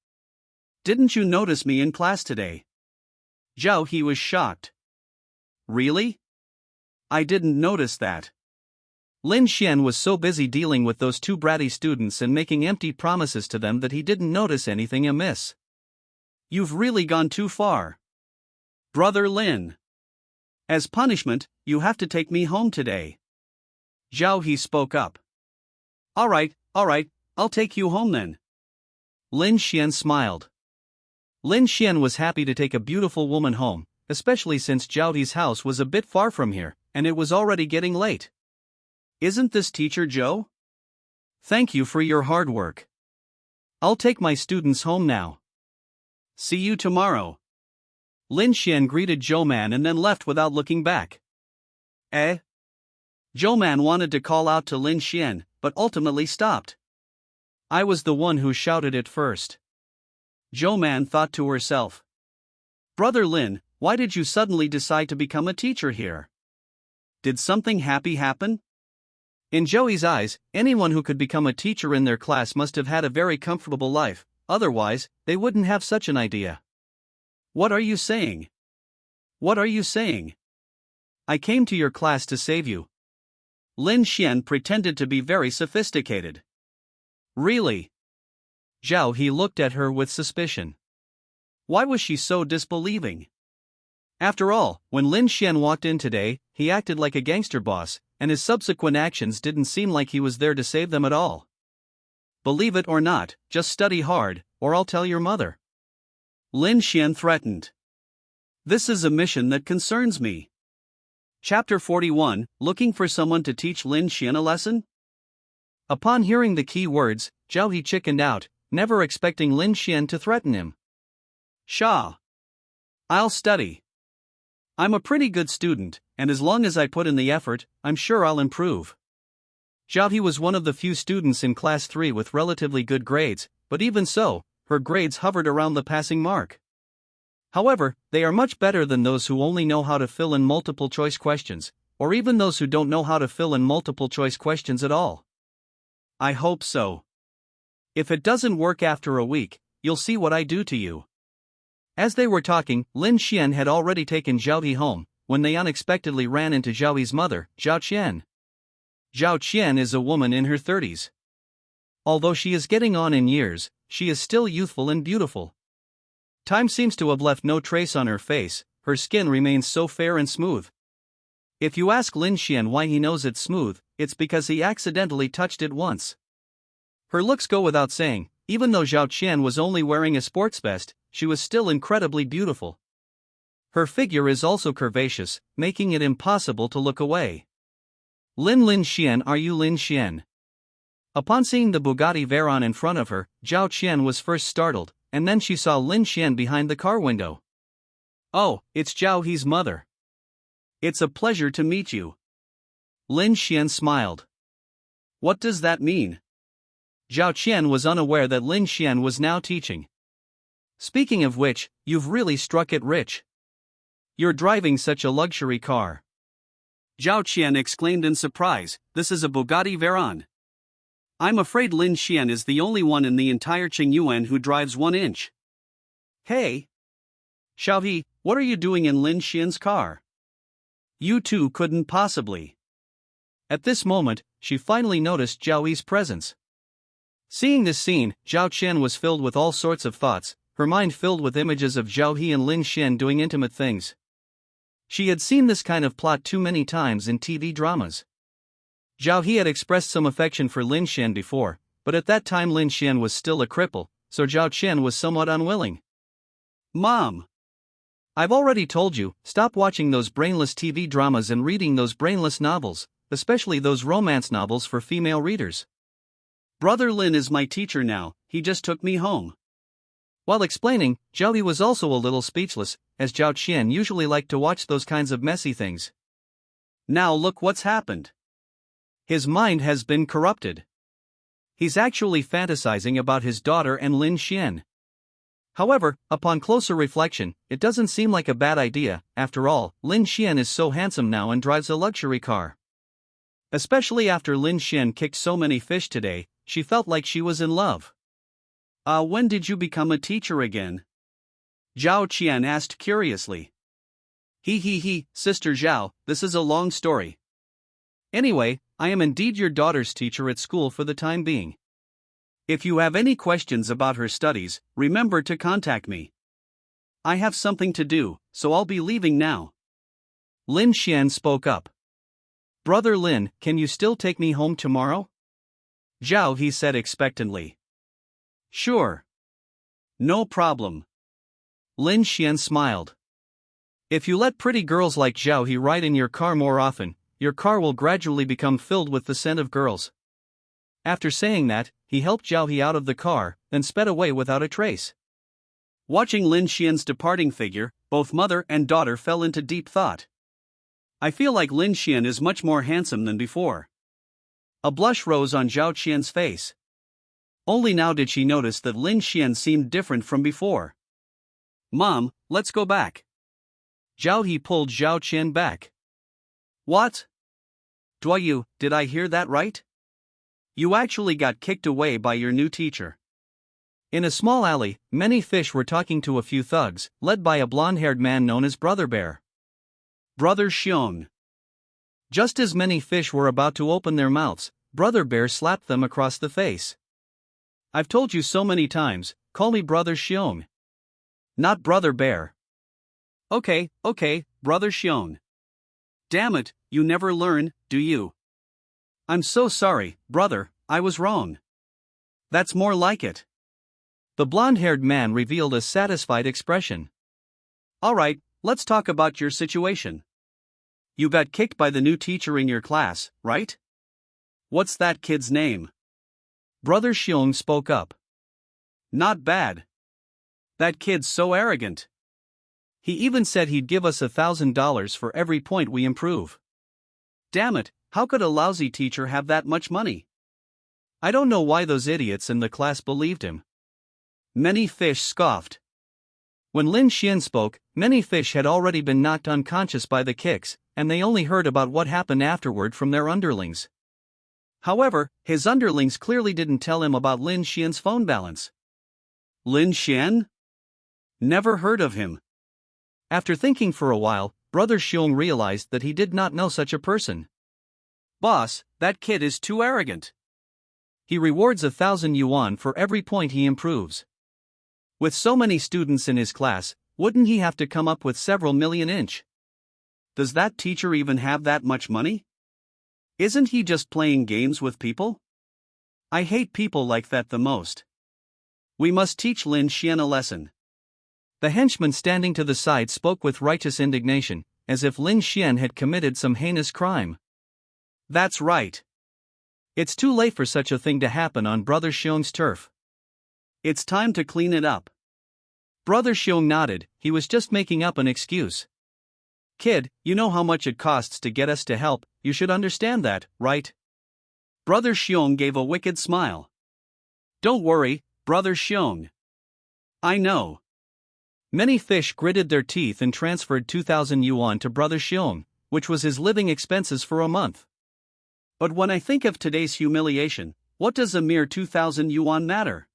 Didn't you notice me in class today? Zhao He was shocked. Really? I didn't notice that. Lin Xuan was so busy dealing with those two bratty students and making empty promises to them that he didn't notice anything amiss. You've really gone too far. Brother Lin. As punishment, you have to take me home today. Zhao He spoke up. All right, I'll take you home then. Lin Xuan smiled. Lin Xuan was happy to take a beautiful woman home, especially since Zhao He's house was a bit far from here, and it was already getting late. Isn't this teacher Zhou? Thank you for your hard work. I'll take my students home now. See you tomorrow. Lin Xuan greeted Zhou Man and then left without looking back. Zhou Man wanted to call out to Lin Xuan, but ultimately stopped. I was the one who shouted it first. Zhou Man thought to herself. Brother Lin, why did you suddenly decide to become a teacher here? Did something happy happen? In Zhou eyes, anyone who could become a teacher in their class must have had a very comfortable life, otherwise, they wouldn't have such an idea. What are you saying? What are you saying? I came to your class to save you. Lin Xuan pretended to be very sophisticated. Really? Zhao He looked at her with suspicion. Why was she so disbelieving? After all, when Lin Xuan walked in today, he acted like a gangster boss, and his subsequent actions didn't seem like he was there to save them at all. Believe it or not, just study hard, or I'll tell your mother. Lin Xuan threatened. This is a mission that concerns me. Chapter 41, Looking for someone to teach Lin Xuan a lesson? Upon hearing the key words, Zhao He chickened out, never expecting Lin Xuan to threaten him. I'll study. I'm a pretty good student, and as long as I put in the effort, I'm sure I'll improve. Zhao He was one of the few students in Class 3 with relatively good grades, but even so, her grades hovered around the passing mark. However, they are much better than those who only know how to fill in multiple choice questions, or even those who don't know how to fill in multiple choice questions at all. I hope so. If it doesn't work after a week, you'll see what I do to you. As they were talking, Lin Xuan had already taken Zhao He home, when they unexpectedly ran into Zhao He's mother, Zhao Qian. Zhao Qian is a woman in her 30s. Although she is getting on in years, she is still youthful and beautiful. Time seems to have left no trace on her face, her skin remains so fair and smooth. If you ask Lin Xuan why he knows it's smooth, it's because he accidentally touched it once. Her looks go without saying, even though Zhao Qian was only wearing a sports vest, she was still incredibly beautiful. Her figure is also curvaceous, making it impossible to look away. Lin Xuan, are you Lin Xuan? Upon seeing the Bugatti Veyron in front of her, Zhao Qian was first startled, and then she saw Lin Xuan behind the car window. Oh, it's Zhao He's mother. It's a pleasure to meet you. Lin Xuan smiled. What does that mean? Zhao Qian was unaware that Lin Xuan was now teaching. Speaking of which, you've really struck it rich. You're driving such a luxury car. Zhao Qian exclaimed in surprise, this is a Bugatti Veyron. I'm afraid Lin Xuan is the only one in the entire Qingyuan who drives 1 inch. Hey! Xiao He, what are you doing in Lin Xuan's car? You two couldn't possibly. At this moment, she finally noticed Zhao Yi's presence. Seeing this scene, Zhao Qian was filled with all sorts of thoughts, her mind filled with images of Zhao He and Lin Xuan doing intimate things. She had seen this kind of plot too many times in TV dramas. Zhao He had expressed some affection for Lin Xuan before, but at that time Lin Xuan was still a cripple, so Zhao Qian was somewhat unwilling. Mom! I've already told you, stop watching those brainless TV dramas and reading those brainless novels, especially those romance novels for female readers. Brother Lin is my teacher now, he just took me home. While explaining, Zhao Yi was also a little speechless, as Zhao Qian usually liked to watch those kinds of messy things. Now look what's happened. His mind has been corrupted. He's actually fantasizing about his daughter and Lin Xuan. However, upon closer reflection, it doesn't seem like a bad idea. After all, Lin Xuan is so handsome now and drives a luxury car. Especially after Lin Xuan kicked so many fish today, she felt like she was in love. When did you become a teacher again? Zhao Qian asked curiously. Sister Zhao, this is a long story. Anyway, I am indeed your daughter's teacher at school for the time being. If you have any questions about her studies, remember to contact me. I have something to do, so I'll be leaving now. Lin Xuan spoke up. Brother Lin, can you still take me home tomorrow? Zhao He said expectantly. Sure. No problem. Lin Xuan smiled. If you let pretty girls like Zhao He ride in your car more often, your car will gradually become filled with the scent of girls. After saying that, he helped Zhao He out of the car, then sped away without a trace. Watching Lin Xian's departing figure, both mother and daughter fell into deep thought. I feel like Lin Xian is much more handsome than before. A blush rose on Zhao Qian's face. Only now did she notice that Lin Xian seemed different from before. Mom, let's go back. Zhao He pulled Zhao Qian back. What? Did I hear that right? You actually got kicked away by your new teacher. In a small alley, many fish were talking to a few thugs, led by a blonde-haired man known as Brother Bear. Brother Xiong. Just as many fish were about to open their mouths, Brother Bear slapped them across the face. I've told you so many times, call me Brother Xiong. Not Brother Bear. Okay, Brother Xiong. Damn it, you never learn, do you? I'm so sorry, brother, I was wrong. That's more like it. The blonde-haired man revealed a satisfied expression. Alright, let's talk about your situation. You got kicked by the new teacher in your class, right? What's that kid's name? Brother Xiong spoke up. Not bad. That kid's so arrogant. He even said he'd give us $1,000 for every point we improve. Damn it, how could a lousy teacher have that much money? I don't know why those idiots in the class believed him. Many fish scoffed. When Lin Xian spoke, many fish had already been knocked unconscious by the kicks, and they only heard about what happened afterward from their underlings. However, his underlings clearly didn't tell him about Lin Xian's phone balance. Lin Xian? Never heard of him. After thinking for a while, Brother Xiong realized that he did not know such a person. Boss, that kid is too arrogant. He rewards 1,000 yuan for every point he improves. With so many students in his class, wouldn't he have to come up with several million each? Does that teacher even have that much money? Isn't he just playing games with people? I hate people like that the most. We must teach Lin Xian a lesson. The henchman standing to the side spoke with righteous indignation, as if Lin Xian had committed some heinous crime. That's right. It's too late for such a thing to happen on Brother Xiong's turf. It's time to clean it up. Brother Xiong nodded, he was just making up an excuse. Kid, you know how much it costs to get us to help, you should understand that, right? Brother Xiong gave a wicked smile. Don't worry, Brother Xiong. I know. Many fish gritted their teeth and transferred 2,000 yuan to Brother Xiong, which was his living expenses for a month. But when I think of today's humiliation, what does a mere 2,000 yuan matter?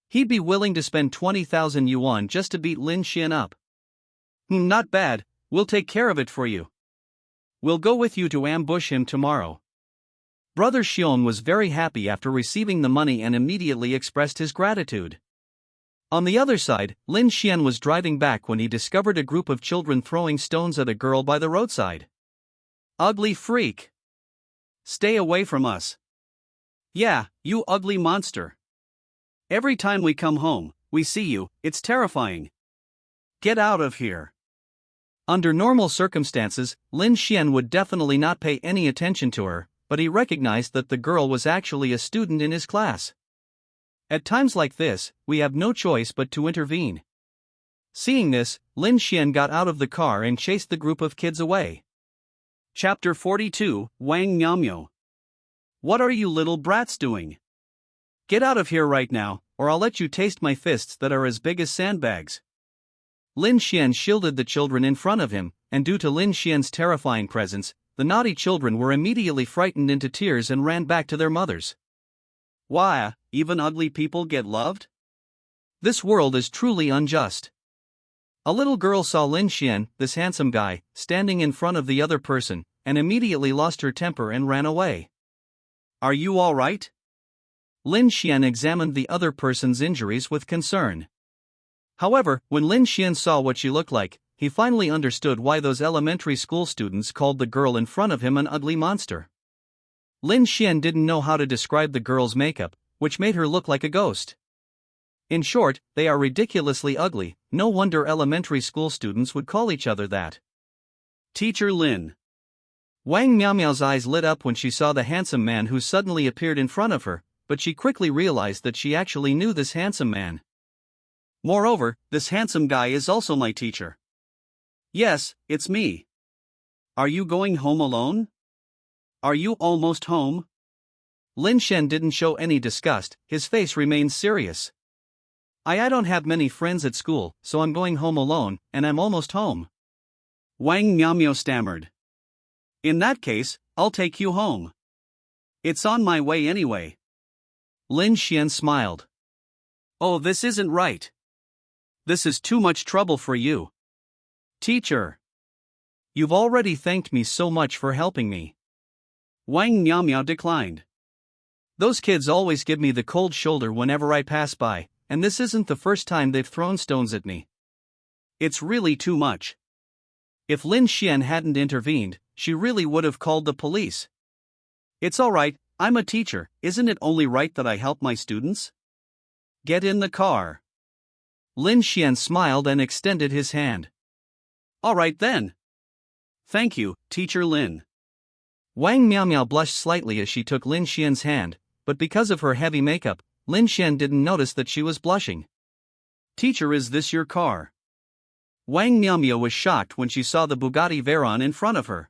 He'd be willing to spend 20,000 yuan just to beat Lin Xian up. Not bad, we'll take care of it for you. We'll go with you to ambush him tomorrow. Brother Xiong was very happy after receiving the money and immediately expressed his gratitude. On the other side, Lin Xian was driving back when he discovered a group of children throwing stones at a girl by the roadside. Ugly freak! Stay away from us. Yeah, you ugly monster. Every time we come home, we see you, it's terrifying. Get out of here. Under normal circumstances, Lin Xuan would definitely not pay any attention to her, but he recognized that the girl was actually a student in his class. At times like this, we have no choice but to intervene. Seeing this, Lin Xuan got out of the car and chased the group of kids away. Chapter 42, Wang Miaomyo. What are you little brats doing? Get out of here right now, or I'll let you taste my fists that are as big as sandbags. Lin Xuan shielded the children in front of him, and due to Lin Xuan's terrifying presence, the naughty children were immediately frightened into tears and ran back to their mothers. Why, even ugly people get loved? This world is truly unjust. A little girl saw Lin Xuan, this handsome guy, standing in front of the other person, and immediately lost her temper and ran away. Are you all right? Lin Xuan examined the other person's injuries with concern. However, when Lin Xuan saw what she looked like, he finally understood why those elementary school students called the girl in front of him an ugly monster. Lin Xuan didn't know how to describe the girl's makeup, which made her look like a ghost. In short, they are ridiculously ugly, no wonder elementary school students would call each other that. Teacher Lin. Wang Miaomiao's eyes lit up when she saw the handsome man who suddenly appeared in front of her, but she quickly realized that she actually knew this handsome man. Moreover, this handsome guy is also my teacher. Yes, it's me. Are you going home alone? Are you almost home? Lin Xuan didn't show any disgust, his face remained serious. I don't have many friends at school, so I'm going home alone, and I'm almost home. Wang Miaomyo stammered. In that case, I'll take you home. It's on my way anyway. Lin Xuan smiled. Oh, this isn't right. This is too much trouble for you. Teacher. You've already thanked me so much for helping me. Wang Miaomyo declined. Those kids always give me the cold shoulder whenever I pass by, and this isn't the first time they've thrown stones at me. It's really too much. If Lin Xuan hadn't intervened, she really would have called the police. It's alright, I'm a teacher, isn't it only right that I help my students? Get in the car. Lin Xuan smiled and extended his hand. Alright then. Thank you, Teacher Lin. Wang Miaomiao blushed slightly as she took Lin Xuan's hand, but because of her heavy makeup, Lin Xuan didn't notice that she was blushing. Teacher, is this your car? Wang Miaomyo was shocked when she saw the Bugatti Veyron in front of her.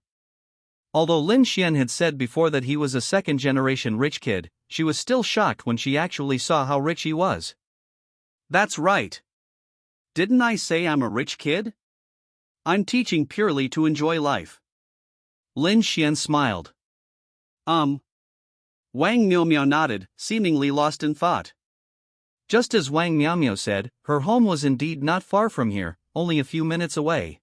Although Lin Xuan had said before that he was a second-generation rich kid, she was still shocked when she actually saw how rich he was. That's right. Didn't I say I'm a rich kid? I'm teaching purely to enjoy life. Lin Xuan smiled. Wang Miaomyo nodded, seemingly lost in thought. Just as Wang Miaomyo said, her home was indeed not far from here, only a few minutes away.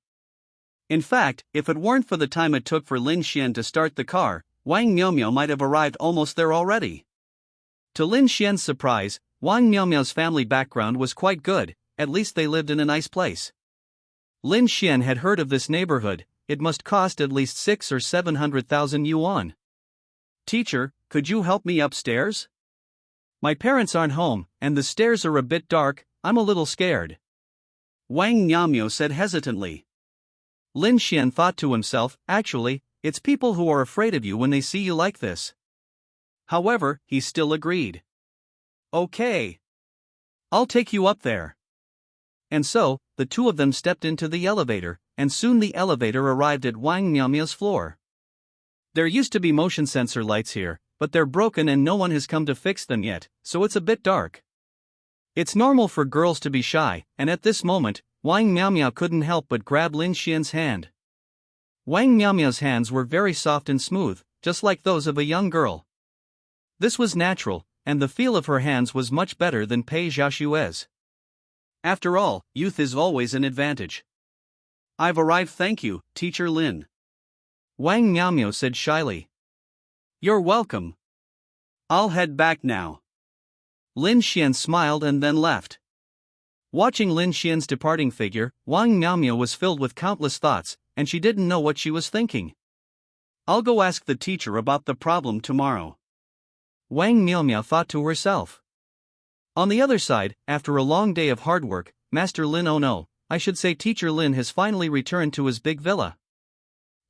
In fact, if it weren't for the time it took for Lin Xuan to start the car, Wang Miaomyo might have arrived almost there already. To Lin Xuan's surprise, Wang Miaomyo's family background was quite good, at least they lived in a nice place. Lin Xuan had heard of this neighborhood, it must cost at least 600,000 or 700,000 yuan. Teacher, could you help me upstairs? My parents aren't home, and the stairs are a bit dark, I'm a little scared. Wang Miaomyo said hesitantly. Lin Xuan thought to himself, actually, it's people who are afraid of you when they see you like this. However, he still agreed. Okay. I'll take you up there. And so, the two of them stepped into the elevator, and soon the elevator arrived at Wang Miaomyo's floor. There used to be motion sensor lights here, but they're broken and no one has come to fix them yet, so it's a bit dark. It's normal for girls to be shy, and at this moment, Wang Miaomyo couldn't help but grab Lin Xuan's hand. Wang Miaomyo's hands were very soft and smooth, just like those of a young girl. This was natural, and the feel of her hands was much better than Pei Xiaoshue's. After all, youth is always an advantage. I've arrived, thank you, Teacher Lin. Wang Miaomyo said shyly. You're welcome. I'll head back now. Lin Xuan smiled and then left. Watching Lin Xuan's departing figure, Wang Miaomyo was filled with countless thoughts, and she didn't know what she was thinking. I'll go ask the teacher about the problem tomorrow. Wang Miaomyo thought to herself. On the other side, after a long day of hard work, Master Lin, oh no, I should say Teacher Lin, has finally returned to his big villa.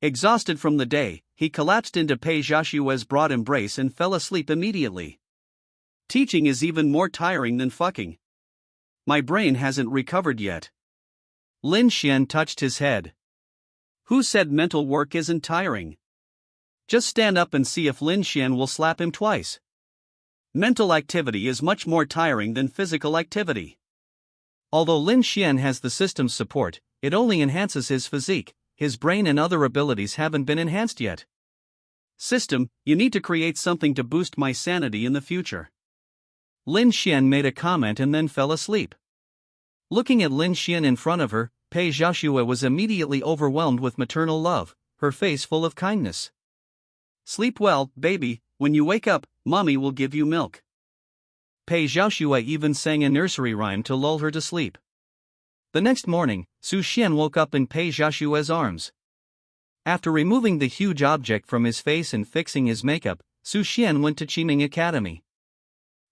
Exhausted from the day, he collapsed into Pei Xiaoshue's broad embrace and fell asleep immediately. Teaching is even more tiring than fucking. My brain hasn't recovered yet. Lin Xuan touched his head. Who said mental work isn't tiring? Just stand up and see if Lin Xuan will slap him twice. Mental activity is much more tiring than physical activity. Although Lin Xuan has the system's support, it only enhances his physique. His brain and other abilities haven't been enhanced yet. System, you need to create something to boost my sanity in the future. Lin Xuan made a comment and then fell asleep. Looking at Lin Xuan in front of her, Pei Xiaoshue was immediately overwhelmed with maternal love, her face full of kindness. Sleep well, baby, when you wake up, mommy will give you milk. Pei Xiaoshue even sang a nursery rhyme to lull her to sleep. The next morning, Su Xian woke up in Pei Xiaoshue's arms. After removing the huge object from his face and fixing his makeup, Su Xian went to Qiming Academy.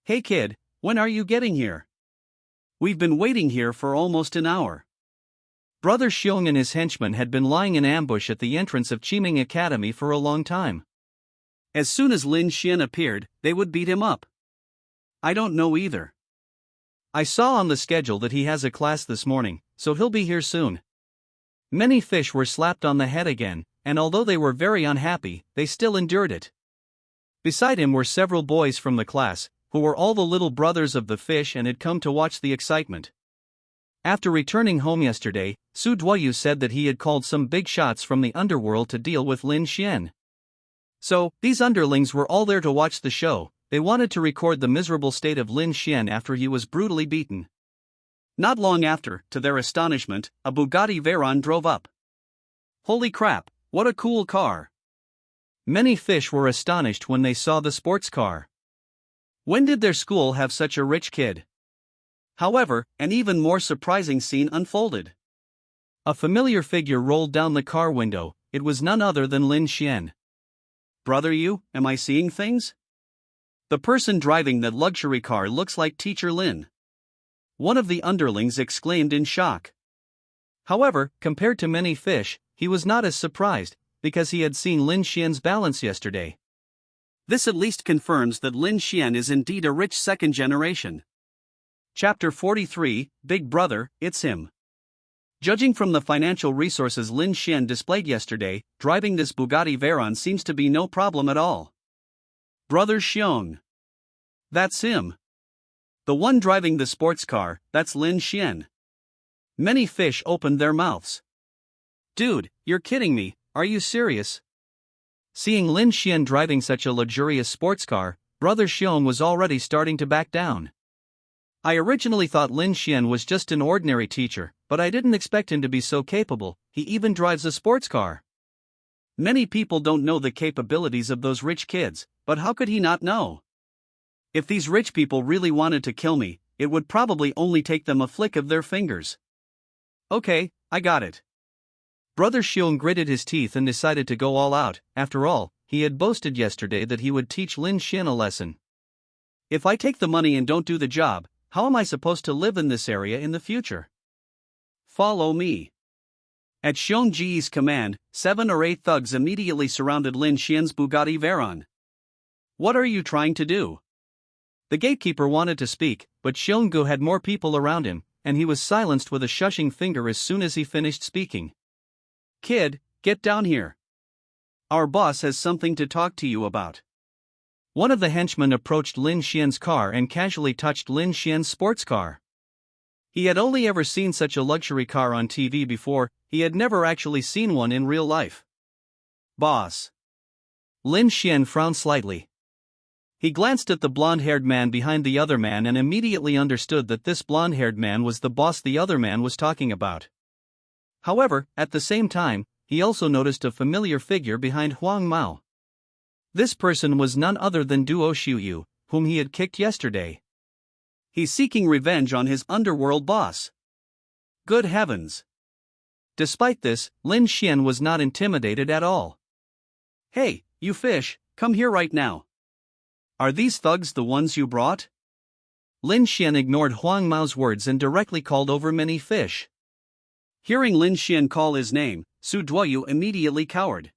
Hey kid, when are you getting here? We've been waiting here for almost an hour. Brother Xiong and his henchmen had been lying in ambush at the entrance of Qiming Academy for a long time. As soon as Lin Xuan appeared, they would beat him up. I don't know either. I saw on the schedule that he has a class this morning, so he'll be here soon. Many fish were slapped on the head again, and although they were very unhappy, they still endured it. Beside him were several boys from the class, who were all the little brothers of the fish and had come to watch the excitement. After returning home yesterday, Su Duoyu said that he had called some big shots from the underworld to deal with Lin Xuan. So, these underlings were all there to watch the show. They wanted to record the miserable state of Lin Xuan after he was brutally beaten. Not long after, to their astonishment, a Bugatti Veyron drove up. Holy crap, what a cool car! Many fish were astonished when they saw the sports car. When did their school have such a rich kid? However, an even more surprising scene unfolded. A familiar figure rolled down the car window. It was none other than Lin Xuan. Brother, am I seeing things? The person driving that luxury car looks like Teacher Lin. One of the underlings exclaimed in shock. However, compared to many fish, he was not as surprised, because he had seen Lin Xuan's balance yesterday. This at least confirms that Lin Xuan is indeed a rich second generation. Chapter 43, Big Brother, it's him. Judging from the financial resources Lin Xuan displayed yesterday, driving this Bugatti Veyron seems to be no problem at all. Brother Xiong. That's him. The one driving the sports car, that's Lin Xuan. Many fish opened their mouths. Dude, you're kidding me, are you serious? Seeing Lin Xuan driving such a luxurious sports car, Brother Xiong was already starting to back down. I originally thought Lin Xuan was just an ordinary teacher, but I didn't expect him to be so capable. He even drives a sports car. Many people don't know the capabilities of those rich kids, but how could he not know? If these rich people really wanted to kill me, it would probably only take them a flick of their fingers. Okay, I got it. Brother Xiong gritted his teeth and decided to go all out. After all, he had boasted yesterday that he would teach Lin Xuan a lesson. If I take the money and don't do the job, how am I supposed to live in this area in the future? Follow me. At Xiong Ji's command, 7 or 8 thugs immediately surrounded Lin Xuan's Bugatti Veyron. What are you trying to do? The gatekeeper wanted to speak, but Xionggu had more people around him, and he was silenced with a shushing finger as soon as he finished speaking. Kid, get down here. Our boss has something to talk to you about. One of the henchmen approached Lin Xuan's car and casually touched Lin Xuan's sports car. He had only ever seen such a luxury car on TV before, he had never actually seen one in real life. Boss. Lin Xuan frowned slightly. He glanced at the blonde-haired man behind the other man and immediately understood that this blonde-haired man was the boss the other man was talking about. However, at the same time, he also noticed a familiar figure behind Huang Mao. This person was none other than Duo Xiuyu, whom he had kicked yesterday. He's seeking revenge on his underworld boss. Good heavens. Despite this, Lin Xuan was not intimidated at all. Hey, you fish, come here right now. Are these thugs the ones you brought? Lin Xuan ignored Huang Mao's words and directly called over many fish. Hearing Lin Xuan call his name, Su Duoyu immediately cowered.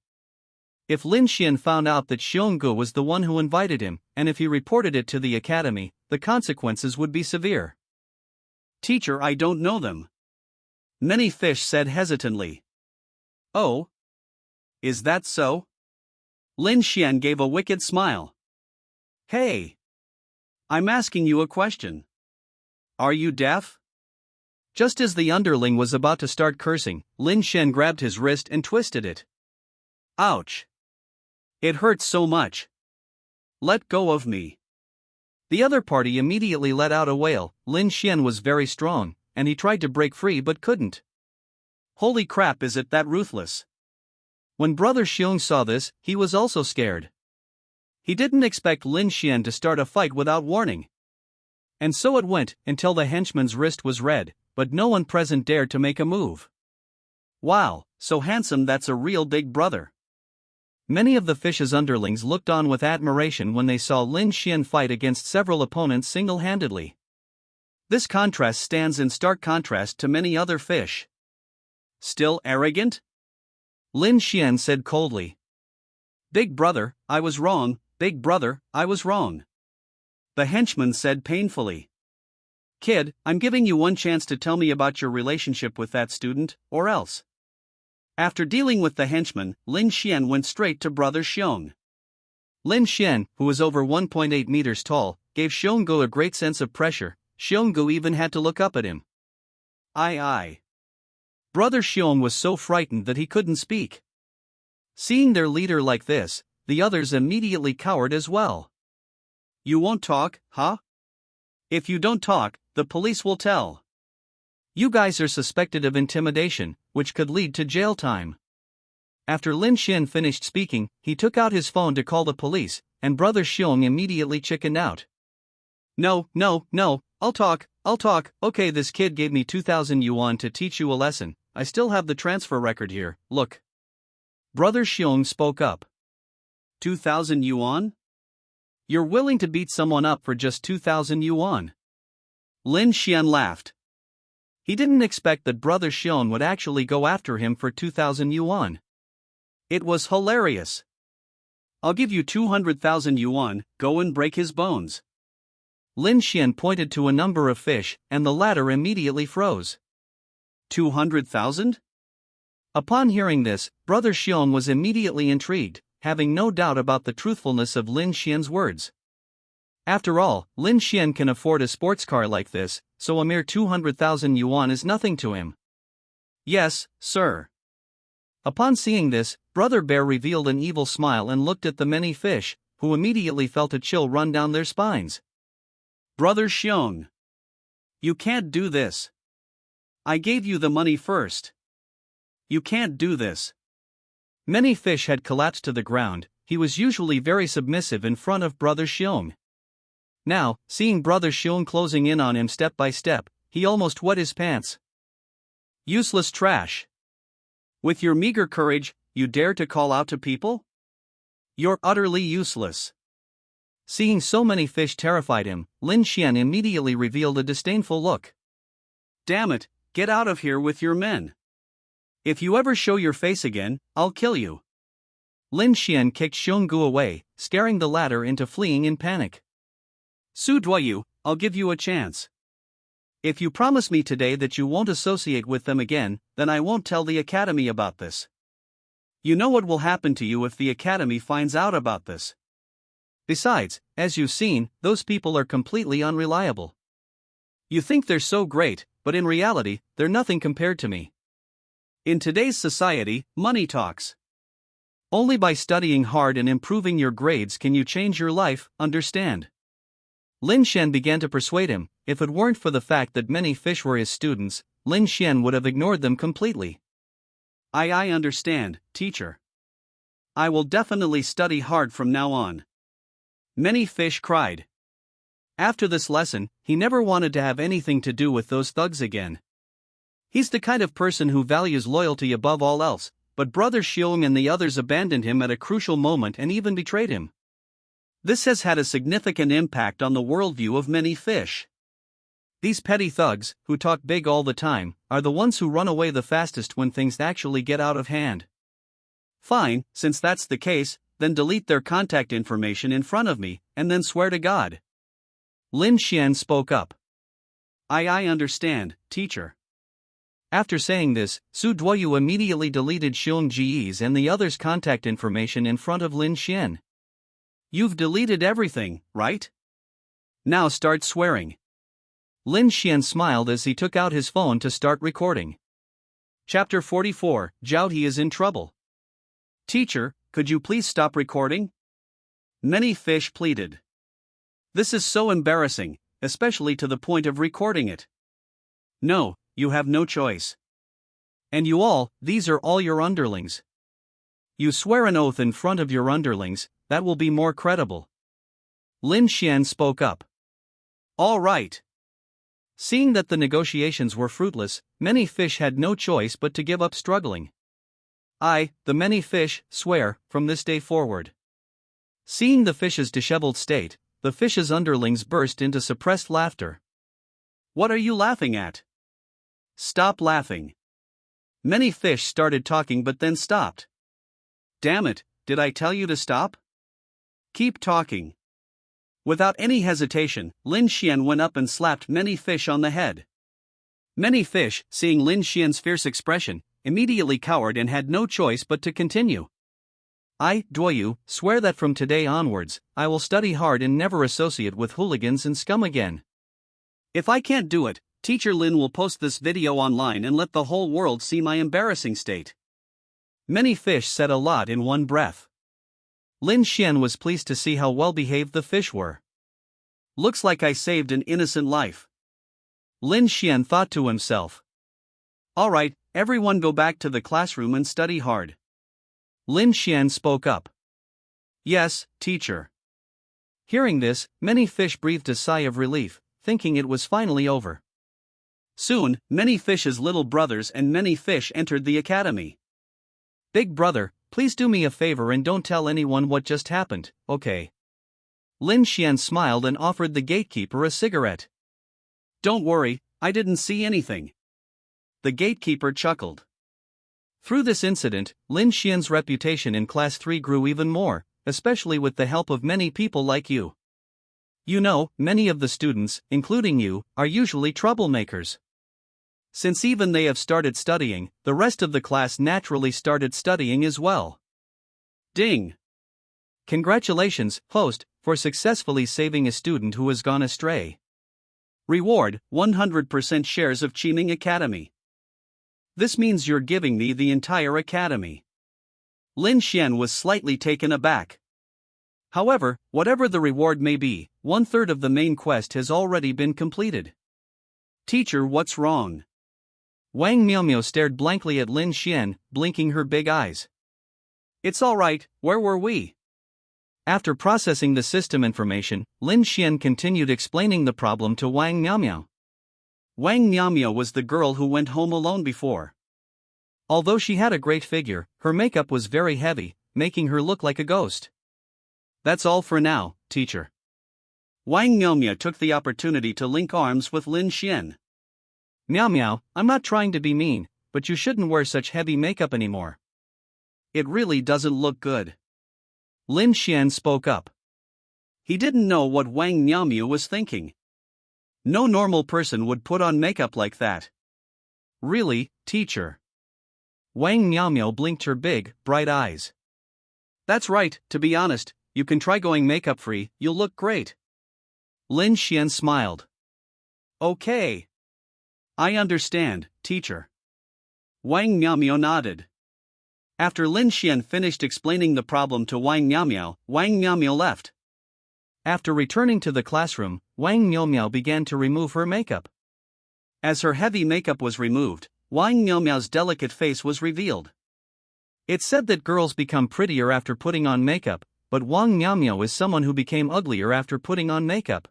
If Lin Xuan found out that Xionggu was the one who invited him, and if he reported it to the academy, the consequences would be severe. Teacher, I don't know them. Many fish said hesitantly. Oh? Is that so? Lin Xuan gave a wicked smile. Hey! I'm asking you a question. Are you deaf? Just as the underling was about to start cursing, Lin Xuan grabbed his wrist and twisted it. Ouch! It hurts so much. Let go of me. The other party immediately let out a wail. Lin Xuan was very strong, and he tried to break free but couldn't. Holy crap, is it that ruthless? When Brother Xiong saw this, he was also scared. He didn't expect Lin Xuan to start a fight without warning. And so it went, until the henchman's wrist was red, but no one present dared to make a move. Wow, so handsome, that's a real big brother. Many of the fish's underlings looked on with admiration when they saw Lin Xuan fight against several opponents single-handedly. This contrast stands in stark contrast to many other fish. Still arrogant? Lin Xuan said coldly. Big brother, I was wrong, big brother, I was wrong. The henchman said painfully. Kid, I'm giving you one chance to tell me about your relationship with that student, or else. After dealing with the henchman, Lin Xuan went straight to Brother Xiong. Lin Xuan, who was over 1.8 meters tall, gave Xionggu a great sense of pressure. Xionggu even had to look up at him. Aye. Brother Xiong was so frightened that he couldn't speak. Seeing their leader like this, the others immediately cowered as well. You won't talk, huh? If you don't talk, the police will tell. You guys are suspected of intimidation, which could lead to jail time. After Lin Xuan finished speaking, he took out his phone to call the police, and Brother Xiong immediately chickened out. No, I'll talk, okay, this kid gave me 2,000 yuan to teach you a lesson, I still have the transfer record here, look. Brother Xiong spoke up. 2,000 yuan? You're willing to beat someone up for just 2,000 yuan? Lin Xuan laughed. He didn't expect that Brother Xiong would actually go after him for 2,000 yuan. It was hilarious. I'll give you 200,000 yuan, go and break his bones. Lin Xuan pointed to a number of fish, and the latter immediately froze. 200,000? Upon hearing this, Brother Xiong was immediately intrigued, having no doubt about the truthfulness of Lin Xuan's words. After all, Lin Xuan can afford a sports car like this, so a mere 200,000 yuan is nothing to him. Yes, sir. Upon seeing this, Brother Bear revealed an evil smile and looked at the many fish, who immediately felt a chill run down their spines. Brother Xiong. You can't do this. I gave you the money first. You can't do this. Many fish had collapsed to the ground. He was usually very submissive in front of Brother Xiong. Now, seeing Brother Xiong closing in on him step by step, he almost wet his pants. Useless trash. With your meager courage, you dare to call out to people? You're utterly useless. Seeing so many fish terrified him, Lin Xuan immediately revealed a disdainful look. Damn it, get out of here with your men. If you ever show your face again, I'll kill you. Lin Xuan kicked Xionggu away, scaring the latter into fleeing in panic. Su Duoyu, I'll give you a chance. If you promise me today that you won't associate with them again, then I won't tell the academy about this. You know what will happen to you if the academy finds out about this. Besides, as you've seen, those people are completely unreliable. You think they're so great, but in reality, they're nothing compared to me. In today's society, money talks. Only by studying hard and improving your grades can you change your life, understand? Lin Xuan began to persuade him. If it weren't for the fact that many fish were his students, Lin Xuan would have ignored them completely. I understand, teacher. I will definitely study hard from now on. Many fish cried. After this lesson, he never wanted to have anything to do with those thugs again. He's the kind of person who values loyalty above all else, but Brother Xiong and the others abandoned him at a crucial moment and even betrayed him. This has had a significant impact on the worldview of many fish. These petty thugs, who talk big all the time, are the ones who run away the fastest when things actually get out of hand. Fine, since that's the case, then delete their contact information in front of me, and then swear to God. Lin Xuan spoke up. I understand, teacher. After saying this, Su Duoyu immediately deleted Xiong Ji's and the others' contact information in front of Lin Xuan. You've deleted everything, right? Now start swearing. Lin Xuan smiled as he took out his phone to start recording. Chapter 44, Zhao is in trouble. Teacher, could you please stop recording? Many fish pleaded. This is so embarrassing, especially to the point of recording it. No, you have no choice. And you all, these are all your underlings. You swear an oath in front of your underlings, that will be more credible. Lin Xuan spoke up. All right. Seeing that the negotiations were fruitless, many fish had no choice but to give up struggling. I, the many fish, swear, from this day forward. Seeing the fish's disheveled state, the fish's underlings burst into suppressed laughter. What are you laughing at? Stop laughing. Many fish started talking but then stopped. Damn it, did I tell you to stop? Keep talking. Without any hesitation, Lin Xuan went up and slapped Many Fish on the head. Many Fish, seeing Lin Xuan's fierce expression, immediately cowered and had no choice but to continue. I, Duoyu, swear that from today onwards, I will study hard and never associate with hooligans and scum again. If I can't do it, Teacher Lin will post this video online and let the whole world see my embarrassing state. Many fish said a lot in one breath. Lin Xuan was pleased to see how well behaved the fish were. Looks like I saved an innocent life. Lin Xuan thought to himself. Alright, everyone go back to the classroom and study hard. Lin Xuan spoke up. Yes, teacher. Hearing this, Many Fish breathed a sigh of relief, thinking it was finally over. Soon, Many Fish's little brothers and Many Fish entered the academy. Big brother, please do me a favor and don't tell anyone what just happened, okay? Lin Xuan smiled and offered the gatekeeper a cigarette. Don't worry, I didn't see anything. The gatekeeper chuckled. Through this incident, Lin Xuan's reputation in Class 3 grew even more, especially with the help of many people like you. You know, many of the students, including you, are usually troublemakers. Since even they have started studying, the rest of the class naturally started studying as well. Ding! Congratulations, host, for successfully saving a student who has gone astray. Reward, 100% shares of Qiming Academy. This means you're giving me the entire academy. Lin Xuan was slightly taken aback. However, whatever the reward may be, 1/3 of the main quest has already been completed. Teacher, what's wrong? Wang Miaomio stared blankly at Lin Xuan, blinking her big eyes. It's alright, where were we? After processing the system information, Lin Xuan continued explaining the problem to Wang Miaomio. Wang Miaomio was the girl who went home alone before. Although she had a great figure, her makeup was very heavy, making her look like a ghost. That's all for now, teacher. Wang Miaomio took the opportunity to link arms with Lin Xuan. Miao Miao, I'm not trying to be mean, but you shouldn't wear such heavy makeup anymore. It really doesn't look good. Lin Xuan spoke up. He didn't know what Wang Miaomio was thinking. No normal person would put on makeup like that. Really, teacher? Wang Miaomio blinked her big, bright eyes. That's right, to be honest, you can try going makeup free, you'll look great. Lin Xuan smiled. Okay. I understand, teacher. Wang Miaomio nodded. After Lin Xuan finished explaining the problem to Wang Miaomio left. After returning to the classroom, Wang Miaomio began to remove her makeup. As her heavy makeup was removed, Wang Miaomio's delicate face was revealed. It's said that girls become prettier after putting on makeup, but Wang Miaomio is someone who became uglier after putting on makeup.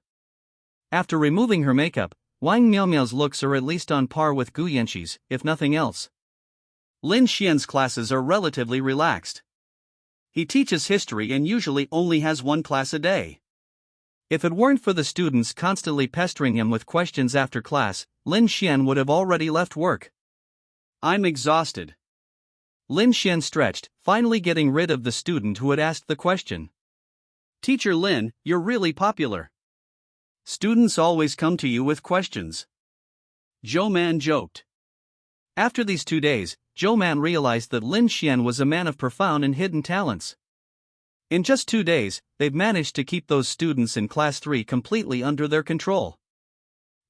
After removing her makeup, Wang Miaomio's looks are at least on par with Gu Yanxi's, if nothing else. Lin Xuan's classes are relatively relaxed. He teaches history and usually only has one class a day. If it weren't for the students constantly pestering him with questions after class, Lin Xuan would have already left work. I'm exhausted. Lin Xuan stretched, finally getting rid of the student who had asked the question. Teacher Lin, you're really popular. Students always come to you with questions. Joe Man joked. After these 2 days, Joe Man realized that Lin Xuan was a man of profound and hidden talents. In just 2 days, they've managed to keep those students in Class 3 completely under their control.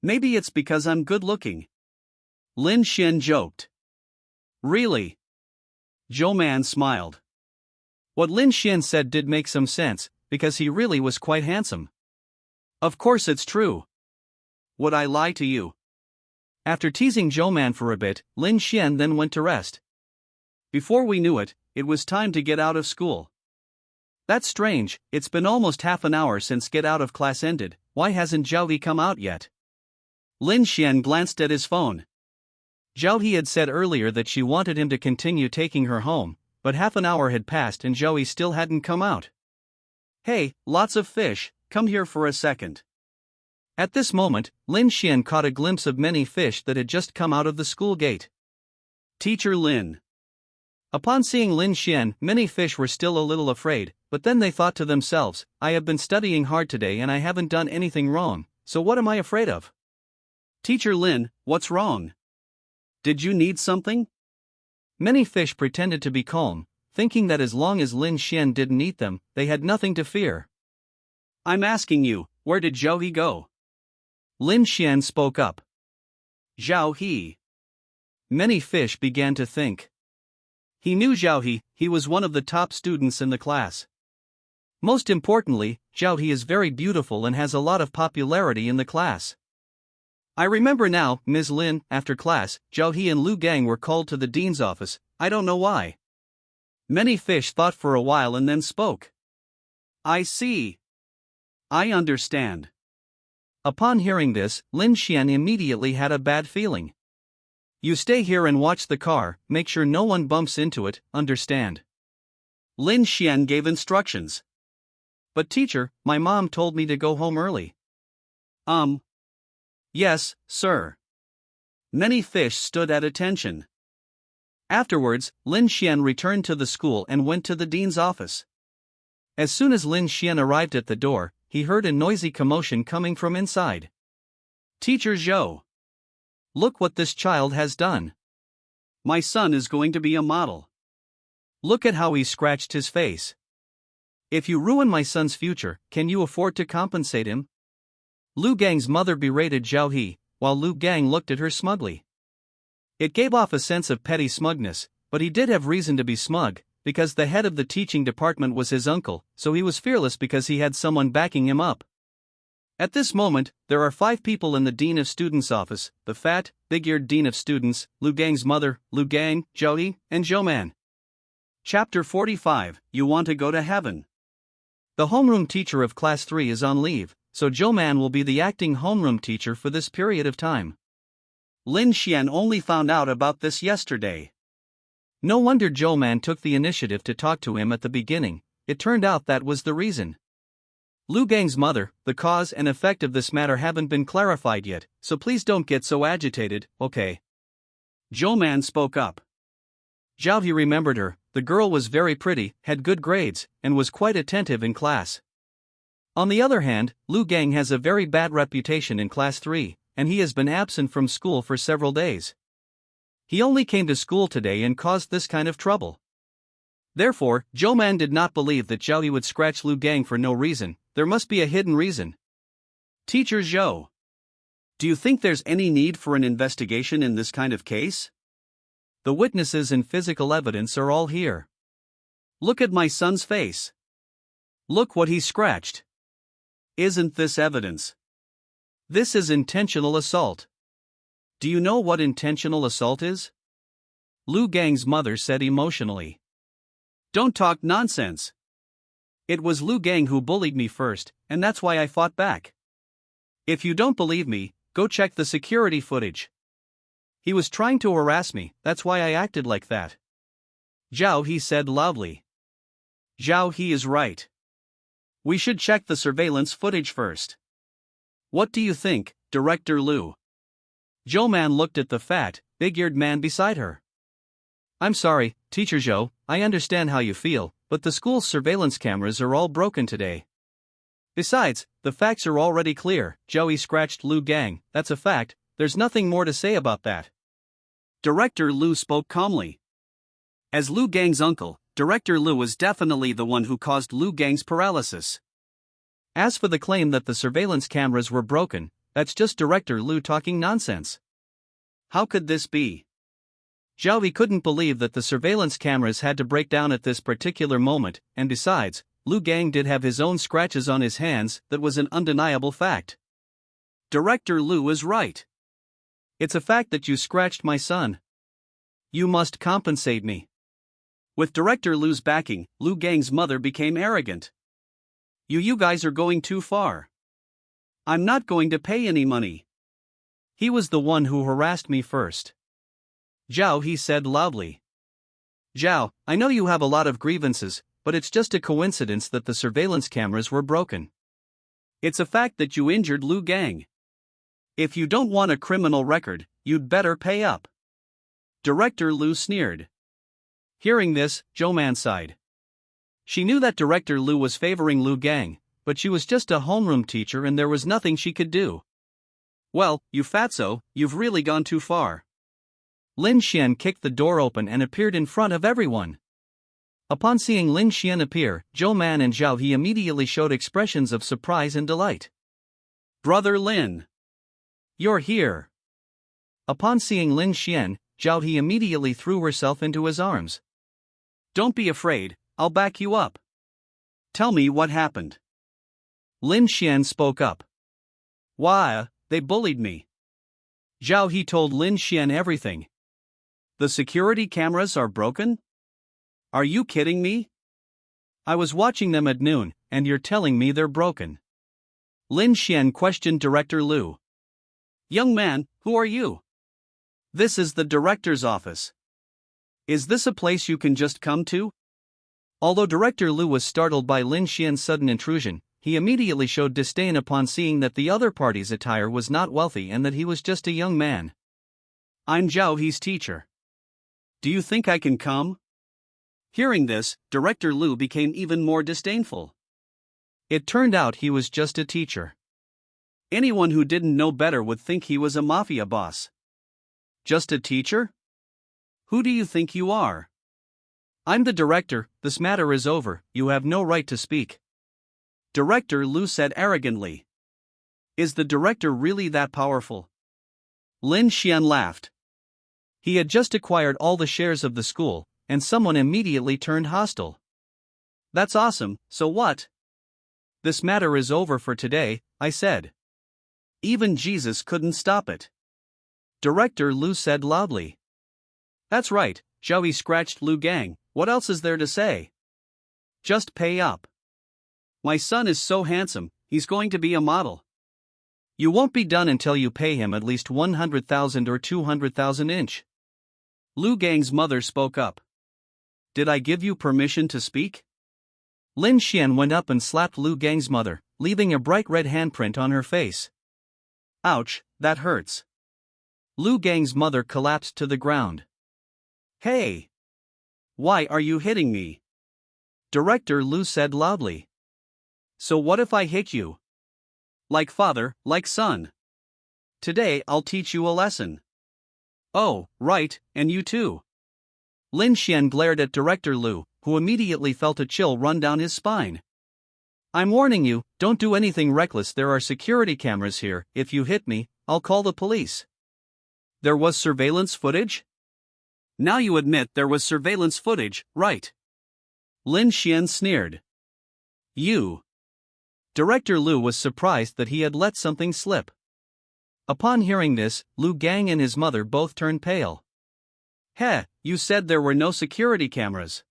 Maybe it's because I'm good looking. Lin Xuan joked. Really? Joe Man smiled. What Lin Xuan said did make some sense, because he really was quite handsome. Of course it's true. Would I lie to you? After teasing Joe Man for a bit, Lin Xuan then went to rest. Before we knew it, it was time to get out of school. That's strange, it's been almost half an hour since get out of class ended. Why hasn't Zhao He come out yet? Lin Xuan glanced at his phone. Zhao He had said earlier that she wanted him to continue taking her home, but half an hour had passed and Zhao He still hadn't come out. Hey, lots of fish, come here for a second. At this moment, Lin Xuan caught a glimpse of many fish that had just come out of the school gate. Teacher Lin. Upon seeing Lin Xuan, many fish were still a little afraid, but then they thought to themselves, I have been studying hard today and I haven't done anything wrong, so what am I afraid of? Teacher Lin, what's wrong? Did you need something? Many fish pretended to be calm, thinking that as long as Lin Xuan didn't eat them, they had nothing to fear. I'm asking you, where did Zhao He go? Lin Xuan spoke up. Zhao He. Many fish began to think. He knew Zhao He was one of the top students in the class. Most importantly, Zhao He is very beautiful and has a lot of popularity in the class. I remember now, Ms. Lin, after class, Zhao He and Lu Gang were called to the dean's office, I don't know why. Many fish thought for a while and then spoke. I see. I understand. Upon hearing this, Lin Xuan immediately had a bad feeling. You stay here and watch the car, make sure no one bumps into it, understand? Lin Xuan gave instructions. But teacher, my mom told me to go home early. Yes, sir. Many fish stood at attention. Afterwards, Lin Xuan returned to the school and went to the dean's office. As soon as Lin Xuan arrived at the door, he heard a noisy commotion coming from inside. Teacher Zhou. Look what this child has done. My son is going to be a model. Look at how he scratched his face. If you ruin my son's future, can you afford to compensate him? Lu Gang's mother berated Zhao He, while Lu Gang looked at her smugly. It gave off a sense of petty smugness, but he did have reason to be smug, because the head of the teaching department was his uncle, so he was fearless because he had someone backing him up. At this moment, there are 5 people in the Dean of Students' office, the fat, big-eared Dean of Students, Lu Gang's mother, Lu Gang, Zhao He, and Zhou Man. Chapter 45, You Want to Go to Heaven. The homeroom teacher of Class 3 is on leave, so Zhou Man will be the acting homeroom teacher for this period of time. Lin Xuan only found out about this yesterday. No wonder Zhou Man took the initiative to talk to him at the beginning, it turned out that was the reason. Lu Gang's mother, the cause and effect of this matter haven't been clarified yet, so please don't get so agitated, okay? Zhou Man spoke up. Zhao He remembered her, the girl was very pretty, had good grades, and was quite attentive in class. On the other hand, Lu Gang has a very bad reputation in Class 3, and he has been absent from school for several days. He only came to school today and caused this kind of trouble. Therefore, Zhou Man did not believe that Zhao He would scratch Lu Gang for no reason, there must be a hidden reason. Teacher Zhou. Do you think there's any need for an investigation in this kind of case? The witnesses and physical evidence are all here. Look at my son's face. Look what he scratched. Isn't this evidence? This is intentional assault. Do you know what intentional assault is? Lu Gang's mother said emotionally. Don't talk nonsense. It was Lu Gang who bullied me first, and that's why I fought back. If you don't believe me, go check the security footage. He was trying to harass me, that's why I acted like that. Zhao He said loudly. Zhao He is right. We should check the surveillance footage first. What do you think, Director Lu? Zhou Man looked at the fat, big-eared man beside her. I'm sorry, Teacher Zhou, I understand how you feel, but the school's surveillance cameras are all broken today. Besides, the facts are already clear. Joey scratched Lu Gang. That's a fact, there's nothing more to say about that. Director Lu spoke calmly. As Lu Gang's uncle, Director Lu was definitely the one who caused Lu Gang's paralysis. As for the claim that the surveillance cameras were broken, that's just Director Lu talking nonsense. How could this be? Zhao couldn't believe that the surveillance cameras had to break down at this particular moment, and besides, Lu Gang did have his own scratches on his hands. That was an undeniable fact. Director Lu is right. It's a fact that you scratched my son. You must compensate me. With Director Lu's backing, Lu Gang's mother became arrogant. You guys are going too far. I'm not going to pay any money. He was the one who harassed me first. Zhao, he said loudly. Zhao, I know you have a lot of grievances, but it's just a coincidence that the surveillance cameras were broken. It's a fact that you injured Lu Gang. If you don't want a criminal record, you'd better pay up. Director Lu sneered. Hearing this, Zhou Man sighed. She knew that Director Lu was favoring Lu Gang, but she was just a homeroom teacher and there was nothing she could do. Well, you fatso, you've really gone too far. Lin Xuan kicked the door open and appeared in front of everyone. Upon seeing Lin Xuan appear, Zhou Man and Zhao He immediately showed expressions of surprise and delight. Brother Lin. You're here. Upon seeing Lin Xuan, Zhao He immediately threw herself into his arms. Don't be afraid, I'll back you up. Tell me what happened. Lin Xuan spoke up. Why, they bullied me. Zhao He told Lin Xuan everything. The security cameras are broken? Are you kidding me? I was watching them at noon, and you're telling me they're broken. Lin Xuan questioned Director Lu. Young man, who are you? This is the director's office. Is this a place you can just come to? Although Director Lu was startled by Lin Xuan's sudden intrusion, he immediately showed disdain upon seeing that the other party's attire was not wealthy and that he was just a young man. I'm Zhao He's teacher. Do you think I can come? Hearing this, Director Lu became even more disdainful. It turned out he was just a teacher. Anyone who didn't know better would think he was a mafia boss. Just a teacher? Who do you think you are? I'm the director, this matter is over, you have no right to speak. Director Lu said arrogantly. Is the director really that powerful? Lin Xuan laughed. He had just acquired all the shares of the school, and someone immediately turned hostile. That's awesome, so what? This matter is over for today, I said. Even Jesus couldn't stop it. Director Lu said loudly. That's right, Zhao He scratched Lu Gang, what else is there to say? Just pay up. My son is so handsome, he's going to be a model. You won't be done until you pay him at least 100,000 or 200,000 inch. Lu Gang's mother spoke up. Did I give you permission to speak? Lin Xuan went up and slapped Lu Gang's mother, leaving a bright red handprint on her face. Ouch, that hurts. Lu Gang's mother collapsed to the ground. Hey! Why are you hitting me? Director Lu said loudly. So what if I hit you? Like father, like son. Today I'll teach you a lesson. Oh, right, and you too. Lin Xuan glared at Director Lu, who immediately felt a chill run down his spine. I'm warning you, don't do anything reckless, there are security cameras here, if you hit me, I'll call the police. There was surveillance footage? Now you admit there was surveillance footage, right? Lin Xuan sneered. You. Director Lu was surprised that he had let something slip. Upon hearing this, Lu Gang and his mother both turned pale. Heh, you said there were no security cameras.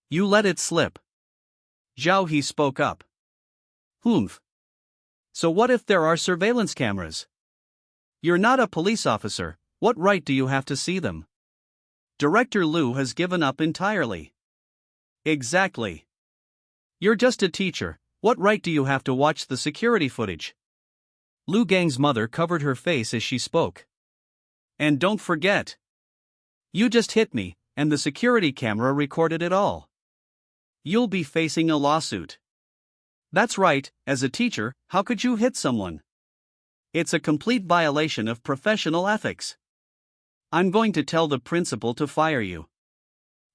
You let it slip. Zhao He spoke up. Humph. So what if there are surveillance cameras? You're not a police officer, what right do you have to see them? Director Lu has given up entirely. Exactly. You're just a teacher, What right do you have to watch the security footage? Lu Gang's mother covered her face as she spoke. And don't forget. You just hit me, and the security camera recorded it all. You'll be facing a lawsuit. That's right, as a teacher, how could you hit someone? It's a complete violation of professional ethics. I'm going to tell the principal to fire you.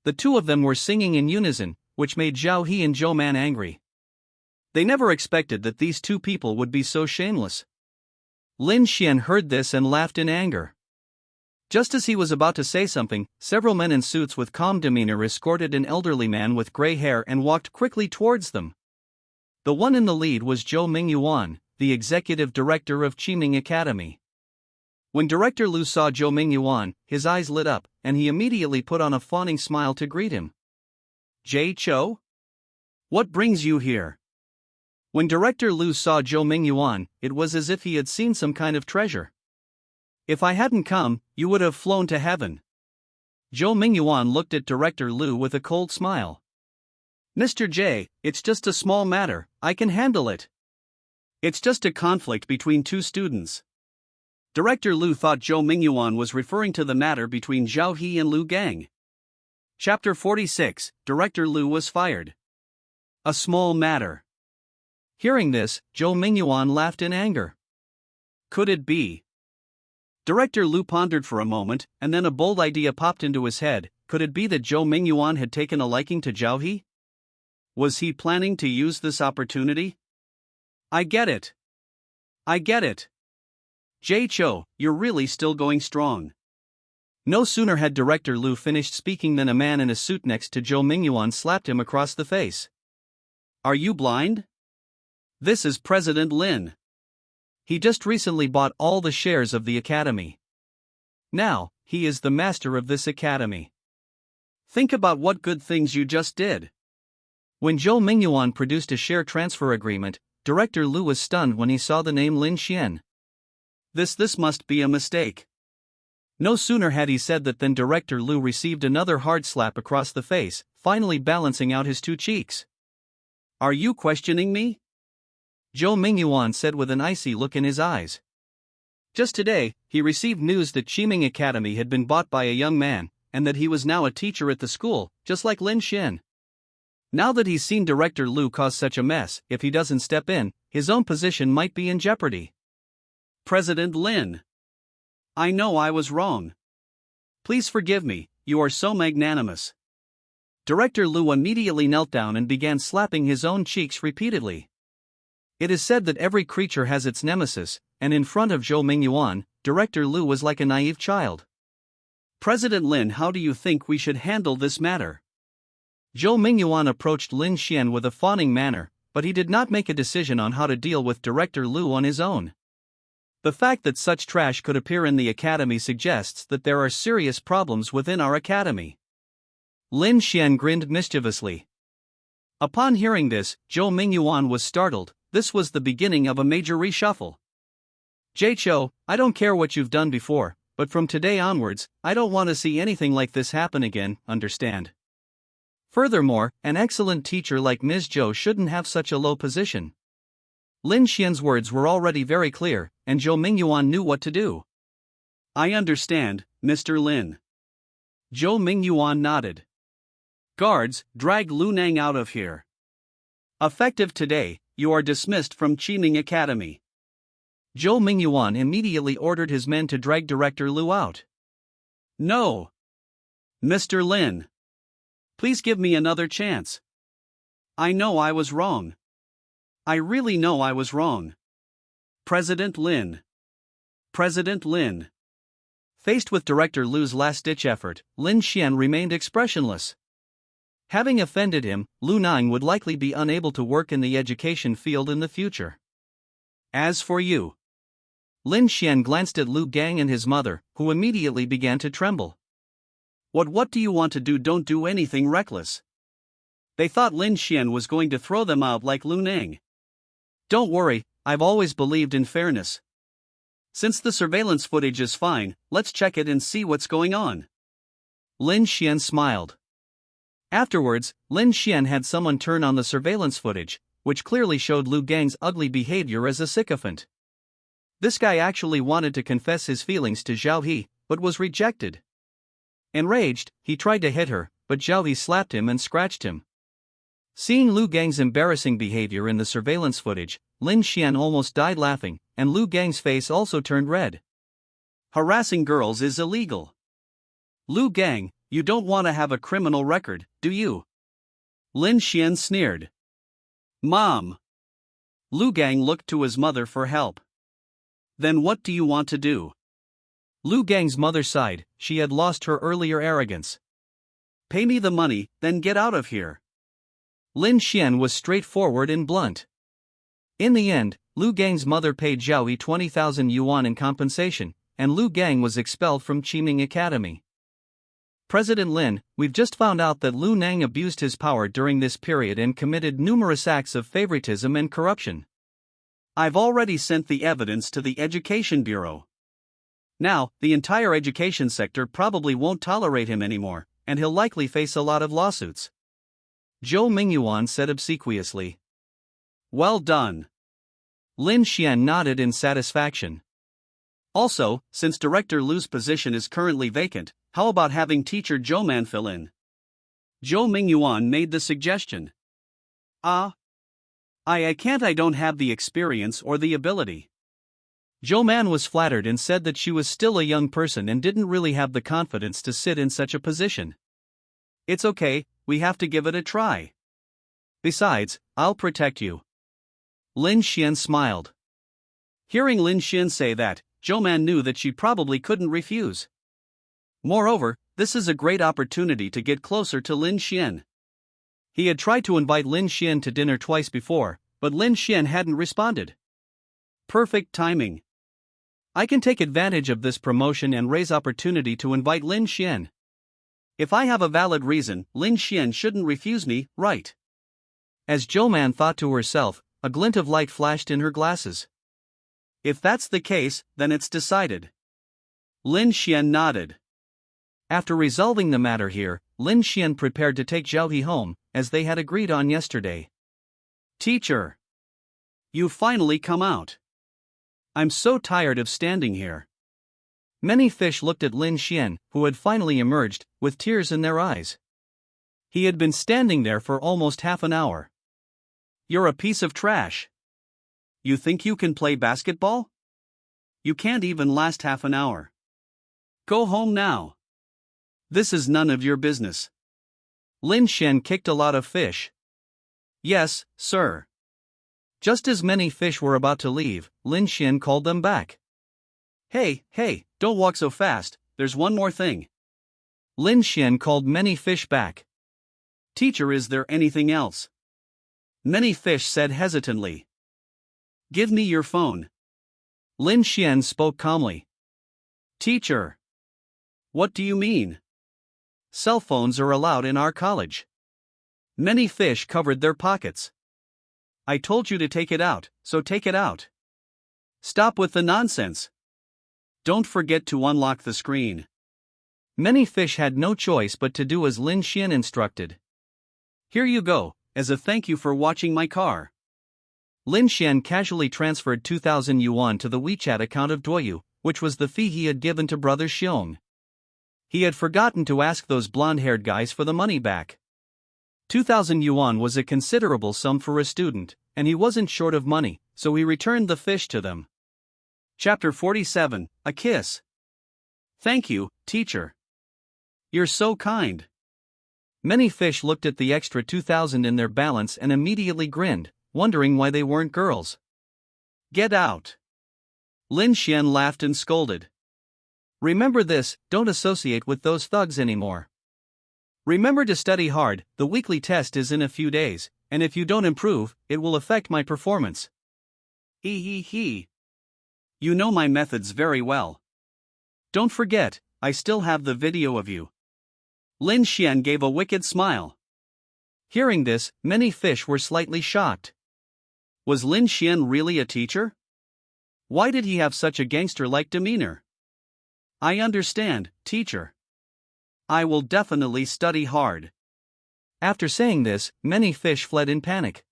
The two of them were singing in unison, which made Zhao He and Zhou Man angry. They never expected that these two people would be so shameless. Lin Xuan heard this and laughed in anger. Just as he was about to say something, several men in suits with calm demeanor escorted an elderly man with gray hair and walked quickly towards them. The one in the lead was Zhou Mingyuan, the executive director of Qiming Academy. When Director Lu saw Zhou Mingyuan, his eyes lit up, and he immediately put on a fawning smile to greet him. Jay Cho? What brings you here? When Director Lu saw Zhou Mingyuan, it was as if he had seen some kind of treasure. If I hadn't come, you would have flown to heaven. Zhou Mingyuan looked at Director Lu with a cold smile. Mr. J, it's just a small matter, I can handle it. It's just a conflict between two students. Director Lu thought Zhou Mingyuan was referring to the matter between Zhao He and Lu Gang. Chapter 46, Director Lu was fired. A small matter. Hearing this, Zhou Mingyuan laughed in anger. Could it be? Director Lu pondered for a moment, and then a bold idea popped into his head. Could it be that Zhou Mingyuan had taken a liking to Zhao He? Was he planning to use this opportunity? I get it. Jay Cho, you're really still going strong. No sooner had Director Lu finished speaking than a man in a suit next to Zhou Mingyuan slapped him across the face. Are you blind? This is President Lin. He just recently bought all the shares of the academy. Now, he is the master of this academy. Think about what good things you just did. When Zhou Mingyuan produced a share transfer agreement, Director Lu was stunned when he saw the name Lin Xuan. This must be a mistake. No sooner had he said that than Director Lu received another hard slap across the face, finally balancing out his two cheeks. Are you questioning me? Zhou Mingyuan said with an icy look in his eyes. Just today, he received news that Qiming Academy had been bought by a young man, and that he was now a teacher at the school, just like Lin Xuan. Now that he's seen Director Lu cause such a mess, if he doesn't step in, his own position might be in jeopardy. President Lin. I know I was wrong. Please forgive me, you are so magnanimous. Director Lu immediately knelt down and began slapping his own cheeks repeatedly. It is said that every creature has its nemesis, and in front of Zhou Mingyuan, Director Lu was like a naive child. President Lin, how do you think we should handle this matter? Zhou Mingyuan approached Lin Xuan with a fawning manner, but he did not make a decision on how to deal with Director Lu on his own. The fact that such trash could appear in the academy suggests that there are serious problems within our academy. Lin Xuan grinned mischievously. Upon hearing this, Zhou Mingyuan was startled. This was the beginning of a major reshuffle. Jay Cho, I don't care what you've done before, but from today onwards, I don't want to see anything like this happen again, understand? Furthermore, an excellent teacher like Ms. Zhou shouldn't have such a low position. Lin Xuan's words were already very clear, and Zhou Mingyuan knew what to do. I understand, Mr. Lin. Zhou Mingyuan nodded. Guards, drag Lu Nang out of here. Effective today, you are dismissed from Qiming Academy. Zhou Mingyuan immediately ordered his men to drag Director Lu out. No. Mr. Lin. Please give me another chance. I know I was wrong. I really know I was wrong. President Lin. President Lin. Faced with Director Lu's last-ditch effort, Lin Xuan remained expressionless. Having offended him, Lu Nang would likely be unable to work in the education field in the future. As for you. Lin Xuan glanced at Lu Gang and his mother, who immediately began to tremble. What do you want to do? Don't do anything reckless. They thought Lin Xuan was going to throw them out like Lu Nang. Don't worry, I've always believed in fairness. Since the surveillance footage is fine, let's check it and see what's going on. Lin Xuan smiled. Afterwards, Lin Xuan had someone turn on the surveillance footage, which clearly showed Lu Gang's ugly behavior as a sycophant. This guy actually wanted to confess his feelings to Zhao He, but was rejected. Enraged, he tried to hit her, but Zhao He slapped him and scratched him. Seeing Lu Gang's embarrassing behavior in the surveillance footage, Lin Xuan almost died laughing, and Lu Gang's face also turned red. Harassing girls is illegal. Lu Gang, you don't want to have a criminal record, do you? Lin Xuan sneered. Mom. Lu Gang looked to his mother for help. Then what do you want to do? Lu Gang's mother sighed, she had lost her earlier arrogance. Pay me the money, then get out of here. Lin Xuan was straightforward and blunt. In the end, Lu Gang's mother paid Zhao Yi 20,000 yuan in compensation, and Lu Gang was expelled from Qiming Academy. President Lin, we've just found out that Lu Nang abused his power during this period and committed numerous acts of favoritism and corruption. I've already sent the evidence to the Education Bureau. Now, the entire education sector probably won't tolerate him anymore, and he'll likely face a lot of lawsuits. Zhou Mingyuan said obsequiously. Well done. Lin Xuan nodded in satisfaction. Also, since Director Lu's position is currently vacant, how about having teacher Zhou Man fill in? Zhou Mingyuan made the suggestion. I can't, I don't have the experience or the ability. Zhou Man was flattered and said that she was still a young person and didn't really have the confidence to sit in such a position. It's okay, we have to give it a try. Besides, I'll protect you. Lin Xuan smiled. Hearing Lin Xuan say that, Zhou Man knew that she probably couldn't refuse. Moreover, this is a great opportunity to get closer to Lin Xuan. He had tried to invite Lin Xuan to dinner twice before, but Lin Xuan hadn't responded. Perfect timing. I can take advantage of this promotion and raise opportunity to invite Lin Xuan. If I have a valid reason, Lin Xuan shouldn't refuse me, right? As Zhou Man thought to herself, a glint of light flashed in her glasses. If that's the case, then it's decided. Lin Xuan nodded. After resolving the matter here, Lin Xuan prepared to take Zhao He home, as they had agreed on yesterday. Teacher. You've finally come out. I'm so tired of standing here. Many fish looked at Lin Xuan, who had finally emerged, with tears in their eyes. He had been standing there for almost half an hour. You're a piece of trash. You think you can play basketball? You can't even last half an hour. Go home now. This is none of your business. Lin Xuan kicked a lot of fish. Yes, sir. Just as many fish were about to leave, Lin Xuan called them back. Hey, don't walk so fast, there's one more thing. Lin Xuan called many fish back. Teacher, is there anything else? Many fish said hesitantly. Give me your phone. Lin Xuan spoke calmly. Teacher. What do you mean? Cell phones are allowed in our college. Many fish covered their pockets. I told you to take it out, so take it out. Stop with the nonsense. Don't forget to unlock the screen. Many fish had no choice but to do as Lin Xuan instructed. Here you go, as a thank you for watching my car. Lin Xuan casually transferred 2,000 yuan to the WeChat account of Duoyu, which was the fee he had given to brother Xiong. He had forgotten to ask those blonde-haired guys for the money back. 2,000 yuan was a considerable sum for a student, and he wasn't short of money, so he returned the fish to them. Chapter 47, A Kiss. Thank you, teacher. You're so kind. Many fish looked at the extra 2,000 in their balance and immediately grinned, wondering why they weren't girls. Get out. Lin Xuan laughed and scolded. Remember this, don't associate with those thugs anymore. Remember to study hard, the weekly test is in a few days, and if you don't improve, it will affect my performance. He. You know my methods very well. Don't forget, I still have the video of you. Lin Xuan gave a wicked smile. Hearing this, many fish were slightly shocked. Was Lin Xuan really a teacher? Why did he have such a gangster-like demeanor? I understand, teacher. I will definitely study hard. After saying this, many fish fled in panic.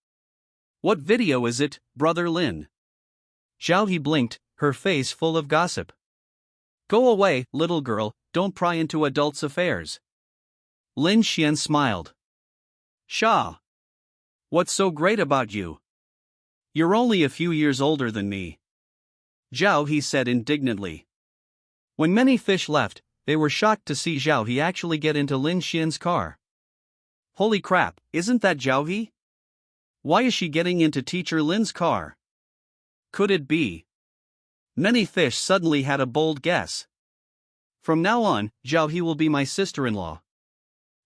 What video is it, Brother Lin? Zhao He blinked, her face full of gossip. Go away, little girl, don't pry into adults' affairs. Lin Xuan smiled. Sha. What's so great about you? You're only a few years older than me. Zhao He said indignantly. When many fish left, they were shocked to see Zhao He actually get into Lin Xian's car. Holy crap, isn't that Zhao He? Why is she getting into Teacher Lin's car? Could it be? Many fish suddenly had a bold guess. From now on, Zhao He will be my sister-in-law.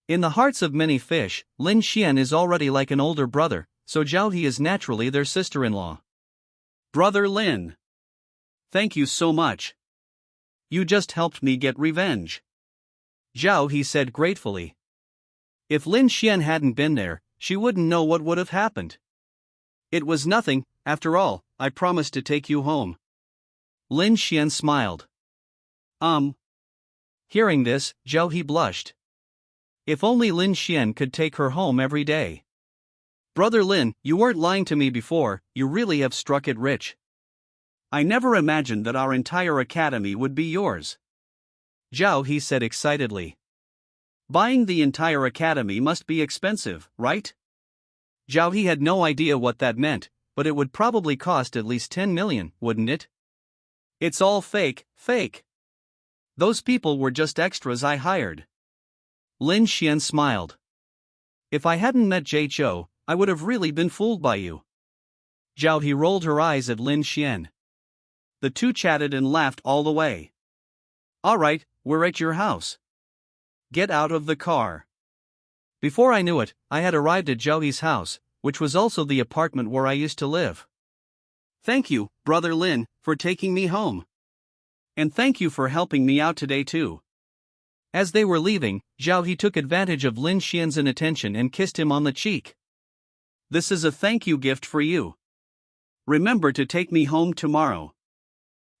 In the hearts of many fish, Lin Xian is already like an older brother, so Zhao He is naturally their sister-in-law. Brother Lin. Thank you so much. You just helped me get revenge. Zhao He said gratefully. If Lin Xian hadn't been there, she wouldn't know what would have happened. It was nothing, after all, I promised to take you home. Lin Xian smiled. Hearing this, Zhao He blushed. If only Lin Xian could take her home every day. Brother Lin, you weren't lying to me before, you really have struck it rich. I never imagined that our entire academy would be yours. Zhao He said excitedly. Buying the entire academy must be expensive, right? Zhao He had no idea what that meant, but it would probably cost at least 10 million, wouldn't it? It's all fake. Those people were just extras I hired. Lin Xian smiled. If I hadn't met Jay Chou, I would have really been fooled by you. Zhao He rolled her eyes at Lin Xian. The two chatted and laughed all the way. Alright, we're at your house. Get out of the car. Before I knew it, I had arrived at Zhao He's house, which was also the apartment where I used to live. Thank you, Brother Lin, for taking me home. And thank you for helping me out today too. As they were leaving, Zhao He took advantage of Lin Xian's inattention and kissed him on the cheek. This is a thank you gift for you. Remember to take me home tomorrow.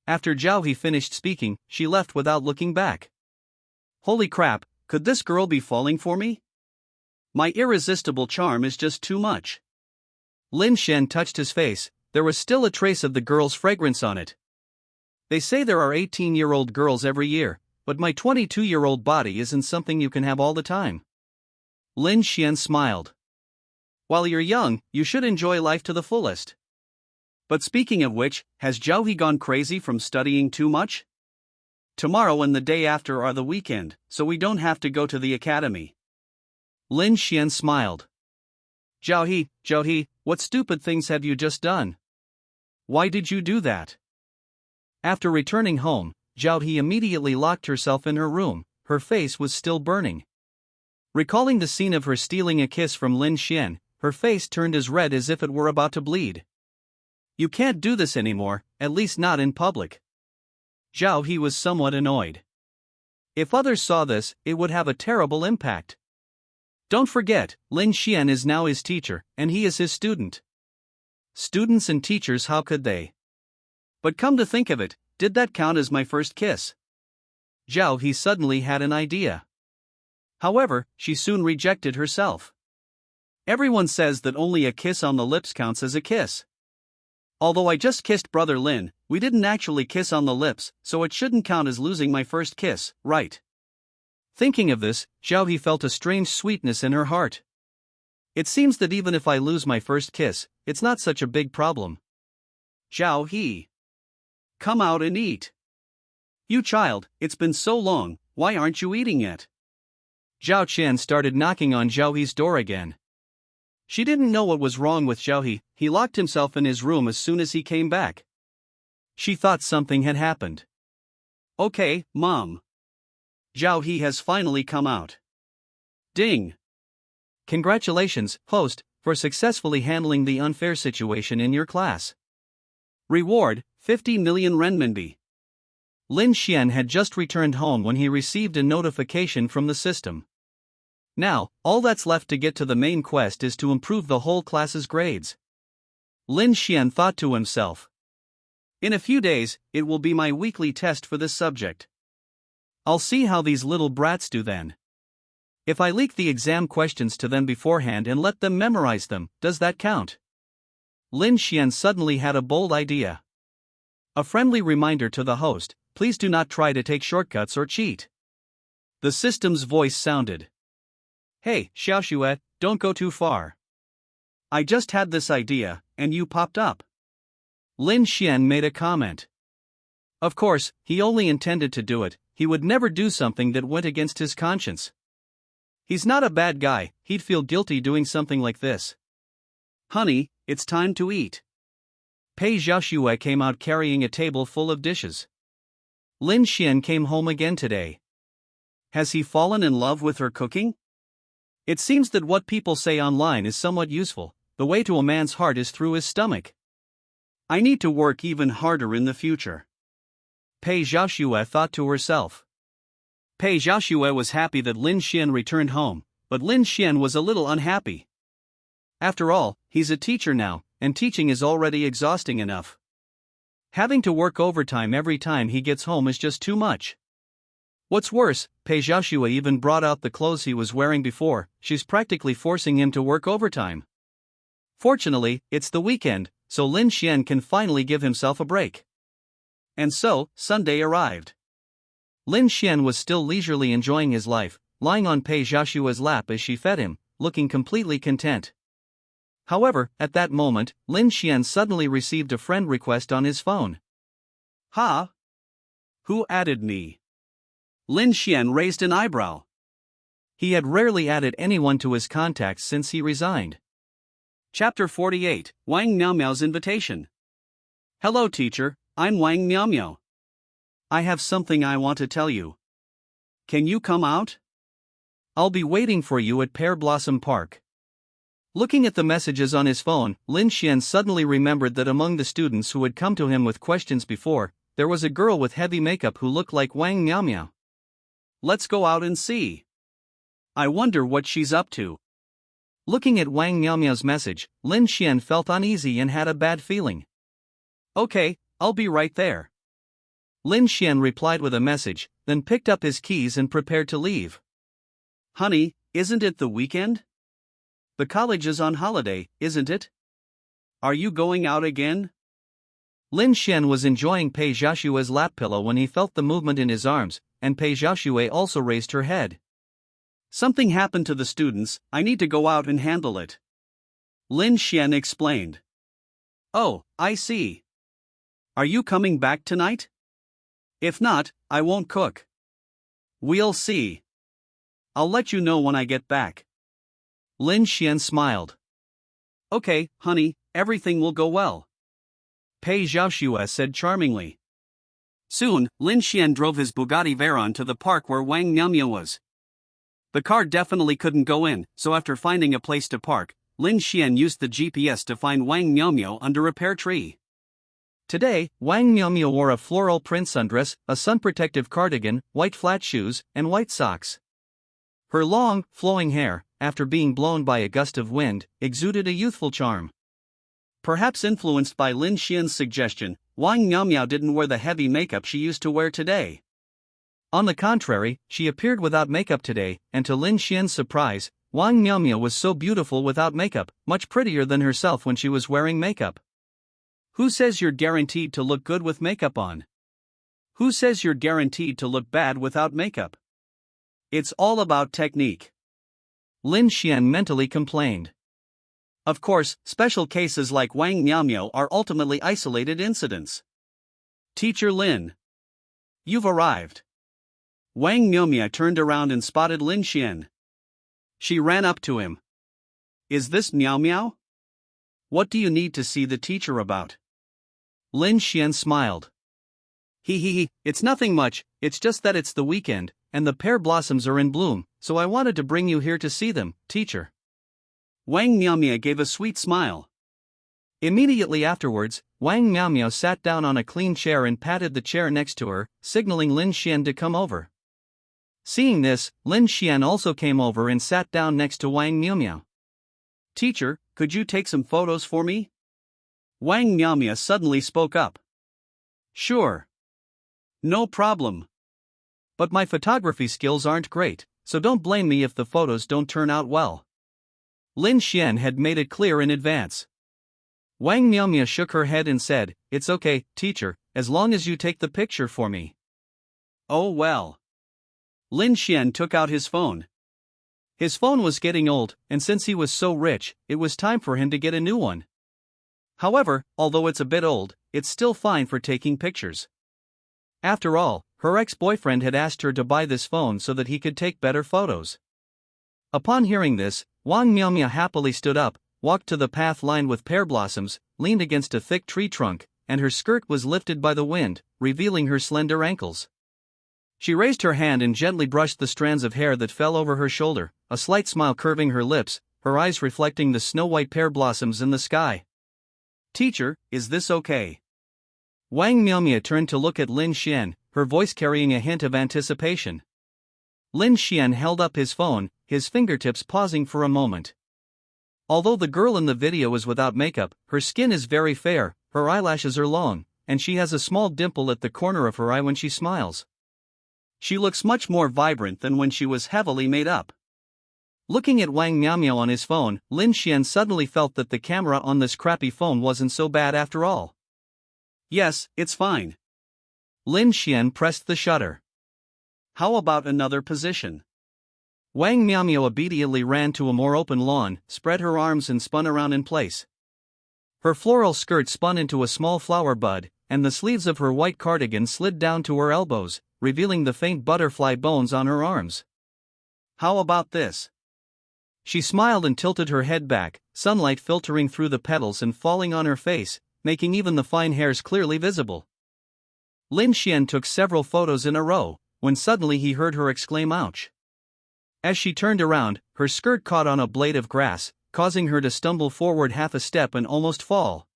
After Zhao He finished speaking, she left without looking back. Holy crap, could this girl be falling for me? My irresistible charm is just too much. Lin Xian touched his face, there was still a trace of the girl's fragrance on it. They say there are 18-year-old girls every year, but my 22-year-old body isn't something you can have all the time. Lin Xian smiled. While you're young, you should enjoy life to the fullest. But speaking of which, has Zhao He gone crazy from studying too much? Tomorrow and the day after are the weekend, so we don't have to go to the academy. Lin Xian smiled. Zhao He, what stupid things have you just done? Why did you do that? After returning home, Zhao He immediately locked herself in her room, her face was still burning. Recalling the scene of her stealing a kiss from Lin Xian, her face turned as red as if it were about to bleed. You can't do this anymore, at least not in public. Zhao He was somewhat annoyed. If others saw this, it would have a terrible impact. Don't forget, Lin Xian is now his teacher, and he is his student. Students and teachers, how could they? But come to think of it, did that count as my first kiss? Zhao He suddenly had an idea. However, she soon rejected herself. Everyone says that only a kiss on the lips counts as a kiss. Although I just kissed Brother Lin, we didn't actually kiss on the lips, so it shouldn't count as losing my first kiss, right? Thinking of this, Zhao He felt a strange sweetness in her heart. It seems that even if I lose my first kiss, it's not such a big problem. Zhao He. Come out and eat. You child, it's been so long, why aren't you eating yet? Zhao Qian started knocking on Zhao He's door again. She didn't know what was wrong with Zhao He locked himself in his room as soon as he came back. She thought something had happened. Okay, Mom. Zhao He has finally come out. Ding. Congratulations, host, for successfully handling the unfair situation in your class. Reward, 50 million renminbi. Lin Xian had just returned home when he received a notification from the system. Now, all that's left to get to the main quest is to improve the whole class's grades. Lin Xian thought to himself. In a few days, it will be my weekly test for this subject. I'll see how these little brats do then. If I leak the exam questions to them beforehand and let them memorize them, does that count? Lin Xian suddenly had a bold idea. A friendly reminder to the host, please do not try to take shortcuts or cheat. The system's voice sounded. Hey, Xiaoxue, don't go too far. I just had this idea, and you popped up. Lin Xian made a comment. Of course, he only intended to do it, he would never do something that went against his conscience. He's not a bad guy, he'd feel guilty doing something like this. Honey, it's time to eat. Pei Xiaoxue came out carrying a table full of dishes. Lin Xian came home again today. Has he fallen in love with her cooking? It seems that what people say online is somewhat useful. The way to a man's heart is through his stomach. I need to work even harder in the future. Pei Xiaoxue thought to herself. Pei Xiaoxue was happy that Lin Xian returned home, but Lin Xian was a little unhappy. After all, he's a teacher now, and teaching is already exhausting enough. Having to work overtime every time he gets home is just too much. What's worse, Pei Xiaoxue even brought out the clothes he was wearing before, she's practically forcing him to work overtime. Fortunately, it's the weekend, so Lin Xian can finally give himself a break. And so, Sunday arrived. Lin Xian was still leisurely enjoying his life, lying on Pei Xiaoxue's lap as she fed him, looking completely content. However, at that moment, Lin Xian suddenly received a friend request on his phone. Huh? Who added me? Lin Xian raised an eyebrow. He had rarely added anyone to his contacts since he resigned. Chapter 48, Wang Miaomiao's Invitation. Hello teacher, I'm Wang Miaomiao. I have something I want to tell you. Can you come out? I'll be waiting for you at Pear Blossom Park. Looking at the messages on his phone, Lin Xian suddenly remembered that among the students who had come to him with questions before, there was a girl with heavy makeup who looked like Wang Miaomiao. Let's go out and see. I wonder what she's up to. Looking at Wang Miaomiao's message, Lin Xian felt uneasy and had a bad feeling. Okay, I'll be right there. Lin Xian replied with a message, then picked up his keys and prepared to leave. Honey, isn't it the weekend? The college is on holiday, isn't it? Are you going out again? Lin Xian was enjoying Pei Xiaoxue's lap pillow when he felt the movement in his arms, and Pei Xiaoxue also raised her head. Something happened to the students, I need to go out and handle it. Lin Xian explained. Oh, I see. Are you coming back tonight? If not, I won't cook. We'll see. I'll let you know when I get back. Lin Xian smiled. Okay, honey, everything will go well. Pei Xiaoxue said charmingly. Soon, Lin Xian drove his Bugatti Veyron to the park where Wang Miaomiao was. The car definitely couldn't go in, so after finding a place to park, Lin Xian used the GPS to find Wang Miaomiao under a pear tree. Today, Wang Miaomiao wore a floral print sundress, a sun-protective cardigan, white flat shoes, and white socks. Her long, flowing hair, after being blown by a gust of wind, exuded a youthful charm. Perhaps influenced by Lin Xian's suggestion, Wang Miaomiao didn't wear the heavy makeup she used to wear today. On the contrary, she appeared without makeup today, and to Lin Xian's surprise, Wang Miaomiao was so beautiful without makeup, much prettier than herself when she was wearing makeup. Who says you're guaranteed to look good with makeup on? Who says you're guaranteed to look bad without makeup? It's all about technique. Lin Xian mentally complained. Of course, special cases like Wang Miaomiao are ultimately isolated incidents. Teacher Lin. You've arrived. Wang Miaomiao turned around and spotted Lin Xian. She ran up to him. Is this Miaomiao? What do you need to see the teacher about? Lin Xian smiled. It's nothing much, it's just that it's the weekend, and the pear blossoms are in bloom, so I wanted to bring you here to see them, teacher. Wang Miaomiao gave a sweet smile. Immediately afterwards, Wang Miaomiao sat down on a clean chair and patted the chair next to her, signaling Lin Xian to come over. Seeing this, Lin Xian also came over and sat down next to Wang Miaomiao. Teacher, could you take some photos for me? Wang Miaomiao suddenly spoke up. Sure. No problem. But my photography skills aren't great, so don't blame me if the photos don't turn out well. Lin Xian had made it clear in advance. Wang Miaomia shook her head and said, "It's okay, teacher, as long as you take the picture for me." Oh well. Lin Xuan took out his phone. His phone was getting old, and since he was so rich, it was time for him to get a new one. However, although it's a bit old, it's still fine for taking pictures. After all, her ex-boyfriend had asked her to buy this phone so that he could take better photos. Upon hearing this, Wang Miaomia happily stood up, walked to the path lined with pear blossoms, leaned against a thick tree trunk, and her skirt was lifted by the wind, revealing her slender ankles. She raised her hand and gently brushed the strands of hair that fell over her shoulder, a slight smile curving her lips, her eyes reflecting the snow-white pear blossoms in the sky. Teacher, is this okay? Wang Miaomia turned to look at Lin Xuan, her voice carrying a hint of anticipation. Lin Xuan held up his phone, his fingertips pausing for a moment. Although the girl in the video is without makeup, her skin is very fair, her eyelashes are long, and she has a small dimple at the corner of her eye when she smiles. She looks much more vibrant than when she was heavily made up. Looking at Wang Miaomia on his phone, Lin Xuan suddenly felt that the camera on this crappy phone wasn't so bad after all. Yes, it's fine. Lin Xuan pressed the shutter. How about another position? Wang Miaomia obediently ran to a more open lawn, spread her arms and spun around in place. Her floral skirt spun into a small flower bud, and the sleeves of her white cardigan slid down to her elbows, revealing the faint butterfly bones on her arms. How about this? She smiled and tilted her head back, sunlight filtering through the petals and falling on her face, making even the fine hairs clearly visible. Lin Xuan took several photos in a row, when suddenly he heard her exclaim ouch. As she turned around, her skirt caught on a blade of grass, causing her to stumble forward half a step and almost fall.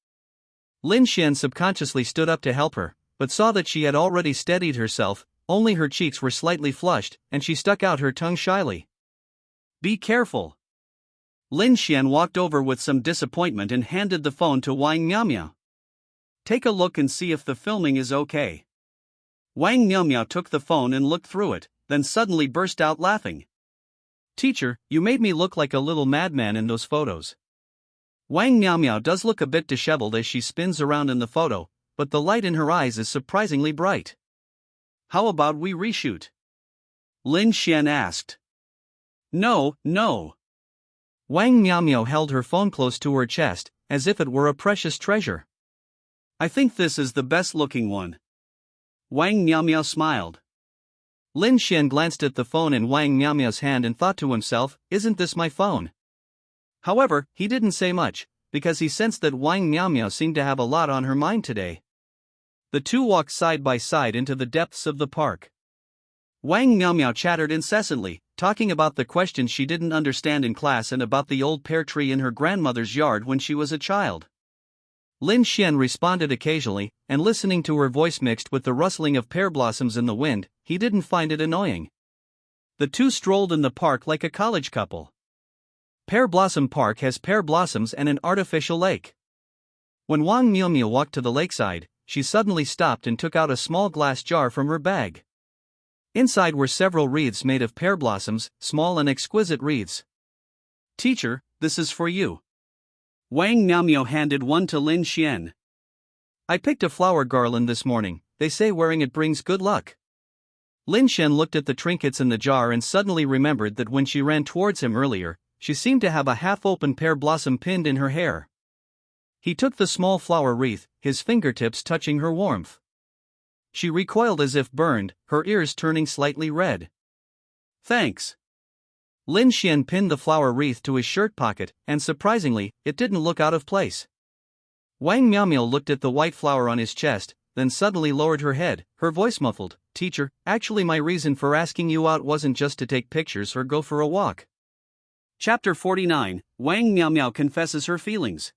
Lin Xuan subconsciously stood up to help her, but saw that she had already steadied herself, only her cheeks were slightly flushed, and she stuck out her tongue shyly. Be careful. Lin Xuan walked over with some disappointment and handed the phone to Wang Miaomia. Take a look and see if the filming is okay. Wang Miaomia took the phone and looked through it, then suddenly burst out laughing. Teacher, you made me look like a little madman in those photos. Wang Miaomia does look a bit disheveled as she spins around in the photo, but the light in her eyes is surprisingly bright. How about we reshoot? Lin Xuan asked. No. Wang Miaomia held her phone close to her chest, as if it were a precious treasure. I think this is the best looking one. Wang Miaomia smiled. Lin Xuan glanced at the phone in Wang Miaomia's hand and thought to himself, isn't this my phone? However, he didn't say much, because he sensed that Wang Miaomia seemed to have a lot on her mind today. The two walked side by side into the depths of the park. Wang Miaomia chattered incessantly, talking about the questions she didn't understand in class and about the old pear tree in her grandmother's yard when she was a child. Lin Xuan responded occasionally, and listening to her voice mixed with the rustling of pear blossoms in the wind, he didn't find it annoying. The two strolled in the park like a college couple. Pear Blossom Park has pear blossoms and an artificial lake. When Wang Miaomia walked to the lakeside, she suddenly stopped and took out a small glass jar from her bag. Inside were several wreaths made of pear blossoms, small and exquisite wreaths. Teacher, this is for you. Wang Miaomia handed one to Lin Xuan. I picked a flower garland this morning, they say wearing it brings good luck. Lin Xuan looked at the trinkets in the jar and suddenly remembered that when she ran towards him earlier, she seemed to have a half-open pear blossom pinned in her hair. He took the small flower wreath, his fingertips touching her warmth. She recoiled as if burned, her ears turning slightly red. Thanks. Lin Xuan pinned the flower wreath to his shirt pocket, and surprisingly, it didn't look out of place. Wang Miaomia looked at the white flower on his chest, then suddenly lowered her head, her voice muffled. Teacher, actually my reason for asking you out wasn't just to take pictures or go for a walk. Chapter 49, Wang Miaomia confesses her feelings.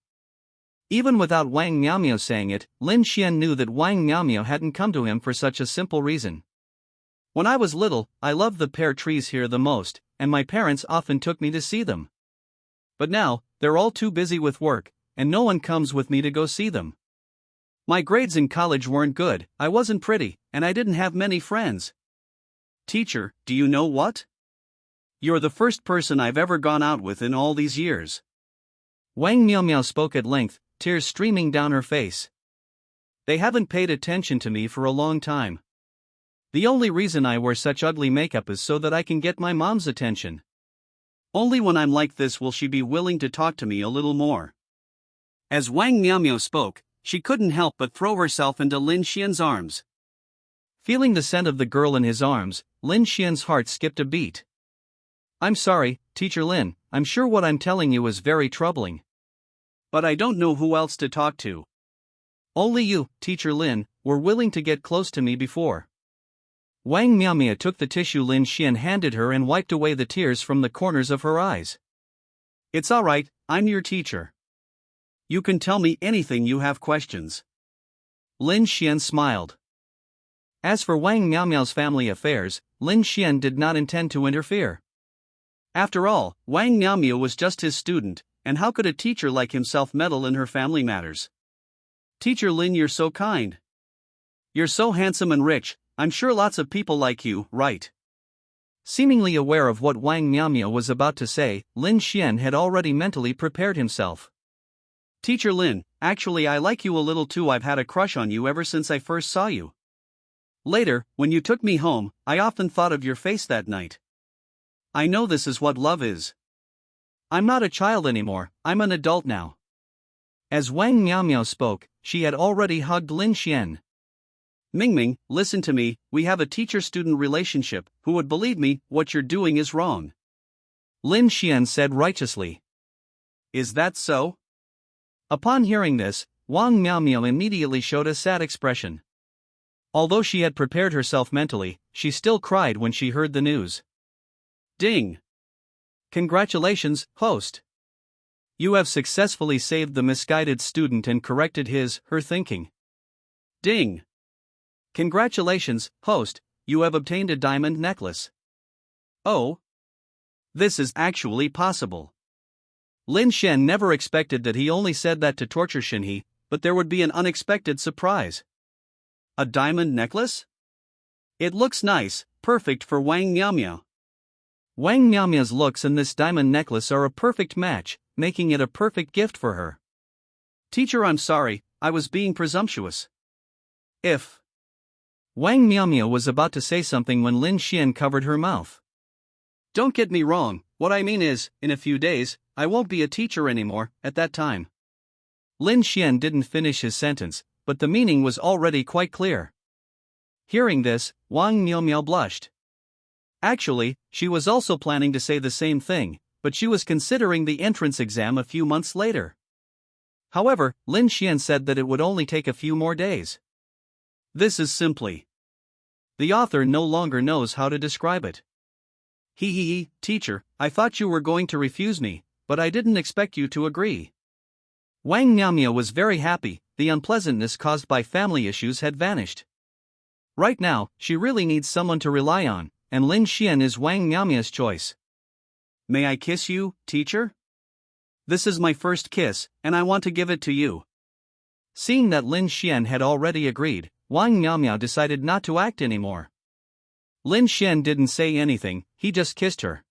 Even without Wang Miaomia saying it, Lin Xuan knew that Wang Miaomia hadn't come to him for such a simple reason. When I was little, I loved the pear trees here the most, and my parents often took me to see them. But now, they're all too busy with work, and no one comes with me to go see them. My grades in college weren't good, I wasn't pretty, and I didn't have many friends. Teacher, do you know what? You're the first person I've ever gone out with in all these years. Wang Miaomia spoke at length, tears streaming down her face. They haven't paid attention to me for a long time. The only reason I wear such ugly makeup is so that I can get my mom's attention. Only when I'm like this will she be willing to talk to me a little more. As Wang Miaomio spoke, she couldn't help but throw herself into Lin Xian's arms. Feeling the scent of the girl in his arms, Lin Xian's heart skipped a beat. I'm sorry, Teacher Lin, I'm sure what I'm telling you is very troubling. But I don't know who else to talk to. Only you, Teacher Lin, were willing to get close to me before. Wang Miaomia took the tissue Lin Xian handed her and wiped away the tears from the corners of her eyes. It's alright, I'm your teacher. You can tell me anything you have questions. Lin Xian smiled. As for Wang Miaomiao's family affairs, Lin Xian did not intend to interfere. After all, Wang Miaomio was just his student, and how could a teacher like himself meddle in her family matters? Teacher Lin, you're so kind. You're so handsome and rich, I'm sure lots of people like you, right? Seemingly aware of what Wang Miaomio was about to say, Lin Xian had already mentally prepared himself. Teacher Lin, actually I like you a little too. I've had a crush on you ever since I first saw you. Later, when you took me home, I often thought of your face that night. I know this is what love is. I'm not a child anymore, I'm an adult now. As Wang Miaomio spoke, she had already hugged Lin Xian. Mingming, listen to me, we have a teacher-student relationship, who would believe me, what you're doing is wrong. Lin Xian said righteously. Is that so? Upon hearing this, Wang Miaomio immediately showed a sad expression. Although she had prepared herself mentally, she still cried when she heard the news. Ding! Congratulations, host! You have successfully saved the misguided student and corrected her thinking. Ding! Congratulations, host, you have obtained a diamond necklace. Oh? This is actually possible. Lin Xian never expected that. He only said that to torture Xinhe, but there would be an unexpected surprise. A diamond necklace? It looks nice, perfect for Wang Miaomio. Wang Miaomia's looks and this diamond necklace are a perfect match, making it a perfect gift for her. Teacher, I'm sorry, I was being presumptuous. If Wang Miaomio was about to say something when Lin Xian covered her mouth. Don't get me wrong, what I mean is, in a few days, I won't be a teacher anymore, at that time. Lin Xian didn't finish his sentence, but the meaning was already quite clear. Hearing this, Wang Miaomio blushed. Actually, she was also planning to say the same thing, but she was considering the entrance exam a few months later. However, Lin Xian said that it would only take a few more days. This is simply. The author no longer knows how to describe it. Teacher, I thought you were going to refuse me, but I didn't expect you to agree. Wang Miaomio was very happy, the unpleasantness caused by family issues had vanished. Right now, she really needs someone to rely on, and Lin Xian is Wang Miaomio's choice. May I kiss you, teacher? This is my first kiss, and I want to give it to you. Seeing that Lin Xian had already agreed, Wang Miaomio decided not to act anymore. Lin Xian didn't say anything, he just kissed her.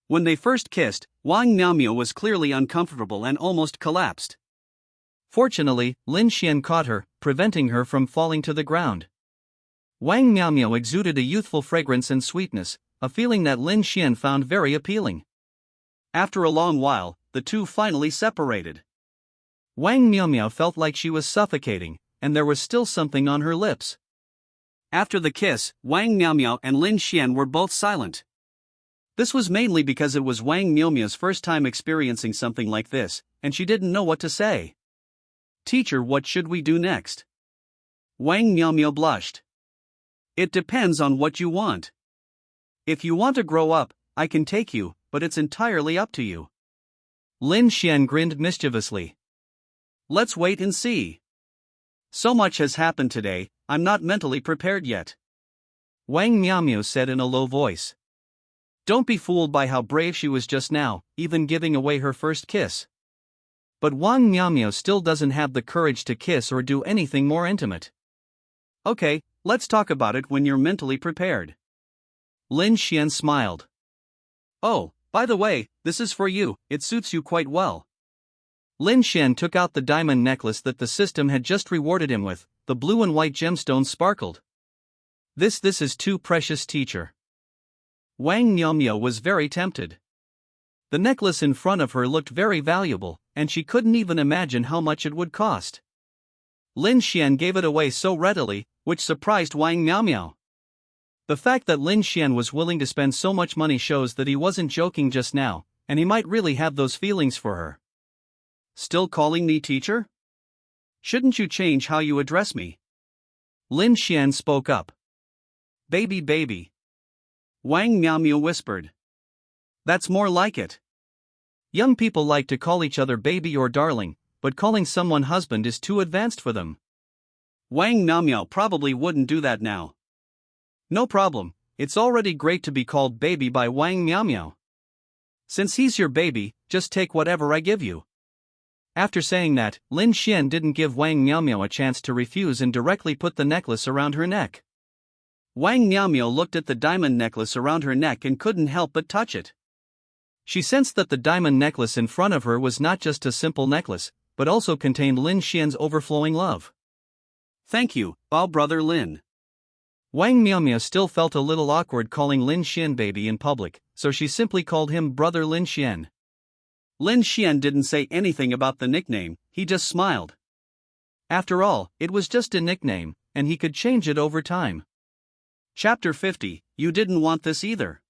When they first kissed, Wang Miaomio was clearly uncomfortable and almost collapsed. Fortunately, Lin Xian caught her, preventing her from falling to the ground. Wang Miaomio exuded a youthful fragrance and sweetness, a feeling that Lin Xian found very appealing. After a long while, the two finally separated. Wang Miaomio felt like she was suffocating, and there was still something on her lips. After the kiss, Wang Miaomio and Lin Xian were both silent. This was mainly because it was Wang Miaomio's first time experiencing something like this, and she didn't know what to say. Teacher, what should we do next? Wang Miaomio blushed. It depends on what you want. If you want to grow up, I can take you, but it's entirely up to you. Lin Xian grinned mischievously. Let's wait and see. So much has happened today, I'm not mentally prepared yet. Wang Miaomio said in a low voice. Don't be fooled by how brave she was just now, even giving away her first kiss. But Wang Miaomio still doesn't have the courage to kiss or do anything more intimate. Okay, let's talk about it when you're mentally prepared. Lin Xian smiled. Oh, by the way, this is for you, it suits you quite well. Lin Xuan took out the diamond necklace that the system had just rewarded him with. The blue and white gemstones sparkled. This is too precious, teacher. Wang Miao was very tempted. The necklace in front of her looked very valuable, and she couldn't even imagine how much it would cost. Lin Xuan gave it away so readily, which surprised Wang Miao. The fact that Lin Xuan was willing to spend so much money shows that he wasn't joking just now, and he might really have those feelings for her. Still calling me teacher? Shouldn't you change how you address me? Lin Xuan spoke up. Baby. Wang Miao whispered. That's more like it. Young people like to call each other baby or darling, but calling someone husband is too advanced for them. Wang Miao probably wouldn't do that now. No problem, it's already great to be called baby by Wang Miao. Since he's your baby, just take whatever I give you. After saying that, Lin Xuan didn't give Wang Miao a chance to refuse and directly put the necklace around her neck. Wang Miao looked at the diamond necklace around her neck and couldn't help but touch it. She sensed that the diamond necklace in front of her was not just a simple necklace, but also contained Lin Xuan's overflowing love. Thank you, brother Lin. Wang Miao still felt a little awkward calling Lin Xuan baby in public, so she simply called him brother Lin Xuan. Lin Xuan didn't say anything about the nickname, he just smiled. After all, it was just a nickname, and he could change it over time. Chapter 50, You didn't want this either.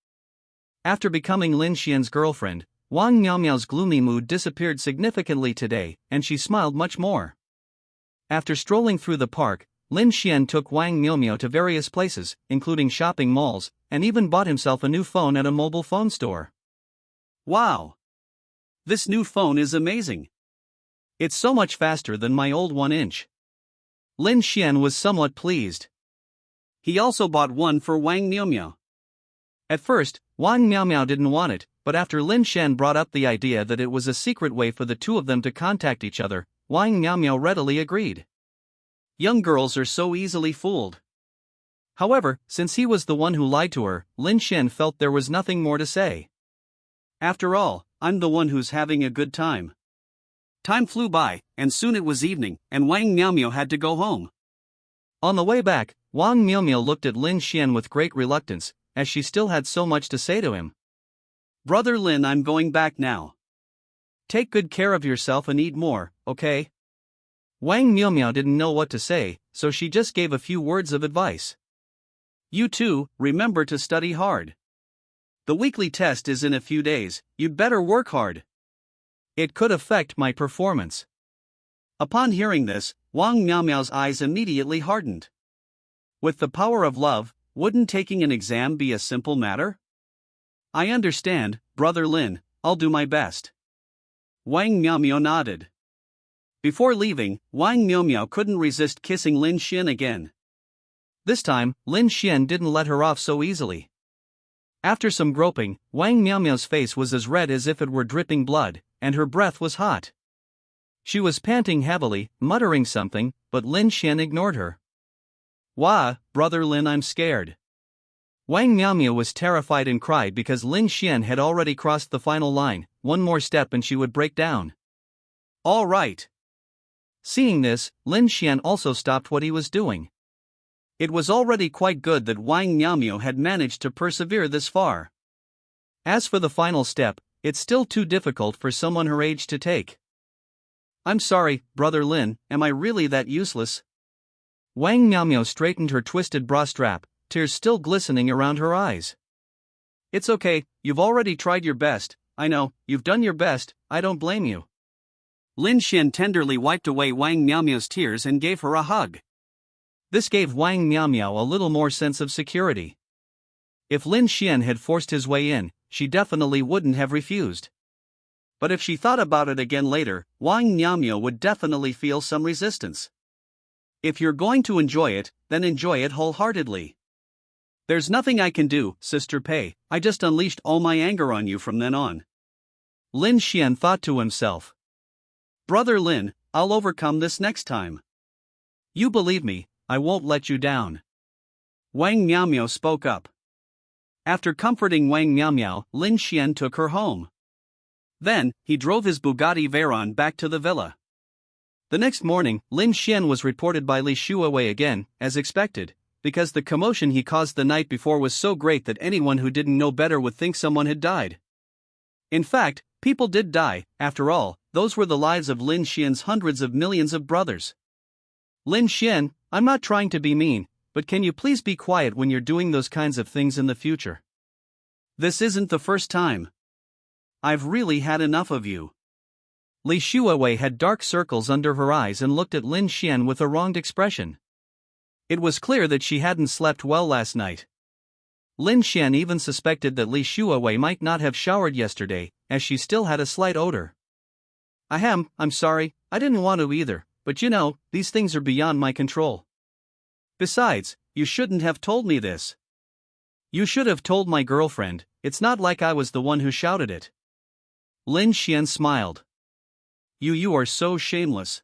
After becoming Lin Xuan's girlfriend, Wang Miao's gloomy mood disappeared significantly today, and she smiled much more. After strolling through the park, Lin Xuan took Wang Miao to various places, including shopping malls, and even bought himself a new phone at a mobile phone store. Wow! This new phone is amazing. It's so much faster than my old 1-inch. Lin Xuan was somewhat pleased. He also bought one for Wang Miao. At first, Wang Miao didn't want it, but after Lin Xuan brought up the idea that it was a secret way for the two of them to contact each other, Wang Miao readily agreed. Young girls are so easily fooled. However, since he was the one who lied to her, Lin Xuan felt there was nothing more to say. After all, I'm the one who's having a good time. Time flew by, and soon it was evening, and Wang Miao had to go home. On the way back, Wang Miao looked at Lin Xuan with great reluctance, as she still had so much to say to him. Brother Lin, I'm going back now. Take good care of yourself and eat more, okay? Wang Miao didn't know what to say, so she just gave a few words of advice. You too, remember to study hard. The weekly test is in a few days, you'd better work hard. It could affect my performance. Upon hearing this, Wang Miao's eyes immediately hardened. With the power of love, wouldn't taking an exam be a simple matter? I understand, brother Lin, I'll do my best. Wang Miao nodded. Before leaving, Wang Miao couldn't resist kissing Lin Xuan again. This time, Lin Xuan didn't let her off so easily. After some groping, Wang Miao's face was as red as if it were dripping blood, and her breath was hot. She was panting heavily, muttering something, but Lin Xuan ignored her. Wah, brother Lin, I'm scared. Wang Miao was terrified and cried because Lin Xuan had already crossed the final line, one more step and she would break down. All right. Seeing this, Lin Xuan also stopped what he was doing. It was already quite good that Wang Miao had managed to persevere this far. As for the final step, it's still too difficult for someone her age to take. I'm sorry, brother Lin, am I really that useless? Wang Miao straightened her twisted bra strap, tears still glistening around her eyes. It's okay, you've already tried your best, I know, you've done your best, I don't blame you. Lin Xuan tenderly wiped away Wang Miao's tears and gave her a hug. This gave Wang Miao a little more sense of security. If Lin Xuan had forced his way in, she definitely wouldn't have refused. But if she thought about it again later, Wang Miao would definitely feel some resistance. If you're going to enjoy it, then enjoy it wholeheartedly. There's nothing I can do, Sister Pei, I just unleashed all my anger on you from then on. Lin Xuan thought to himself. Brother Lin, I'll overcome this next time. You believe me, I won't let you down. Wang Miao spoke up. After comforting Wang Miao, Lin Xuan took her home. Then, he drove his Bugatti Veyron back to the villa. The next morning, Lin Xuan was reported by Li Shuawei again, as expected, because the commotion he caused the night before was so great that anyone who didn't know better would think someone had died. In fact, people did die. After all, those were the lives of Lin Xian's hundreds of millions of brothers. Lin Xian, I'm not trying to be mean, but can you please be quiet when you're doing those kinds of things in the future? This isn't the first time. I've really had enough of you. Li Shuawei had dark circles under her eyes and looked at Lin Xian with a wronged expression. It was clear that she hadn't slept well last night. Lin Xian even suspected that Li Shuawei might not have showered yesterday, as she still had a slight odor. I'm sorry, I didn't want to either, but you know, these things are beyond my control. Besides, you shouldn't have told me this. You should have told my girlfriend, it's not like I was the one who shouted it. Lin Xian smiled. You are so shameless.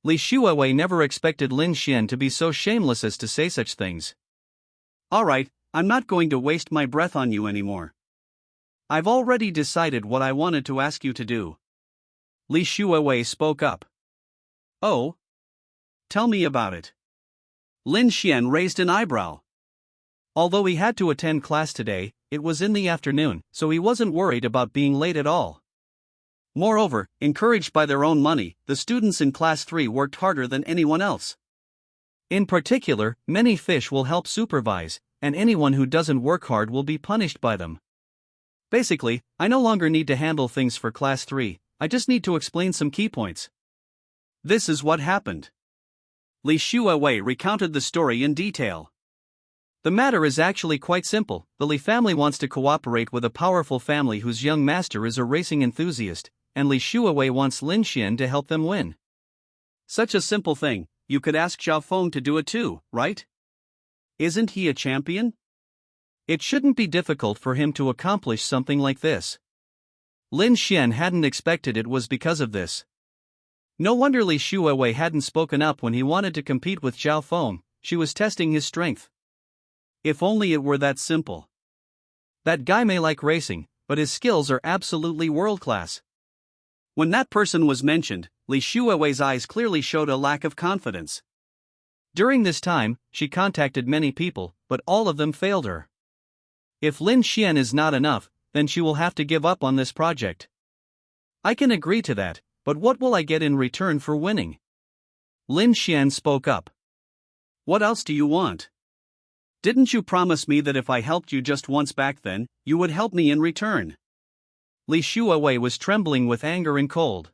Li Shuawei never expected Lin Xian to be so shameless as to say such things. Alright, I'm not going to waste my breath on you anymore. I've already decided what I wanted to ask you to do. Li Shuawei spoke up. Oh? Tell me about it. Lin Xian raised an eyebrow. Although he had to attend class today, it was in the afternoon, so he wasn't worried about being late at all. Moreover, encouraged by their own money, the students in Class 3 worked harder than anyone else. In particular, many fish will help supervise, and anyone who doesn't work hard will be punished by them. Basically, I no longer need to handle things for Class 3, I just need to explain some key points. This is what happened. Li Shuawei recounted the story in detail. The matter is actually quite simple. The Li family wants to cooperate with a powerful family whose young master is a racing enthusiast, and Li Shuawei wants Lin Xian to help them win. Such a simple thing, you could ask Zhao Feng to do it too, right? Isn't he a champion? It shouldn't be difficult for him to accomplish something like this. Lin Xian hadn't expected it was because of this. No wonder Li Shuawei hadn't spoken up when he wanted to compete with Zhao Feng, she was testing his strength. If only it were that simple. That guy may like racing, but his skills are absolutely world-class. When that person was mentioned, Li Shuawei's eyes clearly showed a lack of confidence. During this time, she contacted many people, but all of them failed her. If Lin Xian is not enough, then she will have to give up on this project. I can agree to that, but what will I get in return for winning? Lin Xian spoke up. What else do you want? Didn't you promise me that if I helped you just once back then, you would help me in return? Li Shuawei was trembling with anger and cold.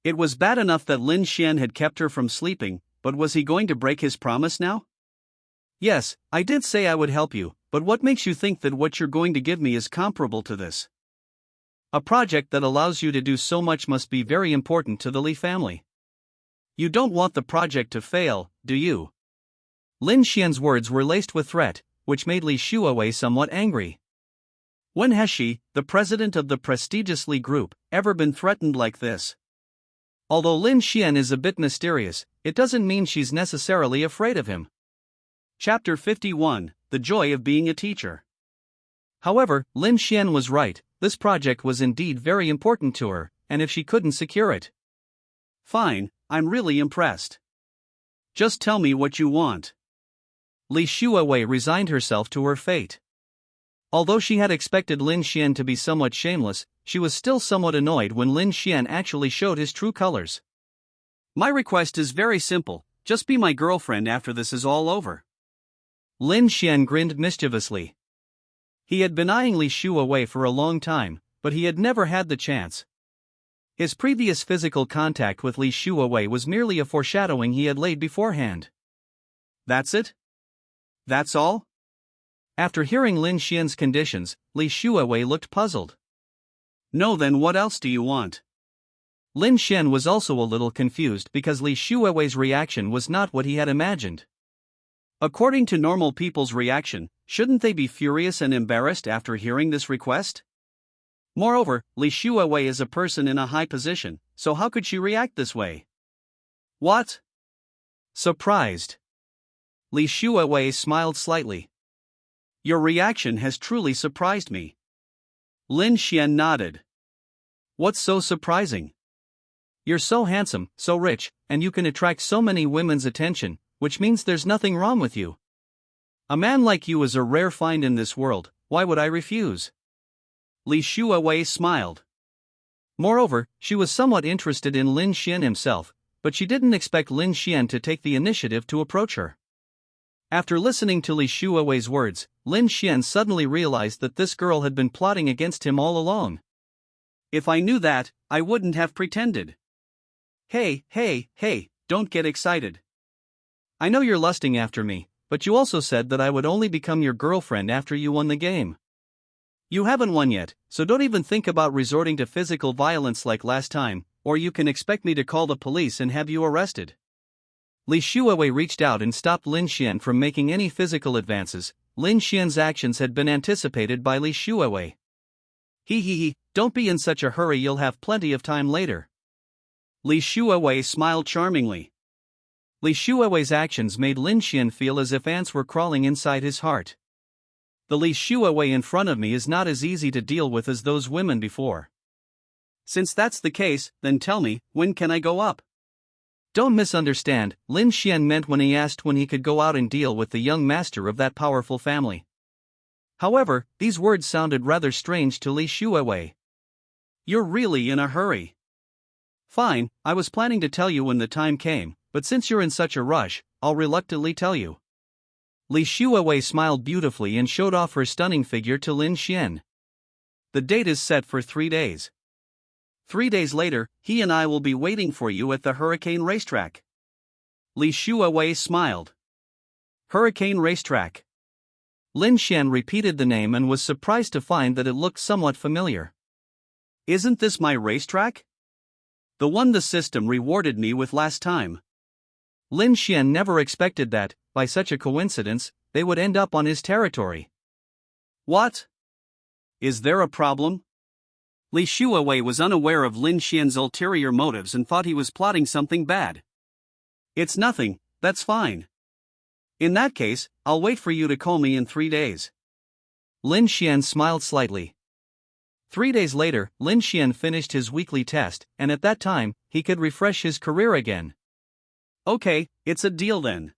It was bad enough that Lin Xian had kept her from sleeping, but was he going to break his promise now? Yes, I did say I would help you, but what makes you think that what you're going to give me is comparable to this? A project that allows you to do so much must be very important to the Li family. You don't want the project to fail, do you? Lin Xian's words were laced with threat, which made Li Shuawei somewhat angry. When has she, the president of the prestigious Li Group, ever been threatened like this? Although Lin Xian is a bit mysterious, it doesn't mean she's necessarily afraid of him. Chapter 51, The Joy of Being a Teacher. However, Lin Xian was right, this project was indeed very important to her, and if she couldn't secure it. Fine, I'm really impressed. Just tell me what you want. Li Shuawei resigned herself to her fate. Although she had expected Lin Xian to be somewhat shameless, she was still somewhat annoyed when Lin Xian actually showed his true colors. My request is very simple, just be my girlfriend after this is all over. Lin Xian grinned mischievously. He had been eyeing Li Shuawei for a long time, but he had never had the chance. His previous physical contact with Li Shuawei was merely a foreshadowing he had laid beforehand. That's it? That's all? After hearing Lin Xian's conditions, Li Shuawei looked puzzled. No, then what else do you want? Lin Xian was also a little confused because Li Shuawei's reaction was not what he had imagined. According to normal people's reaction, shouldn't they be furious and embarrassed after hearing this request? Moreover, Li Shuawei is a person in a high position, so how could she react this way? What? Surprised. Li Shuawei smiled slightly. Your reaction has truly surprised me. Lin Xian nodded. What's so surprising? You're so handsome, so rich, and you can attract so many women's attention, which means there's nothing wrong with you. A man like you is a rare find in this world, why would I refuse? Li Xuan smiled. Moreover, she was somewhat interested in Lin Xuan himself, but she didn't expect Lin Xuan to take the initiative to approach her. After listening to Li Xuan's words, Lin Xuan suddenly realized that this girl had been plotting against him all along. If I knew that, I wouldn't have pretended. Hey, don't get excited. I know you're lusting after me, but you also said that I would only become your girlfriend after you won the game. You haven't won yet, so don't even think about resorting to physical violence like last time, or you can expect me to call the police and have you arrested. Li Xuan reached out and stopped Lin Xuan from making any physical advances. Lin Xuan's actions had been anticipated by Li Xuan. Don't be in such a hurry, you'll have plenty of time later. Li Xuan smiled charmingly. Li Xuan's actions made Lin Xuan feel as if ants were crawling inside his heart. The Li Xuan in front of me is not as easy to deal with as those women before. Since that's the case, then tell me, when can I go up? Don't misunderstand, Lin Xuan meant when he asked when he could go out and deal with the young master of that powerful family. However, these words sounded rather strange to Li Xuan. You're really in a hurry. Fine, I was planning to tell you when the time came, but since you're in such a rush, I'll reluctantly tell you. Li Xuan smiled beautifully and showed off her stunning figure to Lin Xuan. The date is set for 3 days. 3 days later, he and I will be waiting for you at the Hurricane Racetrack. Li Xuan smiled. Hurricane Racetrack. Lin Xuan repeated the name and was surprised to find that it looked somewhat familiar. Isn't this my racetrack? The one the system rewarded me with last time. Lin Xuan never expected that, by such a coincidence, they would end up on his territory. What? Is there a problem? Li Xuan was unaware of Lin Xuan's ulterior motives and thought he was plotting something bad. It's nothing, that's fine. In that case, I'll wait for you to call me in 3 days. Lin Xuan smiled slightly. 3 days later, Lin Xuan finished his weekly test, and at that time, he could refresh his career again. Okay, it's a deal then.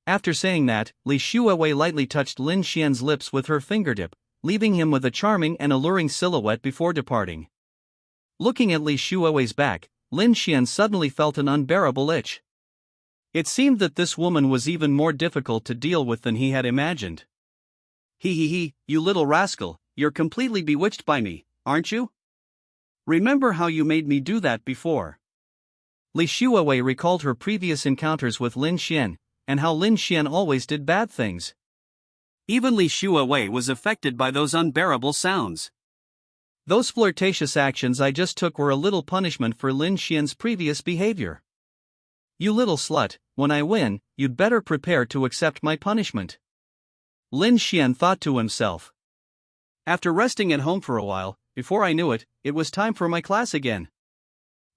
After saying that, Li Xuan lightly touched Lin Xuan's lips with her fingertip, leaving him with a charming and alluring silhouette before departing. Looking at Li Xuan's back, Lin Xuan suddenly felt an unbearable itch. It seemed that this woman was even more difficult to deal with than he had imagined. You little rascal, you're completely bewitched by me, aren't you? Remember how you made me do that before? Li Xuan recalled her previous encounters with Lin Xuan, and how Lin Xuan always did bad things. Even Li Xuan was affected by those unbearable sounds. Those flirtatious actions I just took were a little punishment for Lin Xuan's previous behavior. You little slut, when I win, you'd better prepare to accept my punishment. Lin Xuan thought to himself. After resting at home for a while, before I knew it, it was time for my class again.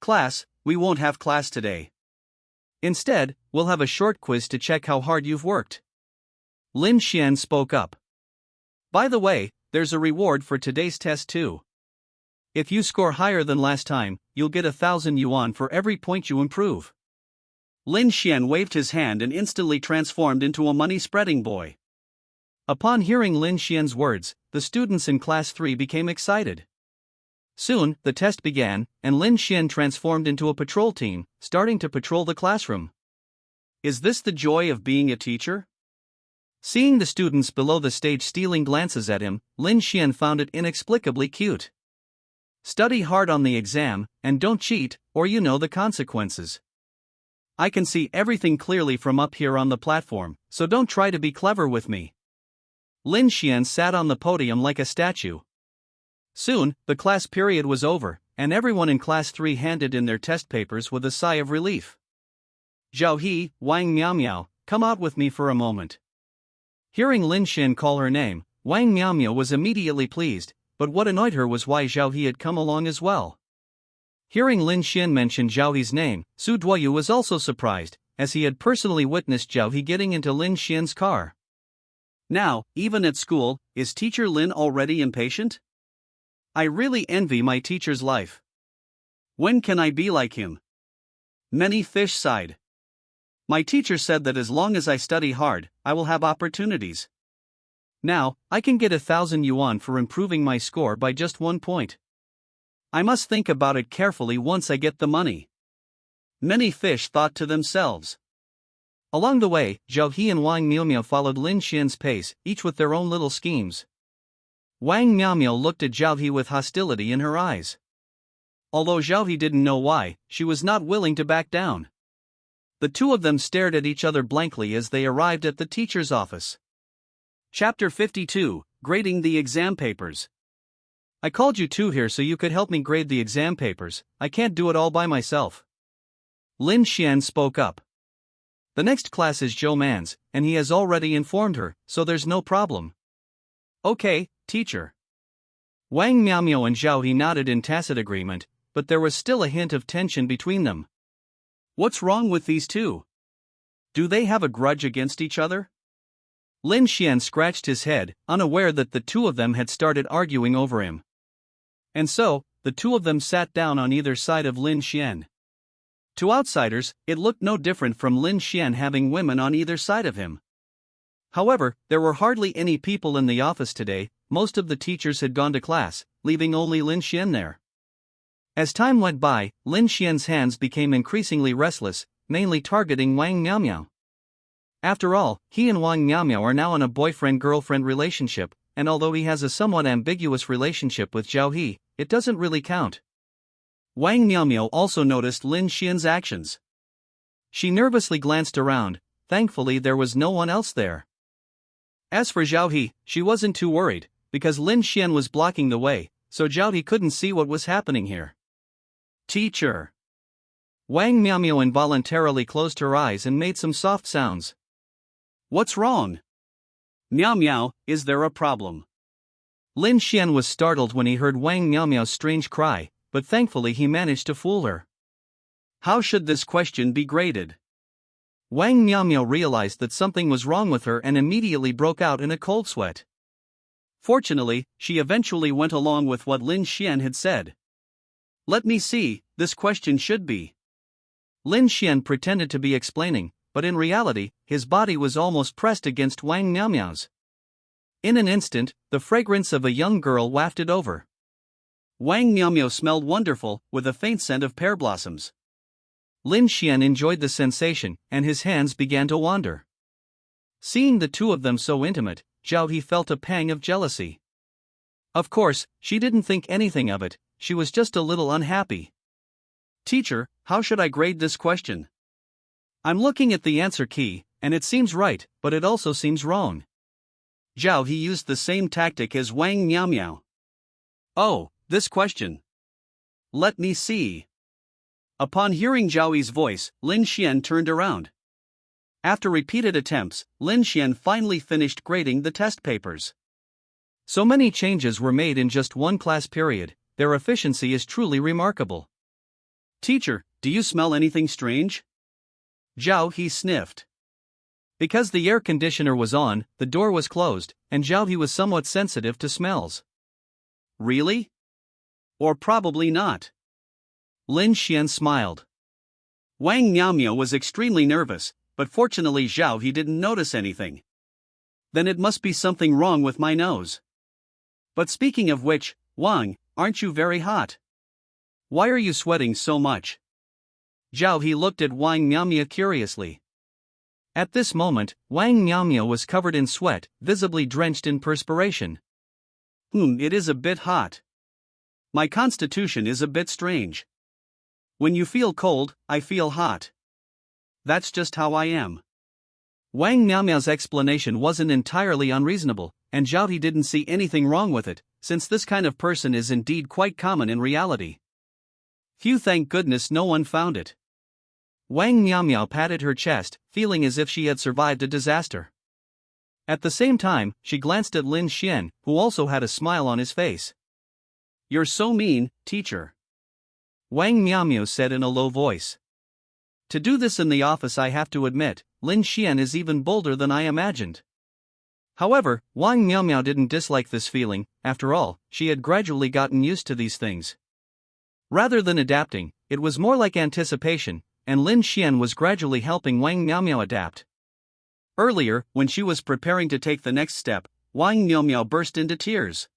Class, we won't have class today. Instead, we'll have a short quiz to check how hard you've worked. Lin Xuan spoke up. By the way, there's a reward for today's test too. If you score higher than last time, you'll get 1,000 yuan for every point you improve. Lin Xuan waved his hand and instantly transformed into a money-spreading boy. Upon hearing Lin Xuan's words, the students in Class 3 became excited. Soon, the test began, and Lin Xuan transformed into a patrol team, starting to patrol the classroom. Is this the joy of being a teacher? Seeing the students below the stage stealing glances at him, Lin Xuan found it inexplicably cute. Study hard on the exam, and don't cheat, or you know the consequences. I can see everything clearly from up here on the platform, so don't try to be clever with me. Lin Xuan sat on the podium like a statue. Soon, the class period was over, and everyone in Class 3 handed in their test papers with a sigh of relief. Zhao He, Wang Miao Miao, come out with me for a moment. Hearing Lin Xuan call her name, Wang Miao Miao was immediately pleased, but what annoyed her was why Zhao He had come along as well. Hearing Lin Xuan mention Zhao He's name, Su Duoyu was also surprised, as he had personally witnessed Zhao He getting into Lin Xuan's car. Now, even at school, is Teacher Lin already impatient? I really envy my teacher's life. When can I be like him? Many fish sighed. My teacher said that as long as I study hard, I will have opportunities. Now, I can get 1,000 yuan for improving my score by just 1 point. I must think about it carefully once I get the money. Many fish thought to themselves. Along the way, Zhao He and Wang Miaomiao followed Lin Xian's pace, each with their own little schemes. Wang Miaomiao looked at Zhao He with hostility in her eyes. Although Zhao He didn't know why, she was not willing to back down. The two of them stared at each other blankly as they arrived at the teacher's office. Chapter 52, Grading the Exam Papers. I called you two here so you could help me grade the exam papers. I can't do it all by myself. Lin Xian spoke up. The next class is Zhou Man's, and he has already informed her, so there's no problem. Okay, teacher. Wang Miaomiao and Zhao He nodded in tacit agreement, but there was still a hint of tension between them. What's wrong with these two? Do they have a grudge against each other? Lin Xian scratched his head, unaware that the two of them had started arguing over him. And so, the two of them sat down on either side of Lin Xian. To outsiders, it looked no different from Lin Xian having women on either side of him. However, there were hardly any people in the office today. Most of the teachers had gone to class, leaving only Lin Xian there. As time went by, Lin Xian's hands became increasingly restless, mainly targeting Wang Miaomiao. After all, he and Wang Miaomiao are now in a boyfriend-girlfriend relationship, and although he has a somewhat ambiguous relationship with Zhao He, it doesn't really count. Wang Miaomiao also noticed Lin Xian's actions. She nervously glanced around. Thankfully there was no one else there. As for Zhao He, she wasn't too worried, because Lin Xian was blocking the way, so Zhao He couldn't see what was happening here. Teacher. Wang Miaomiao involuntarily closed her eyes and made some soft sounds. What's wrong? Miao Miao, is there a problem? Lin Xian was startled when he heard Wang Miaomiao's strange cry, but thankfully he managed to fool her. How should this question be graded? Wang Miaomiao realized that something was wrong with her and immediately broke out in a cold sweat. Fortunately, she eventually went along with what Lin Xian had said. Let me see, this question should be. Lin Xian pretended to be explaining, but in reality, his body was almost pressed against Wang Miaomiao's. In an instant, the fragrance of a young girl wafted over. Wang Miaomiao smelled wonderful, with a faint scent of pear blossoms. Lin Xian enjoyed the sensation, and his hands began to wander. Seeing the two of them so intimate, Zhao He felt a pang of jealousy. Of course, she didn't think anything of it, she was just a little unhappy. Teacher, how should I grade this question? I'm looking at the answer key, and it seems right, but it also seems wrong. Zhao He used the same tactic as Wang Miaomiao. Oh, this question. Let me see. Upon hearing Zhao He's voice, Lin Xian turned around. After repeated attempts, Lin Xian finally finished grading the test papers. So many changes were made in just one class period, their efficiency is truly remarkable. Teacher, do you smell anything strange? Zhao He sniffed. Because the air conditioner was on, the door was closed, and Zhao He was somewhat sensitive to smells. Really? Or probably not. Lin Xian smiled. Wang Miaomiao was extremely nervous, but fortunately Zhao He didn't notice anything. Then it must be something wrong with my nose. But speaking of which, Wang, aren't you very hot? Why are you sweating so much? Zhao He looked at Wang Miaomiao curiously. At this moment, Wang Miaomiao was covered in sweat, visibly drenched in perspiration. It is a bit hot. My constitution is a bit strange. When you feel cold, I feel hot. That's just how I am. Wang Miaomiao's explanation wasn't entirely unreasonable, and Zhao He didn't see anything wrong with it, since this kind of person is indeed quite common in reality. Phew, thank goodness no one found it. Wang Miaomiao patted her chest, feeling as if she had survived a disaster. At the same time, she glanced at Lin Xian, who also had a smile on his face. You're so mean, teacher. Wang Miaomiao said in a low voice. To do this in the office, I have to admit, Lin Xian is even bolder than I imagined. However, Wang Miaomiao didn't dislike this feeling. After all, she had gradually gotten used to these things. Rather than adapting, it was more like anticipation, and Lin Xuan was gradually helping Wang Miaomiao adapt. Earlier, when she was preparing to take the next step, Wang Miaomiao burst into tears.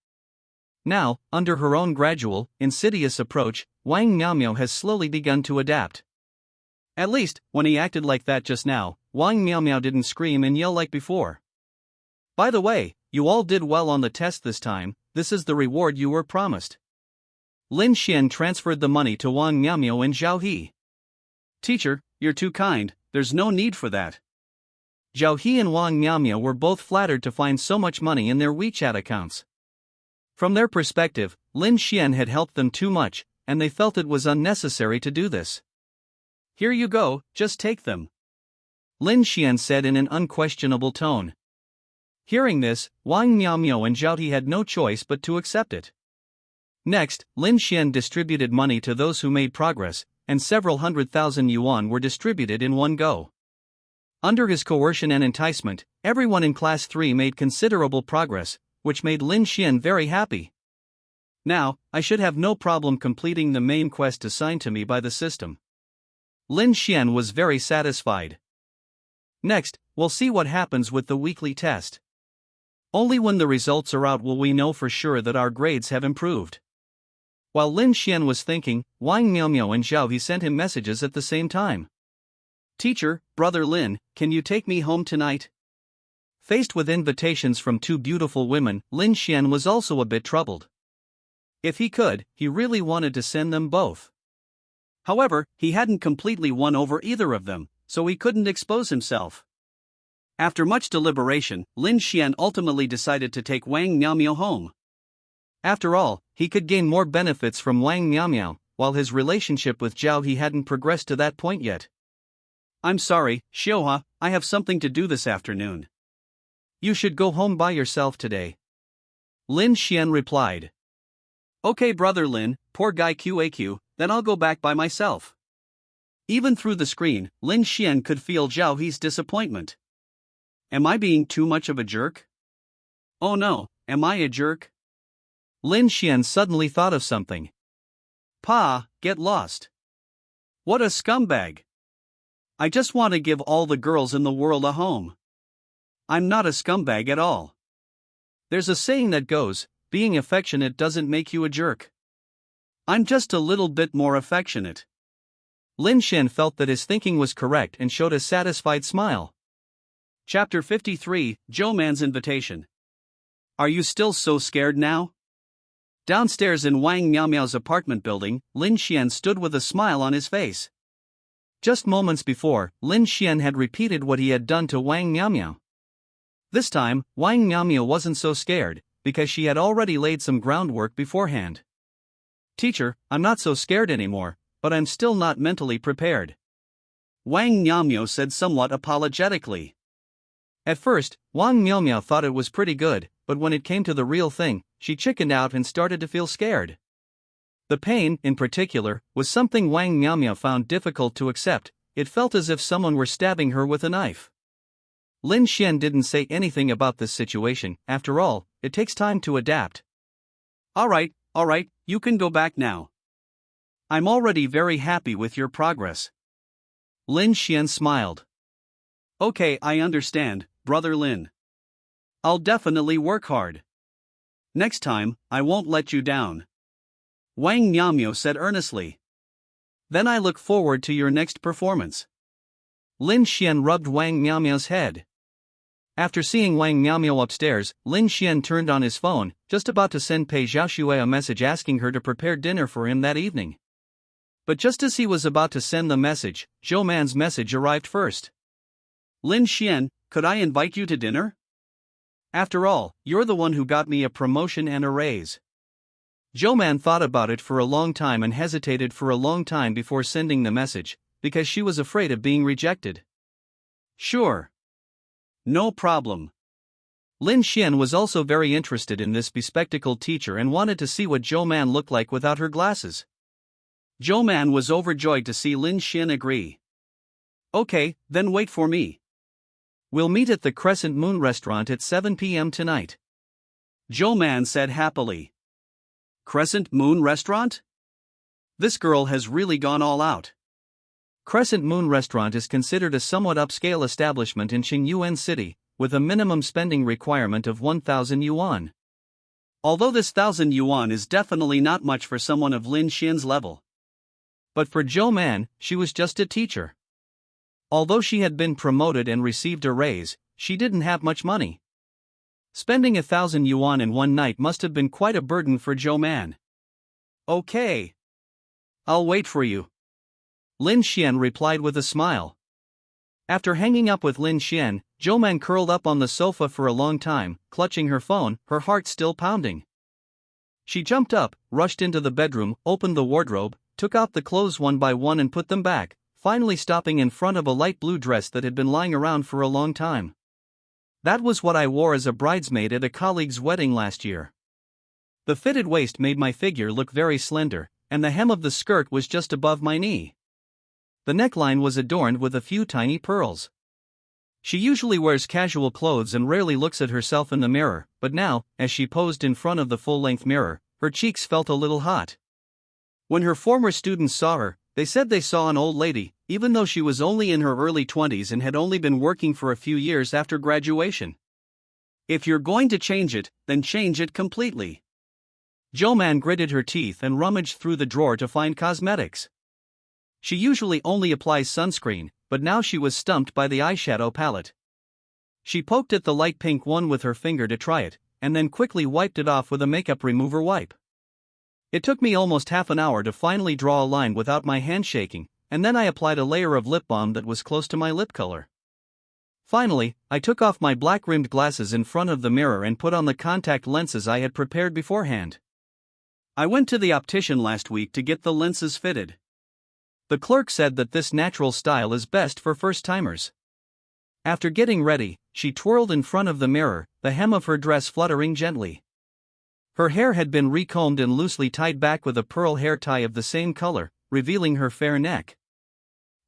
Now, under her own gradual, insidious approach, Wang Miaomiao has slowly begun to adapt. At least, when he acted like that just now, Wang Miaomiao didn't scream and yell like before. By the way, you all did well on the test this time. This is the reward you were promised. Lin Xuan transferred the money to Wang Miaomiao and Zhao He. Teacher, you're too kind, there's no need for that. Zhao He and Wang Miaomiao were both flattered to find so much money in their WeChat accounts. From their perspective, Lin Xuan had helped them too much, and they felt it was unnecessary to do this. Here you go, just take them. Lin Xuan said in an unquestionable tone. Hearing this, Wang Miaomiao and Zhao He had no choice but to accept it. Next, Lin Xuan distributed money to those who made progress, and several 100,000 yuan were distributed in one go. Under his coercion and enticement, everyone in Class 3 made considerable progress, which made Lin Xuan very happy. Now, I should have no problem completing the main quest assigned to me by the system. Lin Xuan was very satisfied. Next, we'll see what happens with the weekly test. Only when the results are out will we know for sure that our grades have improved. While Lin Xuan was thinking, Wang Miaomiao and Zhao He sent him messages at the same time. Teacher, Brother Lin, can you take me home tonight? Faced with invitations from two beautiful women, Lin Xuan was also a bit troubled. If he could, he really wanted to send them both. However, he hadn't completely won over either of them, so he couldn't expose himself. After much deliberation, Lin Xuan ultimately decided to take Wang Miaomiao home. After all, he could gain more benefits from Wang Miaomiao, while his relationship with Zhao He hadn't progressed to that point yet. I'm sorry, Xiuhua, I have something to do this afternoon. You should go home by yourself today. Lin Xuan replied. Okay, Brother Lin, poor guy QAQ, then I'll go back by myself. Even through the screen, Lin Xuan could feel Zhao He's disappointment. Am I being too much of a jerk? Oh no, am I a jerk? Lin Xuan suddenly thought of something. Pa, get lost. What a scumbag. I just want to give all the girls in the world a home. I'm not a scumbag at all. There's a saying that goes, being affectionate doesn't make you a jerk. I'm just a little bit more affectionate. Lin Xuan felt that his thinking was correct and showed a satisfied smile. Chapter 53, Joe Man's Invitation. Are you still so scared now? Downstairs in Wang Miaomiao's apartment building, Lin Xuan stood with a smile on his face. Just moments before, Lin Xuan had repeated what he had done to Wang Miaomiao. This time, Wang Miaomiao wasn't so scared, because she had already laid some groundwork beforehand. Teacher, I'm not so scared anymore, but I'm still not mentally prepared. Wang Miaomiao said somewhat apologetically. At first, Wang Miaomiao thought it was pretty good, but when it came to the real thing, she chickened out and started to feel scared. The pain, in particular, was something Wang Miaomiao found difficult to accept. It felt as if someone were stabbing her with a knife. Lin Xuan didn't say anything about this situation. After all, it takes time to adapt. Alright, you can go back now. I'm already very happy with your progress. Lin Xuan smiled. Okay, I understand, Brother Lin. I'll definitely work hard. Next time, I won't let you down. Wang Miaomiao said earnestly. Then I look forward to your next performance. Lin Xuan rubbed Wang Miaomiao's head. After seeing Wang Miaomiao upstairs, Lin Xuan turned on his phone, just about to send Pei Xiaoxue a message asking her to prepare dinner for him that evening. But just as he was about to send the message, Zhou Man's message arrived first. Lin Xuan, could I invite you to dinner? After all, you're the one who got me a promotion and a raise. Zhou Man thought about it for a long time and hesitated for a long time before sending the message, because she was afraid of being rejected. Sure. No problem. Lin Xuan was also very interested in this bespectacled teacher and wanted to see what Zhou Man looked like without her glasses. Zhou Man was overjoyed to see Lin Xuan agree. Okay, then wait for me. We'll meet at the Crescent Moon restaurant at 7 p.m. tonight, Joe Man said happily. Crescent Moon restaurant? This girl has really gone all out. Crescent Moon restaurant is considered a somewhat upscale establishment in Qingyuan City, with a minimum spending requirement of 1,000 yuan. Although this 1,000 yuan is definitely not much for someone of Lin Xuan's level. But for Joe Man, she was just a teacher. Although she had been promoted and received a raise, she didn't have much money. Spending 1,000 yuan in one night must have been quite a burden for Joe Man. Okay. I'll wait for you, Lin Xuan replied with a smile. After hanging up with Lin Xuan, Joe Man curled up on the sofa for a long time, clutching her phone, her heart still pounding. She jumped up, rushed into the bedroom, opened the wardrobe, took out the clothes one by one and put them back, finally stopping in front of a light blue dress that had been lying around for a long time. That was what I wore as a bridesmaid at a colleague's wedding last year. The fitted waist made my figure look very slender, and the hem of the skirt was just above my knee. The neckline was adorned with a few tiny pearls. She usually wears casual clothes and rarely looks at herself in the mirror, but now, as she posed in front of the full-length mirror, her cheeks felt a little hot. When her former students saw her, they said they saw an old lady, even though she was only in her early 20s and had only been working for a few years after graduation. If you're going to change it, then change it completely. Joe Man gritted her teeth and rummaged through the drawer to find cosmetics. She usually only applies sunscreen, but now she was stumped by the eyeshadow palette. She poked at the light pink one with her finger to try it, and then quickly wiped it off with a makeup remover wipe. It took me almost half an hour to finally draw a line without my hand shaking, and then I applied a layer of lip balm that was close to my lip color. Finally, I took off my black-rimmed glasses in front of the mirror and put on the contact lenses I had prepared beforehand. I went to the optician last week to get the lenses fitted. The clerk said that this natural style is best for first-timers. After getting ready, she twirled in front of the mirror, the hem of her dress fluttering gently. Her hair had been recombed and loosely tied back with a pearl hair tie of the same color, revealing her fair neck.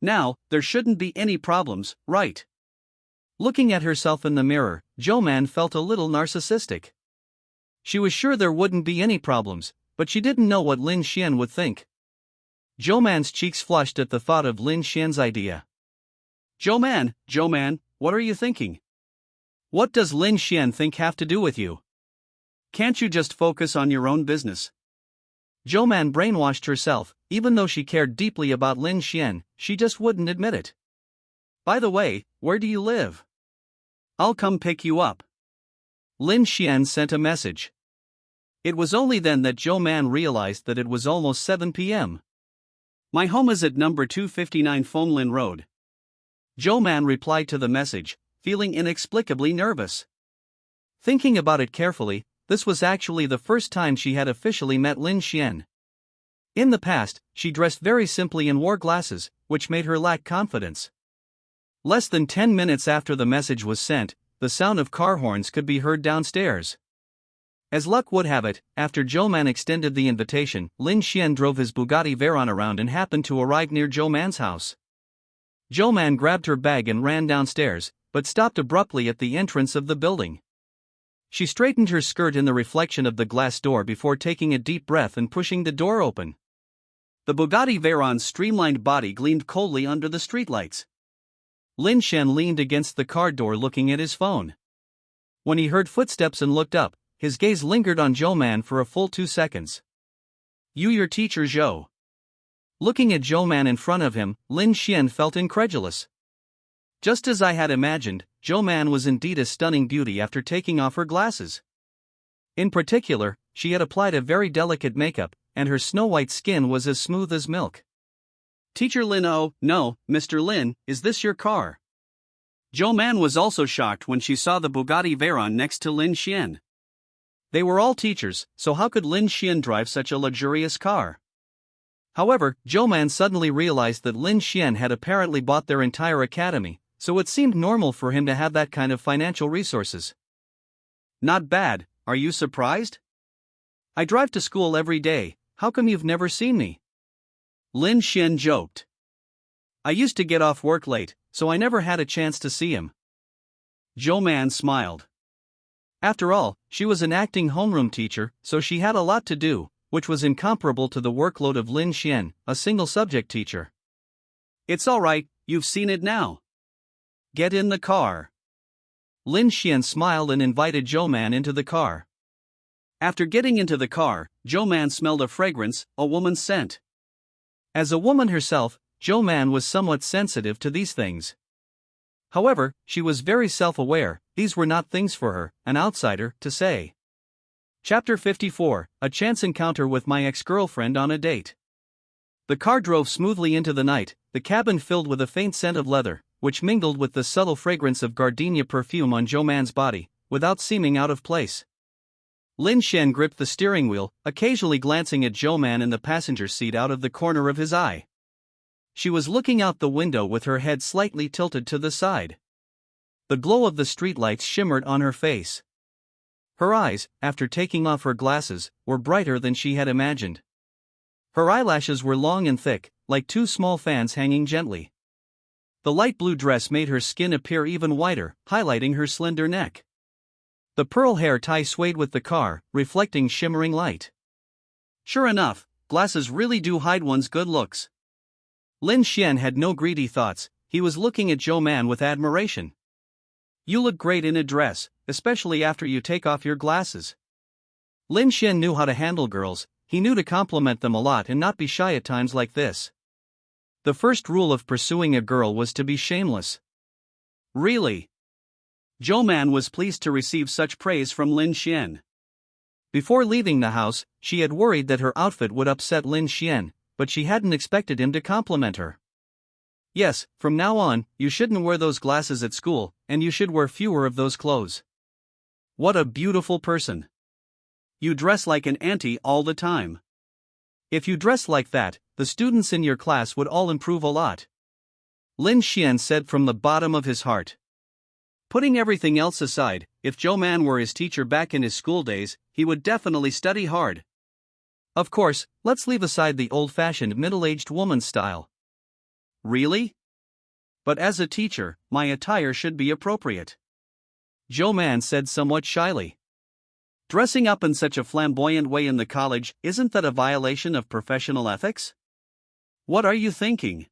Now, there shouldn't be any problems, right? Looking at herself in the mirror, Joe Man felt a little narcissistic. She was sure there wouldn't be any problems, but she didn't know what Lin Xuan would think. Joe Man's cheeks flushed at the thought of Lin Xuan's idea. Joe Man, what are you thinking? What does Lin Xuan think have to do with you? Can't you just focus on your own business? Joe Man brainwashed herself, even though she cared deeply about Lin Xuan, she just wouldn't admit it. By the way, where do you live? I'll come pick you up. Lin Xuan sent a message. It was only then that Joe Man realized that it was almost 7 p.m. My home is at number 259 Fonlin Road. Joe Man replied to the message, feeling inexplicably nervous. Thinking about it carefully, this was actually the first time she had officially met Lin Xuan. In the past, she dressed very simply and wore glasses, which made her lack confidence. Less than 10 minutes after the message was sent, the sound of car horns could be heard downstairs. As luck would have it, after Joe Man extended the invitation, Lin Xuan drove his Bugatti Veyron around and happened to arrive near Joe Man's house. Joe Man grabbed her bag and ran downstairs, but stopped abruptly at the entrance of the building. She straightened her skirt in the reflection of the glass door before taking a deep breath and pushing the door open. The Bugatti Veyron's streamlined body gleamed coldly under the streetlights. Lin Xuan leaned against the car door looking at his phone. When he heard footsteps and looked up, his gaze lingered on Joe Man for a full 2 seconds. You your teacher Joe. Looking at Joe Man in front of him, Lin Xuan felt incredulous. Just as I had imagined, Joe Man was indeed a stunning beauty after taking off her glasses. In particular, she had applied a very delicate makeup, and her snow-white skin was as smooth as milk. Teacher Lin, oh, no, Mr. Lin, is this your car? Joe Man was also shocked when she saw the Bugatti Veyron next to Lin Xuan. They were all teachers, so how could Lin Xuan drive such a luxurious car? However, Joe Man suddenly realized that Lin Xuan had apparently bought their entire academy, so it seemed normal for him to have that kind of financial resources. Not bad, are you surprised? I drive to school every day, how come you've never seen me? Lin Xuan joked. I used to get off work late, so I never had a chance to see him. Jo Man smiled. After all, she was an acting homeroom teacher, so she had a lot to do, which was incomparable to the workload of Lin Xuan, a single subject teacher. It's alright, you've seen it now. Get in the car. Lin Xuan smiled and invited Jo Man into the car. After getting into the car, Jo Man smelled a fragrance, a woman's scent. As a woman herself, Jo Man was somewhat sensitive to these things. However, she was very self-aware. These were not things for her, an outsider, to say. Chapter 54, A Chance Encounter with My Ex-Girlfriend on a Date. The car drove smoothly into the night, the cabin filled with a faint scent of leather, which mingled with the subtle fragrance of gardenia perfume on Jo Man's body, without seeming out of place. Lin Xuan gripped the steering wheel, occasionally glancing at Jo Man in the passenger seat out of the corner of his eye. She was looking out the window with her head slightly tilted to the side. The glow of the streetlights shimmered on her face. Her eyes, after taking off her glasses, were brighter than she had imagined. Her eyelashes were long and thick, like two small fans hanging gently. The light blue dress made her skin appear even whiter, highlighting her slender neck. The pearl hair tie swayed with the car, reflecting shimmering light. Sure enough, glasses really do hide one's good looks. Lin Xuan had no greedy thoughts. He was looking at Jo Man with admiration. You look great in a dress, especially after you take off your glasses. Lin Xuan knew how to handle girls. He knew to compliment them a lot and not be shy at times like this. The first rule of pursuing a girl was to be shameless. Really? Jo Man was pleased to receive such praise from Lin Xuan. Before leaving the house, she had worried that her outfit would upset Lin Xuan, but she hadn't expected him to compliment her. Yes, from now on, you shouldn't wear those glasses at school, and you should wear fewer of those clothes. What a beautiful person. You dress like an auntie all the time. If you dress like that, the students in your class would all improve a lot. Lin Xuan said from the bottom of his heart. Putting everything else aside, if Jo Man were his teacher back in his school days, he would definitely study hard. Of course, let's leave aside the old-fashioned middle-aged woman style. Really? But as a teacher, my attire should be appropriate. Jo Man said somewhat shyly. Dressing up in such a flamboyant way in the college, isn't that a violation of professional ethics? What are you thinking?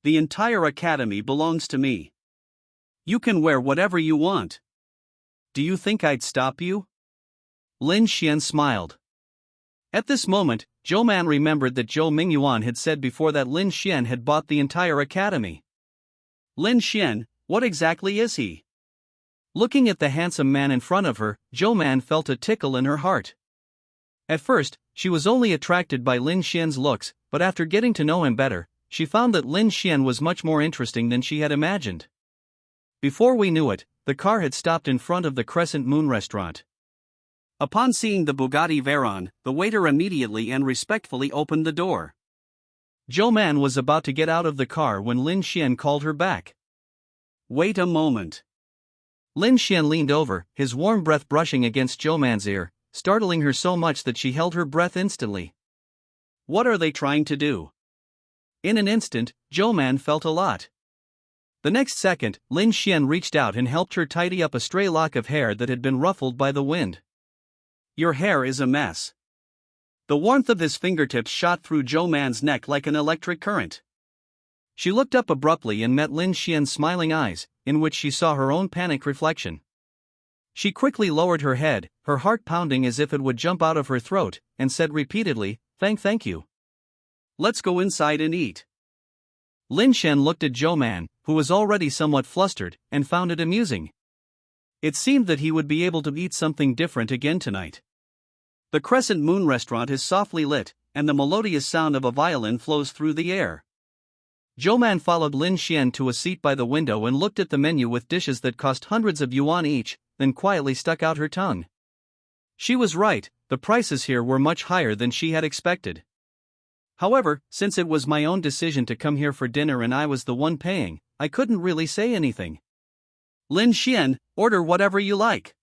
The entire academy belongs to me. You can wear whatever you want. Do you think I'd stop you? Lin Xuan smiled. At this moment, Jo Man remembered that Jo Mingyuan had said before that Lin Xuan had bought the entire academy. Lin Xuan, what exactly is he? Looking at the handsome man in front of her, Jo Man felt a tickle in her heart. At first, she was only attracted by Lin Xuan's looks, but after getting to know him better, she found that Lin Xuan was much more interesting than she had imagined. Before we knew it, the car had stopped in front of the Crescent Moon restaurant. Upon seeing the Bugatti Veyron, the waiter immediately and respectfully opened the door. Jo Man was about to get out of the car when Lin Xuan called her back. Wait a moment. Lin Xuan leaned over, his warm breath brushing against Jo Man's ear, startling her so much that she held her breath instantly. What are they trying to do? In an instant, Jo Man felt a lot. The next second, Lin Xuan reached out and helped her tidy up a stray lock of hair that had been ruffled by the wind. Your hair is a mess. The warmth of his fingertips shot through Jo Man's neck like an electric current. She looked up abruptly and met Lin Xian's smiling eyes, in which she saw her own panicked reflection. She quickly lowered her head, her heart pounding as if it would jump out of her throat, and said repeatedly, Thank you. Let's go inside and eat. Lin Xuan looked at Jo Man, who was already somewhat flustered, and found it amusing. It seemed that he would be able to eat something different again tonight. The Crescent Moon restaurant is softly lit, and the melodious sound of a violin flows through the air. Jo Man followed Lin Xuan to a seat by the window and looked at the menu with dishes that cost hundreds of yuan each, then quietly stuck out her tongue. She was right, the prices here were much higher than she had expected. However, since it was my own decision to come here for dinner and I was the one paying, I couldn't really say anything. Lin Xuan, order whatever you like.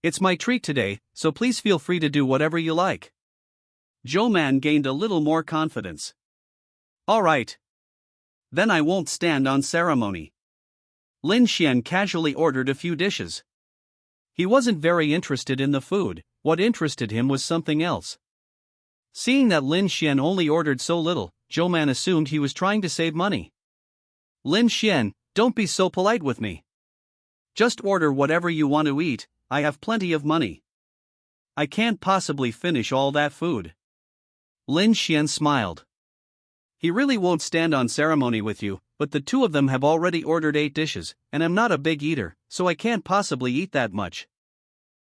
It's my treat today, so please feel free to do whatever you like. Jo Man gained a little more confidence. All right. Then I won't stand on ceremony. Lin Xuan casually ordered a few dishes. He wasn't very interested in the food, what interested him was something else. Seeing that Lin Xuan only ordered so little, Zhou assumed he was trying to save money. Lin Xuan, don't be so polite with me. Just order whatever you want to eat, I have plenty of money. I can't possibly finish all that food. Lin Xuan smiled. He really won't stand on ceremony with you, but the two of them have already ordered 8 dishes, and I'm not a big eater, so I can't possibly eat that much.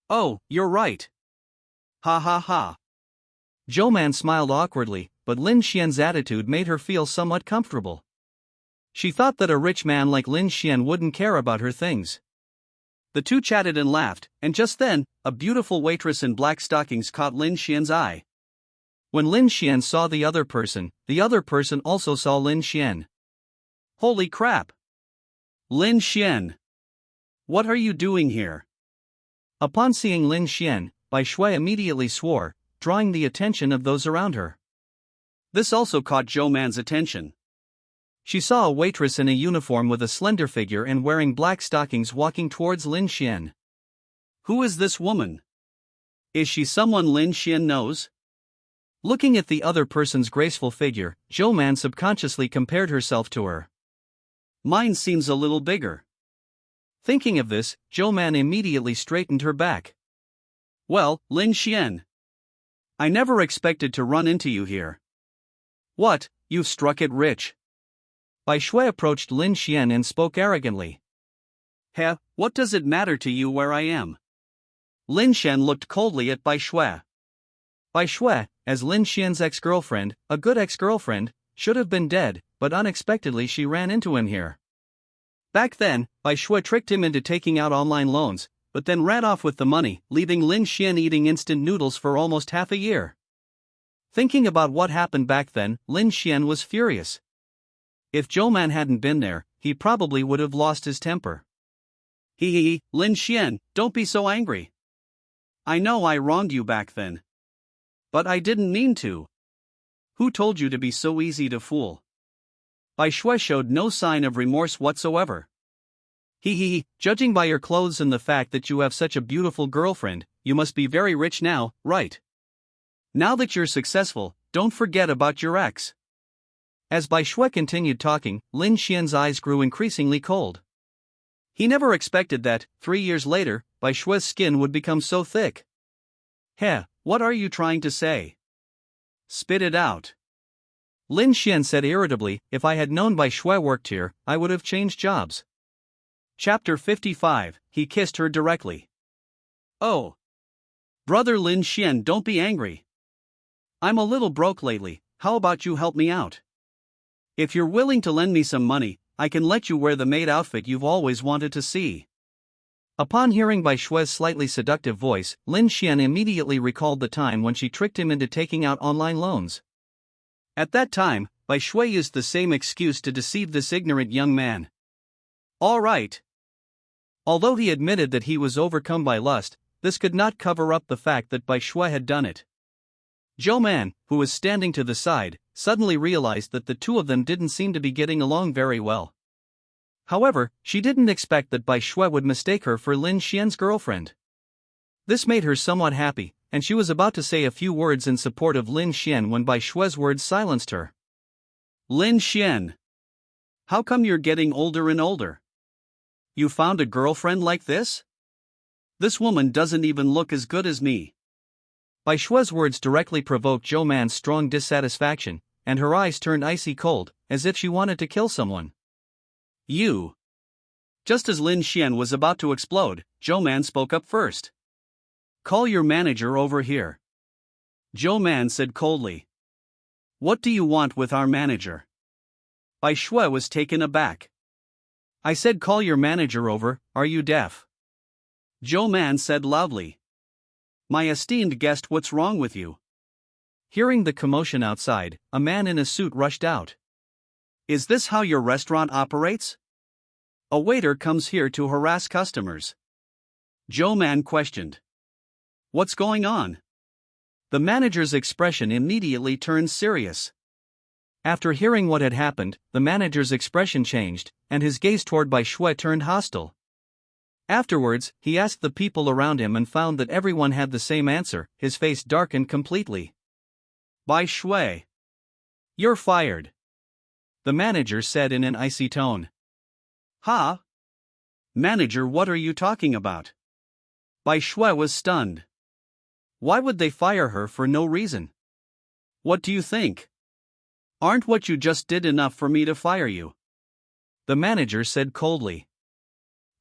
Oh, you're right. Ha ha ha. Zhou smiled awkwardly, but Lin Xuan's attitude made her feel somewhat comfortable. She thought that a rich man like Lin Xuan wouldn't care about her things. The two chatted and laughed, and just then, a beautiful waitress in black stockings caught Lin Xuan's eye. When Lin Xuan saw the other person also saw Lin Xuan. Holy crap! Lin Xuan! What are you doing here? Upon seeing Lin Xuan, Bai Shui immediately swore, drawing the attention of those around her. This also caught Zhou attention. She saw a waitress in a uniform with a slender figure and wearing black stockings walking towards Lin Xuan. Who is this woman? Is she someone Lin Xuan knows? Looking at the other person's graceful figure, Zhou subconsciously compared herself to her. Mine seems a little bigger. Thinking of this, Zhou immediately straightened her back. Well, Lin Xuan. I never expected to run into you here. What, you've struck it rich. Bai Shui approached Lin Xuan and spoke arrogantly. Heh, what does it matter to you where I am? Lin Xuan looked coldly at Bai Shui. Bai Shui, as Lin Xuan's ex-girlfriend, a good ex-girlfriend, should have been dead, but unexpectedly she ran into him here. Back then, Bai Shui tricked him into taking out online loans, but then ran off with the money, leaving Lin Xuan eating instant noodles for almost half a year. Thinking about what happened back then, Lin Xuan was furious. If Zhou hadn't been there, he probably would have lost his temper. Hee, Lin Xuan, don't be so angry. I know I wronged you back then. But I didn't mean to. Who told you to be so easy to fool? Bai Shui showed no sign of remorse whatsoever. Hee, judging by your clothes and the fact that you have such a beautiful girlfriend, you must be very rich now, right? Now that you're successful, don't forget about your ex. As Bai Shui continued talking, Lin Xuan's eyes grew increasingly cold. He never expected that, 3 years later, Bai Shui's skin would become so thick. Heh, what are you trying to say? Spit it out. Lin Xuan said irritably, if I had known Bai Shui worked here, I would have changed jobs. Chapter 55, he kissed her directly. Oh. Brother Lin Xuan, don't be angry. I'm a little broke lately, how about you help me out? If you're willing to lend me some money, I can let you wear the maid outfit you've always wanted to see. Upon hearing Bai Shui's slightly seductive voice, Lin Xuan immediately recalled the time when she tricked him into taking out online loans. At that time, Bai Shui used the same excuse to deceive this ignorant young man. All right. Although he admitted that he was overcome by lust, this could not cover up the fact that Bai Shui had done it. Zhou, who was standing to the side, suddenly realized that the two of them didn't seem to be getting along very well. However, she didn't expect that Bai Shui would mistake her for Lin Xuan's girlfriend. This made her somewhat happy, and she was about to say a few words in support of Lin Xuan when Bai Shui's words silenced her. Lin Xuan. How come you're getting older and older? You found a girlfriend like this? This woman doesn't even look as good as me. Bai Shui's words directly provoked Zhou strong dissatisfaction, and her eyes turned icy cold, as if she wanted to kill someone. You. Just as Lin Xuan was about to explode, Zhou spoke up first. Call your manager over here. Zhou said coldly. What do you want with our manager? Bai Shui was taken aback. I said call your manager over, are you deaf? Zhou said loudly. My esteemed guest, what's wrong with you? Hearing the commotion outside, a man in a suit rushed out. Is this how your restaurant operates? A waiter comes here to harass customers. Zhou questioned. What's going on? The manager's expression immediately turned serious. After hearing what had happened, the manager's expression changed, and his gaze toward Bai Shui turned hostile. Afterwards, he asked the people around him and found that everyone had the same answer. His face darkened completely. Bai Shui, "You're fired," the manager said in an icy tone. "Huh? Manager, what are you talking about?" Bai Shui was stunned. Why would they fire her for no reason? What do you think? Aren't what you just did enough for me to fire you? The manager said coldly.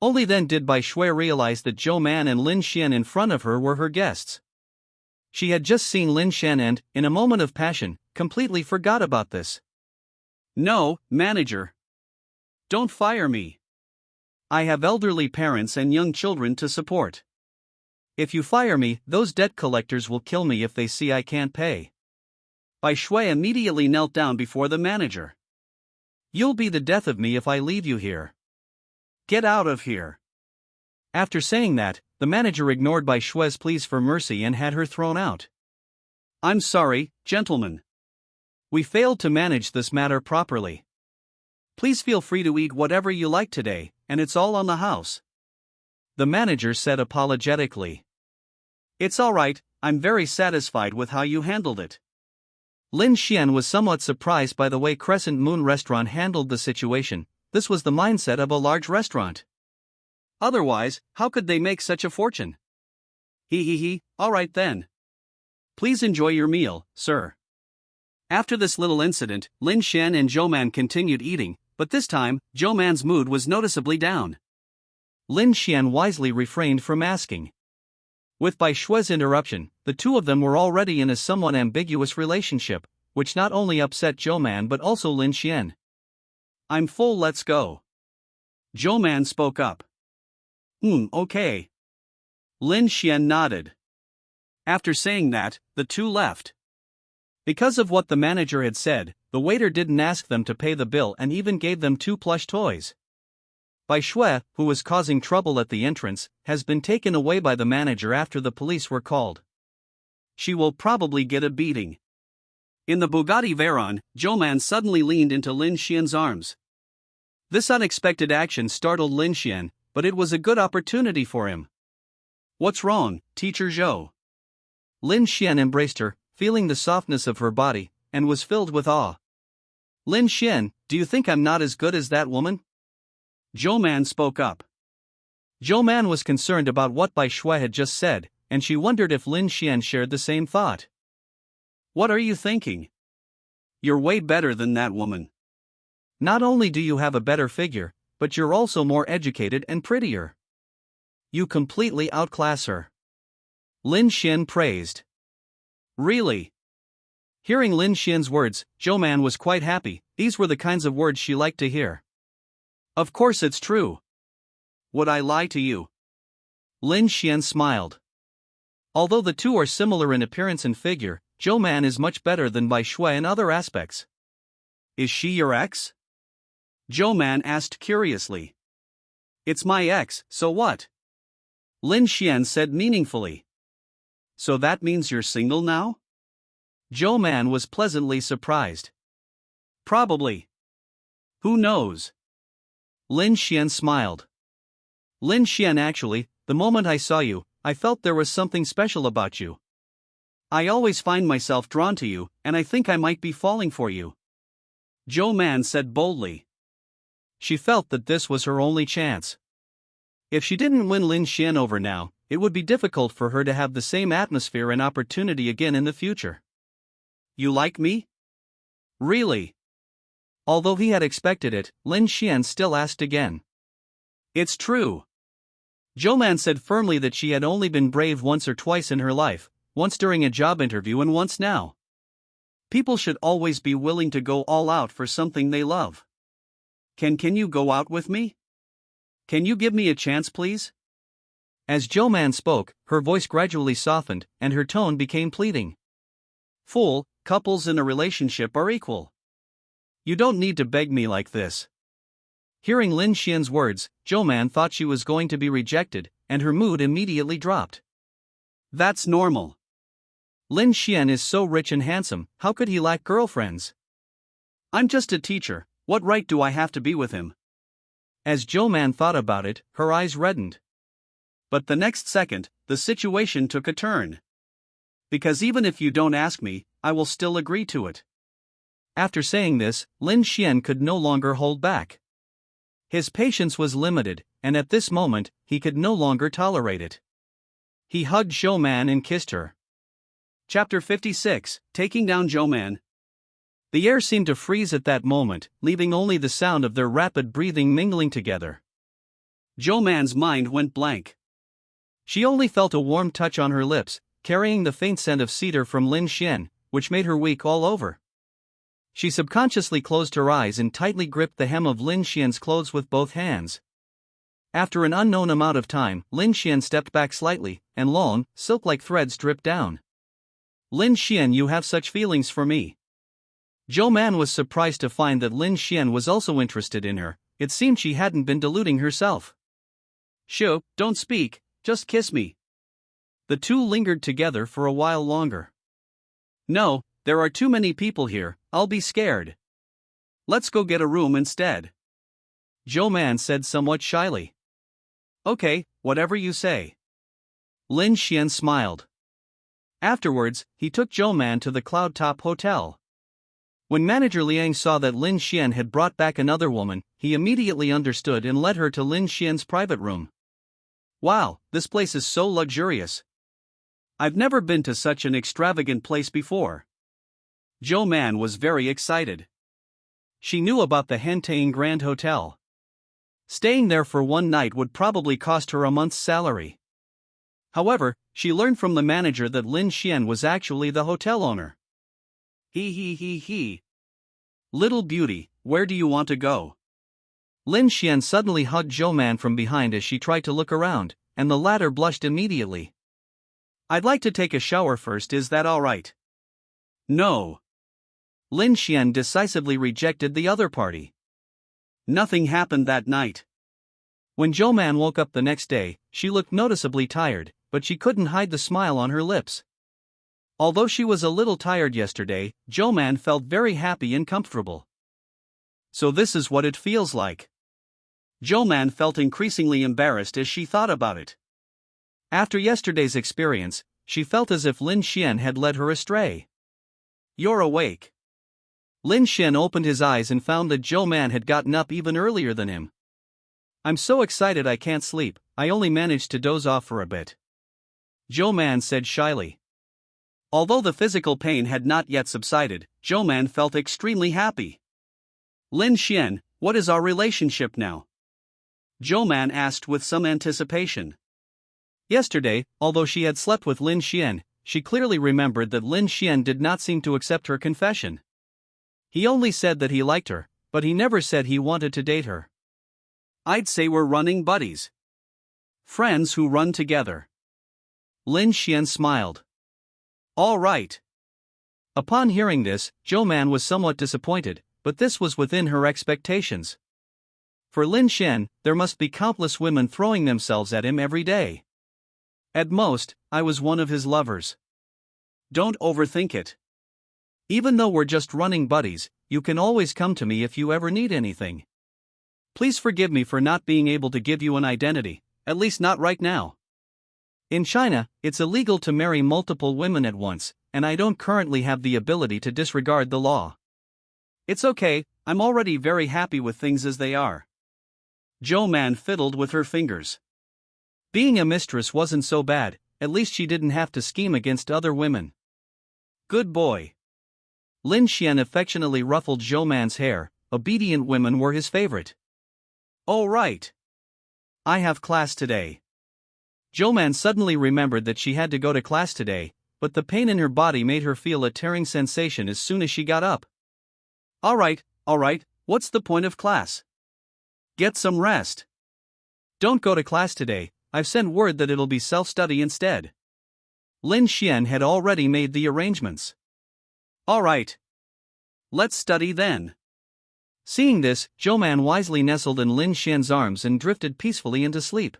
Only then did Bai Shui realize that Zhou Man and Lin Xuan in front of her were her guests. She had just seen Lin Xuan and, in a moment of passion, completely forgot about this. "No, manager. Don't fire me. I have elderly parents and young children to support. If you fire me, those debt collectors will kill me if they see I can't pay." Bai Shui immediately knelt down before the manager. "You'll be the death of me if I leave you here. Get out of here." After saying that, the manager ignored Bai Shui's pleas for mercy and had her thrown out. "I'm sorry, gentlemen. We failed to manage this matter properly. Please feel free to eat whatever you like today, and it's all on the house," the manager said apologetically. "It's all right, I'm very satisfied with how you handled it." Lin Xuan was somewhat surprised by the way Crescent Moon Restaurant handled the situation. This was the mindset of a large restaurant. Otherwise, how could they make such a fortune? All right then. Please enjoy your meal, sir." After this little incident, Lin Xuan and Zhou Man continued eating, but this time, Zhou Man's mood was noticeably down. Lin Xuan wisely refrained from asking. With Bai Shui's interruption, the two of them were already in a somewhat ambiguous relationship, which not only upset Zhou Man but also Lin Xuan. "I'm full, let's go." Zhou Man spoke up. Okay." Lin Xuan nodded. After saying that, the two left. Because of what the manager had said, the waiter didn't ask them to pay the bill and even gave them 2 plush toys. Bai Shui, who was causing trouble at the entrance, has been taken away by the manager after the police were called. She will probably get a beating. In the Bugatti Veyron, Zhou Man suddenly leaned into Lin Xuan's arms. This unexpected action startled Lin Xuan, but it was a good opportunity for him. "What's wrong, Teacher Zhou?" Lin Xuan embraced her, feeling the softness of her body, and was filled with awe. "Lin Xuan, do you think I'm not as good as that woman?" Zhou Man spoke up. Zhou Man was concerned about what Bai Shui had just said, and she wondered if Lin Xuan shared the same thought. "What are you thinking? You're way better than that woman. Not only do you have a better figure, but you're also more educated and prettier. You completely outclass her," Lin Xuan praised. "Really?" Hearing Lin Xuan's words, Zhou Man was quite happy. These were the kinds of words she liked to hear. "Of course it's true. Would I lie to you?" Lin Xuan smiled. Although the two are similar in appearance and figure, Zhou Man is much better than Bai Shui in other aspects. "Is she your ex?" Zhou Man asked curiously. "It's my ex, so what?" Lin Xuan said meaningfully. "So that means you're single now?" Zhou Man was pleasantly surprised. "Probably. Who knows?" Lin Xuan smiled. "Lin Xuan, actually, the moment I saw you, I felt there was something special about you. I always find myself drawn to you, and I think I might be falling for you," Zhou Man said boldly. She felt that this was her only chance. If she didn't win Lin Xuan over now, it would be difficult for her to have the same atmosphere and opportunity again in the future. "You like me?" "Really?" Although he had expected it, Lin Xuan still asked again. "It's true." Zhou Man said firmly that she had only been brave once or twice in her life, once during a job interview and once now. People should always be willing to go all out for something they love. Can you go out with me? Can you give me a chance, please?" As Zhou Man spoke, her voice gradually softened, and her tone became pleading. "Fool, couples in a relationship are equal. You don't need to beg me like this." Hearing Lin Xuan's words, Zhou Man thought she was going to be rejected, and her mood immediately dropped. "That's normal. Lin Xuan is so rich and handsome, how could he lack girlfriends?" I'm just a teacher, what right do I have to be with him? As Jo-man thought about it, her eyes reddened. But the next second, the situation took a turn. Because even if you don't ask me, I will still agree to it. After saying this, Lin Xuan could no longer hold back. His patience was limited, and at this moment, he could no longer tolerate it. He hugged Jo-man and kissed her. Chapter 56, Taking Down Jo-man. The air seemed to freeze at that moment, leaving only the sound of their rapid breathing mingling together. Jo-man's mind went blank. She only felt a warm touch on her lips, carrying the faint scent of cedar from Lin Xuan, which made her weak all over. She subconsciously closed her eyes and tightly gripped the hem of Lin Xuan's clothes with both hands. After an unknown amount of time, Lin Xuan stepped back slightly, and long, silk-like threads dripped down. Lin Xuan, you have such feelings for me. Jo-man was surprised to find that Lin Xuan was also interested in her. It seemed she hadn't been deluding herself. Shoo, don't speak, just kiss me. The two lingered together for a while longer. No, there are too many people here, I'll be scared. Let's go get a room instead. Jo-man said somewhat shyly. Okay, whatever you say. Lin Xuan smiled. Afterwards, he took Jo-man to the Cloud Top Hotel. When Manager Liang saw that Lin Xuan had brought back another woman, he immediately understood and led her to Lin Xuan's private room. Wow, this place is so luxurious. I've never been to such an extravagant place before. Jo-man was very excited. She knew about the Hentang Grand Hotel. Staying there for one night would probably cost her a month's salary. However, she learned from the manager that Lin Xuan was actually the hotel owner. He. Little beauty, where do you want to go? Lin Xuan suddenly hugged Jo-man from behind as she tried to look around, and the latter blushed immediately. I'd like to take a shower first, is that alright? No. Lin Xuan decisively rejected the other party. Nothing happened that night. When Jo-man woke up the next day, she looked noticeably tired, but she couldn't hide the smile on her lips. Although she was a little tired yesterday, Jo-man felt very happy and comfortable. So this is what it feels like. Jo-man felt increasingly embarrassed as she thought about it. After yesterday's experience, she felt as if Lin Xuan had led her astray. You're awake. Lin Xuan opened his eyes and found that Jo-man had gotten up even earlier than him. I'm so excited I can't sleep, I only managed to doze off for a bit. Jo-man said shyly. Although the physical pain had not yet subsided, Jo-man felt extremely happy. Lin Xuan, what is our relationship now? Jo-man asked with some anticipation. Yesterday, although she had slept with Lin Xuan, she clearly remembered that Lin Xuan did not seem to accept her confession. He only said that he liked her, but he never said he wanted to date her. I'd say we're running buddies. Friends who run together. Lin Xuan smiled. All right. Upon hearing this, Jo-man was somewhat disappointed, but this was within her expectations. For Lin Xuan, there must be countless women throwing themselves at him every day. At most, I was one of his lovers. Don't overthink it. Even though we're just running buddies, you can always come to me if you ever need anything. Please forgive me for not being able to give you an identity, at least not right now. In China, it's illegal to marry multiple women at once, and I don't currently have the ability to disregard the law. It's okay, I'm already very happy with things as they are. Jo-man fiddled with her fingers. Being a mistress wasn't so bad, at least she didn't have to scheme against other women. Good boy. Lin Xuan affectionately ruffled Jo-man's hair. Obedient women were his favorite. Oh right. I have class today. Jo-man suddenly remembered that she had to go to class today, but the pain in her body made her feel a tearing sensation as soon as she got up. Alright, what's the point of class? Get some rest. Don't go to class today, I've sent word that it'll be self-study instead. Lin Xuan had already made the arrangements. Alright. Let's study then. Seeing this, Jo-man wisely nestled in Lin Xuan's arms and drifted peacefully into sleep.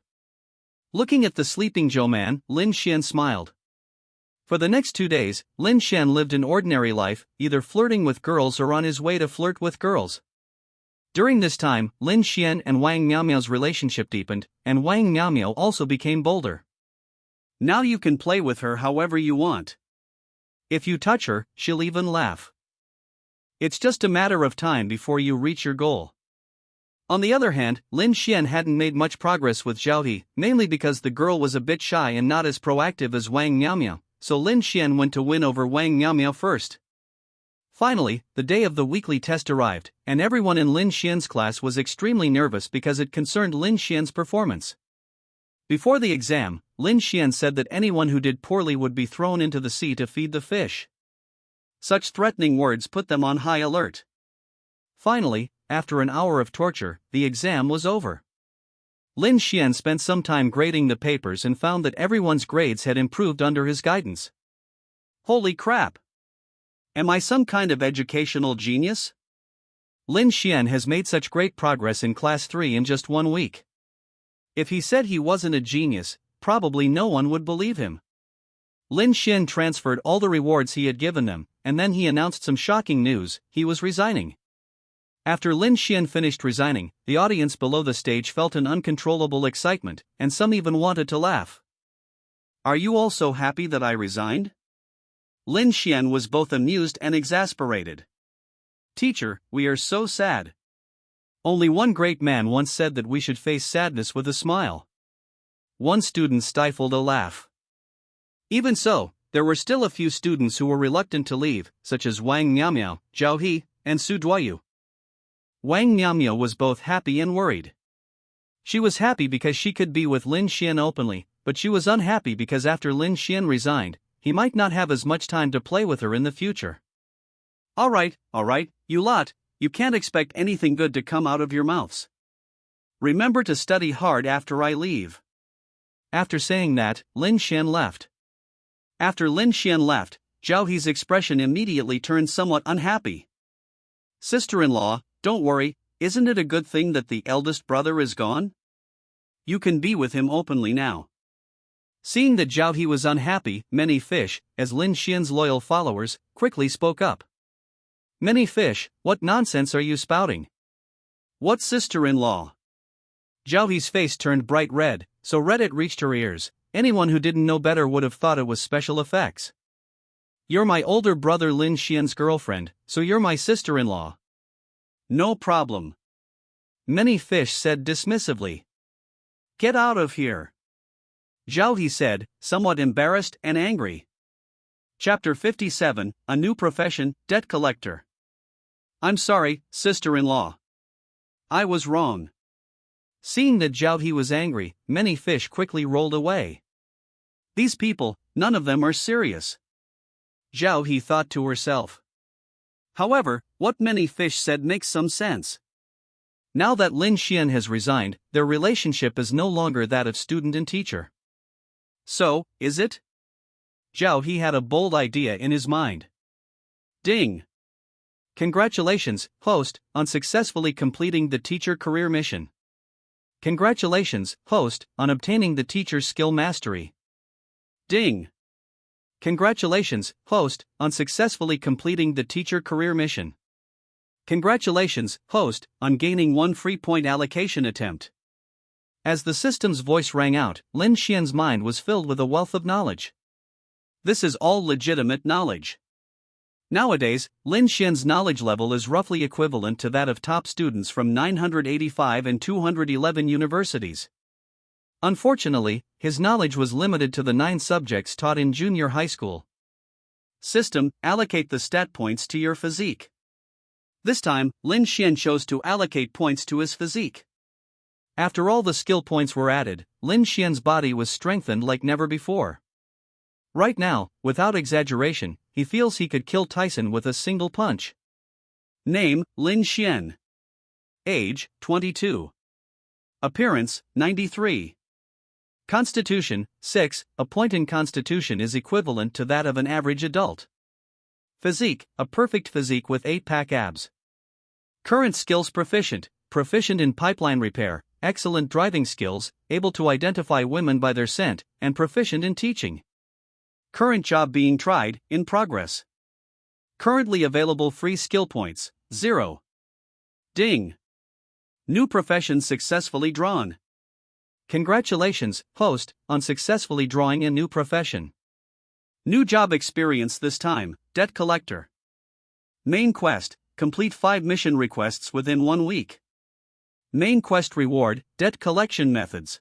Looking at the sleeping Jo-man, Lin Xuan smiled. For the next 2 days, Lin Xuan lived an ordinary life, either flirting with girls or on his way to flirt with girls. During this time, Lin Xuan and Wang Miaomiao's relationship deepened, and Wang Miaomiao also became bolder. Now you can play with her however you want. If you touch her, she'll even laugh. It's just a matter of time before you reach your goal. On the other hand, Lin Xuan hadn't made much progress with Zhao He, mainly because the girl was a bit shy and not as proactive as Wang Miaomiao, so Lin Xuan went to win over Wang Miaomiao first. Finally, the day of the weekly test arrived, and everyone in Lin Xuan's class was extremely nervous because it concerned Lin Xuan's performance. Before the exam, Lin Xuan said that anyone who did poorly would be thrown into the sea to feed the fish. Such threatening words put them on high alert. Finally, after an hour of torture, the exam was over. Lin Xuan spent some time grading the papers and found that everyone's grades had improved under his guidance. Holy crap! Am I some kind of educational genius? Lin Xuan has made such great progress in Class 3 in just 1 week. If he said he wasn't a genius, probably no one would believe him. Lin Xuan transferred all the rewards he had given them, and then he announced some shocking news: he was resigning. After Lin Xuan finished resigning, the audience below the stage felt an uncontrollable excitement, and some even wanted to laugh. Are you all so happy that I resigned? Lin Xuan was both amused and exasperated. Teacher, we are so sad. Only one great man once said that we should face sadness with a smile. One student stifled a laugh. Even so, there were still a few students who were reluctant to leave, such as Wang Miaomiao, Zhao He, and Su Duoyu. Wang Miaomiao was both happy and worried. She was happy because she could be with Lin Xuan openly, but she was unhappy because after Lin Xuan resigned, he might not have as much time to play with her in the future. All right, you lot, you can't expect anything good to come out of your mouths. Remember to study hard after I leave. After saying that, Lin Xuan left. After Lin Xuan left, Zhao He's expression immediately turned somewhat unhappy. Sister-in-law, don't worry, isn't it a good thing that the eldest brother is gone? You can be with him openly now. Seeing that Zhao He was unhappy, many fish, as Lin Xuan's loyal followers, quickly spoke up. Many fish, what nonsense are you spouting? What sister-in-law? Zhao He's face turned bright red, so red it reached her ears. Anyone who didn't know better would have thought it was special effects. You're my older brother Lin Xuan's girlfriend, so you're my sister-in-law. No problem. Many fish said dismissively. Get out of here. Zhao He said, somewhat embarrassed and angry. Chapter 57, A New Profession, Debt Collector. I'm sorry, sister-in-law. I was wrong. Seeing that Zhao He was angry, many fish quickly rolled away. These people, none of them are serious. Zhao He thought to herself. However, what many fish said makes some sense. Now that Lin Xuan has resigned, their relationship is no longer that of student and teacher. So, is it? Zhao He had a bold idea in his mind. Ding! Congratulations, host, on successfully completing the teacher career mission. Congratulations, host, on obtaining the teacher's skill mastery. Ding! Congratulations, host, on successfully completing the teacher career mission. Congratulations, host, on gaining 1 free point allocation attempt. As the system's voice rang out, Lin Xuan's mind was filled with a wealth of knowledge. This is all legitimate knowledge. Nowadays, Lin Xuan's knowledge level is roughly equivalent to that of top students from 985 and 211 universities. Unfortunately, his knowledge was limited to the 9 subjects taught in junior high school. System, allocate the stat points to your physique. This time, Lin Xuan chose to allocate points to his physique. After all the skill points were added, Lin Xuan's body was strengthened like never before. Right now, without exaggeration, he feels he could kill Tyson with a single punch. Name, Lin Xuan. Age, 22. Appearance, 93. Constitution, 6. A point in constitution is equivalent to that of an average adult. Physique, a perfect physique with 8-pack abs. Current skills proficient in pipeline repair, excellent driving skills, able to identify women by their scent, and proficient in teaching. Current job being tried, in progress. Currently available free skill points, 0. Ding. New profession successfully drawn. Congratulations, host, on successfully drawing a new profession. New job experience this time, debt collector. Main quest, complete 5 mission requests within 1 week. Main quest reward, debt collection methods.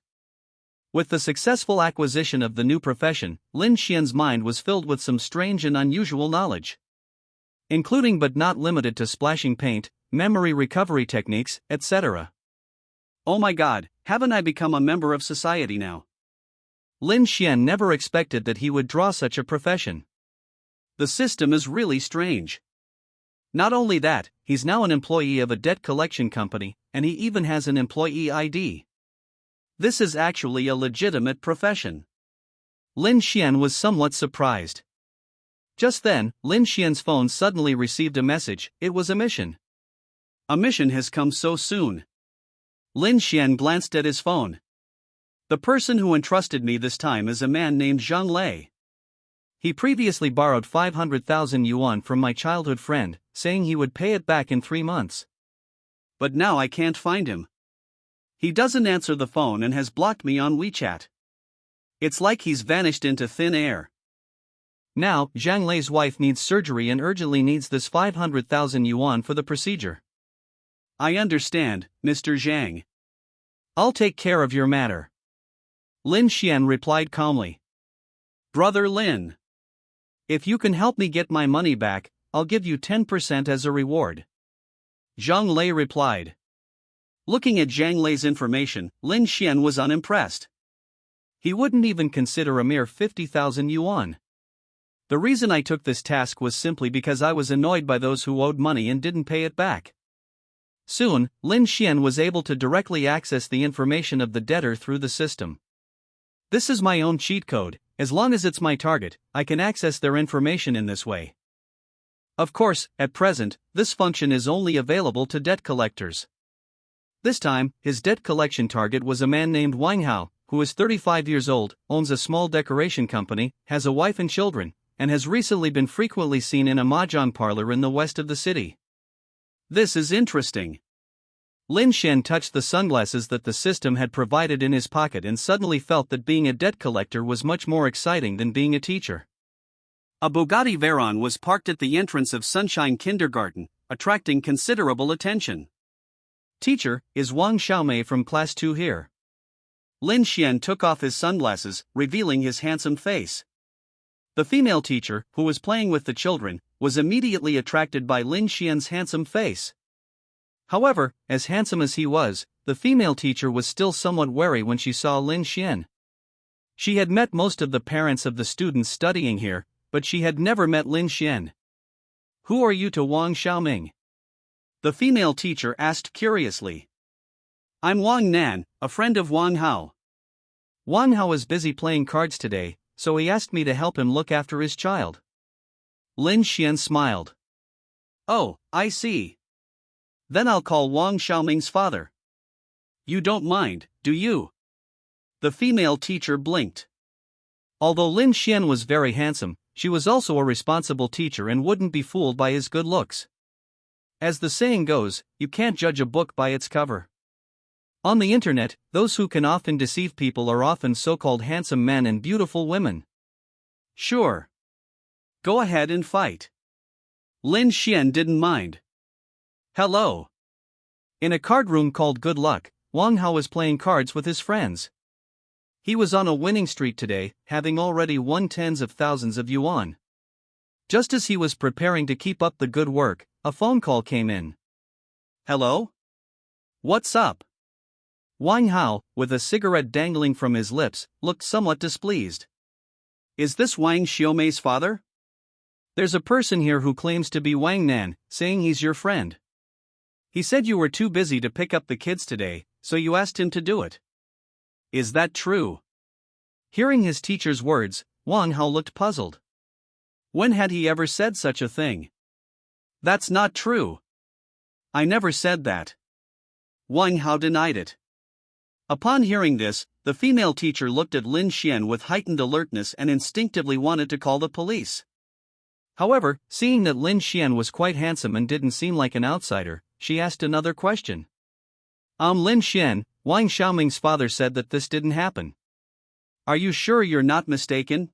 With the successful acquisition of the new profession, Lin Xuan's mind was filled with some strange and unusual knowledge, including but not limited to splashing paint, memory recovery techniques, etc. Oh my god, haven't I become a member of society now? Lin Xuan never expected that he would draw such a profession. The system is really strange. Not only that, he's now an employee of a debt collection company, and he even has an employee ID. This is actually a legitimate profession. Lin Xuan was somewhat surprised. Just then, Lin Xuan's phone suddenly received a message. It was a mission. A mission has come so soon. Lin Xuan glanced at his phone. The person who entrusted me this time is a man named Zhang Lei. He previously borrowed 500,000 yuan from my childhood friend, saying he would pay it back in 3 months. But now I can't find him. He doesn't answer the phone and has blocked me on WeChat. It's like he's vanished into thin air. Now, Zhang Lei's wife needs surgery and urgently needs this 500,000 yuan for the procedure. I understand, Mr. Zhang. I'll take care of your matter. Lin Xuan replied calmly. Brother Lin. If you can help me get my money back, I'll give you 10% as a reward. Zhang Lei replied. Looking at Zhang Lei's information, Lin Xuan was unimpressed. He wouldn't even consider a mere 50,000 yuan. The reason I took this task was simply because I was annoyed by those who owed money and didn't pay it back. Soon, Lin Xuan was able to directly access the information of the debtor through the system. This is my own cheat code. As long as it's my target, I can access their information in this way. Of course, at present, this function is only available to debt collectors. This time, his debt collection target was a man named Wang Hao, who is 35 years old, owns a small decoration company, has a wife and children, and has recently been frequently seen in a mahjong parlor in the west of the city. This is interesting. Lin Xuan touched the sunglasses that the system had provided in his pocket and suddenly felt that being a debt collector was much more exciting than being a teacher. A Bugatti Veyron was parked at the entrance of Sunshine Kindergarten, attracting considerable attention. Teacher, is Wang Xiaomei from class 2 here? Lin Xuan took off his sunglasses, revealing his handsome face. The female teacher, who was playing with the children, was immediately attracted by Lin Xuan's handsome face. However, as handsome as he was, the female teacher was still somewhat wary when she saw Lin Xuan. She had met most of the parents of the students studying here, but she had never met Lin Xuan. Who are you to Wang Xiaoming? The female teacher asked curiously. I'm Wang Nan, a friend of Wang Hao. Wang Hao is busy playing cards today, so he asked me to help him look after his child. Lin Xuan smiled. Oh, I see. Then I'll call Wang Xiaoming's father. You don't mind, do you? The female teacher blinked. Although Lin Xuan was very handsome, she was also a responsible teacher and wouldn't be fooled by his good looks. As the saying goes, you can't judge a book by its cover. On the internet, those who can often deceive people are often so-called handsome men and beautiful women. Sure. Go ahead and fight. Lin Xuan didn't mind. Hello. In a card room called Good Luck, Wang Hao was playing cards with his friends. He was on a winning streak today, having already won tens of thousands of yuan. Just as he was preparing to keep up the good work, a phone call came in. Hello? What's up? Wang Hao, with a cigarette dangling from his lips, looked somewhat displeased. Is this Wang Xiaomei's father? There's a person here who claims to be Wang Nan, saying he's your friend. He said you were too busy to pick up the kids today, so you asked him to do it. Is that true? Hearing his teacher's words, Wang Hao looked puzzled. When had he ever said such a thing? That's not true. I never said that. Wang Hao denied it. Upon hearing this, The female teacher looked at Lin Xuan with heightened alertness and instinctively wanted to call the police. However, seeing that Lin Xuan was quite handsome and didn't seem like an outsider, she asked another question. Lin Xuan, Wang Xiaoming's father said that this didn't happen. Are you sure you're not mistaken?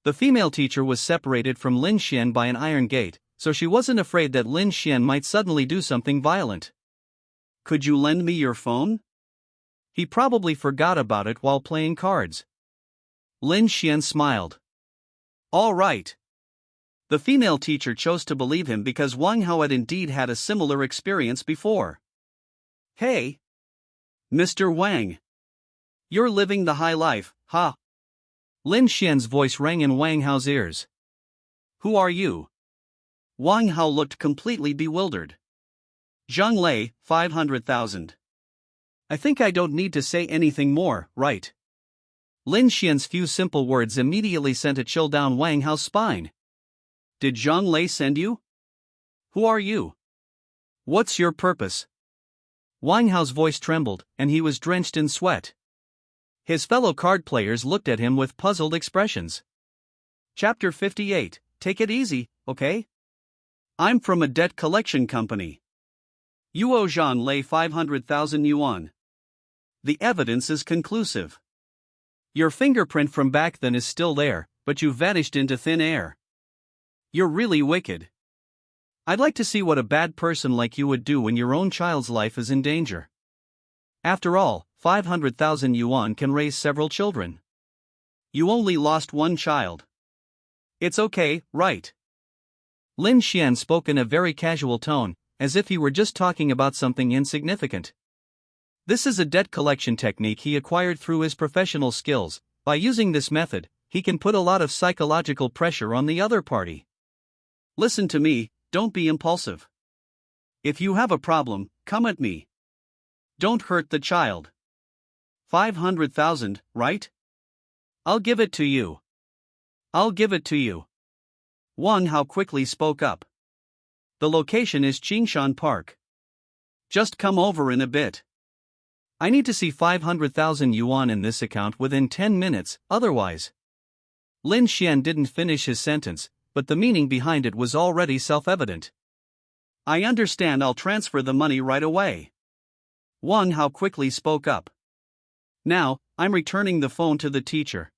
The female teacher was separated from Lin Xuan by an iron gate, so she wasn't afraid that Lin Xuan might suddenly do something violent. Could you lend me your phone? He probably forgot about it while playing cards. Lin Xuan smiled. All right. The female teacher chose to believe him because Wang Hao had indeed had a similar experience before. Hey, Mr. Wang. You're living the high life, huh? Lin Xuan's voice rang in Wang Hao's ears. Who are you? Wang Hao looked completely bewildered. Zhang Lei, 500,000. I think I don't need to say anything more, right? Lin Xuan's few simple words immediately sent a chill down Wang Hao's spine. Did Zhang Lei send you? Who are you? What's your purpose? Wang Hao's voice trembled, and he was drenched in sweat. His fellow card players looked at him with puzzled expressions. Chapter 58, take it easy, okay? I'm from a debt collection company. You owe Zhang Lei 500,000 yuan. The evidence is conclusive. Your fingerprint from back then is still there, but you vanished into thin air. You're really wicked. I'd like to see what a bad person like you would do when your own child's life is in danger. After all, 500,000 yuan can raise several children. You only lost one child. It's okay, right? Lin Xuan spoke in a very casual tone, as if he were just talking about something insignificant. This is a debt collection technique he acquired through his professional skills. By using this method, he can put a lot of psychological pressure on the other party. Listen to me, don't be impulsive. If you have a problem, come at me. Don't hurt the child. 500,000, right? I'll give it to you. I'll give it to you. Wang Hao quickly spoke up. The location is Qingshan Park. Just come over in a bit. I need to see 500,000 yuan in this account within 10 minutes, otherwise. Lin Xuan didn't finish his sentence, but the meaning behind it was already self-evident. I understand, I'll transfer the money right away. Wang Hao quickly spoke up. Now, I'm returning the phone to the teacher.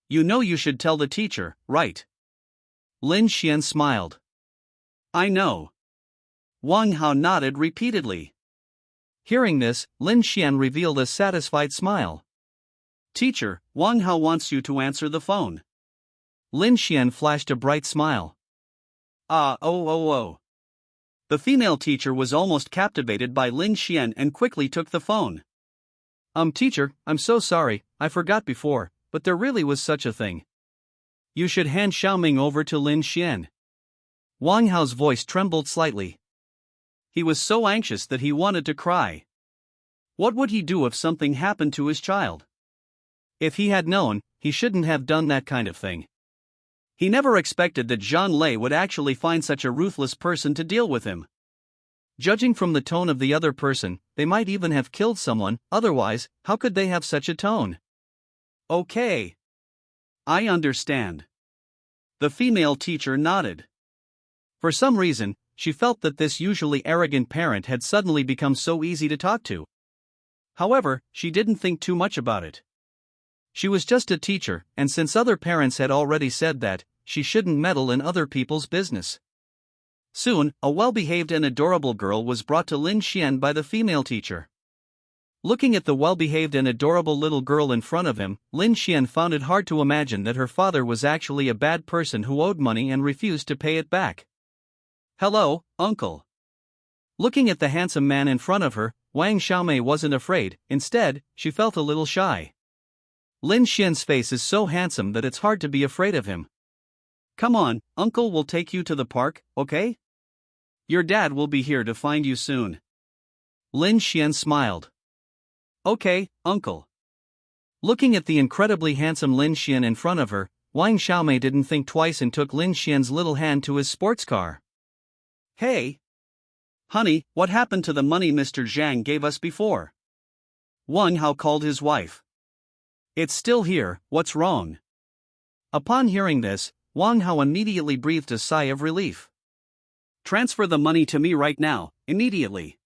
You know you should tell the teacher, right? Lin Xuan smiled. I know. Wang Hao nodded repeatedly. Hearing this, Lin Xuan revealed a satisfied smile. Teacher, Wang Hao wants you to answer the phone. Lin Xuan flashed a bright smile. Oh. The female teacher was almost captivated by Lin Xuan and quickly took the phone. Teacher, I'm so sorry, I forgot before, but there really was such a thing. You should hand Xiaoming over to Lin Xuan. Wang Hao's voice trembled slightly. He was so anxious that he wanted to cry. What would he do if something happened to his child? If he had known, he shouldn't have done that kind of thing. He never expected that Zhang Lei would actually find such a ruthless person to deal with him. Judging from the tone of the other person, they might even have killed someone, otherwise, how could they have such a tone? Okay. I understand. The female teacher nodded. For some reason, she felt that this usually arrogant parent had suddenly become so easy to talk to. However, she didn't think too much about it. She was just a teacher, and since other parents had already said that, she shouldn't meddle in other people's business. Soon, a well-behaved and adorable girl was brought to Lin Xuan by the female teacher. Looking at the well-behaved and adorable little girl in front of him, Lin Xuan found it hard to imagine that her father was actually a bad person who owed money and refused to pay it back. Hello, uncle. Looking at the handsome man in front of her, Wang Xiaomei wasn't afraid, instead, she felt a little shy. Lin Xuan's face is so handsome that it's hard to be afraid of him. Come on, uncle will take you to the park, okay? Your dad will be here to find you soon. Lin Xuan smiled. Okay, uncle. Looking at the incredibly handsome Lin Xuan in front of her, Wang Xiaomei didn't think twice and took Lin Xuan's little hand to his sports car. Hey! Honey, what happened to the money Mr. Zhang gave us before? Wang Hao called his wife. It's still here, what's wrong? Upon hearing this, Wang Hao immediately breathed a sigh of relief. Transfer the money to me right now, immediately.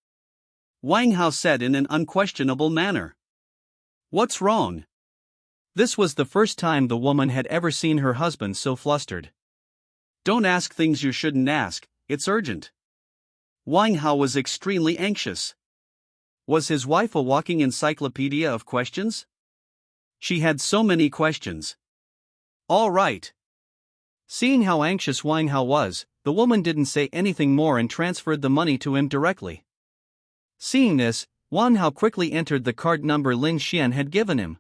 Wang Hao said in an unquestionable manner. What's wrong? This was the first time the woman had ever seen her husband so flustered. Don't ask things you shouldn't ask, it's urgent. Wang Hao was extremely anxious. Was his wife a walking encyclopedia of questions? She had so many questions. All right. Seeing how anxious Wang Hao was, the woman didn't say anything more and transferred the money to him directly. Seeing this, Wang Hao quickly entered the card number Lin Xuan had given him.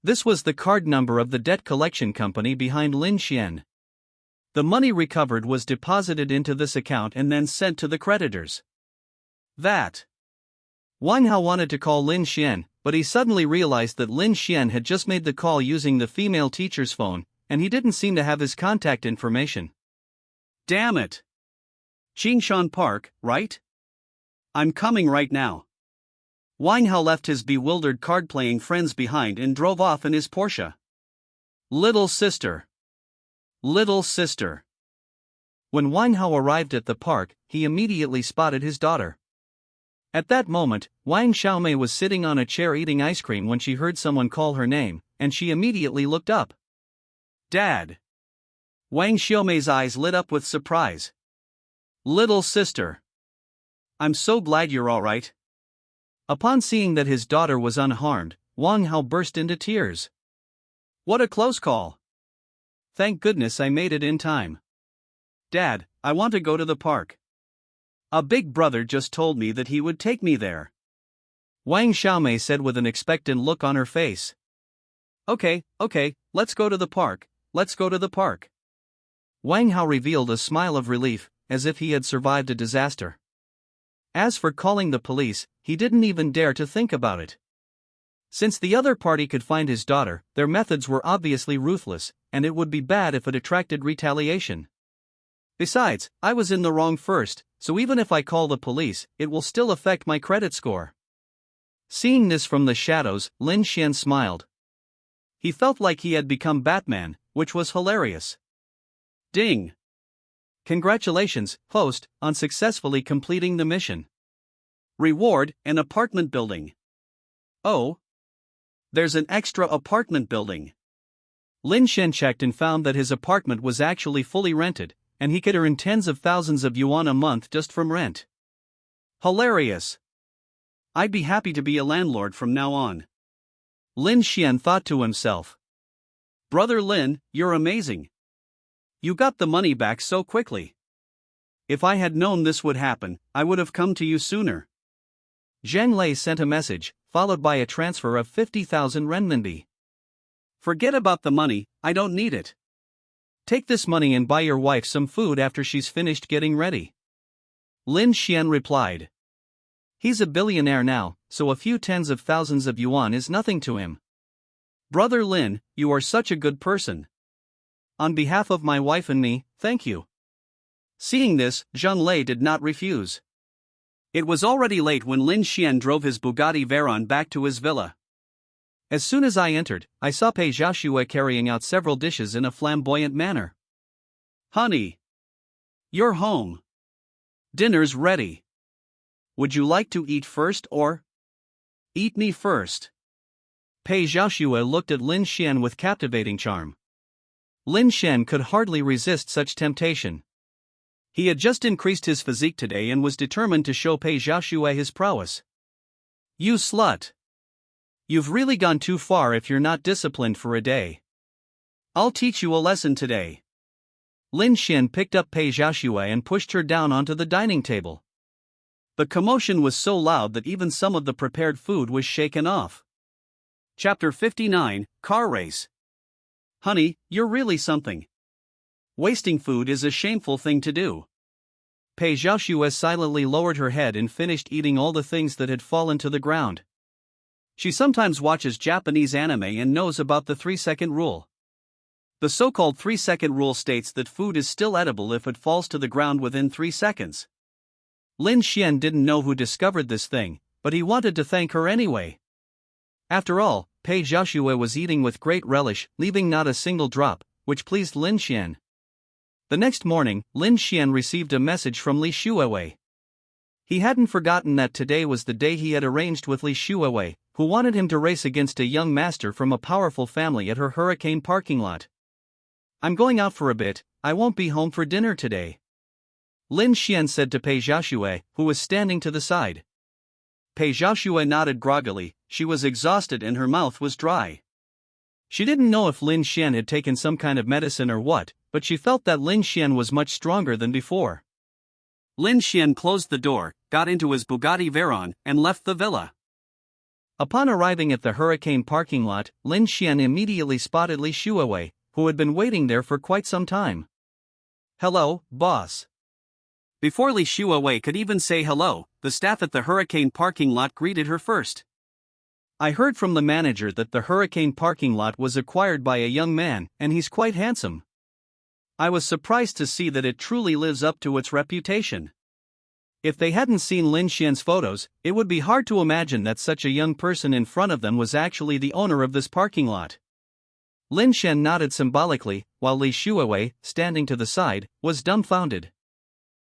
This was the card number of the debt collection company behind Lin Xuan. The money recovered was deposited into this account and then sent to the creditors. Wang Hao wanted to call Lin Xuan, but he suddenly realized that Lin Xuan had just made the call using the female teacher's phone, and he didn't seem to have his contact information. Damn it! Jingshan Park, right? I'm coming right now. Wang Hao left his bewildered card-playing friends behind and drove off in his Porsche. Little sister. Little sister. When Wang Hao arrived at the park, he immediately spotted his daughter. At that moment, Wang Xiaomei was sitting on a chair eating ice cream when she heard someone call her name, and she immediately looked up. Dad. Wang Xiaomei's eyes lit up with surprise. Little sister. I'm so glad you're all right. Upon seeing that his daughter was unharmed, Wang Hao burst into tears. What a close call. Thank goodness I made it in time. Dad, I want to go to the park. A big brother just told me that he would take me there. Wang Xiaomei said with an expectant look on her face. Okay, let's go to the park, let's go to the park. Wang Hao revealed a smile of relief, as if he had survived a disaster. As for calling the police, he didn't even dare to think about it. Since the other party could find his daughter, their methods were obviously ruthless, and it would be bad if it attracted retaliation. Besides, I was in the wrong first, so even if I call the police, it will still affect my credit score. Seeing this from the shadows, Lin Xuan smiled. He felt like he had become Batman, which was hilarious. Ding! Congratulations, host, on successfully completing the mission. Reward, an apartment building. Oh! There's an extra apartment building. Lin Xuan checked and found that his apartment was actually fully rented, and he could earn tens of thousands of yuan a month just from rent. Hilarious! I'd be happy to be a landlord from now on. Lin Xuan thought to himself. Brother Lin, you're amazing. You got the money back so quickly. If I had known this would happen, I would have come to you sooner. Zheng Lei sent a message, followed by a transfer of 50,000 renminbi. Forget about the money, I don't need it. Take this money and buy your wife some food after she's finished getting ready. Lin Xuan replied. He's a billionaire now, so a few tens of thousands of yuan is nothing to him. Brother Lin, you are such a good person. On behalf of my wife and me, thank you. Seeing this, Zheng Lei did not refuse. It was already late when Lin Xuan drove his Bugatti Veyron back to his villa. As soon as I entered, I saw Pei Xiaoxue carrying out several dishes in a flamboyant manner. Honey! You're home. Dinner's ready. Would you like to eat first or? Eat me first. Pei Xiaoxue looked at Lin Xuan with captivating charm. Lin Xuan could hardly resist such temptation. He had just increased his physique today and was determined to show Pei Xiaoxue his prowess. You slut! You've really gone too far if you're not disciplined for a day. I'll teach you a lesson today. Lin Xuan picked up Pei Xiaoxue and pushed her down onto the dining table. The commotion was so loud that even some of the prepared food was shaken off. Chapter 59, Car Race. Honey, you're really something. Wasting food is a shameful thing to do. Pei Xiaoxue silently lowered her head and finished eating all the things that had fallen to the ground. She sometimes watches Japanese anime and knows about the 3-second rule. The so-called 3-second rule states that food is still edible if it falls to the ground within 3 seconds. Lin Xuan didn't know who discovered this thing, but he wanted to thank her anyway. After all, Pei Xiaoxue was eating with great relish, leaving not a single drop, which pleased Lin Xuan. The next morning, Lin Xuan received a message from Li Xuewei. He hadn't forgotten that today was the day he had arranged with Li Xuewei, who wanted him to race against a young master from a powerful family at her hurricane parking lot. "I'm going out for a bit, I won't be home for dinner today," Lin Xuan said to Pei Xiaoxue, who was standing to the side. Pei Xiaoxue nodded groggily. She was exhausted and her mouth was dry. She didn't know if Lin Xuan had taken some kind of medicine or what, but she felt that Lin Xuan was much stronger than before. Lin Xuan closed the door, got into his Bugatti Veyron, and left the villa. Upon arriving at the hurricane parking lot, Lin Xuan immediately spotted Li Xuewei, who had been waiting there for quite some time. "Hello, boss." Before Li Xuewei could even say hello, the staff at the hurricane parking lot greeted her first. "I heard from the manager that the hurricane parking lot was acquired by a young man, and he's quite handsome. I was surprised to see that it truly lives up to its reputation." If they hadn't seen Lin Xuan's photos, it would be hard to imagine that such a young person in front of them was actually the owner of this parking lot. Lin Xuan nodded symbolically, while Li Xuewei, standing to the side, was dumbfounded.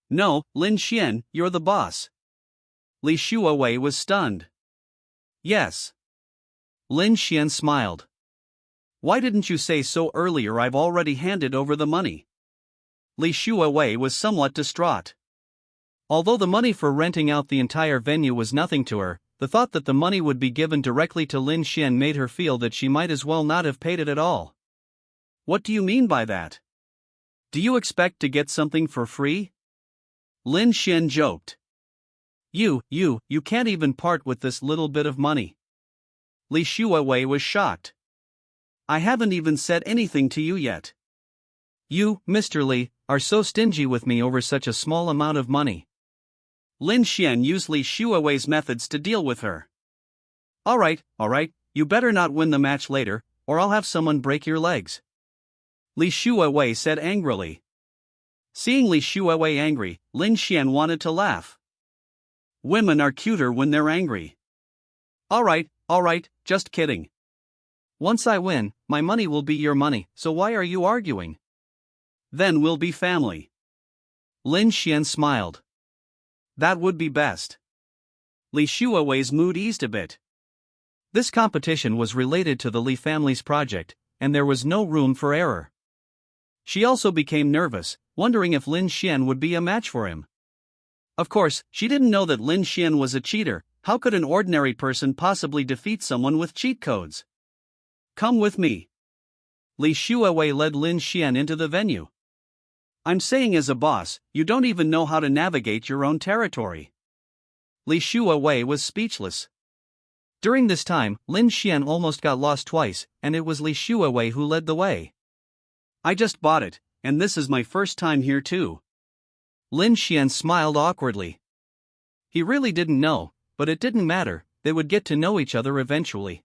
"No, Lin Xuan, you're the boss." Li Xuewei was stunned. "Yes." Lin Xuan smiled. "Why didn't you say so earlier? I've already handed over the money." Li Xuewei was somewhat distraught. Although the money for renting out the entire venue was nothing to her, the thought that the money would be given directly to Lin Xuan made her feel that she might as well not have paid it at all. "What do you mean by that? Do you expect to get something for free?" Lin Xuan joked. You can't even part with this little bit of money." Li Xuewei was shocked. "I haven't even said anything to you yet." "You, Mr. Li, are so stingy with me over such a small amount of money." Lin Xuan used Li Xuewei's methods to deal with her. All right, you better not win the match later, or I'll have someone break your legs," Li Xuewei said angrily. Seeing Li Xuewei angry, Lin Xuan wanted to laugh. Women are cuter when they're angry. All right, just kidding. "Once I win, my money will be your money, so why are you arguing?" "Then we'll be family." Lin Xuan smiled. "That would be best." Li Xuewei's mood eased a bit. This competition was related to the Li family's project, and there was no room for error. She also became nervous, wondering if Lin Xuan would be a match for him. Of course, she didn't know that Lin Xuan was a cheater. How could an ordinary person possibly defeat someone with cheat codes? "Come with me." Li Xuewei led Lin Xuan into the venue. "I'm saying as a boss, you don't even know how to navigate your own territory." Li Xuewei was speechless. During this time, Lin Xuan almost got lost twice, and it was Li Xuewei who led the way. "I just bought it, and this is my first time here too." Lin Xuan smiled awkwardly. He really didn't know, but it didn't matter, they would get to know each other eventually.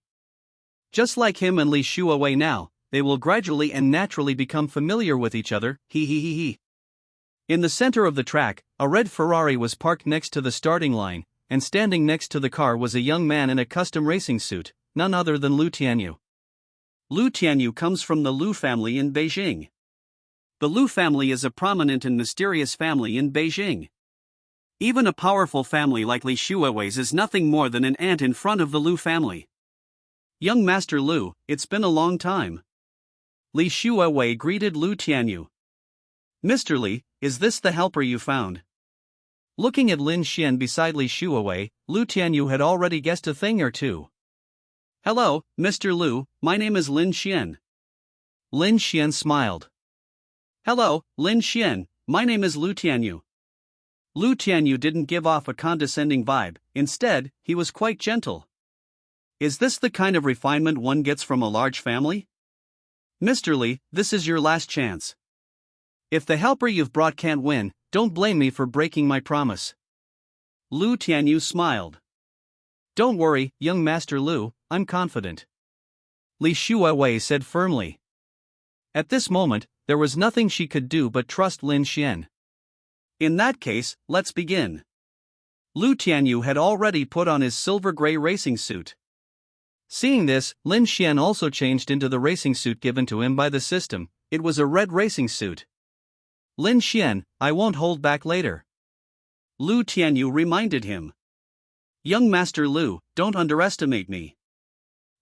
Just like him and Li Xuewei now, they will gradually and naturally become familiar with each other, he. In the center of the track, a red Ferrari was parked next to the starting line, and standing next to the car was a young man in a custom racing suit, none other than Lu Tianyu. Lu Tianyu comes from the Lu family in Beijing. The Lu family is a prominent and mysterious family in Beijing. Even a powerful family like Li Xuewei's is nothing more than an ant in front of the Lu family. "Young Master Lu, it's been a long time." Li Xuewei greeted Lu Tianyu. "Mr. Li, is this the helper you found?" Looking at Lin Xuan beside Li Xuewei, Lu Tianyu had already guessed a thing or two. "Hello, Mr. Lu, my name is Lin Xuan." Lin Xuan smiled. "Hello, Lin Xuan, my name is Lu Tianyu." Lu Tianyu didn't give off a condescending vibe, instead, he was quite gentle. Is this the kind of refinement one gets from a large family? "Mr. Li, this is your last chance. If the helper you've brought can't win, don't blame me for breaking my promise." Lu Tianyu smiled. "Don't worry, young Master Lu, I'm confident," Li Xuewei said firmly. At this moment, there was nothing she could do but trust Lin Xuan. "In that case, let's begin." Lu Tianyu had already put on his silver gray racing suit. Seeing this, Lin Xuan also changed into the racing suit given to him by the system. It was a red racing suit. Lin Xuan, I won't hold back later. Lu Tianyu reminded him. Young Master Lu, don't underestimate me.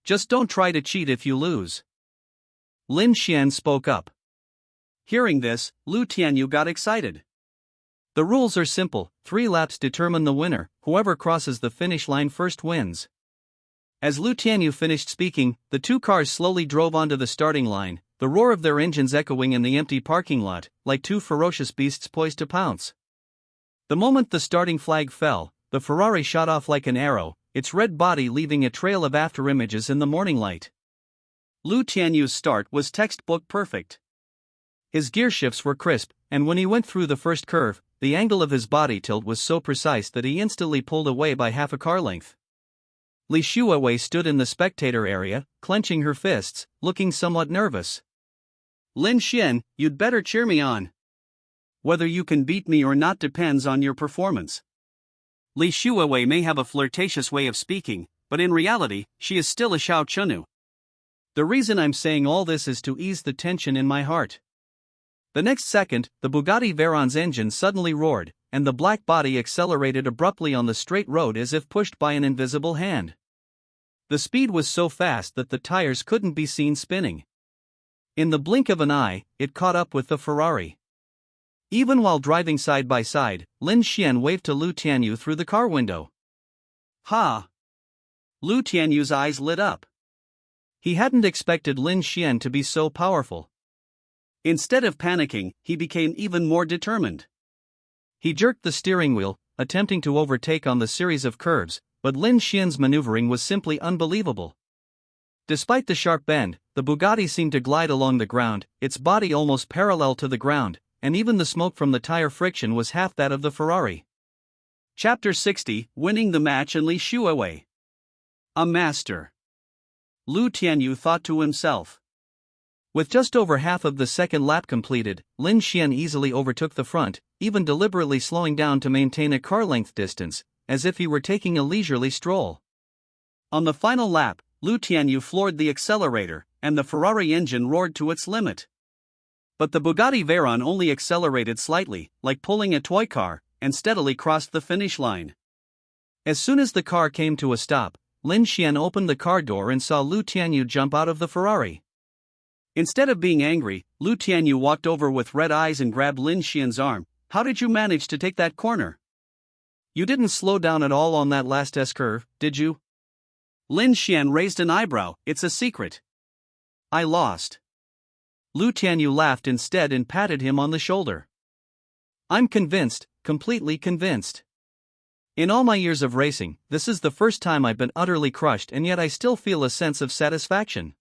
Just don't try to cheat if you lose. Lin Xuan spoke up. Hearing this, Lu Tianyu got excited. The rules are simple, 3 laps determine the winner, whoever crosses the finish line first wins. As Lu Tianyu finished speaking, the 2 cars slowly drove onto the starting line, the roar of their engines echoing in the empty parking lot, like 2 ferocious beasts poised to pounce. The moment the starting flag fell, the Ferrari shot off like an arrow, its red body leaving a trail of afterimages in the morning light. Lu Tianyu's start was textbook perfect. His gear shifts were crisp, and when he went through the first curve, the angle of his body tilt was so precise that he instantly pulled away by half a car length. Li Xuewei stood in the spectator area, clenching her fists, looking somewhat nervous. Lin Xuan, you'd better cheer me on. Whether you can beat me or not depends on your performance. Li Xuewei may have a flirtatious way of speaking, but in reality, she is still a Xiao Chunu. The reason I'm saying all this is to ease the tension in my heart. The next second, the Bugatti Veyron's engine suddenly roared, and the black body accelerated abruptly on the straight road as if pushed by an invisible hand. The speed was so fast that the tires couldn't be seen spinning. In the blink of an eye, it caught up with the Ferrari. Even while driving side by side, Lin Xuan waved to Lu Tianyu through the car window. Ha! Lu Tianyu's eyes lit up. He hadn't expected Lin Xuan to be so powerful. Instead of panicking, he became even more determined. He jerked the steering wheel, attempting to overtake on the series of curves, but Lin Xuan's maneuvering was simply unbelievable. Despite the sharp bend, the Bugatti seemed to glide along the ground, its body almost parallel to the ground, and even the smoke from the tire friction was half that of the Ferrari. Chapter 60, Winning the Match and Li Xuewei. A master. Lu Tianyu thought to himself. With just over half of the second lap completed, Lin Xuan easily overtook the front, even deliberately slowing down to maintain a car-length distance, as if he were taking a leisurely stroll. On the final lap, Lu Tianyu floored the accelerator, and the Ferrari engine roared to its limit. But the Bugatti Veyron only accelerated slightly, like pulling a toy car, and steadily crossed the finish line. As soon as the car came to a stop, Lin Xuan opened the car door and saw Lu Tianyu jump out of the Ferrari. Instead of being angry, Lu Tianyu walked over with red eyes and grabbed Lin Xuan's arm. How did you manage to take that corner? You didn't slow down at all on that last S-curve, did you? Lin Xuan raised an eyebrow. It's a secret. I lost. Lu Tianyu laughed instead and patted him on the shoulder. I'm convinced, completely convinced. In all my years of racing, this is the first time I've been utterly crushed, and yet I still feel a sense of satisfaction.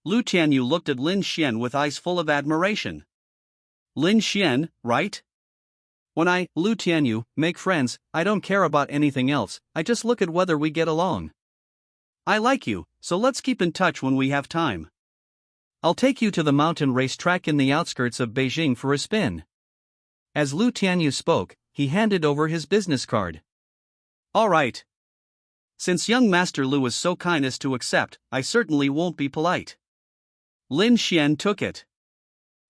Lu Tianyu looked at Lin Xuan with eyes full of admiration. Lin Xuan, right? When Lu Tianyu, make friends, I don't care about anything else, I just look at whether we get along. I like you, so let's keep in touch when we have time. I'll take you to the mountain race track in the outskirts of Beijing for a spin. As Lu Tianyu spoke, he handed over his business card. All right. Since young Master Lu is so kind as to accept, I certainly won't be polite. Lin Xuan took it.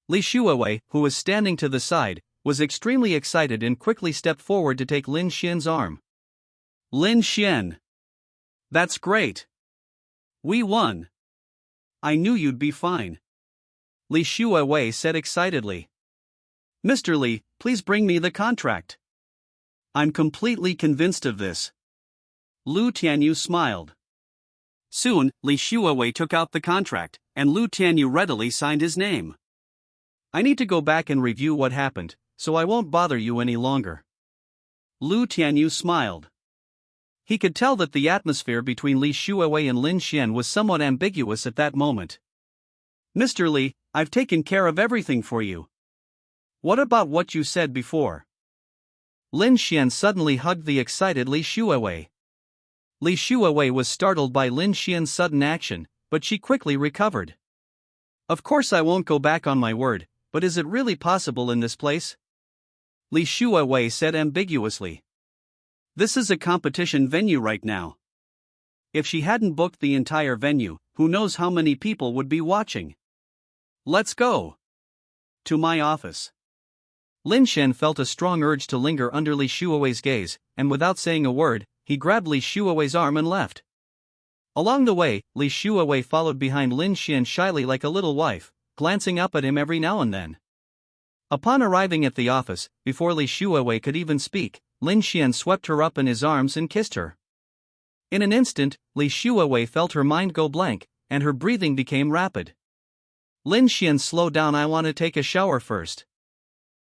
Li Xuewei, who was standing to the side, was extremely excited and quickly stepped forward to take Lin Xuan's arm. Lin Xuan. That's great. We won. I knew you'd be fine. Li Xuewei said excitedly. Mr. Li, please bring me the contract. I'm completely convinced of this. Lu Tianyu smiled. Soon, Li Xuewei took out the contract, and Lu Tianyu readily signed his name. I need to go back and review what happened, so I won't bother you any longer. Lu Tianyu smiled. He could tell that the atmosphere between Li Xuewei and Lin Xuan was somewhat ambiguous at that moment. Mr. Li, I've taken care of everything for you. What about what you said before? Lin Xuan suddenly hugged the excited Li Xuewei. Li Xuewei was startled by Lin Xuan's sudden action, but she quickly recovered. Of course I won't go back on my word, but is it really possible in this place? Li Xuewei said ambiguously. This is a competition venue right now. If she hadn't booked the entire venue, who knows how many people would be watching? Let's go to my office. Lin Xuan felt a strong urge to linger under Li Shuowei's gaze, and without saying a word, he grabbed Li Shuowei's arm and left. Along the way, Li Shuowei followed behind Lin Xuan shyly like a little wife, glancing up at him every now and then. Upon arriving at the office, before Li Shuowei could even speak, Lin Xuan swept her up in his arms and kissed her. In an instant, Li Shuowei felt her mind go blank, and her breathing became rapid. Lin Xuan, slow down, I want to take a shower first.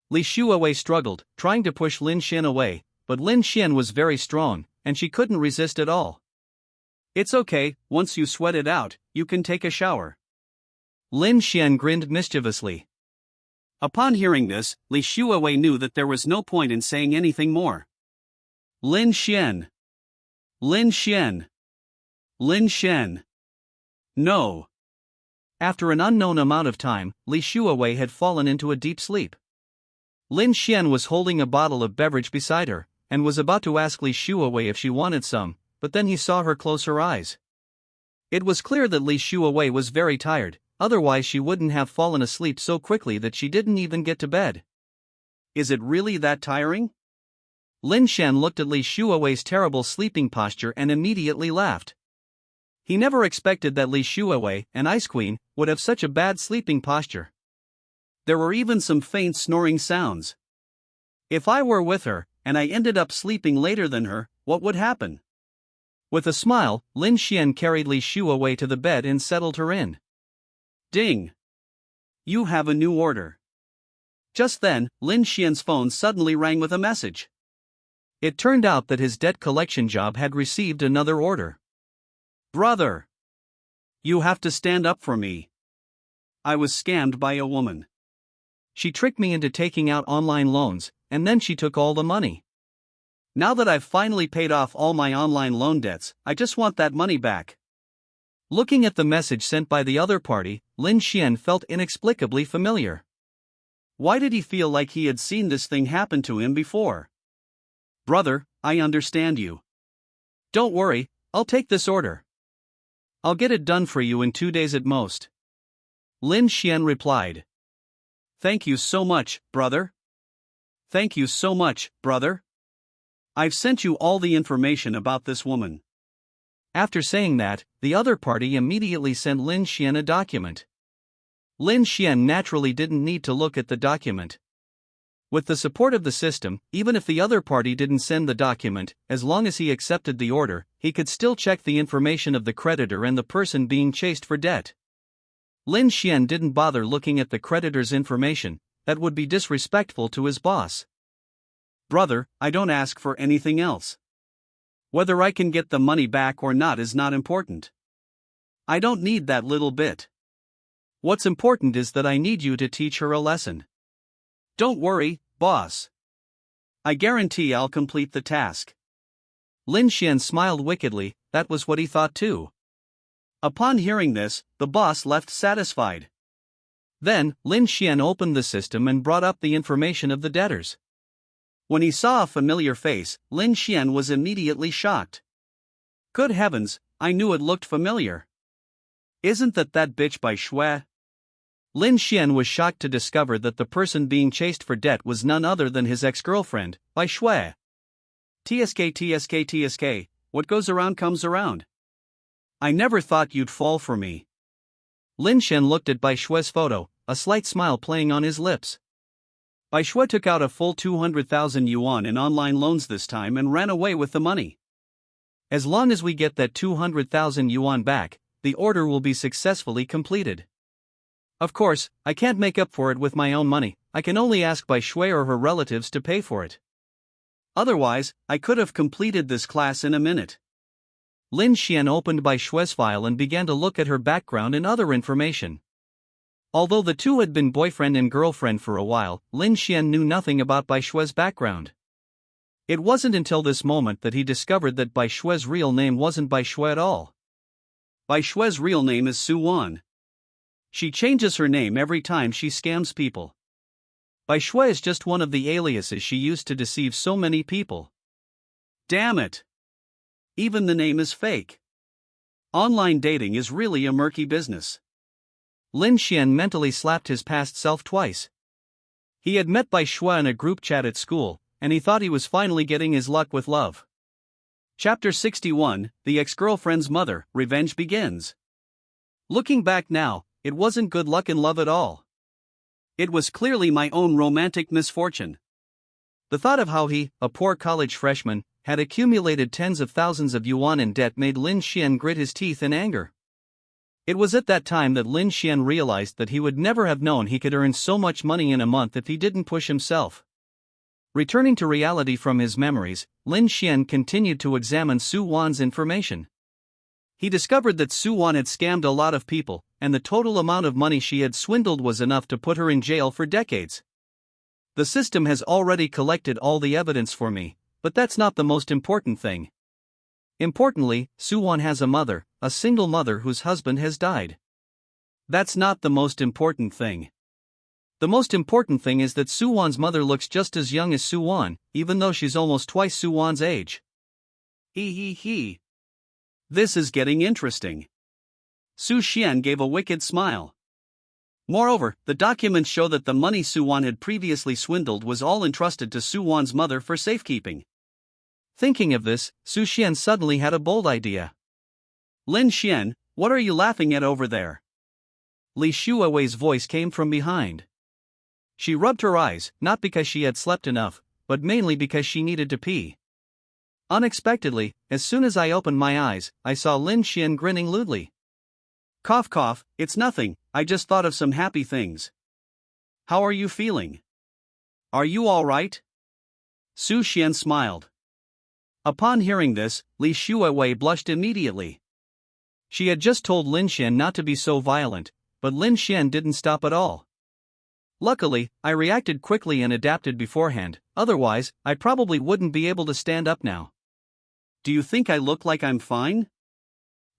Li Shuowei struggled, trying to push Lin Xuan away, but Lin Xuan was very strong, and she couldn't resist at all. It's okay, once you sweat it out, you can take a shower. Lin Xuan grinned mischievously. Upon hearing this, Li Shuowei knew that there was no point in saying anything more. Lin Xuan. Lin Xuan. Lin Xuan. No. After an unknown amount of time, Li Shuowei had fallen into a deep sleep. Lin Xuan was holding a bottle of beverage beside her, and was about to ask Li Shuowei if she wanted some, but then he saw her close her eyes. It was clear that Li Shuowei was very tired, otherwise she wouldn't have fallen asleep so quickly that she didn't even get to bed. Is it really that tiring? Lin Xuan looked at Li Shuowei's terrible sleeping posture and immediately laughed. He never expected that Li Shuowei, an ice queen, would have such a bad sleeping posture. There were even some faint snoring sounds. If I were with her, and I ended up sleeping later than her, what would happen? With a smile, Lin Xuan carried Li Shuowei to the bed and settled her in. Ding! You have a new order. Just then, Lin Xuan's phone suddenly rang with a message. It turned out that his debt collection job had received another order. Brother! You have to stand up for me. I was scammed by a woman. She tricked me into taking out online loans, and then she took all the money. Now that I've finally paid off all my online loan debts, I just want that money back. Looking at the message sent by the other party, Lin Xuan felt inexplicably familiar. Why did he feel like he had seen this thing happen to him before? Brother, I understand you. Don't worry, I'll take this order. I'll get it done for you in 2 days at most. Lin Xuan replied. Thank you so much, brother. Thank you so much, brother. I've sent you all the information about this woman. After saying that, the other party immediately sent Lin Xuan a document. Lin Xuan naturally didn't need to look at the document. With the support of the system, even if the other party didn't send the document, as long as he accepted the order, he could still check the information of the creditor and the person being chased for debt. Lin Xuan didn't bother looking at the creditor's information, that would be disrespectful to his boss. Brother, I don't ask for anything else. Whether I can get the money back or not is not important. I don't need that little bit. What's important is that I need you to teach her a lesson. Don't worry, boss. I guarantee I'll complete the task. Lin Xuan smiled wickedly, that was what he thought too. Upon hearing this, the boss left satisfied. Then, Lin Xuan opened the system and brought up the information of the debtors. When he saw a familiar face, Lin Xuan was immediately shocked. Good heavens, I knew it looked familiar. Isn't that bitch Bai Shui? Lin Xuan was shocked to discover that the person being chased for debt was none other than his ex-girlfriend, Bai Shui. TSK, what goes around comes around. I never thought you'd fall for me. Lin Xuan looked at Bai Shui's photo, a slight smile playing on his lips. Bai Shui took out a full 200,000 yuan in online loans this time and ran away with the money. As long as we get that 200,000 yuan back, the order will be successfully completed. Of course, I can't make up for it with my own money, I can only ask Bai Shui or her relatives to pay for it. Otherwise, I could have completed this class in a minute. Lin Xuan opened Bai Shui's file and began to look at her background and other information. Although the two had been boyfriend and girlfriend for a while, Lin Xuan knew nothing about Bai Shui's background. It wasn't until this moment that he discovered that Bai Shui's real name wasn't Bai Shui at all. Bai Shui's real name is Su Wan. She changes her name every time she scams people. Bai Shui is just one of the aliases she used to deceive so many people. Damn it! Even the name is fake. Online dating is really a murky business. Lin Xuan mentally slapped his past self twice. He had met Bai Shua in a group chat at school, and he thought he was finally getting his luck with love. Chapter 61, The Ex-Girlfriend's Mother, Revenge Begins. Looking back now, it wasn't good luck in love at all. It was clearly my own romantic misfortune. The thought of how he, a poor college freshman, had accumulated tens of thousands of yuan in debt made Lin Xuan grit his teeth in anger. It was at that time that Lin Xuan realized that he would never have known he could earn so much money in a month if he didn't push himself. Returning to reality from his memories, Lin Xuan continued to examine Su Wan's information. He discovered that Su Wan had scammed a lot of people, and the total amount of money she had swindled was enough to put her in jail for decades. The system has already collected all the evidence for me, but that's not the most important thing. Importantly, Su Wan has a mother, a single mother whose husband has died. That's not the most important thing. The most important thing is that Su Wan's mother looks just as young as Su Wan, even though she's almost twice Su Wan's age. He. This is getting interesting. Su Xian gave a wicked smile. Moreover, the documents show that the money Su Wan had previously swindled was all entrusted to Su Wan's mother for safekeeping. Thinking of this, Su Xian suddenly had a bold idea. Lin Xuan, what are you laughing at over there? Li Shuawei's voice came from behind. She rubbed her eyes, not because she had slept enough, but mainly because she needed to pee. Unexpectedly, as soon as I opened my eyes, I saw Lin Xuan grinning lewdly. Cough cough, it's nothing, I just thought of some happy things. How are you feeling? Are you all right? Su Xian smiled. Upon hearing this, Li Shuawei blushed immediately. She had just told Lin Xuan not to be so violent, but Lin Xuan didn't stop at all. Luckily, I reacted quickly and adapted beforehand, otherwise, I probably wouldn't be able to stand up now. Do you think I look like I'm fine?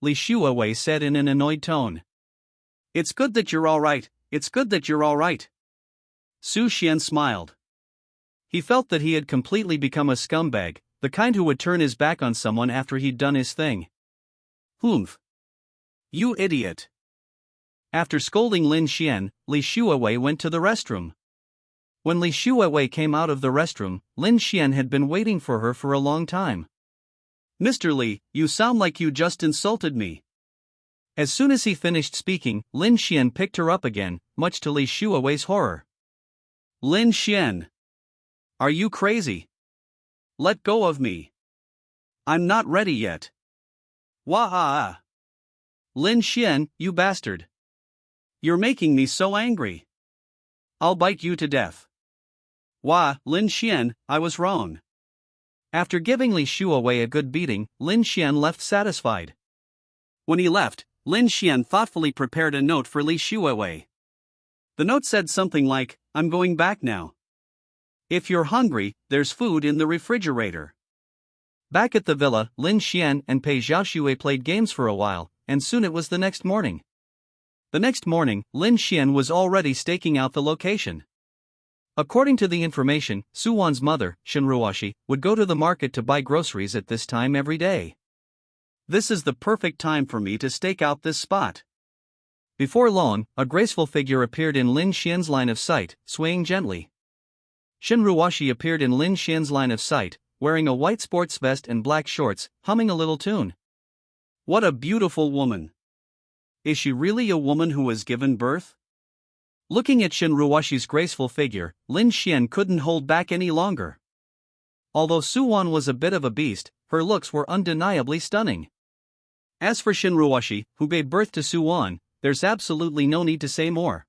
Li Shuawei said in an annoyed tone. It's good that you're all right, it's good that you're all right. Su Xian smiled. He felt that he had completely become a scumbag, the kind who would turn his back on someone after he'd done his thing. Humph. You idiot. After scolding Lin Xuan, Li Shuawei went to the restroom. When Li Shuawei came out of the restroom, Lin Xuan had been waiting for her for a long time. Mr. Li, you sound like you just insulted me. As soon as he finished speaking, Lin Xuan picked her up again, much to Li Shuawei's horror. Lin Xuan. Are you crazy? Let go of me. I'm not ready yet. Wah-ah. Lin Xuan, you bastard. You're making me so angry. I'll bite you to death. Wah, Lin Xuan, I was wrong. After giving Li Shuawei a good beating, Lin Xuan left satisfied. When he left, Lin Xuan thoughtfully prepared a note for Li Shuawei. The note said something like, I'm going back now. If you're hungry, there's food in the refrigerator. Back at the villa, Lin Xuan and Pei Xiaoxue played games for a while, and soon it was the next morning. The next morning, Lin Xuan was already staking out the location. According to the information, Su Wan's mother, Shinruoshi, would go to the market to buy groceries at this time every day. This is the perfect time for me to stake out this spot. Before long, a graceful figure appeared in Lin Xuan's line of sight, swaying gently. Shinruoshi appeared in Lin Xuan's line of sight, wearing a white sports vest and black shorts, humming a little tune. What a beautiful woman. Is she really a woman who has given birth? Looking at Shinruoshi's graceful figure, Lin Xuan couldn't hold back any longer. Although Su Wan was a bit of a beast, her looks were undeniably stunning. As for Shinruoshi, who gave birth to Su Wan, there's absolutely no need to say more.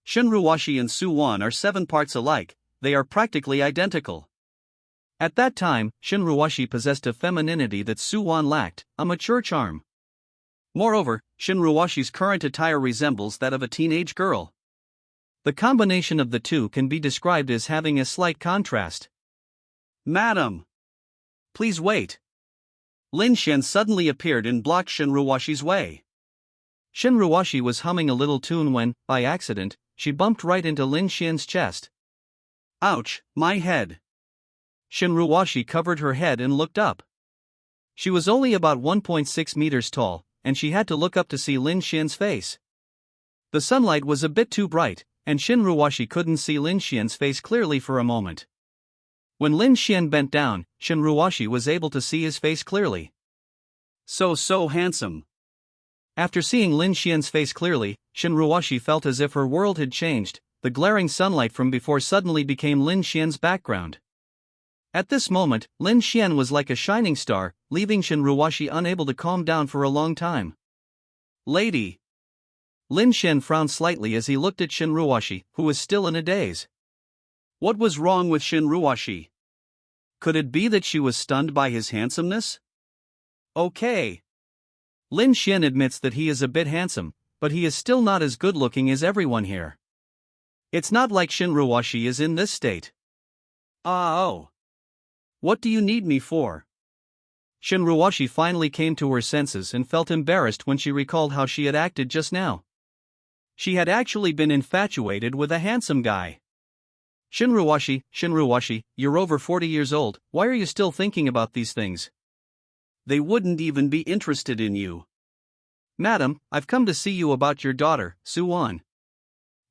Shinruoshi and Su Wan are 7 parts alike, they are practically identical. At that time, Shinruoshi possessed a femininity that Su Wan lacked, a mature charm. Moreover, Shinruoshi's current attire resembles that of a teenage girl. The combination of the two can be described as having a slight contrast. Madam! Please wait. Lin Xuan suddenly appeared and blocked Shinruoshi's way. Shinruoshi was humming a little tune when, by accident, she bumped right into Lin Xuan's chest. Ouch, my head. Shinruoshi covered her head and looked up. She was only about 1.6 meters tall, and she had to look up to see Lin Xian's face. The sunlight was a bit too bright, and Shinruwashi couldn't see Lin Xian's face clearly for a moment. When Lin Xian bent down, Shinruwashi was able to see his face clearly. So handsome. After seeing Lin Xian's face clearly, Shinruwashi felt as if her world had changed. The glaring sunlight from before suddenly became Lin Xian's background. At this moment, Lin Xian was like a shining star, leaving Shinruwashi unable to calm down for a long time. Lady. Lin Xian frowned slightly as he looked at Shinruwashi, who was still in a daze. What was wrong with Shinruwashi? Could it be that she was stunned by his handsomeness? Okay. Lin Xian admits that he is a bit handsome, but he is still not as good-looking as everyone here. It's not like Shinruwashi is in this state. Oh. What do you need me for? Shinruwashi finally came to her senses and felt embarrassed when she recalled how she had acted just now. She had actually been infatuated with a handsome guy. Shinruwashi, you're over 40 years old, why are you still thinking about these things? They wouldn't even be interested in you. Madam, I've come to see you about your daughter, Xuan.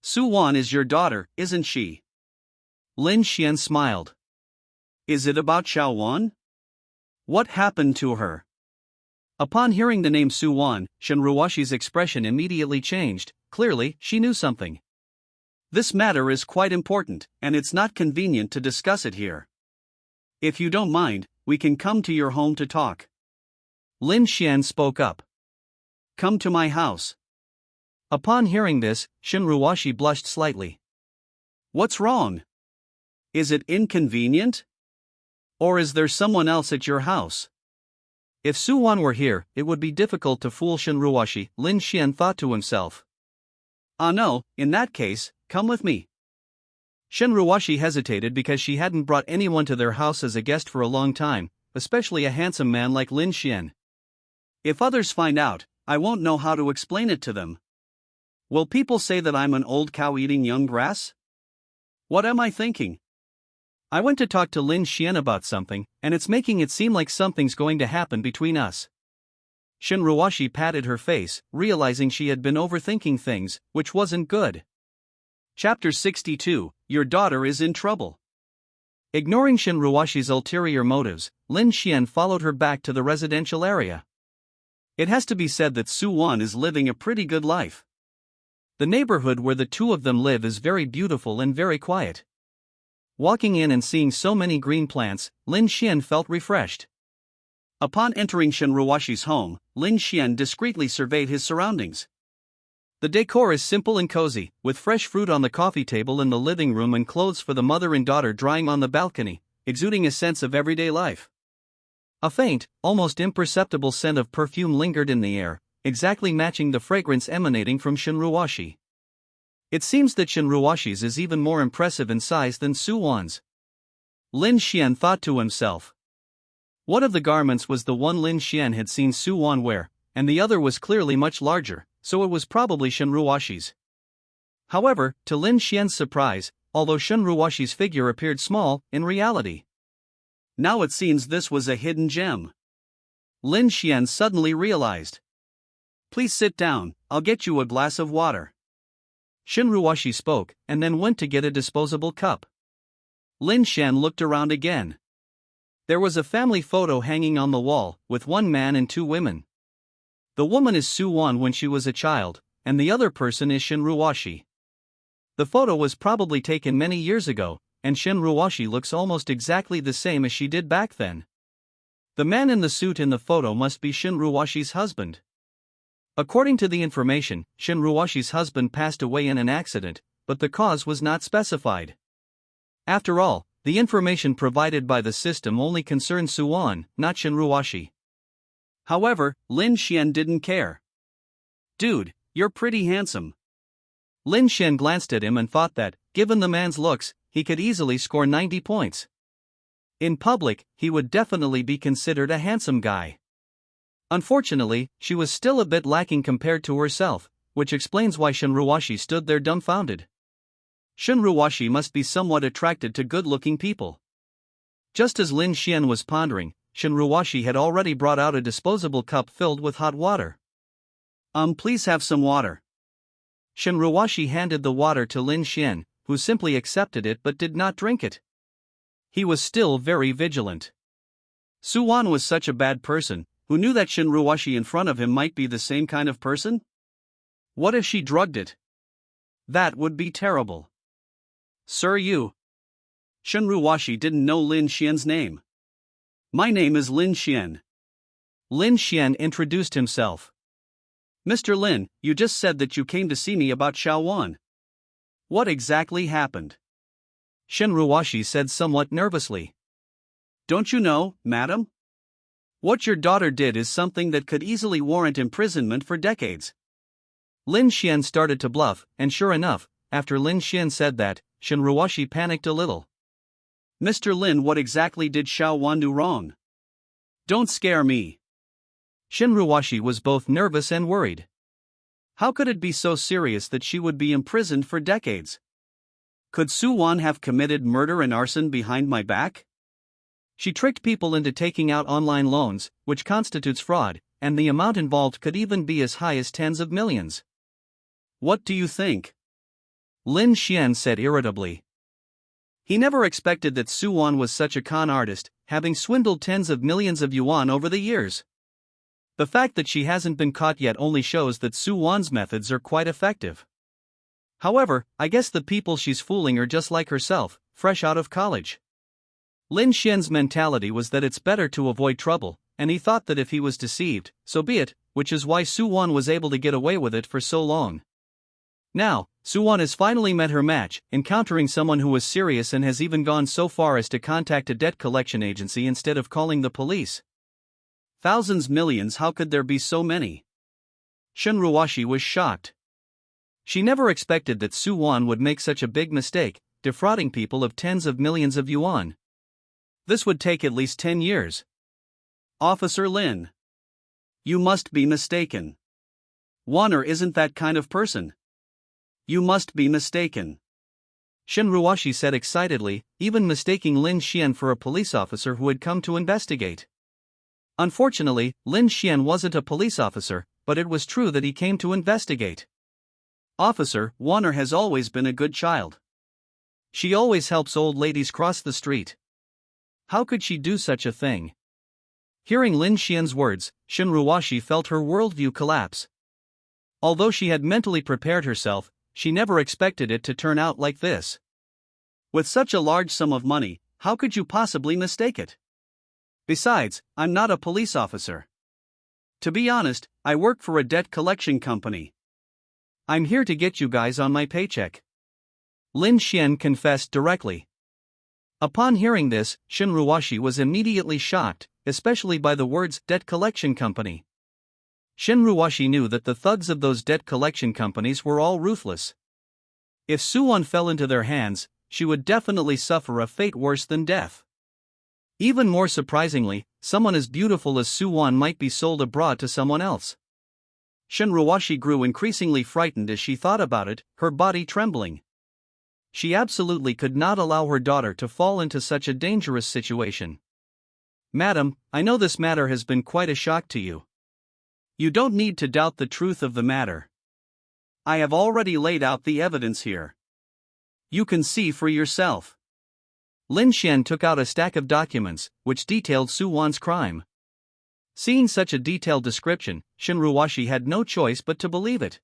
Xuan is your daughter, isn't she? Lin Xian smiled. Is it about Xiaowan? What happened to her? Upon hearing the name Xuan, Shinruwashi's expression immediately changed. Clearly, she knew something. This matter is quite important, and it's not convenient to discuss it here. If you don't mind, we can come to your home to talk. Lin Xian spoke up. Come to my house. Upon hearing this, Shinruwashi blushed slightly. What's wrong? Is it inconvenient? Or is there someone else at your house? If Xuan were here, it would be difficult to fool Shinruwashi, Lin Xian thought to himself. Ah no, in that case, come with me. Shinruwashi hesitated because she hadn't brought anyone to their house as a guest for a long time, especially a handsome man like Lin Xian. If others find out, I won't know how to explain it to them. Will people say that I'm an old cow eating young grass? What am I thinking? I went to talk to Lin Xian about something, and it's making it seem like something's going to happen between us. Shinruwashi patted her face, realizing she had been overthinking things, which wasn't good. Chapter 62, Your daughter is in trouble. Ignoring Shinruwashi's ulterior motives, Lin Xian followed her back to the residential area. It has to be said that Xuan is living a pretty good life. The neighborhood where the two of them live is very beautiful and very quiet. Walking in and seeing so many green plants, Lin Xian felt refreshed. Upon entering Shinruwashi's home, Lin Xian discreetly surveyed his surroundings. The decor is simple and cozy, with fresh fruit on the coffee table in the living room and clothes for the mother and daughter drying on the balcony, exuding a sense of everyday life. A faint, almost imperceptible scent of perfume lingered in the air, exactly matching the fragrance emanating from Shinruwashi. It seems that Shinruwashi's is even more impressive in size than Xuan's. Lin Xian thought to himself. One of the garments was the one Lin Xian had seen Xuan wear, and the other was clearly much larger, so it was probably Shinruwashi's. However, to Lin Xian's surprise, although Shinruwashi's figure appeared small, in reality. Now it seems this was a hidden gem. Lin Xian suddenly realized. Please sit down, I'll get you a glass of water. Shinruwashi spoke, and then went to get a disposable cup. Lin Xian looked around again. There was a family photo hanging on the wall, with one man and two women. The woman is Xuan when she was a child, and the other person is Shinruwashi. The photo was probably taken many years ago, and Shinruwashi looks almost exactly the same as she did back then. The man in the suit in the photo must be Shinruwashi's husband. According to the information, Shinruwashi's husband passed away in an accident, but the cause was not specified. After all, the information provided by the system only concerned Xuan, not Shinruwashi. However, Lin Xian didn't care. Dude, you're pretty handsome. Lin Xian glanced at him and thought that, given the man's looks, he could easily score 90 points. In public, he would definitely be considered a handsome guy. Unfortunately, she was still a bit lacking compared to herself, which explains why Shinruwashi stood there dumbfounded. Shinruwashi must be somewhat attracted to good-looking people. Just as Lin Xian was pondering, Shinruwashi had already brought out a disposable cup filled with hot water. Please have some water. Shinruwashi handed the water to Lin Xuan, who simply accepted it but did not drink it. He was still very vigilant. Suwon was such a bad person, who knew that Shinruwashi in front of him might be the same kind of person? What if she drugged it? That would be terrible. Sir, you. Shinruwashi didn't know Lin Xian's name. My name is Lin Xian. Lin Xian introduced himself. Mr. Lin, you just said that you came to see me about Xiaowan. What exactly happened? Shinruwashi said somewhat nervously. Don't you know, madam? What your daughter did is something that could easily warrant imprisonment for decades. Lin Xian started to bluff, and sure enough, after Lin Xian said that, Shinruwashi panicked a little. Mr. Lin, what exactly did Xiaowan do wrong? Don't scare me. Shinruwashi was both nervous and worried. How could it be so serious that she would be imprisoned for decades? Could Suwon have committed murder and arson behind my back? She tricked people into taking out online loans, which constitutes fraud, and the amount involved could even be as high as tens of millions. What do you think? Lin Xian said irritably. He never expected that Suwon was such a con artist, having swindled tens of millions of yuan over the years. The fact that she hasn't been caught yet only shows that Suwon's methods are quite effective. However, I guess the people she's fooling are just like herself, fresh out of college. Lin Xian's mentality was that it's better to avoid trouble, and he thought that if he was deceived, so be it, which is why Suwon was able to get away with it for so long. Now, Suwon has finally met her match, encountering someone who was serious and has even gone so far as to contact a debt collection agency instead of calling the police. Thousands, millions, how could there be so many? Shinruwashi was shocked. She never expected that Suwon would make such a big mistake, defrauding people of tens of millions of yuan. This would take at least 10 years. Officer Lin. You must be mistaken. Warner isn't that kind of person. You must be mistaken. Shinruwashi said excitedly, even mistaking Lin Xian for a police officer who had come to investigate. Unfortunately, Lin Xian wasn't a police officer, but it was true that he came to investigate. Officer, Warner has always been a good child. She always helps old ladies cross the street. How could she do such a thing? Hearing Lin Xian's words, Shinruwashi felt her worldview collapse. Although she had mentally prepared herself, she never expected it to turn out like this. With such a large sum of money, how could you possibly mistake it? Besides, I'm not a police officer. To be honest, I work for a debt collection company. I'm here to get you guys on my paycheck. Lin Xian confessed directly. Upon hearing this, Shinruwashi was immediately shocked, especially by the words debt collection company. Shinruwashi knew that the thugs of those debt collection companies were all ruthless. If Suwon fell into their hands, she would definitely suffer a fate worse than death. Even more surprisingly, someone as beautiful as Suwon might be sold abroad to someone else. Shinruwashi grew increasingly frightened as she thought about it, her body trembling. She absolutely could not allow her daughter to fall into such a dangerous situation. Madam, I know this matter has been quite a shock to you. You don't need to doubt the truth of the matter. I have already laid out the evidence here. You can see for yourself. Lin Xian took out a stack of documents, which detailed Suwon's crime. Seeing such a detailed description, Shinruwashi had no choice but to believe it.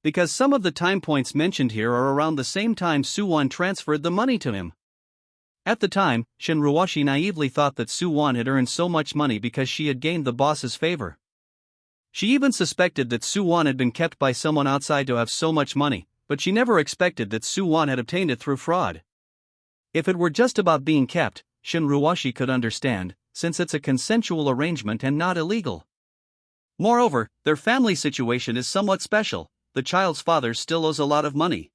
Because some of the time points mentioned here are around the same time Suwon transferred the money to him. At the time, Shinruwashi naively thought that Suwon had earned so much money because she had gained the boss's favor. She even suspected that Suwon had been kept by someone outside to have so much money, but she never expected that Suwon had obtained it through fraud. If it were just about being kept, Shinruwashi could understand, since it's a consensual arrangement and not illegal. Moreover, their family situation is somewhat special. The child's father still owes a lot of money.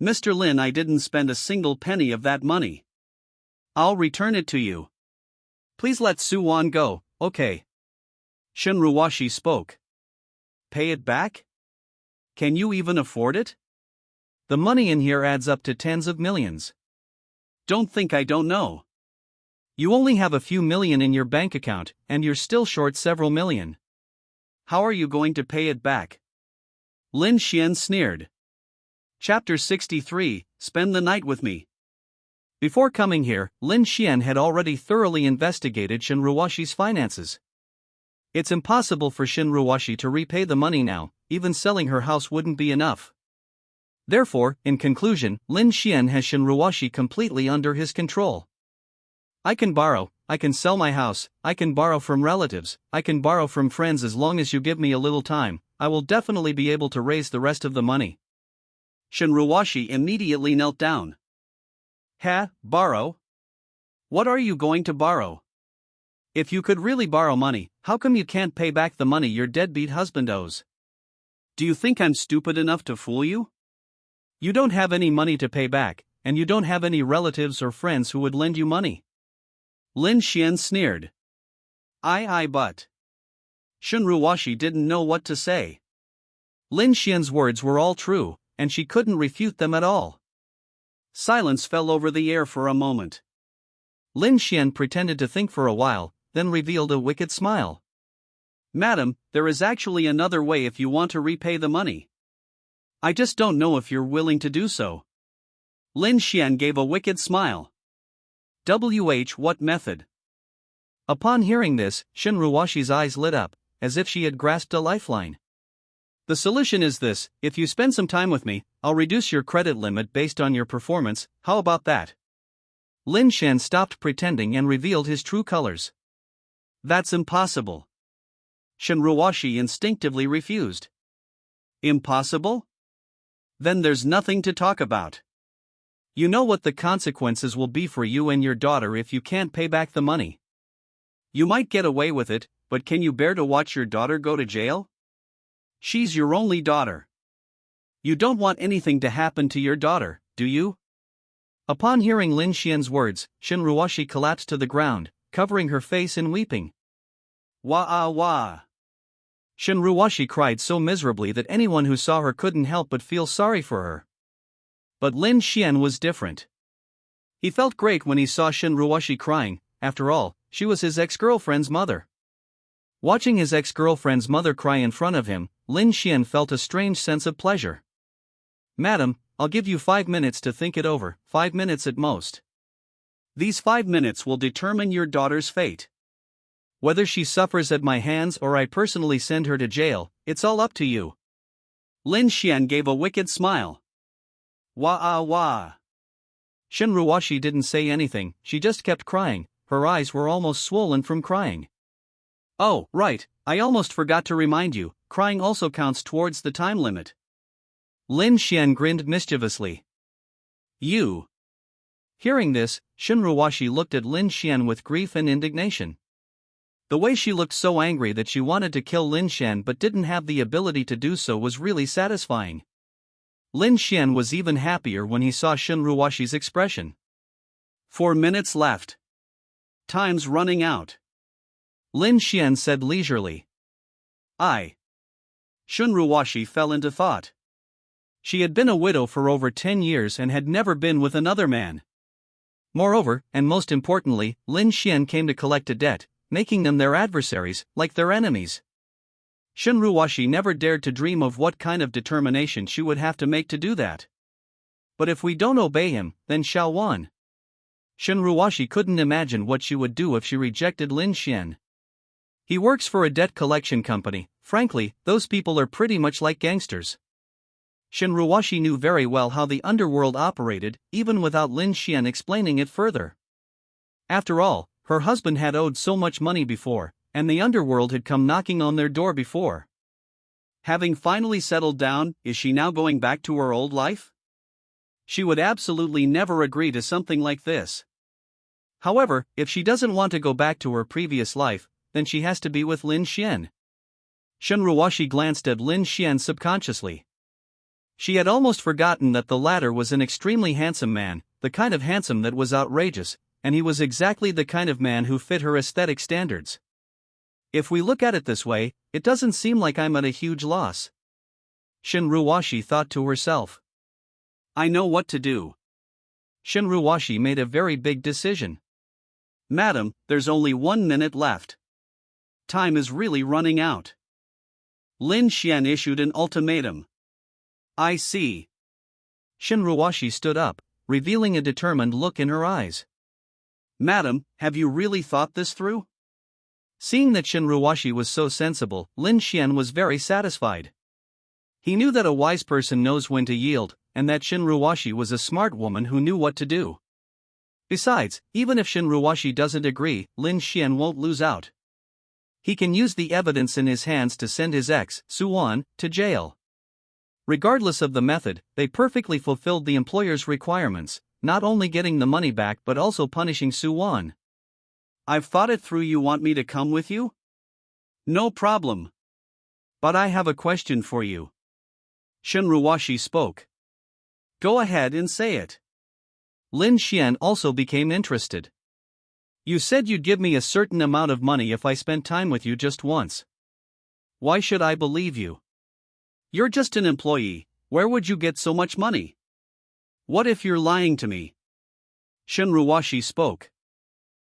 Mr. Lin, I didn't spend a single penny of that money. I'll return it to you. Please let Suwon go, okay? Shinruwashi spoke. Pay it back? Can you even afford it? The money in here adds up to tens of millions. Don't think I don't know. You only have a few million in your bank account, and you're still short several million. how are you going to pay it back? Lin Xuan sneered. Chapter 63, Spend the Night with Me. Before coming here, Lin Xuan had already thoroughly investigated Shin Ruwashi's finances. It's impossible for Shin Ruwashi to repay the money now, even selling her house wouldn't be enough. Therefore, in conclusion, Lin Xuan has Shin Ruwashi completely under his control. I can borrow, I can sell my house, I can borrow from relatives, I can borrow from friends. As long as you give me a little time, I will definitely be able to raise the rest of the money. Shin Ruwashi immediately knelt down. Borrow? What are you going to borrow? If you could really borrow money, how come you can't pay back the money your deadbeat husband owes? Do you think I'm stupid enough to fool you? You don't have any money to pay back, and you don't have any relatives or friends who would lend you money. Lin Xuan sneered. But. Shin Ruwashi didn't know what to say. Lin Xuan's words were all true, and she couldn't refute them at all. Silence fell over the air for a moment. Lin Xuan pretended to think for a while, then revealed a wicked smile. Madam, there is actually another way if you want to repay the money. I just don't know if you're willing to do so. Lin Xuan gave a wicked smile. What method? Upon hearing this, Shin Ruwashi's eyes lit up, as if she had grasped a lifeline. The solution is this: if you spend some time with me, I'll reduce your credit limit based on your performance. How about that? Lin Xuan stopped pretending and revealed his true colors. That's impossible. Shin Ruwashi instinctively refused. Impossible? Then there's nothing to talk about. You know what the consequences will be for you and your daughter if you can't pay back the money. You might get away with it, but can you bear to watch your daughter go to jail? She's your only daughter. You don't want anything to happen to your daughter, do you? Upon hearing Lin Xuan's words, Shin Ruwashi collapsed to the ground, covering her face and weeping. Wah. Shin Ruwashi cried so miserably that anyone who saw her couldn't help but feel sorry for her. But Lin Xuan was different. He felt great when he saw Shin Ruwashi crying. After all, she was his ex-girlfriend's mother. Watching his ex-girlfriend's mother cry in front of him, Lin Xuan felt a strange sense of pleasure. Madam, I'll give you 5 minutes to think it over, 5 minutes at most. These 5 minutes will determine your daughter's fate. Whether she suffers at my hands or I personally send her to jail, it's all up to you. Lin Xuan gave a wicked smile. Wah. Shin Ruwashi didn't say anything, she just kept crying, her eyes were almost swollen from crying. Oh, right, I almost forgot to remind you, crying also counts towards the time limit. Lin Xuan grinned mischievously. You. Hearing this, Shin Ruwashi looked at Lin Xuan with grief and indignation. The way she looked so angry that she wanted to kill Lin Xuan but didn't have the ability to do so was really satisfying. Lin Xuan was even happier when he saw Shin Ruwashi's expression. 4 minutes left. Time's running out. Lin Xuan said leisurely. Shin Ruwashi fell into thought. She had been a widow for over 10 years and had never been with another man. Moreover, and most importantly, Lin Xuan came to collect a debt, making them their adversaries, like their enemies. Shin Ruwashi never dared to dream of what kind of determination she would have to make to do that. But if we don't obey him, then Xiao Wan. Shin Ruwashi couldn't imagine what she would do if she rejected Lin Xuan. He works for a debt collection company. Frankly, those people are pretty much like gangsters. Shin Ruwashi knew very well how the underworld operated, even without Lin Xuan explaining it further. After all, her husband had owed so much money before, and the underworld had come knocking on their door before. Having finally settled down, is she now going back to her old life? She would absolutely never agree to something like this. However, if she doesn't want to go back to her previous life, then she has to be with Lin Xuan. Shin Ruwashi glanced at Lin Xuan subconsciously. She had almost forgotten that the latter was an extremely handsome man, the kind of handsome that was outrageous, and he was exactly the kind of man who fit her aesthetic standards. If we look at it this way, it doesn't seem like I'm at a huge loss. Shin Ruwashi thought to herself. I know what to do. Shin Ruwashi made a very big decision. Madam, there's only 1 minute left. Time is really running out. Lin Xuan issued an ultimatum. I see. Shin Ruwashi stood up, revealing a determined look in her eyes. Madam, have you really thought this through? Seeing that Shin Ruwashi was so sensible, Lin Xuan was very satisfied. He knew that a wise person knows when to yield, and that Shin Ruwashi was a smart woman who knew what to do. Besides, even if Shin Ruwashi doesn't agree, Lin Xuan won't lose out. He can use the evidence in his hands to send his ex, Xuan, to jail. Regardless of the method, they perfectly fulfilled the employer's requirements, not only getting the money back but also punishing Xuan. I've thought it through. You want me to come with you? No problem. But I have a question for you. Shin Ruwashi spoke. Go ahead and say it. Lin Xuan also became interested. You said you'd give me a certain amount of money if I spent time with you just once. Why should I believe you? You're just an employee. Where would you get so much money? What if you're lying to me? Shin Ruwashi spoke.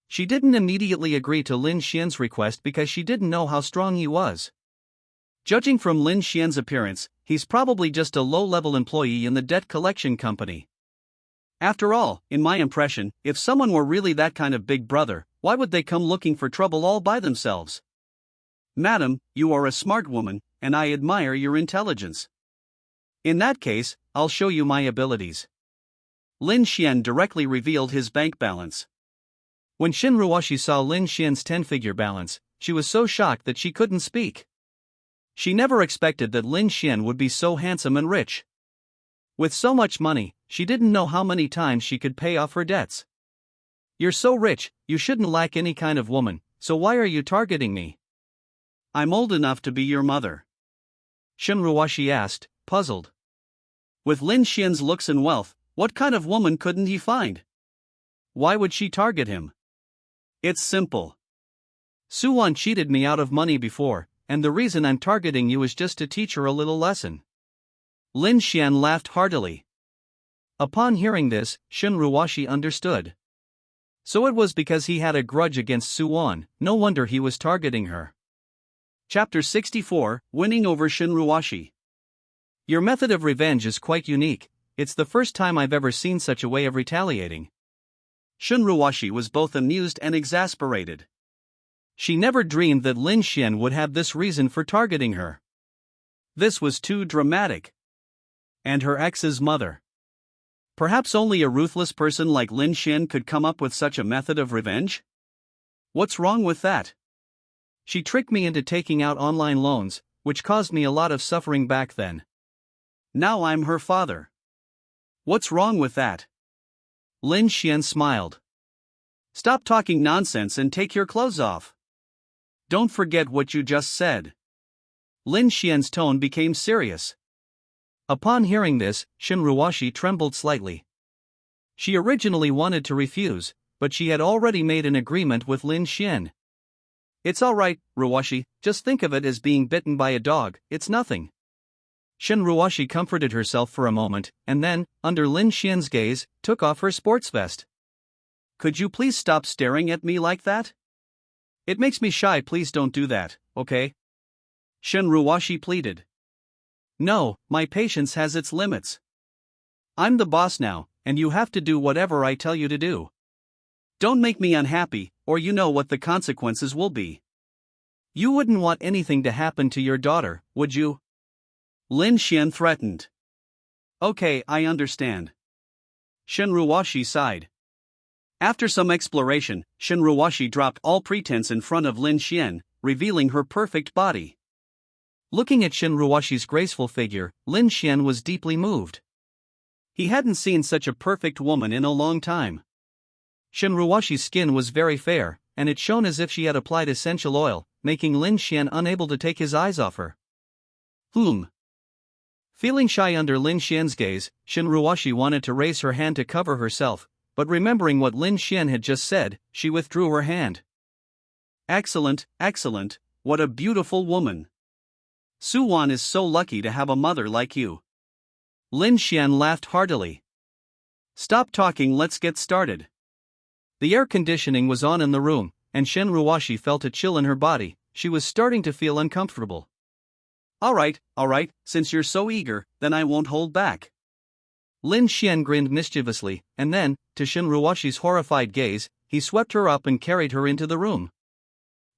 She didn't immediately agree to Lin Xuan's request because she didn't know how strong he was. Judging from Lin Xuan's appearance, he's probably just a low-level employee in the debt collection company. After all, in my impression, if someone were really that kind of big brother, why would they come looking for trouble all by themselves? Madam, you are a smart woman, and I admire your intelligence. In that case, I'll show you my abilities. Lin Xuan directly revealed his bank balance. When Shin Ruwashi saw Lin Xuan's 10-figure balance, she was so shocked that she couldn't speak. She never expected that Lin Xuan would be so handsome and rich. With so much money, she didn't know how many times she could pay off her debts. You're so rich, you shouldn't lack any kind of woman, so why are you targeting me? I'm old enough to be your mother. Shin Ruwashi asked, puzzled. With Lin Xuan's looks and wealth, what kind of woman couldn't he find? Why would she target him? It's simple. Xuan cheated me out of money before, and the reason I'm targeting you is just to teach her a little lesson. Lin Xuan laughed heartily. Upon hearing this, Shin Ruwashi understood. So it was because he had a grudge against Xuan, no wonder he was targeting her. Chapter 64, Winning over Shin Ruwashi. Your method of revenge is quite unique. It's the first time I've ever seen such a way of retaliating. Shin Ruwashi was both amused and exasperated. She never dreamed that Lin Xuan would have this reason for targeting her. This was too dramatic. And her ex's mother. Perhaps only a ruthless person like Lin Xuan could come up with such a method of revenge? What's wrong with that? She tricked me into taking out online loans, which caused me a lot of suffering back then. Now I'm her father. What's wrong with that? Lin Xuan smiled. Stop talking nonsense and take your clothes off. Don't forget what you just said. Lin Xuan's tone became serious. Upon hearing this, Shin Ruwashi trembled slightly. She originally wanted to refuse, but she had already made an agreement with Lin Xuan. It's all right, Ruwashi, just think of it as being bitten by a dog, it's nothing. Shin Ruwashi comforted herself for a moment, and then, under Lin Xuan's gaze, took off her sports vest. Could you please stop staring at me like that? It makes me shy. Please don't do that, okay? Shin Ruwashi pleaded. No, my patience has its limits. I'm the boss now, and you have to do whatever I tell you to do. Don't make me unhappy, or you know what the consequences will be. You wouldn't want anything to happen to your daughter, would you? Lin Xuan threatened. Okay, I understand. Shin Ruwashi sighed. After some exploration, Shin Ruwashi dropped all pretense in front of Lin Xuan, revealing her perfect body. Looking at Shin Ruwashi's graceful figure, Lin Xuan was deeply moved. He hadn't seen such a perfect woman in a long time. Shin Ruwashi's skin was very fair, and it shone as if she had applied essential oil, making Lin Xuan unable to take his eyes off her. Feeling shy under Lin Xuan's gaze, Shin Ruwashi wanted to raise her hand to cover herself, but remembering what Lin Xuan had just said, she withdrew her hand. Excellent, excellent, what a beautiful woman. Xuan is so lucky to have a mother like you. Lin Xuan laughed heartily. Stop talking, let's get started. The air conditioning was on in the room, and Shin Ruwashi felt a chill in her body. She was starting to feel uncomfortable. Alright, since you're so eager, then I won't hold back. Lin Xuan grinned mischievously, and then, to Shin Ruoshi's horrified gaze, he swept her up and carried her into the room.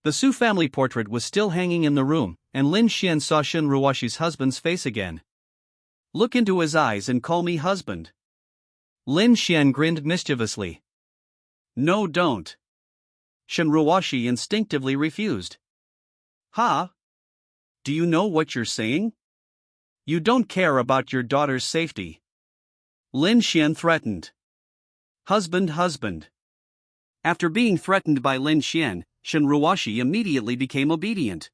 The Su family portrait was still hanging in the room, and Lin Xuan saw Shin Ruoshi's husband's face again. Look into his eyes and call me husband. Lin Xuan grinned mischievously. No, don't. Shin Ruoshi instinctively refused. Ha? Do you know what you're saying? You don't care about your daughter's safety. Lin Xuan threatened. Husband. After being threatened by Lin Xuan, Shin Ruoshi immediately became obedient.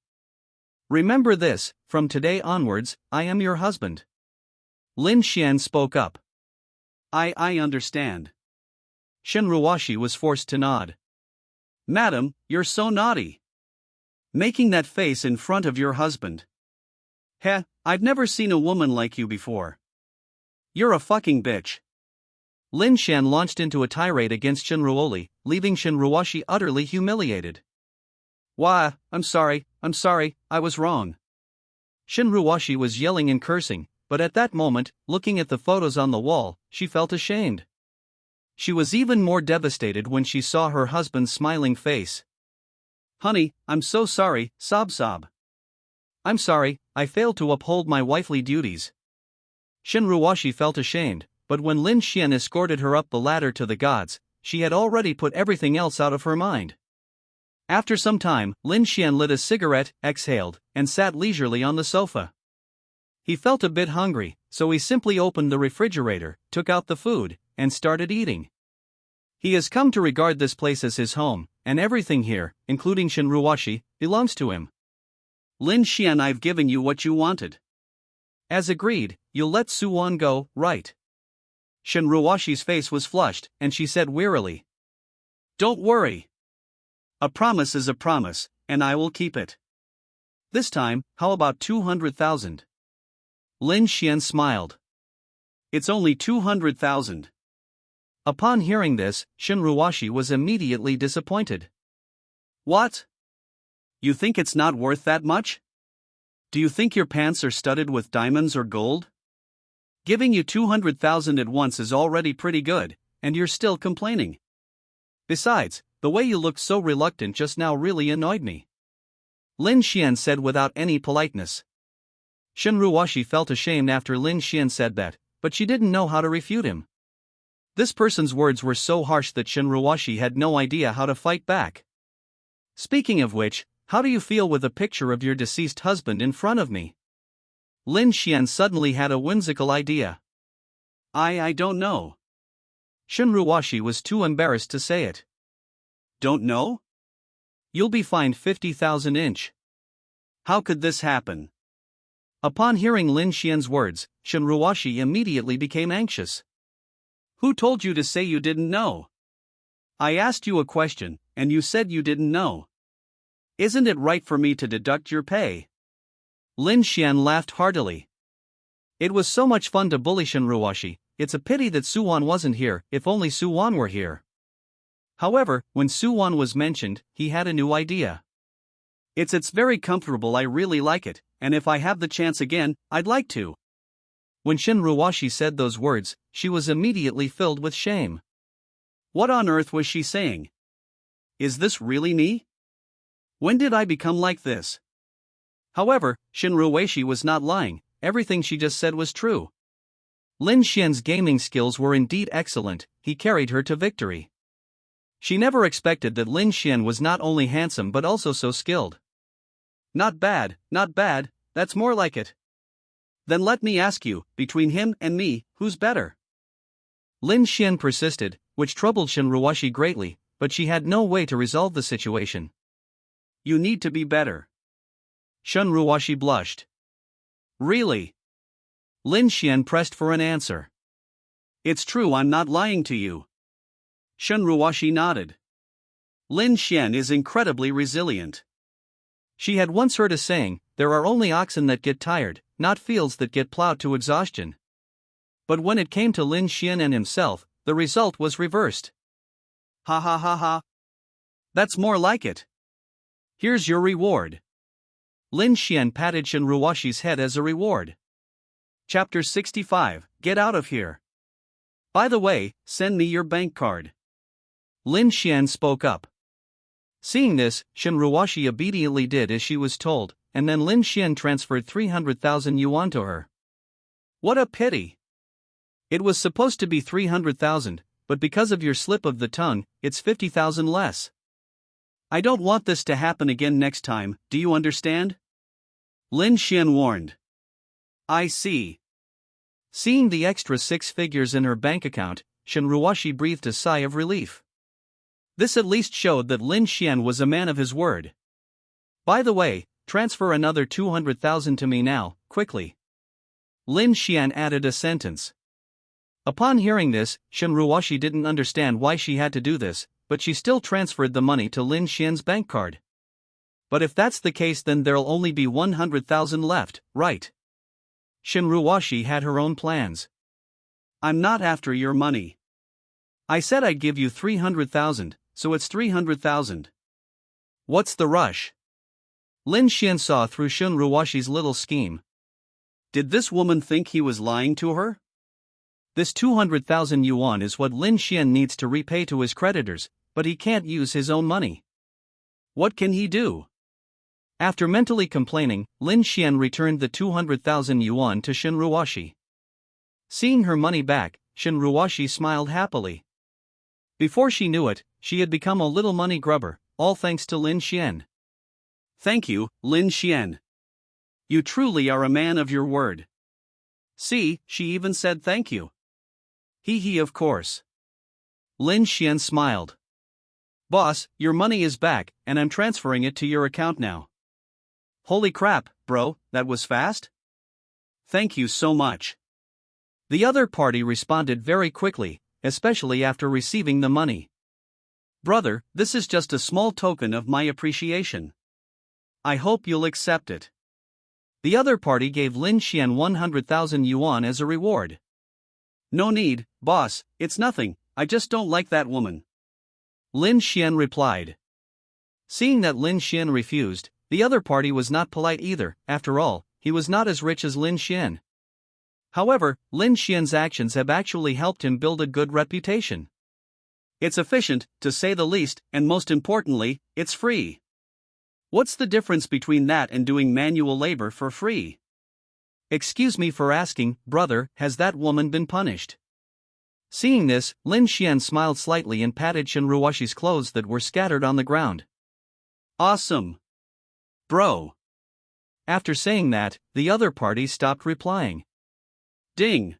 Remember this, from today onwards, I am your husband. Lin Xuan spoke up. I understand. Shin Ruoshi was forced to nod. Madam, you're so naughty. Making that face in front of your husband. Heh, I've never seen a woman like you before. You're a fucking bitch. Lin Xuan launched into a tirade against Shin Ruoli, leaving Shin Ruoshi utterly humiliated. Wah, I'm sorry, I was wrong. Shin Ruoshi was yelling and cursing, but at that moment, looking at the photos on the wall, she felt ashamed. She was even more devastated when she saw her husband's smiling face. Honey, I'm so sorry, sob. I'm sorry, I failed to uphold my wifely duties. Shin Ruoshi felt ashamed, but when Lin Xuan escorted her up the ladder to the gods, she had already put everything else out of her mind. After some time, Lin Xuan lit a cigarette, exhaled, and sat leisurely on the sofa. He felt a bit hungry, so he simply opened the refrigerator, took out the food, and started eating. He has come to regard this place as his home, and everything here, including Shin Ruoshi, belongs to him. Lin Xuan, I've given you what you wanted. As agreed, you'll let Su-won go, right? Shin Ruoshi's face was flushed, and she said wearily. Don't worry. A promise is a promise, and I will keep it. This time, how about 200,000? Lin Xuan smiled. It's only 200,000. Upon hearing this, Shin Ruoshi was immediately disappointed. What? You think it's not worth that much? Do you think your pants are studded with diamonds or gold? Giving you 200,000 at once is already pretty good, and you're still complaining. Besides, the way you looked so reluctant just now really annoyed me. Lin Xuan said without any politeness. Shin Ruoshi felt ashamed after Lin Xuan said that, but she didn't know how to refute him. This person's words were so harsh that Shin Ruoshi had no idea how to fight back. Speaking of which, how do you feel with a picture of your deceased husband in front of me? Lin Xuan suddenly had a whimsical idea. I don't know. Shin Ruoshi was too embarrassed to say it. Don't know? You'll be fined 50,000 inch. How could this happen? Upon hearing Lin Xuan's words, Shin Ruoshi immediately became anxious. Who told you to say you didn't know? I asked you a question, and you said you didn't know. Isn't it right for me to deduct your pay? Lin Xuan laughed heartily. It was so much fun to bully Shin Ruoshi. It's a pity that Su-won wasn't here. If only Su-won were here. However, when Su-won was mentioned, he had a new idea. It's very comfortable, I really like it, and if I have the chance again, I'd like to. When Shin Ruoshi said those words, she was immediately filled with shame. What on earth was she saying? Is this really me? When did I become like this? However, Shin Ruoshi was not lying, everything she just said was true. Lin Xuan's gaming skills were indeed excellent, he carried her to victory. She never expected that Lin Xuan was not only handsome but also so skilled. Not bad, that's more like it. Then let me ask you, between him and me, who's better? Lin Xuan persisted, which troubled Shin Ruoshi greatly, but she had no way to resolve the situation. You need to be better. Shin Ruoshi blushed. Really? Lin Xuan pressed for an answer. It's true, I'm not lying to you. Shin Ruoshi nodded. Lin Xuan is incredibly resilient. She had once heard a saying, there are only oxen that get tired, not fields that get plowed to exhaustion. But when it came to Lin Xuan and himself, the result was reversed. Ha. That's more like it. Here's your reward. Lin Xuan patted Shin Ruoshi's head as a reward. Chapter 65, Get out of here. By the way, send me your bank card. Lin Xuan spoke up. Seeing this, Shin Ruoshi obediently did as she was told, and then Lin Xuan transferred 300,000 yuan to her. What a pity. It was supposed to be 300,000, but because of your slip of the tongue, it's 50,000 less. I don't want this to happen again next time, do you understand? Lin Xuan warned. I see. Seeing the extra 6 figures in her bank account, Shin Ruoshi breathed a sigh of relief. This at least showed that Lin Xuan was a man of his word. By the way, transfer another 200,000 to me now, quickly. Lin Xuan added a sentence. Upon hearing this, Shin Ruoshi didn't understand why she had to do this, but she still transferred the money to Lin Xuan's bank card. But if that's the case, then there'll only be 100,000 left, right? Shin Ruoshi had her own plans. I'm not after your money. I said I'd give you 300,000, so it's 300,000. What's the rush? Lin Xuan saw through Shin Ruoshi's little scheme. Did this woman think he was lying to her? This 200,000 yuan is what Lin Xuan needs to repay to his creditors, but he can't use his own money. What can he do? After mentally complaining, Lin Xuan returned the 200,000 yuan to Shin Ruoshi. Seeing her money back, Shin Ruoshi smiled happily. Before she knew it, she had become a little money grubber, all thanks to Lin Xuan. Thank you, Lin Xuan. You truly are a man of your word. See, she even said thank you. He, of course. Lin Xuan smiled. Boss, your money is back, and I'm transferring it to your account now. Holy crap, bro, that was fast? Thank you so much. The other party responded very quickly, especially after receiving the money. Brother, this is just a small token of my appreciation. I hope you'll accept it. The other party gave Lin Xuan 100,000 yuan as a reward. No need, boss, it's nothing, I just don't like that woman. Lin Xuan replied. Seeing that Lin Xuan refused, the other party was not polite either. After all, he was not as rich as Lin Xuan. However, Lin Xuan's actions have actually helped him build a good reputation. It's efficient, to say the least, and most importantly, it's free. What's the difference between that and doing manual labor for free? Excuse me for asking, brother, has that woman been punished? Seeing this, Lin Xuan smiled slightly and patted Shin Ruoshi's clothes that were scattered on the ground. Awesome. Bro. After saying that, the other party stopped replying. Ding.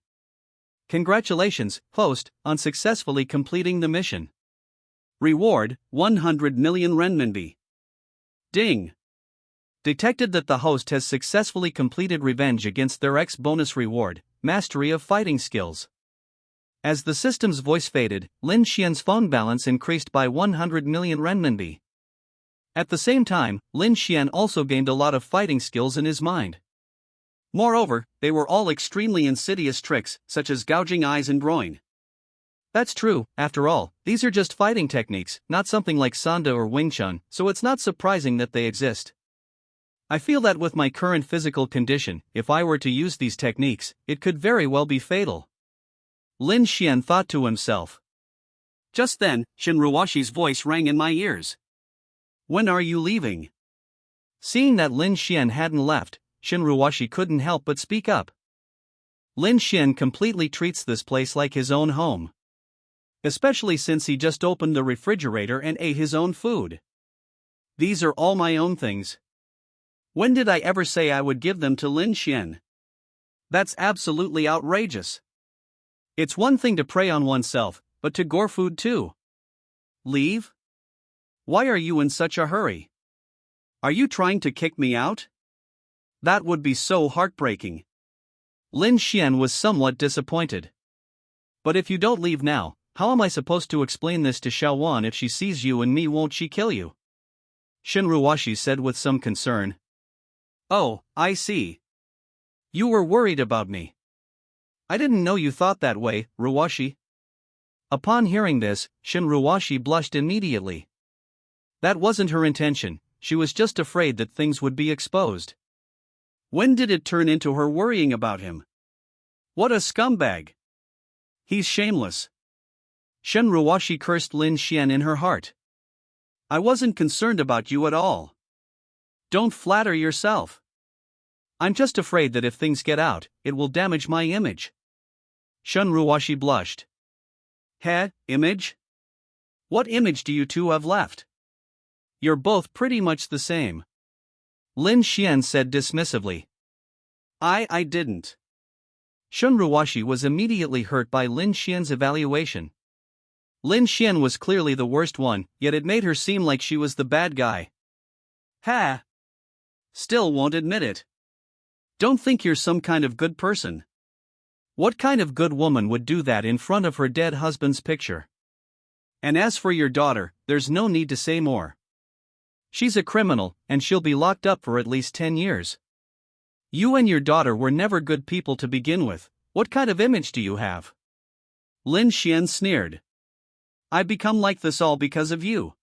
Congratulations, host, on successfully completing the mission. Reward, 100 million renminbi. Ding. Detected that the host has successfully completed revenge against their ex. Bonus reward, mastery of fighting skills. As the system's voice faded, Lin Xuan's phone balance increased by 100 million renminbi. At the same time, Lin Xuan also gained a lot of fighting skills in his mind. Moreover, they were all extremely insidious tricks, such as gouging eyes and groin. That's true, after all, these are just fighting techniques, not something like Sanda or Wing Chun, so it's not surprising that they exist. I feel that with my current physical condition, if I were to use these techniques, it could very well be fatal. Lin Xuan thought to himself. Just then, Shin Ruoshi's voice rang in my ears. When are you leaving? Seeing that Lin Xuan hadn't left, Shin Ruoshi couldn't help but speak up. Lin Xuan completely treats this place like his own home. Especially since he just opened the refrigerator and ate his own food. These are all my own things. When did I ever say I would give them to Lin Xuan? That's absolutely outrageous. It's one thing to prey on oneself, but to gore food too. Leave? Why are you in such a hurry? Are you trying to kick me out? That would be so heartbreaking. Lin Xuan was somewhat disappointed. But if you don't leave now, how am I supposed to explain this to Xiaowan if she sees you and me? Won't she kill you? Shin Ruoshi said with some concern. Oh, I see. You were worried about me. I didn't know you thought that way, Ruoshi. Upon hearing this, Shin Ruoshi blushed immediately. That wasn't her intention, she was just afraid that things would be exposed. When did it turn into her worrying about him? What a scumbag! He's shameless. Shen Ruoshi cursed Lin Xuan in her heart. I wasn't concerned about you at all. Don't flatter yourself. I'm just afraid that if things get out, it will damage my image. Shen Ruoshi blushed. Image? What image do you two have left? You're both pretty much the same. Lin Xuan said dismissively. I didn't. Shen Ruoshi was immediately hurt by Lin Xuan's evaluation. Lin Xuan was clearly the worst one, yet it made her seem like she was the bad guy. Still won't admit it. Don't think you're some kind of good person. What kind of good woman would do that in front of her dead husband's picture? And as for your daughter, there's no need to say more. She's a criminal, and she'll be locked up for at least 10 years. You and your daughter were never good people to begin with. What kind of image do you have? Lin Xuan sneered. I become like this all because of you.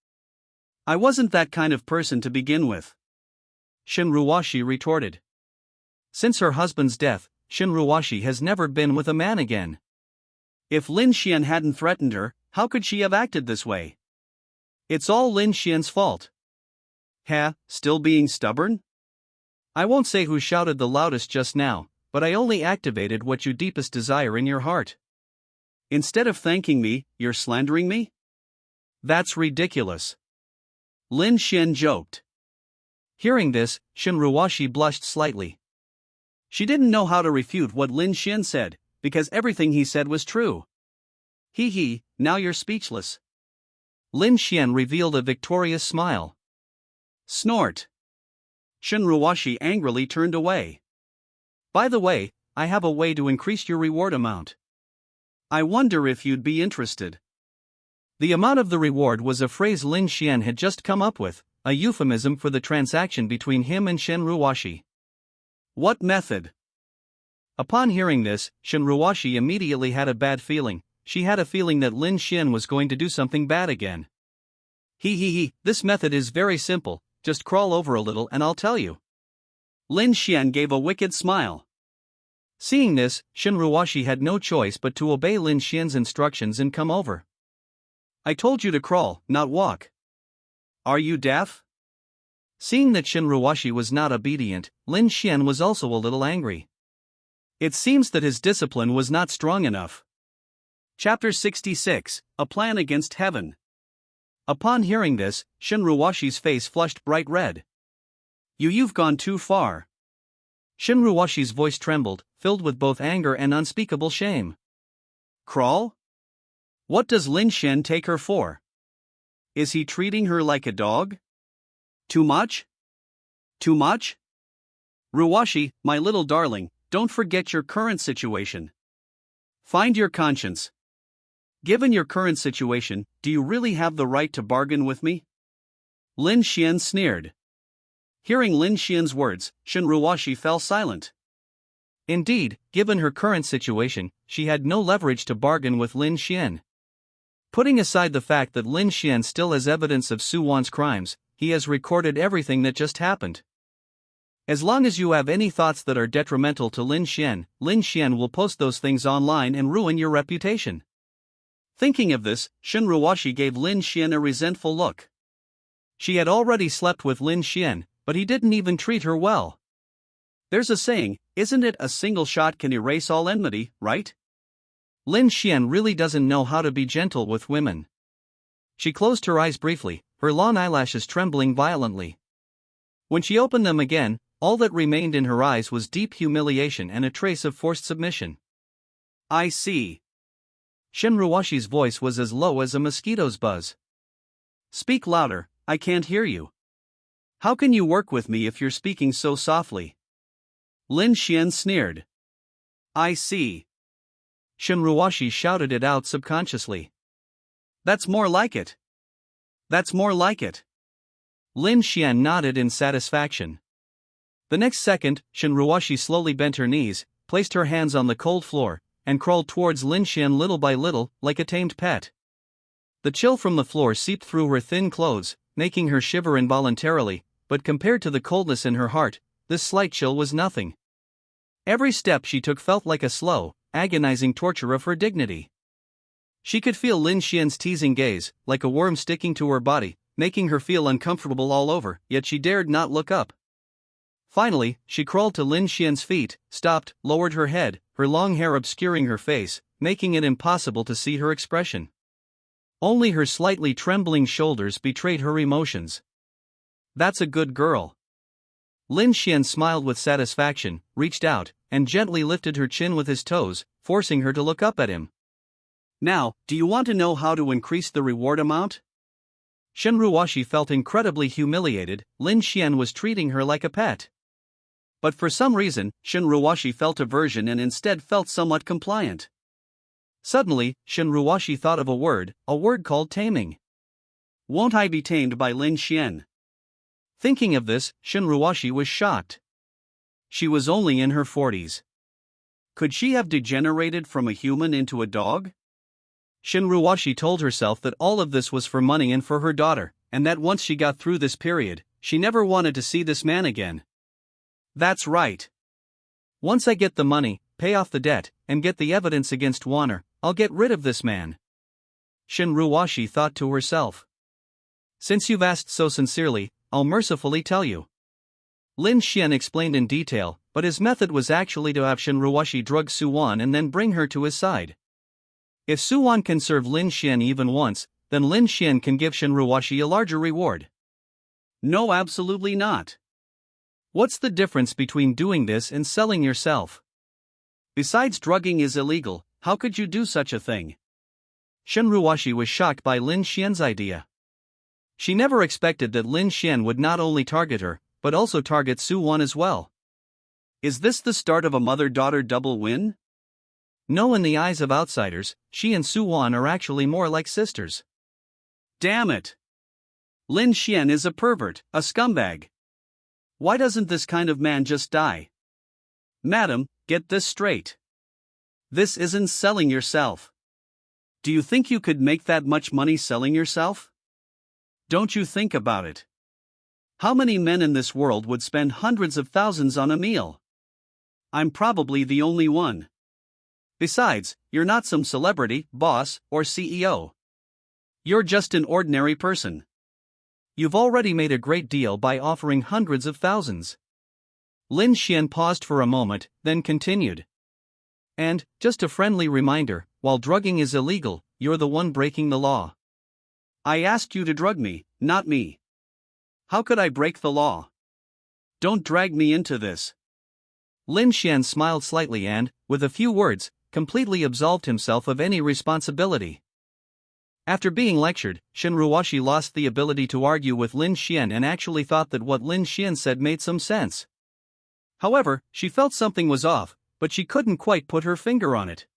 I wasn't that kind of person to begin with. Shen Ruoshi retorted. Since her husband's death, Shen Ruoshi has never been with a man again. If Lin Xuan hadn't threatened her, how could she have acted this way? It's all Lin Xuan's fault. Still being stubborn? I won't say who shouted the loudest just now, but I only activated what you deepest desire in your heart. Instead of thanking me, you're slandering me? That's ridiculous. Lin Xuan joked. Hearing this, Shen Ruoshi blushed slightly. She didn't know how to refute what Lin Xuan said, because everything he said was true. Now you're speechless. Lin Xuan revealed a victorious smile. Snort. Shen Ruoshi angrily turned away. By the way, I have a way to increase your reward amount. I wonder if you'd be interested. The amount of the reward was a phrase Lin Xuan had just come up with, a euphemism for the transaction between him and Shen Ruoshi. What method? Upon hearing this, Shen Ruoshi immediately had a bad feeling. She had a feeling that Lin Xuan was going to do something bad again. This method is very simple, just crawl over a little and I'll tell you. Lin Xuan gave a wicked smile. Seeing this, Shen Ruoshi had no choice but to obey Lin Xuan's instructions and come over. I told you to crawl, not walk. Are you deaf? Seeing that Shen Ruoshi was not obedient, Lin Xuan was also a little angry. It seems that his discipline was not strong enough. Chapter 66, A Plan Against Heaven. Upon hearing this, Shen Ruoshi's face flushed bright red. You've gone too far. Shen Ruoshi's voice trembled, filled with both anger and unspeakable shame. Crawl? What does Lin Xuan take her for? Is he treating her like a dog? Too much? Too much? Ruoshi, my little darling, don't forget your current situation. Find your conscience. Given your current situation, do you really have the right to bargain with me? Lin Xuan sneered. Hearing Lin Xuan's words, Shen Ruoshi fell silent. Indeed, given her current situation, she had no leverage to bargain with Lin Xuan. Putting aside the fact that Lin Xuan still has evidence of Su Wan's crimes, he has recorded everything that just happened. As long as you have any thoughts that are detrimental to Lin Xuan will post those things online and ruin your reputation. Thinking of this, Shen Ruoshi gave Lin Xuan a resentful look. She had already slept with Lin Xuan, but he didn't even treat her well. There's a saying, isn't it, a single shot can erase all enmity, right? Lin Xuan really doesn't know how to be gentle with women. She closed her eyes briefly, her long eyelashes trembling violently. When she opened them again, all that remained in her eyes was deep humiliation and a trace of forced submission. I see. Shen Ruoshi's voice was as low as a mosquito's buzz. Speak louder, I can't hear you. How can you work with me if you're speaking so softly? Lin Xuan sneered. I see. Shen Ruoshi shouted it out subconsciously. That's more like it. That's more like it. Lin Xuan nodded in satisfaction. The next second, Shen Ruoshi slowly bent her knees, placed her hands on the cold floor, and crawled towards Lin Xuan little by little, like a tamed pet. The chill from the floor seeped through her thin clothes, making her shiver involuntarily, but compared to the coldness in her heart, this slight chill was nothing. Every step she took felt like a slow, agonizing torture of her dignity. She could feel Lin Xian's teasing gaze, like a worm sticking to her body, making her feel uncomfortable all over, yet she dared not look up. Finally, she crawled to Lin Xian's feet, stopped, lowered her head, her long hair obscuring her face, making it impossible to see her expression. Only her slightly trembling shoulders betrayed her emotions. "That's a good girl." Lin Xian smiled with satisfaction, reached out, and gently lifted her chin with his toes, forcing her to look up at him. "Now, do you want to know how to increase the reward amount?" Shenruoshi felt incredibly humiliated. Lin Xian was treating her like a pet. But for some reason, Shenruoshi felt aversion and instead felt somewhat compliant. Suddenly, Shenruoshi thought of a word called taming. "Won't I be tamed by Lin Xian?" Thinking of this, Shenruoshi was shocked. She was only in her 40s. Could she have degenerated from a human into a dog? Shenruoshi told herself that all of this was for money and for her daughter, and that once she got through this period, she never wanted to see this man again. That's right. Once I get the money, pay off the debt, and get the evidence against Warner, I'll get rid of this man. Shenruoshi thought to herself. Since you've asked so sincerely, I'll mercifully tell you. Lin Xian explained in detail, but his method was actually to have Shenruoshi drug Xuan and then bring her to his side. If Xuan can serve Lin Xian even once, then Lin Xian can give Shenruoshi a larger reward. No, absolutely not. What's the difference between doing this and selling yourself? Besides, drugging is illegal. How could you do such a thing? Shenruoshi was shocked by Lin Xian's idea. She never expected that Lin Xian would not only target her, but also target Xuan as well. Is this the start of a mother-daughter double win? No, in the eyes of outsiders, she and Xuan are actually more like sisters. Damn it! Lin Xian is a pervert, a scumbag. Why doesn't this kind of man just die? Madam, get this straight. This isn't selling yourself. Do you think you could make that much money selling yourself? Don't you think about it. How many men in this world would spend hundreds of thousands on a meal? I'm probably the only one. Besides, you're not some celebrity, boss, or CEO. You're just an ordinary person. You've already made a great deal by offering hundreds of thousands. Lin Xian paused for a moment, then continued. And, just a friendly reminder, while drugging is illegal, you're the one breaking the law. I asked you to drug me, not me. How could I break the law? Don't drag me into this. Lin Xian smiled slightly and, with a few words, completely absolved himself of any responsibility. After being lectured, Shenruoshi lost the ability to argue with Lin Xian and actually thought that what Lin Xian said made some sense. However, she felt something was off, but she couldn't quite put her finger on it.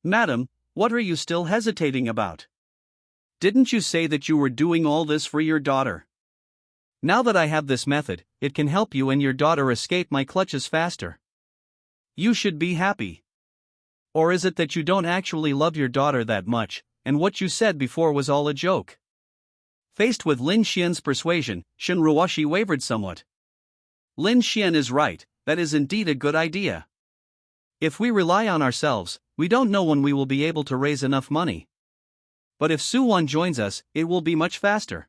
Madam, what are you still hesitating about? Didn't you say that you were doing all this for your daughter? Now that I have this method, it can help you and your daughter escape my clutches faster. You should be happy. Or is it that you don't actually love your daughter that much, and what you said before was all a joke? Faced with Lin Xian's persuasion, Shenruoshi wavered somewhat. Lin Xian is right, that is indeed a good idea. If we rely on ourselves, we don't know when we will be able to raise enough money. But if Xuan joins us, it will be much faster.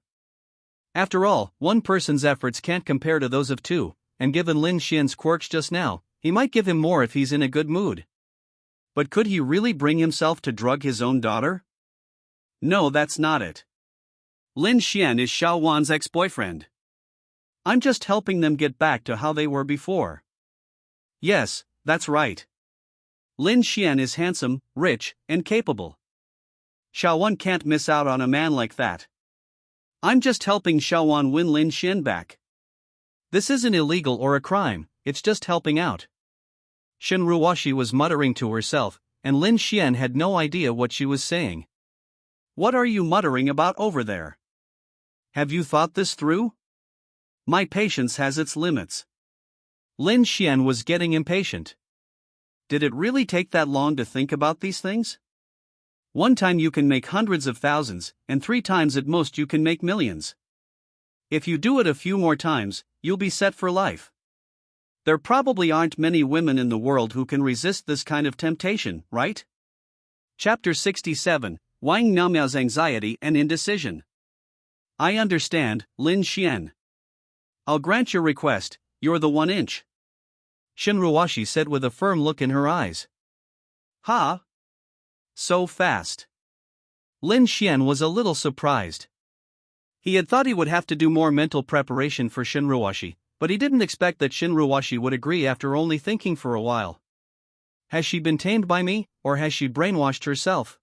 After all, one person's efforts can't compare to those of two, and given Lin Xian's quirks just now, he might give him more if he's in a good mood. But could he really bring himself to drug his own daughter? No, that's not it. Lin Xian is Xiaowan's ex-boyfriend. I'm just helping them get back to how they were before. Yes, that's right. Lin Xian is handsome, rich, and capable. Xiaowan can't miss out on a man like that. I'm just helping Xiaowan win Lin Xian back. This isn't illegal or a crime, it's just helping out. Shenruoshi was muttering to herself, and Lin Xian had no idea what she was saying. What are you muttering about over there? Have you thought this through? My patience has its limits. Lin Xian was getting impatient. Did it really take that long to think about these things? One time you can make hundreds of thousands, and 3 times at most you can make millions. If you do it a few more times, you'll be set for life. There probably aren't many women in the world who can resist this kind of temptation, right? Chapter 67, Wang Namiao's Anxiety and Indecision. I understand, Lin Xuan. I'll grant your request, you're the 1-inch. Shinruwashi said with a firm look in her eyes. Ha! So fast. Lin Xuan was a little surprised. He had thought he would have to do more mental preparation for Shinruwashi, but he didn't expect that Shinruwashi would agree after only thinking for a while. Has she been tamed by me, or has she brainwashed herself?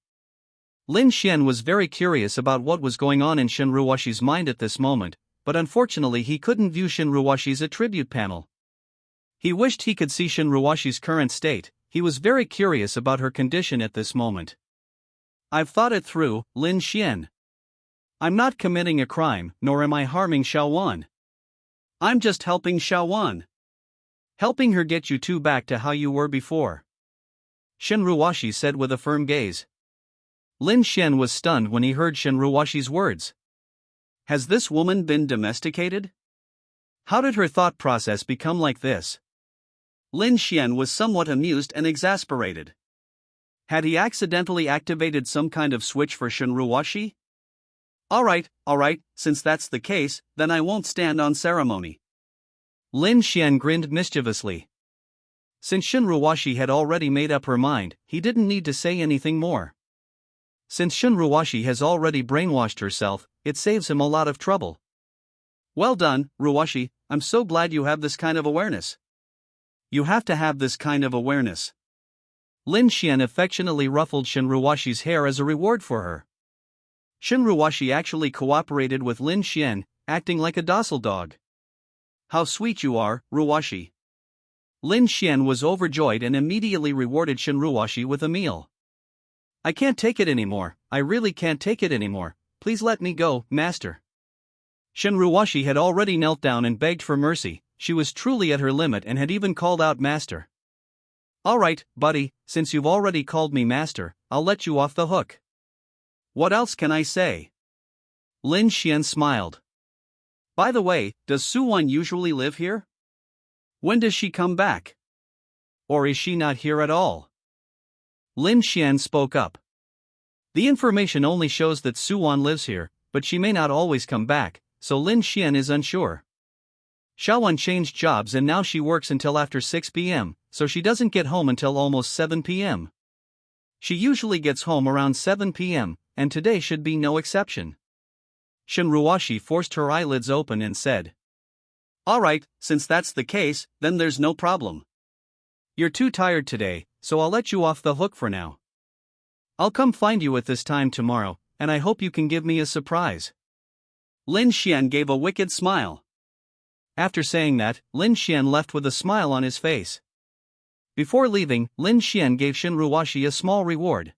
Lin Xuan was very curious about what was going on in Shinruwashi's mind at this moment, but unfortunately he couldn't view Shinruwashi's attribute panel. He wished he could see Shinruwashi's current state. He was very curious about her condition at this moment. I've thought it through, Lin Xuan. I'm not committing a crime, nor am I harming Xiaowan. I'm just helping Xiaowan. Helping her get you two back to how you were before. Shinruwashi said with a firm gaze. Lin Xuan was stunned when he heard Shinruwashi's words. Has this woman been domesticated? How did her thought process become like this? Lin Xuan was somewhat amused and exasperated. Had he accidentally activated some kind of switch for Shinruwashi? Alright, since that's the case, then I won't stand on ceremony. Lin Xuan grinned mischievously. Since Shinruwashi had already made up her mind, he didn't need to say anything more. Since Shinruwashi has already brainwashed herself, it saves him a lot of trouble. Well done, Ruwashi, I'm so glad you have this kind of awareness. You have to have this kind of awareness. Lin Xuan affectionately ruffled Shinruwashi's hair as a reward for her. Shinruwashi actually cooperated with Lin Xuan, acting like a docile dog. How sweet you are, Ruwashi. Lin Xuan was overjoyed and immediately rewarded Shinruwashi with a meal. I can't take it anymore, I really can't take it anymore, please let me go, master. Shinruwashi had already knelt down and begged for mercy. She was truly at her limit and had even called out master. Alright, buddy, since you've already called me master, I'll let you off the hook. What else can I say? Lin Xuan smiled. By the way, does Suwon usually live here? When does she come back? Or is she not here at all? Lin Xuan spoke up. The information only shows that Suwon lives here, but she may not always come back, so Lin Xuan is unsure. Xiaowan changed jobs and now she works until after 6 p.m., so she doesn't get home until almost 7 p.m. She usually gets home around 7 p.m., and today should be no exception. Shinruwashi forced her eyelids open and said, Alright, since that's the case, then there's no problem. You're too tired today, so I'll let you off the hook for now. I'll come find you at this time tomorrow, and I hope you can give me a surprise. Lin Xuan gave a wicked smile. After saying that, Lin Xuan left with a smile on his face. Before leaving, Lin Xuan gave Shinruwashi a small reward.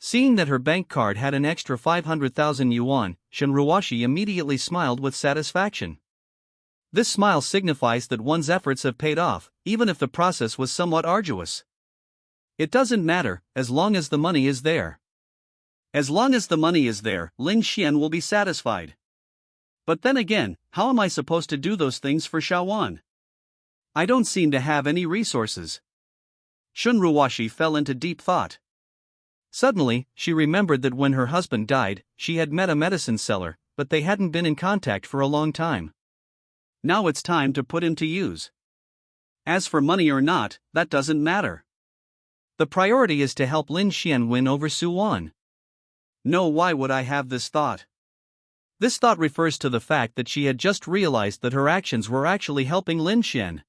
Seeing that her bank card had an extra 500,000 yuan, Shinruwashi immediately smiled with satisfaction. This smile signifies that one's efforts have paid off, even if the process was somewhat arduous. It doesn't matter, as long as the money is there. As long as the money is there, Lin Xuan will be satisfied. But then again, how am I supposed to do those things for Xiaowan? I don't seem to have any resources. Shinruwashi fell into deep thought. Suddenly, she remembered that when her husband died, she had met a medicine seller, but they hadn't been in contact for a long time. Now it's time to put him to use. As for money or not, that doesn't matter. The priority is to help Lin Xuan win over Suwon. No, why would I have this thought? This thought refers to the fact that she had just realized that her actions were actually helping Lin Xuan.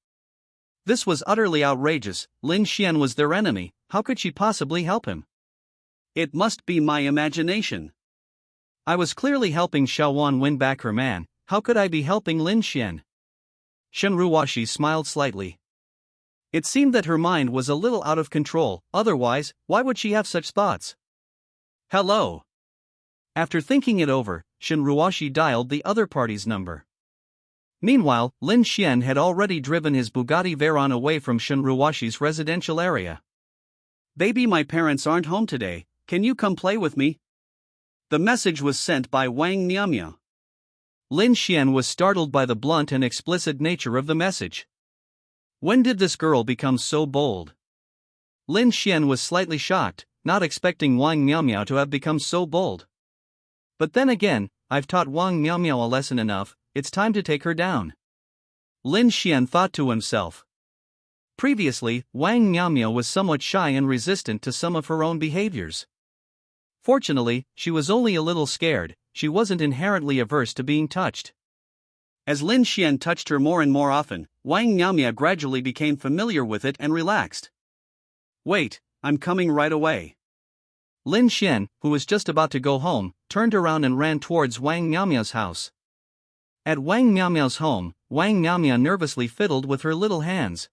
This was utterly outrageous. Lin Xuan was their enemy, how could she possibly help him? It must be my imagination. I was clearly helping Xiaowan win back her man, how could I be helping Lin Xuan? Shinruwashi smiled slightly. It seemed that her mind was a little out of control, otherwise, why would she have such thoughts? Hello. After thinking it over, Shinruwashi dialed the other party's number. Meanwhile, Lin Xuan had already driven his Bugatti Veyron away from Shinruwashi's residential area. Baby, my parents aren't home today, can you come play with me? The message was sent by Wang Namiao. Lin Xuan was startled by the blunt and explicit nature of the message. When did this girl become so bold? Lin Xuan was slightly shocked, not expecting Wang Miaomiao to have become so bold. But then again, I've taught Wang Miaomiao a lesson enough, it's time to take her down. Lin Xuan thought to himself. Previously, Wang Miaomiao was somewhat shy and resistant to some of her own behaviors. Fortunately, she was only a little scared, she wasn't inherently averse to being touched. As Lin Xuan touched her more and more often, Wang Miaomiao gradually became familiar with it and relaxed. Wait, I'm coming right away. Lin Xuan, who was just about to go home, turned around and ran towards Wang Miaomiao's house. At Wang Miaomiao's home, Wang Miaomiao nervously fiddled with her little hands.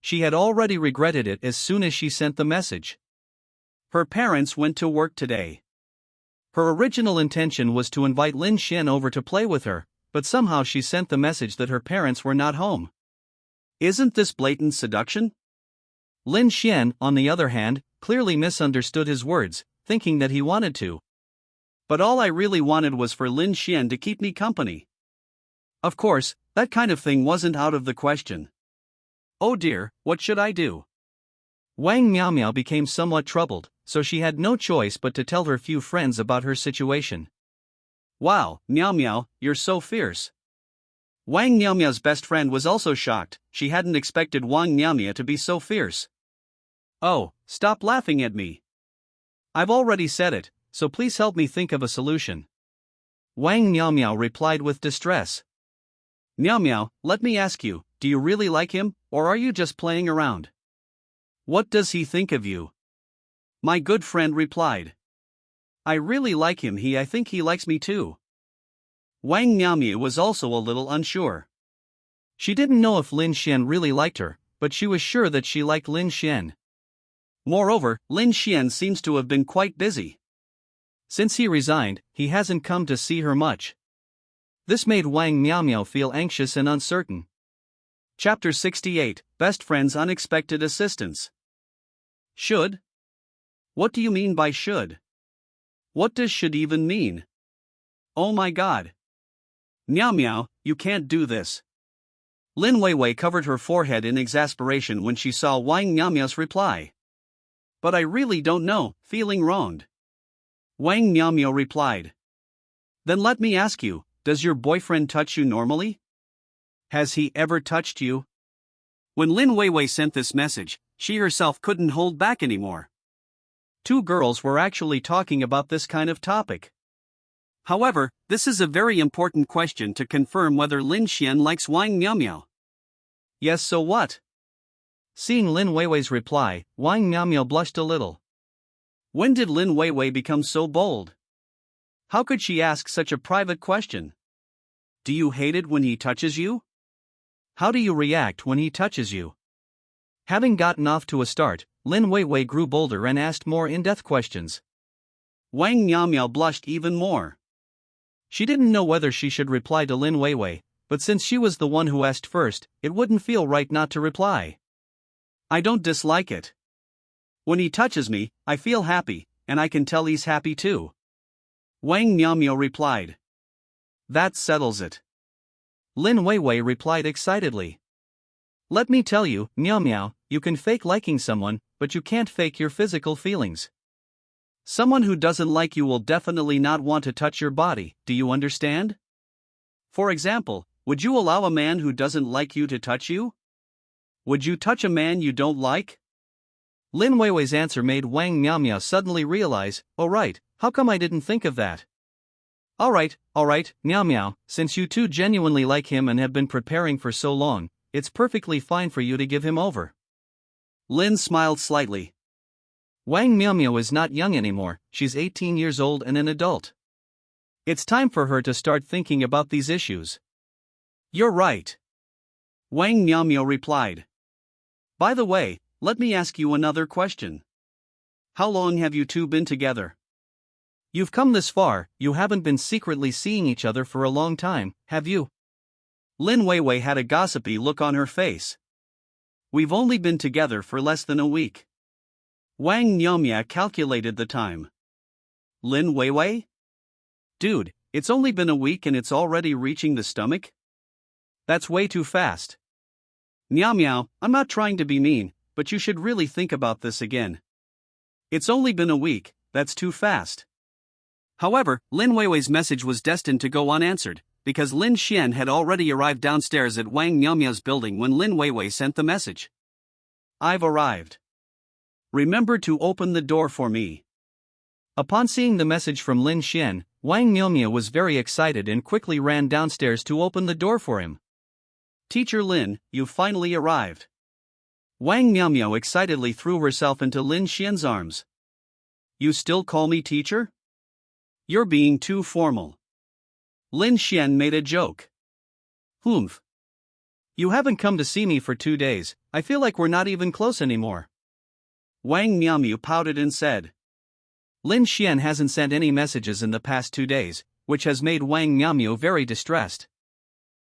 She had already regretted it as soon as she sent the message. Her parents went to work today. Her original intention was to invite Lin Xuan over to play with her, but somehow she sent the message that her parents were not home. Isn't this blatant seduction? Lin Xuan, on the other hand, clearly misunderstood his words, thinking that he wanted to. But all I really wanted was for Lin Xuan to keep me company. Of course, that kind of thing wasn't out of the question. Oh dear, what should I do? Wang Miaomiao became somewhat troubled, so she had no choice but to tell her few friends about her situation. Wow, Miaomiao, you're so fierce. Wang Miaomiao's best friend was also shocked, she hadn't expected Wang Miaomiao to be so fierce. Oh, stop laughing at me. I've already said it, so please help me think of a solution. Wang Miaomiao replied with distress. Miaomiao, let me ask you, do you really like him, or are you just playing around? What does he think of you? My good friend replied. I really like him, I think he likes me too. Wang Miaomiao was also a little unsure. She didn't know if Lin Xuan really liked her, but she was sure that she liked Lin Xuan. Moreover, Lin Xuan seems to have been quite busy. Since he resigned, he hasn't come to see her much. This made Wang Miaomiao feel anxious and uncertain. Chapter 68, Best Friend's Unexpected Assistance. Should? What do you mean by should? What does should even mean? Oh my god. Miaomiao, you can't do this. Lin Weiwei covered her forehead in exasperation when she saw Wang Miaomiao's reply. But I really don't know, feeling wronged. Wang Miaomiao replied. Then let me ask you, does your boyfriend touch you normally? Has he ever touched you? When Lin Weiwei sent this message, she herself couldn't hold back anymore. Two girls were actually talking about this kind of topic. However, this is a very important question to confirm whether Lin Xuan likes Wang Miaomiao. Yes, so what? Seeing Lin Weiwei's reply, Wang Miaomiao blushed a little. When did Lin Weiwei become so bold? How could she ask such a private question? Do you hate it when he touches you? How do you react when he touches you? Having gotten off to a start, Lin Weiwei grew bolder and asked more in-depth questions. Wang Miaomiao blushed even more. She didn't know whether she should reply to Lin Weiwei, but since she was the one who asked first, it wouldn't feel right not to reply. I don't dislike it. When he touches me, I feel happy, and I can tell he's happy too. Wang Miaomiao replied. That settles it. Lin Weiwei replied excitedly. Let me tell you, Miaomiao, you can fake liking someone, but you can't fake your physical feelings. Someone who doesn't like you will definitely not want to touch your body, do you understand? For example, would you allow a man who doesn't like you to touch you? Would you touch a man you don't like? Lin Weiwei's answer made Wang Miaomiao suddenly realize, oh right, how come I didn't think of that? Alright, Miaomiao, since you two genuinely like him and have been preparing for so long, it's perfectly fine for you to give him over. Lin smiled slightly. Wang Miaomiao is not young anymore, she's 18 years old and an adult. It's time for her to start thinking about these issues. You're right. Wang Miaomiao replied. By the way, let me ask you another question. How long have you two been together? You've come this far, you haven't been secretly seeing each other for a long time, have you? Lin Weiwei had a gossipy look on her face. We've only been together for less than a week. Wang Miaomiao calculated the time. Lin Weiwei? Dude, It's only been a week and it's already reaching the stomach? That's way too fast. Meow meow, I'm not trying to be mean, but you should really think about this again. It's only been a week, that's too fast. However, Lin Weiwei's message was destined to go unanswered, because Lin Xian had already arrived downstairs at Wang Miaomiao's building when Lin Weiwei sent the message. I've arrived. Remember to open the door for me. Upon seeing the message from Lin Xian, Wang Miaomiao was very excited and quickly ran downstairs to open the door for him. Teacher Lin, you've finally arrived. Wang Miaomiao excitedly threw herself into Lin Xian's arms. You still call me teacher? You're being too formal. Lin Xian made a joke. Humph. You haven't come to see me for 2 days, I feel like we're not even close anymore. Wang Miaomiao pouted and said. Lin Xian hasn't sent any messages in the past 2 days, which has made Wang Miaomiao very distressed.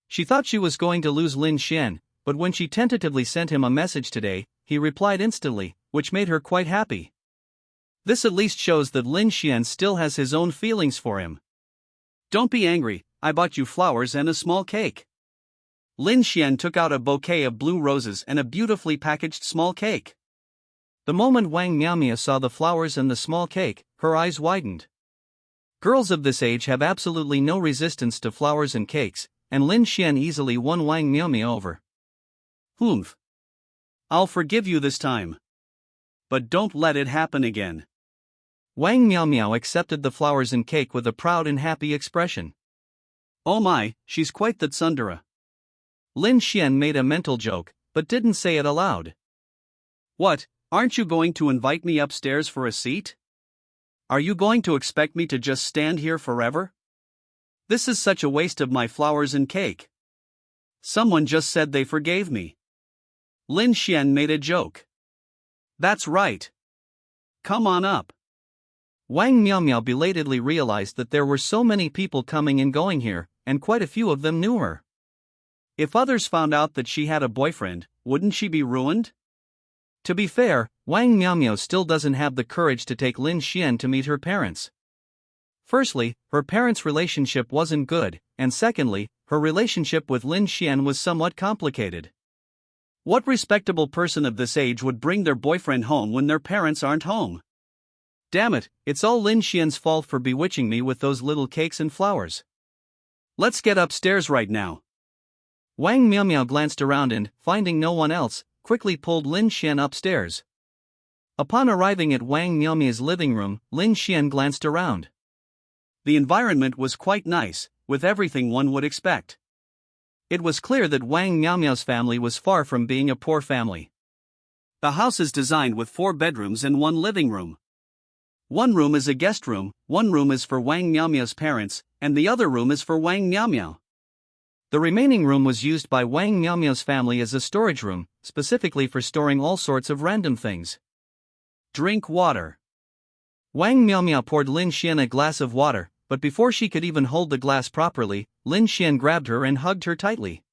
She thought she was going to lose Lin Xian, but when she tentatively sent him a message today, he replied instantly, which made her quite happy. This at least shows that Lin Xian still has his own feelings for him. Don't be angry, I bought you flowers and a small cake. Lin Xian took out a bouquet of blue roses and a beautifully packaged small cake. The moment Wang Miaomiao saw the flowers and the small cake, her eyes widened. Girls of this age have absolutely no resistance to flowers and cakes, and Lin Xian easily won Wang Miaomiao over. Humph. I'll forgive you this time. But don't let it happen again. Wang Miaomiao accepted the flowers and cake with a proud and happy expression. Oh my, she's quite the tsundere. Lin Xian made a mental joke, but didn't say it aloud. What, aren't you going to invite me upstairs for a seat? Are you going to expect me to just stand here forever? This is such a waste of my flowers and cake. Someone just said they forgave me. Lin Xian made a joke. That's right. Come on up. Wang Miaomiao belatedly realized that there were so many people coming and going here, and quite a few of them knew her. If others found out that she had a boyfriend, wouldn't she be ruined? To be fair, Wang Miaomiao still doesn't have the courage to take Lin Xian to meet her parents. Firstly, her parents' relationship wasn't good, and secondly, her relationship with Lin Xian was somewhat complicated. What respectable person of this age would bring their boyfriend home when their parents aren't home? Damn it, it's all Lin Xian's fault for bewitching me with those little cakes and flowers. Let's get upstairs right now. Wang Miaomiao glanced around and, finding no one else, quickly pulled Lin Xian upstairs. Upon arriving at Wang Miaomiao's living room, Lin Xian glanced around. The environment was quite nice, with everything one would expect. It was clear that Wang Miaomiao's family was far from being a poor family. The house is designed with 4 bedrooms and 1 living room. One room is a guest room, one room is for Wang Miaomiao's parents, and the other room is for Wang Miaomiao. The remaining room was used by Wang Miaomiao's family as a storage room, specifically for storing all sorts of random things. Drink water. Wang Miaomiao poured Lin Xian a glass of water, but before she could even hold the glass properly, Lin Xian grabbed her and hugged her tightly.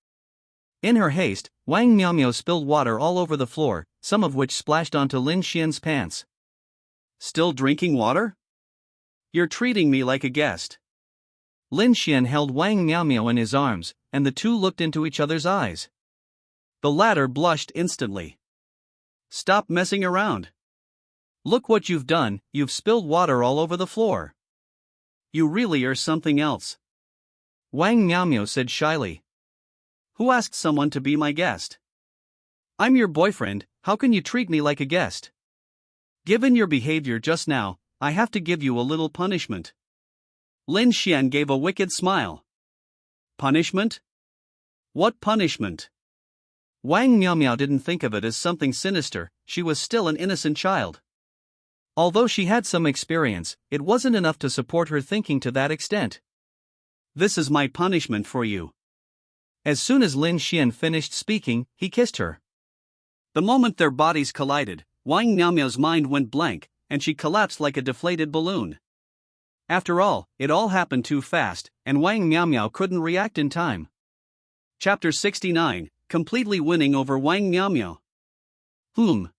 In her haste, Wang Miaomiao spilled water all over the floor, some of which splashed onto Lin Xian's pants. Still drinking water? You're treating me like a guest. Lin Xian held Wang Miaomiao in his arms, and the two looked into each other's eyes. The latter blushed instantly. Stop messing around. Look what you've done, you've spilled water all over the floor. You really are something else. Wang Miaomiao said shyly. Who asked someone to be my guest? I'm your boyfriend, how can you treat me like a guest? Given your behavior just now, I have to give you a little punishment. Lin Xian gave a wicked smile. Punishment? What punishment? Wang Miaomiao didn't think of it as something sinister, she was still an innocent child. Although she had some experience, it wasn't enough to support her thinking to that extent. This is my punishment for you. As soon as Lin Xian finished speaking, he kissed her. The moment their bodies collided, Wang Miaomiao's mind went blank, and she collapsed like a deflated balloon. After all, it all happened too fast, and Wang Miaomiao couldn't react in time. Chapter 69, completely winning over Wang Miaomiao. Wang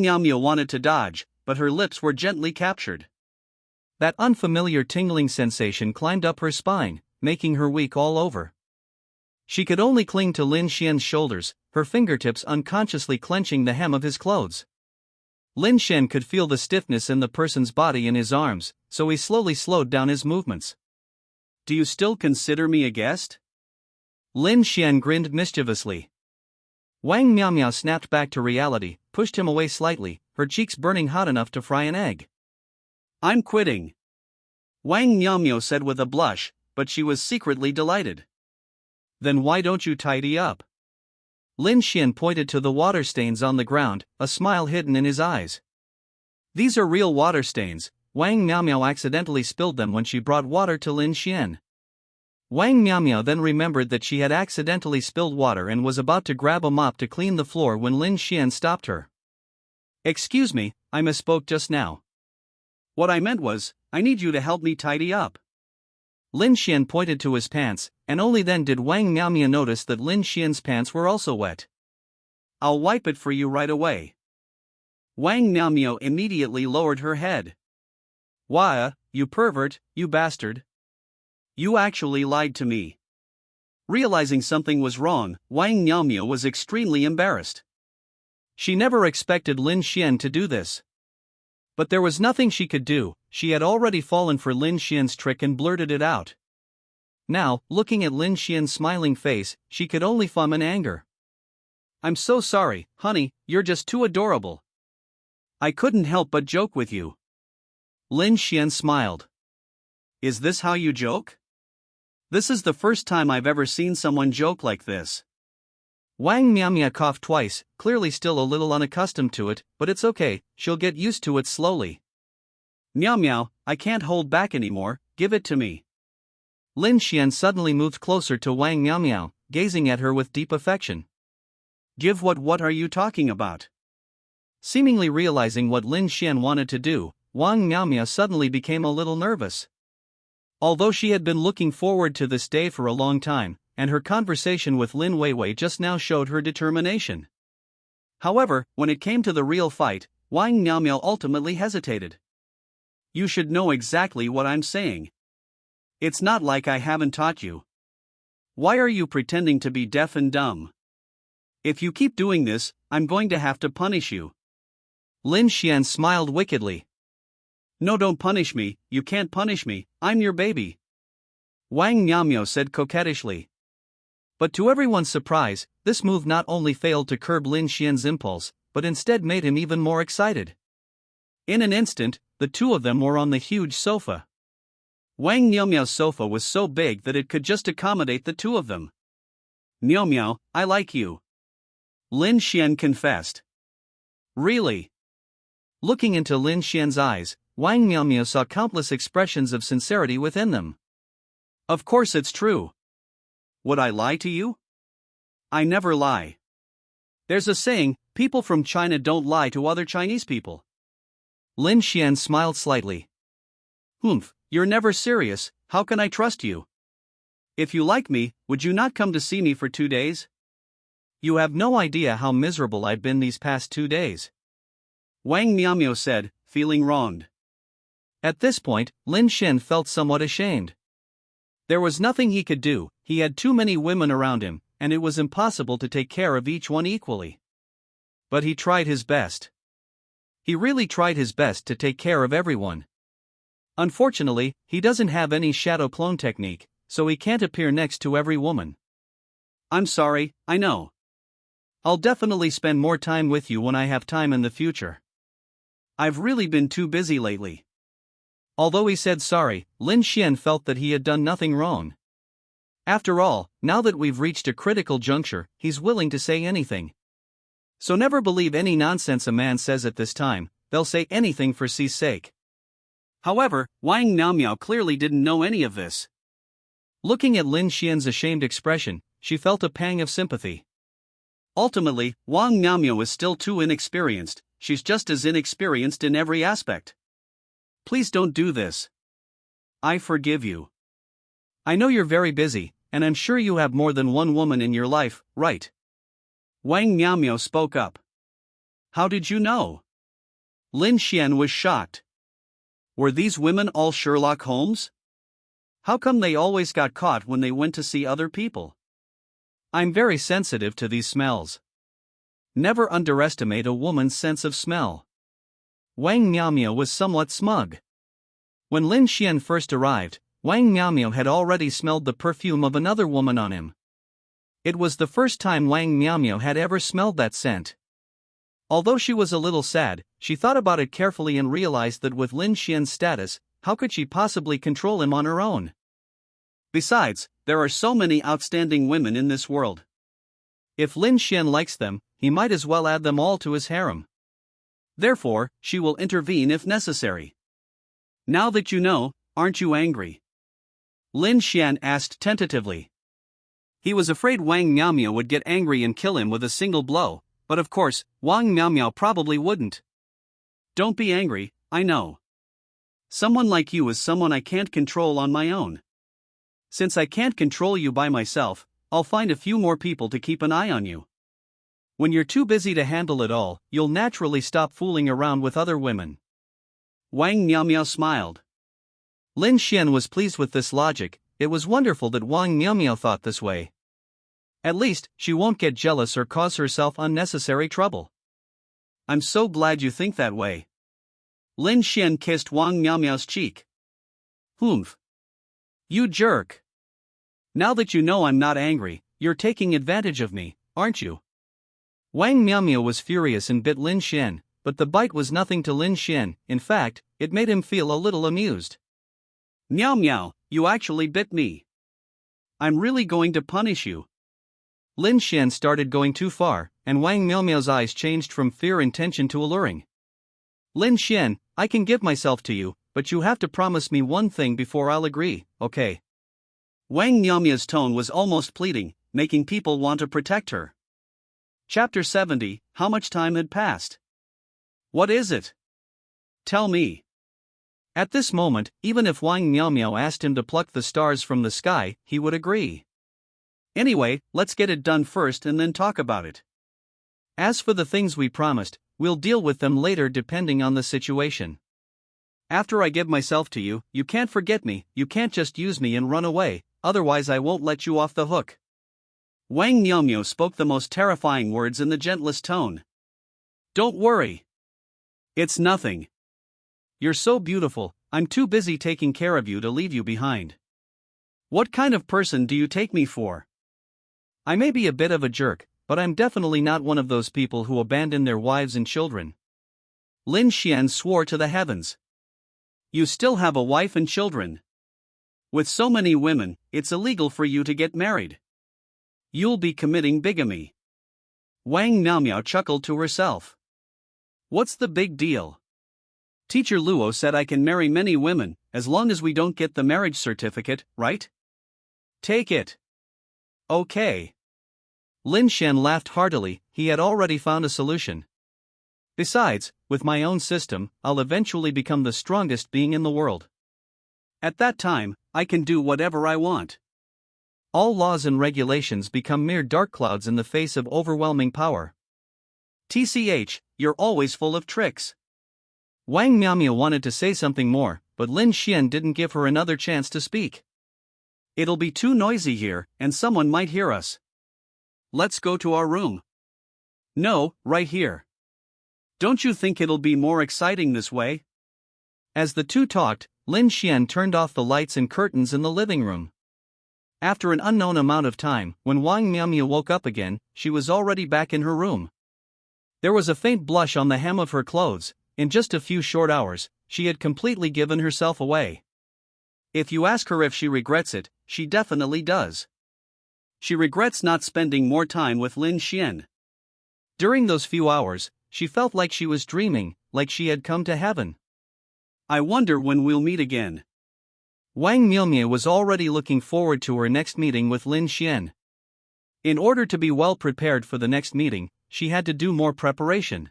Miaomiao wanted to dodge, but her lips were gently captured. That unfamiliar tingling sensation climbed up her spine, making her weak all over. She could only cling to Lin Xian's shoulders, her fingertips unconsciously clenching the hem of his clothes. Lin Xian could feel the stiffness in the person's body in his arms, so he slowly slowed down his movements. Do you still consider me a guest? Lin Xian grinned mischievously. Wang Miaomiao snapped back to reality, pushed him away slightly, her cheeks burning hot enough to fry an egg. I'm quitting, Wang Miaomiao said with a blush, but she was secretly delighted. Then why don't you tidy up? Lin Xian pointed to the water stains on the ground, a smile hidden in his eyes. These are real water stains. Wang Miaomiao accidentally spilled them when she brought water to Lin Xian. Wang Miaomiao then remembered that she had accidentally spilled water and was about to grab a mop to clean the floor when Lin Xian stopped her. Excuse me, I misspoke just now. What I meant was, I need you to help me tidy up. Lin Xian pointed to his pants, and only then did Wang Miaomiao notice that Lin Xian's pants were also wet. I'll wipe it for you right away. Wang Miaomiao immediately lowered her head. Why, you pervert, you bastard. You actually lied to me. Realizing something was wrong, Wang Miaomiao was extremely embarrassed. She never expected Lin Xian to do this. But there was nothing she could do, she had already fallen for Lin Xian's trick and blurted it out. Now, looking at Lin Xian's smiling face, she could only foam in anger. I'm so sorry, honey, you're just too adorable. I couldn't help but joke with you. Lin Xian smiled. Is this how you joke? This is the first time I've ever seen someone joke like this. Wang Miaomiao coughed twice, clearly still a little unaccustomed to it, but it's okay, she'll get used to it slowly. Miao, I can't hold back anymore, give it to me. Lin Xian suddenly moved closer to Wang Miaomiao, gazing at her with deep affection. Give what are you talking about? Seemingly realizing what Lin Xian wanted to do, Wang Miaomiao suddenly became a little nervous. Although she had been looking forward to this day for a long time, and her conversation with Lin Weiwei just now showed her determination. However, when it came to the real fight, Wang Miaomiao ultimately hesitated. You should know exactly what I'm saying. It's not like I haven't taught you. Why are you pretending to be deaf and dumb? If you keep doing this, I'm going to have to punish you. Lin Xian smiled wickedly. No, don't punish me, you can't punish me, I'm your baby. Wang Miaomiao said coquettishly. But to everyone's surprise, this move not only failed to curb Lin Xian's impulse, but instead made him even more excited. In an instant, the two of them were on the huge sofa. Wang Miaomiao's sofa was so big that it could just accommodate the two of them. Miaomiao, I like you. Lin Xian confessed. Really? Looking into Lin Xian's eyes, Wang Miaomiao saw countless expressions of sincerity within them. Of course it's true. Would I lie to you? I never lie. There's a saying, people from China don't lie to other Chinese people. Lin Xian smiled slightly. Humph, you're never serious, how can I trust you? If you like me, would you not come to see me for 2 days? You have no idea how miserable I've been these past 2 days. Wang Miaomiao said, feeling wronged. At this point, Lin Xian felt somewhat ashamed. There was nothing he could do, he had too many women around him, and it was impossible to take care of each one equally. But he tried his best. He really tried his best to take care of everyone. Unfortunately, he doesn't have any shadow clone technique, so he can't appear next to every woman. I'm sorry, I know. I'll definitely spend more time with you when I have time in the future. I've really been too busy lately. Although he said sorry, Lin Xian felt that he had done nothing wrong. After all, now that we've reached a critical juncture, he's willing to say anything. So never believe any nonsense a man says at this time, they'll say anything for C's sake. However, Wang Miaomiao clearly didn't know any of this. Looking at Lin Xian's ashamed expression, she felt a pang of sympathy. Ultimately, Wang Miaomiao is still too inexperienced, she's just as inexperienced in every aspect. Please don't do this. I forgive you. I know you're very busy, and I'm sure you have more than one woman in your life, right? Wang Miaomiao spoke up. How did you know? Lin Xian was shocked. Were these women all Sherlock Holmes? How come they always got caught when they went to see other people? I'm very sensitive to these smells. Never underestimate a woman's sense of smell. Wang Miaomio was somewhat smug. When Lin Xuan first arrived, Wang Miaomio had already smelled the perfume of another woman on him. It was the first time Wang Miaomio had ever smelled that scent. Although she was a little sad, she thought about it carefully and realized that with Lin Xuan's status, how could she possibly control him on her own? Besides, there are so many outstanding women in this world. If Lin Xuan likes them, he might as well add them all to his harem. Therefore, she will intervene if necessary. Now that you know, aren't you angry? Lin Xuan asked tentatively. He was afraid Wang Miaomio would get angry and kill him with a single blow, but of course, Wang Miaomio probably wouldn't. Don't be angry, I know. Someone like you is someone I can't control on my own. Since I can't control you by myself, I'll find a few more people to keep an eye on you. When you're too busy to handle it all, you'll naturally stop fooling around with other women. Wang Miaomio smiled. Lin Xuan was pleased with this logic. It was wonderful that Wang Miaomio thought this way. At least, she won't get jealous or cause herself unnecessary trouble. I'm so glad you think that way. Lin Xuan kissed Wang Miaomio's cheek. Humph. You jerk. Now that you know I'm not angry, you're taking advantage of me, aren't you? Wang Miaomio was furious and bit Lin Xuan, but the bite was nothing to Lin Xuan. In fact, it made him feel a little amused. Meow meow, you actually bit me. I'm really going to punish you. Lin Xuan started going too far, and Wang Miaomio's eyes changed from fear and tension to alluring. Lin Xuan, I can give myself to you, but you have to promise me one thing before I'll agree, okay? Wang Miaomio's tone was almost pleading, making people want to protect her. Chapter 70, How much time had passed? What is it? Tell me. At this moment, even if Wang Miaomio asked him to pluck the stars from the sky, he would agree. Anyway, let's get it done first and then talk about it. As for the things we promised, we'll deal with them later depending on the situation. After I give myself to you, you can't forget me, you can't just use me and run away, otherwise I won't let you off the hook. Wang Miaomio spoke the most terrifying words in the gentlest tone. Don't worry. It's nothing. You're so beautiful, I'm too busy taking care of you to leave you behind. What kind of person do you take me for? I may be a bit of a jerk, but I'm definitely not one of those people who abandon their wives and children. Lin Xuan swore to the heavens. You still have a wife and children. With so many women, it's illegal for you to get married. You'll be committing bigamy. Wang Miaomio chuckled to herself. What's the big deal? Teacher Luo said I can marry many women, as long as we don't get the marriage certificate, right? Take it. Okay. Lin Xuan laughed heartily, he had already found a solution. Besides, with my own system, I'll eventually become the strongest being in the world. At that time, I can do whatever I want. All laws and regulations become mere dark clouds in the face of overwhelming power. TCH, you're always full of tricks. Wang Miaomio wanted to say something more, but Lin Xuan didn't give her another chance to speak. It'll be too noisy here, and someone might hear us. Let's go to our room. No, right here. Don't you think it'll be more exciting this way? As the two talked, Lin Xuan turned off the lights and curtains in the living room. After an unknown amount of time, when Wang Miaomio woke up again, she was already back in her room. There was a faint blush on the hem of her clothes. In just a few short hours, she had completely given herself away. If you ask her if she regrets it, she definitely does. She regrets not spending more time with Lin Xuan. During those few hours, she felt like she was dreaming, like she had come to heaven. I wonder when we'll meet again. Wang Miaomio was already looking forward to her next meeting with Lin Xuan. In order to be well prepared for the next meeting, she had to do more preparation.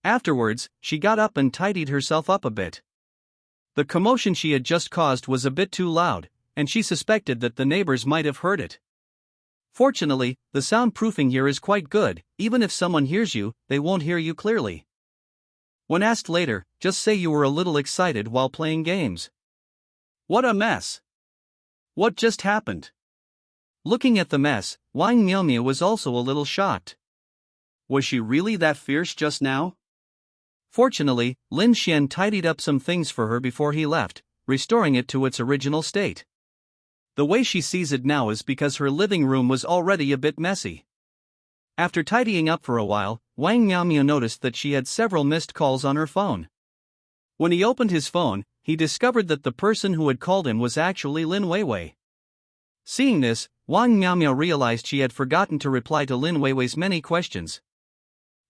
Afterwards, she got up and tidied herself up a bit. The commotion she had just caused was a bit too loud, and she suspected that the neighbors might have heard it. Fortunately, the soundproofing here is quite good, even if someone hears you, they won't hear you clearly. When asked later, just say you were a little excited while playing games. What a mess! What just happened? Looking at the mess, Wang Miaomia was also a little shocked. Was she really that fierce just now? Fortunately, Lin Xuan tidied up some things for her before he left, restoring it to its original state. The way she sees it now is because her living room was already a bit messy. After tidying up for a while, Wang Miaomia noticed that she had several missed calls on her phone. When he opened his phone, he discovered that the person who had called him was actually Lin Weiwei. Seeing this, Wang Miaomia realized she had forgotten to reply to Lin Weiwei's many questions.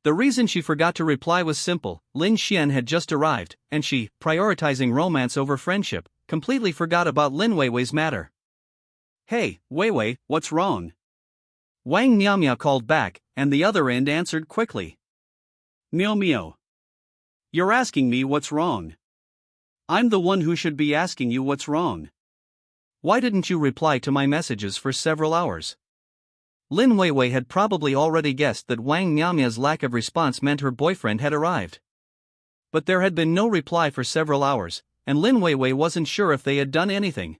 The reason she forgot to reply was simple: Lin Xuan had just arrived, and she, prioritizing romance over friendship, completely forgot about Lin Weiwei's matter. Hey, Weiwei, what's wrong? Wang Miaomia called back, and the other end answered quickly. Miao. You're asking me what's wrong. I'm the one who should be asking you what's wrong. Why didn't you reply to my messages for several hours? Lin Weiwei had probably already guessed that Wang Miaomia's lack of response meant her boyfriend had arrived. But there had been no reply for several hours, and Lin Weiwei wasn't sure if they had done anything.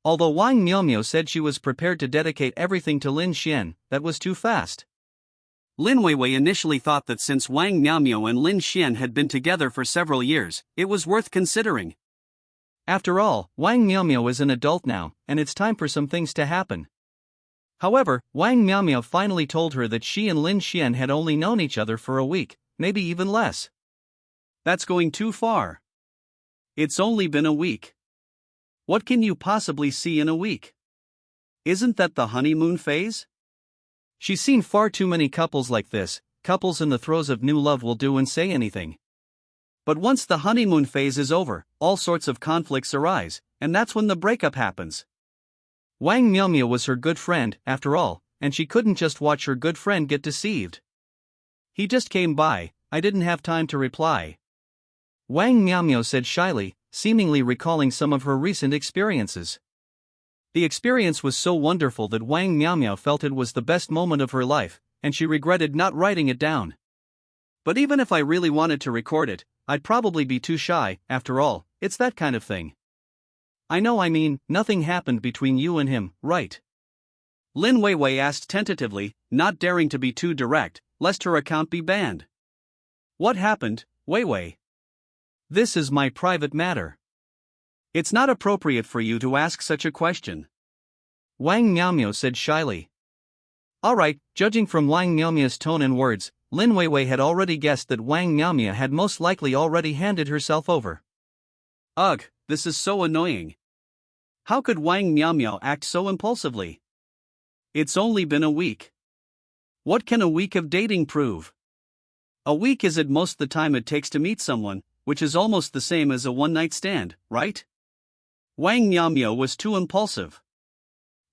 Although Wang Miaomia said she was prepared to dedicate everything to Lin Xuan, that was too fast. Lin Weiwei initially thought that since Wang Miaomia and Lin Xuan had been together for several years, it was worth considering. After all, Wang Miaomia is an adult now, and it's time for some things to happen. However, Wang Miaomia finally told her that she and Lin Xuan had only known each other for a week, maybe even less. That's going too far. It's only been a week. What can you possibly see in a week? Isn't that the honeymoon phase? She's seen far too many couples like this. Couples in the throes of new love will do and say anything. But once the honeymoon phase is over, all sorts of conflicts arise, and that's when the breakup happens. Wang Miaomia was her good friend, after all, and she couldn't just watch her good friend get deceived. He just came by, I didn't have time to reply. Wang Miaomia said shyly, seemingly recalling some of her recent experiences. The experience was so wonderful that Wang Miaomia felt it was the best moment of her life, and she regretted not writing it down. But even if I really wanted to record it, I'd probably be too shy. After all, it's that kind of thing. I mean, nothing happened between you and him, right? Lin Weiwei asked tentatively, not daring to be too direct, lest her account be banned. What happened, Weiwei? This is my private matter. It's not appropriate for you to ask such a question. Wang Miaomia said shyly. Alright, judging from Wang Miaomia's tone and words, Lin Weiwei had already guessed that Wang Miaomia had most likely already handed herself over. Ugh, this is so annoying. How could Wang Miaomia act so impulsively? It's only been a week. What can a week of dating prove? A week is at most the time it takes to meet someone, which is almost the same as a one-night stand, right? Wang Miaomia was too impulsive.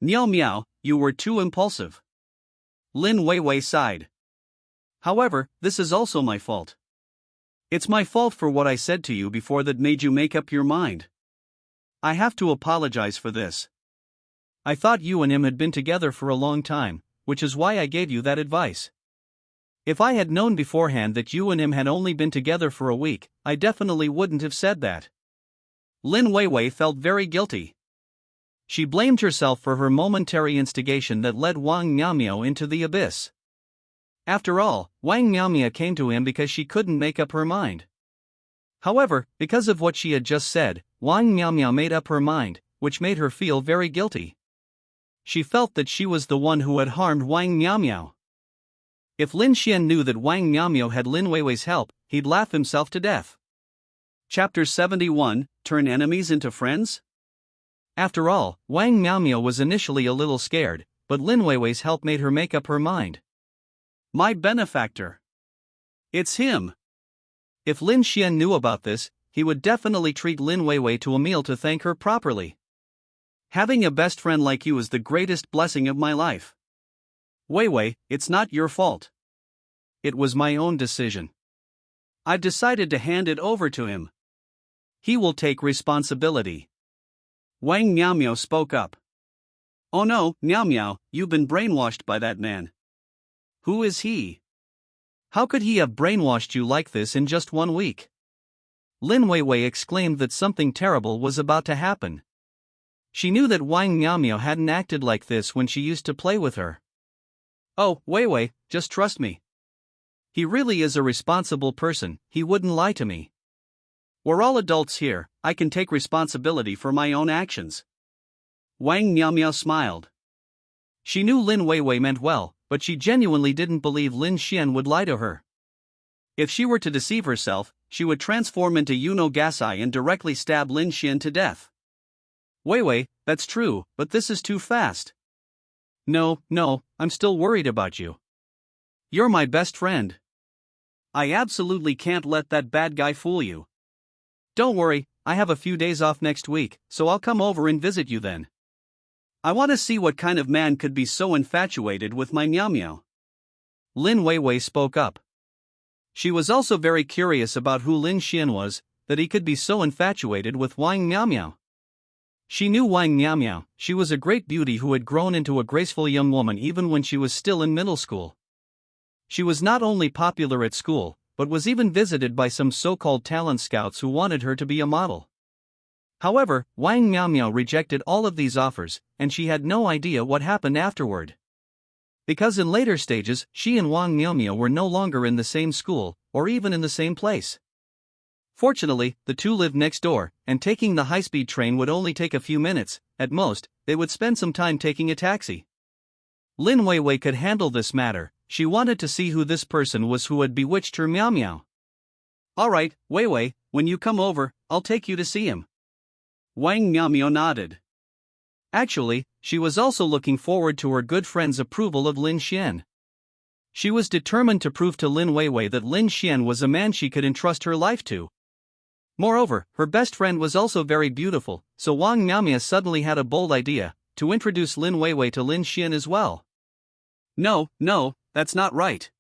Miao, you were too impulsive. Lin Weiwei sighed. However, this is also my fault. It's my fault for what I said to you before that made you make up your mind. I have to apologize for this. I thought you and him had been together for a long time, which is why I gave you that advice. If I had known beforehand that you and him had only been together for a week, I definitely wouldn't have said that. Lin Weiwei felt very guilty. She blamed herself for her momentary instigation that led Wang Miaomia into the abyss. After all, Wang Miaomia came to him because she couldn't make up her mind. However, because of what she had just said, Wang Miaomia made up her mind, which made her feel very guilty. She felt that she was the one who had harmed Wang Miaomia. If Lin Xuan knew that Wang Miaomia had Lin Weiwei's help, he'd laugh himself to death. Chapter 71, Turn Enemies into Friends? After all, Wang Miaomia was initially a little scared, but Lin Weiwei's help made her make up her mind. My benefactor. It's him. If Lin Xuan knew about this, he would definitely treat Lin Weiwei to a meal to thank her properly. Having a best friend like you is the greatest blessing of my life. Weiwei, it's not your fault. It was my own decision. I've decided to hand it over to him. He will take responsibility. Wang Miaomia spoke up. Oh no, Miao, you've been brainwashed by that man. Who is he? How could he have brainwashed you like this in just 1 week? Lin Weiwei exclaimed that something terrible was about to happen. She knew that Wang Miaomiao hadn't acted like this when she used to play with her. Oh, Weiwei, just trust me. He really is a responsible person, he wouldn't lie to me. We're all adults here, I can take responsibility for my own actions. Wang Miaomiao smiled. She knew Lin Weiwei meant well, but she genuinely didn't believe Lin Xuan would lie to her. If she were to deceive herself, she would transform into Yuno Gasai and directly stab Lin Xuan to death. Weiwei, that's true, but this is too fast. No, I'm still worried about you. You're my best friend. I absolutely can't let that bad guy fool you. Don't worry, I have a few days off next week, so I'll come over and visit you then. I want to see what kind of man could be so infatuated with my Miao Miao. Lin Weiwei spoke up. She was also very curious about who Lin Xuan was, that he could be so infatuated with Wang Miaomiao. She knew Wang Miaomiao, she was a great beauty who had grown into a graceful young woman even when she was still in middle school. She was not only popular at school, but was even visited by some so-called talent scouts who wanted her to be a model. However, Wang Miaomiao rejected all of these offers, and she had no idea what happened afterward. Because in later stages, she and Wang Miaomiao were no longer in the same school, or even in the same place. Fortunately, the two lived next door, and taking the high-speed train would only take a few minutes. At most, they would spend some time taking a taxi. Lin Weiwei could handle this matter. She wanted to see who this person was who had bewitched her Miao Miao. Alright, Weiwei, when you come over, I'll take you to see him. Wang Miaomiao nodded. Actually, she was also looking forward to her good friend's approval of Lin Xuan. She was determined to prove to Lin Weiwei that Lin Xuan was a man she could entrust her life to. Moreover, her best friend was also very beautiful, so Wang Miaomiao suddenly had a bold idea, to introduce Lin Weiwei to Lin Xuan as well. No, that's not right.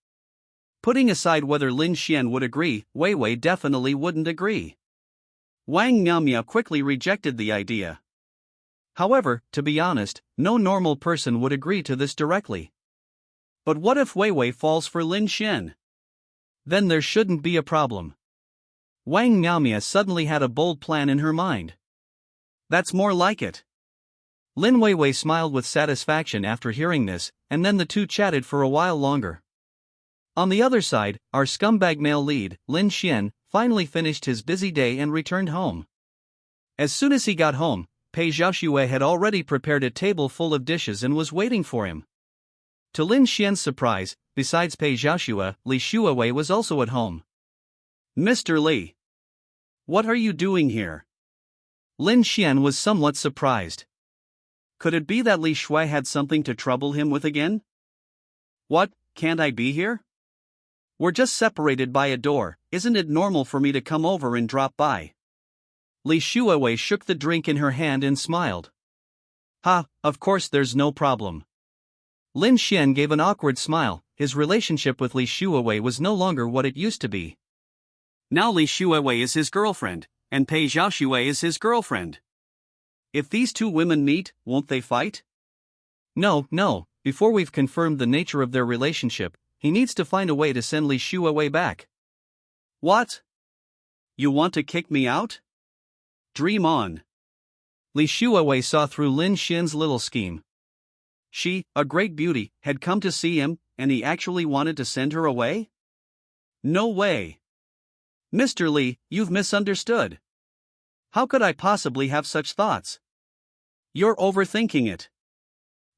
Putting aside whether Lin Xuan would agree, Weiwei definitely wouldn't agree. Wang Miaomiao quickly rejected the idea. However, to be honest, no normal person would agree to this directly. But what if Weiwei falls for Lin Xuan? Then there shouldn't be a problem. Wang Miaomiao suddenly had a bold plan in her mind. That's more like it. Lin Weiwei smiled with satisfaction after hearing this, and then the two chatted for a while longer. On the other side, our scumbag male lead, Lin Xuan, finally finished his busy day and returned home. As soon as he got home, Pei Xiaoxue had already prepared a table full of dishes and was waiting for him. To Lin Xuan's surprise, besides Pei Xiaoxue, Li Shuawei was also at home. Mr. Li, what are you doing here? Lin Xuan was somewhat surprised. Could it be that Li Shui had something to trouble him with again? What, can't I be here? We're just separated by a door, isn't it normal for me to come over and drop by? Li Shuawei shook the drink in her hand and smiled. Ha, of course there's no problem. Lin Xuan gave an awkward smile. His relationship with Li Shuawei was no longer what it used to be. Now Li Shuawei is his girlfriend, and Pei Xiaoxue is his girlfriend. If these two women meet, won't they fight? No, before we've confirmed the nature of their relationship, he needs to find a way to send Li Shuawei back. What? You want to kick me out? Dream on. Li Shuawei saw through Lin Xuan's little scheme. She, a great beauty, had come to see him, and he actually wanted to send her away? No way. Mr. Li, you've misunderstood. How could I possibly have such thoughts? You're overthinking it.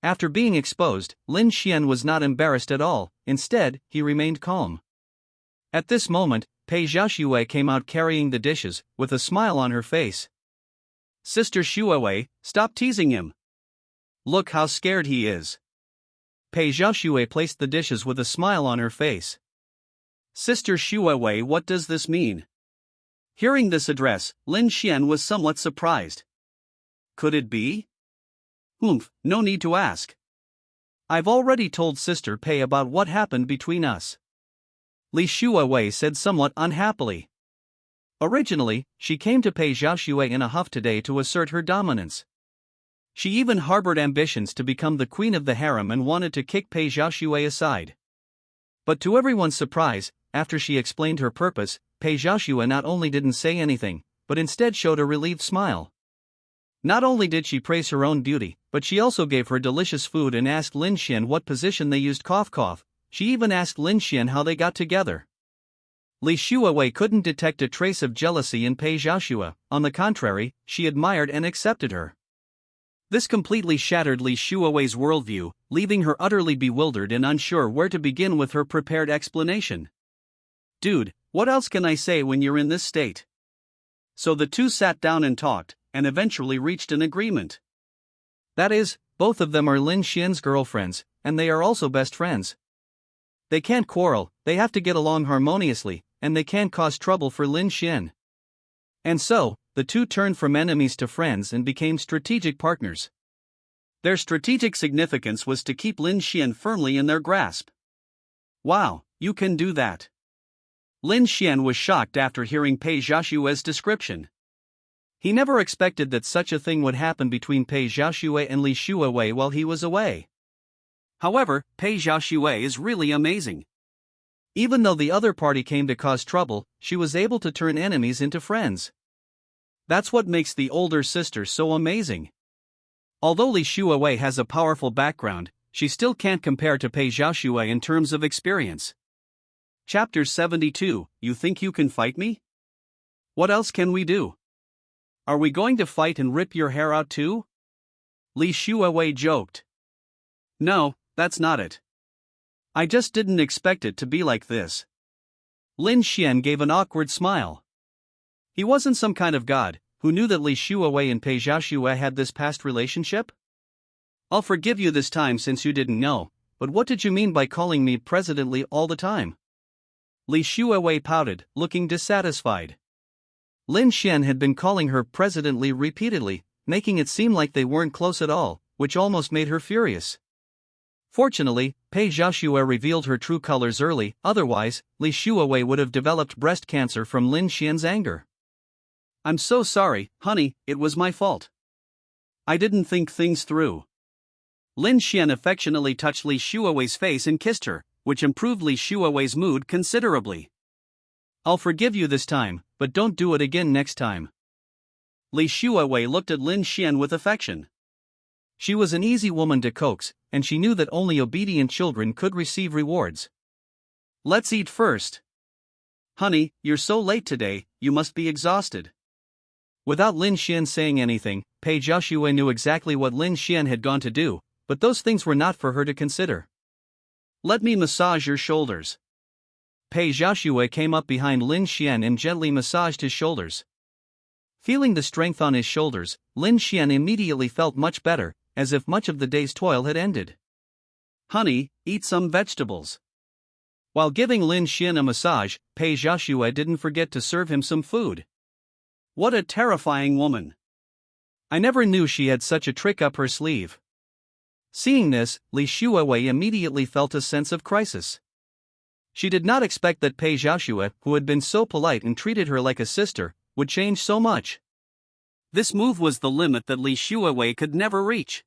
After being exposed, Lin Xuan was not embarrassed at all. Instead, he remained calm. At this moment, Pei Xiaoxue came out carrying the dishes, with a smile on her face. Sister Shuawei, stop teasing him. Look how scared he is. Pei Xiaoxue placed the dishes with a smile on her face. Sister Shuawei, what does this mean? Hearing this address, Lin Xuan was somewhat surprised. Could it be? No need to ask. I've already told Sister Pei about what happened between us. Li Shuawei said somewhat unhappily. Originally, she came to Pei Xiaoxue in a huff today to assert her dominance. She even harbored ambitions to become the queen of the harem and wanted to kick Pei Xiaoxue aside. But to everyone's surprise, after she explained her purpose, Pei Xiaoxue not only didn't say anything, but instead showed a relieved smile. Not only did she praise her own beauty, but she also gave her delicious food and asked Lin Xuan what position they used. She even asked Lin Xuan how they got together. Li Shuawei couldn't detect a trace of jealousy in Pei Xiaoxue. On the contrary, she admired and accepted her. This completely shattered Li Shuawei's worldview, leaving her utterly bewildered and unsure where to begin with her prepared explanation. Dude, what else can I say when you're in this state? So the two sat down and talked, and eventually reached an agreement. That is, both of them are Lin Xian's girlfriends, and they are also best friends. They can't quarrel, they have to get along harmoniously, and they can't cause trouble for Lin Xian. And so, the two turned from enemies to friends and became strategic partners. Their strategic significance was to keep Lin Xian firmly in their grasp. Wow, you can do that. Lin Xian was shocked after hearing Pei Xiaoxue's description. He never expected that such a thing would happen between Pei Xiaoxue and Li Shuawei while he was away. However, Pei Xiaoxue is really amazing. Even though the other party came to cause trouble, she was able to turn enemies into friends. That's what makes the older sister so amazing. Although Li Shuawei has a powerful background, she still can't compare to Pei Xiaoxue in terms of experience. Chapter 72, You think you can fight me? What else can we do? Are we going to fight and rip your hair out too? Li Shuawei joked. No, that's not it. I just didn't expect it to be like this. Lin Xian gave an awkward smile. He wasn't some kind of god, who knew that Li Shuawei and Pei Xiaoxue had this past relationship? I'll forgive you this time since you didn't know, but what did you mean by calling me President Li all the time? Li Shuawei pouted, looking dissatisfied. Lin Xian had been calling her President Li repeatedly, making it seem like they weren't close at all, which almost made her furious. Fortunately, Pei Xiaoxue revealed her true colors early, otherwise, Li Shuawei would have developed breast cancer from Lin Xian's anger. I'm so sorry, honey, it was my fault. I didn't think things through. Lin Xian affectionately touched Li Shuawei's face and kissed her, which improved Li Shuawei's mood considerably. I'll forgive you this time, but don't do it again next time. Li Shuawei looked at Lin Xian with affection. She was an easy woman to coax, and she knew that only obedient children could receive rewards. Let's eat first. Honey, you're so late today, you must be exhausted. Without Lin Xian saying anything, Pei Xiaoxue knew exactly what Lin Xian had gone to do, but those things were not for her to consider. Let me massage your shoulders. Pei Xiaoxue came up behind Lin Xian and gently massaged his shoulders. Feeling the strength on his shoulders, Lin Xian immediately felt much better, as if much of the day's toil had ended. Honey, eat some vegetables. While giving Lin Xian a massage, Pei Xiaoxue didn't forget to serve him some food. What a terrifying woman. I never knew she had such a trick up her sleeve. Seeing this, Li Shuawei immediately felt a sense of crisis. She did not expect that Pei Xiaoxue, who had been so polite and treated her like a sister, would change so much. This move was the limit that Li Shuawei could never reach.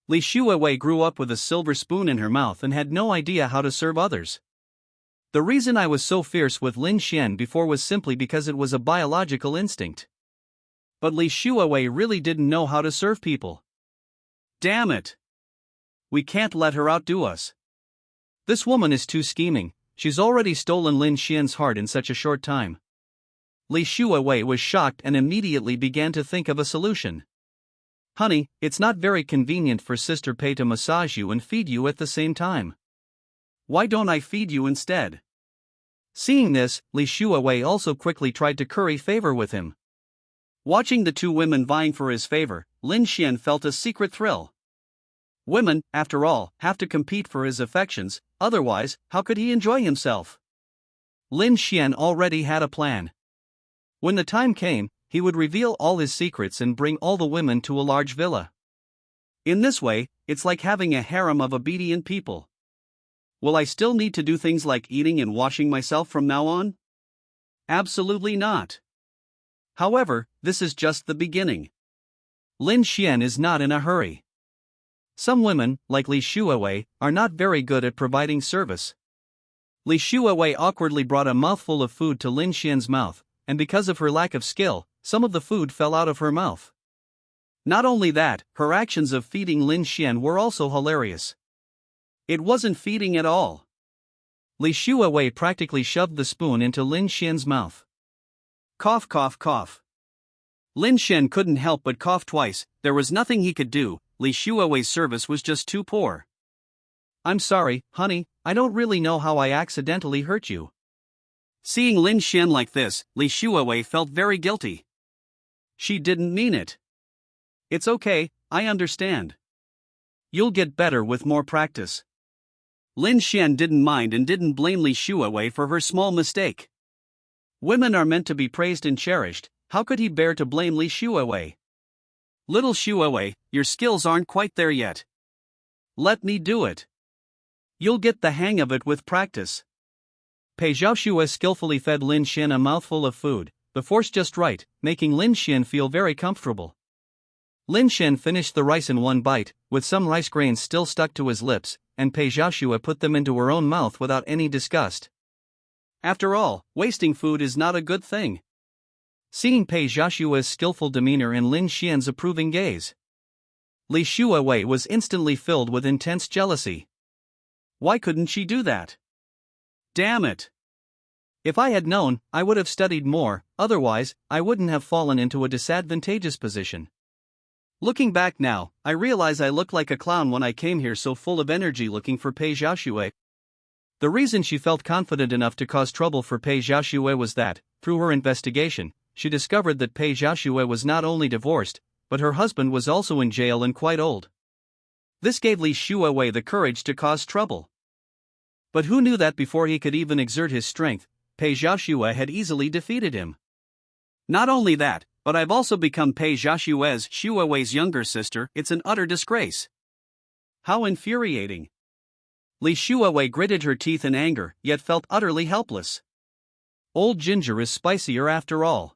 Li Shuawei grew up with a silver spoon in her mouth and had no idea how to serve others. The reason I was so fierce with Lin Xian before was simply because it was a biological instinct. But Li Shuawei really didn't know how to serve people. Damn it! We can't let her outdo us. This woman is too scheming, she's already stolen Lin Xian's heart in such a short time. Li Shuawei was shocked and immediately began to think of a solution. Honey, it's not very convenient for Sister Pei to massage you and feed you at the same time. Why don't I feed you instead? Seeing this, Li Shuawei also quickly tried to curry favor with him. Watching the two women vying for his favor, Lin Xian felt a secret thrill. Women, after all, have to compete for his affections, otherwise, how could he enjoy himself? Lin Xian already had a plan. When the time came, he would reveal all his secrets and bring all the women to a large villa. In this way, it's like having a harem of obedient people. Will I still need to do things like eating and washing myself from now on? Absolutely not. However, this is just the beginning. Lin Xian is not in a hurry. Some women, like Li Shuawei, are not very good at providing service. Li Shuawei awkwardly brought a mouthful of food to Lin Xian's mouth, and because of her lack of skill, some of the food fell out of her mouth. Not only that, her actions of feeding Lin Xian were also hilarious. It wasn't feeding at all. Li Shuawei practically shoved the spoon into Lin Xian's mouth. Cough, cough, cough. Lin Xian couldn't help but cough twice. There was nothing he could do. Li Shuawei's service was just too poor. I'm sorry, honey, I don't really know how I accidentally hurt you. Seeing Lin Xian like this, Li Shuawei felt very guilty. She didn't mean it. It's okay, I understand. You'll get better with more practice. Lin Xian didn't mind and didn't blame Li Shuawei for her small mistake. Women are meant to be praised and cherished. How could he bear to blame Li Shuawei? Little Shuawei, your skills aren't quite there yet. Let me do it. You'll get the hang of it with practice. Pei Zhaoxue skillfully fed Lin Xian a mouthful of food, the force just right, making Lin Xian feel very comfortable. Lin Xian finished the rice in one bite, with some rice grains still stuck to his lips, and Pei Zhaoxue put them into her own mouth without any disgust. After all, wasting food is not a good thing. Seeing Pei Zhaoxue's skillful demeanor and Lin Xian's approving gaze, Li Shuawei was instantly filled with intense jealousy. Why couldn't she do that? Damn it! If I had known, I would have studied more, otherwise, I wouldn't have fallen into a disadvantageous position. Looking back now, I realize I look like a clown when I came here so full of energy looking for Pei Zhaoxue. The reason she felt confident enough to cause trouble for Pei Zhaoxue was that, through her investigation, she discovered that Pei Zhaoxue was not only divorced, but her husband was also in jail and quite old. This gave Li Shuawei the courage to cause trouble. But who knew that before he could even exert his strength, Pei Zhaoxue had easily defeated him. Not only that, but I've also become Pei Zhaoxue's younger sister. It's an utter disgrace. How infuriating. Li Shuawei gritted her teeth in anger, yet felt utterly helpless. Old ginger is spicier after all.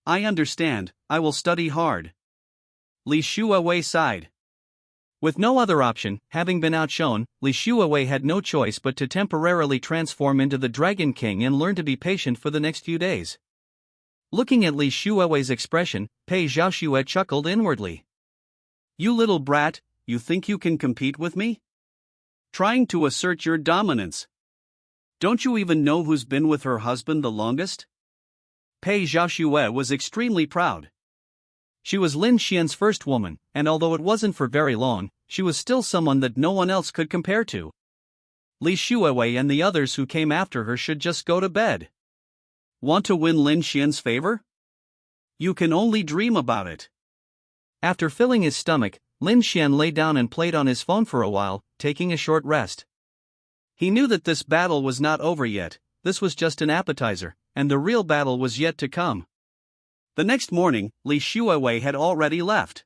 I understand, I will study hard. Li Shuawei sighed. With no other option, having been outshone, Li Shuawei had no choice but to temporarily transform into the Dragon King and learn to be patient for the next few days. Looking at Li Shuawei's expression, Pei Zhaoxue chuckled inwardly. You little brat, you think you can compete with me? Trying to assert your dominance. Don't you even know who's been with her husband the longest? Pei Zhaoxue was extremely proud. She was Lin Xian's first woman, and although it wasn't for very long, she was still someone that no one else could compare to. Li Shuawei and the others who came after her should just go to bed. Want to win Lin Xian's favor? You can only dream about it. After filling his stomach, Lin Xian lay down and played on his phone for a while, taking a short rest. He knew that this battle was not over yet. This was just an appetizer, and the real battle was yet to come. The next morning, Li Shuawei had already left.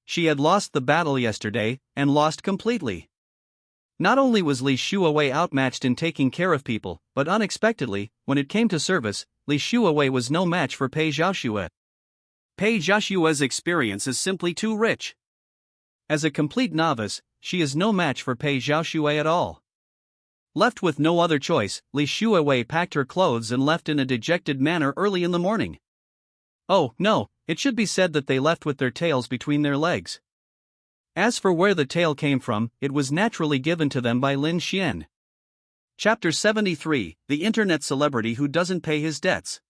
She had lost the battle yesterday, and lost completely. Not only was Li Shuawei outmatched in taking care of people, but unexpectedly, when it came to service, Li Shuawei was no match for Pei Zhaoxue. Pei Zhaoxue's experience is simply too rich. As a complete novice, she is no match for Pei Zhaoxue at all. Left with no other choice, Li Shuawei packed her clothes and left in a dejected manner early in the morning. Oh, no, it should be said that they left with their tails between their legs. As for where the tail came from, it was naturally given to them by Lin Xian. Chapter 73, The Internet Celebrity Who Doesn't Pay His Debts.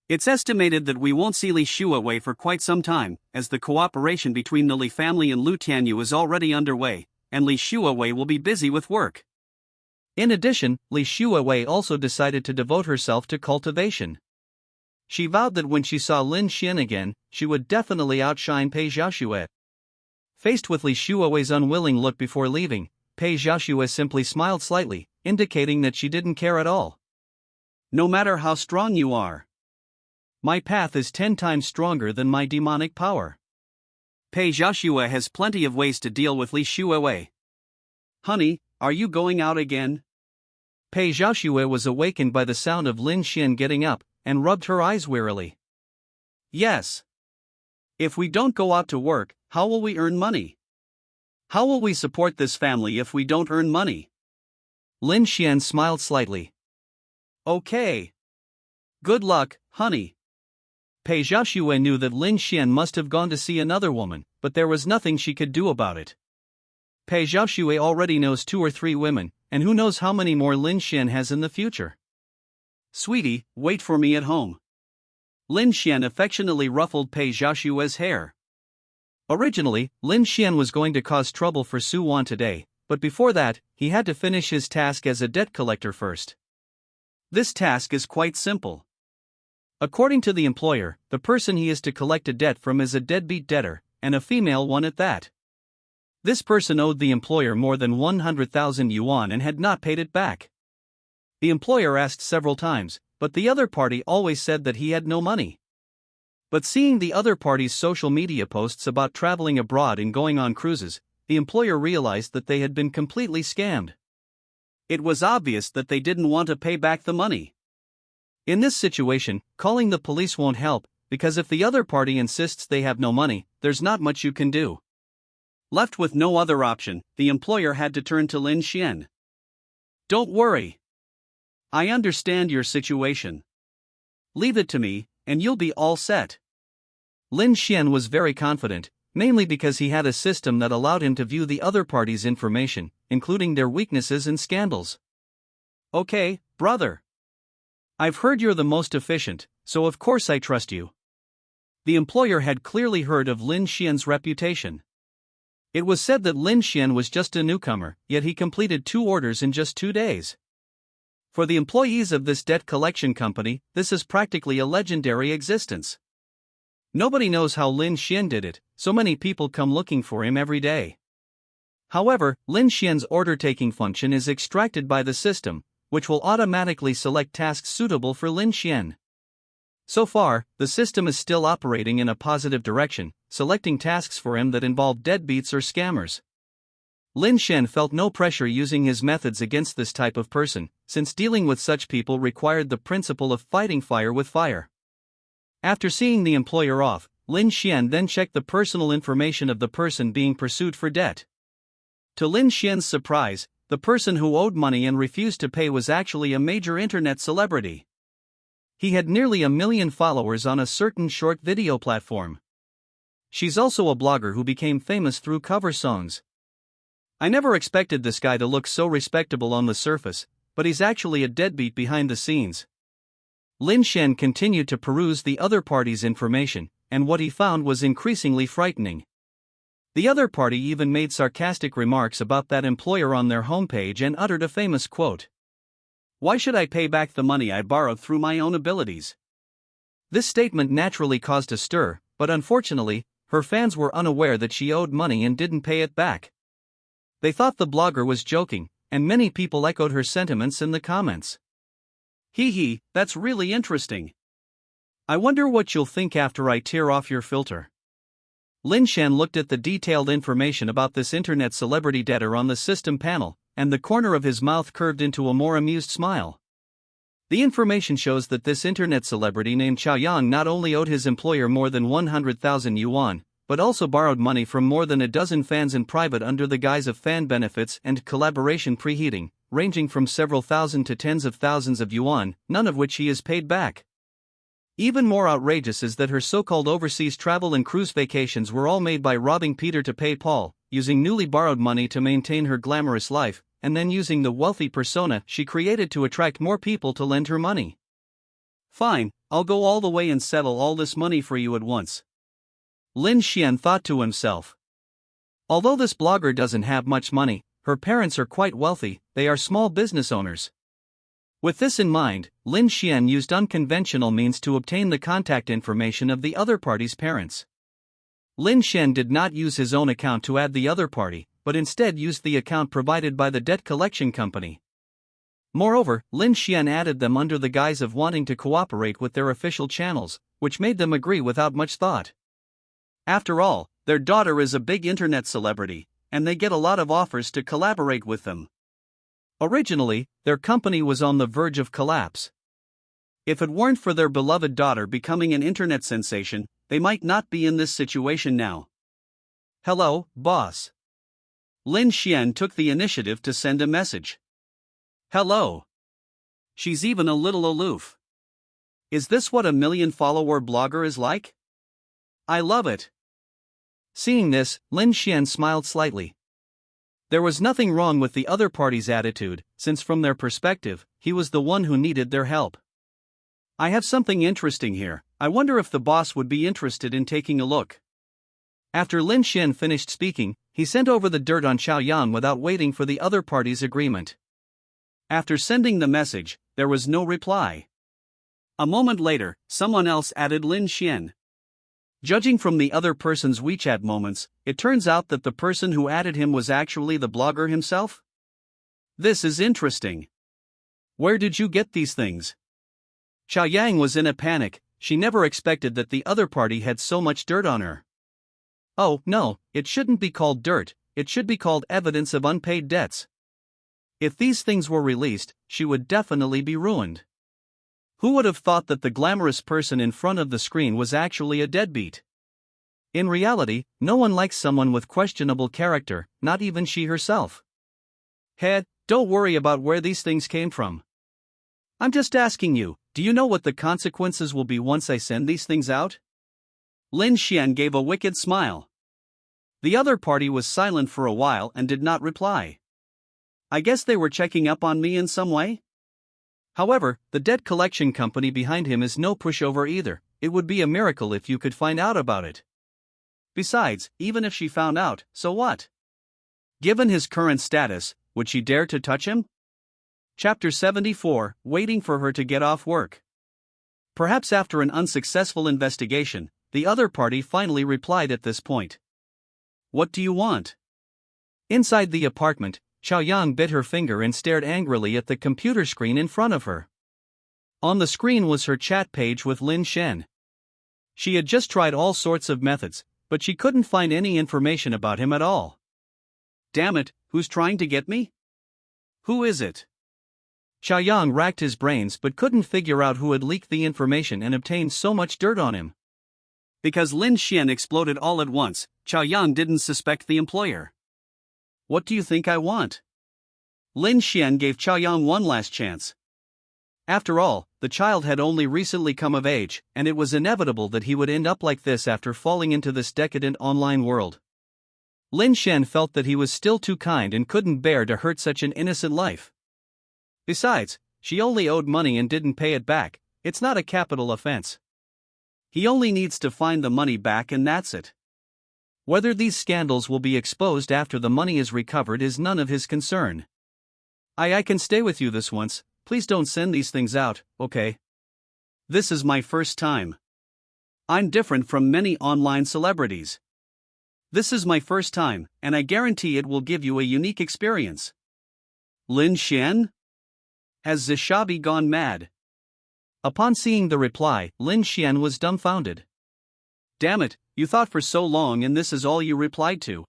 It's estimated that we won't see Li Shuawei for quite some time, as the cooperation between the Li family and Lu Tianyu is already underway, and Li Shuawei will be busy with work. In addition, Li Shuawei also decided to devote herself to cultivation. She vowed that when she saw Lin Xian again, she would definitely outshine Pei Zhaoxue. Faced with Li Shuawei's unwilling look before leaving, Pei Zhaoxue simply smiled slightly, indicating that she didn't care at all. No matter how strong you are, my path is 10 times stronger than my demonic power. Pei Zhaoxue has plenty of ways to deal with Li Shuawei. Honey, are you going out again? Pei Zhaoxue was awakened by the sound of Lin Xian getting up, and rubbed her eyes wearily. Yes. If we don't go out to work, how will we earn money? How will we support this family if we don't earn money? Lin Xuan smiled slightly. Okay. Good luck, honey. Pei Xiaoxue knew that Lin Xuan must have gone to see another woman, but there was nothing she could do about it. Pei Xiaoxue already knows 2 or 3 women, and who knows how many more Lin Xuan has in the future. Sweetie, wait for me at home. Lin Xuan affectionately ruffled Pei Xiaoxue's hair. Originally, Lin Xuan was going to cause trouble for Su Wan today, but before that, he had to finish his task as a debt collector first. This task is quite simple. According to the employer, the person he is to collect a debt from is a deadbeat debtor, and a female one at that. This person owed the employer more than 100,000 yuan and had not paid it back. The employer asked several times, but the other party always said that he had no money. But seeing the other party's social media posts about traveling abroad and going on cruises, the employer realized that they had been completely scammed. It was obvious that they didn't want to pay back the money. In this situation, calling the police won't help, because if the other party insists they have no money, there's not much you can do. Left with no other option, the employer had to turn to Lin Xuan. Don't worry. I understand your situation. Leave it to me, and you'll be all set. Lin Xuan was very confident, mainly because he had a system that allowed him to view the other party's information, including their weaknesses and scandals. Okay, brother. I've heard you're the most efficient, so of course I trust you. The employer had clearly heard of Lin Xuan's reputation. It was said that Lin Xuan was just a newcomer, yet he completed 2 orders in just 2 days. For the employees of this debt collection company, this is practically a legendary existence. Nobody knows how Lin Xuan did it, so many people come looking for him every day. However, Lin Xuan's order-taking function is extracted by the system, which will automatically select tasks suitable for Lin Xuan. So far, the system is still operating in a positive direction, selecting tasks for him that involve deadbeats or scammers. Lin Xuan felt no pressure using his methods against this type of person, since dealing with such people required the principle of fighting fire with fire. After seeing the employer off, Lin Xuan then checked the personal information of the person being pursued for debt. To Lin Xuan's surprise, the person who owed money and refused to pay was actually a major internet celebrity. He had nearly 1 million followers on a certain short video platform. She's also a blogger who became famous through cover songs. I never expected this guy to look so respectable on the surface, but he's actually a deadbeat behind the scenes. Lin Xuan continued to peruse the other party's information, and what he found was increasingly frightening. The other party even made sarcastic remarks about that employer on their homepage and uttered a famous quote. Why should I pay back the money I borrowed through my own abilities? This statement naturally caused a stir, but unfortunately, her fans were unaware that she owed money and didn't pay it back. They thought the blogger was joking, and many people echoed her sentiments in the comments. Hee hee, that's really interesting. I wonder what you'll think after I tear off your filter. Lin Xuan looked at the detailed information about this internet celebrity debtor on the system panel, and the corner of his mouth curved into a more amused smile. The information shows that this internet celebrity named Chao Yang not only owed his employer more than 100,000 yuan, but also borrowed money from more than a dozen fans in private under the guise of fan benefits and collaboration preheating, ranging from several thousand to tens of thousands of yuan, none of which he has paid back. Even more outrageous is that her so-called overseas travel and cruise vacations were all made by robbing Peter to pay Paul, using newly borrowed money to maintain her glamorous life, and then using the wealthy persona she created to attract more people to lend her money. Fine, I'll go all the way and settle all this money for you at once. Lin Xuan thought to himself. Although this blogger doesn't have much money, her parents are quite wealthy, they are small business owners. With this in mind, Lin Xuan used unconventional means to obtain the contact information of the other party's parents. Lin Xuan did not use his own account to add the other party, but instead used the account provided by the debt collection company. Moreover, Lin Xuan added them under the guise of wanting to cooperate with their official channels, which made them agree without much thought. After all, their daughter is a big internet celebrity, and they get a lot of offers to collaborate with them. Originally, their company was on the verge of collapse. If it weren't for their beloved daughter becoming an internet sensation, they might not be in this situation now. Hello, boss. Lin Xuan took the initiative to send a message. Hello. She's even a little aloof. Is this what a million-follower blogger is like? I love it. Seeing this, Lin Xuan smiled slightly. There was nothing wrong with the other party's attitude, since from their perspective, he was the one who needed their help. I have something interesting here. I wonder if the boss would be interested in taking a look. After Lin Xuan finished speaking, he sent over the dirt on Chaoyang without waiting for the other party's agreement. After sending the message, there was no reply. A moment later, someone else added Lin Xuan. Judging from the other person's WeChat moments, it turns out that the person who added him was actually the blogger himself? This is interesting. Where did you get these things? Chaoyang was in a panic. She never expected that the other party had so much dirt on her. Oh, no, it shouldn't be called dirt, it should be called evidence of unpaid debts. If these things were released, she would definitely be ruined. Who would have thought that the glamorous person in front of the screen was actually a deadbeat? In reality, no one likes someone with questionable character, not even she herself. Hey, don't worry about where these things came from. I'm just asking you, do you know what the consequences will be once I send these things out? Lin Xuan gave a wicked smile. The other party was silent for a while and did not reply. I guess they were checking up on me in some way? However, the debt collection company behind him is no pushover either. It would be a miracle if you could find out about it. Besides, even if she found out, so what? Given his current status, would she dare to touch him? Chapter 74, Waiting for her to get off work. Perhaps after an unsuccessful investigation, the other party finally replied at this point. What do you want? Inside the apartment, Chaoyang bit her finger and stared angrily at the computer screen in front of her. On the screen was her chat page with Lin Xuan. She had just tried all sorts of methods, but she couldn't find any information about him at all. Damn it, who's trying to get me? Who is it? Chaoyang racked his brains but couldn't figure out who had leaked the information and obtained so much dirt on him. Because Lin Xuan exploded all at once, Chaoyang didn't suspect the employer. What do you think I want? Lin Xuan gave Chaoyang one last chance. After all, the child had only recently come of age, and it was inevitable that he would end up like this after falling into this decadent online world. Lin Xuan felt that he was still too kind and couldn't bear to hurt such an innocent life. Besides, she only owed money and didn't pay it back. It's not a capital offense. He only needs to find the money back and that's it. Whether these scandals will be exposed after the money is recovered is none of his concern. I can stay with you this once, please don't send these things out, okay? This is my first time. I'm different from many online celebrities. This is my first time, and I guarantee it will give you a unique experience. Lin Xuan? Has Zishabi gone mad? Upon seeing the reply, Lin Xuan was dumbfounded. Damn it, you thought for so long and this is all you replied to.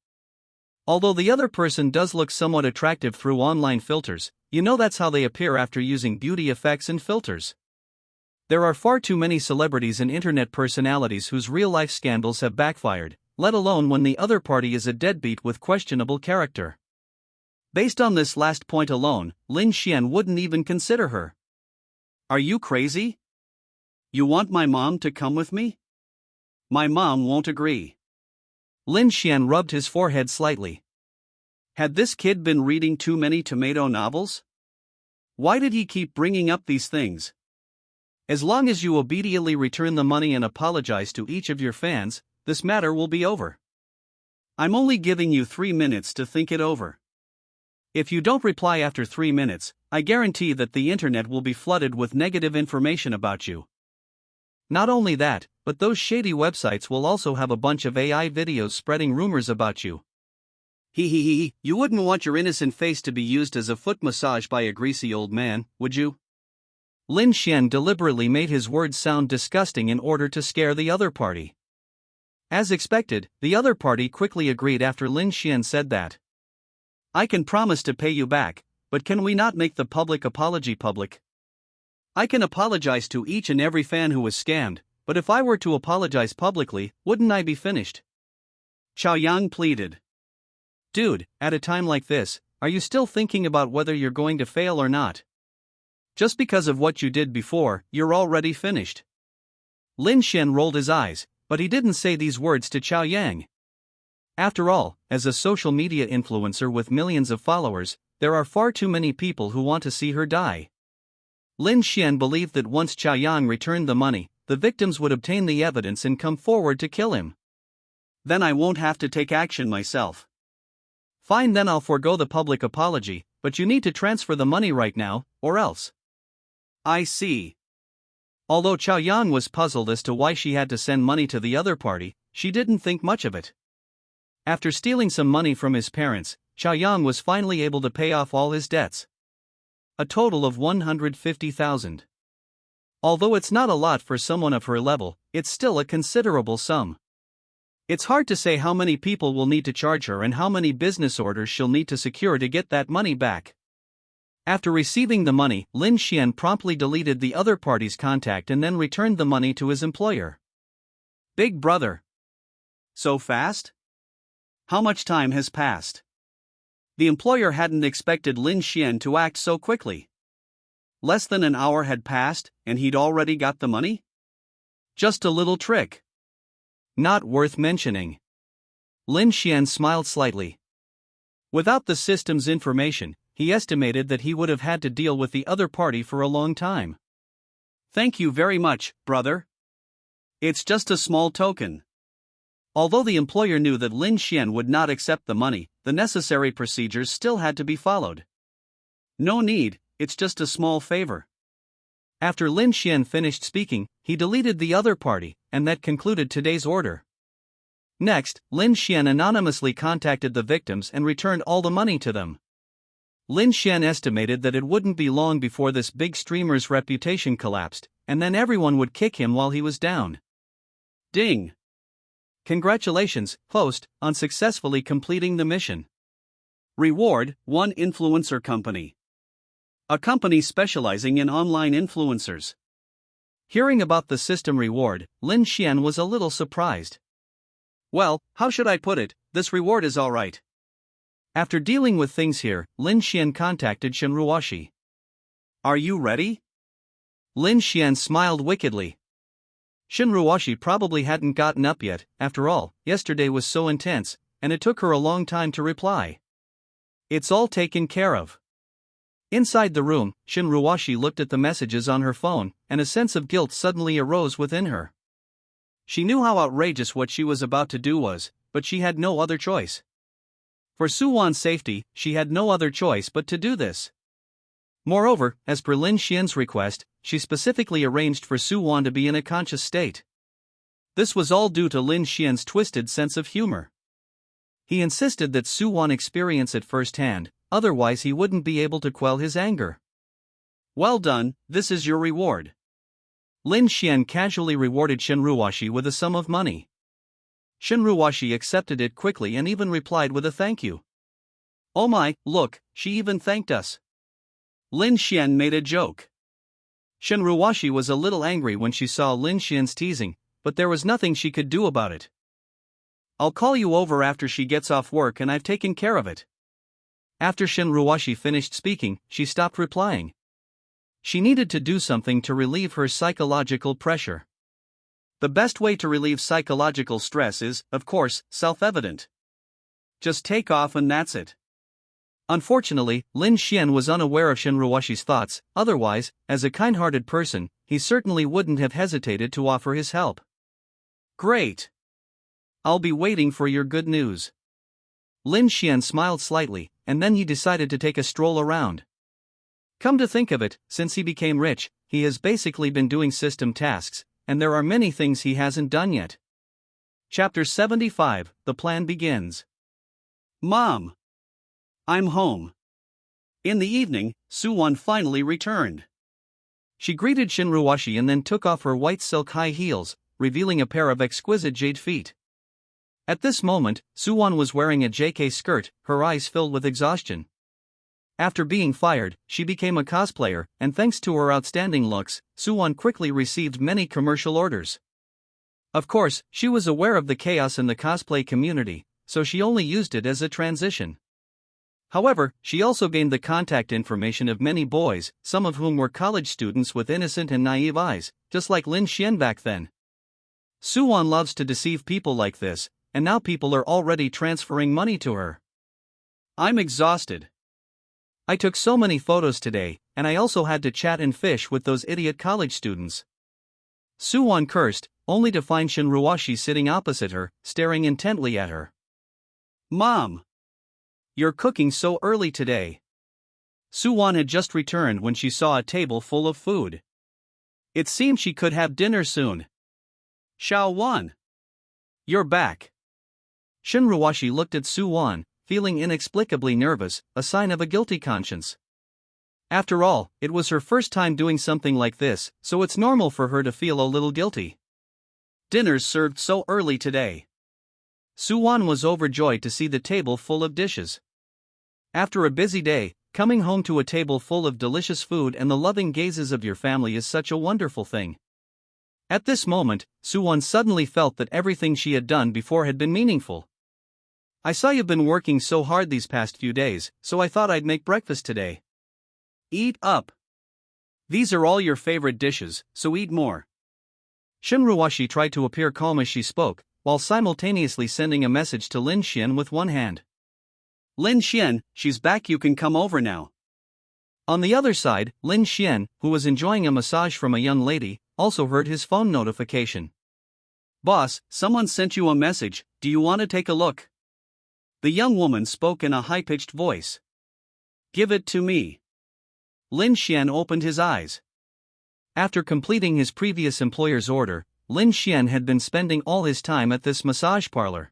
Although the other person does look somewhat attractive through online filters, you know that's how they appear after using beauty effects and filters. There are far too many celebrities and internet personalities whose real-life scandals have backfired, let alone when the other party is a deadbeat with questionable character. Based on this last point alone, Lin Xuan wouldn't even consider her. Are you crazy? You want my mom to come with me? My mom won't agree. Lin Xuan rubbed his forehead slightly. Had this kid been reading too many tomato novels? Why did he keep bringing up these things? As long as you obediently return the money and apologize to each of your fans, this matter will be over. I'm only giving you 3 minutes to think it over. If you don't reply after 3 minutes, I guarantee that the internet will be flooded with negative information about you. Not only that, but those shady websites will also have a bunch of AI videos spreading rumors about you. You wouldn't want your innocent face to be used as a foot massage by a greasy old man, would you? Lin Xuan deliberately made his words sound disgusting in order to scare the other party. As expected, the other party quickly agreed after Lin Xuan said that. I can promise to pay you back, but can we not make the public apology public? I can apologize to each and every fan who was scammed, but if I were to apologize publicly, wouldn't I be finished? Chaoyang pleaded. Dude, at a time like this, are you still thinking about whether you're going to fail or not? Just because of what you did before, you're already finished. Lin Xuan rolled his eyes, but he didn't say these words to Chao Yang. After all, as a social media influencer with millions of followers, there are far too many people who want to see her die. Lin Xuan believed that once Chao Yang returned the money, the victims would obtain the evidence and come forward to kill him. Then I won't have to take action myself. Fine, then I'll forego the public apology, but you need to transfer the money right now, or else. I see. Although Chao Yang was puzzled as to why she had to send money to the other party, she didn't think much of it. After stealing some money from his parents, Chao Yang was finally able to pay off all his debts. A total of 150,000. Although it's not a lot for someone of her level, it's still a considerable sum. It's hard to say how many people will need to charge her and how many business orders she'll need to secure to get that money back. After receiving the money, Lin Xuan promptly deleted the other party's contact and then returned the money to his employer. Big brother. So fast? How much time has passed? The employer hadn't expected Lin Xuan to act so quickly. Less than an hour had passed, and he'd already got the money? Just a little trick. Not worth mentioning. Lin Xuan smiled slightly. Without the system's information, he estimated that he would have had to deal with the other party for a long time. Thank you very much, brother. It's just a small token. Although the employer knew that Lin Xuan would not accept the money, the necessary procedures still had to be followed. No need, it's just a small favor. After Lin Xuan finished speaking, he deleted the other party, and that concluded today's order. Next, Lin Xuan anonymously contacted the victims and returned all the money to them. Lin Xuan estimated that it wouldn't be long before this big streamer's reputation collapsed, and then everyone would kick him while he was down. Ding! Congratulations, host, on successfully completing the mission. Reward: 1 influencer company. A company specializing in online influencers. Hearing about the system reward, Lin Xuan was a little surprised. Well, how should I put it, this reward is alright. After dealing with things here, Lin Xuan contacted Shinruwashi. Are you ready? Lin Xuan smiled wickedly. Shinruwashi probably hadn't gotten up yet, after all, yesterday was so intense, and it took her a long time to reply. It's all taken care of. Inside the room, Shinruwashi looked at the messages on her phone, and a sense of guilt suddenly arose within her. She knew how outrageous what she was about to do was, but she had no other choice. For Suwon's safety, she had no other choice but to do this. Moreover, as per Lin Xuan's request, she specifically arranged for Suwon to be in a conscious state. This was all due to Lin Xuan's twisted sense of humor. He insisted that Suwon experience it firsthand, otherwise he wouldn't be able to quell his anger. Well done, this is your reward. Lin Xuan casually rewarded Shinruwashi with a sum of money. Shinruwashi accepted it quickly and even replied with a thank you. Oh my, look, she even thanked us. Lin Xuan made a joke. Shinruwashi was a little angry when she saw Lin Xuan's teasing, but there was nothing she could do about it. I'll call you over after she gets off work and I've taken care of it. After Shinruwashi finished speaking, she stopped replying. She needed to do something to relieve her psychological pressure. The best way to relieve psychological stress is, of course, self-evident. Just take off and that's it. Unfortunately, Lin Xuan was unaware of Shinruwashi's thoughts, otherwise, as a kind-hearted person, he certainly wouldn't have hesitated to offer his help. Great. I'll be waiting for your good news. Lin Xuan smiled slightly, and then he decided to take a stroll around. Come to think of it, since he became rich, he has basically been doing system tasks, and there are many things he hasn't done yet. Chapter 75, The Plan Begins. Mom! I'm home. In the evening, Suwon finally returned. She greeted Shinruwashi and then took off her white silk high heels, revealing a pair of exquisite jade feet. At this moment, Suwon was wearing a JK skirt, her eyes filled with exhaustion. After being fired, she became a cosplayer, and thanks to her outstanding looks, Suwon quickly received many commercial orders. Of course, she was aware of the chaos in the cosplay community, so she only used it as a transition. However, she also gained the contact information of many boys, some of whom were college students with innocent and naive eyes, just like Lin Xuan back then. Xuan loves to deceive people like this, and now people are already transferring money to her. I'm exhausted. I took so many photos today, and I also had to chat and fish with those idiot college students. Xuan cursed, only to find Shinruoshi sitting opposite her, staring intently at her. Mom! You're cooking so early today. Xuan had just returned when she saw a table full of food. It seemed she could have dinner soon. Xiaowan! You're back. Shinruoshi looked at Xuan, feeling inexplicably nervous, a sign of a guilty conscience. After all, it was her first time doing something like this, so it's normal for her to feel a little guilty. Dinner's served so early today. Xuan was overjoyed to see the table full of dishes. After a busy day, coming home to a table full of delicious food and the loving gazes of your family is such a wonderful thing. At this moment, Xuan suddenly felt that everything she had done before had been meaningful. I saw you've been working so hard these past few days, so I thought I'd make breakfast today. Eat up. These are all your favorite dishes, so eat more. Shinruoshi tried to appear calm as she spoke, while simultaneously sending a message to Lin Xuan with one hand. Lin Xuan, she's back, you can come over now. On the other side, Lin Xuan, who was enjoying a massage from a young lady, also heard his phone notification. Boss, someone sent you a message, do you want to take a look? The young woman spoke in a high-pitched voice. Give it to me. Lin Xuan opened his eyes. After completing his previous employer's order, Lin Xuan had been spending all his time at this massage parlor.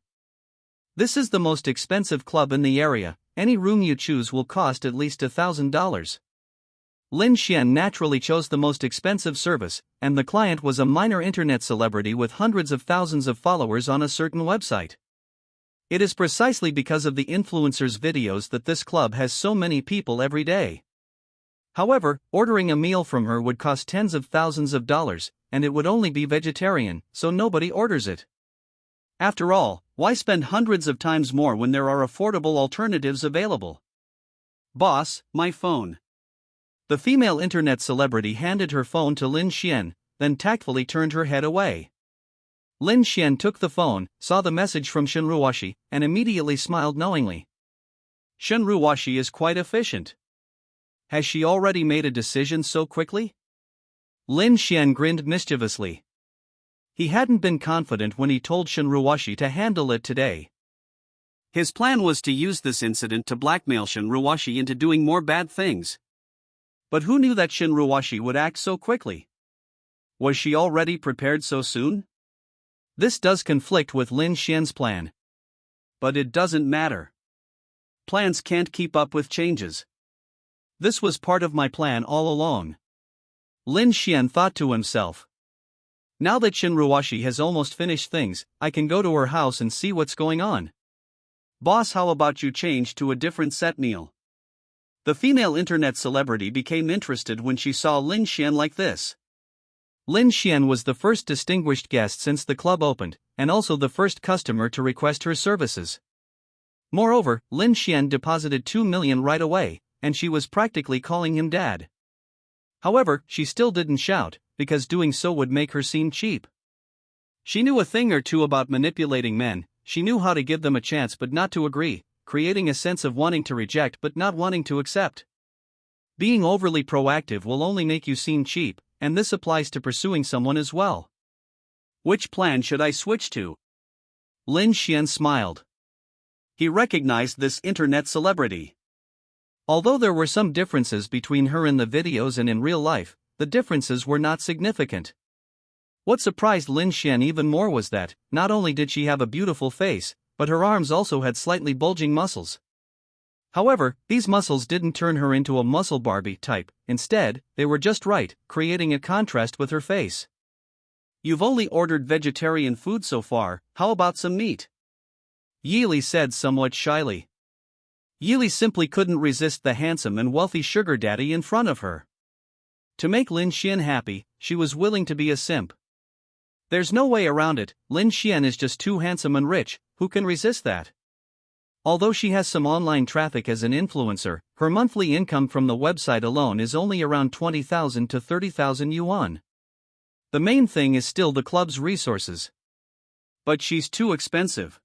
This is the most expensive club in the area, any room you choose will cost at least $1,000. Lin Xuan naturally chose the most expensive service, and the client was a minor internet celebrity with hundreds of thousands of followers on a certain website. It is precisely because of the influencer's videos that this club has so many people every day. However, ordering a meal from her would cost tens of thousands of dollars, and it would only be vegetarian, so nobody orders it. After all, why spend hundreds of times more when there are affordable alternatives available? Boss, my phone. The female internet celebrity handed her phone to Lin Xuan, then tactfully turned her head away. Lin Xuan took the phone, saw the message from Shinruoshi, and immediately smiled knowingly. Shinruoshi is quite efficient. Has she already made a decision so quickly? Lin Xuan grinned mischievously. He hadn't been confident when he told Shinruoshi to handle it today. His plan was to use this incident to blackmail Shinruoshi into doing more bad things. But who knew that Shinruoshi would act so quickly? Was she already prepared so soon? This does conflict with Lin Xuan's plan. But it doesn't matter. Plans can't keep up with changes. This was part of my plan all along. Lin Xuan thought to himself. Now that Shinruoshi has almost finished things, I can go to her house and see what's going on. Boss, how about you change to a different set meal? The female internet celebrity became interested when she saw Lin Xuan like this. Lin Xuan was the first distinguished guest since the club opened, and also the first customer to request her services. Moreover, Lin Xuan deposited $2 million right away, and she was practically calling him dad. However, she still didn't shout, because doing so would make her seem cheap. She knew a thing or two about manipulating men, she knew how to give them a chance but not to agree, creating a sense of wanting to reject but not wanting to accept. Being overly proactive will only make you seem cheap, and this applies to pursuing someone as well. Which plan should I switch to? Lin Xuan smiled. He recognized this internet celebrity. Although there were some differences between her in the videos and in real life, the differences were not significant. What surprised Lin Xuan even more was that, not only did she have a beautiful face, but her arms also had slightly bulging muscles. However, these muscles didn't turn her into a muscle Barbie type, instead, they were just right, creating a contrast with her face. You've only ordered vegetarian food so far, how about some meat? Yili said somewhat shyly. Yili simply couldn't resist the handsome and wealthy sugar daddy in front of her. To make Lin Xuan happy, she was willing to be a simp. There's no way around it, Lin Xuan is just too handsome and rich, who can resist that? Although she has some online traffic as an influencer, her monthly income from the website alone is only around 20,000 to 30,000 yuan. The main thing is still the club's resources. But she's too expensive.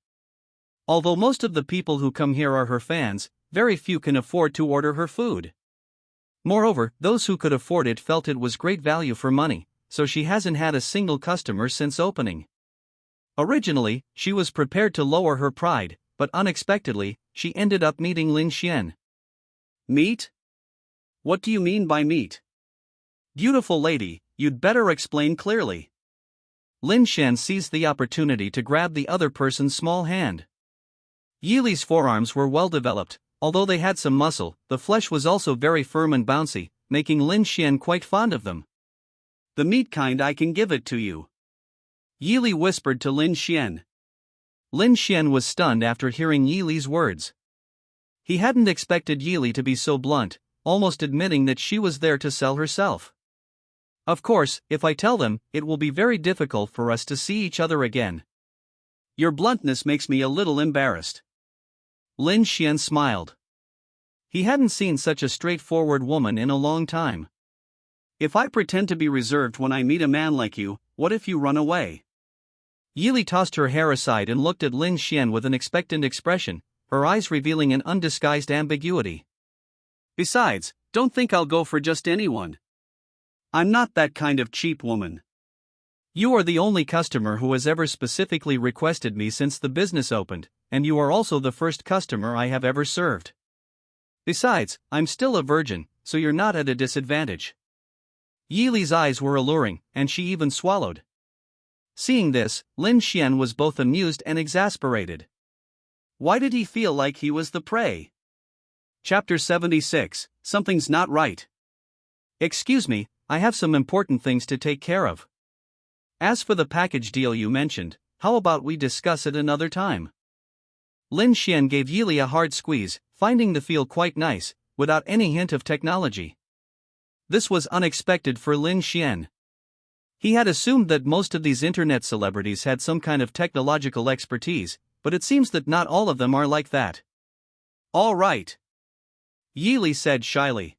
Although most of the people who come here are her fans, very few can afford to order her food. Moreover, those who could afford it felt it was great value for money, so she hasn't had a single customer since opening. Originally, she was prepared to lower her pride, but unexpectedly, she ended up meeting Lin Xuan. Meet? What do you mean by meet? Beautiful lady, you'd better explain clearly. Lin Xuan seized the opportunity to grab the other person's small hand. Yili's forearms were well developed, although they had some muscle, the flesh was also very firm and bouncy, making Lin Xuan quite fond of them. The meat kind, I can give it to you, Yili whispered to Lin Xuan. Lin Xuan was stunned after hearing Yili's words. He hadn't expected Yili to be so blunt, almost admitting that she was there to sell herself. Of course, if I tell them, it will be very difficult for us to see each other again. Your bluntness makes me a little embarrassed. Lin Xuan smiled. He hadn't seen such a straightforward woman in a long time. If I pretend to be reserved when I meet a man like you, what if you run away? Yili tossed her hair aside and looked at Lin Xuan with an expectant expression, her eyes revealing an undisguised ambiguity. Besides, don't think I'll go for just anyone. I'm not that kind of cheap woman. You are the only customer who has ever specifically requested me since the business opened, and you are also the first customer I have ever served. Besides, I'm still a virgin, so you're not at a disadvantage. Yili's eyes were alluring, and she even swallowed. Seeing this, Lin Xuan was both amused and exasperated. Why did he feel like he was the prey? Chapter 76, Something's Not Right. Excuse me, I have some important things to take care of. As for the package deal you mentioned, how about we discuss it another time? Lin Xuan gave Yili a hard squeeze, finding the feel quite nice, without any hint of technology. This was unexpected for Lin Xuan. He had assumed that most of these internet celebrities had some kind of technological expertise, but it seems that not all of them are like that. All right, Yili said shyly.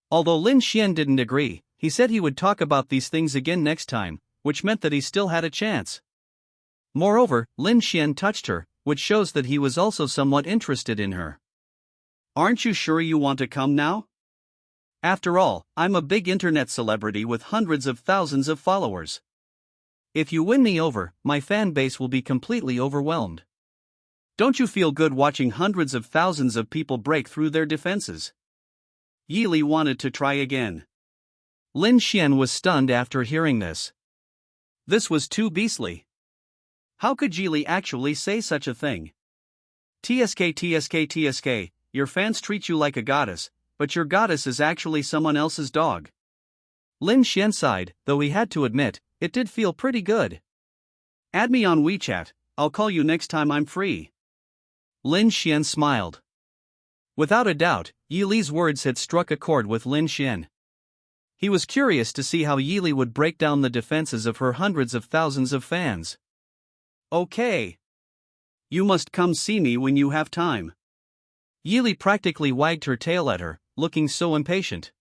Although Lin Xuan didn't agree, he said he would talk about these things again next time, which meant that he still had a chance. Moreover, Lin Xuan touched her, which shows that he was also somewhat interested in her. Aren't you sure you want to come now? After all, I'm a big internet celebrity with hundreds of thousands of followers. If you win me over, my fan base will be completely overwhelmed. Don't you feel good watching hundreds of thousands of people break through their defenses? Yili wanted to try again. Lin Xuan was stunned after hearing this. This was too beastly. How could Yili actually say such a thing? TSK, your fans treat you like a goddess, but your goddess is actually someone else's dog. Lin Xuan sighed, though he had to admit, it did feel pretty good. Add me on WeChat, I'll call you next time I'm free. Lin Xuan smiled. Without a doubt, Yili's words had struck a chord with Lin Xuan. He was curious to see how Yili would break down the defenses of her hundreds of thousands of fans. Okay. You must come see me when you have time. Yili practically wagged her tail at her, looking so impatient.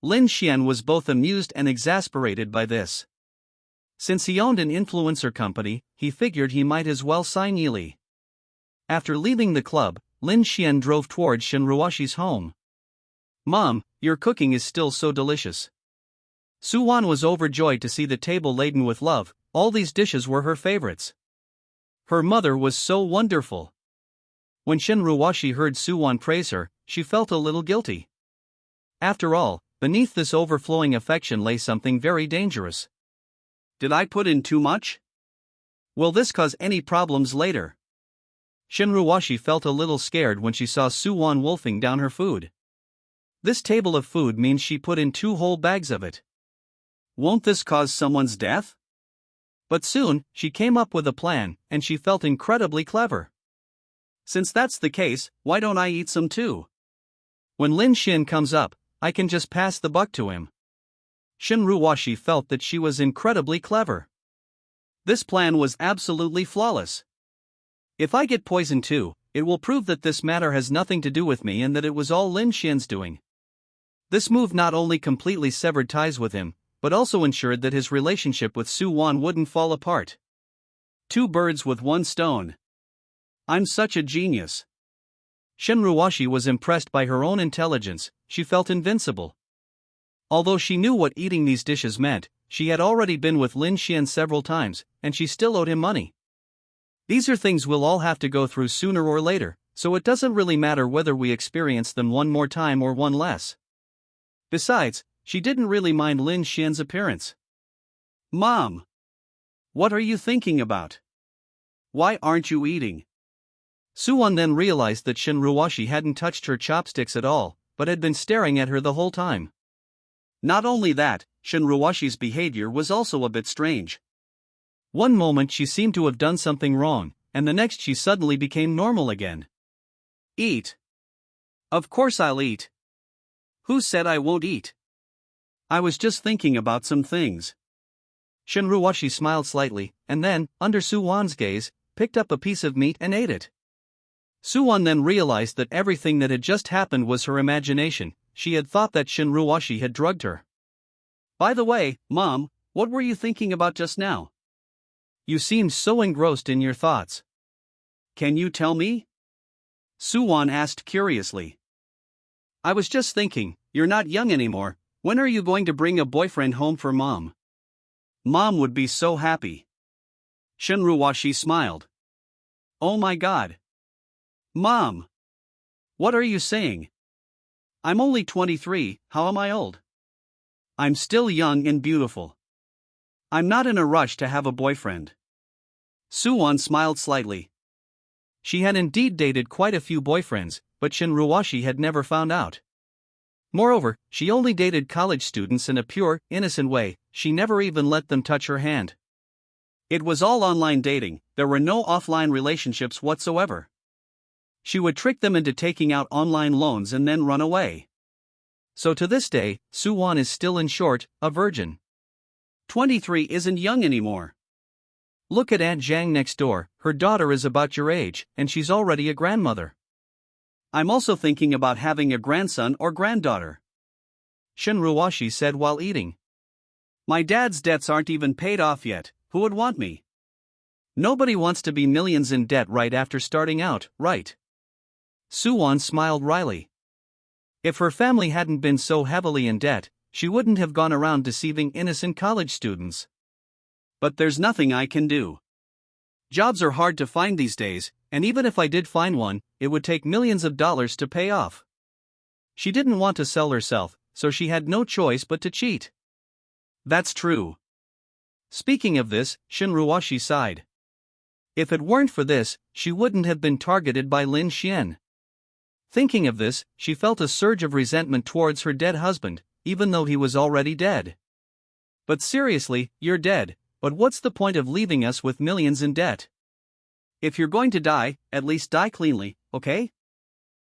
Lin Xuan was both amused and exasperated by this. Since he owned an influencer company, he figured he might as well sign Yili. After leaving the club, Lin Xuan drove towards Shenruoshi's home. Mom, your cooking is still so delicious. Suwan was overjoyed to see the table laden with love, all these dishes were her favorites. Her mother was so wonderful. When Shenruoshi heard Suwan praise her, she felt a little guilty. After all, beneath this overflowing affection lay something very dangerous. Did I put in too much? Will this cause any problems later? Shenruoshi felt a little scared when she saw Suwan wolfing down her food. This table of food means she put in 2 whole bags of it. Won't this cause someone's death? But soon, she came up with a plan, and she felt incredibly clever. Since that's the case, why don't I eat some too? When Lin Xuan comes up, I can just pass the buck to him. Shenruoshi felt that she was incredibly clever. This plan was absolutely flawless. If I get poisoned too, it will prove that this matter has nothing to do with me and that it was all Lin Xian's doing. This move not only completely severed ties with him, but also ensured that his relationship with Su Wan wouldn't fall apart. Two birds with one stone. I'm such a genius. Shen Ruoshi was impressed by her own intelligence. She felt invincible. Although she knew what eating these dishes meant, she had already been with Lin Xian several times, and she still owed him money. These are things we'll all have to go through sooner or later, so it doesn't really matter whether we experience them one more time or one less. Besides, she didn't really mind Lin Xian's appearance. Mom! What are you thinking about? Why aren't you eating? Su Wan then realized that Shen Ruoshi hadn't touched her chopsticks at all, but had been staring at her the whole time. Not only that, Shen Ruoshi's behavior was also a bit strange. One moment she seemed to have done something wrong, and the next she suddenly became normal again. Eat. Of course I'll eat. Who said I won't eat? I was just thinking about some things. Shen Ruoshi smiled slightly, and then, under Su Wan's gaze, picked up a piece of meat and ate it. Su Wan then realized that everything that had just happened was her imagination. She had thought that Shen Ruoshi had drugged her. By the way, Mom, what were you thinking about just now? You seemed so engrossed in your thoughts. Can you tell me? Su Wan asked curiously. I was just thinking, you're not young anymore. When are you going to bring a boyfriend home for Mom? Mom would be so happy. Shen Ruoshi smiled. Oh my God. Mom! What are you saying? I'm only 23, how am I old? I'm still young and beautiful. I'm not in a rush to have a boyfriend. Su Wan smiled slightly. She had indeed dated quite a few boyfriends, but Shen Ruoshi had never found out. Moreover, she only dated college students in a pure, innocent way. She never even let them touch her hand. It was all online dating, there were no offline relationships whatsoever. She would trick them into taking out online loans and then run away. So to this day, Su Wan is still, in short, a virgin. 23 isn't young anymore. Look at Aunt Zhang next door, her daughter is about your age, and she's already a grandmother. I'm also thinking about having a grandson or granddaughter. Shen Ruoshi said while eating. My dad's debts aren't even paid off yet, who would want me? Nobody wants to be millions in debt right after starting out, right? Su Wan smiled wryly. If her family hadn't been so heavily in debt, she wouldn't have gone around deceiving innocent college students. But there's nothing I can do. Jobs are hard to find these days, and even if I did find one, it would take millions of dollars to pay off. She didn't want to sell herself, so she had no choice but to cheat. That's true. Speaking of this, Shen Ruoshi sighed. If it weren't for this, she wouldn't have been targeted by Lin Xian. Thinking of this, she felt a surge of resentment towards her dead husband, even though he was already dead. But seriously, you're dead, but what's the point of leaving us with millions in debt? If you're going to die, at least die cleanly, okay?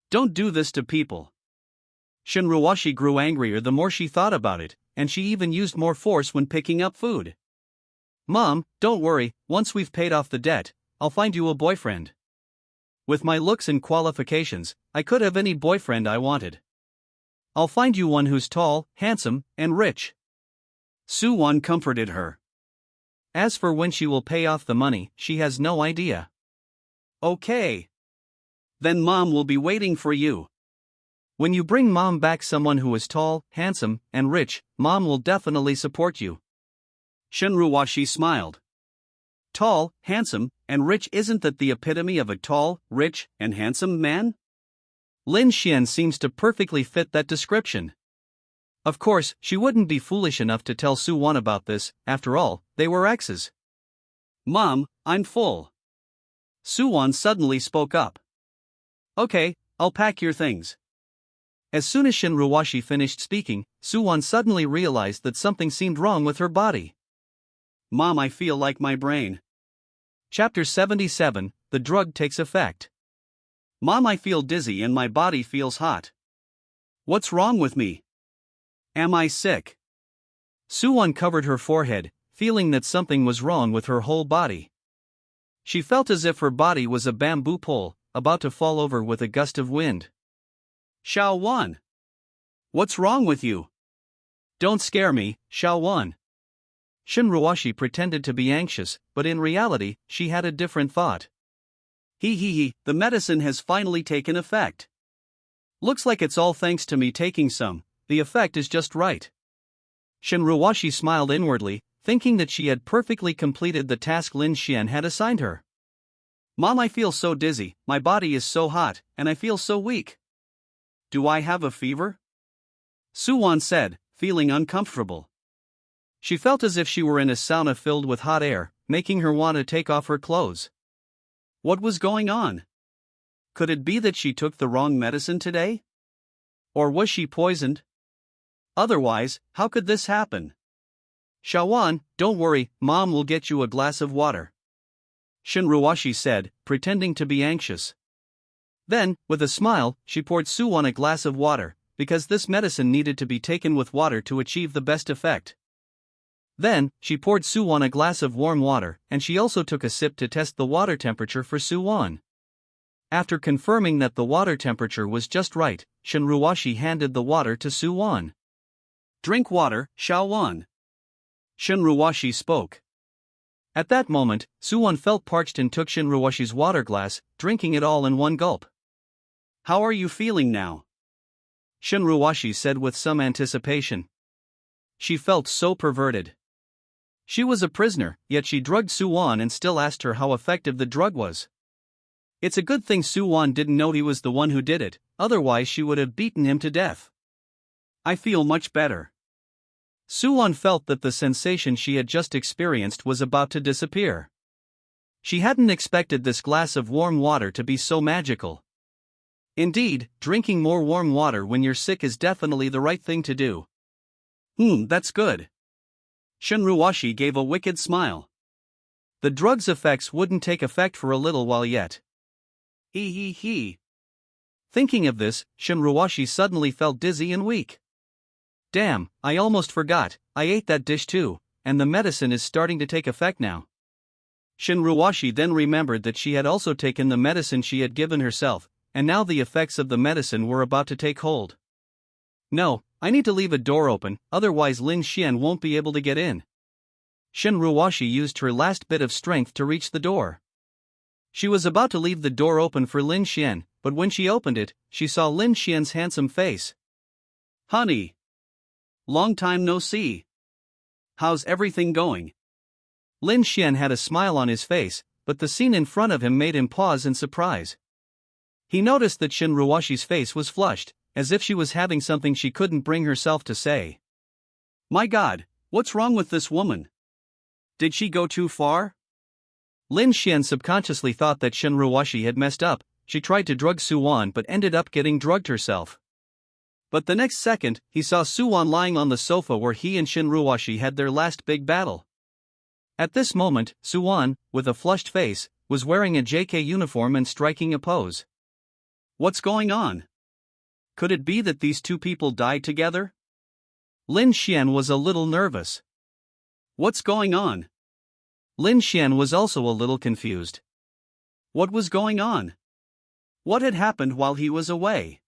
Don't do this to people. Shen Ruoshi grew angrier the more she thought about it, and she even used more force when picking up food. Mom, don't worry, once we've paid off the debt, I'll find you a boyfriend. With my looks and qualifications, I could have any boyfriend I wanted. I'll find you one who's tall, handsome, and rich. Su Wan comforted her. As for when she will pay off the money, she has no idea. Okay. Then Mom will be waiting for you. When you bring Mom back someone who is tall, handsome, and rich, Mom will definitely support you. Shen Ruoshi smiled. Tall, handsome, and rich, isn't that the epitome of a tall, rich, and handsome man? Lin Xian seems to perfectly fit that description. Of course, she wouldn't be foolish enough to tell Su Wan about this, after all, they were exes. Mom, I'm full. Su Wan suddenly spoke up. Okay, I'll pack your things. As soon as Shen Ruoshi finished speaking, Su Wan suddenly realized that something seemed wrong with her body. Mom, I feel like my brain. Chapter 77, The Drug Takes Effect. Mom, I feel dizzy and my body feels hot. What's wrong with me? Am I sick? Su Wan covered her forehead, feeling that something was wrong with her whole body. She felt as if her body was a bamboo pole, about to fall over with a gust of wind. Xiao Wan. What's wrong with you? Don't scare me, Xiao Wan. Shinruwashi pretended to be anxious, but in reality, she had a different thought. The medicine has finally taken effect. Looks like it's all thanks to me taking some, the effect is just right. Shinruwashi smiled inwardly, thinking that she had perfectly completed the task Lin Xuan had assigned her. Mom, I feel so dizzy, my body is so hot, and I feel so weak. Do I have a fever? Suwon said, feeling uncomfortable. She felt as if she were in a sauna filled with hot air, making her want to take off her clothes. What was going on? Could it be that she took the wrong medicine today? Or was she poisoned? Otherwise, how could this happen? Xiao Wan, don't worry, Mom will get you a glass of water, Shinruwashi said, pretending to be anxious. Then, with a smile, she poured Suwon a glass of water, because this medicine needed to be taken with water to achieve the best effect. Then, she poured Suwon a glass of warm water, and she also took a sip to test the water temperature for Suwon. After confirming that the water temperature was just right, Shinruwashi handed the water to Suwon. Drink water, Xiao Wan. Shinruwashi spoke. At that moment, Suwon felt parched and took Shinruwashi's water glass, drinking it all in one gulp. How are you feeling now? Shinruwashi said with some anticipation. She felt so perverted. She was a prisoner, yet she drugged Suwon and still asked her how effective the drug was. It's a good thing Suwon didn't know he was the one who did it, otherwise she would have beaten him to death. I feel much better. Suwon felt that the sensation she had just experienced was about to disappear. She hadn't expected this glass of warm water to be so magical. Indeed, drinking more warm water when you're sick is definitely the right thing to do. That's good. Shinruwashi gave a wicked smile. The drug's effects wouldn't take effect for a little while yet. Thinking of this, Shinruwashi suddenly felt dizzy and weak. Damn, I almost forgot, I ate that dish too, and the medicine is starting to take effect now. Shinruwashi then remembered that she had also taken the medicine she had given herself, and now the effects of the medicine were about to take hold. No, I need to leave a door open, otherwise Lin Xuan won't be able to get in. Shinruwashi used her last bit of strength to reach the door. She was about to leave the door open for Lin Xuan, but when she opened it, she saw Lin Xuan's handsome face. Honey. Long time no see. How's everything going? Lin Xuan had a smile on his face, but the scene in front of him made him pause in surprise. He noticed that Shinruwashi's face was flushed, as if she was having something she couldn't bring herself to say. My God, what's wrong with this woman? Did she go too far? Lin Xuan subconsciously thought that Shinruwashi had messed up. She tried to drug Suwon but ended up getting drugged herself. But the next second, he saw Suwon lying on the sofa where he and Shinruwashi had their last big battle. At this moment, Suwon, with a flushed face, was wearing a JK uniform and striking a pose. What's going on? Could it be that these two people died together? Lin Xuan was a little nervous. What's going on? Lin Xuan was also a little confused. What was going on? What had happened while he was away?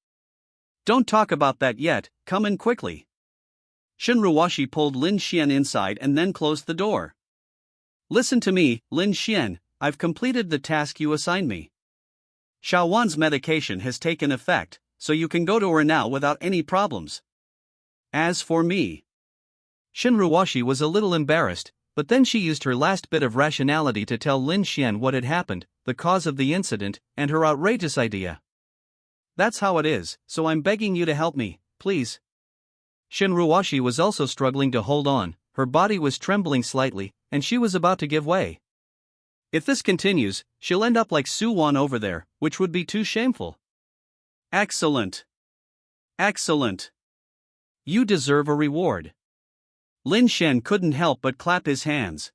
Don't talk about that yet, come in quickly. Shinruwashi pulled Lin Xuan inside and then closed the door. Listen to me, Lin Xuan, I've completed the task you assigned me. Xiao Wan's medication has taken effect, so you can go to her now without any problems. As for me... Shinruwashi was a little embarrassed, but then she used her last bit of rationality to tell Lin Xuan what had happened, the cause of the incident, and her outrageous idea. That's how it is, so I'm begging you to help me, please. Shinruwashi was also struggling to hold on, her body was trembling slightly, and she was about to give way. If this continues, she'll end up like Suwon over there, which would be too shameful. Excellent. Excellent. You deserve a reward. Lin Xuan couldn't help but clap his hands.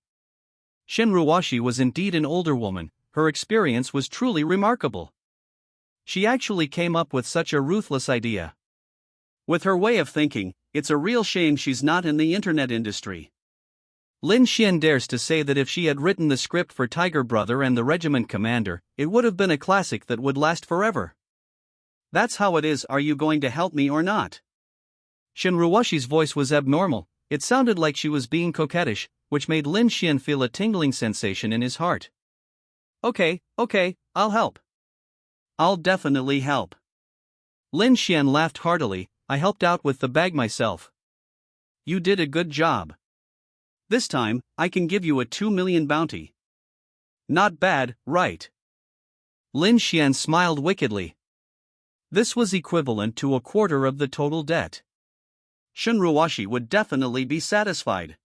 Shinruwashi was indeed an older woman, her experience was truly remarkable. She actually came up with such a ruthless idea. With her way of thinking, it's a real shame she's not in the internet industry. Lin Xian dares to say that if she had written the script for Tiger Brother and the regiment commander, it would have been a classic that would last forever. That's how it is, are you going to help me or not? Shinruwashi's voice was abnormal, it sounded like she was being coquettish, which made Lin Xian feel a tingling sensation in his heart. Okay, I'll help. I'll definitely help. Lin Xian laughed heartily. I helped out with the bag myself. You did a good job. This time, I can give you a 2 million bounty. Not bad, right? Lin Xian smiled wickedly. This was equivalent to a quarter of the total debt. Shinruwashi would definitely be satisfied.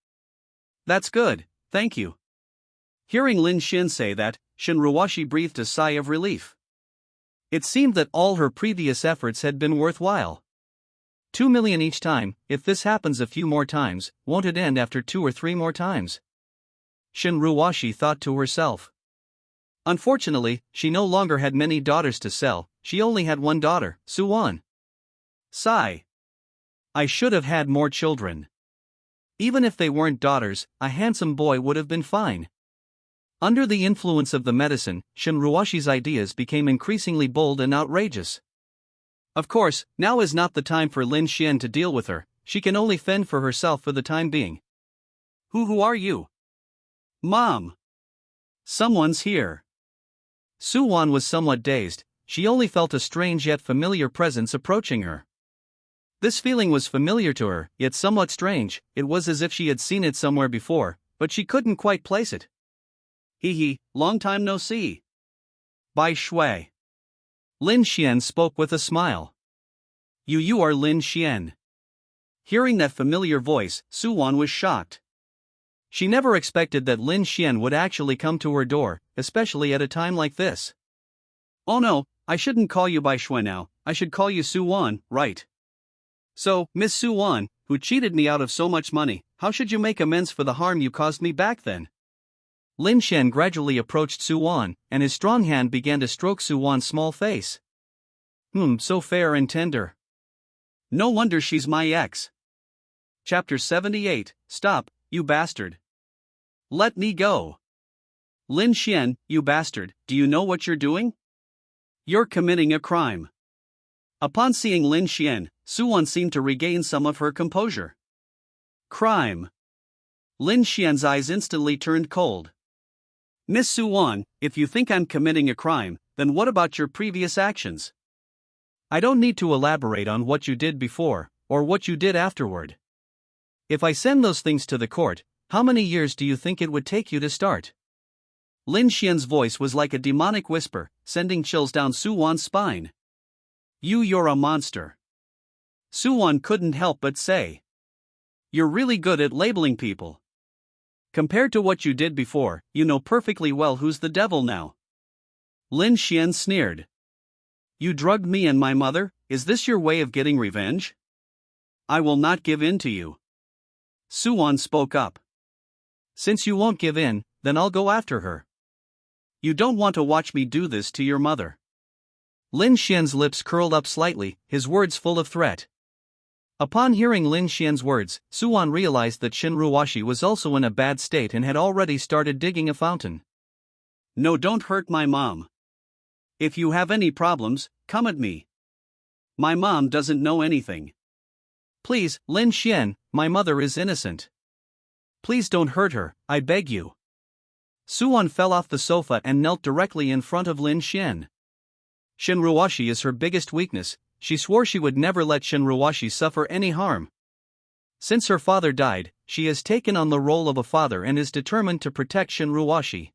That's good, thank you. Hearing Lin Xian say that, Shinruwashi breathed a sigh of relief. It seemed that all her previous efforts had been worthwhile. 2 million each time. If this happens a few more times, won't it end after 2 or 3 more times? Shinruwashi thought to herself. Unfortunately, she no longer had many daughters to sell, she only had one daughter, Xuan. Sigh. I should have had more children. Even if they weren't daughters, a handsome boy would have been fine. Under the influence of the medicine, Shinruwashi's ideas became increasingly bold and outrageous. Of course, now is not the time for Lin Xian to deal with her, she can only fend for herself for the time being. Who are you? Mom. Someone's here. Xuan was somewhat dazed, she only felt a strange yet familiar presence approaching her. This feeling was familiar to her, yet somewhat strange, it was as if she had seen it somewhere before, but she couldn't quite place it. Hee, long time no see. Bai Shui. Lin Xian spoke with a smile. You are Lin Xian. Hearing that familiar voice, Xuan was shocked. She never expected that Lin Xian would actually come to her door, especially at a time like this. Oh no, I shouldn't call you Bai Shui now, I should call you Xuan, right? So, Miss Xuan, who cheated me out of so much money, how should you make amends for the harm you caused me back then? Lin Xian gradually approached Xuan, and his strong hand began to stroke Xuan's small face. So fair and tender. No wonder she's my ex. Chapter 78, Stop, you bastard. Let me go. Lin Xian, you bastard, do you know what you're doing? You're committing a crime. Upon seeing Lin Xian, Xuan seemed to regain some of her composure. Crime. Lin Xian's eyes instantly turned cold. Miss Xuan, if you think I'm committing a crime, then what about your previous actions? I don't need to elaborate on what you did before, or what you did afterward. If I send those things to the court, how many years do you think it would take you to start? Lin Xian's voice was like a demonic whisper, sending chills down Xuan's spine. You're a monster. Xuan couldn't help but say. You're really good at labeling people. Compared to what you did before, you know perfectly well who's the devil now. Lin Xian sneered. You drugged me and my mother, is this your way of getting revenge? I will not give in to you. Xuan spoke up. Since you won't give in, then I'll go after her. You don't want to watch me do this to your mother. Lin Xian's lips curled up slightly, his words full of threat. Upon hearing Lin Xian's words, Xuan realized that Shinruwashi was also in a bad state and had already started digging a fountain. No, don't hurt my mom. If you have any problems, come at me. My mom doesn't know anything. Please, Lin Xian, my mother is innocent. Please don't hurt her, I beg you. Xuan fell off the sofa and knelt directly in front of Lin Xian. Shinruwashi is her biggest weakness. She swore she would never let Shinruwashi suffer any harm. Since her father died, she has taken on the role of a father and is determined to protect Shinruwashi.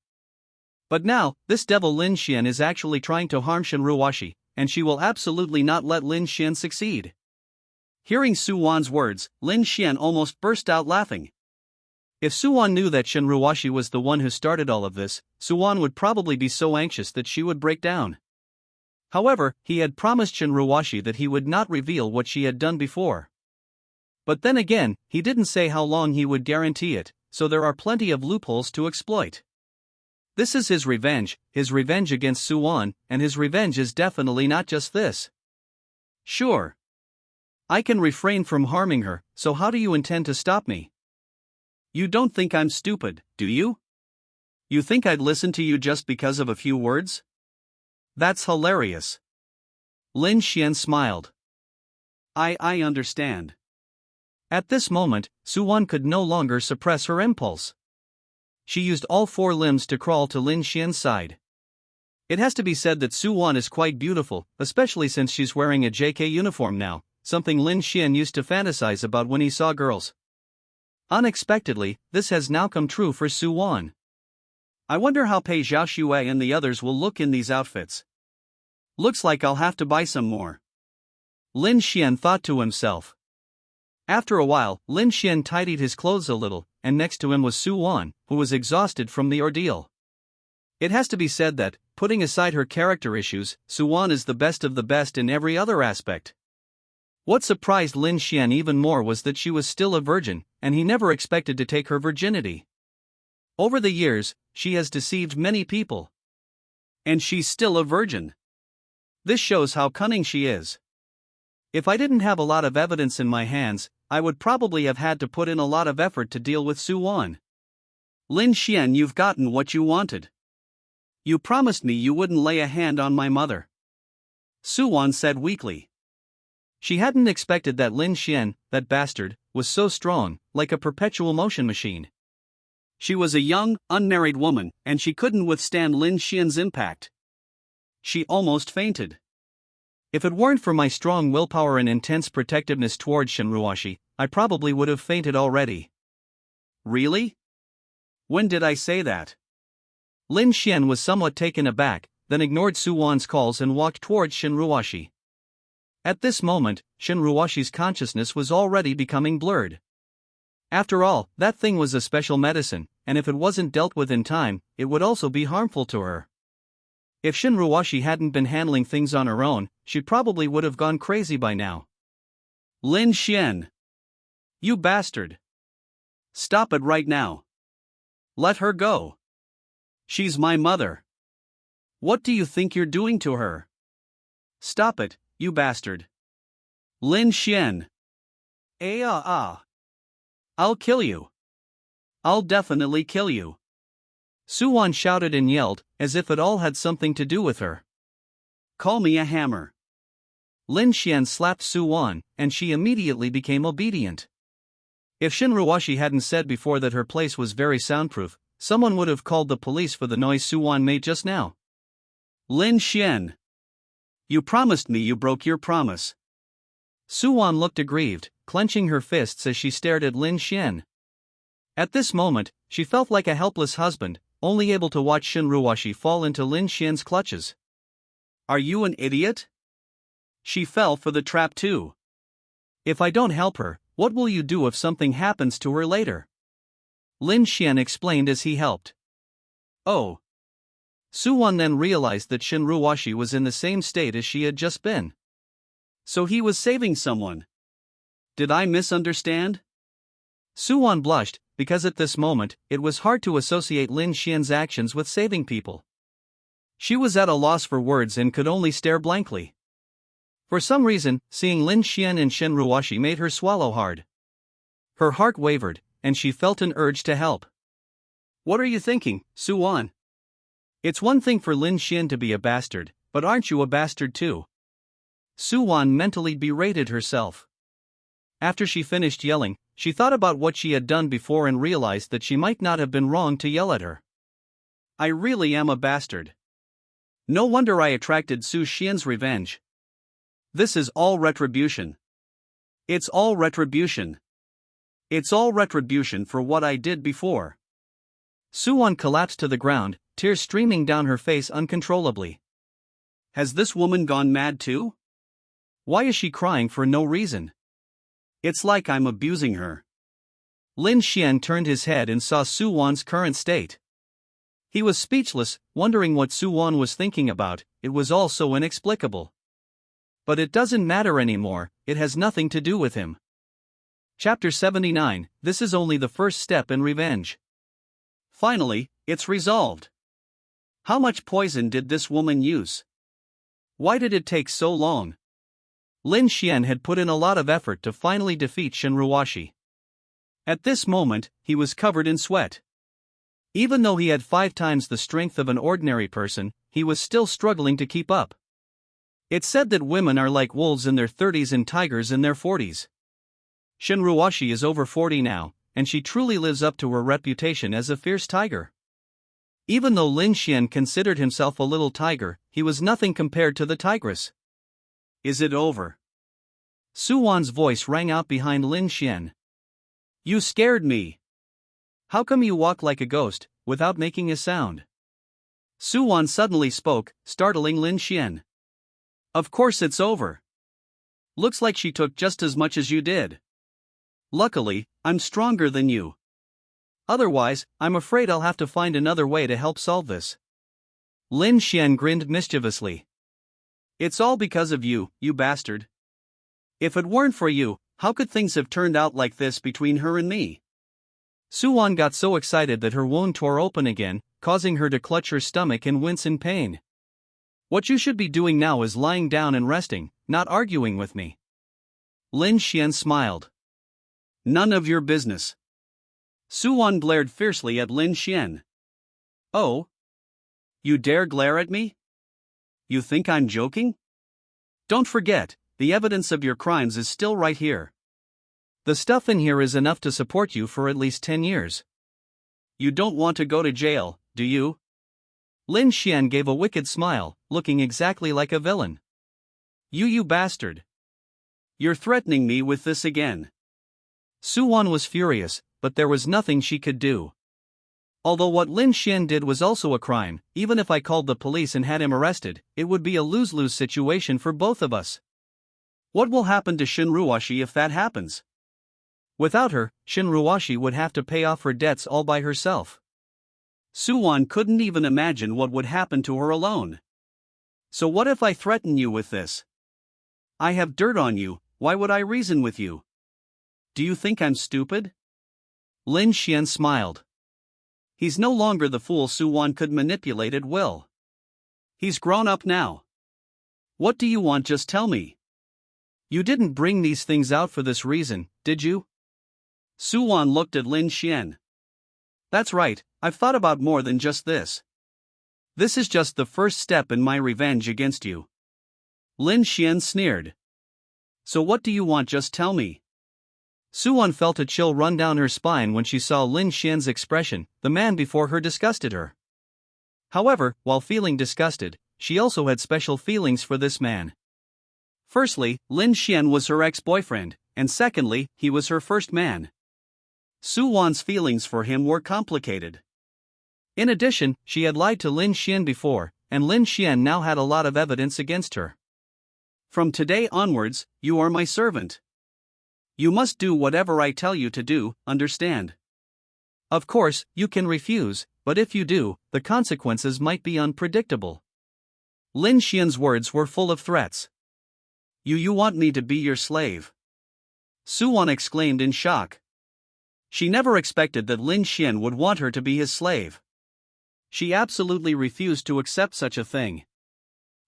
But now, this devil Lin Xian is actually trying to harm Shinruwashi, and she will absolutely not let Lin Xian succeed. Hearing Xuan's words, Lin Xian almost burst out laughing. If Xuan knew that Shinruwashi was the one who started all of this, Xuan would probably be so anxious that she would break down. However, he had promised Shinruwashi that he would not reveal what she had done before. But then again, he didn't say how long he would guarantee it, so there are plenty of loopholes to exploit. This is his revenge against Xuan, and his revenge is definitely not just this. Sure. I can refrain from harming her, so how do you intend to stop me? You don't think I'm stupid, do you? You think I'd listen to you just because of a few words? That's hilarious. Lin Xuan smiled. I understand. At this moment, Xuan could no longer suppress her impulse. She used all four limbs to crawl to Lin Xuan's side. It has to be said that Xuan is quite beautiful, especially since she's wearing a JK uniform now, something Lin Xuan used to fantasize about when he saw girls. Unexpectedly, this has now come true for Xuan. I wonder how Pei Xiaoshui and the others will look in these outfits. Looks like I'll have to buy some more. Lin Xuan thought to himself. After a while, Lin Xuan tidied his clothes a little, and next to him was Xuan, who was exhausted from the ordeal. It has to be said that, putting aside her character issues, Xuan is the best of the best in every other aspect. What surprised Lin Xuan even more was that she was still a virgin, and he never expected to take her virginity. Over the years, she has deceived many people. And she's still a virgin. This shows how cunning she is. If I didn't have a lot of evidence in my hands, I would probably have had to put in a lot of effort to deal with Xuan. Lin Xuan, you've gotten what you wanted. You promised me you wouldn't lay a hand on my mother. Xuan said weakly. She hadn't expected that Lin Xuan, that bastard, was so strong, like a perpetual motion machine. She was a young, unmarried woman, and she couldn't withstand Lin Xuan's impact. She almost fainted. If it weren't for my strong willpower and intense protectiveness towards Shinruashi, I probably would have fainted already. Really? When did I say that? Lin Xuan was somewhat taken aback, then ignored Xuan's calls and walked towards Shinruashi. At this moment, Shinruashi's consciousness was already becoming blurred. After all, that thing was a special medicine, and if it wasn't dealt with in time, it would also be harmful to her. If Shinruashi hadn't been handling things on her own, she probably would have gone crazy by now. Lin Xuan! You bastard! Stop it right now. Let her go. She's my mother. What do you think you're doing to her? Stop it, you bastard. Lin Xuan! I'll kill you. I'll definitely kill you. Xuan shouted and yelled, as if it all had something to do with her. Call me a hammer. Lin Xuan slapped Xuan, and she immediately became obedient. If Shinruashi hadn't said before that her place was very soundproof, someone would have called the police for the noise Xuan made just now. Lin Xuan! You promised me you broke your promise. Xuan looked aggrieved, clenching her fists as she stared at Lin Xuan. At this moment, she felt like a helpless husband, only able to watch Shinruashi fall into Lin Xuan's clutches. Are you an idiot? She fell for the trap too. If I don't help her, what will you do if something happens to her later? Lin Xuan explained as he helped. Oh. Xuan then realized that Shinruashi was in the same state as she had just been. So he was saving someone. Did I misunderstand? Xuan blushed, because at this moment, it was hard to associate Lin Xuan's actions with saving people. She was at a loss for words and could only stare blankly. For some reason, seeing Lin Xuan and Shinruashi made her swallow hard. Her heart wavered, and she felt an urge to help. What are you thinking, Xuan? It's one thing for Lin Xuan to be a bastard, but aren't you a bastard too? Xuan mentally berated herself. After she finished yelling, she thought about what she had done before and realized that she might not have been wrong to yell at her. I really am a bastard. No wonder I attracted Su Xian's revenge. This is all retribution. It's all retribution. It's all retribution for what I did before. Xuan collapsed to the ground, tears streaming down her face uncontrollably. Has this woman gone mad too? Why is she crying for no reason? It's like I'm abusing her. Lin Xuan turned his head and saw Xuan's current state. He was speechless, wondering what Xuan was thinking about. It was all so inexplicable. But it doesn't matter anymore, it has nothing to do with him. Chapter 79, This is only the first step in revenge. Finally, it's resolved. How much poison did this woman use? Why did it take so long? Lin Xuan had put in a lot of effort to finally defeat Shinruashi. At this moment, he was covered in sweat. Even though he had 5 times the strength of an ordinary person, he was still struggling to keep up. It's said that women are like wolves in their 30s and tigers in their 40s. Shinruwashi is over 40 now, and she truly lives up to her reputation as a fierce tiger. Even though Lin Xuan considered himself a little tiger, he was nothing compared to the tigress. Is it over? Suwon's voice rang out behind Lin Xuan. You scared me. How come you walk like a ghost, without making a sound? Suwon suddenly spoke, startling Lin Xuan. Of course it's over. Looks like she took just as much as you did. Luckily, I'm stronger than you. Otherwise, I'm afraid I'll have to find another way to help solve this. Lin Xuan grinned mischievously. It's all because of you, you bastard. If it weren't for you, how could things have turned out like this between her and me? Suwon got so excited that her wound tore open again, causing her to clutch her stomach and wince in pain. What you should be doing now is lying down and resting, not arguing with me. Lin Xuan smiled. None of your business. Suwon glared fiercely at Lin Xuan. Oh? You dare glare at me? You think I'm joking? Don't forget, the evidence of your crimes is still right here. The stuff in here is enough to support you for at least 10 years. You don't want to go to jail, do you? Lin Xuan gave a wicked smile, looking exactly like a villain. You bastard. You're threatening me with this again. Suwon was furious, but there was nothing she could do. Although what Lin Xuan did was also a crime, even if I called the police and had him arrested, it would be a lose-lose situation for both of us. What will happen to Shinruwashi if that happens? Without her, Shinruwashi would have to pay off her debts all by herself. Suwon couldn't even imagine what would happen to her alone. So what if I threaten you with this? I have dirt on you, why would I reason with you? Do you think I'm stupid? Lin Xuan smiled. He's no longer the fool Suwon could manipulate at will. He's grown up now. What do you want? Just tell me. You didn't bring these things out for this reason, did you? Suwon looked at Lin Xuan. That's right, I've thought about more than just this. This is just the first step in my revenge against you. Lin Xuan sneered. So what do you want? Just tell me. Suwon felt a chill run down her spine when she saw Lin Xuan's expression. The man before her disgusted her. However, while feeling disgusted, she also had special feelings for this man. Firstly, Lin Xuan was her ex-boyfriend, and secondly, he was her first man. Suwon's feelings for him were complicated. In addition, she had lied to Lin Xuan before, and Lin Xuan now had a lot of evidence against her. From today onwards, you are my servant. You must do whatever I tell you to do, understand? Of course, you can refuse, but if you do, the consequences might be unpredictable. Lin Xuan's words were full of threats. You want me to be your slave? Suwon exclaimed in shock. She never expected that Lin Xuan would want her to be his slave. She absolutely refused to accept such a thing.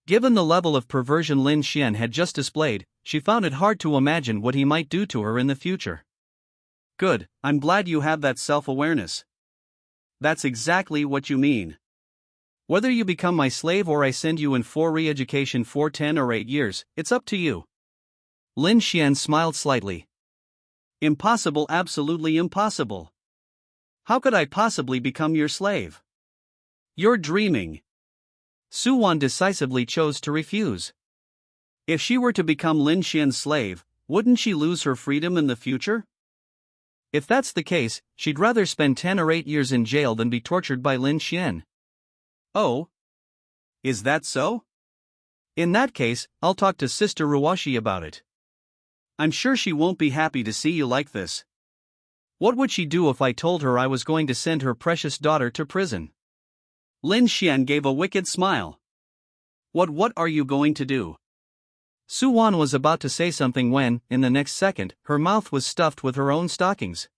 Given the level of perversion Lin Xuan had just displayed, she found it hard to imagine what he might do to her in the future. Good, I'm glad you have that self-awareness. That's exactly what you mean. Whether you become my slave or I send you in for re-education for 10 or 8 years, it's up to you. Lin Xuan smiled slightly. Impossible, absolutely impossible. How could I possibly become your slave? You're dreaming. Suwon decisively chose to refuse. If she were to become Lin Xuan's slave, wouldn't she lose her freedom in the future? If that's the case, she'd rather spend 10 or 8 years in jail than be tortured by Lin Xuan. Oh? Is that so? In that case, I'll talk to Sister Ruwashi about it. I'm sure she won't be happy to see you like this. What would she do if I told her I was going to send her precious daughter to prison? Lin Xuan gave a wicked smile. What are you going to do? Suwon was about to say something when, in the next second, her mouth was stuffed with her own stockings.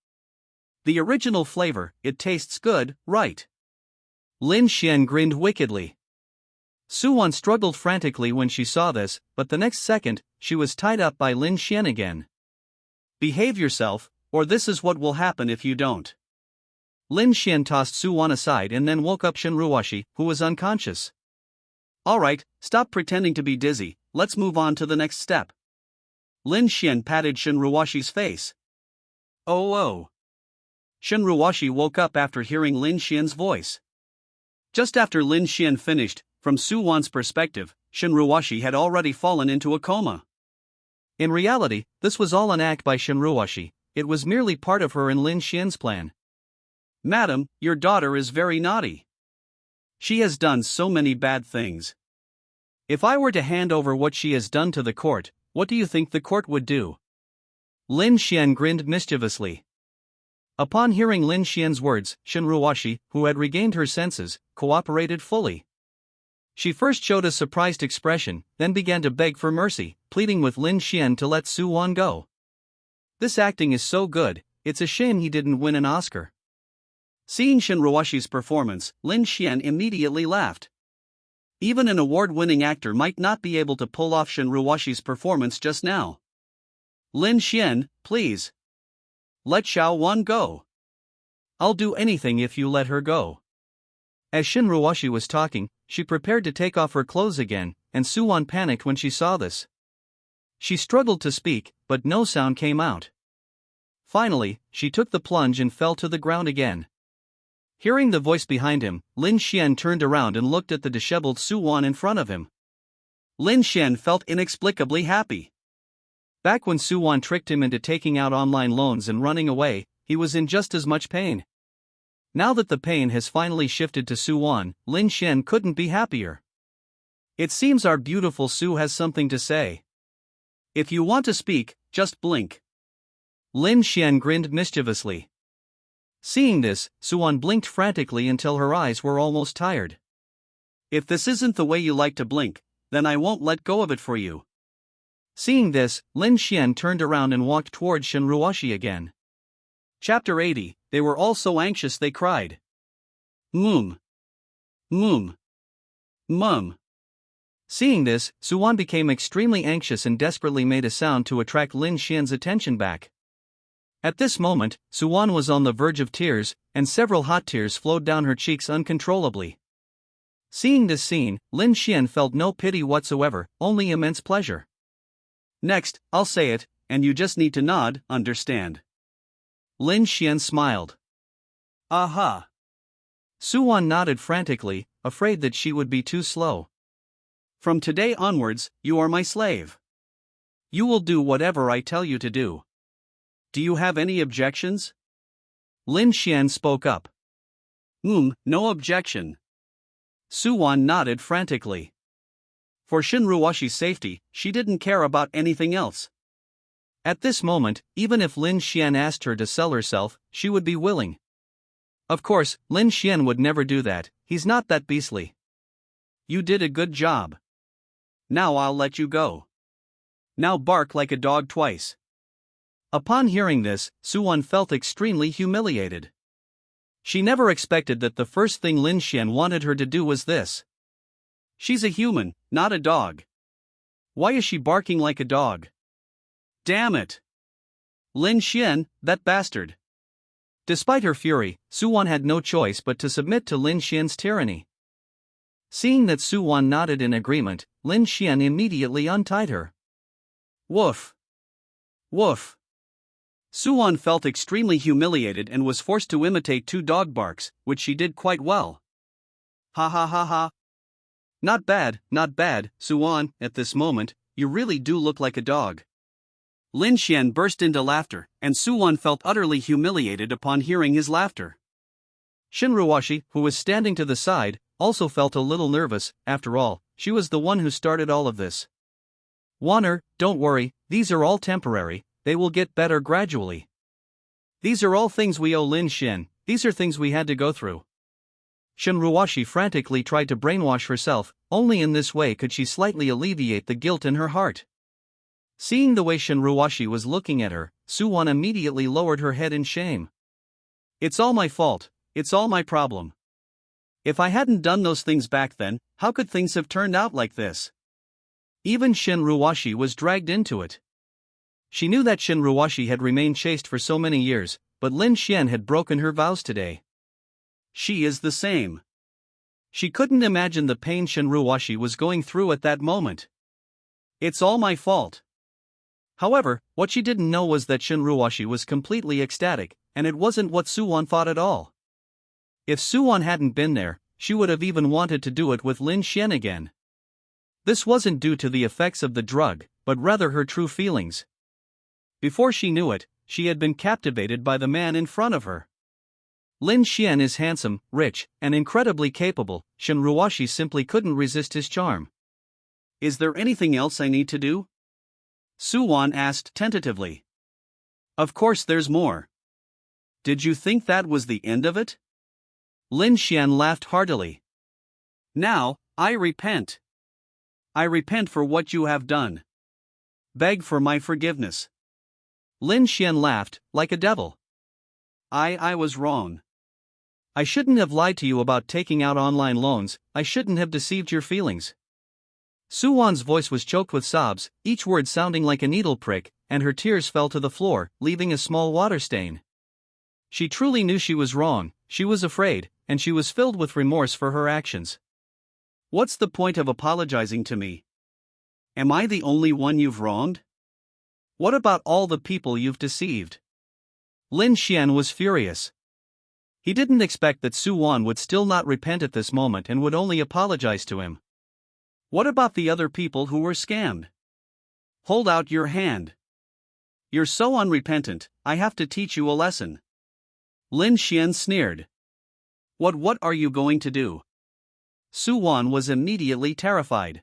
The original flavor, it tastes good, right? Lin Xuan grinned wickedly. Suwon struggled frantically when she saw this, but the next second, she was tied up by Lin Xuan again. Behave yourself, or this is what will happen if you don't. Lin Xuan tossed Suwon aside and then woke up Shinruwashi, who was unconscious. Alright, stop pretending to be dizzy, let's move on to the next step. Lin Xuan patted Shinruwashi's face. Oh. Shinruwashi woke up after hearing Lin Xuan's voice. Just after Lin Xuan finished, from Suwon's perspective, Shinruwashi had already fallen into a coma. In reality, this was all an act by Shinruwashi, it was merely part of her and Lin Xuan's plan. Madam, your daughter is very naughty. She has done so many bad things. If I were to hand over what she has done to the court, what do you think the court would do? Lin Xuan grinned mischievously. Upon hearing Lin Xuan's words, Shinruwashi, who had regained her senses, cooperated fully. She first showed a surprised expression, then began to beg for mercy, pleading with Lin Xuan to let Suwon go. This acting is so good, it's a shame he didn't win an Oscar. Seeing Shinruwashi's performance, Lin Xuan immediately laughed. Even an award-winning actor might not be able to pull off Shinruwashi's performance just now. Lin Xuan, please. Let Xiaowon go. I'll do anything if you let her go. As Shinruwashi was talking, she prepared to take off her clothes again, and Suwon panicked when she saw this. She struggled to speak, but no sound came out. Finally, she took the plunge and fell to the ground again. Hearing the voice behind him, Lin Xuan turned around and looked at the disheveled Suwon in front of him. Lin Xuan felt inexplicably happy. Back when Suwon tricked him into taking out online loans and running away, he was in just as much pain. Now that the pain has finally shifted to Suwon, Lin Xuan couldn't be happier. It seems our beautiful Su has something to say. If you want to speak, just blink. Lin Xuan grinned mischievously. Seeing this, Suwon blinked frantically until her eyes were almost tired. If this isn't the way you like to blink, then I won't let go of it for you. Seeing this, Lin Xuan turned around and walked towards Shinruwashi again. Chapter 80, they were all so anxious they cried. Mum. Mum. Mum. Seeing this, Suwon became extremely anxious and desperately made a sound to attract Lin Xuan's attention back. At this moment, Suwon was on the verge of tears, and several hot tears flowed down her cheeks uncontrollably. Seeing this scene, Lin Xuan felt no pity whatsoever, only immense pleasure. Next, I'll say it, and you just need to nod, understand? Lin Xuan smiled. Aha. Suwon nodded frantically, afraid that she would be too slow. From today onwards, you are my slave. You will do whatever I tell you to do. Do you have any objections? Lin Xuan spoke up. No objection. Suwon nodded frantically. For Shinruwashi's safety, she didn't care about anything else. At this moment, even if Lin Xuan asked her to sell herself, she would be willing. Of course, Lin Xuan would never do that, he's not that beastly. You did a good job. Now I'll let you go. Now bark like a dog twice. Upon hearing this, Suwon felt extremely humiliated. She never expected that the first thing Lin Xuan wanted her to do was this. She's a human, not a dog. Why is she barking like a dog? Damn it! Lin Xuan, that bastard. Despite her fury, Suwon had no choice but to submit to Lin Xuan's tyranny. Seeing that Suwon nodded in agreement, Lin Xuan immediately untied her. Woof. Woof. Suwon felt extremely humiliated and was forced to imitate 2 dog barks, which she did quite well. Ha ha ha ha. Not bad, Suwon, at this moment, you really do look like a dog. Lin Xuan burst into laughter, and Suwon felt utterly humiliated upon hearing his laughter. Shinruwashi, who was standing to the side, also felt a little nervous. After all, she was the one who started all of this. Warner, don't worry, these are all temporary, they will get better gradually. These are all things we owe Lin Xuan, these are things we had to go through. Shinruwashi frantically tried to brainwash herself, only in this way could she slightly alleviate the guilt in her heart. Seeing the way Shinruwashi was looking at her, Suwon immediately lowered her head in shame. It's all my fault, it's all my problem. If I hadn't done those things back then, how could things have turned out like this? Even Shinruwashi was dragged into it. She knew that Shin Ruoshi had remained chaste for so many years, but Lin Xuan had broken her vows today. She is the same. She couldn't imagine the pain Shin Ruoshi was going through at that moment. It's all my fault. However, what she didn't know was that Shin Ruoshi was completely ecstatic, and it wasn't what Suwon thought at all. If Suwon hadn't been there, she would have even wanted to do it with Lin Xuan again. This wasn't due to the effects of the drug, but rather her true feelings. Before she knew it, she had been captivated by the man in front of her. Lin Xuan is handsome, rich, and incredibly capable. Shin Ruoshi simply couldn't resist his charm. Is there anything else I need to do? Suwon asked tentatively. Of course there's more. Did you think that was the end of it? Lin Xuan laughed heartily. Now, I repent. I repent for what you have done. Beg for my forgiveness. Lin Xuan laughed, like a devil. I was wrong. I shouldn't have lied to you about taking out online loans, I shouldn't have deceived your feelings. Suwon's voice was choked with sobs, each word sounding like a needle prick, and her tears fell to the floor, leaving a small water stain. She truly knew she was wrong, she was afraid, and she was filled with remorse for her actions. What's the point of apologizing to me? Am I the only one you've wronged? What about all the people you've deceived? Lin Xuan was furious. He didn't expect that Suwon would still not repent at this moment and would only apologize to him. What about the other people who were scammed? Hold out your hand. You're so unrepentant, I have to teach you a lesson. Lin Xuan sneered. What are you going to do? Suwon was immediately terrified.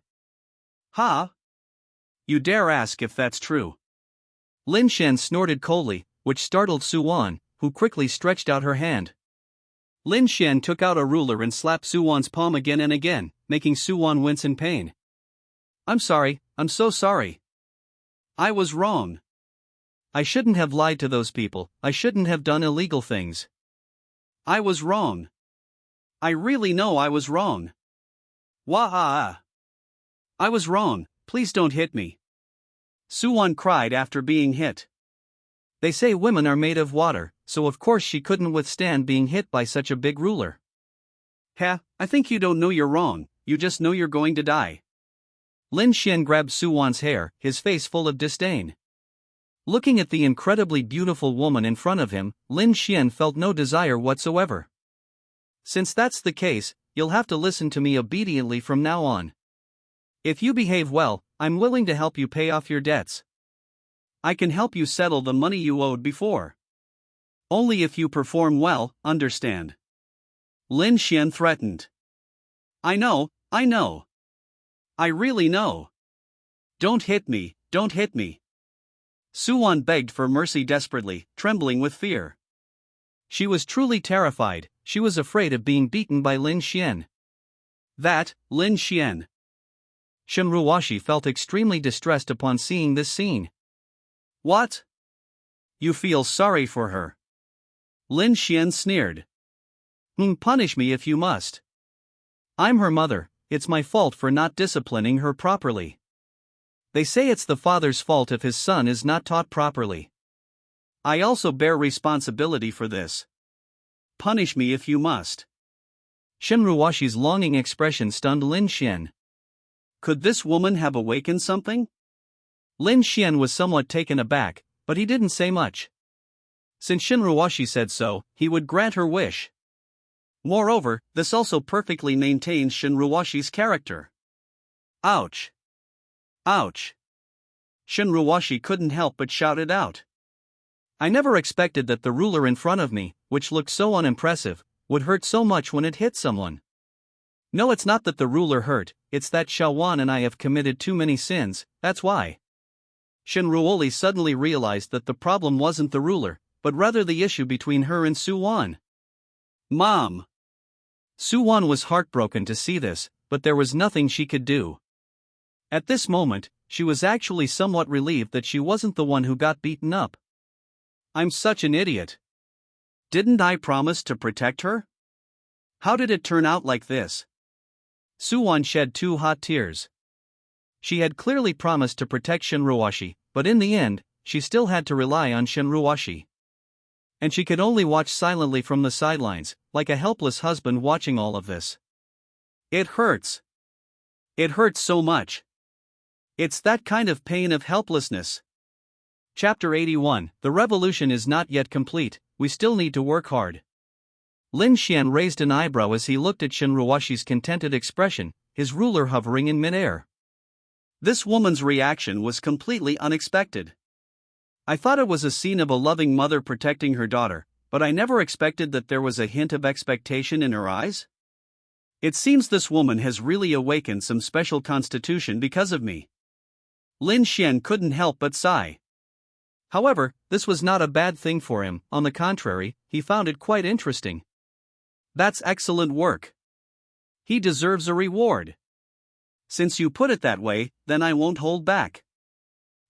Ha! You dare ask if that's true? Lin Xuan snorted coldly, which startled Suwon, who quickly stretched out her hand. Lin Xuan took out a ruler and slapped Suwon's palm again and again, making Suwon wince in pain. I'm sorry, I'm so sorry. I was wrong. I shouldn't have lied to those people, I shouldn't have done illegal things. I was wrong. I really know I was wrong. Wah-ah. I was wrong, please don't hit me. Suwon cried after being hit. They say women are made of water, so of course she couldn't withstand being hit by such a big ruler. I think you don't know you're wrong, you just know you're going to die. Lin Xuan grabbed Suwon's hair, his face full of disdain. Looking at the incredibly beautiful woman in front of him, Lin Xuan felt no desire whatsoever. Since that's the case, you'll have to listen to me obediently from now on. If you behave well, I'm willing to help you pay off your debts. I can help you settle the money you owed before. Only if you perform well, understand? Lin Xuan threatened. I know. I really know. Don't hit me, don't hit me. Suwon begged for mercy desperately, trembling with fear. She was truly terrified, she was afraid of being beaten by Lin Xuan. Lin Xuan. Shin Ruoshi felt extremely distressed upon seeing this scene. What? You feel sorry for her? Lin Xuan sneered. Punish me if you must. I'm her mother, it's my fault for not disciplining her properly. They say it's the father's fault if his son is not taught properly. I also bear responsibility for this. Punish me if you must. Shin Ruoshi's longing expression stunned Lin Xuan. Could this woman have awakened something? Lin Xuan was somewhat taken aback, but he didn't say much. Since Shin Ruoshi said so, he would grant her wish. Moreover, this also perfectly maintains Shin Ruoshi's character. Ouch! Ouch! Shin Ruoshi couldn't help but shout it out. I never expected that the ruler in front of me, which looked so unimpressive, would hurt so much when it hit someone. No, it's not that the ruler hurt, it's that Shawan and I have committed too many sins, that's why. Shin Ruoli suddenly realized that the problem wasn't the ruler, but rather the issue between her and Suwon. Mom! Suwon was heartbroken to see this, but there was nothing she could do. At this moment, she was actually somewhat relieved that she wasn't the one who got beaten up. I'm such an idiot. Didn't I promise to protect her? How did it turn out like this? Suwon shed 2 hot tears. She had clearly promised to protect Shin Ruoshi, but in the end, she still had to rely on Shinruashi. And she could only watch silently from the sidelines, like a helpless husband watching all of this. It hurts. It hurts so much. It's that kind of pain of helplessness. Chapter 81, The revolution is not yet complete, we still need to work hard. Lin Xuan raised an eyebrow as he looked at Shinruashi's contented expression, his ruler hovering in midair. This woman's reaction was completely unexpected. I thought it was a scene of a loving mother protecting her daughter, but I never expected that there was a hint of expectation in her eyes. It seems this woman has really awakened some special constitution because of me. Lin Xuan couldn't help but sigh. However, this was not a bad thing for him, on the contrary, he found it quite interesting. That's excellent work. He deserves a reward. Since you put it that way, then I won't hold back.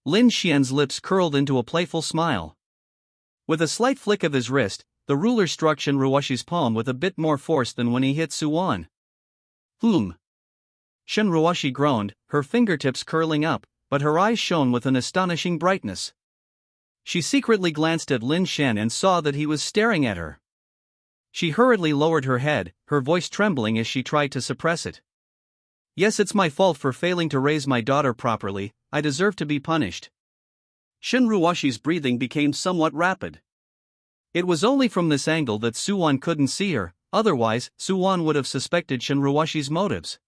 Lin Xuan's lips curled into a playful smile. With a slight flick of his wrist, the ruler struck Shinruashi's palm with a bit more force than when he hit Xuan. Shinruashi groaned, her fingertips curling up, but her eyes shone with an astonishing brightness. She secretly glanced at Lin Xuan and saw that he was staring at her. She hurriedly lowered her head, her voice trembling as she tried to suppress it. Yes, it's my fault for failing to raise my daughter properly, I deserve to be punished. Shinruashi's breathing became somewhat rapid. It was only from this angle that Xuan couldn't see her, otherwise, Xuan would have suspected Shinruashi's motives.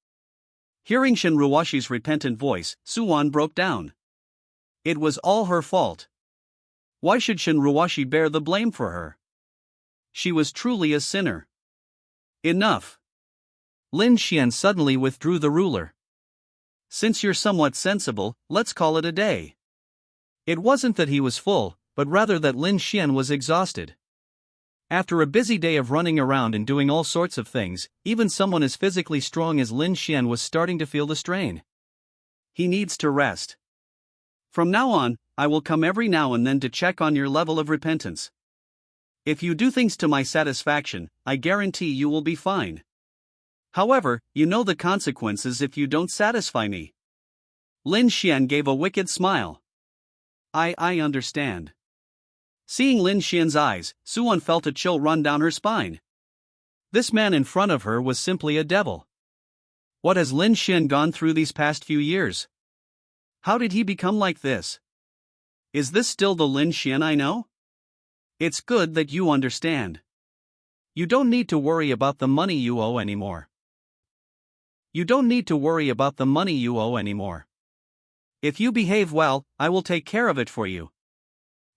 Hearing Shinruashi's repentant voice, Xuan broke down. It was all her fault. Why should Shinruashi bear the blame for her? She was truly a sinner. Enough. Lin Xuan suddenly withdrew the ruler. Since you're somewhat sensible, let's call it a day. It wasn't that he was full, but rather that Lin Xuan was exhausted. After a busy day of running around and doing all sorts of things, even someone as physically strong as Lin Xuan was starting to feel the strain. He needs to rest. From now on, I will come every now and then to check on your level of repentance. If you do things to my satisfaction, I guarantee you will be fine. However, you know the consequences if you don't satisfy me. Lin Xuan gave a wicked smile. I understand. Seeing Lin Xuan's eyes, Xuan felt a chill run down her spine. This man in front of her was simply a devil. What has Lin Xuan gone through these past few years? How did he become like this? Is this still the Lin Xuan I know? It's good that you understand. You don't need to worry about the money you owe anymore. If you behave well, I will take care of it for you.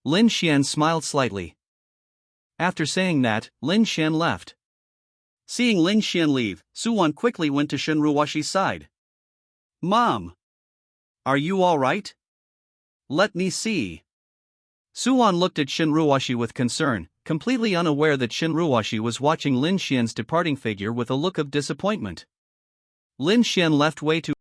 Lin Xuan smiled slightly. After saying that, Lin Xuan left. Seeing Lin Xuan leave, Xuan quickly went to Shinruashi's side. Mom! Are you alright? Let me see. Xuan looked at Shinruashi with concern, completely unaware that Shinruashi was watching Lin Xuan's departing figure with a look of disappointment. Lin Xuan left way too